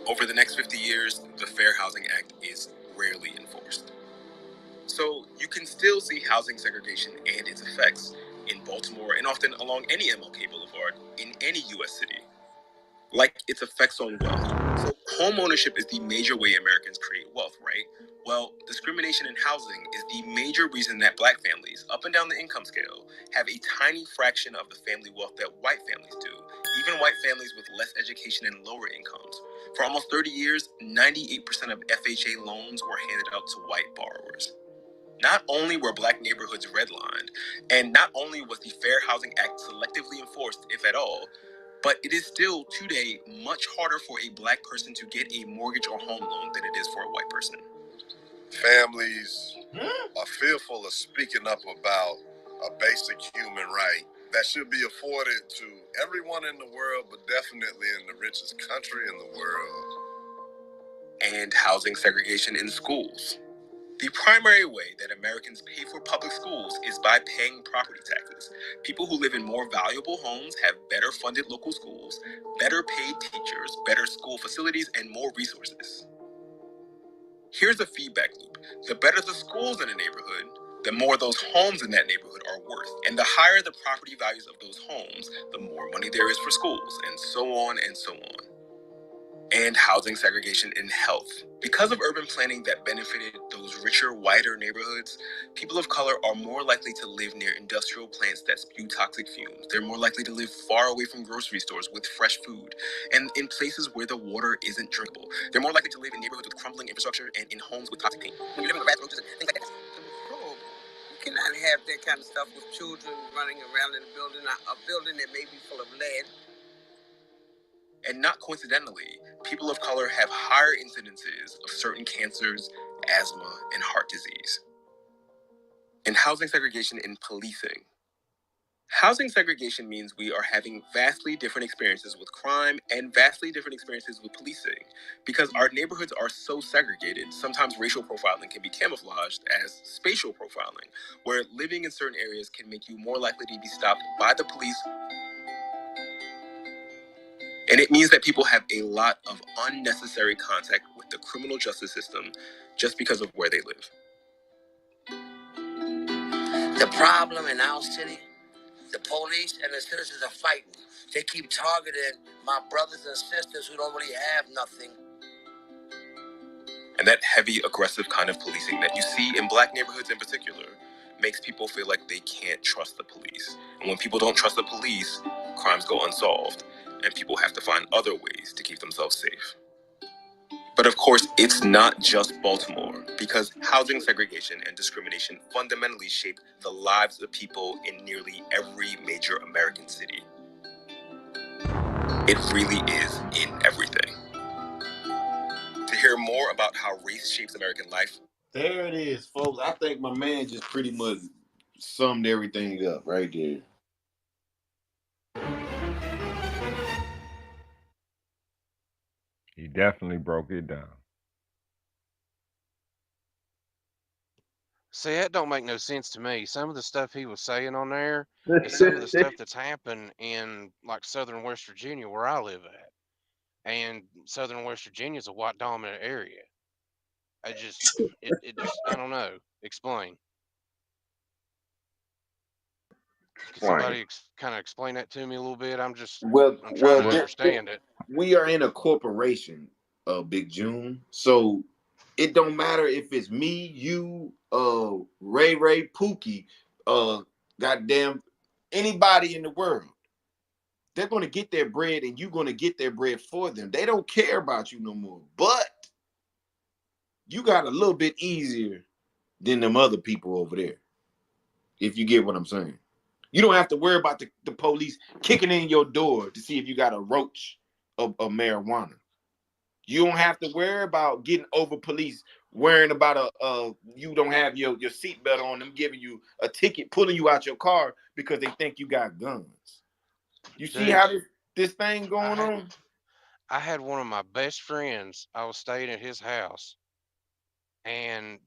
Over the next 50 years, the Fair Housing Act is rarely enforced. So you can still see housing segregation and its effects in Baltimore and often along any MLK Boulevard in any U.S. city, like its effects on wealth. So home ownership is the major way Americans create wealth, right? Well, discrimination in housing is the major reason that black families, up and down the income scale, have a tiny fraction of the family wealth that white families do, even white families with less education and lower incomes. For almost 30 years, 98% of FHA loans were handed out to white borrowers. Not only were black neighborhoods redlined, and not only was the Fair Housing Act selectively enforced, if at all, but it is still today much harder for a black person to get a mortgage or home loan than it is for a white person. Families are fearful of speaking up about a basic human right that should be afforded to everyone in the world, but definitely in the richest country in the world. And housing segregation in schools. The primary way that Americans pay for public schools is by paying property taxes. People who live in more valuable homes have better funded local schools, better paid teachers, better school facilities, and more resources. Here's a feedback loop. The better the schools in a neighborhood, the more those homes in that neighborhood are worth. And the higher the property values of those homes, the more money there is for schools, and so on and so on. And housing segregation in health. Because of urban planning that benefited those richer, whiter neighborhoods, people of color are more likely to live near industrial plants that spew toxic fumes. They're more likely to live far away from grocery stores with fresh food and in places where the water isn't drinkable. They're more likely to live in neighborhoods with crumbling infrastructure and in homes with toxic paint. When you live in roaches and things like that. Horrible. You cannot have that kind of stuff with children running around in a building that may be full of lead. And not coincidentally, people of color have higher incidences of certain cancers, asthma, and heart disease. And housing segregation in policing. Housing segregation means we are having vastly different experiences with crime and vastly different experiences with policing. Because our neighborhoods are so segregated, sometimes racial profiling can be camouflaged as spatial profiling, where living in certain areas can make you more likely to be stopped by the police. And it means that people have a lot of unnecessary contact with the criminal justice system just because of where they live. The problem in our city, the police and the citizens are fighting. They keep targeting my brothers and sisters who don't really have nothing. And that heavy, aggressive kind of policing that you see in black neighborhoods in particular makes people feel like they can't trust the police. And when people don't trust the police, crimes go unsolved, and people have to find other ways to keep themselves safe. But of course, it's not just Baltimore, because housing segregation and discrimination fundamentally shape the lives of people in nearly every major American city. It really is in everything. To hear more about how race shapes American life, there it is, folks. I think my man just pretty much summed everything up right there. He definitely broke it down. See, that don't make no sense to me. Some of the stuff he was saying on there is some of the stuff that's happened in like southern West Virginia where I live at. And southern West Virginia is a white dominant area. I just it just I don't know. Explain. Could Fine. somebody kind of explain that to me a little bit? Well, I'm trying well, to understand it. we are in a corporation, Big June. So it don't matter if it's me, you, Ray, Pookie, uh, goddamn, anybody in the world. They're gonna get their bread, and you're gonna get their bread for them. They don't care about you no more. But you got a little bit easier than them other people over there. If you get what I'm saying. You don't have to worry about the police kicking in your door to see if you got a roach of marijuana. You don't have to worry about getting over police worrying about you don't have your seatbelt on, them giving you a ticket, pulling you out your car because they think you got guns. You see Dude, how this thing I going had on? I had one of my best friends. I was staying at his house and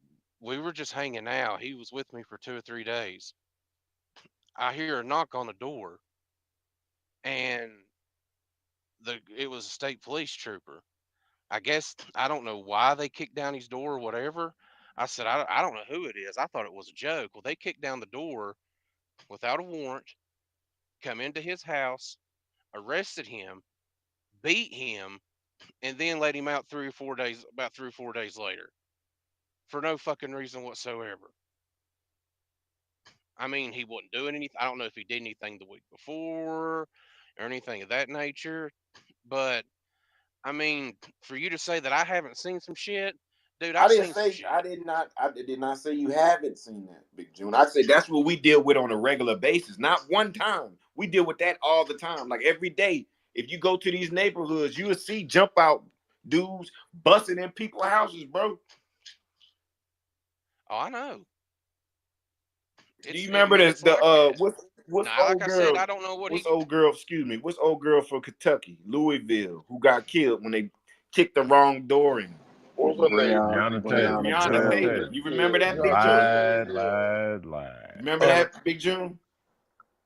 we were just hanging out. He was with me for 2 or 3 days. I hear a knock on the door and it was a state police trooper. I guess I don't know why they kicked down his door or whatever. I said, I don't know who it is. I thought it was a joke. Well, they kicked down the door without a warrant, come into his house, arrested him, beat him, and then let him out 3 or 4 days, about 3 or 4 days later, for no fucking reason whatsoever. I mean, he wasn't doing anything. I don't know if he did anything the week before or anything of that nature, but I mean, for you to say that I haven't seen some shit, dude, I I've didn't seen some say shit. I did not say you haven't seen that, Big June. I said that's what we deal with on a regular basis, not one time. We deal with that all the time, like every day. If you go to these neighborhoods, you'll see jump out dudes busting in people's houses, bro. Oh, I know. Do you I remember mean, the it's like that. what's Now, like old I said, girl? I don't know what What's he. old girl? Excuse me. What's old girl from Kentucky, Louisville, who got killed when they kicked the wrong door in? What's her name? Breonna Taylor. Breonna Breonna Taylor. Taylor. You remember Yeah, that, Big Breonna June? Taylor. Lied, Yeah. lied, lied. Remember Of the, that, Big June?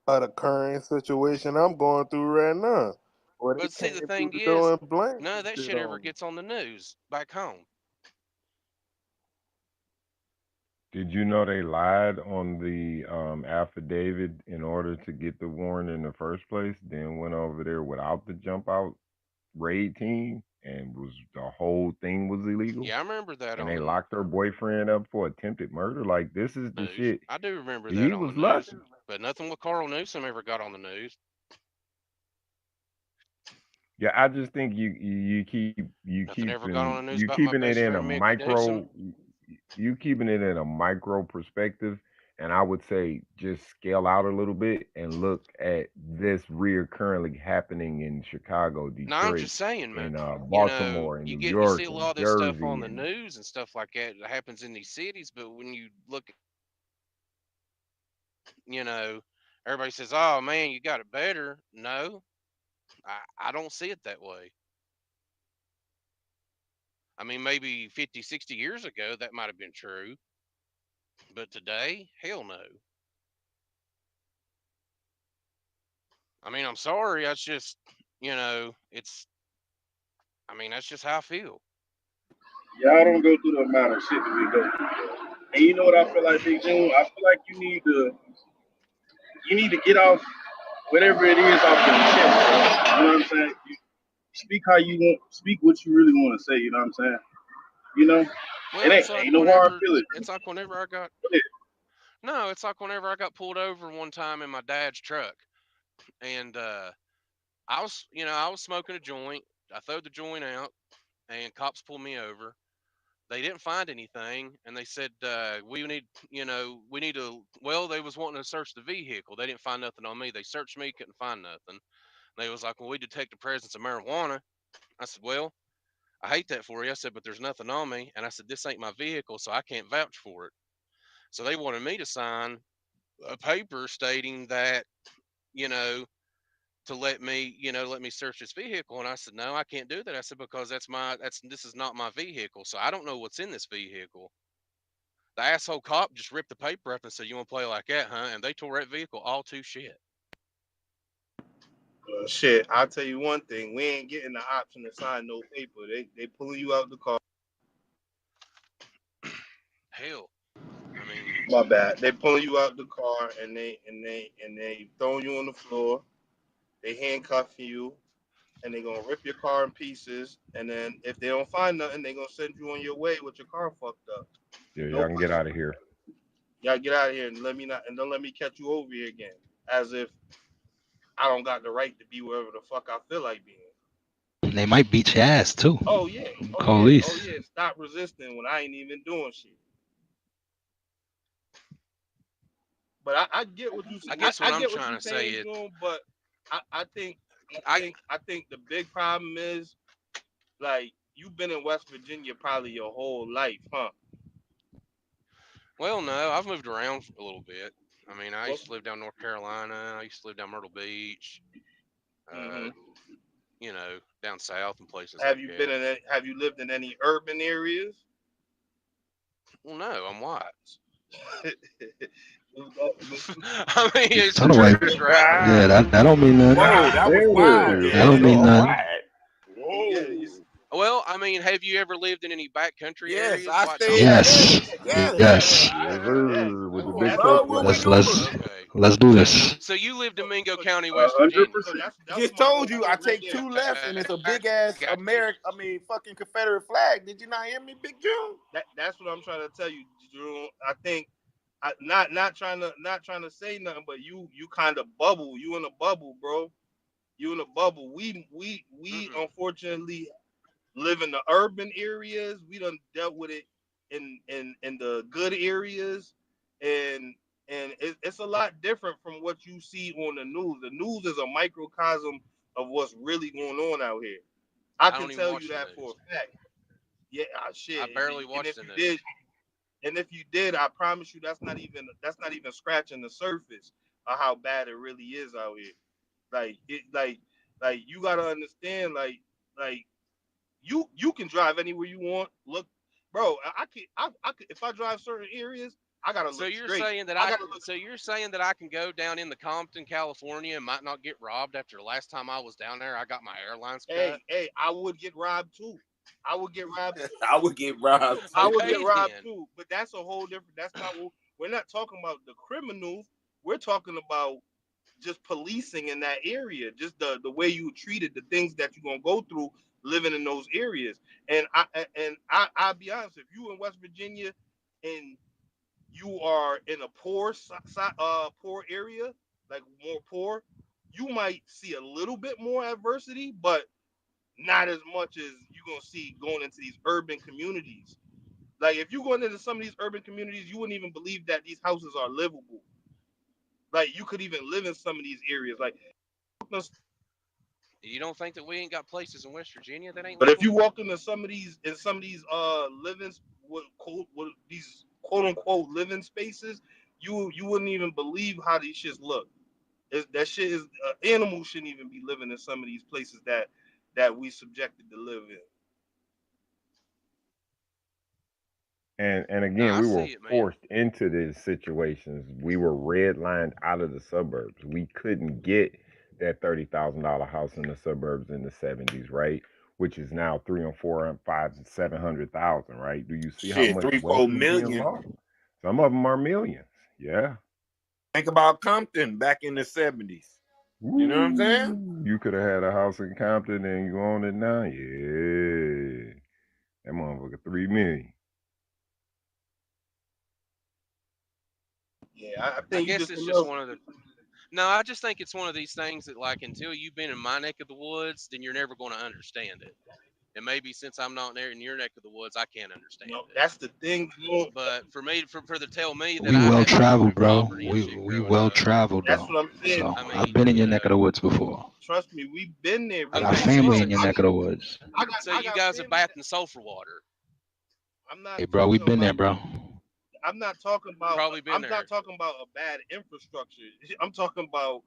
of the current situation I'm going through right now. Where they But see, came the through thing the door is, and blamed none some of that shit shit ever on me. gets on the news back home. Did you know they lied on the affidavit in order to get the warrant in the first place? Then went over there without the jump out raid team and was the whole thing was illegal, Yeah, I remember that and on they the locked her boyfriend up for attempted murder. Like this is the news. shit. I do remember that He on the was news, lucky. but nothing with Carl Newsom ever got on the news. Yeah, I just think Nothing ever got on the news you about my keeping it best in a friend Mick Newsom. micro you keeping it in a micro perspective, and I would say just scale out a little bit and look at this reoccurrently happening in Chicago, No, I'm Detroit, just saying, man. in You know, Baltimore, in you New get you see York, a and lot of this stuff on Jersey, the and news and stuff like that that happens in these cities, but when you look, you know, everybody says, "Oh man, you got it better." No, I don't see it that way. I mean, maybe 50, 60 years ago that might have been true, but today, hell no. I mean, I'm sorry. That's just, you know, it's. I mean, that's just how I feel. Y'all don't go through the amount of shit that we go through. And you know what I feel like, Big June? I feel like you need to get off whatever it is off your chest, bro. You know what I'm saying? You speak how you want, speak what you really want to say. You know what I'm saying? You know, it Well, ain't it's like ain't no hard whenever, feelings. it's like whenever I got, Go ahead. no, it's like whenever I got pulled over one time in my dad's truck, and I was, you know, I was smoking a joint. I threw the joint out, and cops pulled me over. They didn't find anything, and they said we need, you know, we need to. Well, they was wanting to search the vehicle. They didn't find nothing on me. They searched me, couldn't find nothing. They was like, well, we detect the presence of marijuana. I said, well, I hate that for you. I said, but there's nothing on me. And I said, this ain't my vehicle, so I can't vouch for it. So they wanted me to sign a paper stating that, you know, to let me, you know, let me search this vehicle. And I said, no, I can't do that. I said, because this is not my vehicle. So I don't know what's in this vehicle. The asshole cop just ripped the paper up and said, you want to play like that, huh? And they tore that vehicle all to shit. Shit, I'll tell you one thing: we ain't getting the option to sign no paper. They pulling you out the car. Hell, I mean, My bad. They pulling you out the car and they throwing you on the floor. They handcuffing you and they gonna rip your car in pieces. And then if they don't find nothing, they gonna send you on your way with your car fucked up. yeah, No y'all can get question. out of here. Y'all get out of here and let me not and don't let me catch you over here again. As if I don't got the right to be wherever the fuck I feel like being. They might beat your ass too. Oh yeah, oh yeah, oh Police. yeah. Stop resisting when I ain't even doing shit. But I get what you I guess what I I'm get what trying you're to say saying, is, June. But I think I I think the big problem is like you've been in West Virginia probably your whole life, huh? well, no, I've moved around a little bit. I mean, I Well, used to live down North Carolina. I used to live down Myrtle Beach. Uh, hmm you know, down south and places have like you been that. in? Have you lived in any urban areas? Well, no, I'm white. Whoa, I mean, it's the Tell the white. truth, right? Yeah, that don't mean nothing. Whoa, that was wild. Damn, That Yeah, don't you mean that's all nothing. wild. right. yeah, Well, I mean, have you ever lived in any backcountry Yes, areas, I White stayed Chocolate? in Yes. Texas. Yes. Yes. Yes, yes. sir. With the Oh, big That's love truck what route. we Let's doing. Okay. let's do this. So you lived in Mingo so, County, West 100%. Virginia. that's Just my told you I hometown right take there. two lefts and it's a I big ass got you. American, fucking Confederate flag. Did you not hear me, Big June? That's what I'm trying to tell you, Jerome. I think not trying to say nothing, but you kind of bubble. You in a bubble, bro. You in a bubble. We Mm-mm. unfortunately live in the urban areas. We done dealt with it in the good areas, and it's a lot different from what you see on the news. The news is a microcosm of what's really going on out here. I I can don't even tell you watch the that for news. a fact. Yeah, I shit. barely And watch if the you did, news. I promise you that's not even scratching the surface of how bad it really is out here. Like like you gotta understand like you can drive anywhere you want. Look, bro, I can I can if I drive certain areas, I gotta So look you're straight. saying that I gotta look. so you're saying that I can go down in the Compton, California, and might not get robbed after the last time I was down there. I got my airlines cut. Hey, I would get robbed too. I would get robbed. I would get robbed I too. would get Okay, robbed then. too. But that's a whole different. That's not what we're not talking about the criminals. We're talking about just policing in that area, just the way you treated, the things that you're gonna go through living in those areas. I'll be honest, if you in West Virginia and you are in a poor area, like more poor, you might see a little bit more adversity, but not as much as you're gonna see going into these urban communities. Like if you go into some of these urban communities, you wouldn't even believe that these houses are livable. Like you could even live in some of these areas. Like, You don't think that we ain't got places in West Virginia that ain't but if you livable? walk into some of these living what these quote unquote living spaces, you wouldn't even believe how these shits look. That shit is animals shouldn't even be living in some of these places that we subjected to live in. And No, again, I we were see it, man. forced into these situations. We were redlined out of the suburbs. We couldn't get that $30,000 house in the suburbs in the '70s, right? Which is now three and four and five and 700,000, right? Do you see how Shit, much three, wealth four is being million. lost? Some of them are millions. Yeah. Think about Compton back in the 70s. You know what I'm saying? Woo! You could have had a house in Compton and you own it now. Yeah. That motherfucker 3 million. Yeah, I I think you guess just a it's just little. one of the. No, I just think it's one of these things that, like, until you've been in my neck of the woods, then you're never going to understand it. And maybe since I'm not there in your neck of the woods, I can't understand it. That's the thing. But for me, for to tell me that We I well had no traveled, bro. poverty and shit We growing well up, traveled That's though. what I'm saying. So I I've mean, been in you your neck of know, the woods before. Trust me, we've been there. I We got okay. been. So you family so in your so neck of the woods. so I you got guys are family bathing that. sulfur water. I'm not Hey, bro, we talking been there, about. bro. I'm not talking about. Probably been I'm not there. talking about a bad infrastructure. I'm talking about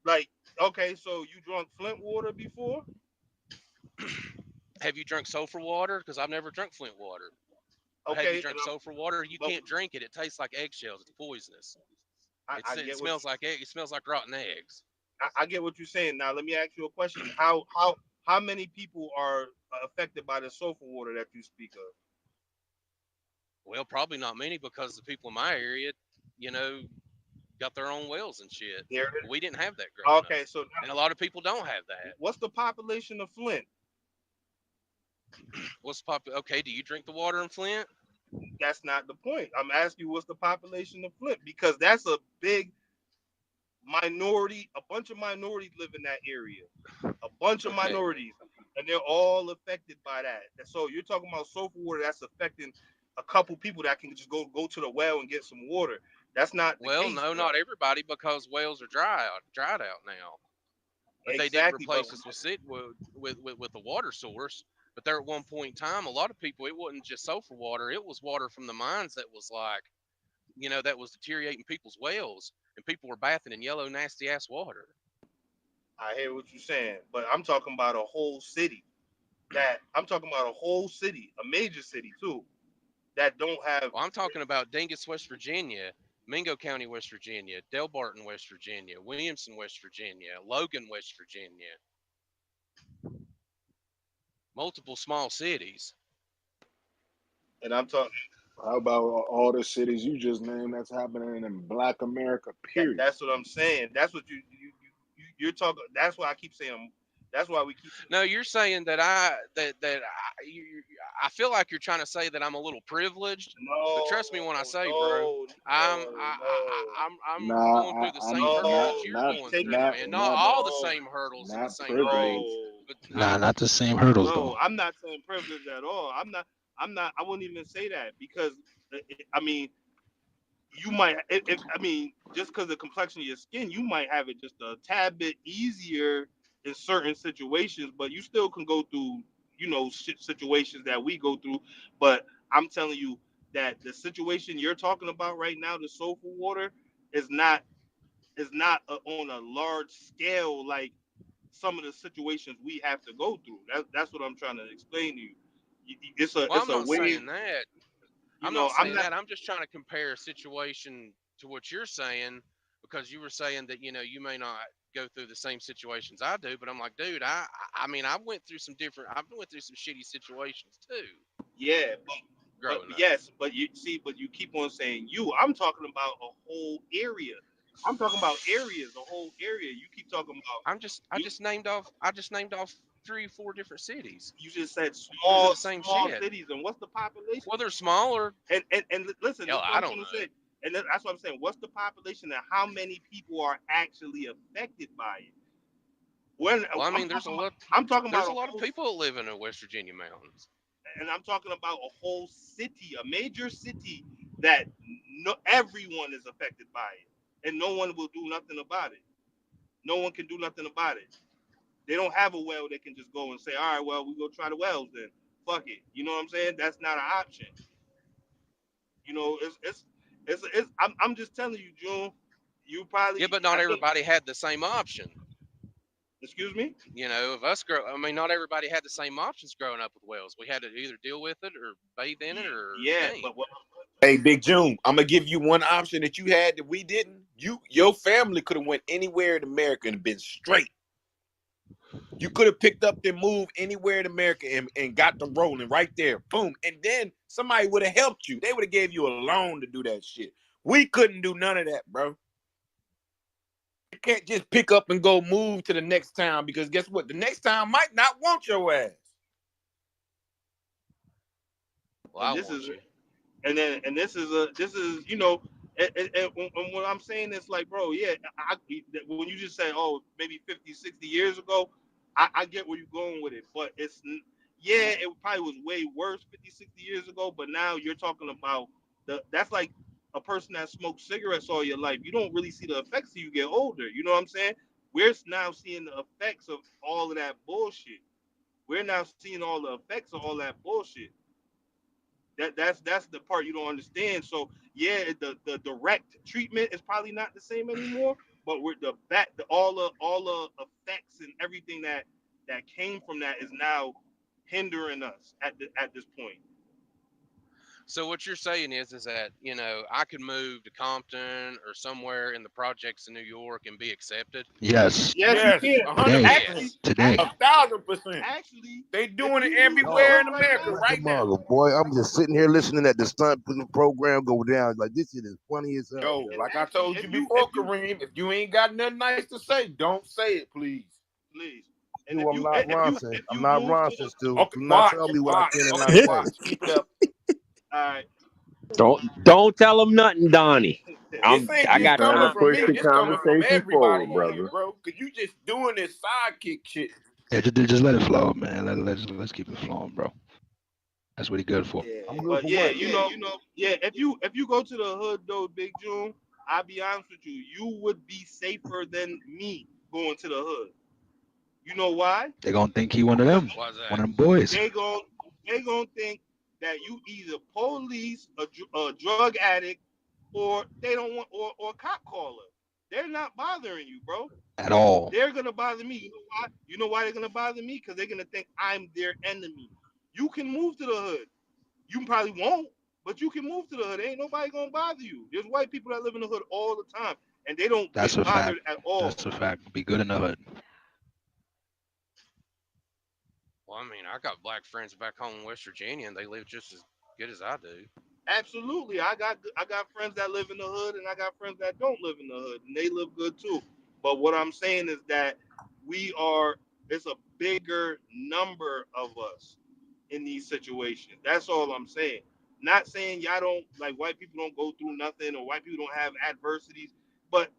like. Okay, so you drunk Flint water before? Have you drunk sulfur water? Because I've never drunk Flint water. But have you Okay, drunk sulfur water? You but can't drink it. It tastes like eggshells. It's poisonous. I It get what smells like egg. It smells like rotten eggs. I get what you're saying. Now let me ask you a question. How many people are affected by the sulfur water that you speak of? Well, probably not many because the people in my area, you know, got their own wells and shit. There it is. We didn't have that growing up, Okay, so and a lot of people don't have that. what's the population of Flint? What's pop? Okay, do you drink the water in Flint? That's not the point. I'm asking you what's the population of Flint because that's a big minority. A bunch of minorities live in that area. A bunch of Okay. minorities, and they're all affected by that. So you're talking about sulfur water that's affecting a couple people that can just go to the well and get some water. That's not the Well, case, no, though. not everybody because wells are dried out now. But they did Exactly, but replace us with a water source. But there at one point in time, a lot of people, it wasn't just sulfur water; it was water from the mines that was like, that was deteriorating people's wells, and people were bathing in yellow, nasty ass water. I hear what you're saying. But I'm talking about a whole city. I'm talking about a whole city, a major city too, that don't have. Well, I'm talking about Dingus, West Virginia, Mingo County, West Virginia, Delbarton, West Virginia, Williamson, West Virginia, Logan, West Virginia, multiple small cities. And I'm talking. How about all the cities you just named that's happening in Black America? Period. That's what I'm saying. That's what you're talking. That's why I keep saying. That's why we keep. No, you're saying I feel like you're trying to say that I'm a little privileged, but No, trust me when I say, bro, no, I'm no, I, no, I'm Nah, going through the same hurdles not that no. you're not You going taking through, it? not man. Not not all the No, same hurdles in the not same rate, privileged. no, but Nah, not the same hurdles though. no. I'm not saying privilege at all. I'm not. I'm not. I wouldn't even say that because I mean, you might. I mean, just because the complexion of your skin, you might have it just a tad bit easier in certain situations, but you still can go through, situations that we go through. But I'm telling you that the situation you're talking about right now, the sulfur water, is not on a large scale like some of the situations we have to go through. That's what I'm trying to explain to you. It's a well, it's I'm a not way. saying that. I'm not I'm saying not. that. I'm just trying to compare a situation to what you're saying because you were saying that you may not go through the same situations I do, but I'm like, dude, I mean, I went through some shitty situations too Yeah, but growing up. yes, but you see, but you keep on saying you. I'm talking about a whole area. I'm talking about areas, the whole area. You keep talking about I just named off 3 or 4 different cities. you just said Those are small the same small shit. cities, and what's the population? Well, they're smaller. And listen, this Hell, is what I I'm don't trying to know. say. And that's what I'm saying. What's the population and how many people are actually affected by it? When Well, I mean, I'm talking about there's a a lot of whole, people that live in the West Virginia mountains. and I'm talking about a whole city, a major city that everyone is affected by it, and no one will do nothing about it. No one can do nothing about it. They don't have a well they can just go and say, all right, well, we go try the wells then. Fuck it. You know what I'm saying? That's not an option. You know, I'm just telling you, June. You Yeah, probably, but not I think. everybody had the same option. Excuse me. You know, I mean, not everybody had the same options growing up with wells. We had to either deal with it or bathe in it or Yeah, stink. but what? Hey, Big June, I'm gonna give you one option that you had that we didn't. Your family could have went anywhere in America and been straight. You could have picked up and moved anywhere in America and got them rolling right there. Boom. And then somebody would have helped you. They would have gave you a loan to do that shit. We couldn't do none of that, bro. You can't just pick up and go move to the next town because guess what? The next town might not want your ass. Well, And I this want is you. and this is and what I'm saying is like, bro, yeah, when you just say, oh, maybe 50, 60 years ago, I get where you're going with it, but yeah, it probably was way worse 50, 60 years ago, but now you're talking about that's like a person that smoked cigarettes all your life. You don't really see the effects till you get older. You know what I'm saying? We're now seeing the effects of all of that bullshit. We're now seeing all the effects of all that bullshit. That's the part you don't understand. So yeah, the direct treatment is probably not the same anymore. But we're all the effects and everything that came from that is now hindering us at this point. So what you're saying is that I could move to Compton or somewhere in the projects in New York and be accepted. Yes. Yes, you Yes, can. Today. 100%. Actually, Today. 1,000%. actually, They if doing it you move to the No, everywhere hood in right America now, like the right now. mother, boy. I'm just sitting here listening at the stunt program go down. Like this shit is funny as hell, Yo, yo. and like I actually, told you before, Kareem, if you ain't got nothing nice to say, don't say it, please. please, and You, I'm not Ronson. if I'm you not move to Ronson, the, Stu. Okay, Do not tell watch, me what I watch. can and not Okay, say. watch. Keep it up. all right, Don't tell them nothing, Donnie. This ain't I just got coming Trying to time. from push me. the This coming from conversation everybody forward, in here, brother. bro. Cause you just doing this sidekick shit. Yeah, just let it flow, man. Let's keep it flowing, bro. That's what he good for. yeah, I'm good but for yeah, what? yeah. If you go to the hood though, Big June, I'll be honest with you, you would be safer than me going to the hood. You know why? They gonna think he one of them, Why's one that? of them boys. They gon' they gonna think that you either police, a drug addict, or they don't want or a cop caller. They're not bothering you, bro. At all. They're gonna bother me. You know why? You know why they're gonna bother me? Because they're gonna think I'm their enemy. You can move to the hood. You probably won't, but you can move to the hood. Ain't nobody gonna bother you. There's white people that live in the hood all the time, and they don't That's get a fact. bothered at all. That's a fact. Be good in the hood. Well, I mean, I got black friends back home in West Virginia, and they live just as good as I do. Absolutely, I got friends that live in the hood, and I got friends that don't live in the hood, and they live good too. But what I'm saying is that we are. It's a bigger number of us in these situations. That's all I'm saying. Not saying y'all don't like white people don't go through nothing or white people don't have adversities, but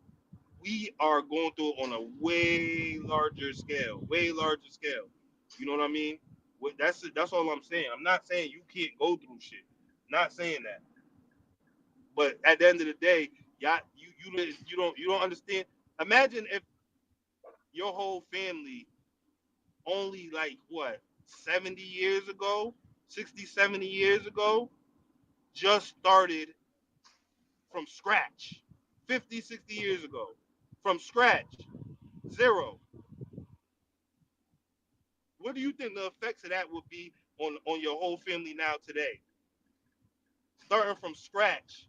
we are going through it on a way larger scale, way larger scale. You know what I mean? That's all I'm saying. I'm not saying you can't go through shit. Not saying that. But at the end of the day, y'all, you don't understand. Imagine if your whole family only like what 70 years ago, 60, 70 years ago, just started from scratch. 50, 60 years ago, from scratch, zero. What do you think the effects of that would be on your whole family now today? Starting from scratch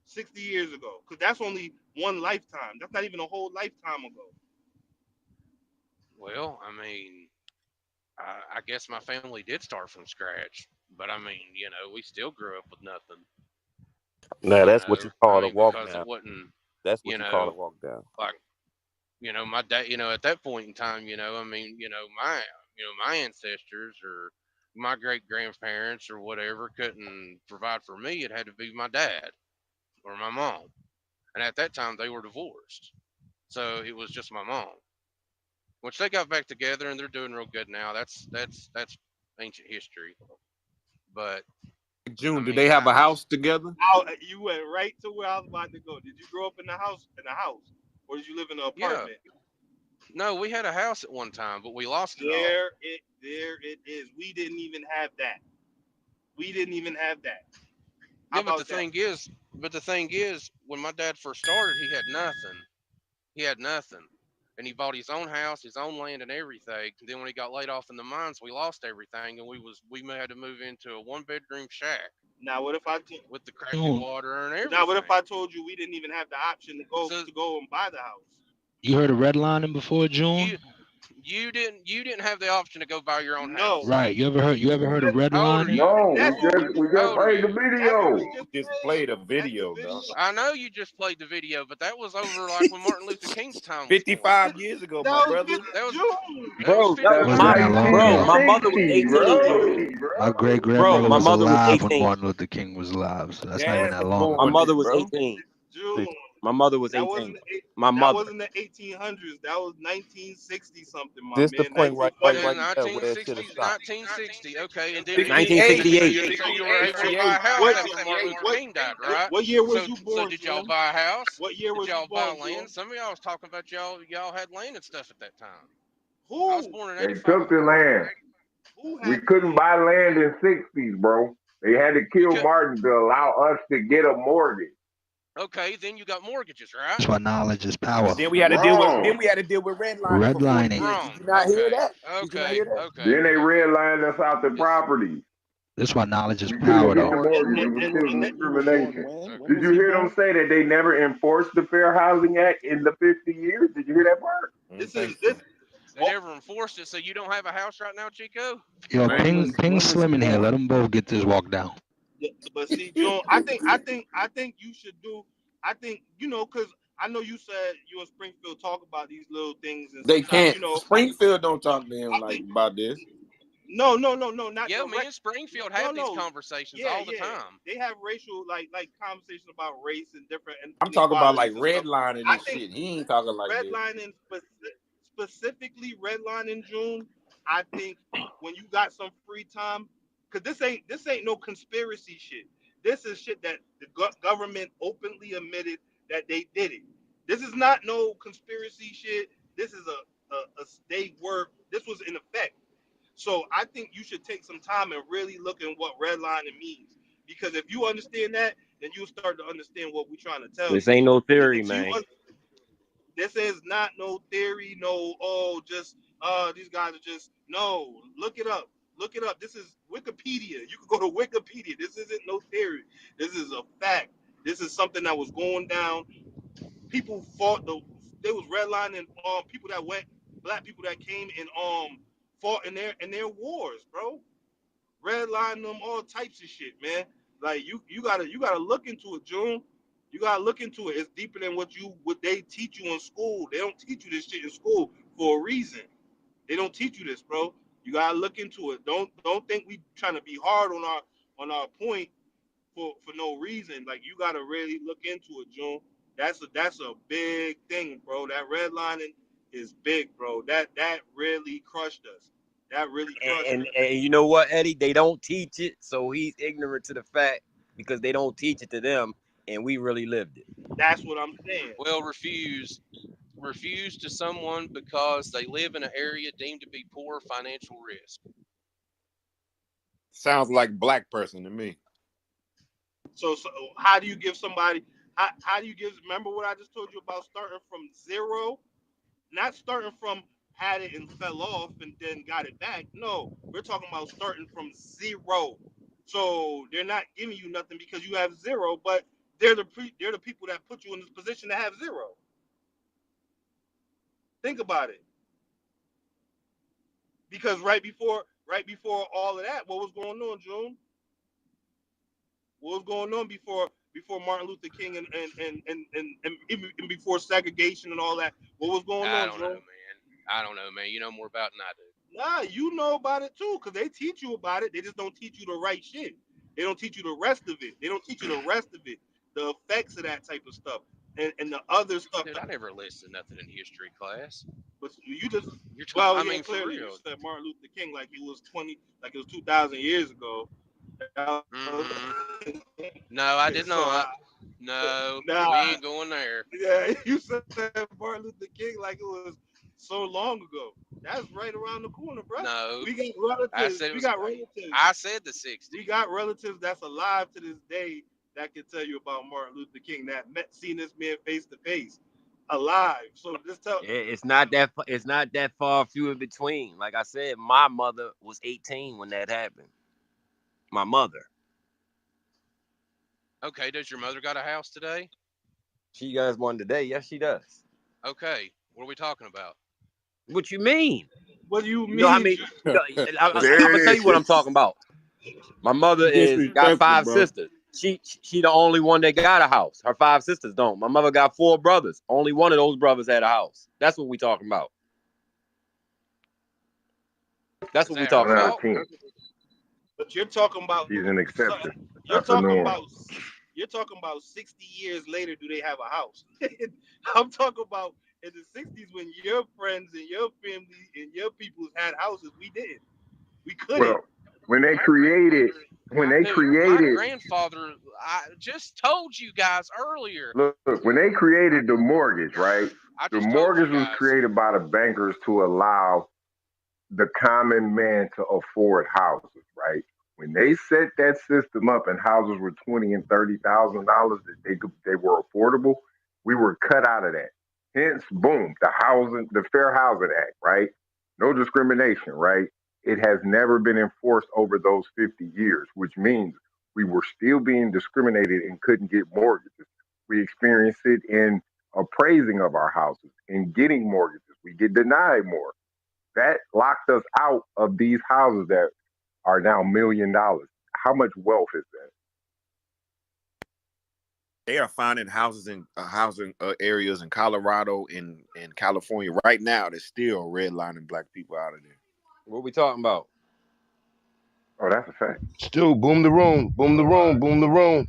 60 years ago, because that's only one lifetime. That's not even a whole lifetime ago. Well, I mean, I guess my family did start from scratch, but I mean, we still grew up with nothing. Now that's what you I call a mean, walk because it now. wasn't. That's You what you call a know, walk down. like my dad. At that point in time, I mean, my ancestors or my great grandparents or whatever couldn't provide for me. It had to be my dad or my mom, and at that time they were divorced, so it was just my mom. Which they got back together and they're doing real good now. That's ancient history. But I June, do they mean, have a house together? You went right to where I was about to go. Did you grow up in the house? Or did you live in an yeah, apartment? no, we had a house at one time, but we lost it all. There it is. We didn't even have that. We didn't even have that. How Yeah, about that? but the thing is, when my dad first started, he had nothing. He had nothing, and he bought his own house, his own land, and everything. And then when he got laid off in the mines, we lost everything, and we had to move into a 1 bedroom shack Now what if I with the crappy June, water and now what if I everything. told you we didn't even have the option So to go and buy the house? you heard of redlining before, June? you you didn't have the option to go buy your own No. house. Right. You ever heard of How old are redlining? you? No, That's what we we How just old are played the you? that's what we video. just Just played. played a That's the video, dog. video. I know you just played the video, but that was over like when Martin Luther King's time was going. 55 years ago, my That was brother. just That was June. that was Bro, That 55 wasn't my that years long bro, ago. ago. my mother was 18, June. My great Bro, grandmother my was mother was alive when 18. Martin Luther King was alive, so that's not even Dad that was long My born ago. then, mother was bro. 18. June. My mother was That 18. wasn't My that mother. wasn't the 1800s. That was 1960 something, my This the man. point right 1920. there where that should have stopped. 1960. Okay, and then so 68. you were able to buy a house What after Martin Luther King died, right? what year was So you so born, did y'all June? buy a house? What year Did was you y'all buy born, land? June? Some of y'all was talking about y'all had land and stuff at that time. I was Who? born in They 85. took the land. Who We had the couldn't land? buy land in '60s, bro. They had to You kill could Martin to allow us to get a mortgage. okay, then you got mortgages, right? That's why knowledge is And power. then Wrong. we had to deal with redlining for 40 Redlining. years. Did Wrong. you not hear Okay. that? Did you not Okay. hear that? Okay. Then they Okay. redlined us out the It's property. That's why knowledge is We couldn't power, get You the though. were mortgage. It you was you still were you were born discrimination. when? okay. When Did was you he hear them born? say that they never enforced the Fair Housing Act in the 50 years? Did you hear that part? I don't This think is so. this. They Oh, never enforced it, so you don't have a house right now, Chico? Yo, ping When was he Slim in here. Let born? them both get this walk down. but see, June. I think you should do. I think because I know you said you and Springfield talk about these little things, and They sometimes can't. Springfield don't talk to him I like think about this. no, not Yeah, me direct. and Springfield No, have these no, conversations yeah, all the yeah. time. They have racial like conversation about race and different and I'm talking about like inequalities and stuff. redlining I and think shit. He ain't talking like this. redlining specifically redlining June. I think when you got some free time, because this ain't no conspiracy shit. This is shit that the government openly admitted that they did it. This is not no conspiracy shit. This is a state word. This was in effect. So I think you should take some time and really look at what redlining means. Because if you understand that, then you'll start to understand what we're trying to tell This you. ain't no And theory, until you man. this is not no theory, no, just these guys are just no. Look it up. Look it up. This is Wikipedia. You can go to Wikipedia. This isn't no theory. This is a fact. This is something that was going down. People fought they was redlining people that went black people that came and fought in their wars, bro. Redlining them all types of shit, man. Like you gotta look into it, June. You gotta look into it. It's deeper than what they teach you in school. They don't teach you this shit in school for a reason. They don't teach you this, bro. You gotta look into it. Don't think we trying to be hard on our point for no reason. Like you gotta really look into it, June. That's a big thing, bro. That redlining is big, bro. That really crushed us. That really crushed And, us. and you know what, Eddie? They don't teach it, so he's ignorant to the fact because they don't teach it to them, and we really lived it. That's what I'm saying. Well, refuse to someone because they live in an area deemed to be poor financial risk. Sounds like black person to me. So how do you give somebody? How do you give? Remember what I just told you about starting from zero, not starting from had it and fell off and then got it back. No, we're talking about starting from zero. So they're not giving you nothing because you have zero, but they're the people that put you in this position to have zero. Think about it. Because right before all of that, what was going on, June? What was going on before Martin Luther King and even before segregation and all that? What was going I on, don't know, Joe? man. I don't know, man. You know more about than I do. Nah, you know about it too, because they teach you about it. They just don't teach you the right shit. They don't teach you the rest of it. They don't teach you the rest of it, the effects of that type of stuff, and the other stuff. Dude, I never listened to nothing in history class. But you just, You're talking. well, I yeah, mean, for clearly you real. said Martin Luther King like it was 20, like it was 2,000 years ago. Mm-mm. No, I did So not. No, nah, we ain't going there. yeah, you said Martin Luther King like it was so long ago. That's right around the corner, bro. No, We got I relatives. said it We was. got relatives. I said the We '60s. got relatives that's alive to this day that can tell you about Martin Luther King that seen this man face to face, alive. So just tell. It's not that. It's not that far few in between. Like I said, my mother was 18 when that happened. My mother. Okay, does your mother got a house today? She got one today. Yes, she does. Okay, what are we talking about? What you mean? What do you You know how mean? many? You know, I'm gonna There tell it you what I'm is. talking about. My mother You is got disrespectful, 5 bro. sisters. She the only one that got a house. Her 5 sisters don't. My mother got 4 brothers. Only one of those brothers had a house. That's what we talking about. That's Is what we that her talking One out about. of fault? 10. But you're talking about She's an so- exception, you're not the talking norm. about you're talking about 60 years later do they have a house? I'm talking about in the 60s when your friends and your family and your people had houses, we didn't. We couldn't. Well, when they created, when they Dude, my created, grandfather, I just told you guys earlier. look, when they created the mortgage, right? I The just told you mortgage was guys. created by the bankers to allow the common man to afford houses, right? When they set that system up and houses were $20,000 and $30,000 that they were affordable, we were cut out of that. Hence, boom, the Fair Housing Act, right? No discrimination, right? It has never been enforced over those 50 years, which means we were still being discriminated and couldn't get mortgages. We experienced it in appraising of our houses and getting mortgages. We get denied more. That locked us out of these houses that are now $1 million. How much wealth is that? They are finding houses in housing areas in Colorado and California right now. They're still redlining black people out of there. What we talking about? Oh, that's a fact. Stu, boom the room, boom the room, boom the room.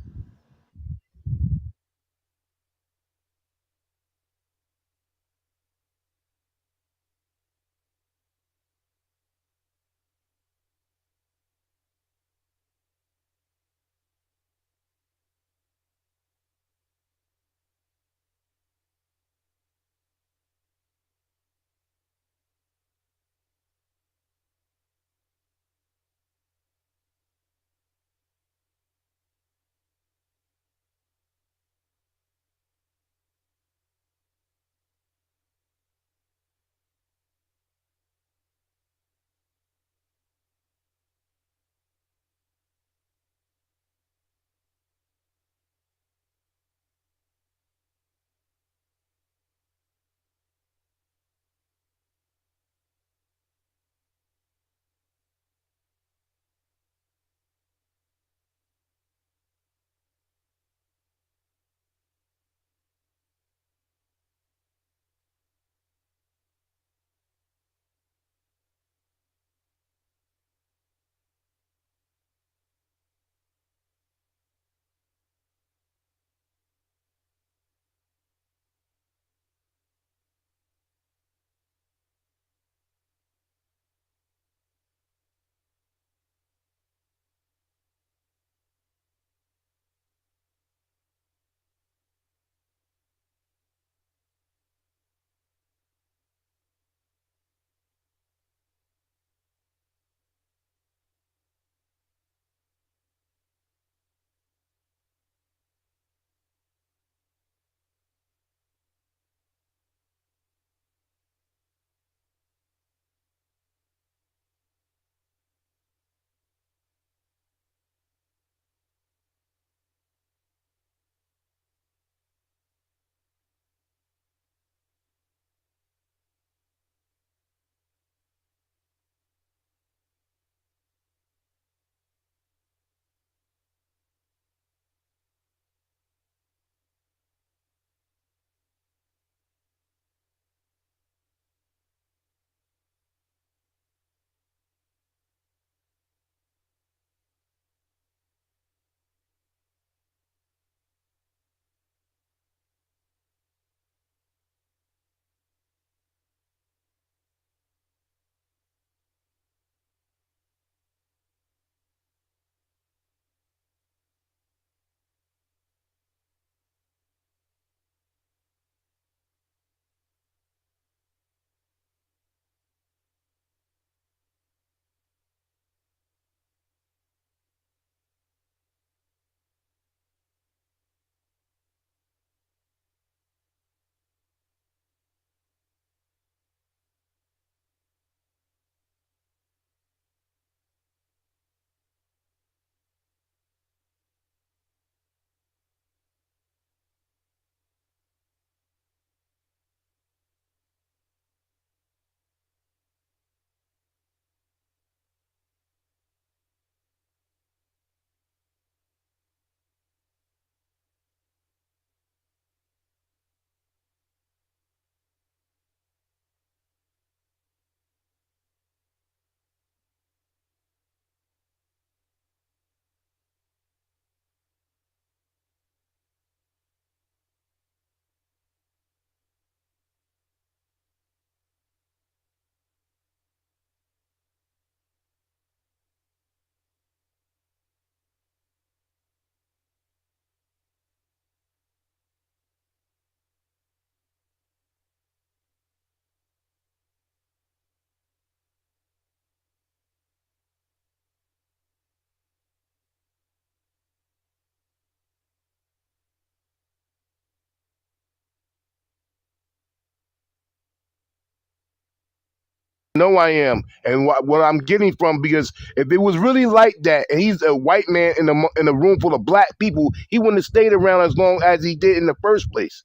know I am, and what I'm getting from, because if it was really like that, and he's a white man in a room full of black people, he wouldn't have stayed around as long as he did in the first place.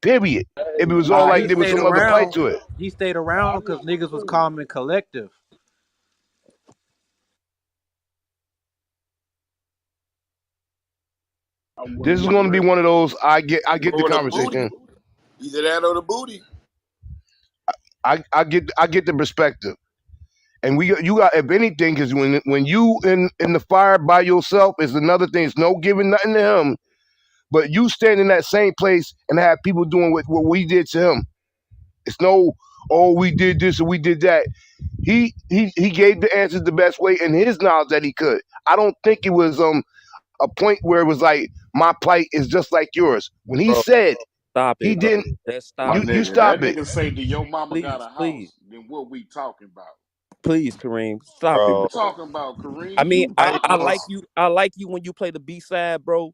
Period. If it was all Nah, like he there was stayed some other plight around. to it. He stayed around because niggas was calm and collective. I This wouldn't is get going to be rid. one of those. I get the Or the booty. conversation. Either that or the booty. I get the perspective. And you got, if anything, because when you in the fire by yourself, is another thing. It's no giving nothing to him, but you stand in that same place and have people doing what we did to him. It's no, oh, we did this or we did that. He gave the answers the best way in his knowledge that he could. I don't think it was a point where it was like my plight is just like yours. When he Bro, said stop he it, bro. didn't, Just My stop it. you nigga, that stop it. nigga say, "Do your mama got Please, a please, house?" Then what we talking about? please, Kareem, stop it, Bro. bro. Talking about I Kareem, mean, you I, Hey, I talking like about? you. I like you when you play the B side, bro.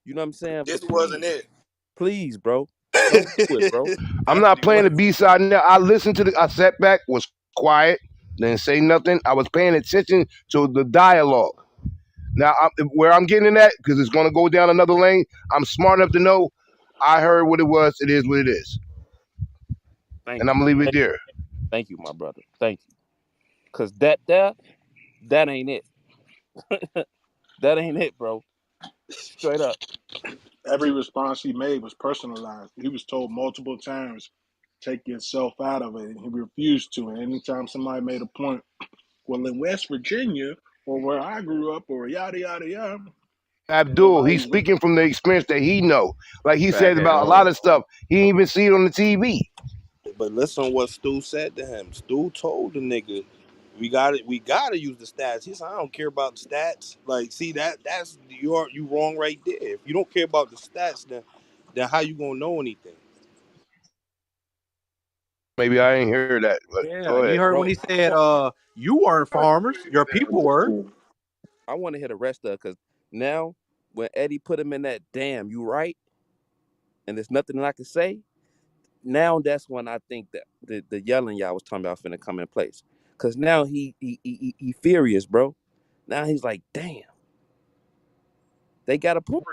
You know what I'm saying? this But wasn't please, it. please, bro, don't do it, bro. I'm not playing the B side now. I listened to I sat back, was quiet, didn't say nothing. I was paying attention to the dialogue. Now, where I'm getting in at, because it's going to go down another lane, I'm smart enough to know I heard what it was. It is what it is. Thank And I'm you, going to leave it there. thank you, my brother. Thank you, cause that ain't it. That ain't it, bro. Straight up. Every response he made was personalized. He was told multiple times, "Take yourself out of it," and he refused to. And anytime somebody made a point, well, in West Virginia or where I grew up or yada yada yada, Abdul, he's nobody. speaking from the experience that he know. Like he said Fact, about a lot bro. of stuff, he didn't even see it on the TV. But listen what Stu said to him. Stu told the nigga, we gotta use the stats. He said, I don't care about the stats. Like, see that's you wrong right there. If you don't care about the stats, then how you gonna know anything? Maybe I ain't hear that, but Yeah, go you ahead. heard when Bro, he said, "You weren't farmers, your people were." I want to hear the rest of it, because now when Eddie put him in that damn, you right, and there's nothing that I can say. Now that's when I think that the yelling y'all was talking about finna come in place. Cause now he furious, bro. Now he's like, damn, they got a point.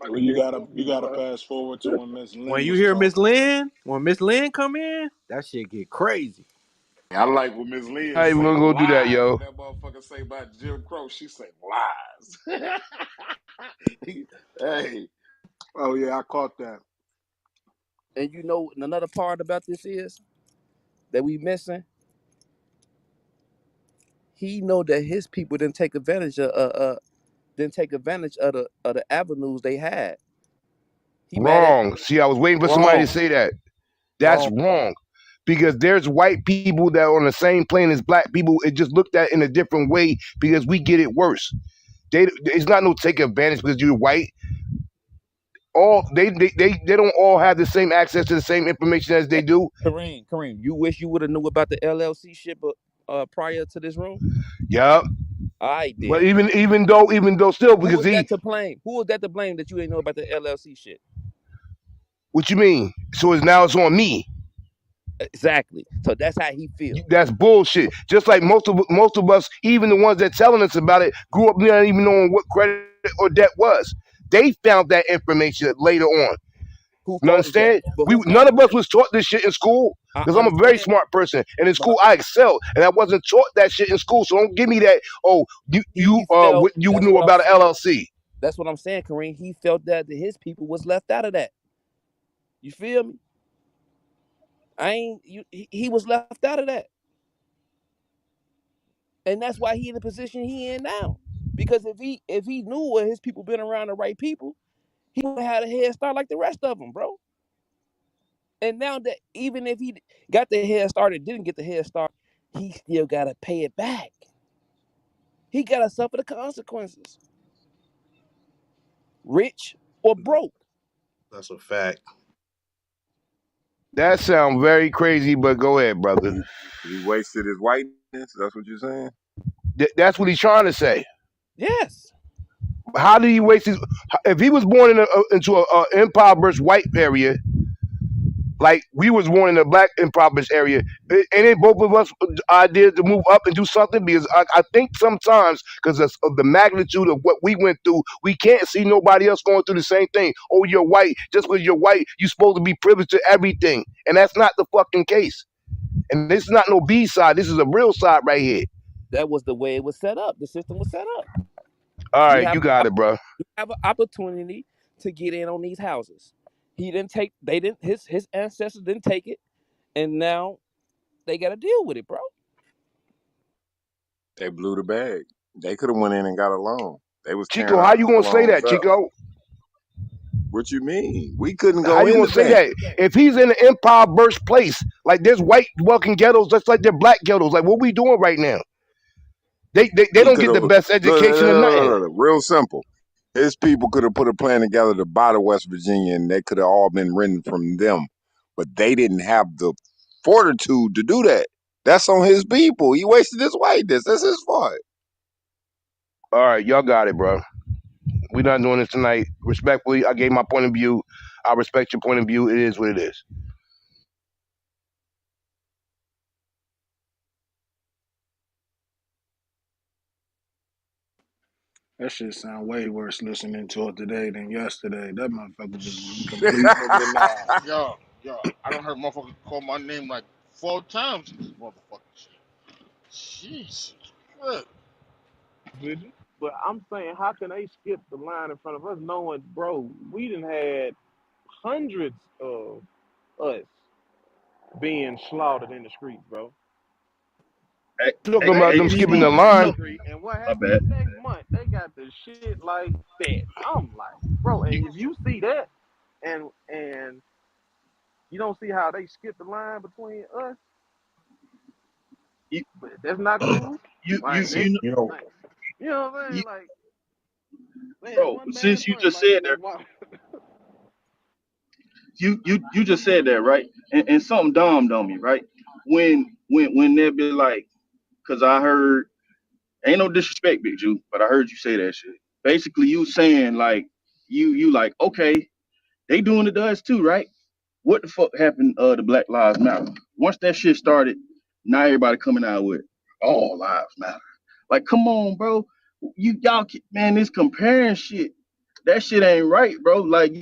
Well, you gotta fast forward to when Miss When Lynn you was hear Miss talking. Lynn, when Miss Lynn come in, that shit get crazy. I like when Miss Lynn I ain't even say gonna go do that, lies, yo. and that motherfucker say about Jim Crow. She say lies. Hey, oh yeah, I caught that. And you know another part about this is that we missing. He know that his people didn't take advantage of the avenues they had. He mad at Wrong. See, I was waiting for somebody to wrong, say that. That's wrong. wrong. Because there's white people that are on the same plane as black people. It just looked at in a different way because we get it worse. It's not no take advantage because you're white. All they don't all have the same access to the same information as they do. Kareem, you wish you would have knew about the LLC shit, but prior to this room. Yeah. All right, But then. even though still Who because was he that to blame? Who was that to blame that you didn't know about the LLC shit? what you mean? So it's on me. Exactly. So that's how he feel. That's bullshit. Just like most of us, even the ones that telling us about it, grew up not even knowing what credit or debt was. They found that information later on. Who You fault is that? understand? But We who fault none is of us that? was taught this shit in school I because I'm a very understand, smart person, and in but school I excelled, and I wasn't taught that shit in school. So don't give me that. Oh, he felt. you That's knew what I'm about an saying. LLC. That's what I'm saying, Kareem. He felt that his people was left out of that. You feel me? I ain't. He was left out of that, and that's why he in the position he in now. Because if he knew what his people been around the right people, he would have had a head start like the rest of them, bro. And now that even if he got the head start or didn't get the head start, he still gotta pay it back. He gotta suffer the consequences, rich or broke. That's a fact. That sounds very crazy, but go ahead, brother. He wasted his whiteness. That's what you're saying. That's what he's trying to say. Yes. How did he waste his? If he was born into a impoverished white area, Like we was born in a black impoverished area. Ain't it both of us ideas to move up and do something? Because I think sometimes because of the magnitude of what we went through, we can't see nobody else going through the same thing. Oh, you're white. Just because you're white, you're supposed to be privileged to everything, and that's not the fucking case. And this is not no B side. This is a real side right here. That was the way it was set up. The system was set up. All You right, have you got it, bro. you have an opportunity to get in on these houses. He didn't take. They didn't. His ancestors didn't take it, and now they got to deal with it, bro. They blew the bag. They could have went in and got a loan. They was tearing Chico, how our you gonna say loans that, up. Chico? What you mean? We couldn't How go you gonna into say that. that? If he's in an impoverished place, like there's white welcome ghettos, just like they're black ghettos. Like what we doing right now? They He don't could get have the best education or nothing. real simple. His people could have put a plan together to buy the West Virginia, and they could have all been written from them. But they didn't have the fortitude to do that. That's on his people. He wasted his whiteness. That's his fault. All right, y'all got it, bro. We're not doing this tonight. Respectfully, I gave my point of view. I respect your point of view. It is what it is. That shit sound way worse listening to it today than yesterday. That motherfucker just went completely denied. Yo, I don't heard motherfuckers call my name like 4 times in this motherfucking shit. Jesus Christ. Did you? But I'm saying, how can they skip the line in front of us, knowing, bro, we done had hundreds of us being slaughtered in the streets, bro. Hey, hey, Talking They about hey, them get skipping PD, the slaughtered in you the line. know, street, and what my happens bad. the next month? They got the shit like that. I'm like, bro, and You, if you see that, and you don't see how they skip the line between us, you, but that's not cool. Like they, you know, You know, like, you know what I'm you, saying? Like, they had bro. one bad Since you month. just Like, said that, you just said that, right? And something dawned on me, right? When they be like, cause I heard, ain't no disrespect, Big Jew, but I heard you say that shit. Basically, you saying like, you like, okay, they doing it to us too, right? What the fuck happened to Black Lives Matter? Once that shit started, now everybody coming out with all lives matter. Like, come on, bro. Man, this comparing shit. That shit ain't right, bro. Like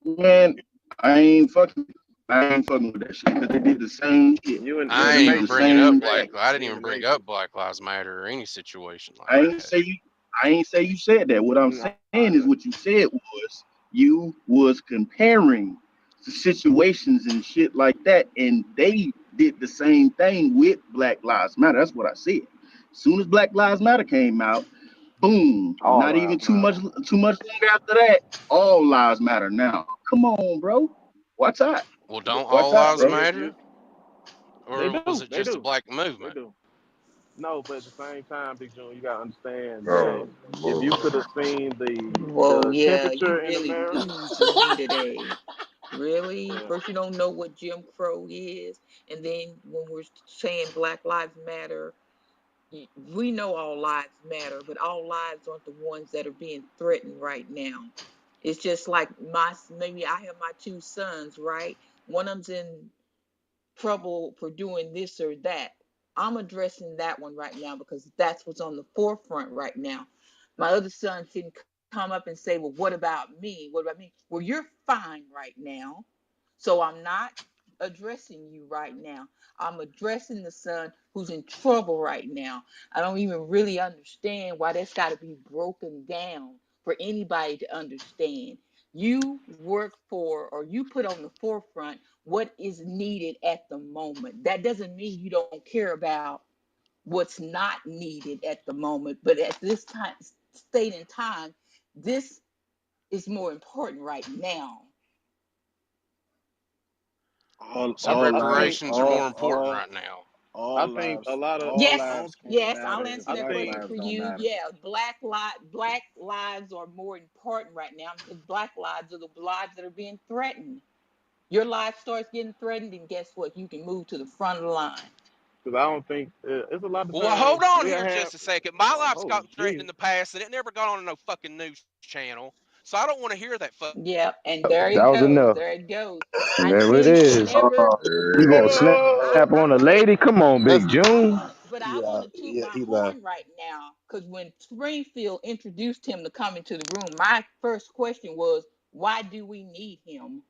man, I ain't fucking with that shit because they did the same shit. you I in the ain't They did even the matrix. bringing up same black. thing. I didn't You in even the bring up matrix. Black Lives Matter or any situation like I ain't that. say you. I ain't say you said that. What I'm Nah, saying is what you said was you was comparing the situations and shit like that, and they did the same thing with Black Lives Matter. That's what I said. Soon as Black Lives Matter came out, boom. all Not even lives matter. too much longer after that, all lives matter now. Come on, bro. Watch out. Well, don't Watch all out, lives bro. matter, They or was do. it They just a do. black They movement? do. No, but at the same time, Big John, you gotta understand that Oh if you Lord. could have seen Whoa, the yeah, you temperature in really America, oozing me today. Really? yeah, First, you don't know what Jim Crow is, and then when we're saying Black Lives Matter, we know all lives matter, but all lives aren't the ones that are being threatened right now. It's just like maybe I have my 2 sons, right? One of them's in trouble for doing this or that. I'm addressing that one right now because that's what's on the forefront right now. My other son didn't come up and say, well, what about me? What about me? Well, you're fine right now. So I'm not addressing you right now. I'm addressing the son who's in trouble right now. I don't even really understand why that's got to be broken down for anybody to understand. You work for, or you put on the forefront what is needed at the moment. That doesn't mean you don't care about what's not needed at the moment, but at this time, state in time, this is more important right now. So I think reparations are more important right now. I think a lot of all I Yes, don't lives think can't yes, I'll matter if answer I that black think question lives for don't you. matter. Yeah, black lives are more important right now because black lives are the lives that are being threatened. Your life starts getting threatened, and guess what? You can move to the front of the line. because I don't think it's a lot of Well, times hold on we'll here have. just a second. My life's Oh gotten threatened Jesus! in the past, and it never got on no fucking news channel. So I don't want to hear that fuck. Yeah, and there That it was goes. enough. There it goes. And I there it didn't is. never. You gonna snap I on a lady? Come on, That's Big June. but I yeah, want to toot yeah. my He left. horn right now because when Springfield introduced him to come into the room, my first question was, why do we need him?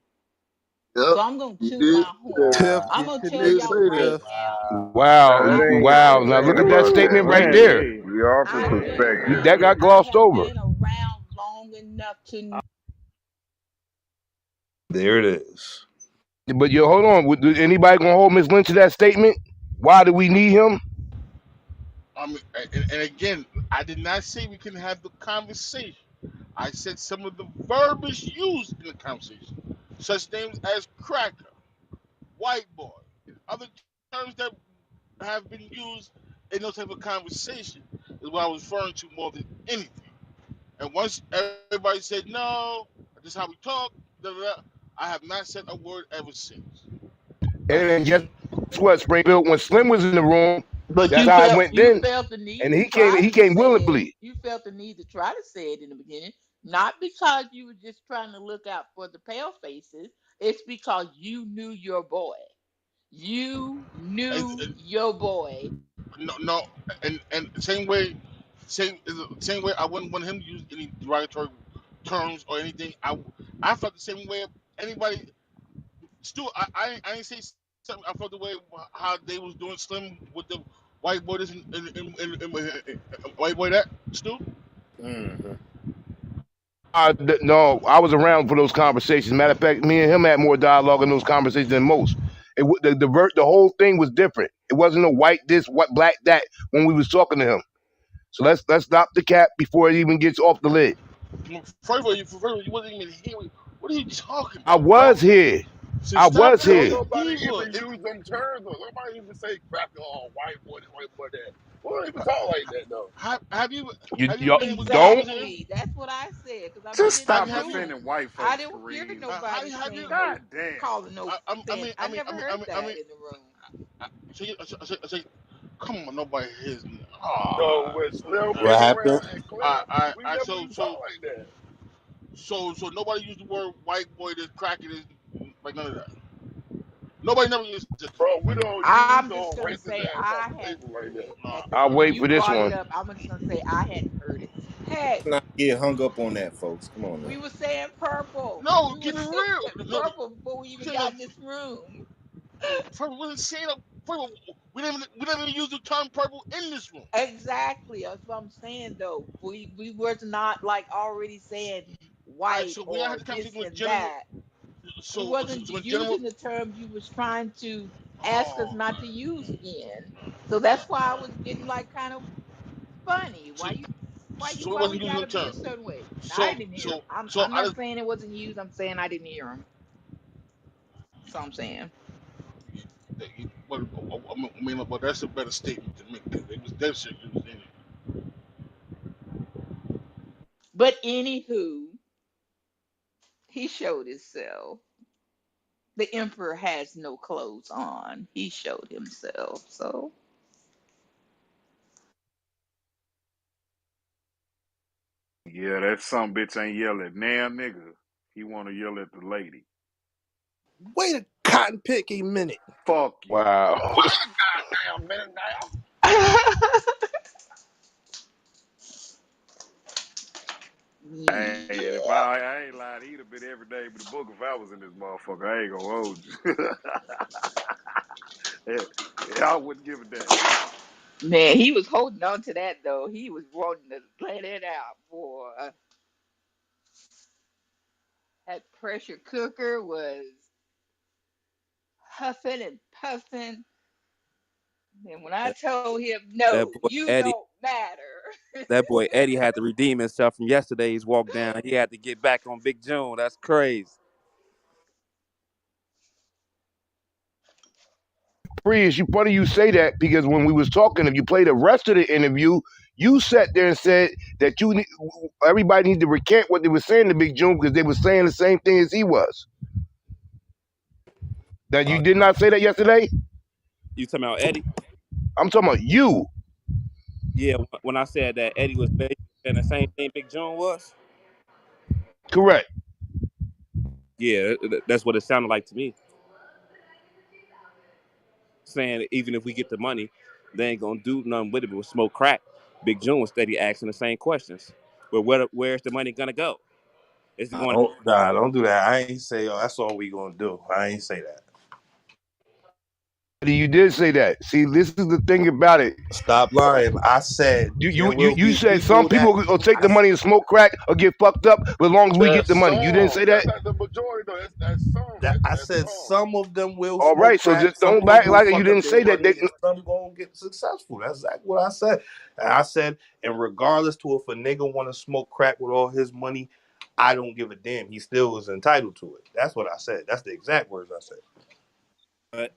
Yep, So I'm gonna he toot did my say that. horn. Tiff, Wow. I'm get gonna your He tell did nigga, y'all say that. right Tiff. now. Wow, That ain't wow. that Now look ain't at that word. statement That right ain't there. it. We offer I've been perspective. That got I glossed have over. been around long enough to There it is. But yo, hold on. Anybody gonna hold Miss Lynch to that statement? Why do we need him? I mean, and again, I did not say we couldn't have the conversation. I said some of the verbiage used in the conversation, such names as cracker, white boy, other terms that have been used in those type of conversation is what I was referring to more than anything. And once everybody said no, this is how we talk, da, da, da, I have not said a word ever since. And then guess what, Springfield? When Slim was in the room, but that's how I went you then. felt the need And to he came. try He to came say it. willingly. You felt the need to try to say it in the beginning, not because you were just trying to look out for the pale faces. It's because you knew your boy. You knew And your boy. no, and same way. I wouldn't want him to use any derogatory terms or anything. I felt the same way. Anybody, Stu, I ain't say something. I felt the way how they was doing Slim with the white boy this and white boy that. Stu, Mm-hmm. No, I was around for those conversations. Matter of fact, me and him had more dialogue in those conversations than most. The whole thing was different. It wasn't a white this, what black that when we was talking to him. So let's stop the cap before it even gets off the lid. first of all, you wasn't even here. What are you talking I about, bro? was here. So I stop was playing Don't here. the nobody diva. even use them terms. Though. Nobody even say cracker or white boy that. We don't even talk like that though. Have you You, have you you been with James don't. and them? Exactly. That's what I said because I've been Just in the Have stop you have you? defending room. white I folks, don't hear Kareem. nobody Have you? saying no, God damn. calling no fan. I never heard that I mean, in the room. I say, come on, nobody hears me. No, Ah, when Slim What came uh, happened? around and Clem, we I never even talk like that. so nobody used the word white boy that's cracking this like none of that. Nobody never used it. Bro, we don't use I'm just those gonna racist say ass I conversations like that. had I'll when wait you for this brought it one. up. I'm just gonna say I hadn't heard it. Heck, Not get hung up on that, folks. Come on we now. were saying purple. No, We were get it saying real. No, purple before we even got in this room. we wasn't saying purple. We didn't even use the term purple in this room. Exactly. That's what I'm saying though. We was not like already saying All right, white so when I or had the this conversation with and general, that. We wasn't so in general, using the terms you was trying to ask us oh, not to use again. So that's why I was getting like kind of funny. so, so we Why we wasn't using the gotta be a term. certain way? I So didn't hear so him. I'm so I'm I not just saying it wasn't used. I'm saying I didn't hear him. So I'm saying. But, I mean, but that's a better statement to make. It was that shit. It was in it. But anywho, he showed himself. The emperor has no clothes on. He showed himself. So Yeah, that some bitch ain't yell at damn nigga. He want to yell at the lady. Wait a cotton picking minute. Fuck you. Wow. Wait a goddamn minute now. Hey, and if yeah. I ain't lying, he'd have been every day with the book if I was in this motherfucker. I ain't gonna hold you. yeah, I wouldn't give a damn. Man, he was holding on to that though. He was wanting to let it out, boy. That pressure cooker was huffing and puffing. And when I told him, That no, boy you Eddie, don't matter. that boy Eddie had to redeem himself from yesterday's walk down. He had to get back on Big June. That's crazy. Prius, you funny you say that because when we was talking, if you play the rest of the interview, you sat there and said that everybody need to recant what they were saying to Big June because they were saying the same thing as he was. That you Uh, did not say that yesterday? you talking about Eddie? I'm talking about you. Yeah, when I said that Eddie was basically saying the same thing Big June was. Correct. Yeah, that's what it sounded like to me. Saying even if we get the money, they ain't gonna do nothing with it but smoke crack. Big June was steady asking the same questions. But where's the money gonna go? Is it going? Don't do that. I ain't say, oh, that's all we gonna do. I ain't say that. You did say that. See, this is the thing about it. Stop lying. I said there will You be said some people that people will take the money and smoke crack or get fucked up, but as long as we get the That's money. You didn't say some. that? That's not the majority though. That's some. I That's said some. some of them will All smoke right, so crack, just some don't of them act will like you fuck up didn't their say that. money, and some gonna get successful. That's exactly what I said. And I said, and regardless to if a nigga want to smoke crack with all his money, I don't give a damn. He still is entitled to it. That's what I said. That's the exact words I said. But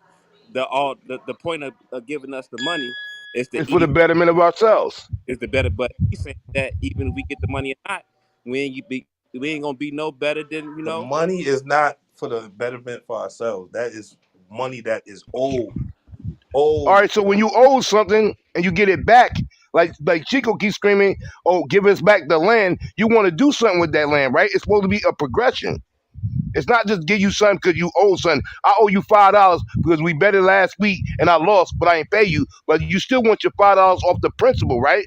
the point of giving us the money is to It's for the eat betterment of ourselves. is the better. But he's saying that even if we get the money or not, we ain't gonna be no better than The money is not for the betterment for ourselves. That is money that is owed. All Owed. right, so when you owe something and you get it back, like Chico keeps screaming, "Oh, give us back the land!" You want to do something with that land, right? It's supposed to be a progression. It's not just give you something because you owe something. I owe you $5 because we bet it last week and I lost, but I ain't pay you. But you still want your $5 off the principal, right?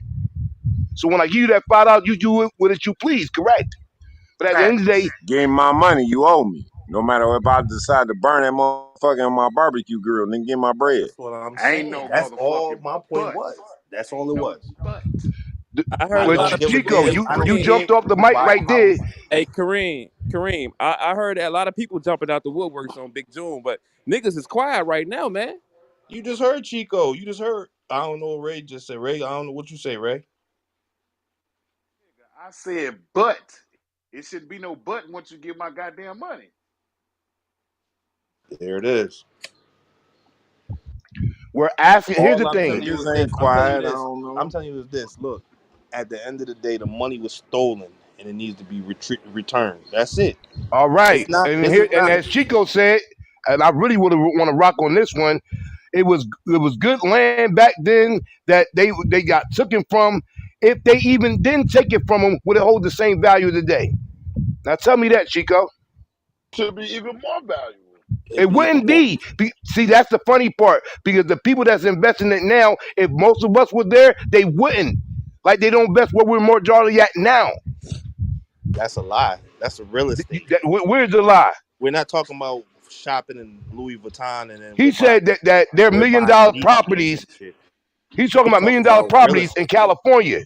So when I give you that $5, you do it with it you please, correct? But at the end of the day, Facts. Give me my money, you owe me. No matter if I decide to burn that motherfucker on my barbecue grill, then get my bread. That's what I'm Ain't saying. no That's all motherfucking my point but. was. That's all Ain't it no was. but. I I heard a well, lot don't of give a people Chico, damn. say, I you don't Kareem, jumped care off the who mic buy a right there. house. hey Kareem, I heard a lot of people jumping out the woodworks on Big June, but niggas is quiet right now, man. You just heard Chico. You just heard. I don't know what Ray just said. Ray, I don't know what you say, Ray. I said but. It shouldn't be no but once you give my goddamn money. There it is. We're asking. Here's the All I'm thing. telling you is Niggas ain't this. I'm telling you quiet. I this. don't I'm know. telling you is this. Look, at the end of the day, the money was stolen and it needs to be returned. That's it. All It's right, not. and This here is and not. as Chico said, and I really would want to rock on this one. It was good land back then that they got taken from. If they even didn't take it from them, would it hold the same value today? Now tell me that, Chico. Should be even more valuable. It'd It be even wouldn't more. be. See, that's the funny part because the people that's investing it now, if most of us were there, they wouldn't. Like they don't invest where we're majority at now. That's a lie. That's a real estate. Where's the lie? We're not talking about shopping in Louis Vuitton and then He said that they're we're million buying dollar G-Strings properties. and shit. He's talking We about million talking dollar about real properties in estate. California.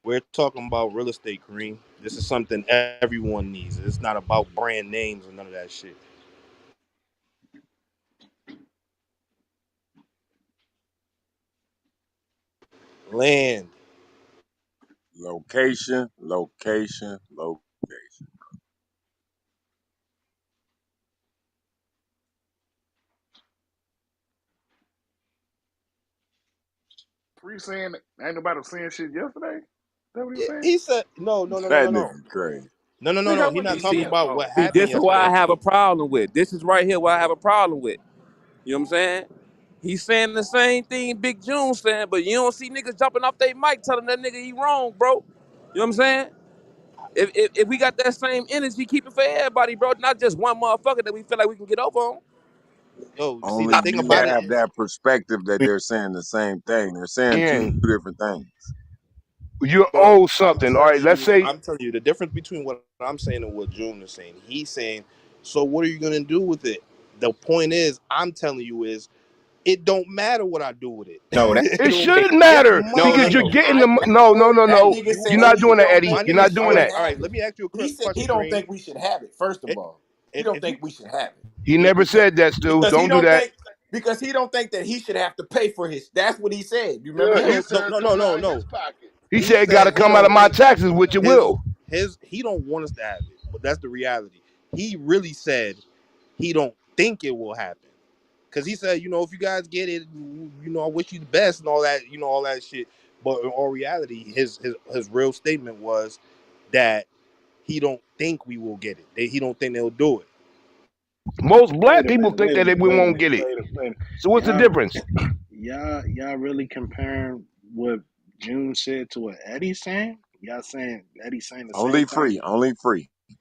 We're talking about real estate, Kareem. This is something everyone needs. It's not about brand names and none of that shit. Land. Location, location, location. Free saying ain't nobody was saying shit yesterday. That what he was Yeah, saying? he said no, no, no, no, That no, no, nigga crazy. no, no, no, Nigga, no. I He's went to not You talking see, gym. about what Oh, happened this is what I yesterday. have a problem with. This is right here what I have a problem with. You know what I'm saying? He's saying the same thing Big June saying, but you don't see niggas jumping off their mic telling that nigga he wrong, bro. You know what I'm saying? If we got that same energy, keep it for everybody, bro. Not just one motherfucker that we feel like we can get over on. Yo, see, the Only thing you about it have is, that perspective that they're saying the same thing. They're saying two And different things. you bro, owe something. All right, let's say I'm telling you, the difference between what I'm saying and what June is saying. He's saying, so what are you gonna do with it? The point is, I'm telling you is, it don't matter what I do with it. No, that it nigga should said, Your matter no, because no, you're money. no. getting I the got no, no, no, that no. nigga You said You're that not money. he doing that, don't Eddie. think You're Money. we not All doing right, should that. all have right. it. Let me ask you a He said he question, don't Kareem. think we should have it. First of If, all, he don't if think you, we should have it. He yeah, never said that, Stu. Because he Don't do don't that. think because he don't think that he should have to pay for his. That's what he said. You remember Yeah, he that? he don't. No, said no, it's no, coming no, out of his no. pocket. He He said it got to said he come out of don't my think taxes, which it his will. he don't want us to have it, but that's the reality. He really said he don't think it will happen because he said, if you guys get it, I wish you the best and all that, all that shit. But in all reality, his real statement was that he don't think we will get it. He don't think they'll do it. Most black Wait a people minute, think wait a that minute, we wait a won't minute, get it. wait a minute. So what's the Y'all, difference? y'all really comparing what June said to what Eddie's saying? Y'all saying Eddie's saying the Only same thing? free, only free,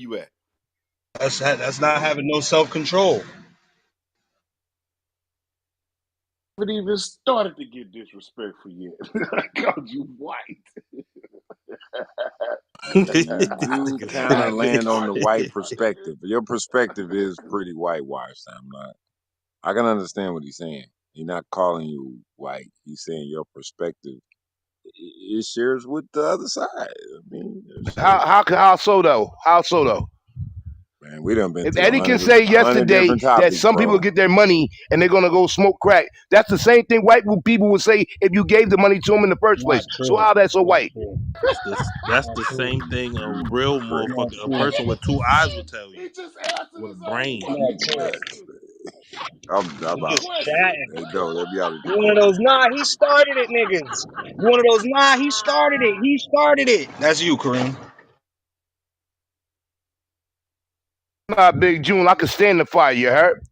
you at? That's not having no self control. haven't even started to get disrespectful yet. I called you white. You kind of land on the white nigga. perspective. Your perspective is pretty whitewashed. I'm not. I can understand what he's saying. He's not calling you white. He's saying your perspective it shares with the other side. I mean, it shares. How so though? How so though? Man, we done been If through Eddie can say a hundred yesterday different that topics, some people bro. get their money and they're gonna go smoke crack, that's the same thing white people would say if you gave the money to them in the first Not place. So true. how that so Not white? true. That's Not the true. same thing a real Not motherfucker, a true. person with two eyes would tell you, He just answered with a his own brain. fucking Not true. question. I'm You out, just man. chatting. Hey, go. Let me out of You this, one of boy. those, nah, he started it, niggas. You one of those, nah, he started it. He started it. That's you, Kareem. I'm not Big June. I can stand the fire. You heard?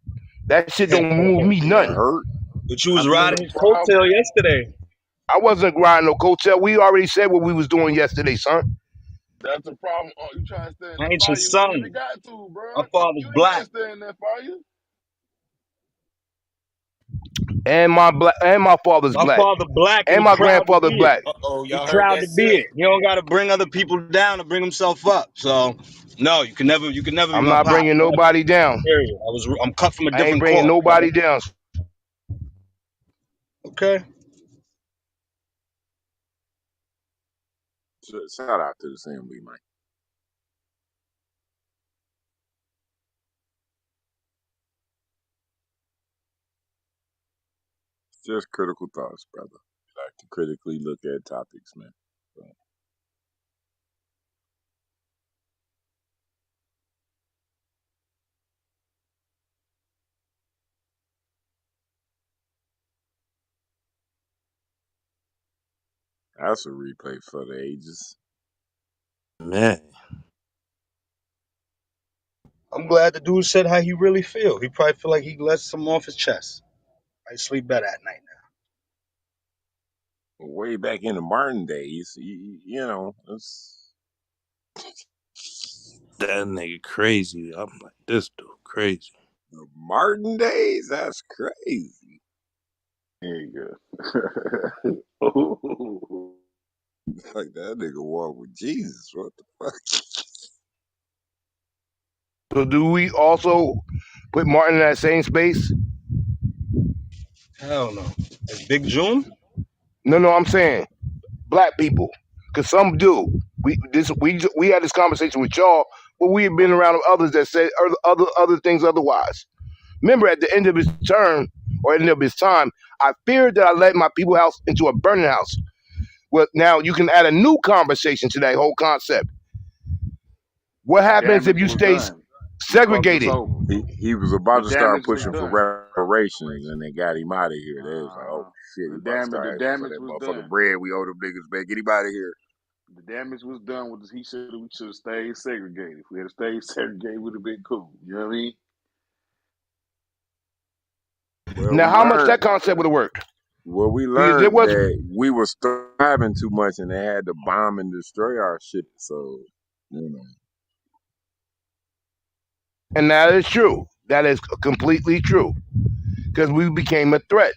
That shit don't move me You nothing. hurt? But you I was mean, riding the his problem. coattail yesterday. I wasn't grinding no coattail. We already said what we was doing yesterday, son. That's the problem. Oh, you trying to stay in I the ain't fire? your You ain't even son. got to, bro. My father's You ain't got black. to stay in that fire. And my father's My black. father black and And he my proud to grandfather's be it. black. Uh-oh, He y'all heard proud that to be sip. it. He don't gotta bring other people down to bring himself up. So no, you can never be I'm my not pop. bringing nobody down. Period. I'm cut from a I ain't different bringing cloth, brother. nobody down. Okay. Shout out to the assembly, man. It's just critical thoughts, brother. Like to critically look at topics, man. So, that's a replay for the ages. Man, I'm glad the dude said how he really feel. He probably feel like he let some off his chest. I sleep better at night Way back in the Martin days, you know, it's that nigga crazy. I'm like, this dude crazy. the Martin days. That's crazy. There you go. Like that nigga walk with Jesus. What the fuck? So do we also put Martin in that same space? now. Hell no. It's Big June? No, I'm saying black people, because some do. We had this conversation with y'all, but we have been around others that said other things otherwise. Remember, at the end of his term or end of his time, I feared that I led my people house into a burning house. Well, now you can add a new conversation to that whole concept. What The happens if damage you was stay done. You fucked us segregated? over. He was The about to start damage was pushing for done. reparations, and they got him out of here. They was like, "Oh Uh-huh. shit, he about to The start asking for damage that was motherfucking done. bread we owe them niggas back. Get him out of here." The damage was done with this. We should have stayed segregated. If we had stayed segregated, it would have been cool. You know what I mean? Well, Now, we how much learned. that concept would have worked? Well, we Because there learned was, that we were starving too much, and they had to bomb and destroy our shit. So, you know, and that is true. That is completely true. Because we became a threat.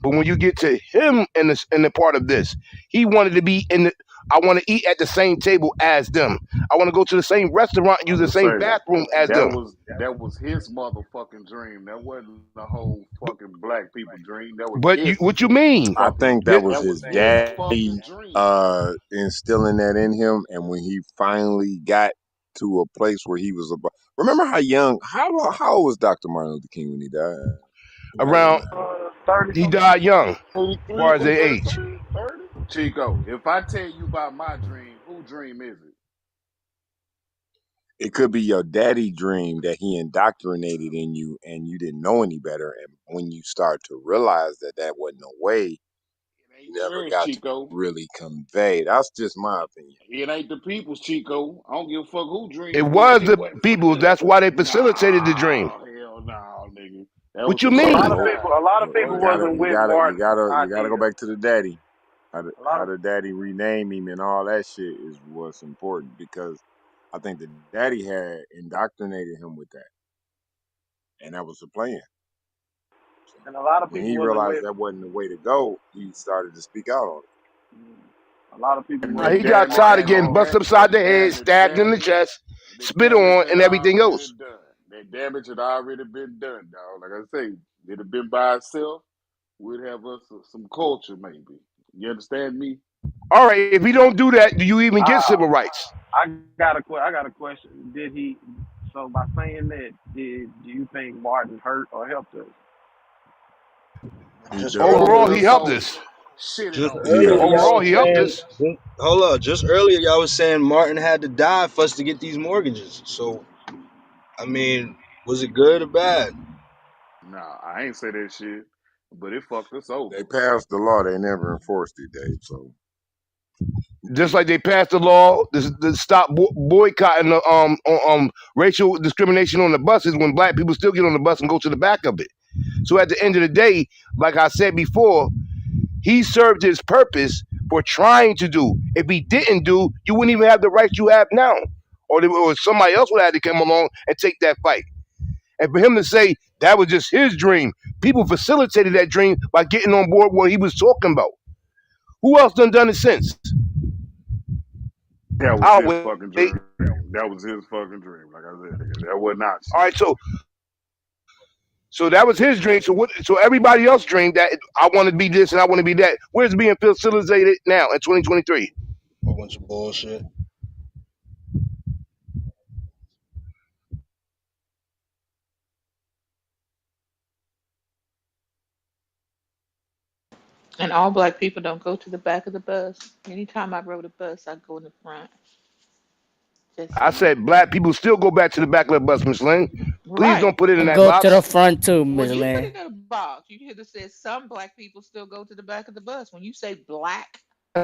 But when you get to him in the part of this, he wanted to be in the. I want to eat at the same table as them. I want to go to the same restaurant and I'm use the gonna same say bathroom as them. that was his motherfucking dream. That wasn't the whole fucking black people dream. That was But his what you mean? I fucking. think that was That was his his daddy fucking dream. instilling that in him, and when he finally got to a place where he was about. Remember how young? How old was Dr. Martin Luther King when he died? I don't Around, remember. 30 he something, died young, as 83, far as what, their age. 33, 30? Chico, if I tell you about my dream, who dream is it? It could be your daddy dream that he indoctrinated in you, and you didn't know any better. And when you start to realize that that wasn't a way, It you ain't never yours, got to Chico. really convey. That's just my opinion. It ain't the people's, Chico. I don't give a fuck who It dream it was. was It the wasn't for people. That's why they facilitated the dream. Nah, hell no, nigga. That What was you the A shit lot mean? of Well, people behind a it. lot of It people you wasn't gotta, wasn't for you with gotta, you Martin's gotta, you gotta go ideas. back to the daddy. A lot How of the daddy rename him and all that shit is what's important because I think the daddy had indoctrinated him with that, and that was the plan. So And a lot of when people he wasn't realized with. that wasn't the way to go, he started to speak out on A lot of people it. wasn't And He with got damage tired of and getting busted upside the head, stabbed in the chest, the spit damage on, had and everything already else. been done. That damage had already been done, dog. Like I say, it'd have been by itself. We'd have us some culture, maybe. You understand me? All right, if you don't do that, do you even get I civil rights? I got a question. Did he? So by saying that, do you think Martin hurt or helped us? He Just definitely Overall, earlier, he could have helped sold, us. shitted just on us. earlier, That's y'all Overall, all. was he helped saying, us. hold up, just earlier, y'all was saying Martin had to die for us to get these mortgages. So, I mean, was it good or bad? Nah, I ain't say that shit, but it fucked us over. They passed the law. They never enforced it, Dave. So Just like they passed the law to stop boycotting the racial discrimination on the buses when black people still get on the bus and go to the back of it. So at the end of the day, like I said before, he served his purpose for trying to do. If he didn't do, you wouldn't even have the rights you have now. Or somebody else would have to come along and take that fight. And for him to say that was just his dream, people facilitated that dream by getting on board what he was talking about. Who else done it since? that was I'll his wait. fucking dream. That was his fucking dream. Like I said, that was not All shit. right, so that was his dream. So what? So everybody else dreamed that I want to be this and I want to be that. Where's it being facilitated now in 2023? A bunch of bullshit. And all black people don't go to the back of the bus. Anytime I rode a bus, I go in the front. Just I saying. said black people still go back to the back of the bus, Miss Lynn. Please Right. don't put it in I that go to the box. front too, Well, Miss you put it Lynn. in a box. You should have said some black people still go to the back of the bus. When you say black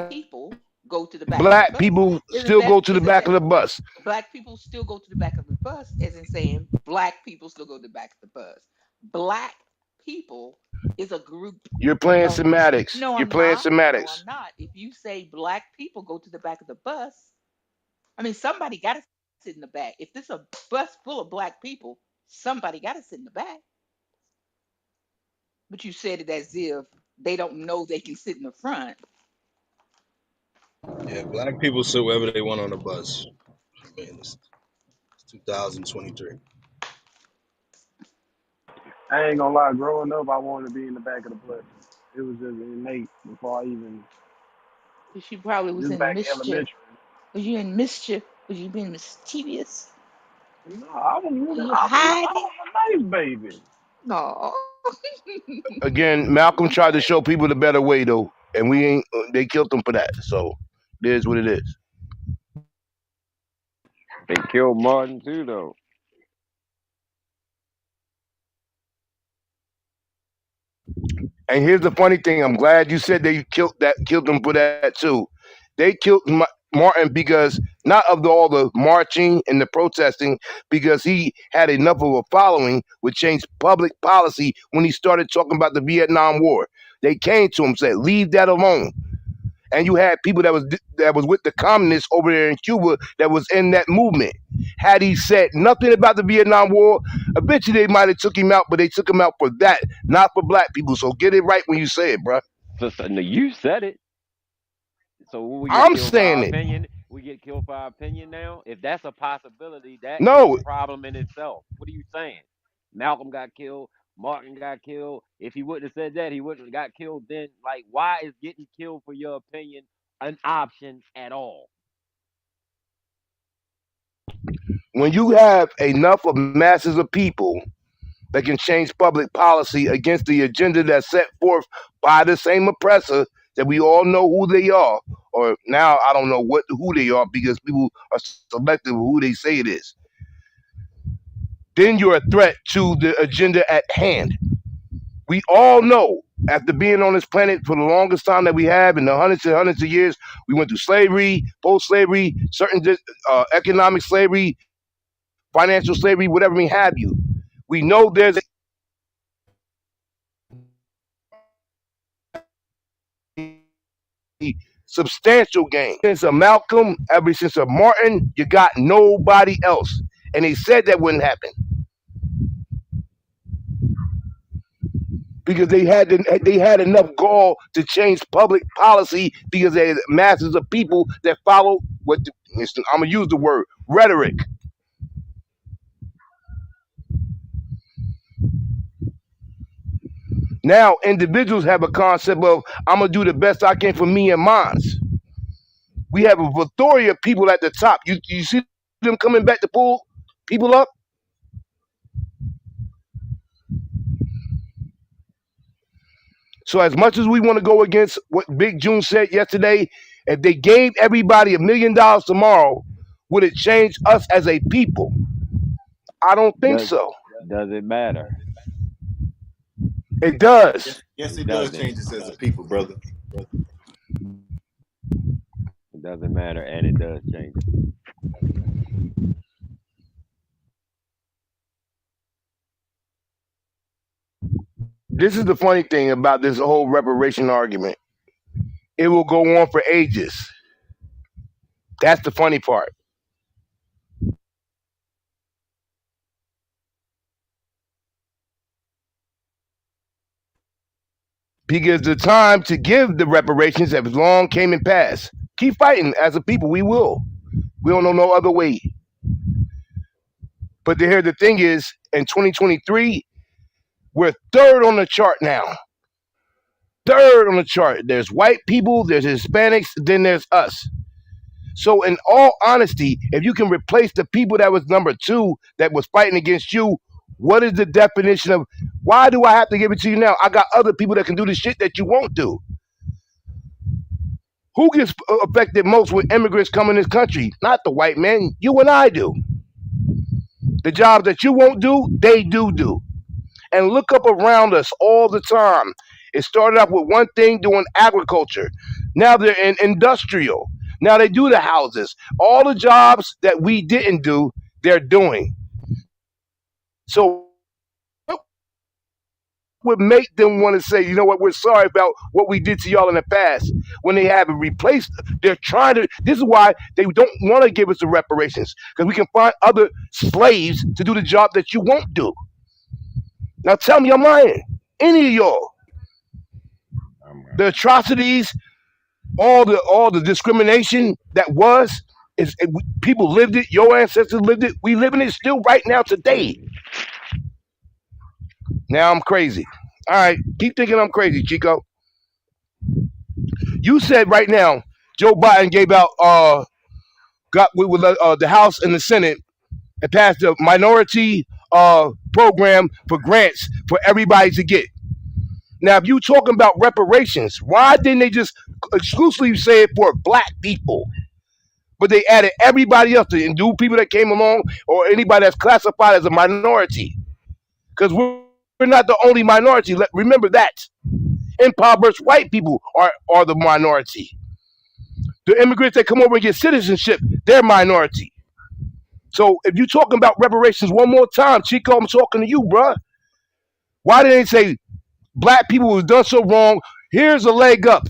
people go to the back of the Black bus, people isn't still that go to the isn't back that of the bus. black people still go to the back of the bus, as in saying black people still go to the back of the bus. Black people is a group You're playing of. semantics. No, You're I'm playing not. No, semantics. I'm not. If you say black people go to the back of the bus, I mean somebody got to sit in the back. If this a bus full of black people, somebody got to sit in the back. But you said it as if they don't know they can sit in the front. Yeah, black people sit wherever they want on the bus. I mean, it's 2023. I ain't gonna lie. Growing up, I wanted to be in the back of the bus. It was just innate before I even Because you probably was just in back mischief. elementary. Was you in mischief? Was you being mischievous? No, I was Were really, you hiding? I was a nice baby. No. Again, Malcolm tried to show people the better way though, and we ain't. They killed him for that. So it is what it is. They killed Martin too, though. And here's the funny thing. I'm glad you said they killed him for that too. They killed Martin because not of all the marching and the protesting, because he had enough of a following which changed public policy when he started talking about the Vietnam War. They came to him and said, "Leave that alone." And you had people that was with the communists over there in Cuba that was in that movement. Had he said nothing about the Vietnam War, eventually they might have took him out, but they took him out for that, not for black people. So get it right when you say it, bro. So, no, you said it. So will we get I'm killed for our saying it. opinion? We get killed for our opinion now. If that's a possibility, that is a No, problem in itself. What are you saying? Malcolm got killed. Martin got killed. If he wouldn't have said that, he wouldn't have got killed. Then, like, why is getting killed for your opinion an option at all? when you have enough of masses of people that can change public policy against the agenda that's set forth by the same oppressor that we all know who they are, or now I don't know who they are because people are selective of who they say it is. Then you're a threat to the agenda at hand. We all know after being on this planet for the longest time that we have in the hundreds and hundreds of years, we went through slavery, post-slavery, certain economic slavery, financial slavery, whatever may have you. We know there's a substantial gain. Since a Malcolm, ever since a Martin, you got nobody else. And they said that wouldn't happen. because they had enough gall to change public policy because they had masses of people that follow I'm gonna use the word rhetoric. Now individuals have a concept of I'm gonna do the best I can for me and mine. We have a plethora of people at the top. You see them coming back to pull people up. So as much as we want to go against what Big June said yesterday, if they gave everybody $1 million tomorrow, would it change us as a people? I don't think Does so. does it matter? It does. Yes, It it does doesn't. change us as a people, brother. It doesn't matter, and it does change it. This is the funny thing about this whole reparation argument. It will go on for ages. That's the funny part. Because the time to give the reparations has long came and passed. Keep fighting as a people. We will. We don't know no other way. But here the thing is, in 2023, we're third on the chart now. Third on the chart. There's white people, there's Hispanics, then there's us. So in all honesty, if you can replace the people that was number two that was fighting against you, what is the definition of why do I have to give it to you now? I got other people that can do the shit that you won't do. Who gets affected most when immigrants come in this country? Not the white man. You and I do. The jobs that you won't do, they do. And look up around us all the time. It started off with one thing doing agriculture. Now they're in industrial. Now they do the houses. All the jobs that we didn't do, they're doing. So what would make them want to say, you know what, we're sorry about what we did to y'all in the past when they haven't replaced? They're trying to. This is why they don't want to give us the reparations because we can find other slaves to do the job that you won't do. Now tell me I'm lying. Any of y'all, the atrocities, all the discrimination that was people lived it. Your ancestors lived it. We living it still right now today. Now I'm crazy. All right, keep thinking I'm crazy, Chico. You said right now Joe Biden gave out got with the House and the Senate and passed the minority program for grants for everybody to get. Now, if you talking about reparations, why didn't they just exclusively say it for black people? But they added everybody else to do people that came along or anybody that's classified as a minority. Because we're not the only minority. Remember that. Impoverished white people are the minority. The immigrants that come over and get citizenship, they're minority. So if you're talking about reparations one more time, Chico, I'm talking to you, bruh. Why didn't they say black people who've done so wrong, here's a leg up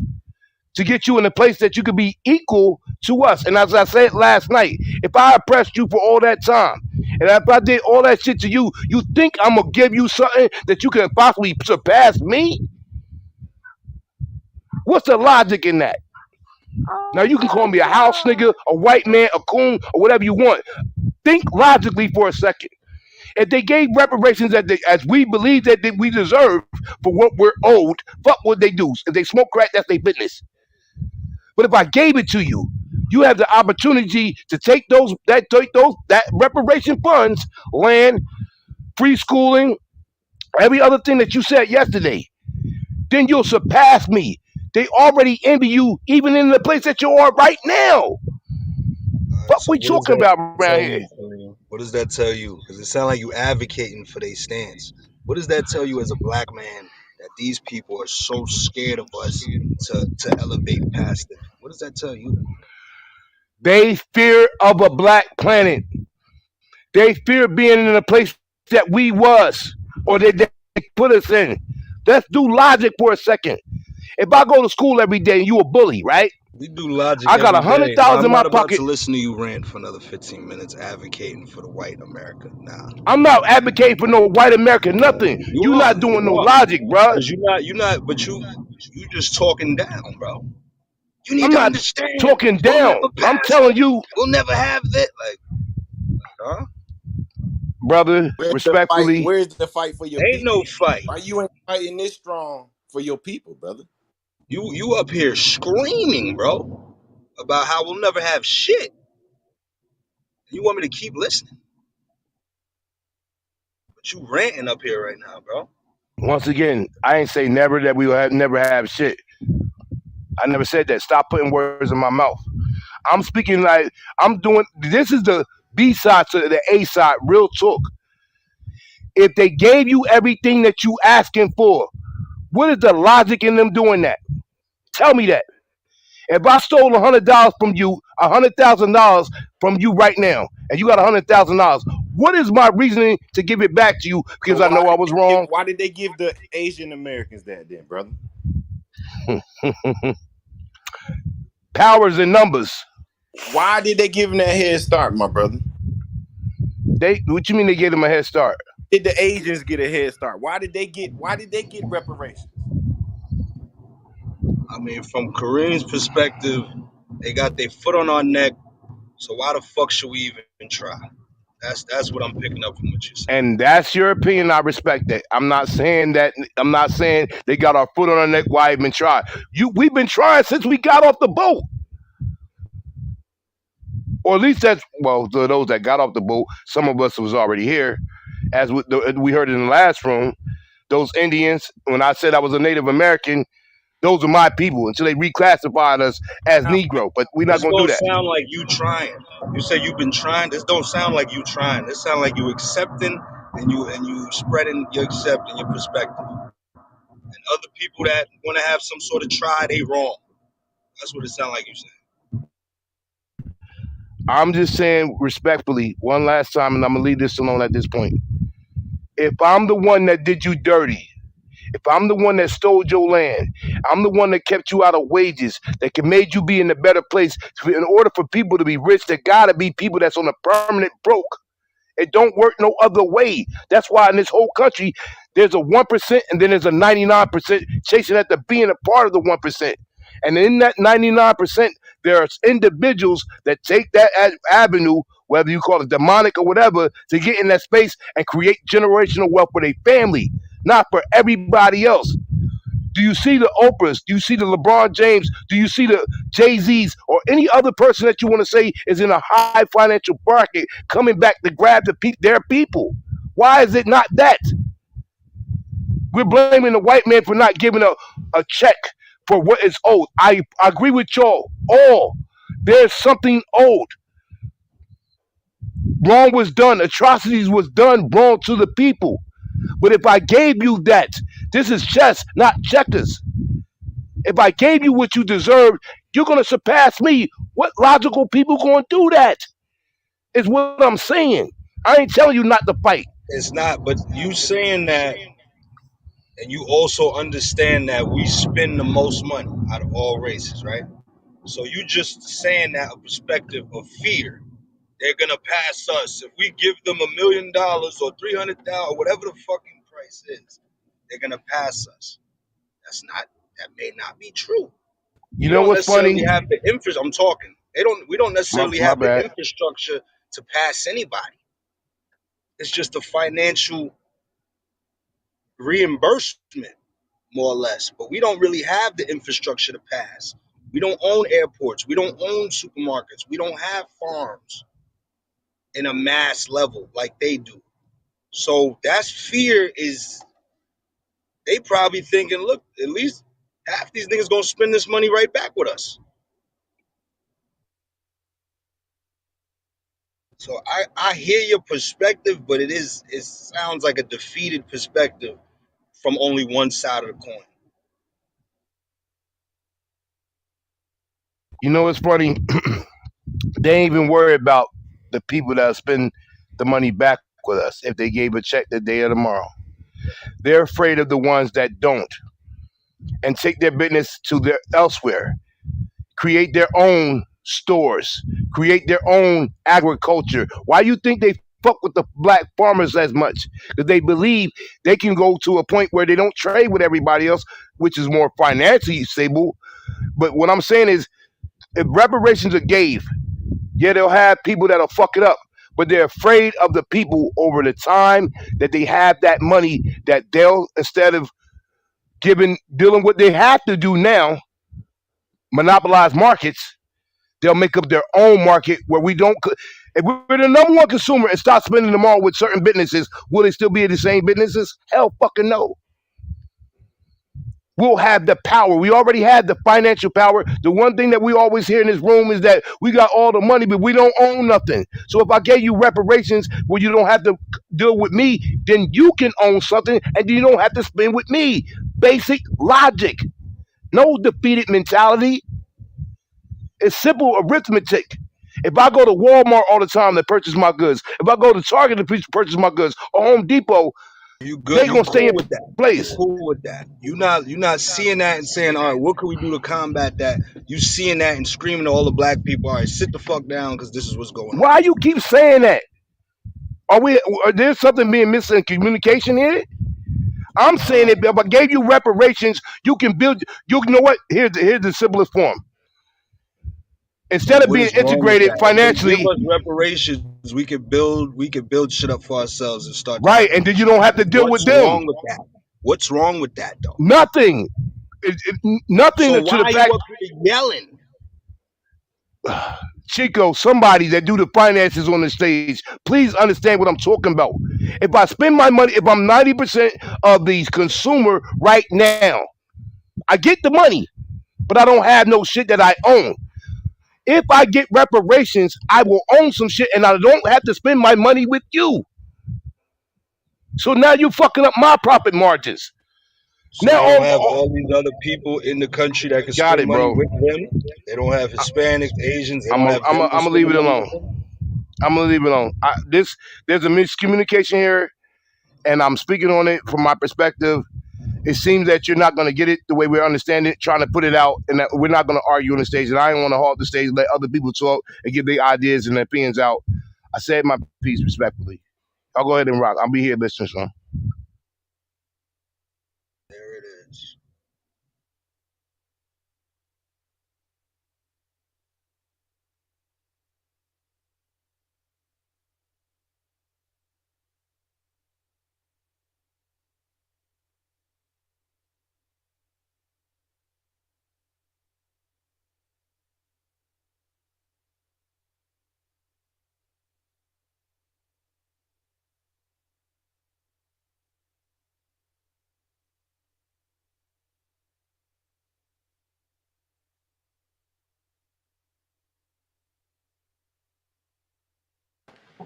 to get you in a place that you could be equal to us? And as I said last night, if I oppressed you for all that time, and if I did all that shit to you, you think I'm going to give you something that you can possibly surpass me? What's the logic in that? Now, you can call me a house nigga, a white man, a coon, or whatever you want. Think logically for a second. If they gave reparations as we believe that we deserve for what we're owed, fuck what they do. If they smoke crack, that's their business. But if I gave it to you, you have the opportunity to take that reparation funds, land, free schooling, every other thing that you said yesterday. Then you'll surpass me. They already envy you, even in the place that you are right now. What So we what does talking that about around tell here? you, Kareem? What does that tell you? Because it sounds like you advocating for their stance. What does that tell you as a black man that these people are so scared of us to elevate past them? What does that tell you? They fear of a black planet. They fear being in a place that we was or that they put us in. Let's do logic for a second. If I go to school every day and you a bully, right? We do logic I got every a hundred day. Now, dollars I'm in my not about pocket. to listen to you rant for another 15 minutes advocating for the white America. Nah, I'm not advocating for no white America, nothing. you You are, not doing no you are, logic, bruh. because you're not. But you just talking down, bro. You need I'm to not understand. talking We'll never down. I'm pass. telling you, We'll never have that. Like, huh? brother, Where's the fight? respectfully, Where's the fight for your Ain't no people? fight. Why you ain't fighting this strong for your people, brother? You up here screaming, bro, about how we'll never have shit. You want me to keep listening, but you ranting up here right now, bro. once again, I ain't say never that we will have never have shit. I never said that. Stop putting words in my mouth. I'm speaking like I'm doing. This is the B side to the A side. Real talk. If they gave you everything that you asking for, what is the logic in them doing that? Tell me that. If I stole $100 from you, $100,000 from you right now, and you got $100,000, what is my reasoning to give it back to you So because I know I was wrong? why did they give the Asian Americans that then, brother? Powers and numbers. Why did they give them that head start, my brother? They, what you mean they gave them a head start? Did the Asians get a head start? Why did they get reparations? I mean, from Kareem's perspective, they got their foot on our neck. So why the fuck should we even try? That's what I'm picking up from what you're saying. And that's your opinion. I respect that. I'm not saying that. I'm not saying they got our foot on our neck. Why even try? We've been trying since we got off the boat, or at least that's well. To those that got off the boat, some of us was already here, as we heard in the last room. Those Indians. When I said I was a Native American, those are my people until they reclassified us as Negro. But we're not This gonna do don't that. sound like you trying. You say you've been trying. This don't sound like you trying. This sound like you accepting and you spreading your accepting your perspective. And other people that want to have some sort of try, they wrong. That's what it sound like you saying. I'm just saying respectfully, one last time, and I'm gonna leave this alone at this point. If I'm the one that did you dirty, if I'm the one that stole your land, I'm the one that kept you out of wages, that can made you be in a better place. In order for people to be rich, there gotta be people that's on a permanent broke. It don't work no other way. That's why in this whole country, there's a 1% and then there's a 99% chasing after being a part of the 1%. And in that 99%, there are individuals that take that avenue, whether you call it demonic or whatever, to get in that space and create generational wealth for their family, not for everybody else. Do you see the Oprahs? Do you see the LeBron James? Do you see the Jay-Z's or any other person that you want to say is in a high financial bracket coming back to grab their people? Why is it not that? We're blaming the white man for not giving a check for what is owed. I agree with y'all. All. There's something owed. Wrong was done. Atrocities was done wrong to the people. But if I gave you that, this is chess, not checkers. If I gave you what you deserved, you're going to surpass me. What logical people going to do that? Is what I'm saying. I ain't telling you not to fight. It's not, but you saying that, and you also understand that we spend the most money out of all races, right? So you just saying that a perspective of fear. They're gonna pass us if we give them $1 million or 300,000, whatever the fucking price is. They're gonna pass us. That's not. That may not be true. You We know don't what's necessarily funny? have the infrastructure. I'm talking. They don't. We don't necessarily My have the bad. infrastructure to pass anybody. It's just a financial reimbursement, more or less. But we don't really have the infrastructure to pass. We don't own airports. We don't own supermarkets. We don't have farms in a mass level like they do. So that's fear is they probably thinking, look, at least half these niggas gonna spend this money right back with us. So I hear your perspective, but it sounds like a defeated perspective from only one side of the coin. You know what's funny? They ain't even worry about the people that spend the money back with us if they gave a check the day of tomorrow. They're afraid of the ones that don't and take their business to their elsewhere. create their own stores, create their own agriculture. Why you think they fuck with the black farmers as much? Because they believe they can go to a point where they don't trade with everybody else, which is more financially stable. But what I'm saying is, if reparations are gave, yeah, they'll have people that'll fuck it up. But they're afraid of the people over the time that they have that money that they'll, instead of dealing what they have to do now, monopolize markets, they'll make up their own market where we don't. If we're the number one consumer and start spending them all with certain businesses, will they still be the same businesses? Hell fucking no. We'll have the power. We already have the financial power. The one thing that we always hear in this room is that we got all the money, but we don't own nothing. So if I gave you reparations where you don't have to deal with me, then you can own something and you don't have to spend with me. Basic logic. No defeated mentality. It's simple arithmetic. If I go to Walmart all the time to purchase my goods, if I go to Target to purchase my goods, or Home Depot, You good? they're You gonna stay cool in with that? You place. cool with that? You not seeing that and saying, all right, what can we do to combat that? You seeing that and screaming to all the black people, all right, sit the fuck down because this is what's going on. Why you keep saying that? Are there something being missing in communication here? I'm saying Nah, that if I gave you reparations, you can build. You know what? Here's the simplest form. Instead of what being is wrong with integrated that? If they give financially, us reparations, we could build shit up for ourselves and start right, and then developing you shit. don't have to deal with What's them. wrong with that? What's wrong with that though? Nothing. Nothing So to why the are you fact, up here yelling? Chico, somebody that do the finances on the stage, please understand what I'm talking about. If I spend my money, if I'm 90% of the consumer right now, I get the money, but I don't have no shit that I own. If I get reparations, I will own some shit and I don't have to spend my money with you. So now you fucking up my profit margins. So Now, they don't have all these other people in the country that can got spend it, money bro. with them. They don't have Hispanics, Asians. They I'm don't gonna have them to I'm spend leave the it money alone. with them. I'm gonna leave it alone. There's a miscommunication here, and I'm speaking on it from my perspective. It seems that you're not gonna get it the way we understand it, trying to put it out, and that we're not gonna argue on the stage. And I don't want to halt the stage, let other people talk and give their ideas and their opinions out. I said my piece respectfully. I'll go ahead and rock. I'll be here listening, son. There it is.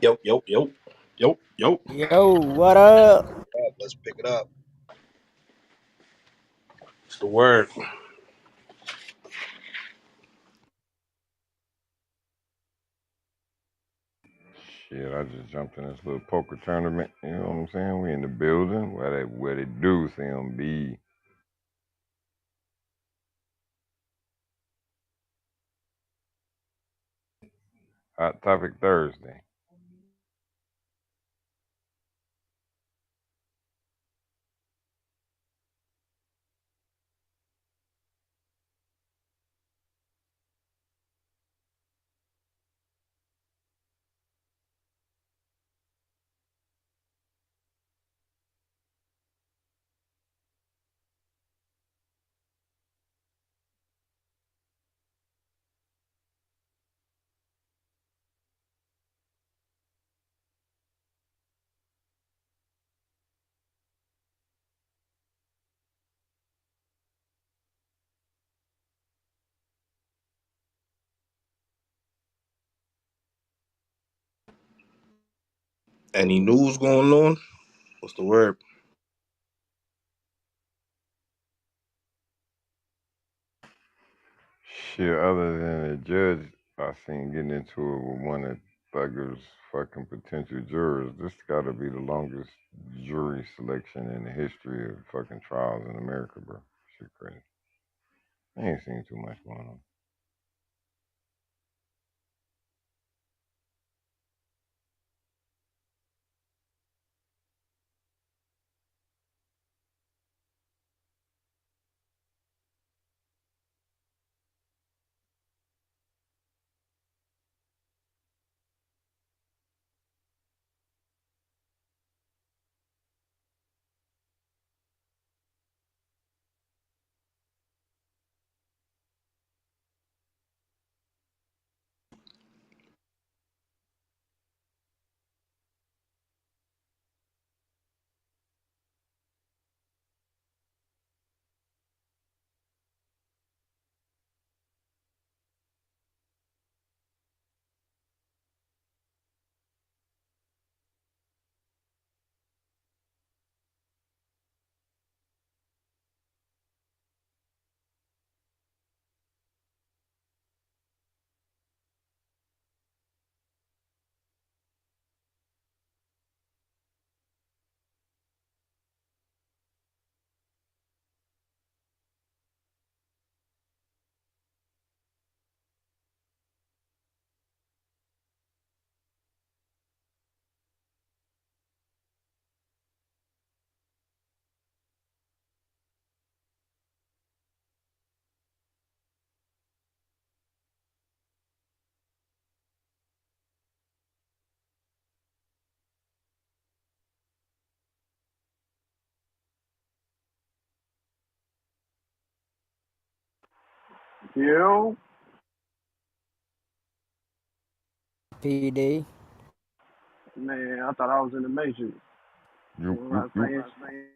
Yo, yo, yo, yo, yo. Yo, what up? Let's pick it up. It's the word. Shit, I just jumped in this little poker tournament. You know what I'm saying? We in the building. Where they do CMB. Hot Topic Thursday. Any news going on? What's the word? Shit, other than the judge, I seen getting into it with one of Thugger's fucking potential jurors. This got to be the longest jury selection in the history of fucking trials in America, bro. Shit crazy. I ain't seen too much going on. Yo, PD. man, I thought I was in the Matrix. You, What you, was I you. saying?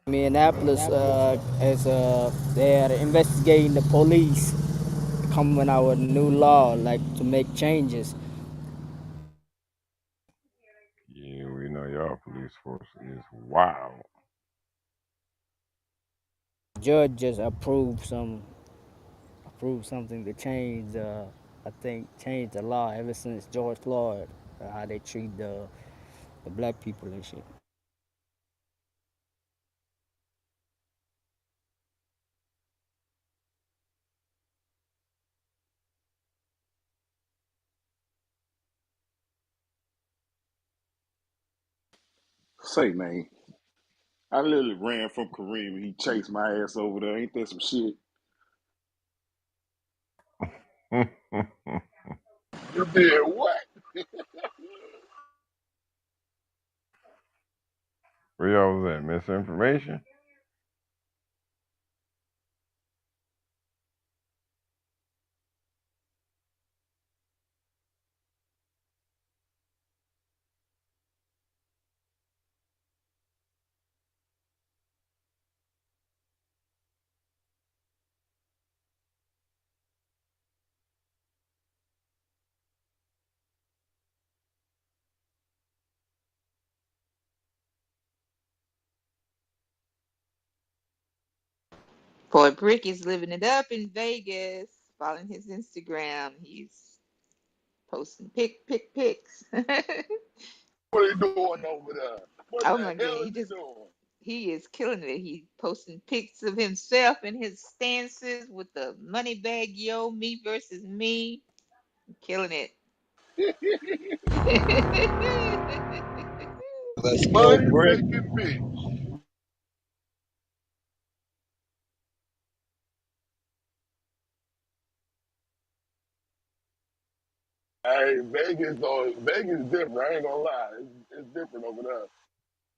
Minneapolis is they are investigating the police coming out with new law like to make changes. Yeah, we know y'all police force is wild. Judge just approved something to change I think change the law ever since George Floyd how they treat the black people and shit. Say, man, I literally ran from Kareem and he chased my ass over there. Ain't that some shit? You did what? Where y'all was at? Misinformation? Boy, Brick is living it up in Vegas. Following his Instagram, he's posting pics. What are you doing over there? What Oh the my hell god, is he doing? he is killing it. He posting pics of himself and his stances with the money bag yo, me versus me. Killing it. Let's go, Money Brick. making bitch. Hey, Vegas though, Vegas different. I ain't gonna lie, it's different over there.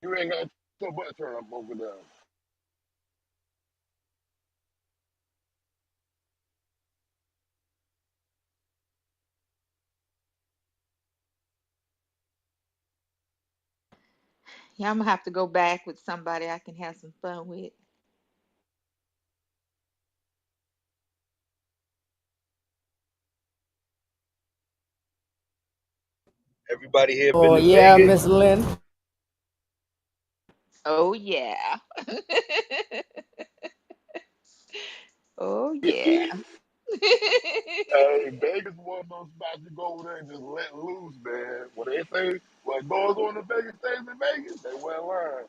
You ain't got so much turn up over there. Yeah, I'm gonna have to go back with somebody I can have some fun with. Everybody here been Oh to yeah, Vegas? Miss Lynn. Oh yeah. Oh yeah. Hey, Vegas one of those spots you go over there and just let loose, man. What they say, what goes on in Vegas stays in Vegas. They wear line.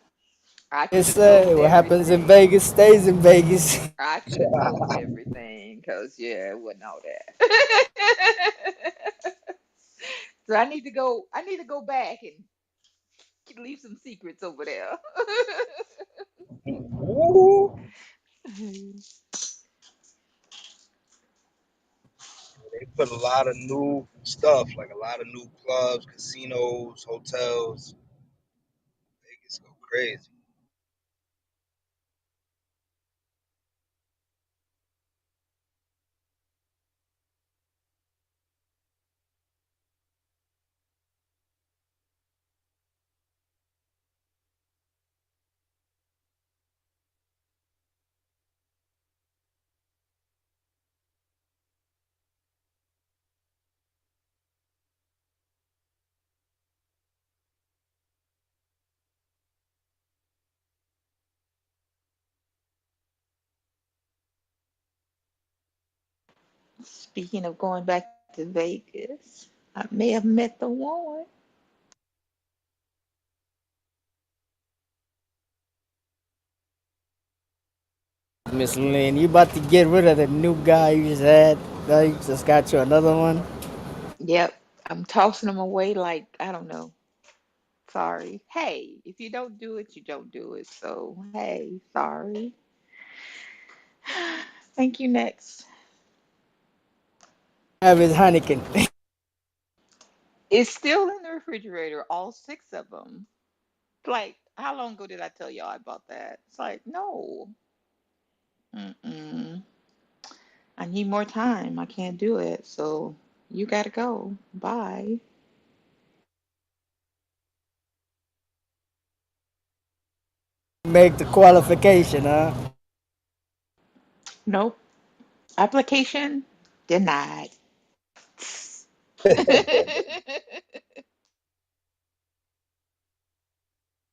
I They could have say smoked what happens in everything. Vegas stays in Vegas. I could have smoked everything because yeah, it wasn't all that. So I need to go. I need to go back and leave some secrets over there. Woo! They put a lot of new stuff, like a lot of new clubs, casinos, hotels. Vegas go crazy. Speaking of going back to Vegas, I may have met the one. Miss Lynn, you about to get rid of the new guy you just had? Now you just got you another one. Yep, I'm tossing them away like I don't know. Sorry. Hey, if you don't do it, you don't do it. So hey, sorry. Thank you. Next. Have his Heineken. It's still in the refrigerator, all six of them. Like, how long ago did I tell y'all about that? It's like, no. Mm-mm. I need more time. I can't do it. So you gotta go. Bye. Make the qualification, huh? Nope. Application denied.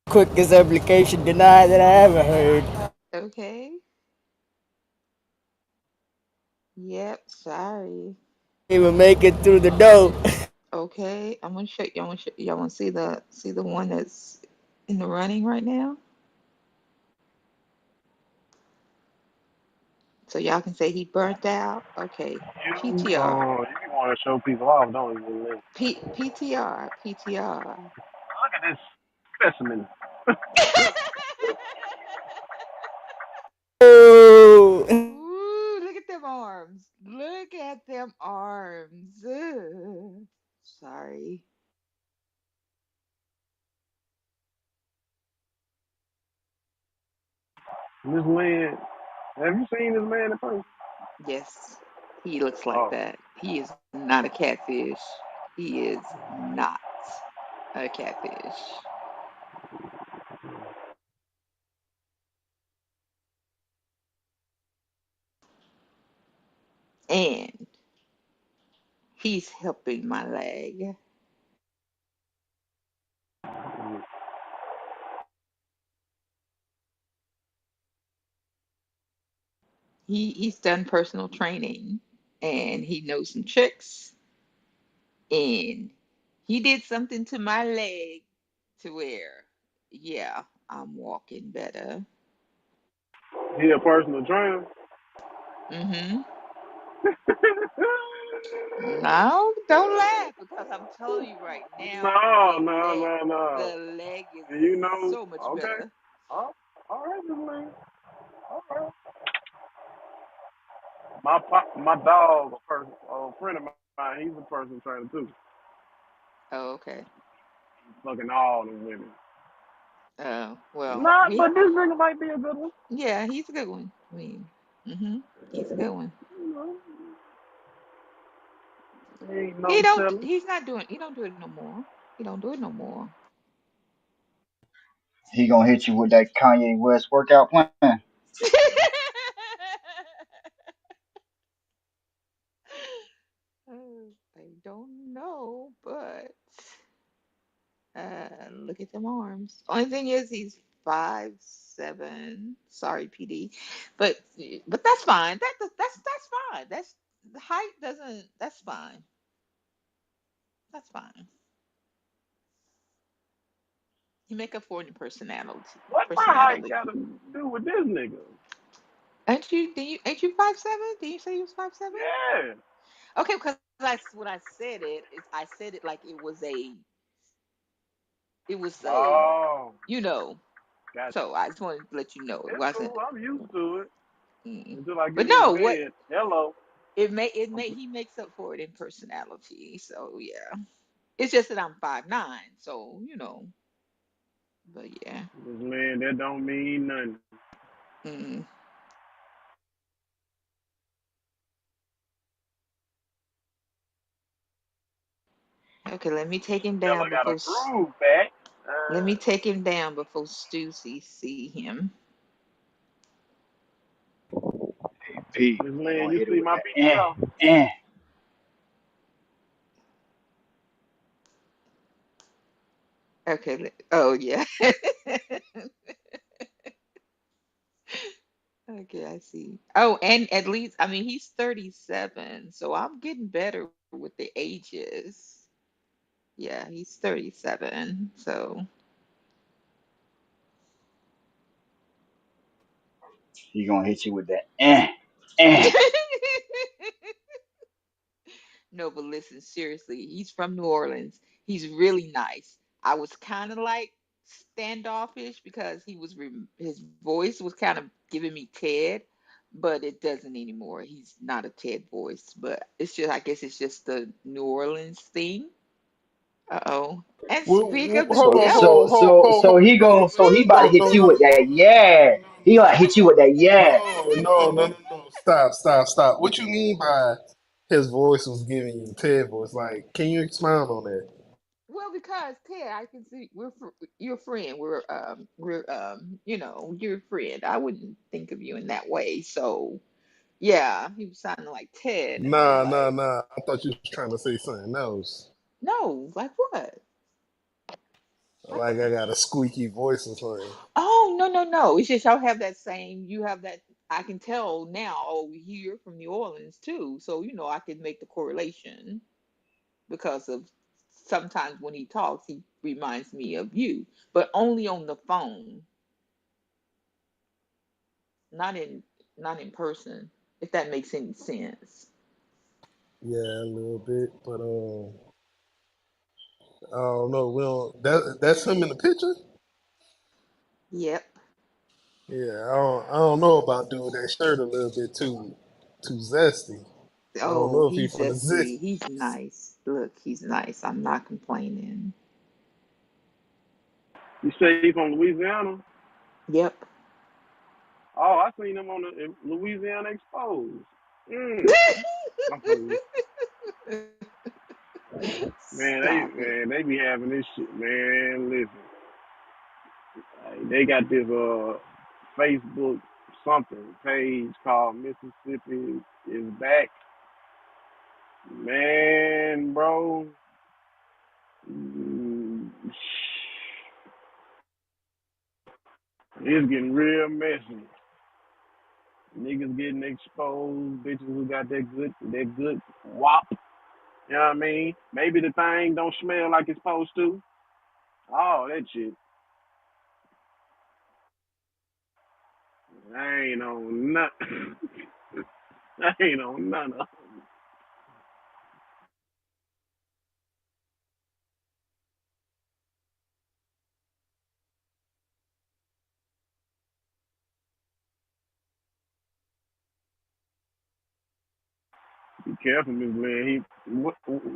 Quickest application denied that I ever heard. Okay. Yep. Sorry. Even make it through the door. Okay. I'm gonna show you. Y'all want to see the one that's in the running right now, so y'all can say he burnt out. Okay. PTR. You want to show people off, don't you? Look PTR. PTR. at this specimen. Oh. Ooh, look at them arms. Look at them arms. Ugh. Sorry. This man, have you seen this man in person? Yes, he looks like Oh, that. He is not a catfish. He is not a catfish. And he's helping my leg. He's done personal training and he knows some tricks and he did something to my leg to where, yeah, I'm walking better. he a personal trainer. Mm-hmm. No, don't laugh because I'm telling you right now, No, no, no, no. the leg is And you know, so much okay. better. Oh, all right, this man. All right. My dog, a friend of mine, he's a personal trainer too. Oh, okay. Fucking all the women. Oh, well, Nah, we but this nigga might be a good one. yeah, he's a good one. I mean, he's a good one. You know, ain't He no don't. telling. He's not doing. He don't do it no more. He don't do it no more. He gonna hit you with that Kanye West workout plan. I don't know, but look at them arms. Only thing is, he's 5'7". Sorry, PD, but that's fine. That's fine. That's the height doesn't. That's fine. That's fine. You make up for it in personality. What my height Personality. got to do with this nigga? Aren't you? Do you? Ain't you 5'7"? Did you say you was 5'7"? Yeah. Okay, because when I said it, I said it like it was a, Oh, you know. gotcha. So I just wanted to let you know it It's wasn't. cool. I'm used to it. Mm. Until I But get in the no, what bed. Hello. he makes up for it in personality. So yeah, it's just that I'm 5'9". So but yeah. This man, that don't mean nothing. Mm. Okay, let me take him Fella down got a groove back. Let me take him down before Stussy see him. Hey, P, This he man, gonna you hit it see with my that PTR? eh. Okay. Oh yeah. Okay, I see. Oh, and at least I mean he's 37, so I'm getting better with the ages. Yeah, he's 37. So He gonna hit you with that eh. no, but listen, seriously, he's from New Orleans. He's really nice. I was kind of like standoffish because his voice was kind of giving me Ted, but it doesn't anymore. He's not a Ted voice, but it's just I guess it's just the New Orleans thing. Uh-oh. And speak of the Hold So on, devil. so hold on, so hold so on, he hold go on. so he about to No, hit no, you no, with that yeah. He gonna hit you with that yeah. no. Stop. What you mean by his voice was giving you Ted voice? Like, can you expound on that? Well, because Ted, I can see you're a friend. You're a friend. I wouldn't think of you in that way. So yeah, he was sounding like Ted, and I was like, Nah. I thought you was trying to say something else. no, like what? Like Like what? I got a squeaky voice or something. Oh, no, no, no. It's just y'all have that same. You have that. I can tell now. Oh, here from New Orleans too. So I can make the correlation because of sometimes when he talks, he reminds me of you, but only on the phone, not in not in person. If that makes any sense. Yeah, a little bit, but I don't know. We don't. That's him in the picture. Yep. Yeah, I don't know about doing that shirt a little bit too zesty. I don't Oh, know if he he's from the zest. zesty. He's nice. Look, he's nice. I'm not complaining. You say he's from Louisiana? Yep. Oh, I seen him on the Louisiana Exposed. Mm. I'm fucking man. Stop it. They be having this shit, man. Listen, they got this Facebook something page called Mississippi is back, man, bro. Mm, it's getting real messy. Niggas getting exposed, bitches who got that good wop. You know what I mean? Maybe the thing don't smell like it's supposed to. Oh, that shit. I ain't on nothing. I ain't on none of them. Be careful, Miss Lynn.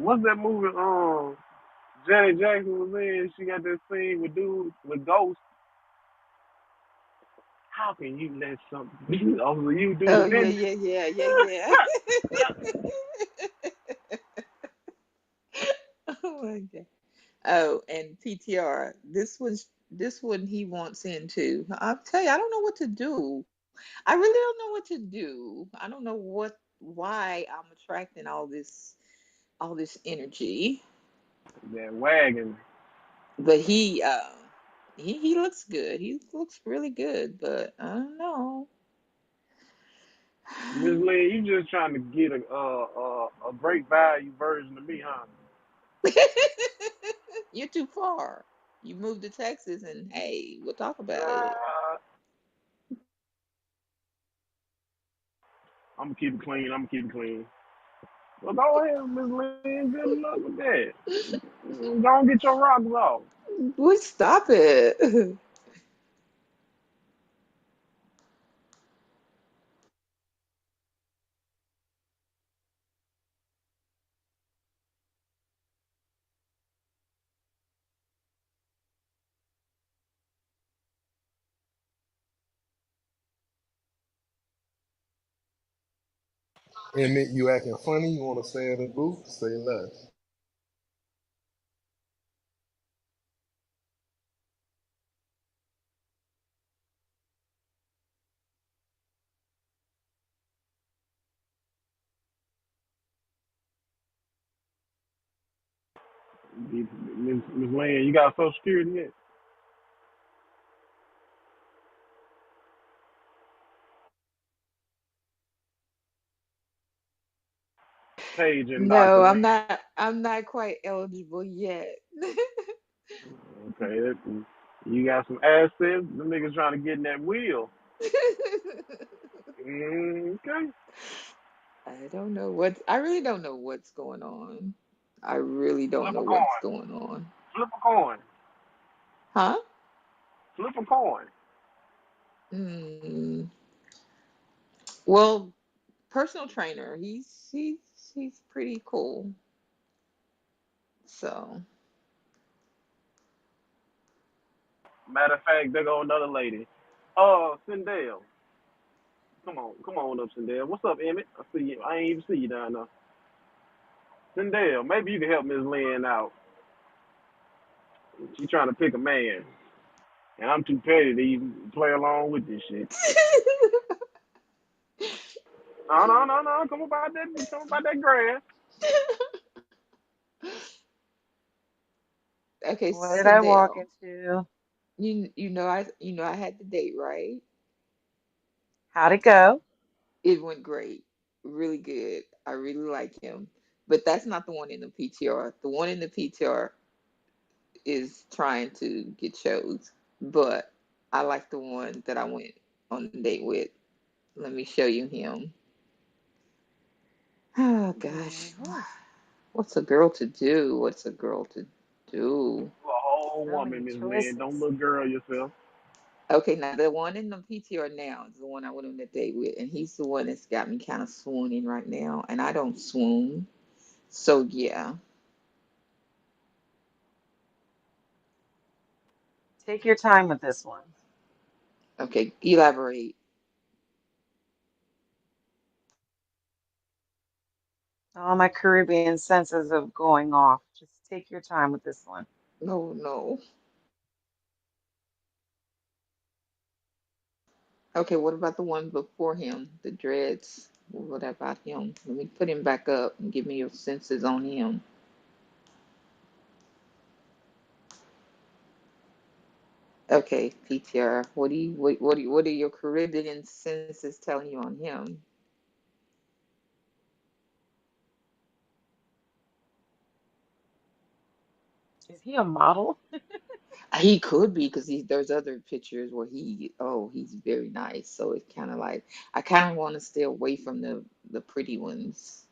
What's that movie? Janet Jackson was in. She got that scene with dude with Ghost. How can you let something over you do the Oh yeah, ninja? yeah, yeah, yeah, yeah. Oh my god. Oh, and PTR. This one he wants in too. I'll tell you, I don't know what to do. I really don't know what to do. I don't know why I'm attracting all this energy. That wagon. But he looks good. He looks really good, but I don't know. Miss Lynn, you just trying to get a great value version of me, huh? You're too far. You moved to Texas and hey, we'll talk about it. Uh, I'm gonna keep it clean. I'm gonna keep it clean. Well, go ahead, Miss Lynn. Good luck with that. Go get your rocks off. Would stop it. Admit you acting funny. You want to stay in the booth? Say less. Miss Lynn, you got Social Security yet? Page and Dr. No, Lynn. I'm not quite eligible yet. Okay, you got some assets. Them niggas trying to get in that wheel. Okay. I really don't know what's going on. I really don't Flip a know what's coin. going on. Flip a coin. Huh? Flip a coin. Hmm. Well, personal trainer, he's pretty cool. So. Matter of fact, there go another lady. Sindel. Come on up, Sindel. What's up, Emmett? I see you. I ain't even see you down there. Sindel, maybe you can help Miss Lynn out. She trying to pick a man, and I'm too petty to even play along with this shit. No, no, no, no. Come about that grass. Okay, What did I walk Sindel. into? You know I had the date, right? How'd it go? It went great. Really good. I really like him. But that's not the one in the PTR. The one in the PTR is trying to get shows. But I like the one that I went on the date with. Let me show you him. Oh gosh. Mhm. What's a girl to do? What's a girl to do? You a whole So many woman, Miss Lynn. Don't choices. look girl yourself. Okay, now the one in the PTR now is the one I went on the date with, and he's the one that's got me kind of swooning right now, and I don't swoon. So yeah. Take your time with this one. Okay, elaborate. All my Caribbean senses of going off. Just take your time with this one. No, no. Okay, what about the one before him? The dreads. What about him? Let me put him back up and give me your senses on him. Okay, PTR. What are your Caribbean senses telling you on him? Is he a model? He could be because there's other pictures where he's very nice. So it's kind of like I kind of want to stay away from the pretty ones.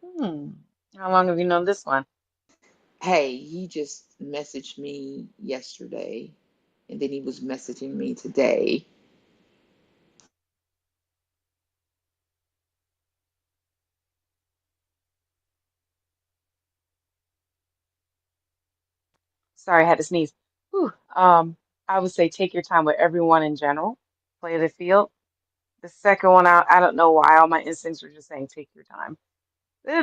Hmm. How long have you known this one? Hey, he just messaged me yesterday, and then he was messaging me today. Sorry, I had to sneeze. Whew. I would say take your time with everyone in general. Play the field. The second one out, I don't know why. All my instincts were just saying take your time.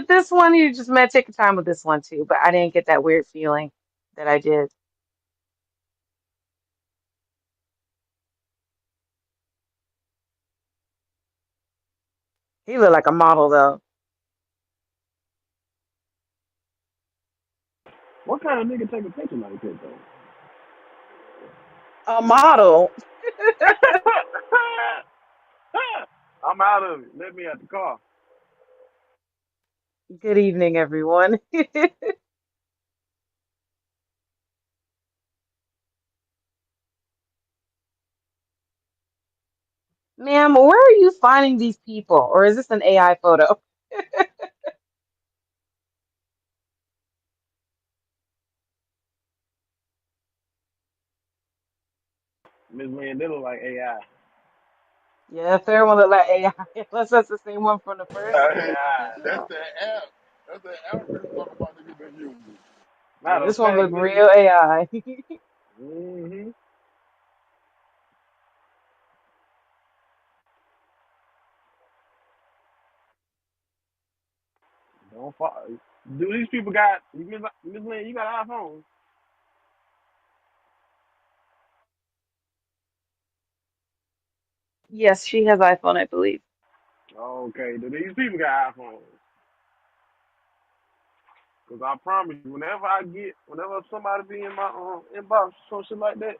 This one, you just meant take your time with this one too, but I didn't get that weird feeling that I did. He looked like a model though. What kind of nigga take a picture like that though? A model. I'm out of it. Let me at the car. Good evening, everyone. Ma'am, where are you finding these people? Or is this an AI photo? Miss Lynn, they look like AI. Yeah, fair one look like AI. Unless that's the same one from the first AI. That's the app. That's the algorithm motherfucker you been using. Yeah, Matter of this one fact, look Miss. real AI. Mm-hmm. Don't fall. Do these people got Miss Lynn? You got iPhone? Yes, she has iPhone, I believe. Okay. Do these people got iPhones? Cause I promise you, whenever somebody be in my inbox or some shit like that,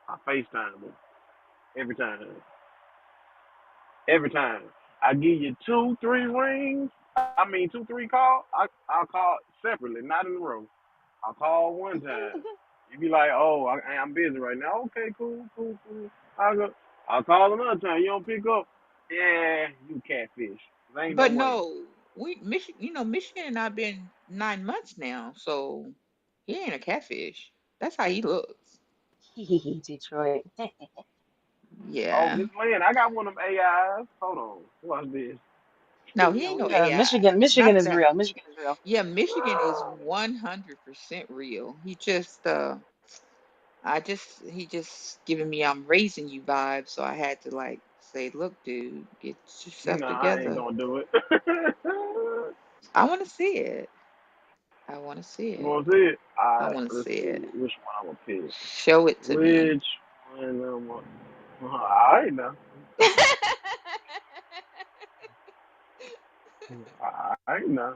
I FaceTime them every time. Every time. I give you two, three rings. I mean, two, three calls. I'll call separately, not in a row. I'll call one time. You be like, oh, I'm busy right now. Okay, cool, cool, cool. I'll go. I'll call another time. You don't pick up. Yeah, you catfish. There ain't no But way. no, Michigan and I've been 9 months now, so he ain't a catfish. That's how he looks. Detroit. Oh, Yeah. Miss Lynn, I got one of them AIs. Hold on. Watch this. No, he ain't no Yeah, AI. Michigan Not is that. real. Michigan is real. Yeah, Michigan is 100% real. He just giving me I'm raising you vibes, so I had to like say, look, dude, get yourself Nah, I ain't together. gonna do it. I want to see it. I want to see You it. want to see it? I Alright, want to let's see see it. which one I'm gonna pick. Show it to me. Which one am I? Alright now. Alright now.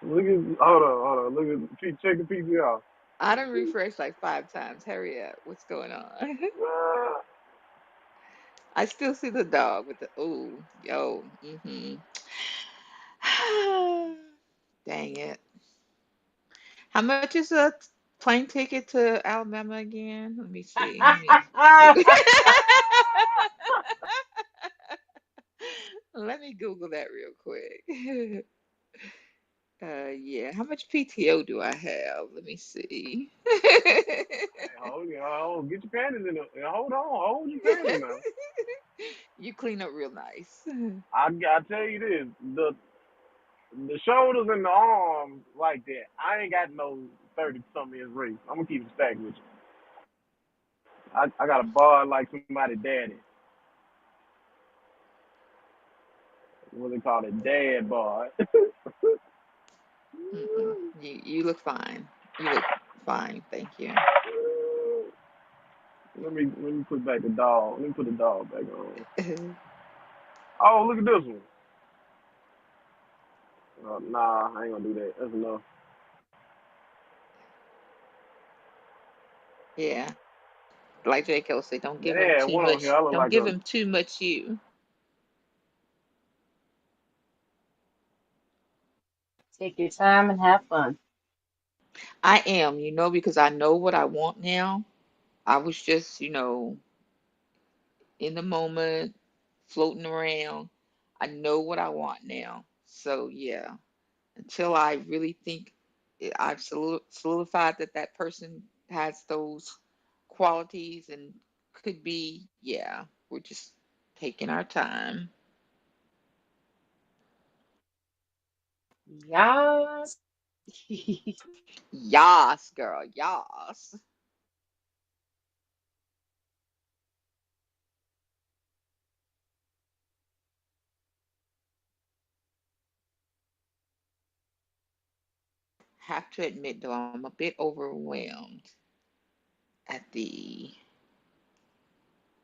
Look at hold on. Look at check the PPR. I done refreshed like 5 times. Hurry up. What's going on? I still see the dog with the ooh, yo, Dang it. How much is a plane ticket to Alabama again? Let me see. Let me Google. Let me Google that real quick. Yeah. How much PTO do I have? Let me see. Hey, hold, get your panties in there. Hold your panties now. You clean up real nice. I tell you this, the shoulders and the arms like that. I ain't got no 30 something inch race. I'm gonna keep it stacked with you. I got a bar like somebody daddy. What they call it, dad bar. Mm-mm. You look fine. You look fine. Thank you. Let me put back the dog. Let me put the dog back on. Oh, look at this one. Nah, I ain't gonna do that. That's enough. Yeah. Like J. Cole said, don't give him Damn, too one on here. much. I look Don't like give a. him too much you. Take your time and have fun. I am, because I know what I want now. I was just, in the moment, floating around. I know what I want now. So, yeah, until I really think I've solidified that that person has those qualities and could be, yeah, we're just taking our time. Yes. Yas, girl, yas. Have to admit, though, I'm a bit overwhelmed at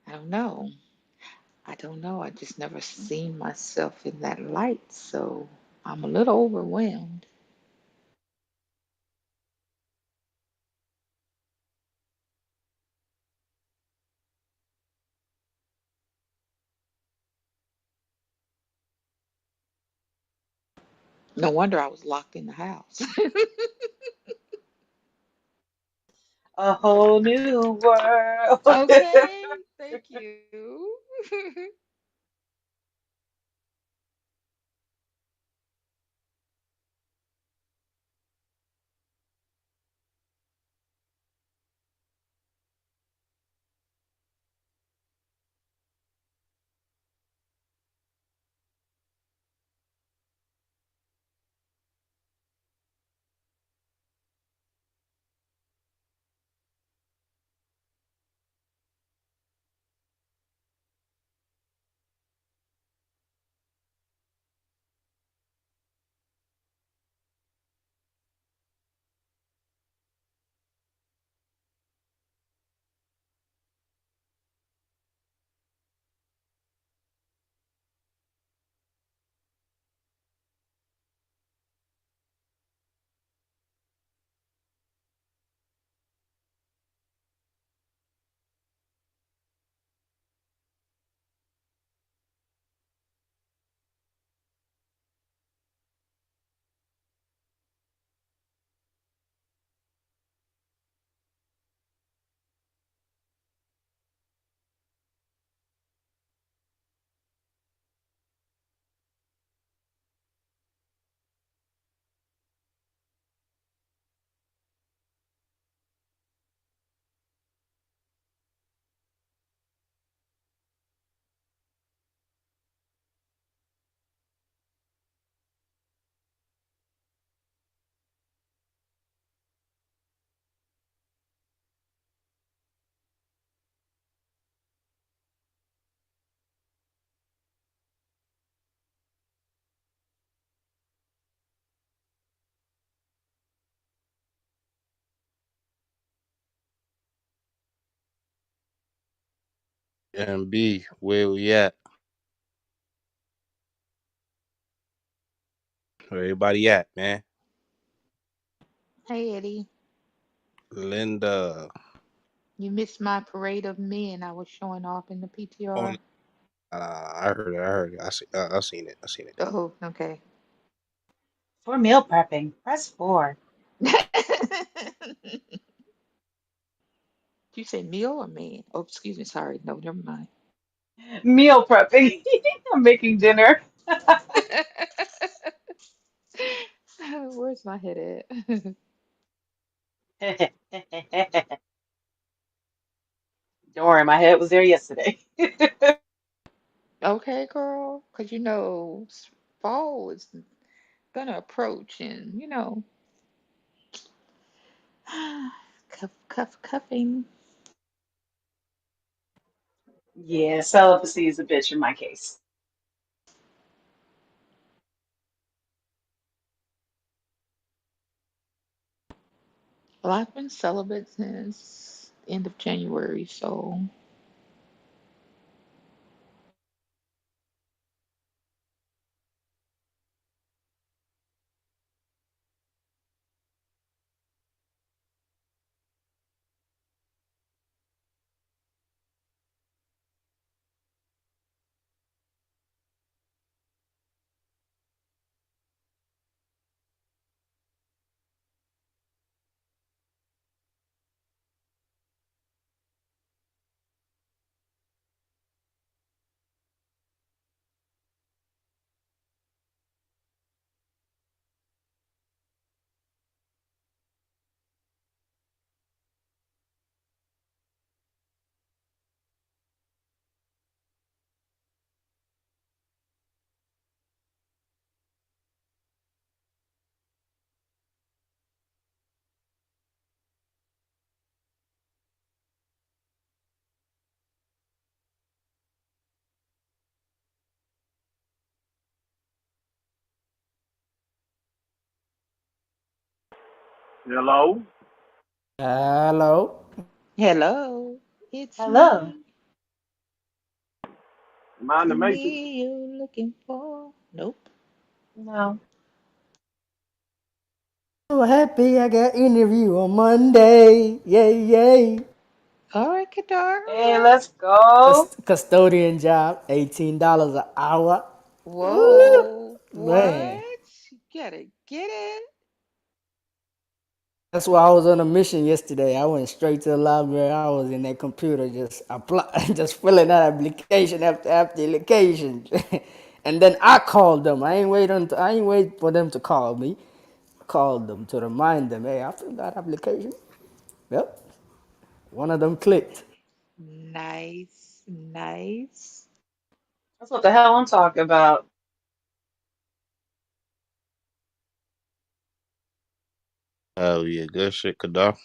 I don't know. I don't know. I just never seen myself in that light, so I'm a little overwhelmed. No wonder I was locked in the house. A whole new world. Okay, thank you. MB, where we at? Where everybody at, man? Hey Eddie, Linda. you missed my parade of men I was showing off in the Oh, no. PTR. I heard it. I heard it. I seen it. I seen it. Oh, okay. For meal prepping, press 4. You say meal or man? Oh, excuse me. Sorry. No, never mind. Meal prepping. I'm making dinner. Where's my head at? Don't worry, my head was there yesterday. Okay, girl. Because fall is gonna approach, and cuffing. Yeah, celibacy is a bitch in my case. Well, I've been celibate since end of January, so Hello? Hello. hello, it's Hello. me. Am I in Is the it Matrix? me you're looking for? Nope. No. So happy I got interview on Monday. Yay, yay. All right, Kadar, all Hey, right. let's go. Custodian job, $18 an hour. Ooh, Whoa, man. what? You gotta get it. That's why I was on a mission yesterday. I went straight to the library. I was in that computer just apply, just filling out application after application. And then I called them. I ain't wait for them to call me. I called them to remind them, hey, I filled out application. Yep. One of them clicked. Nice, nice. That's what the hell I'm talking about. Oh yeah, good shit, Kadar.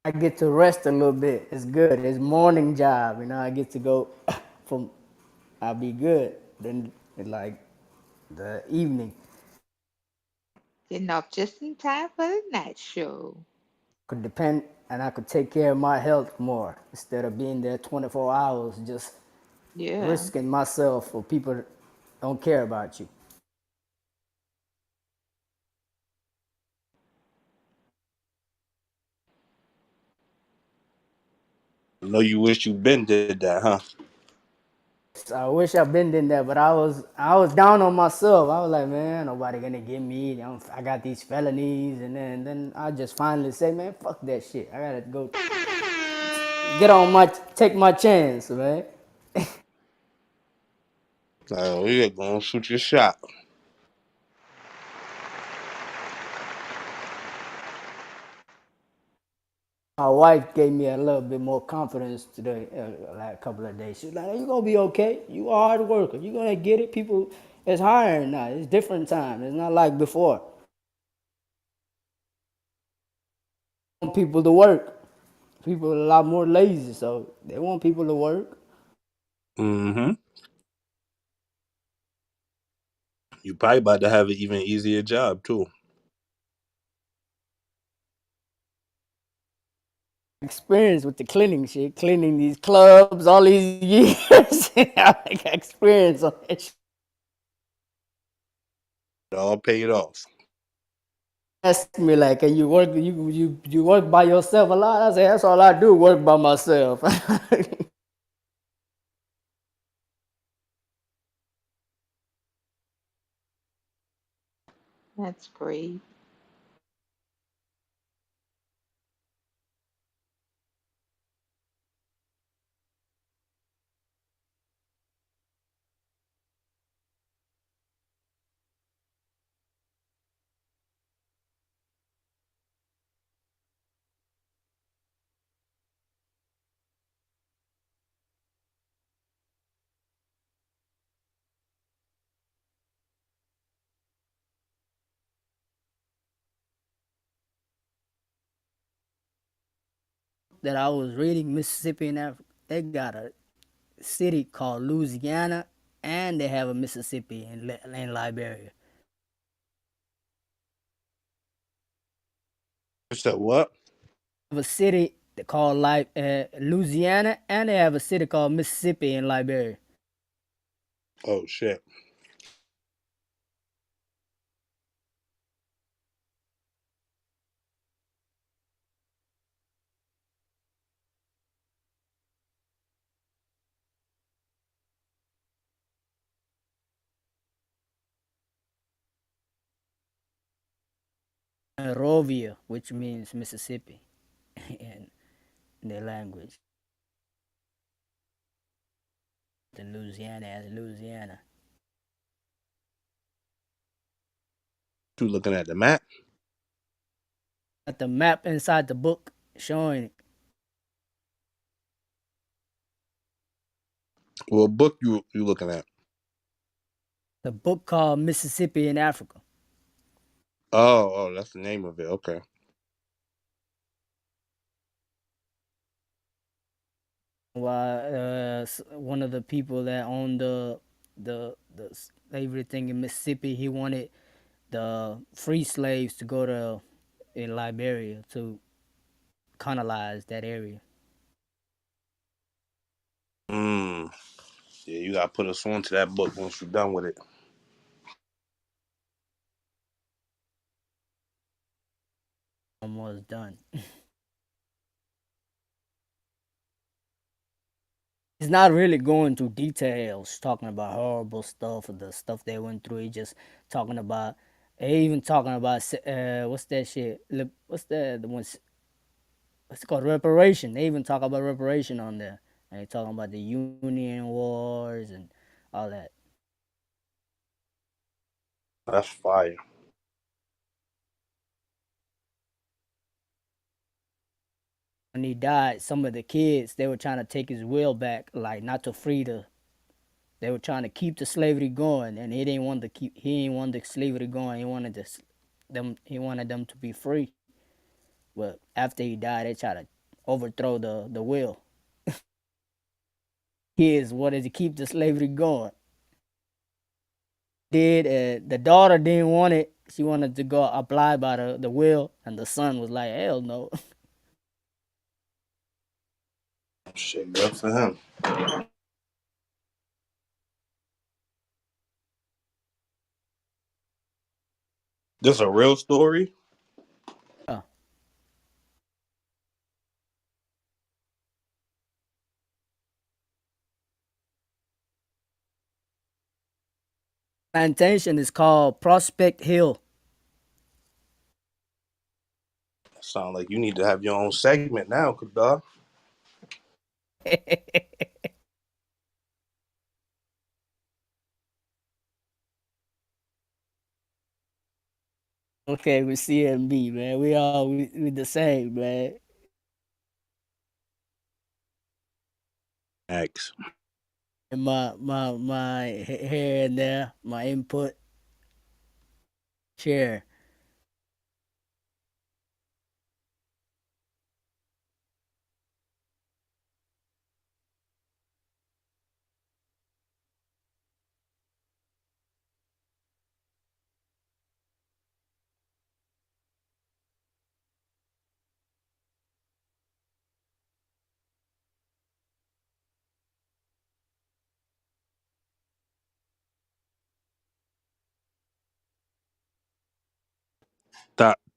I get to rest a little bit. It's good. It's morning job, I get to go from I'll be good. Then it's like the evening. Getting off just in time for the night show. Could depend and I could take care of my health more instead of being there 24 hours just Yeah. risking myself for people that don't care about you. I know you wish you been did that, huh? So I wish I've been in there, but I was down on myself. I was like, man, nobody gonna get me. I got these felonies, and then I just finally say, man, fuck that shit. I gotta go take my chance, man. We gonna shoot your shot. My wife gave me a little bit more confidence today, like a couple of days. She's like, "Hey, you gonna be okay. You a hard worker. You gonna get it. People is hiring now. It's different time. It's not like before. Want people to work. People are a lot more lazy, so they want people to work. Mm-hmm. You probably about to have an even easier job too. Experience with the cleaning shit, cleaning these clubs all these years. I got experience on that shit. It all paid off. Ask me like, can you work? You work by yourself a lot? I say that's all I do, work by myself. That's great. That I was reading Mississippi and Africa. They got a city called Louisiana, and they have a Mississippi in Liberia. You said what? They have a city called Louisiana, and they have a city called Mississippi in Liberia. Oh shit. Monrovia, which means Mississippi in their language. The Louisiana as Louisiana. You looking at the map? Got the map inside the book showing What book you looking at? the book called Mississippi in Africa. Oh, that's the name of it. Okay. Why one of the people that owned the slavery thing in Mississippi, he wanted the free slaves to go to in Liberia to colonize that area. Mm. Yeah, you gotta put us on to that book once you're done with it. Almost done. He's not really going into details, talking about horrible stuff or the stuff they went through. He just talking about, he even talking about what's that shit? What's that? The one? What's it called? Reparation. They even talk about reparation on there. And they talking about the Union Wars and all that. That's fire. When he died, some of the kids they were trying to take his will back, like not to free the. They were trying to keep the slavery going, and he didn't want to keep. He didn't want the slavery going. He wanted them. He wanted them to be free. But after he died, they tried to overthrow the will. Kids wanted to keep the slavery going. Did the daughter didn't want it? She wanted to go apply by the will, and the son was like, "Hell no." Shit, good for him. This a real story? Yeah. Plantation is called Prospect Hill. Sound like you need to have your own segment now, dog. Okay, with CMB, man. We the same, man. X. And my here and there, my input, share.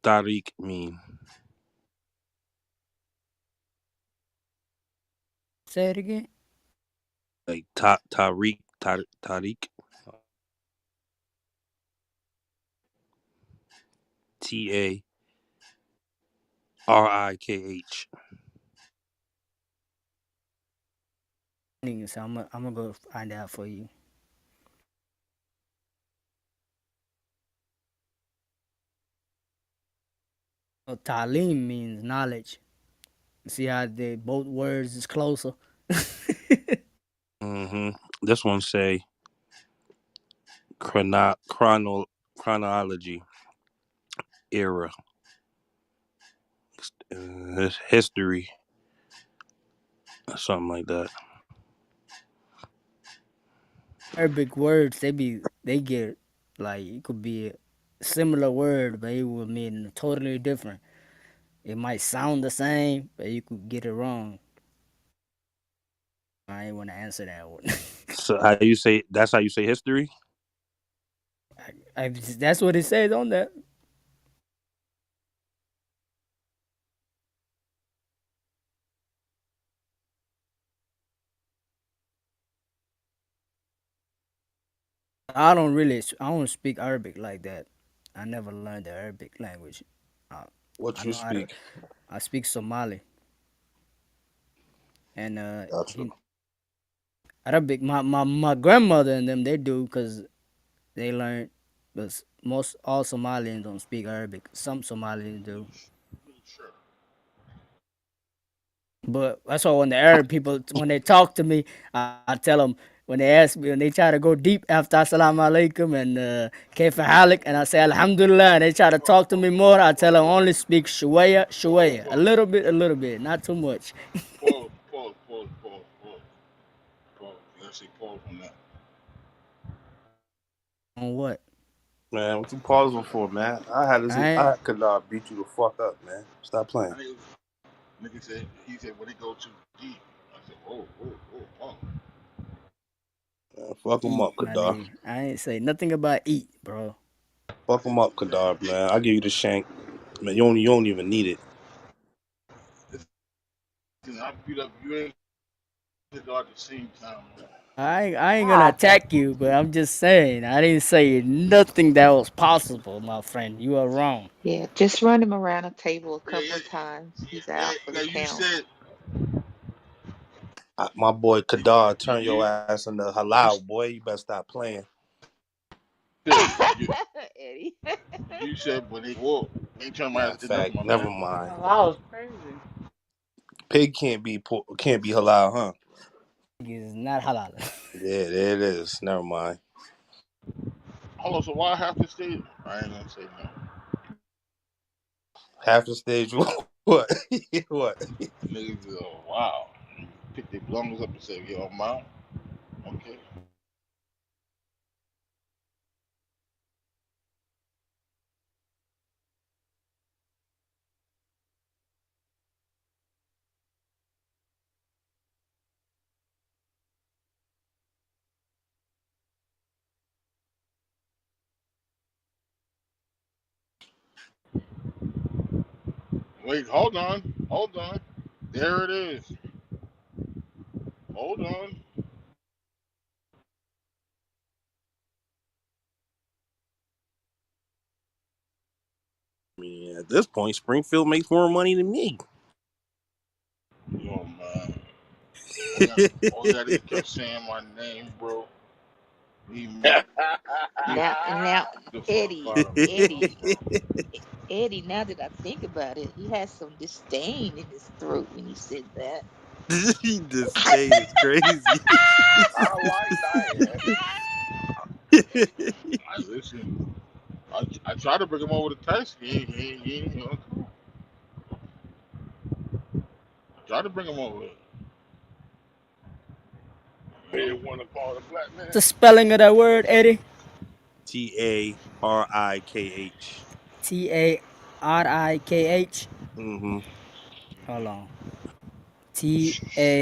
Tariq mean? Say it again. Like Tariq. Tarikh. So I'm gonna go find out for you. So, talim means knowledge. See how the both words is closer. Mm-hmm. This one say chronology, era, history, something like that. Arabic words they get like it could be a similar word, but it will mean totally different. It might sound the same, but you could get it wrong. I ain't want to answer that one. So how you say? That's how you say history. That's what it says on that. I don't speak Arabic like that. I never learned the Arabic language. Uh, What I you know how to. speak? I speak Somali and Gotcha. Arabic. My grandmother and them they do because they learn, but most all Somalians don't speak Arabic. Some Somalians do. Sure. But that's why when the Arab people, when they talk to me, I tell them, when they ask me, when they try to go deep after Assalamu alaikum and Kayfa halik, and I say Alhamdulillah, and they try to talk to me more, I tell them only speak Shuwaya, Shuwaya. A little bit, not too much. Pause. You gotta say pause on that. On what? Man, what you pausing for, man? I I had Kadar beat you the fuck up, man. Stop playing. Nigga said, he said, when they go too deep. I said, whoa, pause. Man, fuck him eat, up, my Kadar. nigga. I ain't say nothing about eat, bro. Fuck him up, Kadar, man. I'll give you the shank. Man, you don't even need it. Listen, I beat up you and Kadar at the same time. I ain't gonna attack you, but I'm just saying I didn't say nothing that was possible, my friend. You are wrong. Yeah, just run him around a table a Yeah, couple yeah, of times. He's yeah, out for yeah. the You count. said, My boy Kadar, turn your you, ass into you halal, boy. You better stop playing. said, you, Eddie. you said, when they walk, ain't turn my Matter ass of to nothing, fact, my never man. mind. Halal is crazy. Pig can't be halal, huh? It's not halal. Yeah, there it is. Never mind. Hold on, so why I have to stay? I ain't gonna say no. Half the stage, what? What? Niggas, wow. Pick their belongings up and say, yo, mom, okay. Wait, hold on. There it is. Hold on. I mean, at this point, Springfield makes more money than me. Yo, man. All that nigga kept saying my name, bro. He made he Now, the fuck Eddie, out of me, bro. Eddie, Eddie. Now that I think about it, he has some disdain in his throat when he said that. This state is crazy. I like that. I listen. I tried to bring him over to Texas. I tried to bring him over. They didn't want to call the black The man. spelling of that word, Eddie? Tarikh. Tarikh. Mm-hmm. Hold on. Tarikh.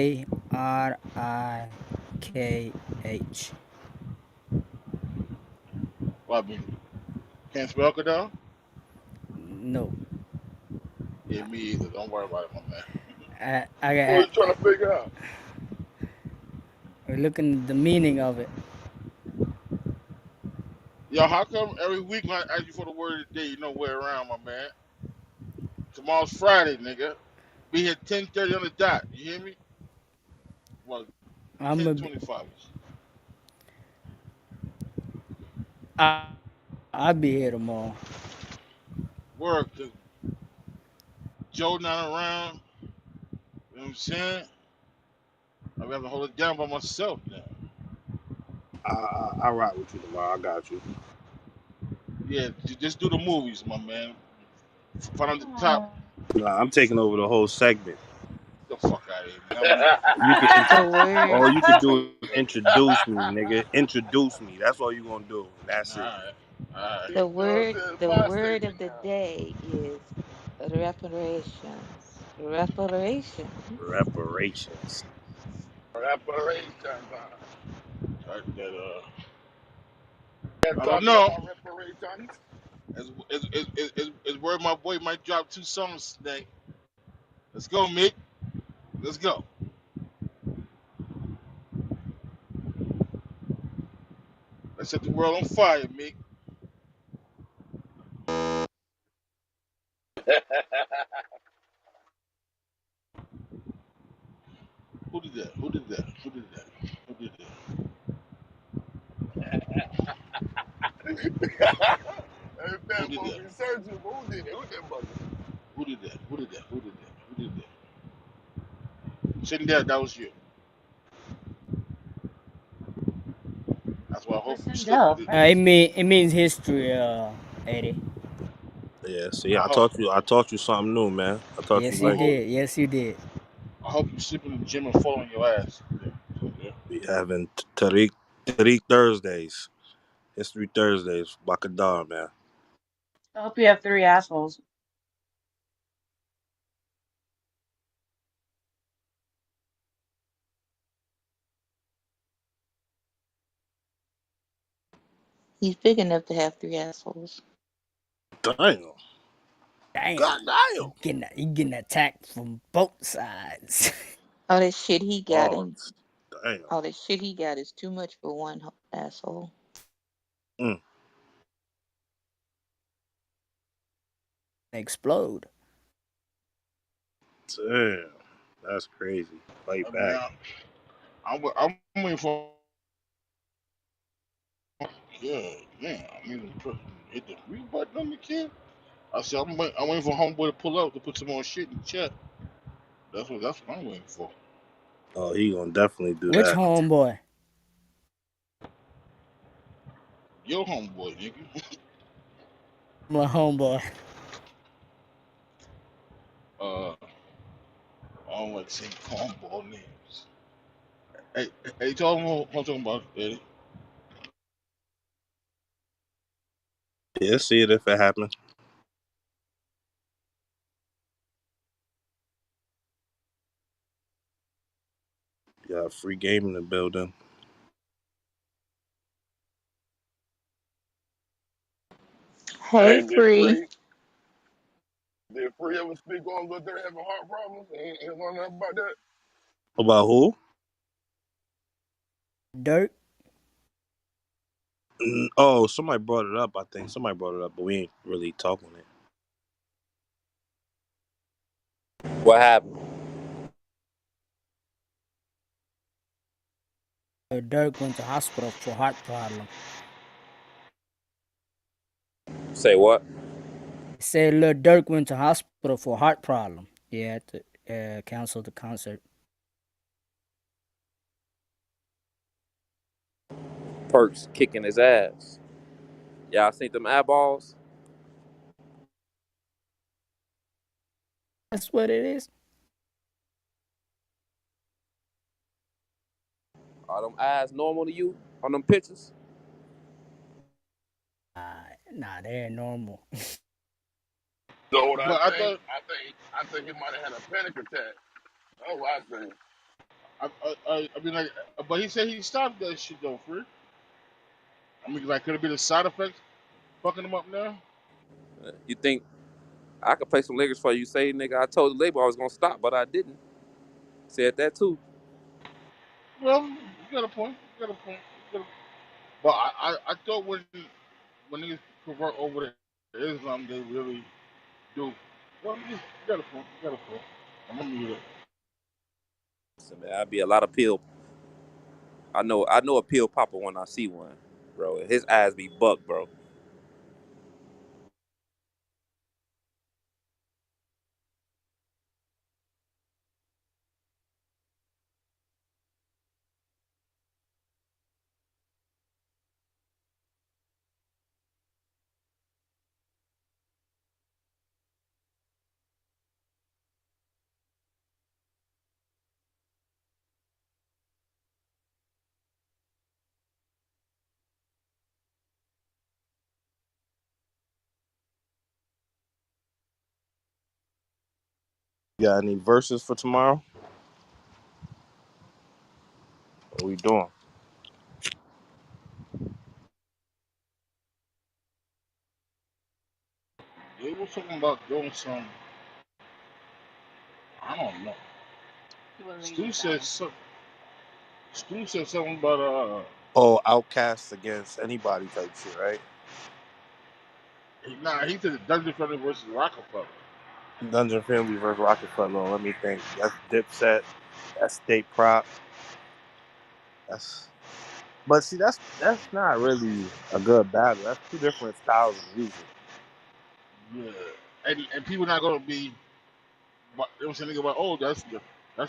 What I mean? Can't spell it down? No, Yeah, me either. Don't worry about it, my man. I What are got. you trying to figure out? We're looking at the meaning of it. Yo, how come every week when I ask you for the word of the day, you know where around, my man? Tomorrow's Friday, nigga. Be here 10:30 on the dot. You hear me? Well, I'm ten a. twenty-five. I, I'll be here tomorrow. Work, cause Joe not around. You know what I'm saying? I have to hold it down by myself now. I rock with you tomorrow. I got you. Yeah, just do the movies, my man. Find out the top. Oh. Nah, I'm taking over the whole segment. The fuck out of here, man. I'm leaving. You could The word all you could do is introduce me, nigga. Introduce me. That's all you gonna do. That's it. Alright. Alright. the No, it word says the my word segment of the now. day is reparations. Reparations. Reparations. Reparation time. Right, Got I don't talking know. about reparations. As where my boy might drop two songs today. Let's go, Mick. Let's go. Let's set the world on fire, Mick. Who did that? Who did that? Who did that? Who did that? Hey, Who fat did boy that? be searching, but who did it? Who that bugger? Who did that? Who did that? Who did that? Who did that? Sitting there, that was you. That's why I hope What's you slip with Sindel? it. I didn't see It means history, Eddie. Yeah, see, I I hope taught you. I taught you something new, man. I taught you Yes, you I like hope did. Yes, you did. I hope you slip in the gym and fall on your ass. Yeah. we having Tariq Thursdays, History Thursdays, Bakadar, man. I hope you have three assholes. He's big enough to have three assholes. Damn. Damn, God damn. he getting attacked from both sides. All that shit he got and Pause. Damn. all that shit he got is too much for one asshole. Mm, Explode. damn. That's crazy. Fight I mean, back. I'm waiting for. Yeah, man. I mean, hit the read button on the kid. I said I'm waiting for homeboy to pull up to put some more shit in the chat. That's what I'm waiting for. Oh, he gonna definitely do Which that. homeboy? Yo, homeboy, nigga. My homeboy. I don't like saying cornball names. Hey, tell him what I'm talking about, Eddie. Yeah, see it if it happens. You got free game in the building. Hey, Hey, did free. Free ever speak on what they're having heart problems? Ain't know nothing about that. About who? Dirt. Oh, somebody brought it up. I think somebody brought it up, but we ain't really talking it. What happened? Dirk went to hospital for heart problem. Say what? Said Lil Dirk went to hospital for heart problem. He had to cancel the concert. Perks kicking his ass. Y'all seen them eyeballs? That's what it is. Are them eyes normal to you on them pictures? Nah, they're normal. So what I But I think, thought I think he might have had a panic attack. That's what I think. I mean like, but he said he stopped that shit though, free. I mean, like, could it be the side effects fucking him up now? You think? I could play some lyrics for you. Say, nigga, I told the label I was gonna stop, but I didn't. Said that too. Well, you got a point. You got a point. You got a, but I thought when niggas convert over to Islam, they really do. Well, you got a point. You got a point. I'm gonna mute it. So, man, I'd be a lot of pill. I know a pill popper when I see one, bro. His eyes be buck, bro. You got any verses for tomorrow? What we doing? They were talking about doing some. I don't know. He wasn't even Stu said trying. so, Stu said something about Oh, outcasts against anybody type shit, right? he said Dungeon Family versus Rockefeller. Dungeon Family versus Rockefeller. Let me think. That's Dipset. That's State Prop. That's but see, that's not really a good battle. That's two different styles of music. Yeah, and people not gonna be. But they were saying about, oh, that's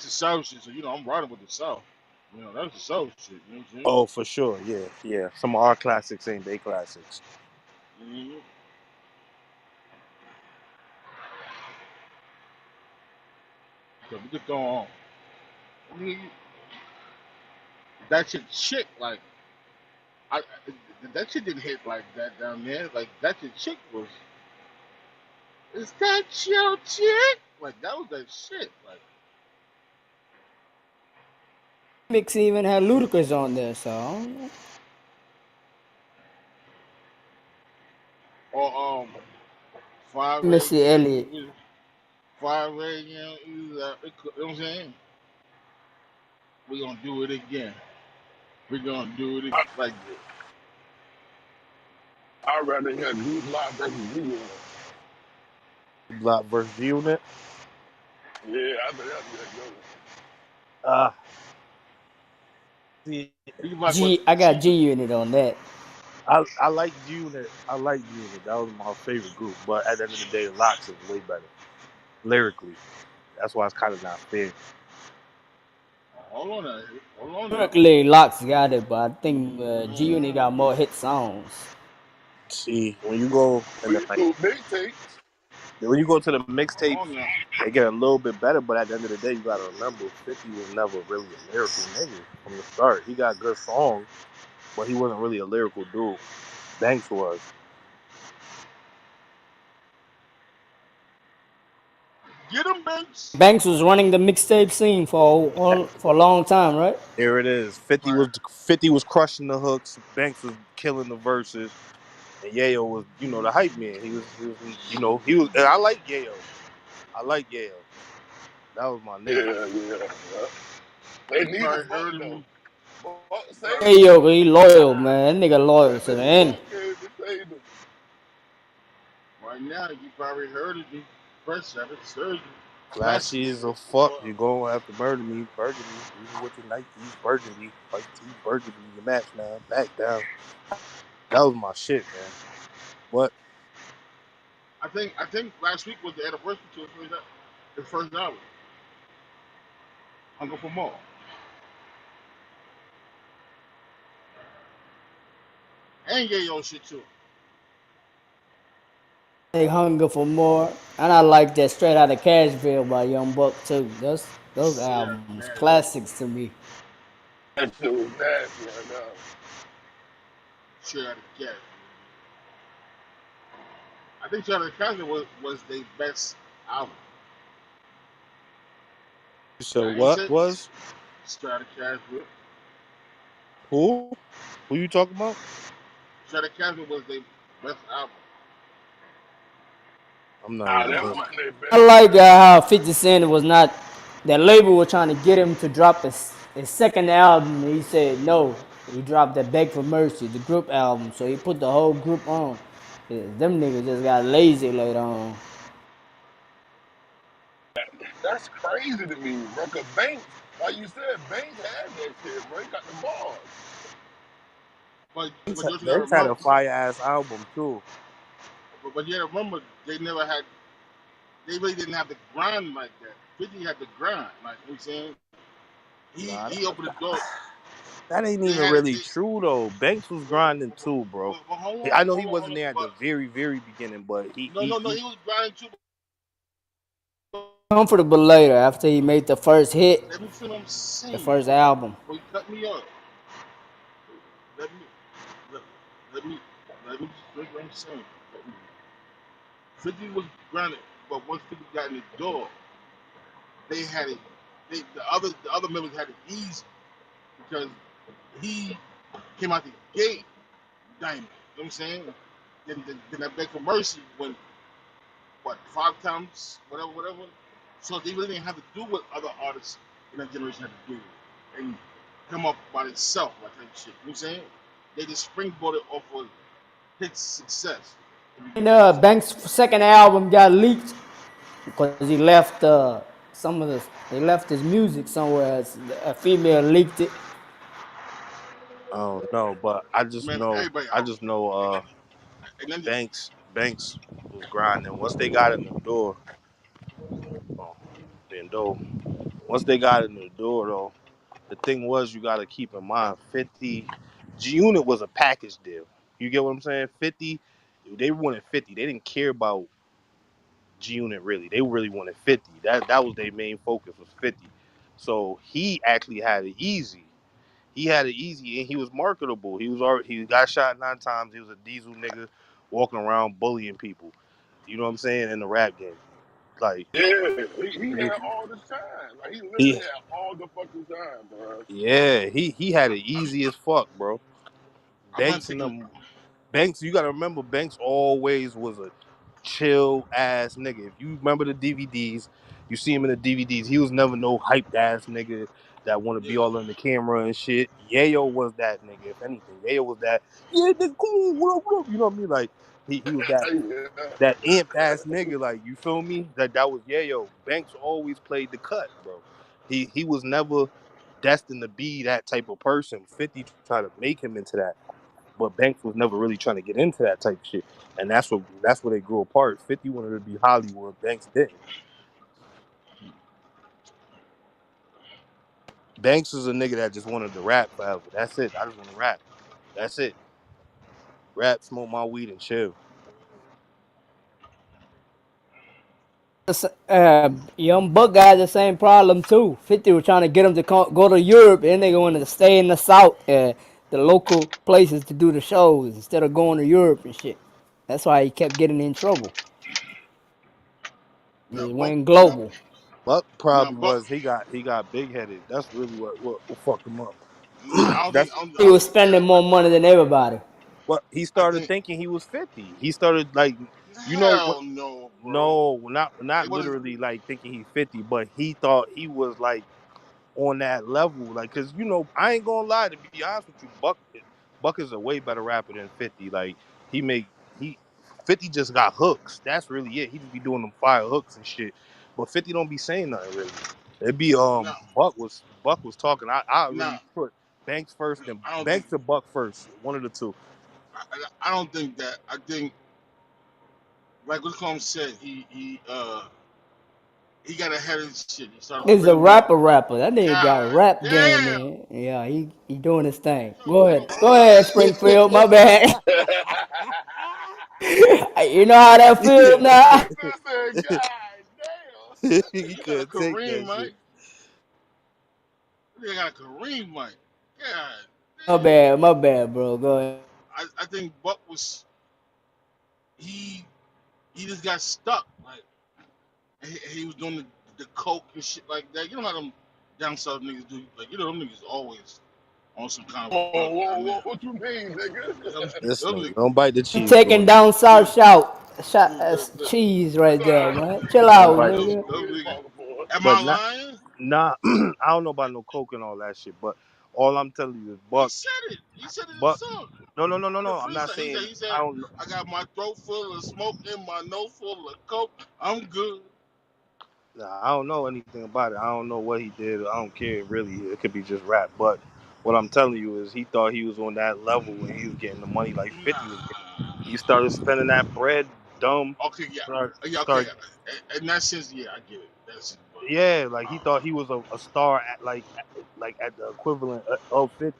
the South shit. So I'm riding with the South. That's the South shit. You know what I'm saying? Oh, for sure. Yeah, yeah. Some of our classics ain't they classics. Mm-hmm. So we could throw on. I mean, that shit like I that shit didn't hit like that down there. Like that chick was. Is that your chick? Like that was that shit. Like Mix even had Ludacris on there, so I don't know. or Five Missy AM. Elliott. 5 a.m. You know what I'm saying? We gonna do it again. We gonna do it like I'd rather hear D Block versus G Unit. Block versus G Unit. Yeah, I think that'd be a good one. Uh see, D Block was I got G Unit on that. I like G Unit. I like G Unit. That was my favorite group. But at the end of the day, Locks is way better lyrically. That's why it's kind of not fair. hold on now. Hold on now. Lyrically, Locks got it, but I think G Unit got more hit songs. See, when you go and We then can like do mixtapes. when you go to the Hold mixtapes, on now. they get a little bit better. But at the end of the day, you gotta remember, 50 was never really a lyrical nigga from the start. He got good songs, but he wasn't really a lyrical dude. Banks was. Get him, Banks. Banks was running the mixtape scene for a long time, right? Here it is. Right. 50 was crushing the hooks. Banks was killing the verses, and Yayo was the hype man. He was. And I like Yayo. I like Yayo. That was my nigga. Yeah. They You needed probably Buck heard of though. me. Buck You saved probably Hey them. yo, he loyal, man. That nigga loyal That to the nigga end. Buck came and saved them. right now. You probably heard of me. Press Seven Surgery. Flashy Classics. as a fuck. You're gonna have to murder me, burgundy. Even with your Nikes, burgundy, white tee, burgundy. You match now. Back down. That was my shit, man. What? I think last week was the anniversary to his first album. Hunger for More. And Yayo shit too. They hunger for more, and I like that Straight Outta Cashville by Young Buck too. Those Straight out of albums cash. classics to me. That shit was nasty right now. Straight out of cash. I think Straight out of cash was their best album. So I ain't what say was Straight out of cash. who? Who you talking about? Straight out of cash was their best album. I'm not Nah, even that was hip. my nigga I best like friend. how 50 Cent was not, that label was trying to get him to drop his second album. And he said no. He dropped that Beg for Mercy, the group album. So he put the whole group on. Yeah, them niggas just got lazy later on. That's crazy to me, bro. Cause Banks, like you said, Banks had that shit, bro. He got the bars. but you also gotta Banks had remember, a fire ass album too. but you gotta remember they never had, they really didn't have the grind like that. 50 had the grind, like you know what I'm saying. Nah, He opened the door. that ain't They even had it. really true though. Banks was grinding too, bro. But I know he hold wasn't on. there at the But very, very beginning, but no, he was grinding too. Comfortable later after he made the first hit, Let me feel what I'm the saying. first album. But you cut me off. Let me let, let me let me just finish what I'm saying. Let me- 50 was grinding, but once 50 got in the door, they had it. The other members had it easy because he came out the gate diamond. You know what I'm saying? Then that Beg for Mercy when what 5 times whatever. So they really didn't have to do what other artists in that generation had to do and come up by themselves like that shit. You know what I'm saying? They just springboarded off of his success. And Banks' second album got leaked because he left some of the he left his music somewhere. A female leaked it. I don't know, but I just Man, know, everybody I out. just know, And then Banks was grinding. Once they got in the door, oh, then though, once they got in the door though, the thing was you got to keep in mind 50 G Unit was a package deal. You get what I'm saying? 50, they wanted 50. They didn't care about G Unit really. They really wanted 50. That was their main focus was 50. So he actually had it easy. He had it easy and he was marketable. He got shot 9 times. He was a diesel nigga walking around bullying people. You know what I'm saying? In the rap game. Like Yeah, he he, had all the time. Like he literally he had all the fucking time, bro. yeah, he had it easy as fuck, bro. I'm not Banks and taking. them Banks, you gotta remember Banks always was a chill ass nigga. If you remember the DVDs, you see him in the DVDs, he was never no hyped ass nigga that wanna be Yeah, all in the camera and shit. Yayo was that nigga, if anything. Yayo was that, yeah, nigga, cool, what up, what up? You know what I mean? Like he was Yeah. that amped ass nigga, like you feel me? That was Yayo. Banks always played the cut, bro. He was never destined to be that type of person. 50 tried to make him into that. But Banks was never really trying to get into that type of shit, and that's where they grew apart. 50 wanted to be Hollywood, Banks didn't. Banks is a nigga that just wanted to rap forever. That's it. I just want to rap. That's it. Rap, smoke my weed, and chill. Young Buck got the same problem too. 50 was trying to get him to go to Europe, and they wanted to stay in the South, the local places to do the shows instead of going to Europe and shit. That's why he kept getting in trouble. now He Buck, went global. Buck now problem Buck. was he got big headed. That's really what fucked him up. Nah, I don't think. That's He was spending more money than everybody. what he I started think. thinking he was 50. He started like, what? Hell no, bro. No, not It wasn't. literally like thinking he's 50, but he thought he was like on that level. Like, cause I ain't gonna lie, to be honest with you, Buck is a way better rapper than 50. Like, he make he 50 just got hooks. That's really it. He just be doing them fire hooks and shit. But 50 don't be saying nothing really. It be No, Buck was talking. I no. really put Banks first and I don't think. Banks and Buck first. One of the two. I don't think that. I think like what Combs said. He got ahead of his shit. He started He's a spending. rapper. That nigga got a God rap game, damn. man. Yeah, he doing his thing. So, Go ahead, Springfield. My bad. You know how that feel now. I said, God damn. He you got a couldn't take Kareem, that Mike. shit. You got a Kareem, Mike. God My damn. bad, my bad, bro. Go ahead. I think Buck was he he just got stuck. Like he was doing the coke and shit like that. You know how them down south niggas do. Like them niggas always on some kind of Oh, bug. whoa, I mean, whoa, what you mean, nigga? them, This them nigga niggas, don't bite the He cheese taking doing that. down South Shout. shot Dude, that's cheese right there, man. Chill Yeah, out, but nigga. no, nigga. Am but I not lying? nah. I don't know about no coke and all that shit. But all I'm telling you is He Buck. said it. He said it Buck. himself. No. The I'm not freestyle. He said, saying he I said, don't know. I got my throat full of smoke and my nose full of coke. I'm good. Nah, I don't know anything about it. I don't know what he did. I don't care really. It could be just rap. But what I'm telling you is he thought he was on that level when he was getting the money like 50 was getting. He Nah. started spending that bread dumb. Okay, yeah. Start, Yeah, okay. start In that sense, yeah, I get it. That's it. But, yeah, like he uh, thought he was a star at like at the equivalent of 50,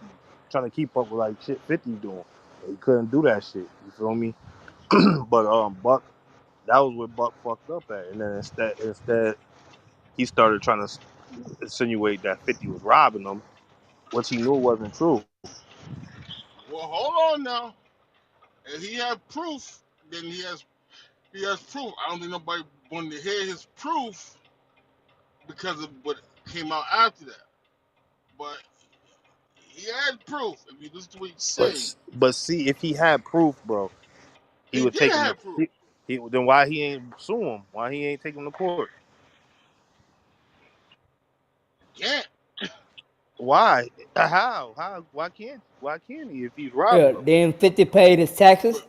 trying to keep up with like shit 50 doing. And he couldn't do that shit. You feel me? But Buck, that was where Buck fucked up at. And then instead he started trying to insinuate that 50 was robbing him, which he knew wasn't true. well, hold on now. If he had proof, then he has proof. I don't think nobody wanted to hear his proof because of what came out after that. But he had proof. If you listen to what he's saying, But see, if he had proof, bro, he he would did take him to. have proof. Then why he ain't sue him? Why he ain't take him to court? Can't Why? How? How? Why can't? Why can't he if he's Yeah, robbing him? then 50 paid his taxes.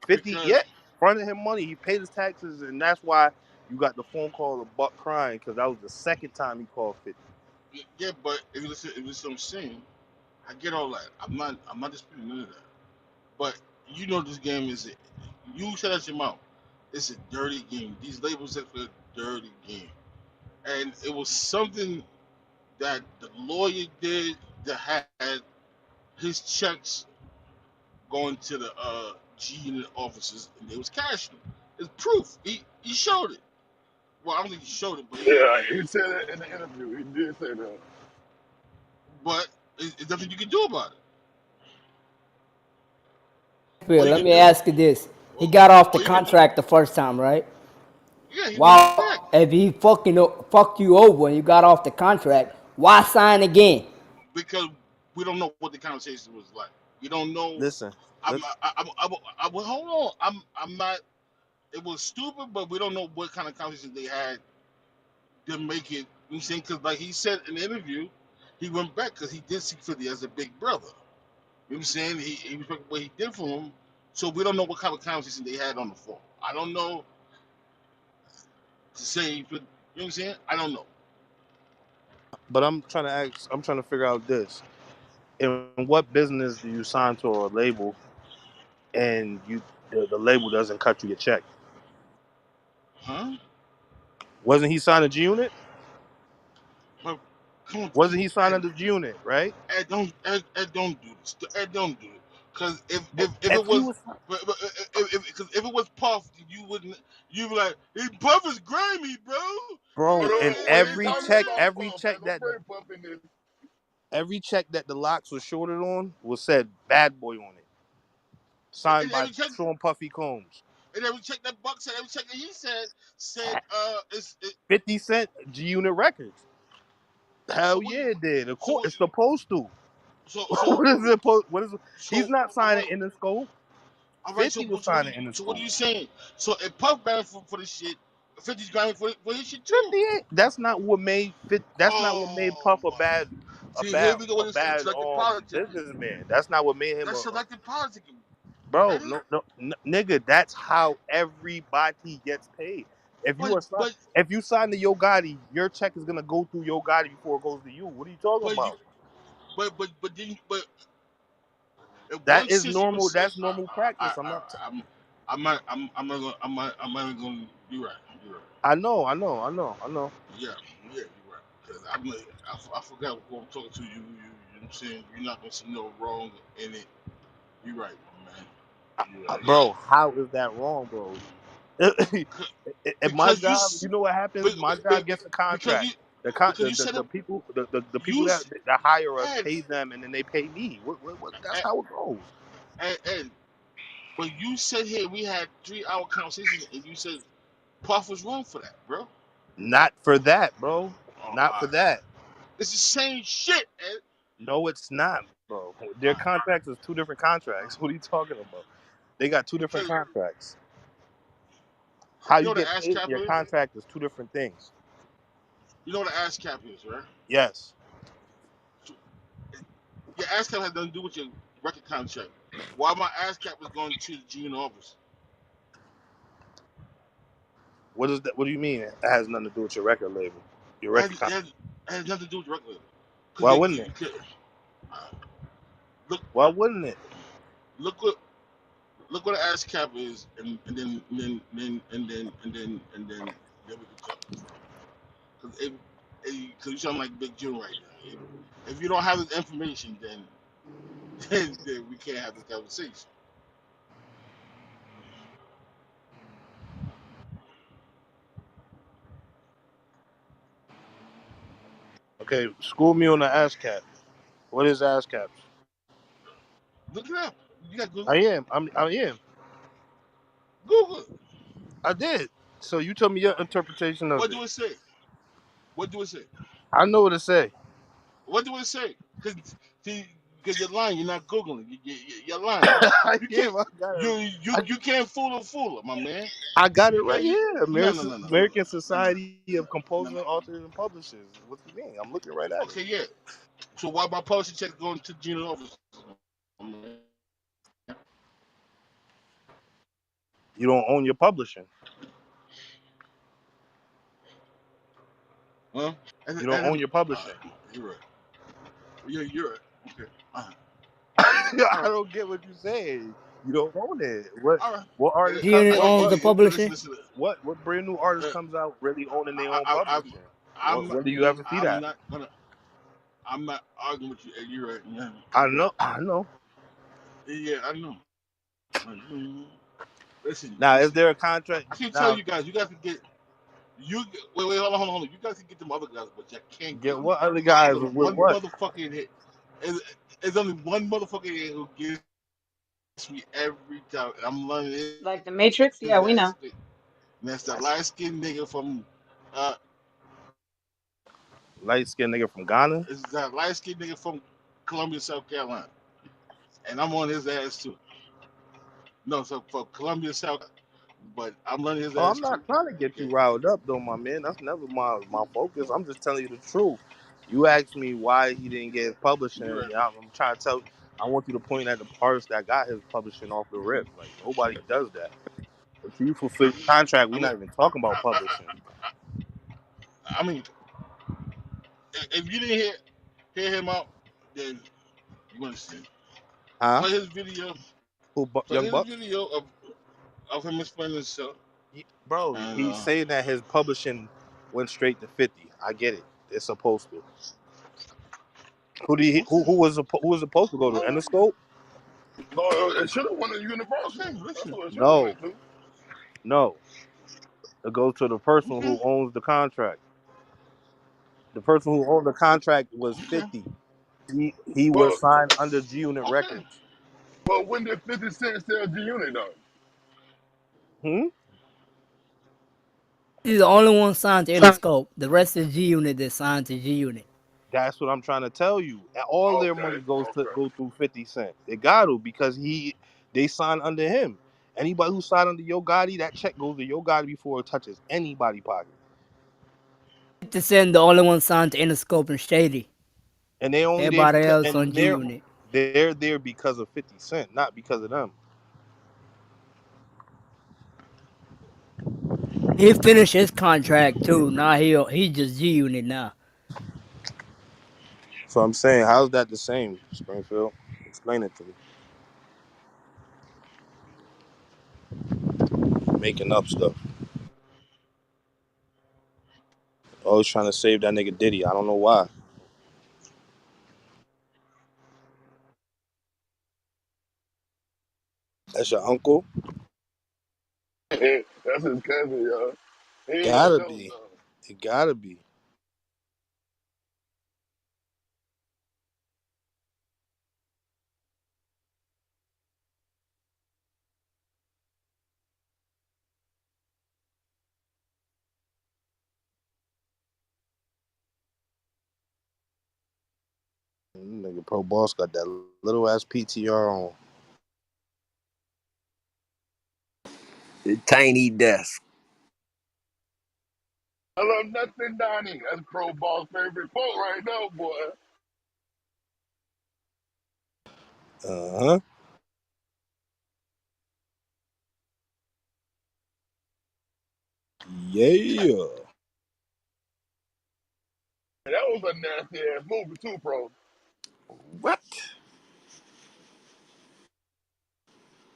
50, yeah, because fronted him money. He paid his taxes, and that's why you got the phone call of Buck crying because that was the second time he called 50. yeah. But if you listen, what I'm saying, I get all that. I'm not disputing none of that. But you know this game is it. You said out your mouth. It's a dirty game. These labels are a dirty game, and it was something that the lawyer did that had his checks going to the G unit officers, and they was cashing. It's proof. He showed it. Well, I don't think he showed it, but Yeah, he said it in the interview. He did say that. but it's nothing you can do about it. Phil, All you let can me do, ask you this. He got off the all you can do, contract the first time, right? yeah, he went Why, back if he fucked you over and you got off the contract, why sign again? because we don't know what the conversation was like. We don't know. Listen, I'm, let's. hold on. I'm not. It was stupid, but we don't know what kind of conversation they had to make it. You know what I'm saying? Because like he said in the interview, he went back because he did see 50 as a big brother. You know what I'm saying? He respected what he did for him. So we don't know what kind of conversation they had on the phone. I don't know to say, you know what I'm saying? I don't know. But I'm trying to ask. I'm trying to figure out this. In what business do you sign to a label and the label doesn't cut you your check? Huh? Wasn't he signing G Unit? But come on, Wasn't he Ed, signing the G Unit? Right? Ed, don't do this. Ed, don't do it. Because if If it he was, was, if it was Puff, you wouldn't. You be like, "Hey, Puff is grimy, bro." You bro, know what and I'm We saying? ain't every You know talking what check, I'm saying? about every Puff. check Ain't no that free Puff in this. every check that the locks was shorted on was said "Bad Boy" on it, signed And by every check, Sean Puffy Combs. and every check that Buck said, every check that he said, it's 50 Cent G Unit Records. so Hell what? yeah, it did. Of So course, what? it's supposed to. So What is it? What is? He's so not all signing right, in the scope. all right. 50 was signing in the So what are scope. you saying? So if Puff banned for the shit, 50's grimy for his shit too. 58. That's not what made fit. That's not what made Oh Puff my! a See, here we go a with this bad selective politicking. businessman. That's not what made him That's selective politicking, bro. Eddie. No, nigga. That's how everybody gets paid. If you But are si- but if you sign to Yo Gotti, your check is gonna go through Yo Gotti before it goes to you. What are you talking but you about? but in That one is sense you would normal. say That's normal practice. I'm not. I'm not gonna. You're right. You're right. I know. I know. I know. I know. Yeah, yeah, you're right. Because I forgot what I'm talking to you. You know what I'm saying? You're not gonna see no wrong in it. You're right, my man. You're right. Bro, how is that wrong, bro? At my Because you job, you know what happens? My job gets a because contract. you The, because you said it. the people You that hire us Ed, pay them, and then they pay me. That's Ed, how it goes. Ed, but you said here we had 3 hour conversation and you said Puff was wrong for that, bro. Not for that, bro. Oh, Not for that. it's the same shit, Ed. No, it's not, bro. Their Uh, contracts is two different contracts. What are you talking about? They got two different because contracts. How You know you what the get paid in ASCAP your is? contract is two different things. You know what the ASCAP is, right? Yes. So, your ASCAP has nothing to do with your record contract. Why my ASCAP is going to the junior office? What is that? What do you mean? It has nothing to do with your record label, your It has, record it contract. has, it has nothing to do with the record label. Because Why wouldn't you it? could look Why wouldn't it? look what look what an ASCAP is, and then we can talk. Because you sound like Big June right now. If you don't have this information, then then we can't have this conversation. Okay, school me on the ASCAP. What is ASCAP? Look it up. You got I Google. am. I am. Google it. I did. So you tell me your interpretation of What it. do it say? What do it say? I know what it say. What do it say? Because you're lying. You're not googling. You're lying. I You can't. am. I got it. I, You can't fool a fooler, my man. I got it You right can't. here. No. American Society of No, Composers, no. Authors, and Publishers. What you mean? I'm looking right at it. Okay, yeah. So why my policy check going to the junior office, my man? You don't own your publishing. Huh? You don't own your All right, publishing. you're right. You're right. Okay. I All right. don't get what you're saying. You don't own it. What All right. what artist G come? Unit What owns what the But listen, publishing. listen. what brand new artist Uh, comes out really owning their I, own I, I'm, publishing? I'm, not, When do you ever see I'm that? not gonna. I'm not arguing with you. You're right. Yeah. I know. I know. Yeah, I know. Mhm. Now, is Listen. there a contract? I keep telling Now, you guys, you guys can get wait, hold on. You guys can get them other guys, but you can't get get me. what other guys There's only with one what? motherfucker in here. There's only one motherfucker in here who gets me every time. And I'm learning Like the Matrix? his Yeah, we ass know. quick. And that's the light skinned nigga from uh Light skinned nigga from Ghana? is that light skinned nigga from Columbia, South Carolina. And I'm on his ass too. No, so for Columbia, South, but I'm learning his Oh, I'm ass too. not trying to get you Okay. riled up though, my man. That's never my focus. I'm just telling you the truth. You asked me why he didn't get his You're publishing. right. Yeah, I'm trying to tell. I want you to point at the artist that got his publishing off the rip. Like nobody does that. Until you fulfill your contract, we're I mean, not even talking about I, publishing, I mean, if you didn't hear him out, then you understand. huh? Play his video. Play Young his Buck? video of him explaining himself. Bro, And he's saying that his publishing went straight to 50. I get it. It's supposed to. okay, Who was supposed to go to all right, Endoscope? No, it should have went to Universal. okay, That's listen, what it should have No, went to. no. It goes to the person okay, who owns the contract. The person who owned the contract was okay, 50. He was Well, signed under G Unit okay. Records. well, when did 50 Cent sell G Unit though? Hmm? He's the only one signed to Interscope. The rest is G Unit that signed to G Unit. That's what I'm trying to tell you. All their Okay, money goes to okay. go through 50 Cent. It got to because they signed under him. Anybody who signed under Yo Gotti, that check goes to Yo Gotti before it touches anybody's pocket. 50 Cent, the only one signed to Interscope and Shady. And they only there Everybody because else on G Unit. they're there because of 50 Cent, not because of them. He finished his contract too. Now he just G Unit now. So I'm saying, how's that the same, Springfield? Explain it to me. Making up stuff. Always trying to save that nigga Diddy. I don't know why. That's your uncle? That's his cousin, y'all. He ain't no Gotta dope be. though. It gotta be. Nigga Pro Boss got that little ass PTR on. The tiny desk. I love nothing, Donnie. That's Pro Ball's favorite quote right now, boy. Uh huh. Yeah. That was a nasty ass movie too, bro. What?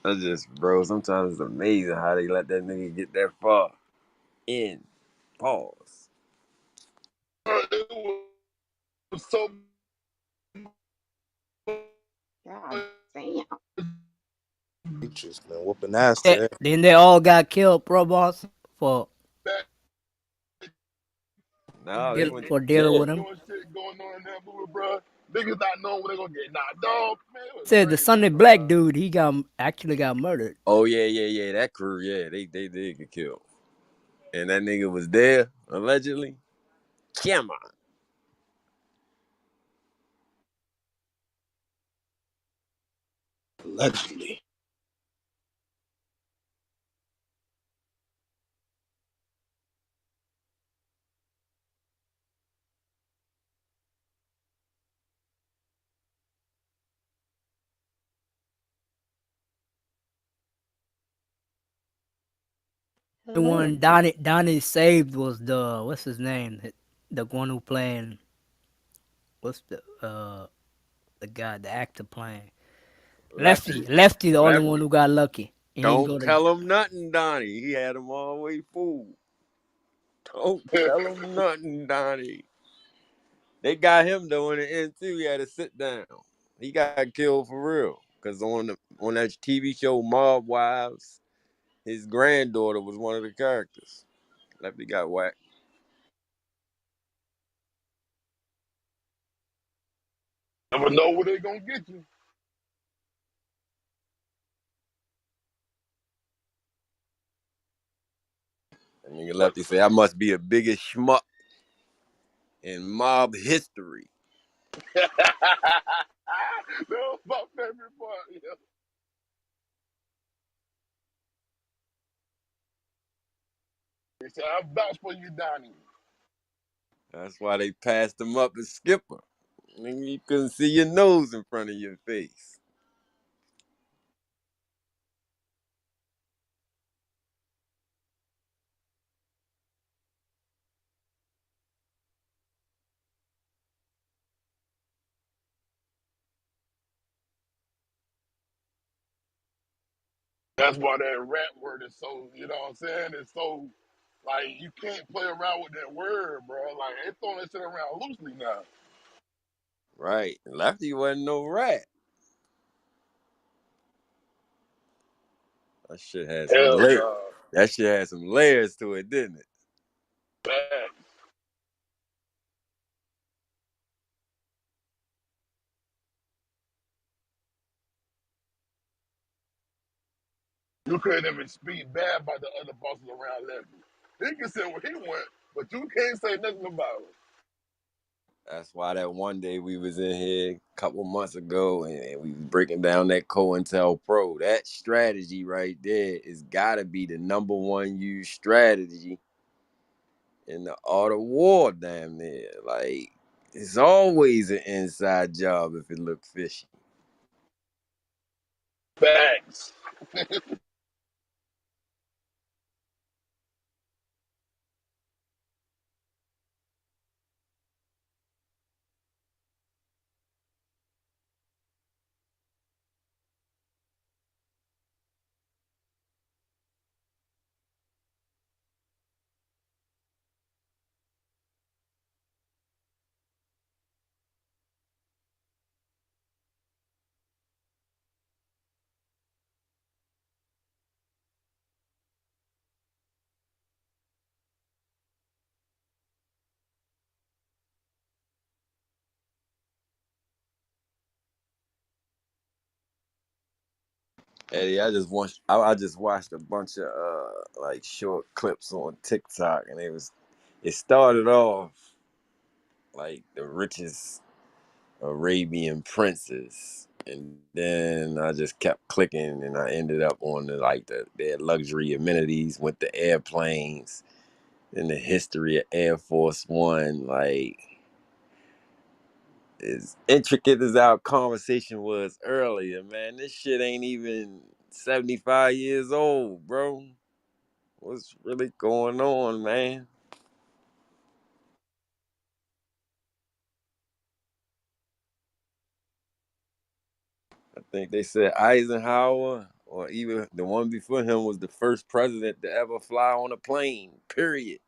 I just, bro, sometimes it's amazing how they let that nigga get that far. In. Pause. It was so God damn. Just man, whooping ass Eh, today. then they all got killed, pro boss, for bad. No, they deal, went to for dealing jail. with him. Doing shit going on in that movie, bro. Niggas not knowing when they gonna get knocked off. Man, it was Said the Mm. crazy, Sunday bro. Black dude, he got actually got murdered. Oh, yeah, yeah, yeah. That crew, yeah, they did get killed. And that nigga was there, allegedly. Come on. Allegedly. The Hello. one Donnie saved was the what's his name? The one who playing what's the guy, the actor playing Lefty. Lefty. Lefty, the only one Lefty. who got lucky. He didn't Don't go to. tell him nothing, Donnie. He had him all the way fooled. Don't tell him nothing, Donnie. They got him though in the end too. He had to sit down. He got killed for real. Cause on that TV show Mob Wives, his granddaughter was one of the characters. Lefty got whacked. Never know where they gonna get you. And nigga Lefty say I must be the biggest schmuck in mob history. That was my favorite part. Yeah. He said, "I'm vouch for you, Donnie." That's why they passed him up as skipper. Nigga, you couldn't see your nose in front of your face. That's why that rap word is so, you know what I'm saying? It's so, like, you can't play around with that word, bro. Like, they throwing that shit around loosely now. Right. Lefty wasn't no rat. That shit had some Hell layers. no. That shit had some layers to it, didn't it? Bad. You couldn't even speak bad about the other bosses around Lefty. He can say what he want, but you can't say nothing about it. That's why that one day we was in here a couple months ago and we was breaking down that COINTELPRO. That strategy right there is gotta be the number one used strategy in the art of war, damn near. Like, it's always an inside job if it look fishy. Facts. Eddie, I just watched a bunch of like short clips on TikTok and it started off like the richest Arabian princes, and then I just kept clicking, and I ended up on their luxury amenities, went to airplanes, in the history of Air Force One. Like, as intricate as our conversation was earlier, man, this shit ain't even 75 years old, bro. What's really going on, man? I think they said Eisenhower, or even the one before him, was the first president to ever fly on a plane, period.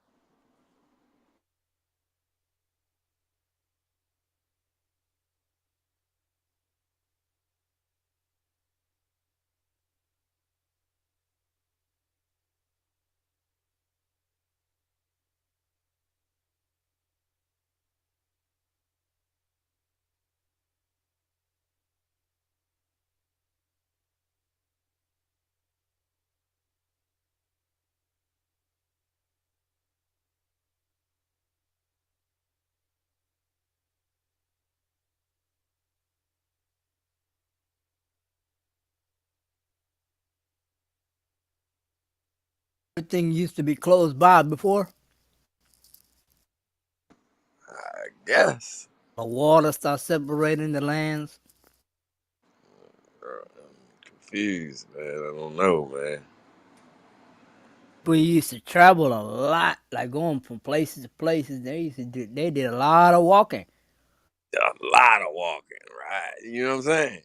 Everything used to be close by before. I guess. The water starts separating the lands. I'm confused, man. I don't know, man. We used to travel a lot, like going from places to places. They did a lot of walking. A lot of walking, right? You know what I'm saying?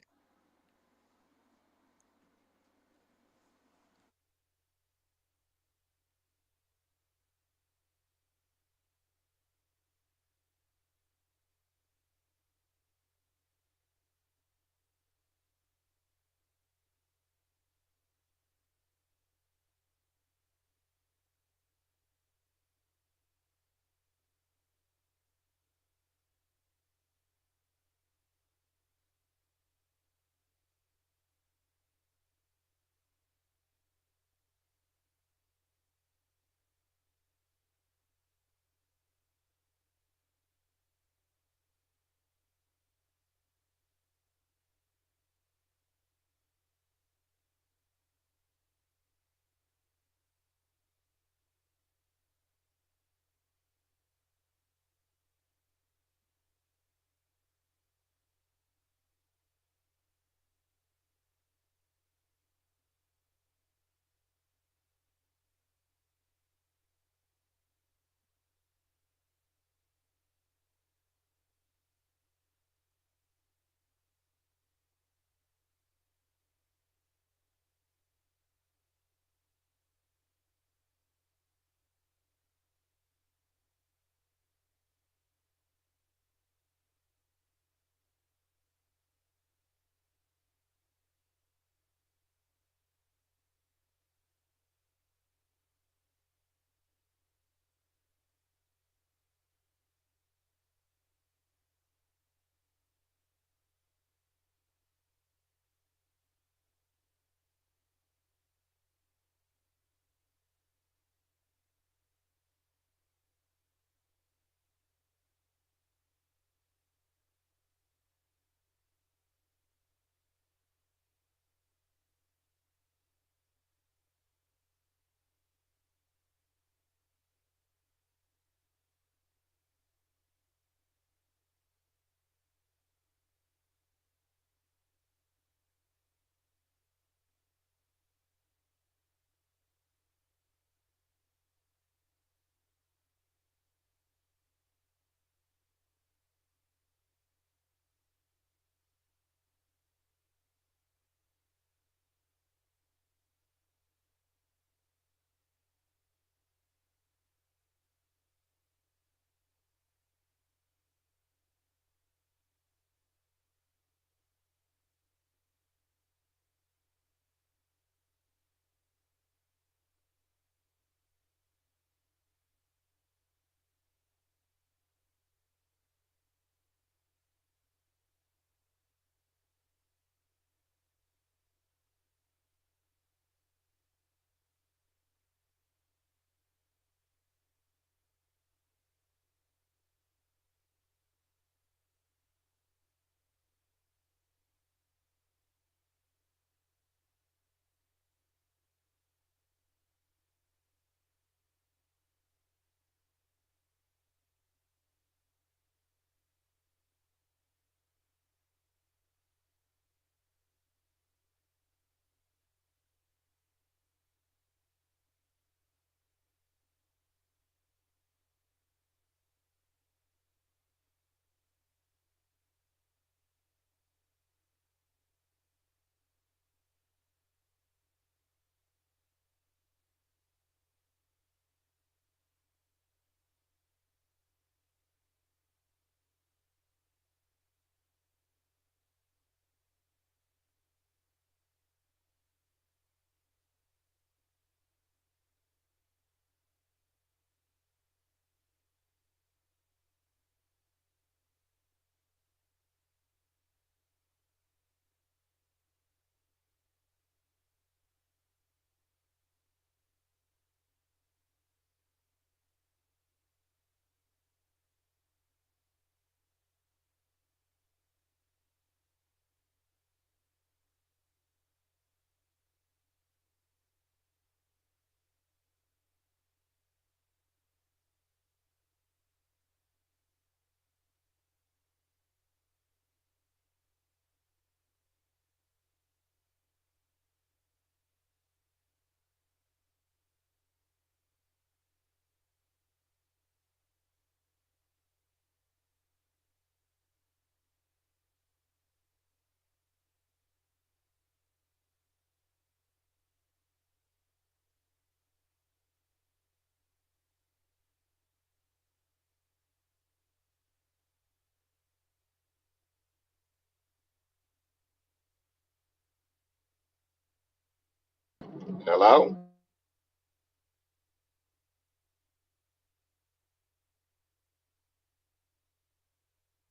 Hello?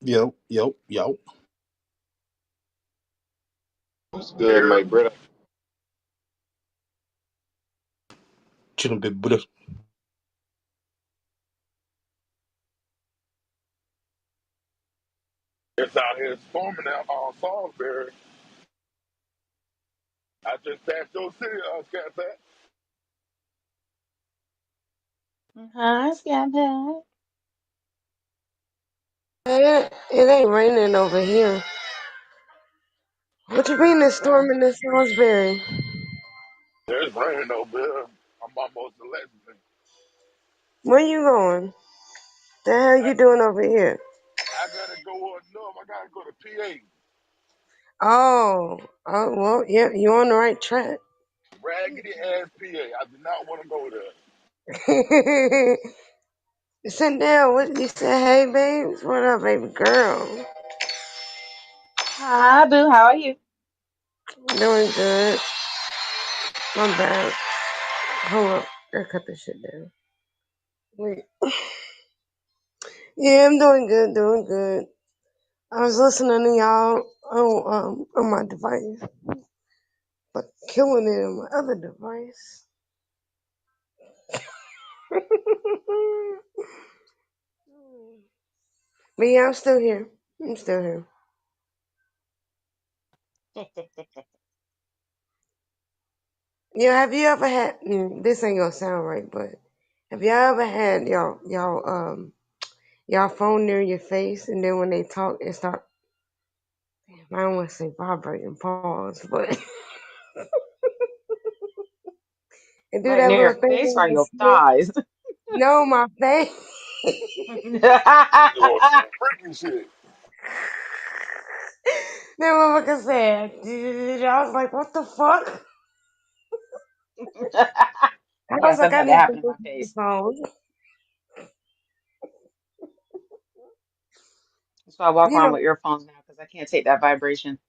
Yo, yo, yo. What's good, my brother? Chilling bit Buddha. It's out here storming out on Salisbury. I just passed your city, Scat Pat. Hi, Scat. It ain't raining over here. What you mean it's storming in Salisbury? There's raining over here. I'm almost to Lexington. Where you going? The hell I, you doing over here? I gotta go up north. I gotta go to PA. Oh, well, yeah, you're on the right track. Raggedy ass PA. I do not want to go there. Sit down. What you say? Hey, babes. What up, baby girl? Hi, Boo. How are you? Doing good. My bad. Hold up. I cut this shit down. Wait. Yeah, I'm doing good. Doing good. I was listening to y'all on my device, but killing it on my other device. But yeah, I'm still here. I'm still here. Yeah, have you ever had? This ain't gonna sound right, but have y'all ever had y'all phone near your face, and then when they talk, it start? I don't want to say vibrating, pause, but it do Like that near little your thing face in or your your skin. thighs? No, my face. You doing some freaky shit. That motherfucker said. I was like, what the fuck? I was Yes, like, I've I had that need to happen in look my at the face. phone. So I walk You around know, with earphones now because I can't take that vibration.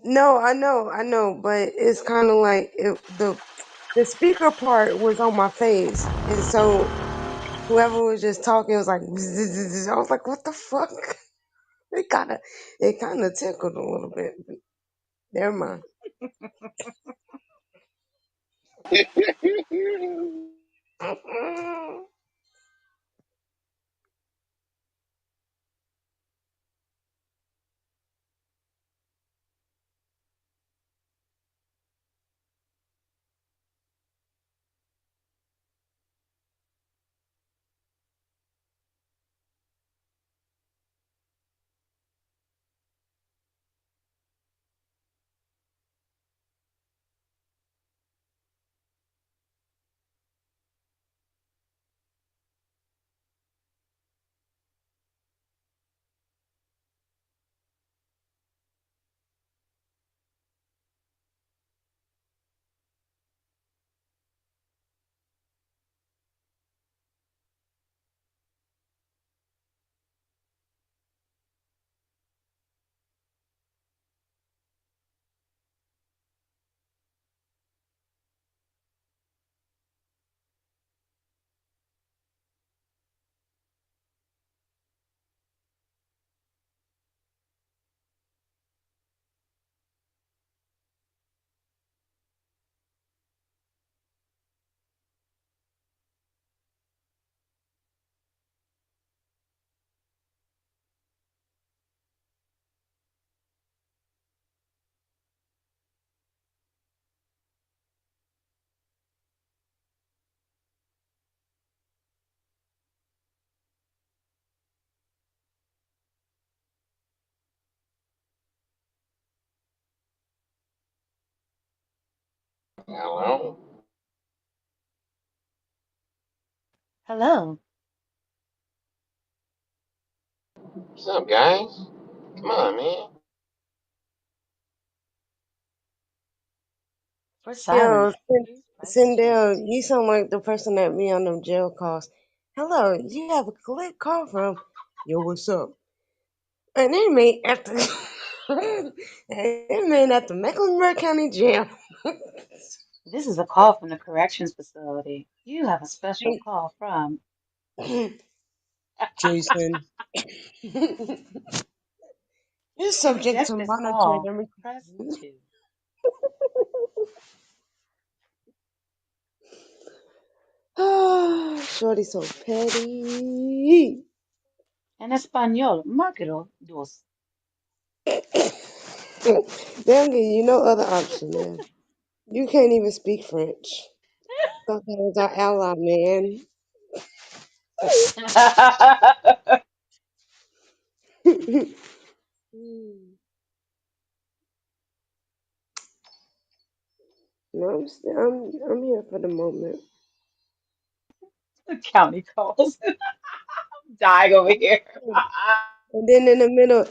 no, I know, but it's kind of like the speaker part was on my face, and so whoever was just talking was like, I was like, what the fuck? It kind of tickled a little bit. But never mind. Hello? Hello. What's up, guys? Come on, man. For Yo, silence. Vibration. Sindel, you sound like the person that be on them jail calls. Hello, you have a collect call from. Yo, what's up? An inmate at the an inmate at the Mecklenburg County Jail. This is a call from the corrections facility. You have a special Hey, call from. Jason, you're To subject reject to this monitoring call, and press recording. 2. Shorty so petty. En español, márquelo dos. They don't give you no other option, man. You can't even speak French. Thought that was our ally, man. No, I'm here for the moment. The county calls. Dying over here. And then in the middle,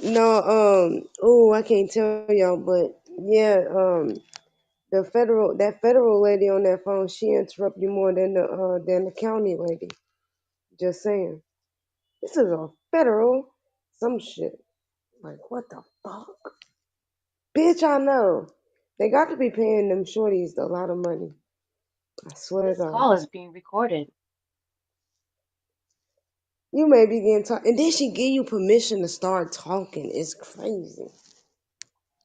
no, oh, I can't tell y'all, but yeah, that federal lady on that phone, she interrupt you more than the county lady. Just saying, this is a federal some shit. Like what the fuck, bitch? I know they got to be paying them shorties a lot of money. I swear to This God, call is being recorded. you may be getting talk, and then she give you permission to start talking. It's crazy.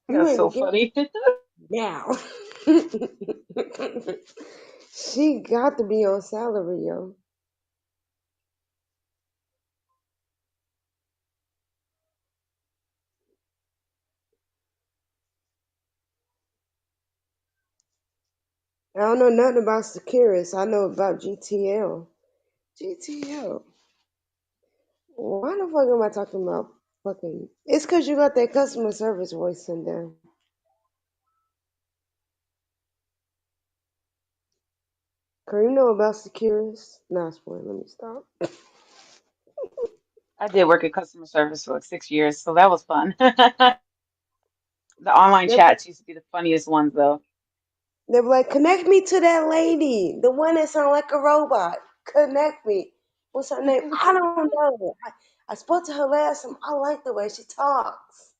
You That's ain't so been getting funny. now. She got to be on salary, yo. I don't know nothing about Securus. I know about GTL. GTL. Why the fuck am I talking about fucking? It's because you got that customer service voice in there. You know about Securus? Nah, spoil. Let me stop. I did work in customer service for like 6 years, so that was fun. The online They be, chats used to be the funniest ones, though. they be like, connect me to that lady, the one that sound like a robot. Connect me. What's her name? I don't know. I spoke to her last time. I like the way she talks.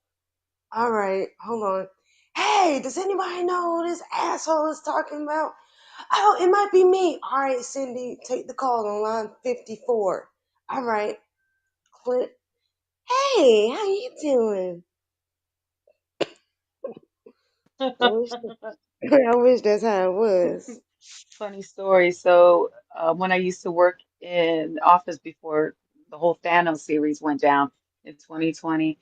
All right, hold on. Hey, does anybody know who this asshole is talking about? Oh, it might be me. All right, Cindy, take the call on line 54. All right, Clint. Hey, how you doing? I wish, I wish that's how it was. Funny story. So, when I used to work in the office before the whole Thanos series went down in 2020,